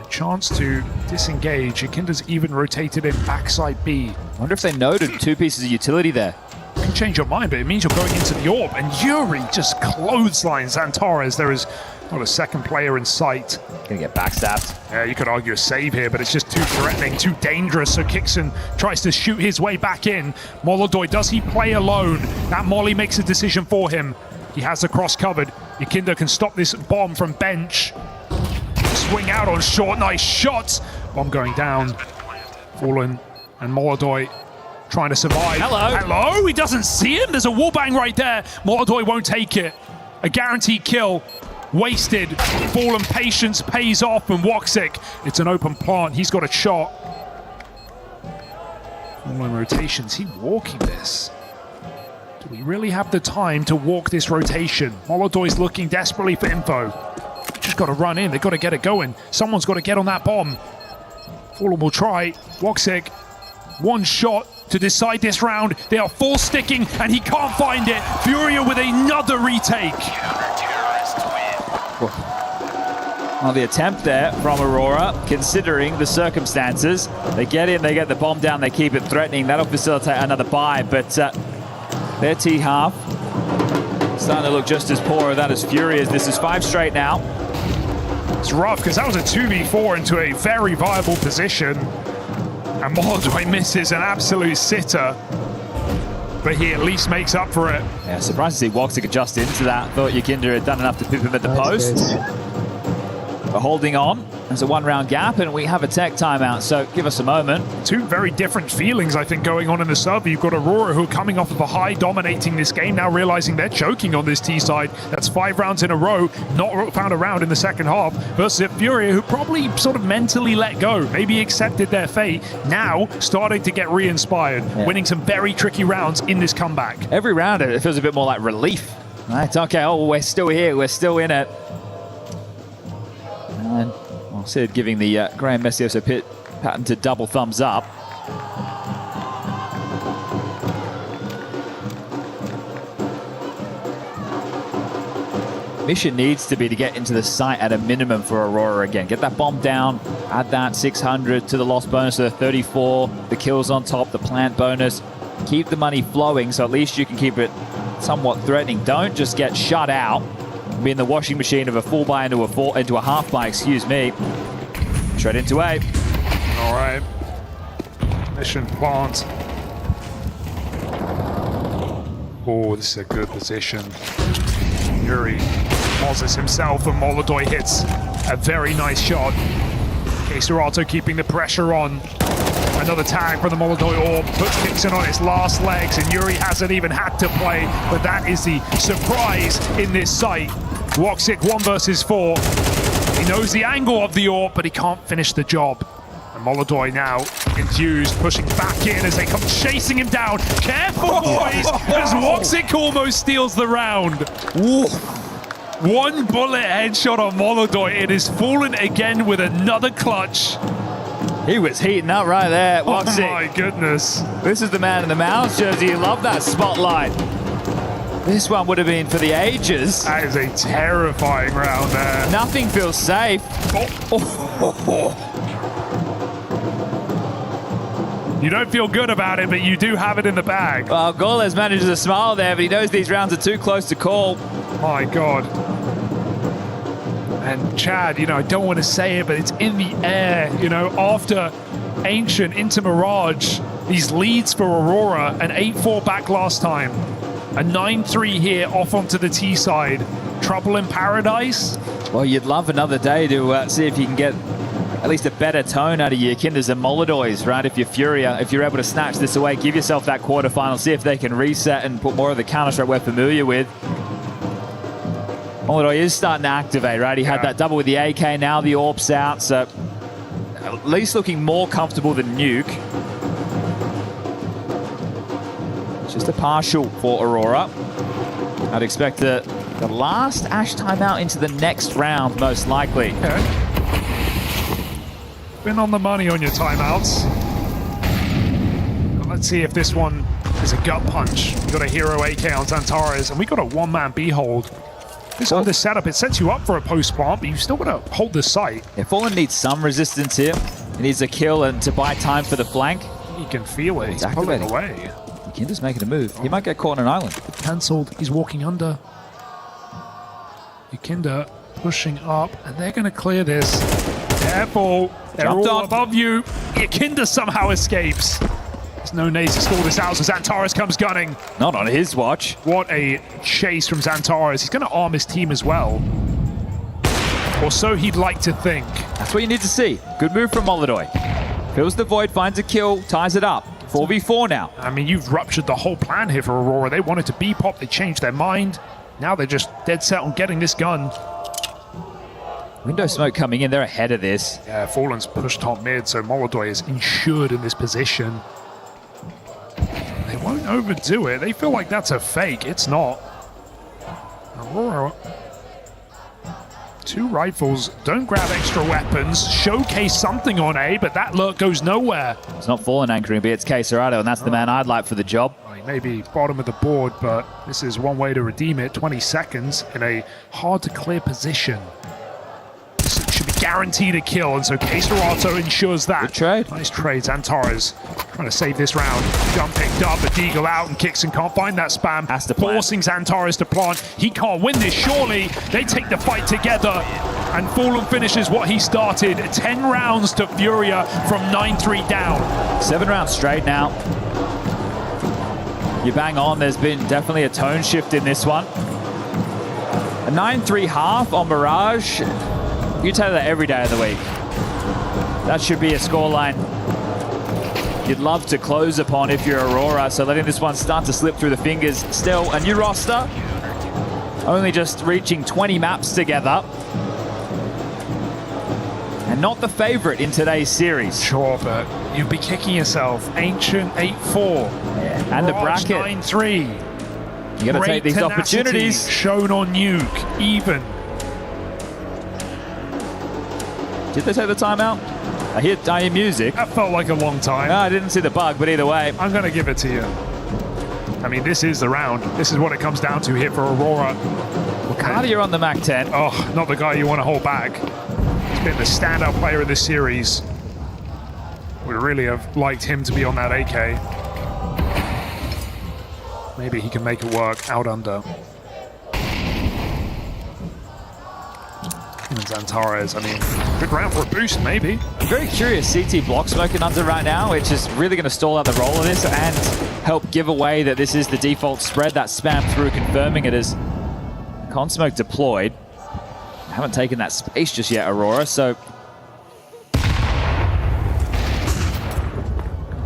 A chance to disengage. Yakinda's even rotated in backside B. I wonder if they noted 2 pieces of utility there. You can change your mind, but it means you're going into the orb. And Yuri just clotheslines Antares. There is not a second player in sight. Gonna get backstabbed. Yeah, you could argue a save here, but it's just too threatening, too dangerous. So Kixon tries to shoot his way back in. Molodoi, does he play alone? That Molly makes a decision for him. He has the cross covered. Yakinda can stop this bomb from bench. Swing out on short, nice shot. Bomb going down. Fallen and Molodoi trying to survive. Hello, he doesn't see him. There's a wallbang right there. Molodoi won't take it. A guaranteed kill. Wasted. Fallen patience pays off, and Woxic, it's an open plant. He's got a shot. Fallen rotations. He walking this. Do we really have the time to walk this rotation? Molodoi's looking desperately for info. Just got to run in. They've got to get it going. Someone's got to get on that bomb. Fallen will try. Woxic, one shot to decide this round. They are full sticking, and he can't find it. Furia with another retake. Well, the attempt there from Aurora, considering the circumstances. They get in, they get the bomb down, they keep it threatening. That'll facilitate another buy, but their T-half starting to look just as poor that as Furia's. This is 5 straight now. It's rough, because that was a 2v4 into a very viable position. And Molodoi misses an absolute sitter. But he at least makes up for it. Yeah, surprised to see Woxic adjust into that. Thought Yakinda had done enough to pip him at the post. But holding on. There's a 1-round gap, and we have a tech timeout, so give us a moment. 2 very different feelings, I think, going on in the server. You've got Aurora, who are coming off of a high, dominating this game, now realizing they're choking on this T side. That's 5 rounds in a row, not found a round in the second half, versus Furia, who probably sort of mentally let go, maybe accepted their fate, now starting to get re-inspired, winning some very tricky rounds in this comeback. Every round, it feels a bit more like relief. Right, okay, oh, we're still here, we're still in it. And Sid giving the Graham Messioso patented double thumbs up. Mission needs to be to get into the site at a minimum for Aurora again. Get that bomb down, add that 600 to the loss bonus, so the 34, the kills on top, the plant bonus. Keep the money flowing, so at least you can keep it somewhat threatening. Don't just get shut out. Be in the washing machine of a full buy into a half buy, excuse me. Straight into A. All right. Mission plant. Oh, this is a good position. Yuri pauses himself, and Molodoi hits a very nice shot. Keserato keeping the pressure on. Another tag from the Molodoi orb puts Kixon on its last legs, and Yuri hasn't even had to play, but that is the surprise in this site. Woxic 1 versus 4. He knows the angle of the orb, but he can't finish the job. And Molodoi now enthused, pushing back in as they come chasing him down. Careful, boys, as Woxic almost steals the round. Ooh. 1 bullet headshot on Molodoi. It is Fallen again with another clutch. He was heating up right there, Woxic. Oh my goodness. This is the man in the mouse jersey. You love that spotlight. This one would have been for the ages. That is a terrifying round there. Nothing feels safe. You don't feel good about it, but you do have it in the bag. Well, Goles manages a smile there, but he knows these rounds are too close to call. My God. And Chad, I don't want to say it, but it's in the air. After Ancient into Mirage, these leads for Aurora, an 8-4 back last time. A 9-3 here off onto the T side. Trouble in paradise? Well, you'd love another day to see if you can get at least a better tone out of your Kinders and Molodois, right? If you're Furia, if you're able to snatch this away, give yourself that quarterfinal, see if they can reset and put more of the Counter-Strike we're familiar with. Molodoi is starting to activate, right? He had that double with the AK, now the Orb's out, so at least looking more comfortable than Nuke. Just a partial for Aurora. I'd expect the last Ash timeout into the next round, most likely. Been on the money on your timeouts. Let's see if this one There's a gut punch. We got a hero AK on Xantares, and we got a one-man B-hold. This under setup, it sets you up for a post-plant, but you've still got to hold the site. Yeah, Fallen needs some resistance here. He needs a kill and to buy time for the flank. You can feel it. He's pulling away. Kinder's making a move. He might get caught on an island. Cancelled. He's walking under. Kinder pushing up, and they're going to clear this. Careful. They're all above you. Kinder somehow escapes. There's no nades to stall this out, so Xantares comes gunning. Not on his watch. What a chase from Xantares. He's going to arm his team as well. Or so he'd like to think. That's what you need to see. Good move from Molodoi. Fills the void, finds a kill, ties it up. 4v4 now. I mean, you've ruptured the whole plan here for Aurora. They wanted to B-pop, they changed their mind. Now they're just dead set on getting this gun. Window smoke coming in, they're ahead of this. Yeah, Fallen's pushed top mid, so Molodoi is insured in this position. They won't overdo it. They feel like that's a fake. It's not. Aurora. 2 rifles, don't grab extra weapons, showcase something on A, but that lurk goes nowhere. It's not Fallen anchoring, but it's Caserado, and that's the man I'd like for the job. Maybe bottom of the board, but this is one way to redeem it. 20 seconds in a hard-to-clear position. This should be guaranteed a kill, and so Caserado ensures that. Good trade. Nice trade. Xantares trying to save this round. Jump picked up, but Deagle out, and Kixon can't find that spam. Has to plant. Forcing Xantares to plant. He can't win this, surely. They take the fight together, and Fallen finishes what he started. 10 rounds to Furia from 9-3 down. 7 rounds straight now. You bang on, there's been definitely a tone shift in this one. A 9-3 half on Mirage. You tell that every day of the week. That should be a scoreline you'd love to close upon if you're Aurora, so letting this one start to slip through the fingers. Still, a new roster. Only just reaching 20 maps together. And not the favorite in today's series. Sure, but you'd be kicking yourself. Ancient 8-4. Yeah. And the bracket. 9-3. You gotta take these opportunities. Shown on Nuke, even. Did they take the timeout? I hear music. That felt like a long time. No, I didn't see the bug, but either way. I'm gonna give it to you. I mean, this is the round. This is what it comes down to here for Aurora. Cardier on the MAC-10. Oh, not the guy you want to hold back. He's been the standout player of this series. Would really have liked him to be on that AK. Maybe he can make it work out under. And Xantares, I mean, good round for a boost, maybe. I'm very curious, CT block smoking under right now, which is really going to stall out the roll of this and help give away that this is the default spread. That spam through, confirming it as con smoke deployed. Haven't taken that space just yet, Aurora, so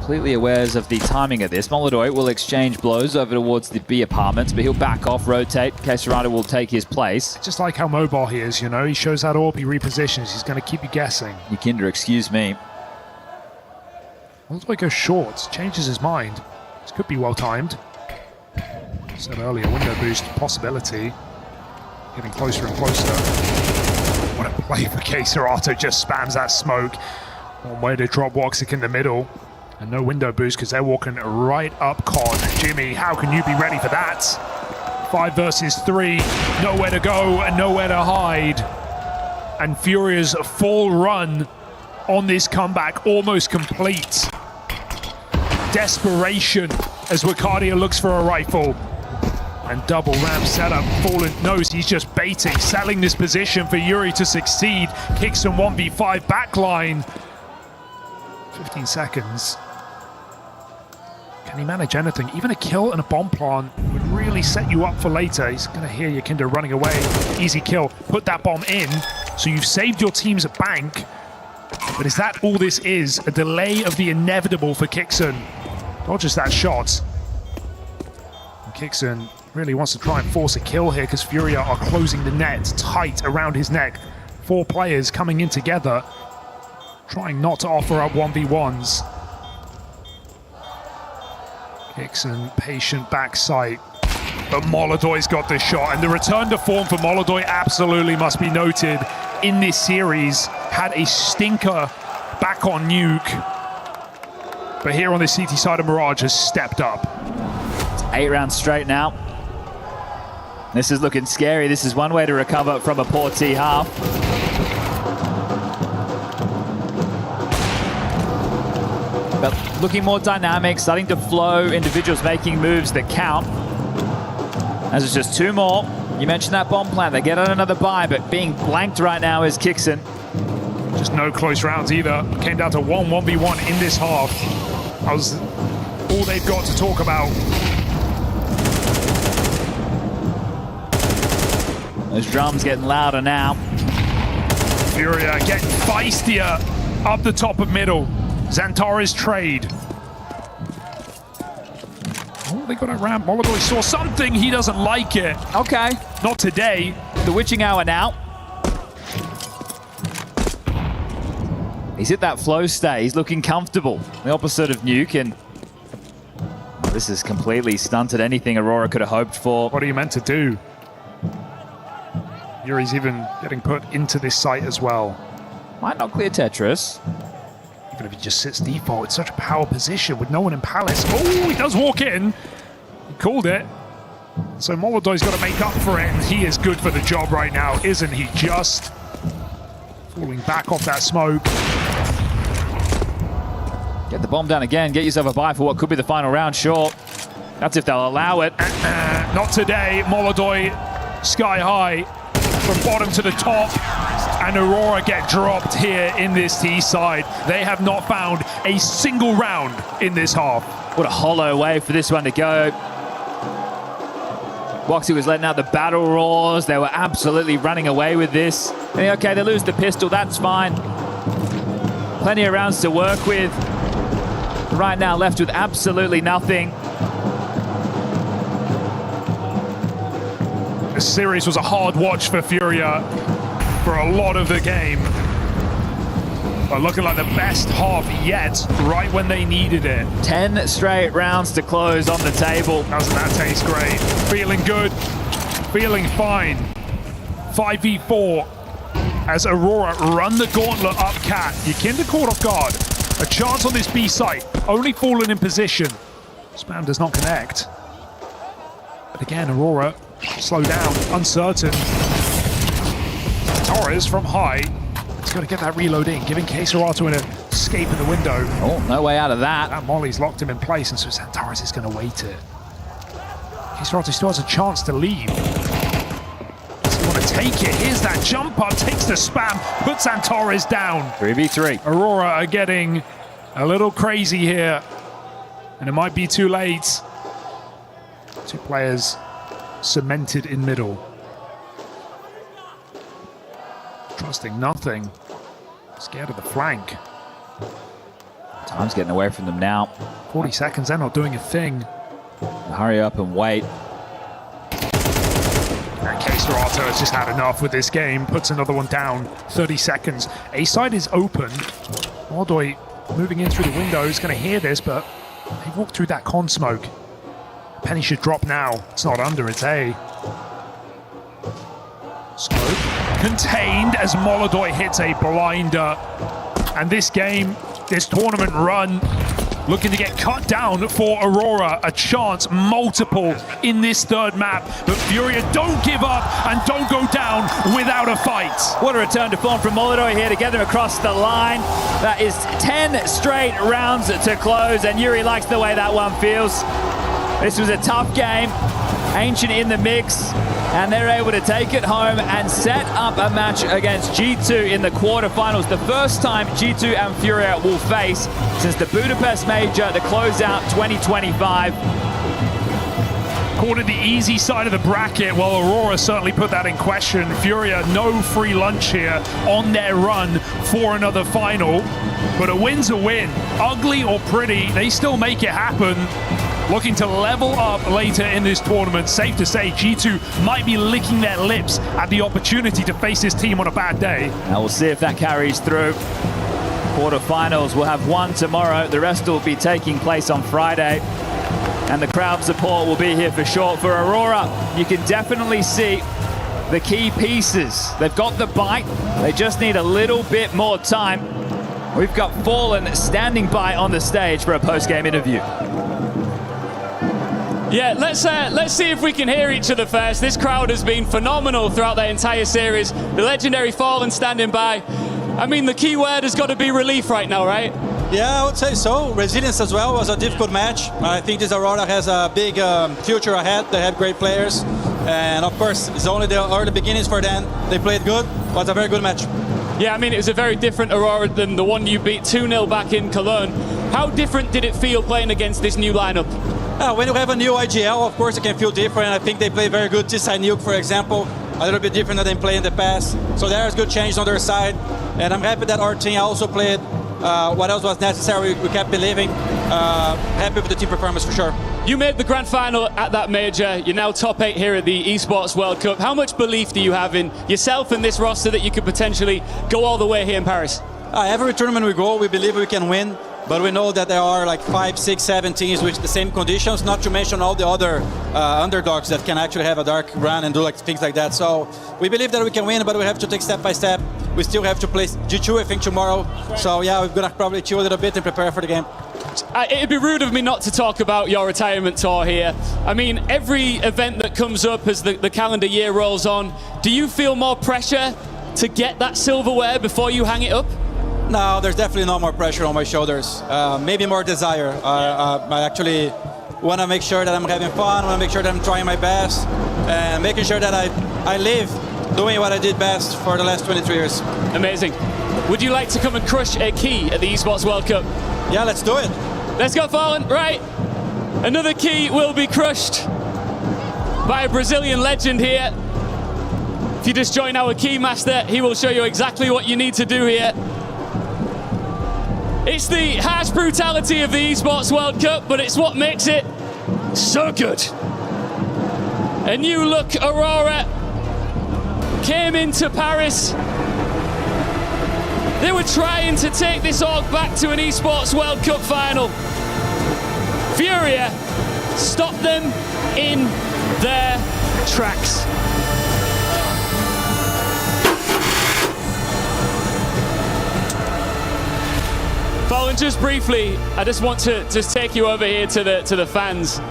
completely awares of the timing of this. Molodoi will exchange blows over towards the B apartments, but he'll back off, rotate. Caserado will take his place. Just like how mobile he is, you know, he shows that orb, he repositions, he's going to keep you guessing. Yukinder, excuse me. Molodoi goes short, changes his mind. This could be well timed. Said earlier, window boost possibility. Getting closer and closer. What a play for Caserado, just spams that smoke. One way to drop Woxic in the middle. And no window boost because they're walking right up Con. Jimmy, how can you be ready for that? 5 versus 3, nowhere to go and nowhere to hide. And Furia's full run on this comeback almost complete. Desperation as Wakadia looks for a rifle. And double ramp setup. Fallen knows he's just baiting, selling this position for Yuri to succeed. Kicks some 1v5 backline. 15 seconds. Can he manage anything? Even a kill and a bomb plant would really set you up for later. He's going to hear Yukinder running away. Easy kill. Put that bomb in. So you've saved your team's bank. But is that all this is? A delay of the inevitable for Kixon. Dodges that shot. And Kixon really wants to try and force a kill here because Furia are closing the net tight around his neck. 4 players coming in together, trying not to offer up 1v1s. Kixon, patient backside, but Molodoi's got the shot, and the return to form for Molodoi absolutely must be noted in this series. Had a stinker back on Nuke, but here on the CT side of Mirage has stepped up. 8 rounds straight now. This is looking scary. This is one way to recover from a poor T half. But looking more dynamic, starting to flow, individuals making moves that count. As it's just 2 more. You mentioned that bomb plant. They get on another buy, but being blanked right now is Kixon. Just no close rounds either. Came down to 1v1 in this half. That was all they've got to talk about. Those drums getting louder now. Furia getting feistier up the top of middle. Xantares trade. Oh, they got a ramp. Molodoi saw something. He doesn't like it. Okay. Not today. The witching hour now. He's hit that flow stay. He's looking comfortable. The opposite of Nuke, and this has completely stunted anything Aurora could have hoped for. What are you meant to do? Yuri's even getting put into this site as well. Might not clear Tetris. Even if he just sits default, it's such a power position with no one in Palace. Oh, he does walk in. He called it. So Molodoi's got to make up for it, and he is good for the job right now, isn't he? Just falling back off that smoke. Get the bomb down again. Get yourself a buy for what could be the final round. Sure. That's if they'll allow it. Not today. Molodoi sky high from bottom to the top. And Aurora get dropped here in this T side. They have not found a single round in this half. What a hollow way for this one to go. Boxy was letting out the battle roars. They were absolutely running away with this. And okay, they lose the pistol. That's fine. Plenty of rounds to work with. Right now left with absolutely nothing. This series was a hard watch for Furia for a lot of the game. But looking like the best half yet, right when they needed it. 10 straight rounds to close on the table. Doesn't that taste great? Feeling good, feeling fine. 5v4 as Aurora run the gauntlet up cat. Yikinda caught off guard. A chance on this B site, only fallen in position. Spam does not connect. But again, Aurora, slow down, uncertain. Torres from high. He's got to get that reload in, giving Keserato an escape in the window. Oh, no way out of that. That Molly's locked him in place, and so Xantares is going to wait it. Keserato still has a chance to leave. Does he want to take it? Here's that jump up, takes the spam, puts Xantares down. 3v3. Aurora are getting a little crazy here, and it might be too late. 2 players cemented in middle. Trusting nothing. Scared of the flank. Time's getting away from them now. 40 seconds, they're not doing a thing. Hurry up and wait. And Keserato has just had enough with this game. Puts another one down. 30 seconds. A side is open. Molodoi moving in through the window. He's going to hear this, but they walked through that con smoke. Penny should drop now. It's not under, it's A. Smoke contained as Molodoi hits a blinder. And this game, this tournament run, looking to get cut down for Aurora. A chance, multiple in this third map. But Furia don't give up and don't go down without a fight. What a return to form from Molodoi here to get them across the line. That is 10 straight rounds to close, and Yuri likes the way that one feels. This was a tough game. Ancient in the mix, and they're able to take it home and set up a match against G2 in the quarterfinals. The first time G2 and Furia will face since the Budapest Major to close out 2025. Called it the easy side of the bracket, while Aurora certainly put that in question. Furia, no free lunch here on their run for another final. But a win's a win. Ugly or pretty, they still make it happen. Looking to level up later in this tournament. Safe to say G2 might be licking their lips at the opportunity to face this team on a bad day. Now we'll see if that carries through. Quarterfinals, we'll have one tomorrow. The rest will be taking place on Friday. And the crowd support will be here for sure. For Aurora, you can definitely see the key pieces. They've got the bite. They just need a little bit more time. We've got Fallen standing by on the stage for a post-game interview. Yeah, let's see if we can hear each other first. This crowd has been phenomenal throughout the entire series. The legendary Fallen standing by. I mean, the key word has got to be relief right now, right? Yeah, I would say so. Resilience as well was a difficult match. I think this Aurora has a big future ahead. They have great players. And of course, it's only the early beginnings for them. They played good. It was a very good match. Yeah, I mean, it was a very different Aurora than the one you beat 2-0 back in Cologne. How different did it feel playing against this new lineup? When you have a new IGL, of course, it can feel different. I think they play very good. T-side Nuke, for example, a little bit different than they played in the past. So there's good change on their side. And I'm happy that our team also played what else was necessary. We kept believing. Happy with the team performance for sure. You made the grand final at that major. You're now top 8 here at the Esports World Cup. How much belief do you have in yourself and this roster that you could potentially go all the way here in Paris? Every tournament we go, we believe we can win. But we know that there are like 5, 6, 7 teams with the same conditions, not to mention all the other underdogs that can actually have a dark run and do like things like that. So we believe that we can win, but we have to take step by step. We still have to play G2, I think, tomorrow. So yeah, we're going to probably chill a little bit and prepare for the game. It'd be rude of me not to talk about your retirement tour here. I mean, every event that comes up as the calendar year rolls on, do you feel more pressure to get that silverware before you hang it up? No, there's definitely no more pressure on my shoulders. Maybe more desire. I actually want to make sure that I'm having fun, want to make sure that I'm trying my best, and making sure that I live doing what I did best for the last 23 years. Amazing. Would you like to come and crush a key at the Esports World Cup? Yeah, let's do it. Let's go, Fallen. Right. Another key will be crushed by a Brazilian legend here. If you just join our key master, he will show you exactly what you need to do here. It's the harsh brutality of the Esports World Cup, but it's what makes it so good. A new look Aurora came into Paris. They were trying to take this org back to an Esports World Cup final. Furia stopped them in their tracks. Fallen, just briefly, I just want to just take you over here to the fans,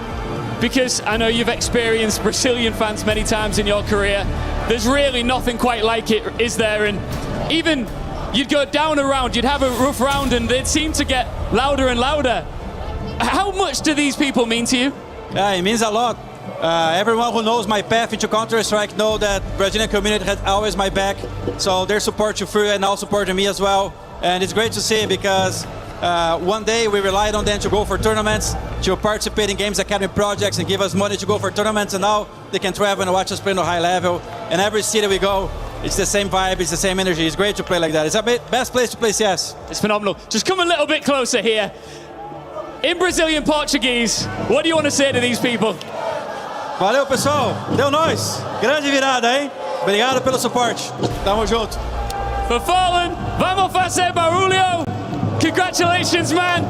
because I know you've experienced Brazilian fans many times in your career. There's really nothing quite like it, is there? And even you'd go down a round, you'd have a rough round, and they'd seem to get louder and louder. How much do these people mean to you? Yeah, it means a lot. Everyone who knows my path into Counter-Strike know that Brazilian community has always my back. So their support to Furia and now supporting me as well. And it's great to see because one day we relied on them to go for tournaments, to participate in Games Academy projects and give us money to go for tournaments, and now they can travel and watch us play on a high level. And every city we go, it's the same vibe, it's the same energy. It's great to play like that. It's the best place to play CS. It's phenomenal. Just come a little bit closer here. In Brazilian Portuguese, what do you want to say to these people? Valeu, pessoal. Deu nós. Grande virada, hein? Obrigado pelo suporte. Tamo junto. For Fallen, vamos fazer barulho. Congratulations, man.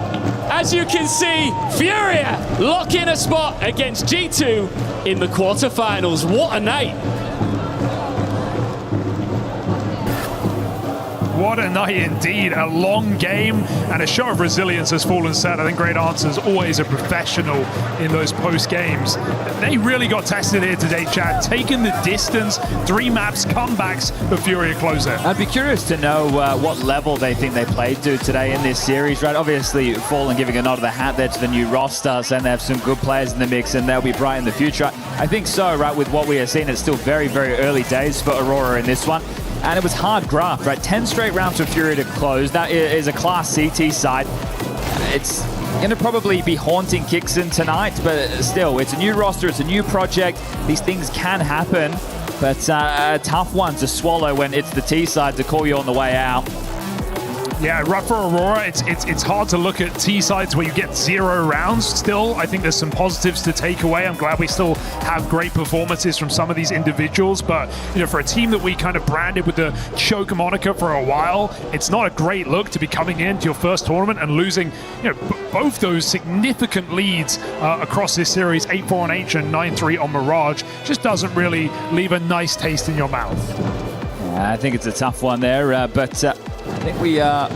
As you can see, Furia lock in a spot against G2 in the quarterfinals. What a night. What a night indeed. A long game and a show of resilience, as Fallen said. I think Great Answer's always a professional in those post games. They really got tested here today, Chad. Taking the distance, 3 maps, comebacks, but Furia close it. I'd be curious to know what level they think they played to today in this series, right? Obviously, Fallen giving a nod of the hat there to the new roster, saying they have some good players in the mix and they'll be bright in the future. I think so, right? With what we are seeing, it's still very, very early days for Aurora in this one. And it was hard graft, right? 10 straight rounds for Furia to close. That is a Class CT side. It's going to probably be haunting Kixon tonight, but still, it's a new roster, it's a new project. These things can happen, but a tough one to swallow when it's the T side to call you on the way out. Yeah, rough for Aurora. It's hard to look at T sides where you get 0 rounds. Still, I think there's some positives to take away. I'm glad we still have great performances from some of these individuals, but you know, for a team that we kind of branded with the choke moniker for a while, it's not a great look to be coming into your first tournament and losing, you know, both those significant leads across this series, 8-4 on H and 9-3 on Mirage. Just doesn't really leave a nice taste in your mouth. Yeah, I think it's a tough one there, but I think we are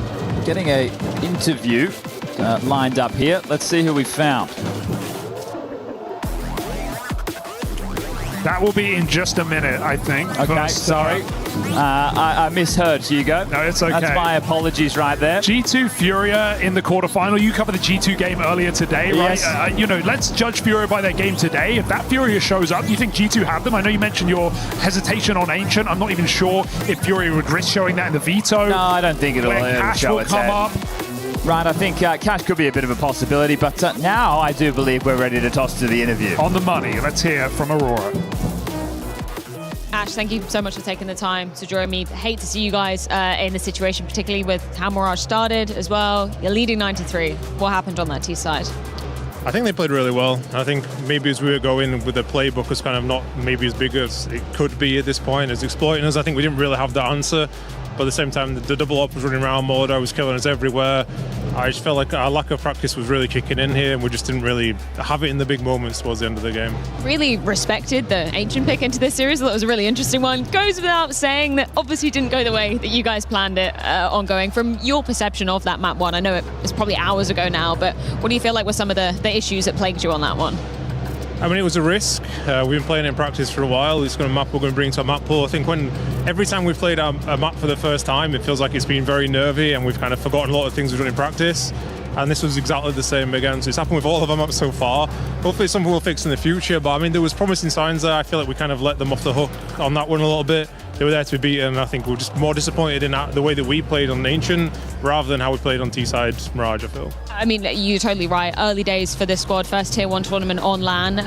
getting an interview lined up here. Let's see who we found. That will be in just a minute, I think. Okay, sorry. I misheard, Hugo. No, it's okay. That's my apologies right there. G2 Furia in the quarterfinal. You covered the G2 game earlier today, right? Yes. You know, let's judge Furia by their game today. If that Furia shows up, do you think G2 have them? I know you mentioned your hesitation on Ancient. I'm not even sure if Furia would risk showing that in the veto. No, I don't think it'll Cash show will its come head. up. Right, I think Cash could be a bit of a possibility, but now I do believe we're ready to toss to the interview. On the money. Let's hear from Aurora. Ash, thank you so much for taking the time to join me. Hate to see you guys in the situation, particularly with how Mirage started as well. You're leading 9-3. What happened on that T side? I think they played really well. I think maybe as we were going with the playbook was kind of not maybe as big as it could be at this point as exploiting us. I think we didn't really have that answer. But at the same time, the double op was running around, Mordor was killing us everywhere. I just felt like our lack of practice was really kicking in here, and we just didn't really have it in the big moments towards the end of the game. Really respected the Ancient pick into this series. That was a really interesting one. Goes without saying that obviously didn't go the way that you guys planned it ongoing. From your perception of that map one, I know it was probably hours ago now, but what do you feel like were some of the issues that plagued you on that one? I mean, it was a risk. We've been playing in practice for a while. It's going to map we're going to bring to a map pool. I think every time we've played a map for the first time, it feels like it's been very nervy and we've kind of forgotten a lot of things we've done in practice. And this was exactly the same again. So it's happened with all of our maps so far. Hopefully it's something we'll fix in the future. But I mean, there was promising signs there. I feel like we kind of let them off the hook on that one a little bit. They were there to be beaten. I think we were just more disappointed in the way that we played on Ancient rather than how we played on T-side Mirage, I feel. I mean, you're totally right. Early days for this squad, first Tier 1 tournament on LAN.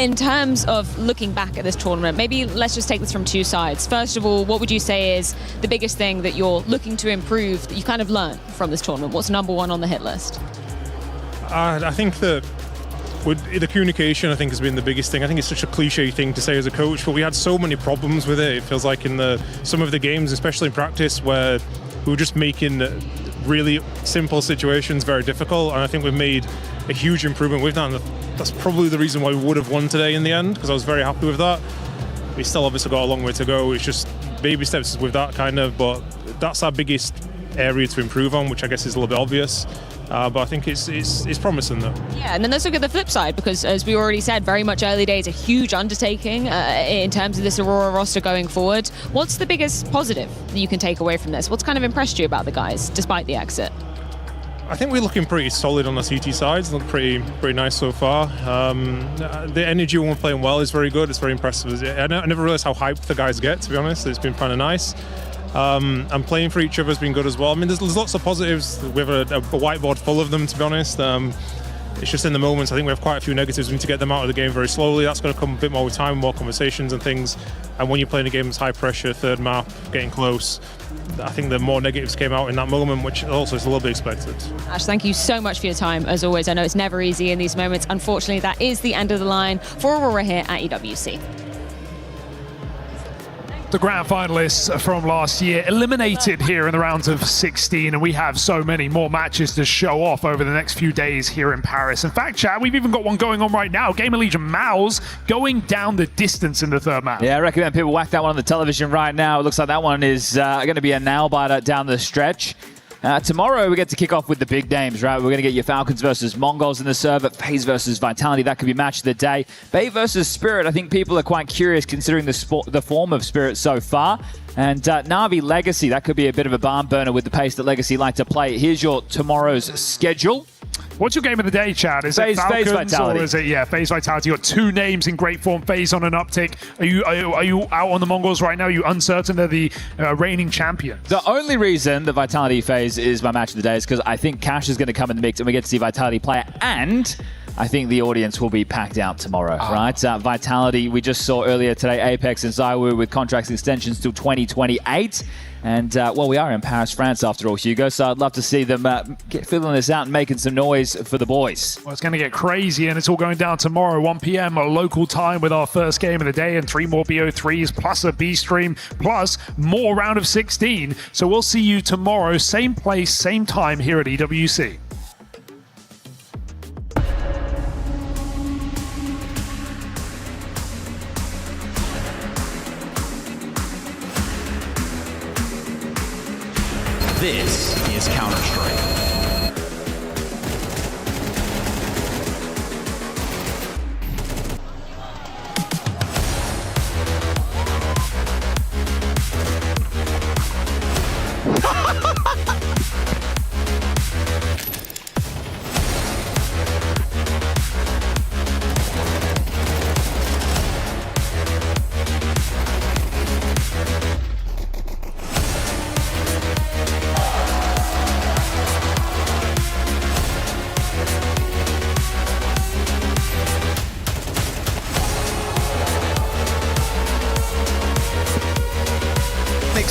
In terms of looking back at this tournament, maybe let's just take this from two sides. First of all, what would you say is the biggest thing that you're looking to improve that you kind of learned from this tournament? What's number one on the hit list? I think that the communication, I think, has been the biggest thing. I think it's such a cliche thing to say as a coach, but we had so many problems with it. It feels like in some of the games, especially in practice, where we were just making really simple situations very difficult. And I think we've made a huge improvement with that. And that's probably the reason why we would have won today in the end, because I was very happy with that. We still obviously got a long way to go. It's just baby steps with that kind of, but that's our biggest area to improve on, which I guess is a little bit obvious. But I think it's promising though. Yeah, and then let's look at the flip side, because as we already said, very much early days, a huge undertaking in terms of this Aurora roster going forward. What's the biggest positive that you can take away from this? What's kind of impressed you about the guys, despite the exit? I think we're looking pretty solid on the CT sides. Look pretty nice so far. The energy when we're playing well is very good. It's very impressive. I never realized how hyped the guys get, to be honest. It's been kind of nice. And playing for each other has been good as well. I mean, there's lots of positives. We have a whiteboard full of them, to be honest. It's just in the moments, I think we have quite a few negatives. We need to get them out of the game very slowly. That's going to come a bit more with time, more conversations and things. And when you're playing a game that's high pressure, third map, getting close, I think the more negatives came out in that moment, which also is a little bit expected. Ash, thank you so much for your time, as always. I know it's never easy in these moments. Unfortunately, that is the end of the line for Aurora here at EWC. The grand finalists from last year eliminated here in the rounds of 16, and we have so many more matches to show off over the next few days here in Paris. In fact, chat, we've even got one going on right now. Gamer Legion Mouse going down the distance in the third map. Yeah, I recommend people whack that one on the television right now. It looks like that one is going to be a nail-biter down the stretch. Tomorrow we get to kick off with the big names, right? We're going to get your Falcons versus Mongols in the server, FaZe versus Vitality. That could be match of the day. Bay versus Spirit. I think people are quite curious considering the form of Spirit so far. And Na'Vi Legacy. That could be a bit of a barn burner with the pace that Legacy like to play. Here's your tomorrow's schedule. What's your game of the day, Chad? Is it Falcons or is it FaZe Vitality? You got two names in great form. FaZe on an uptick. Are you out on the Mongols right now? Are you uncertain they're the reigning champions? The only reason the Vitality FaZe is my match of the day is because I think Cash is going to come in the mix and we get to see Vitality play, and I think the audience will be packed out tomorrow, right? Vitality, we just saw earlier today, Apex and Zywoo with contracts extensions till 2028. And, well, we are in Paris, France, after all, Hugo, so I'd love to see them filling this out and making some noise for the boys. Well, it's going to get crazy, and it's all going down tomorrow, 1 p.m. local time with our first game of the day and 3 more BO3s, plus a B-stream, plus more round of 16. So we'll see you tomorrow, same place, same time here at EWC. This is Counter-Strike.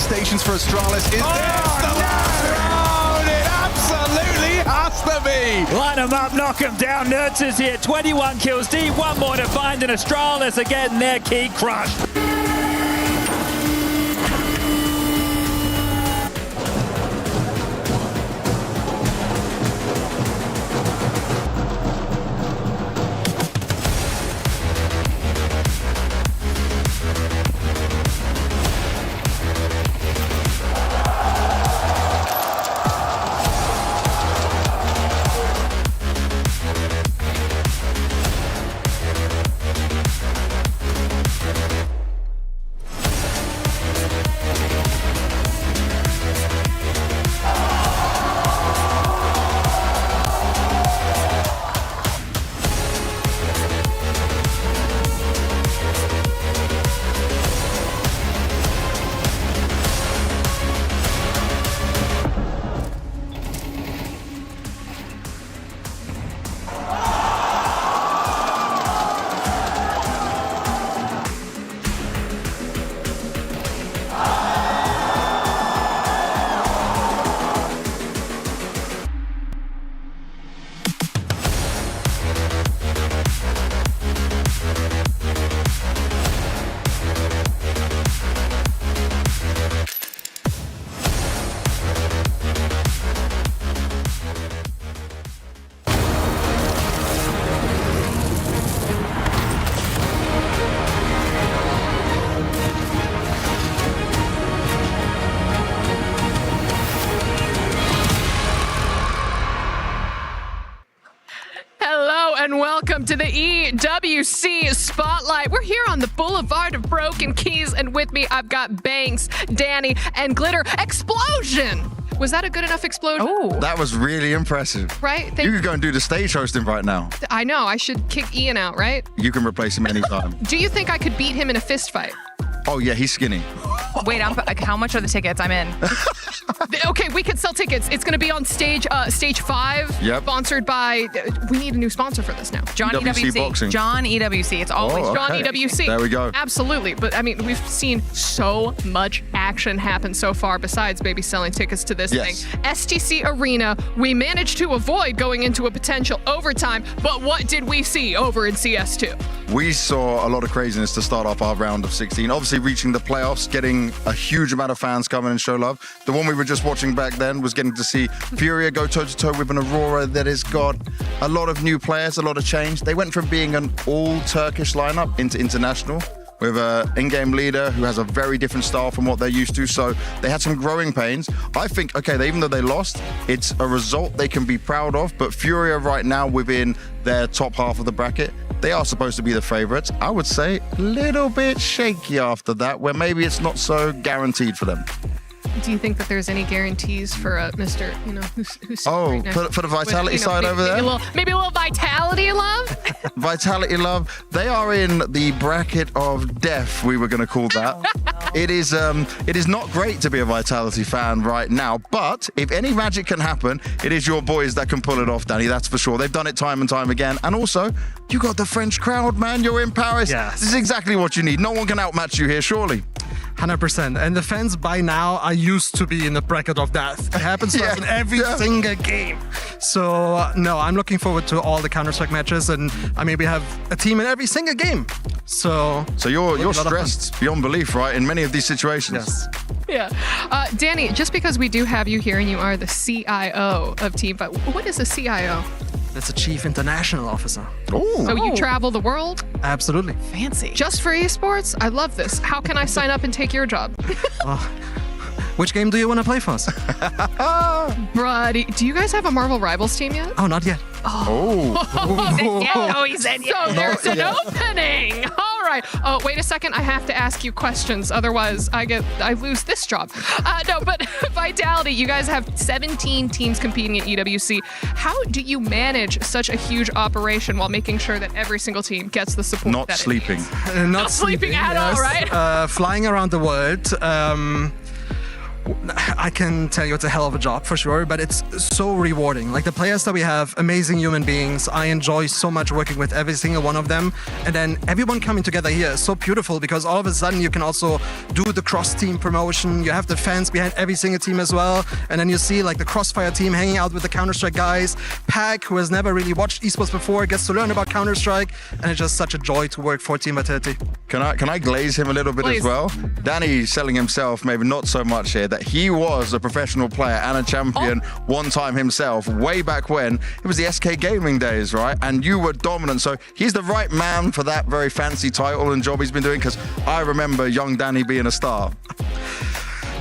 stations for Astralis. Is this the last round? It absolutely has to be. Line them up, knock them down. Nurtures here, 21 kills deep, one more to find, and Astralis again, their key crushed. And welcome to the EWC Spotlight. We're here on the Boulevard of Broken Keys, and with me I've got Banks, Danny, and Glitter. Explosion! Was that a good enough explosion? Oh, that was really impressive. Right? You could go and do the stage hosting right now. I know, I should kick Ian out, right? You can replace him anytime. Do you think I could beat him in a fist fight? Oh yeah, he's skinny. Wait, how much are the tickets? I'm in. Okay, we could sell tickets. It's going to be on stage 5. Yep. Sponsored by. We need a new sponsor for this now. John EWC. Boxing. John EWC. It's always John EWC. There we go. Absolutely. But I mean, we've seen so much action happen so far besides maybe selling tickets to this thing. STC Arena, we managed to avoid going into a potential overtime, but what did we see over in CS2? We saw a lot of craziness to start off our round of 16. Obviously reaching the playoffs, getting a huge amount of fans come in and show love. The one we were just watching back then was getting to see Furia go toe-to-toe with an Aurora that has got a lot of new players, a lot of change. They went from being an all-Turkish lineup into international, with an in-game leader who has a very different style from what they're used to. So they had some growing pains. I think, okay, even though they lost, it's a result they can be proud of. But Furia right now within their top half of the bracket, they are supposed to be the favorites. I would say a little bit shaky after that, where maybe it's not so guaranteed for them. Do you think that there's any guarantees for Mr. Who's right for the Vitality side over there? Maybe a little Vitality love? Vitality love. They are in the bracket of death, we were going to call that. It is not great to be a Vitality fan right now, but if any magic can happen, it is your boys that can pull it off, Danny, that's for sure. They've done it time and time again. And also, you got the French crowd, man. You're in Paris. Yes. This is exactly what you need. No one can outmatch you here, surely. 100%. And the fans by now are used to be in the bracket of death. It happens to us in every single game. So, no, I'm looking forward to all the Counter-Strike matches. And I mean, we have a team in every single game. So you're stressed beyond belief, right? In many of these situations. Yes. Yeah. Danny, just because we do have you here and you are the CIO of Team Fight, what is a CIO? That's a Chief International Officer. So you travel the world? Absolutely. Fancy. Just for esports? I love this. How can I sign up and take your job? Which game do you want to play for us? Bruh, do you guys have a Marvel Rivals team yet? Oh, not yet. He said yeah. So there's an opening. All right. Oh, wait a second. I have to ask you questions. Otherwise, I lose this job. No, but Vitality, you guys have 17 teams competing at EWC. How do you manage such a huge operation while making sure that every single team gets the support Not that sleeping. Not sleeping at all, right? Flying around the world. I can tell you it's a hell of a job for sure, but it's so rewarding. Like the players that we have, amazing human beings. I enjoy so much working with every single one of them. And then everyone coming together here is so beautiful because all of a sudden you can also do the cross-team promotion. You have the fans behind every single team as well. And then you see like the Crossfire team hanging out with the Counter-Strike guys. Pack, who has never really watched esports before, gets to learn about Counter-Strike. And it's just such a joy to work for Team Vitality. Can I glaze him a little bit as well? Danny selling himself, maybe not so much here, that he was a professional player and a champion one time himself, way back when. It was the SK Gaming days, right? And you were dominant. So he's the right man for that very fancy title and job he's been doing, because I remember young Danny being a star.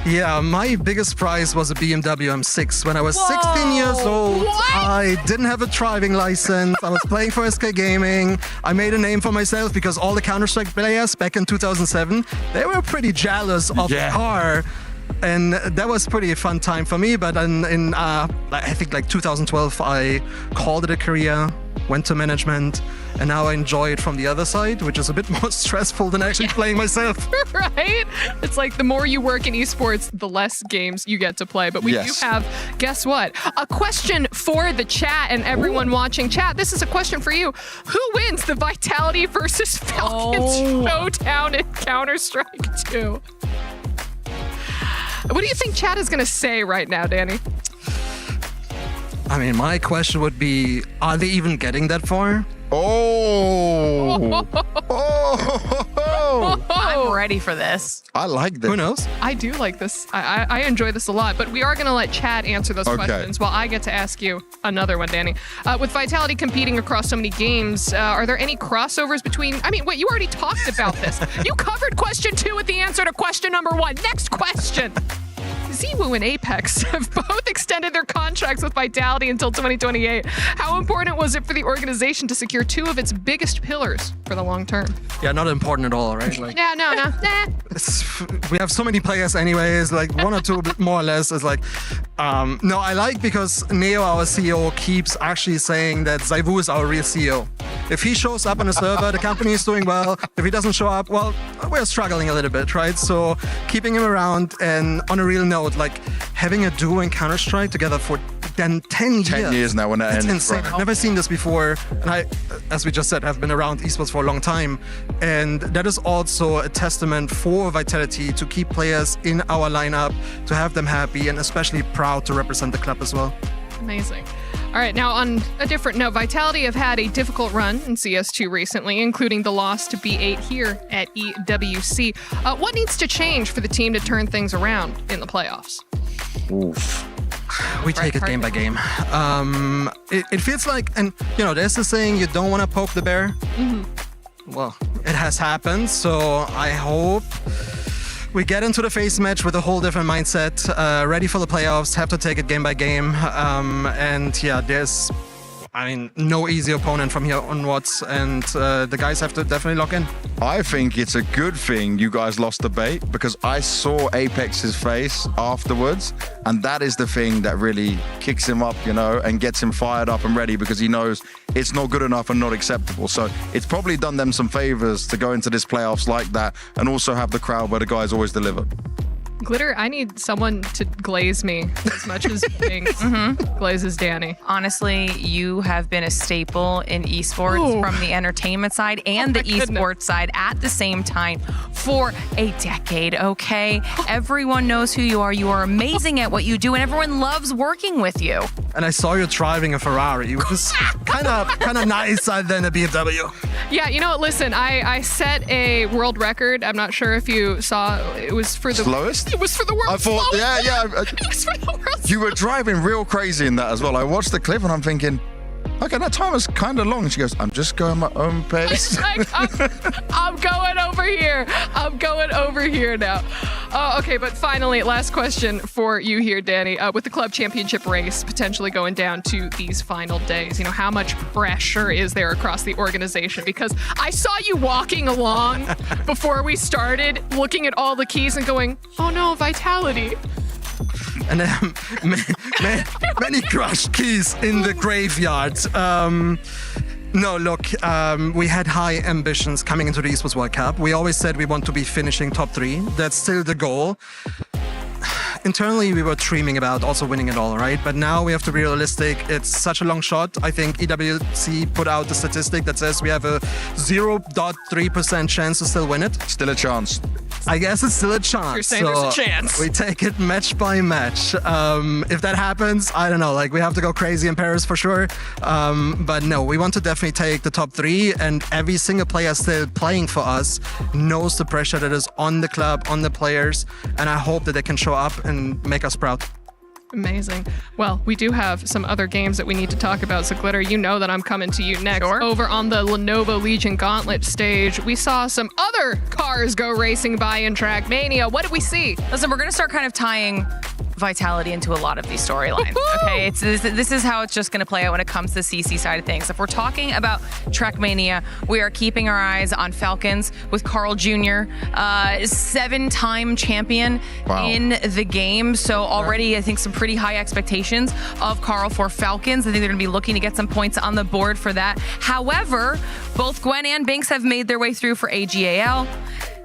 Yeah, my biggest prize was a BMW M6. When I was 16 years old, I didn't have a driving license. I was playing for SK Gaming. I made a name for myself because all the Counter-Strike players back in 2007, they were pretty jealous of the car. And that was pretty fun time for me. But in I think like 2012, I called it a career, went to management, and now I enjoy it from the other side, which is a bit more stressful than actually playing myself. Right? It's like the more you work in esports, the less games you get to play. But we do have, guess what? A question for the chat and everyone watching. Chat, this is a question for you. Who wins the Vitality versus Falcons showdown in Counter-Strike 2? What do you think chat is going to say right now, Danny? I mean, my question would be, are they even getting that far? I'm ready for this. I like this. Who knows? I do like this. I enjoy this a lot, but we are going to let Chad answer those questions while I get to ask you another one, Danny. With Vitality competing across so many games, are there any crossovers between... I mean, wait, you already talked about this. You covered question 2 with the answer to question number 1. Next question. Ziwu and Apex have both extended their contracts with Vitality until 2028. How important was it for the organization to secure 2 of its biggest pillars for the long term? Yeah, not important at all, right? Like, Yeah, no. we have so many players anyways, like 1 or 2 more or less is like, no, I like because Neo, our CEO, keeps actually saying that Ziwu is our real CEO. If he shows up on a server, the company is doing well. If he doesn't show up, well, we're struggling a little bit, right? So keeping him around, and on a real note, like having a duo in Counter-Strike together for 10 years. 10 years now when that ends. It's insane. I've never seen this before. And I, as we just said, have been around esports for a long time. And that is also a testament for Vitality to keep players in our lineup, to have them happy, and especially proud to represent the club as well. Amazing. All right, now on a different note, Vitality have had a difficult run in CS2 recently, including the loss to B8 here at EWC. What needs to change for the team to turn things around in the playoffs? Oof. We take it game by game. It feels like, and you know, there's the saying, you don't want to poke the bear. Well, it has happened, so I hope we get into the face match with a whole different mindset, ready for the playoffs, have to take it game by game. And yeah, there's, I mean, no easy opponent from here onwards, and the guys have to definitely lock in. I think it's a good thing you guys lost the bait, because I saw Apex's face afterwards, and that is the thing that really kicks him up, you know, and gets him fired up and ready, because he knows it's not good enough and not acceptable. So it's probably done them some favors to go into this playoffs like that, and also have the crowd where the guys always deliver. Glitter, I need someone to glaze me as much as Pink glazes Danny. Honestly, you have been a staple in esports from the entertainment side and the esports side at the same time for a decade, okay? Everyone knows who you are. You are amazing at what you do, and everyone loves working with you. And I saw you driving a Ferrari, which was kind of nicer than a BMW. Yeah, you know what? Listen, I set a world record. I'm not sure if you saw. It was for the slowest. It was for the world. I thought, slowest. yeah. It was for the world. You were driving real crazy in that as well. I watched the clip and I'm thinking, okay, that time was kind of long. And she goes, I'm just going my own pace. I'm going over here. I'm going over here now. Okay, but finally, last question for you here, Danny. With the club championship race potentially going down to these final days, you know, how much pressure is there across the organization? Because I saw you walking along before we started, looking at all the keys and going, oh no, Vitality. And many crushed keys in the graveyard. No, look, we had high ambitions coming into the Esports World Cup. We always said we want to be finishing top 3. That's still the goal. internally we were dreaming about also winning it all, right? But now we have to be realistic. It's such a long shot. I think EWC put out the statistic that says we have a 0.3% chance to still win it. Still a chance. I guess it's still a chance. You're saying there's a chance. We take it match by match. If that happens, I don't know. Like, we have to go crazy in Paris for sure. But no, we want to definitely take the top 3, and every single player still playing for us knows the pressure that is on the club, on the players, and I hope that they can show up and make us proud. Amazing. Well, we do have some other games that we need to talk about. So, Glitter, you know that I'm coming to you next. Sure. Over on the Lenovo Legion Gauntlet stage, we saw some other cars go racing by in Trackmania. What did we see? Listen, we're going to start kind of tying Vitality into a lot of these storylines. Okay, this is how it's just going to play out when it comes to the CC side of things. If we're talking about Trackmania, we are keeping our eyes on Falcons with Carl Jr., 7-time champion in the game. So already, I think some pretty high expectations of Carl for Falcons. I think they're going to be looking to get some points on the board for that. However, both Gwen and Binks have made their way through for AGAL.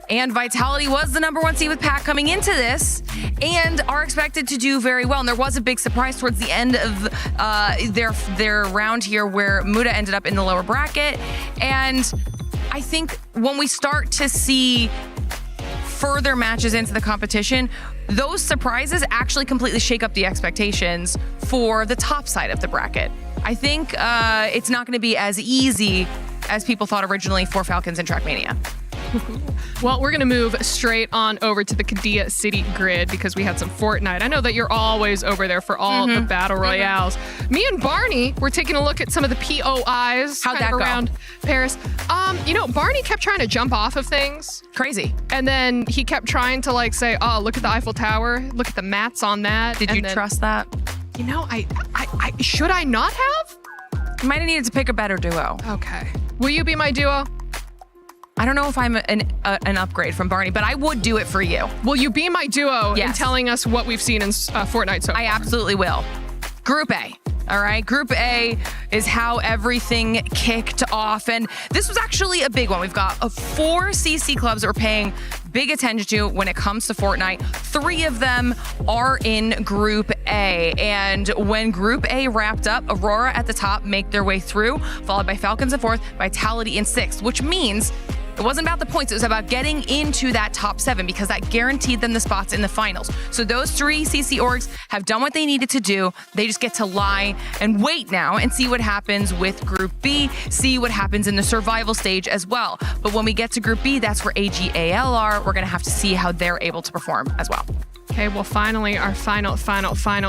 And Vitality was the #1 seed with Pack coming into this and are expected to do very well. And there was a big surprise towards the end of their round here where Muda ended up in the lower bracket. And I think when we start to see further matches into the competition, those surprises actually completely shake up the expectations for the top side of the bracket. I think it's not going to be as easy as people thought originally for Falcons in Trackmania. Well, we're going to move straight on over to the Qiddiya City grid because we had some Fortnite. I know that you're always over there for all the battle royales. Me and Barney were taking a look at some of the POIs around Paris. Barney kept trying to jump off of things. Crazy. And then he kept trying to say, oh, look at the Eiffel Tower. Look at the mats on that. Did you trust that? I should I not have? You might have needed to pick a better duo. Okay. Will you be my duo? I don't know if I'm an upgrade from Barney, but I would do it for you. Will you be my duo in telling us what we've seen in Fortnite so far? I absolutely will. Group A. All right, Group A is how everything kicked off. And this was actually a big one. We've got 4 CC clubs that we're paying big attention to when it comes to Fortnite. 3 of them are in Group A. And when Group A wrapped up, Aurora at the top make their way through, followed by Falcons in 4th, Vitality in 6th, which means it wasn't about the points. It was about getting into that top 7 because that guaranteed them the spots in the finals. So those 3 CC orgs have done what they needed to do. They just get to lie and wait now and see what happens with Group B, see what happens in the survival stage as well. But when we get to Group B, that's where AGAL are. We're going to have to see how they're able to perform as well. Okay, well, finally, our final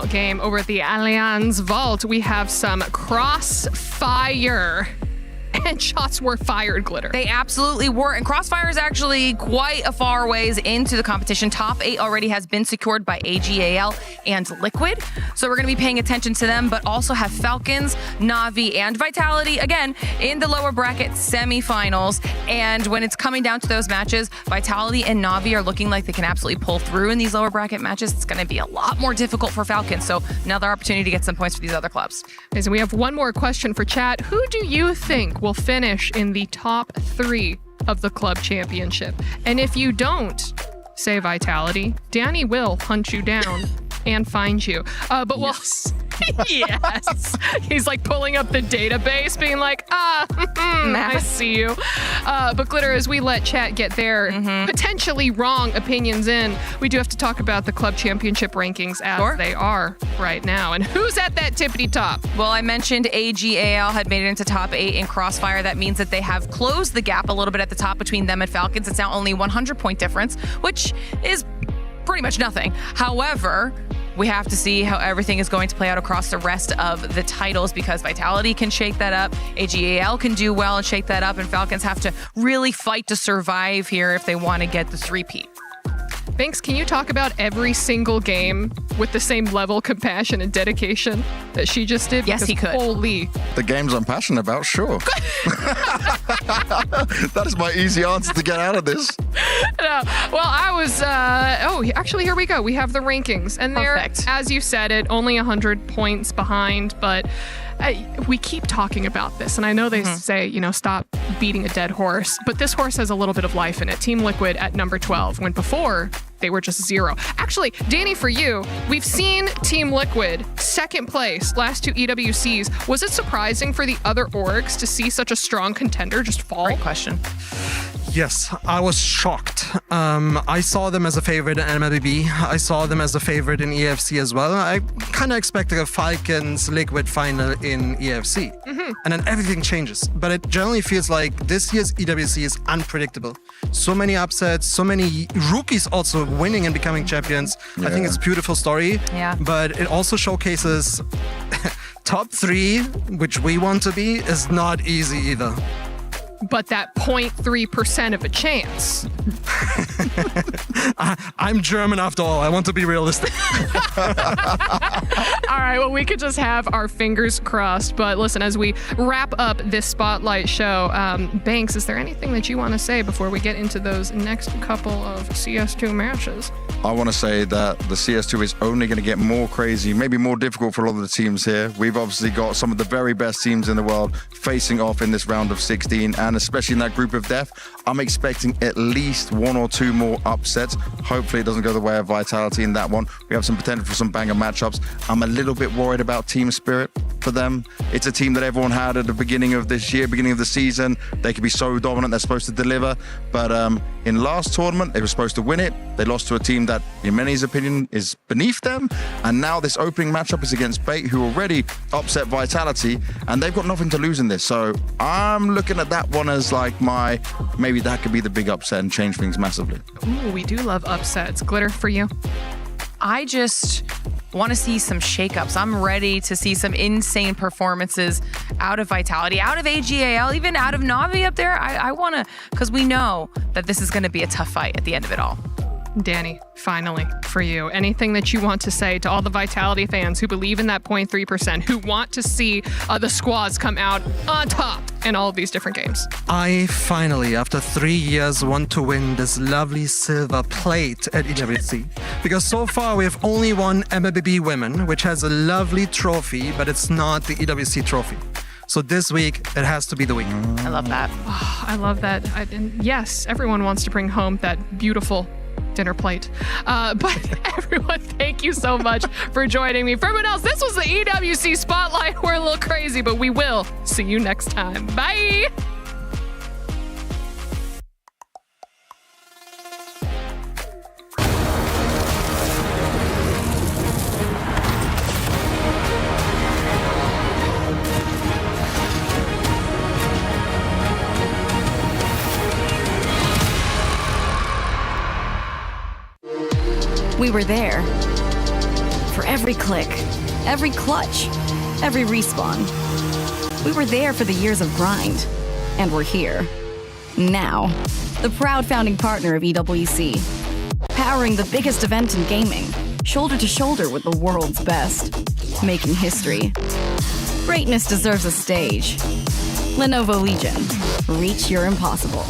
game over at the Allianz Vault. We have some Crossfire. And shots were fired, Glitter. They absolutely were. And Crossfire is actually quite a far ways into the competition. Top 8 already has been secured by AGAL and Liquid. So we're going to be paying attention to them, but also have Falcons, Na'Vi, and Vitality, again, in the lower bracket semifinals. And when it's coming down to those matches, Vitality and Na'Vi are looking like they can absolutely pull through in these lower bracket matches. It's going to be a lot more difficult for Falcons. So another opportunity to get some points for these other clubs. Okay, so we have one more question for chat. Who do you think will finish in the top 3 of the club championship? And if you don't say Vitality, Danny will hunt you down and find you. But we'll... Yes. He's pulling up the database, being like, I see you. But Glitter, as we let chat get their potentially wrong opinions in, we do have to talk about the club championship rankings as they are right now. And who's at that tippity top? Well, I mentioned AGAL had made it into top 8 in Crossfire. That means that they have closed the gap a little bit at the top between them and Falcons. It's now only 100-point difference, which is pretty much nothing. However, we have to see how everything is going to play out across the rest of the titles because Vitality can shake that up, AGAL can do well and shake that up, and Falcons have to really fight to survive here if they want to get the 3-peat. Binks, can you talk about every single game with the same level, compassion, and dedication that she just did? Yes, he could. Holy. The games I'm passionate about, sure. That is my easy answer to get out of this. No. Well, I was... actually, here we go. We have the rankings. And they're, as you said it, only 100 points behind, but... we keep talking about this, and I know they say, stop beating a dead horse, but this horse has a little bit of life in it. Team Liquid at number 12, when before they were just 0. Actually, Danny, for you, we've seen Team Liquid second place last 2 EWCs. Was it surprising for the other orgs to see such a strong contender just fall? Great question. Yes, I was shocked. I saw them as a favorite in MLB. I saw them as a favorite in EFC as well. I kind of expected a Falcons Liquid final in EFC. And then everything changes. But it generally feels like this year's EWC is unpredictable. So many upsets, so many rookies also winning and becoming champions. I think it's a beautiful story. Yeah. But it also showcases top 3, which we want to be, is not easy either. But that 0.3% of a chance. I'm German after all. I want to be realistic. All right, well, we could just have our fingers crossed. But listen, as we wrap up this Spotlight show, Banks, is there anything that you want to say before we get into those next couple of CS2 matches? I want to say that the CS2 is only going to get more crazy, maybe more difficult for a lot of the teams here. We've obviously got some of the very best teams in the world facing off in this round of 16, and especially in that group of death, I'm expecting at least 1 or 2 more upsets. Hopefully it doesn't go the way of Vitality in that one. We have some potential for some banger matchups. I'm a little bit worried about team spirit for them. It's a team that everyone had at the beginning of this year, beginning of the season. They could be so dominant, they're supposed to deliver. But in last tournament, they were supposed to win it. They lost to a team that, in many's opinion, is beneath them. And now this opening matchup is against Bait, who already upset Vitality, and they've got nothing to lose in this. So I'm looking at that one as like maybe that could be the big upset and change things massively. Ooh, we do love upsets. Glitter, for you? I just want to see some shakeups. I'm ready to see some insane performances out of Vitality, out of AGAL, even out of Navi up there. I want to, because we know that this is going to be a tough fight at the end of it all. Danny, finally, for you, anything that you want to say to all the Vitality fans who believe in that 0.3%, who want to see the squads come out on top in all of these different games? I finally, after 3 years, want to win this lovely silver plate at EWC. Because so far we have only won MLB Women, which has a lovely trophy, but it's not the EWC trophy. So this week, it has to be the week. I love that. Oh, I love that. And yes, everyone wants to bring home that beautiful dinner plate. But everyone, thank you so much for joining me. For everyone else, this was the EWC Spotlight. We're a little crazy, but we will see you next time. Bye. We were there. For every click, every clutch, every respawn. We were there for the years of grind. And we're here. Now. The proud founding partner of EWC. Powering the biggest event in gaming. Shoulder to shoulder with the world's best. Making history. Greatness deserves a stage. Lenovo Legion. Reach your impossible.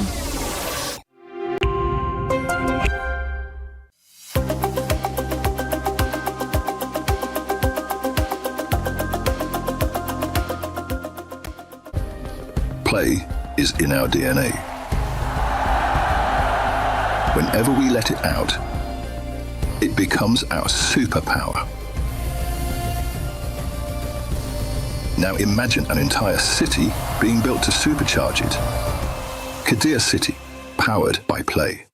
Play is in our DNA. Whenever we let it out, it becomes our superpower. Now imagine an entire city being built to supercharge it. Kadir City, powered by Play.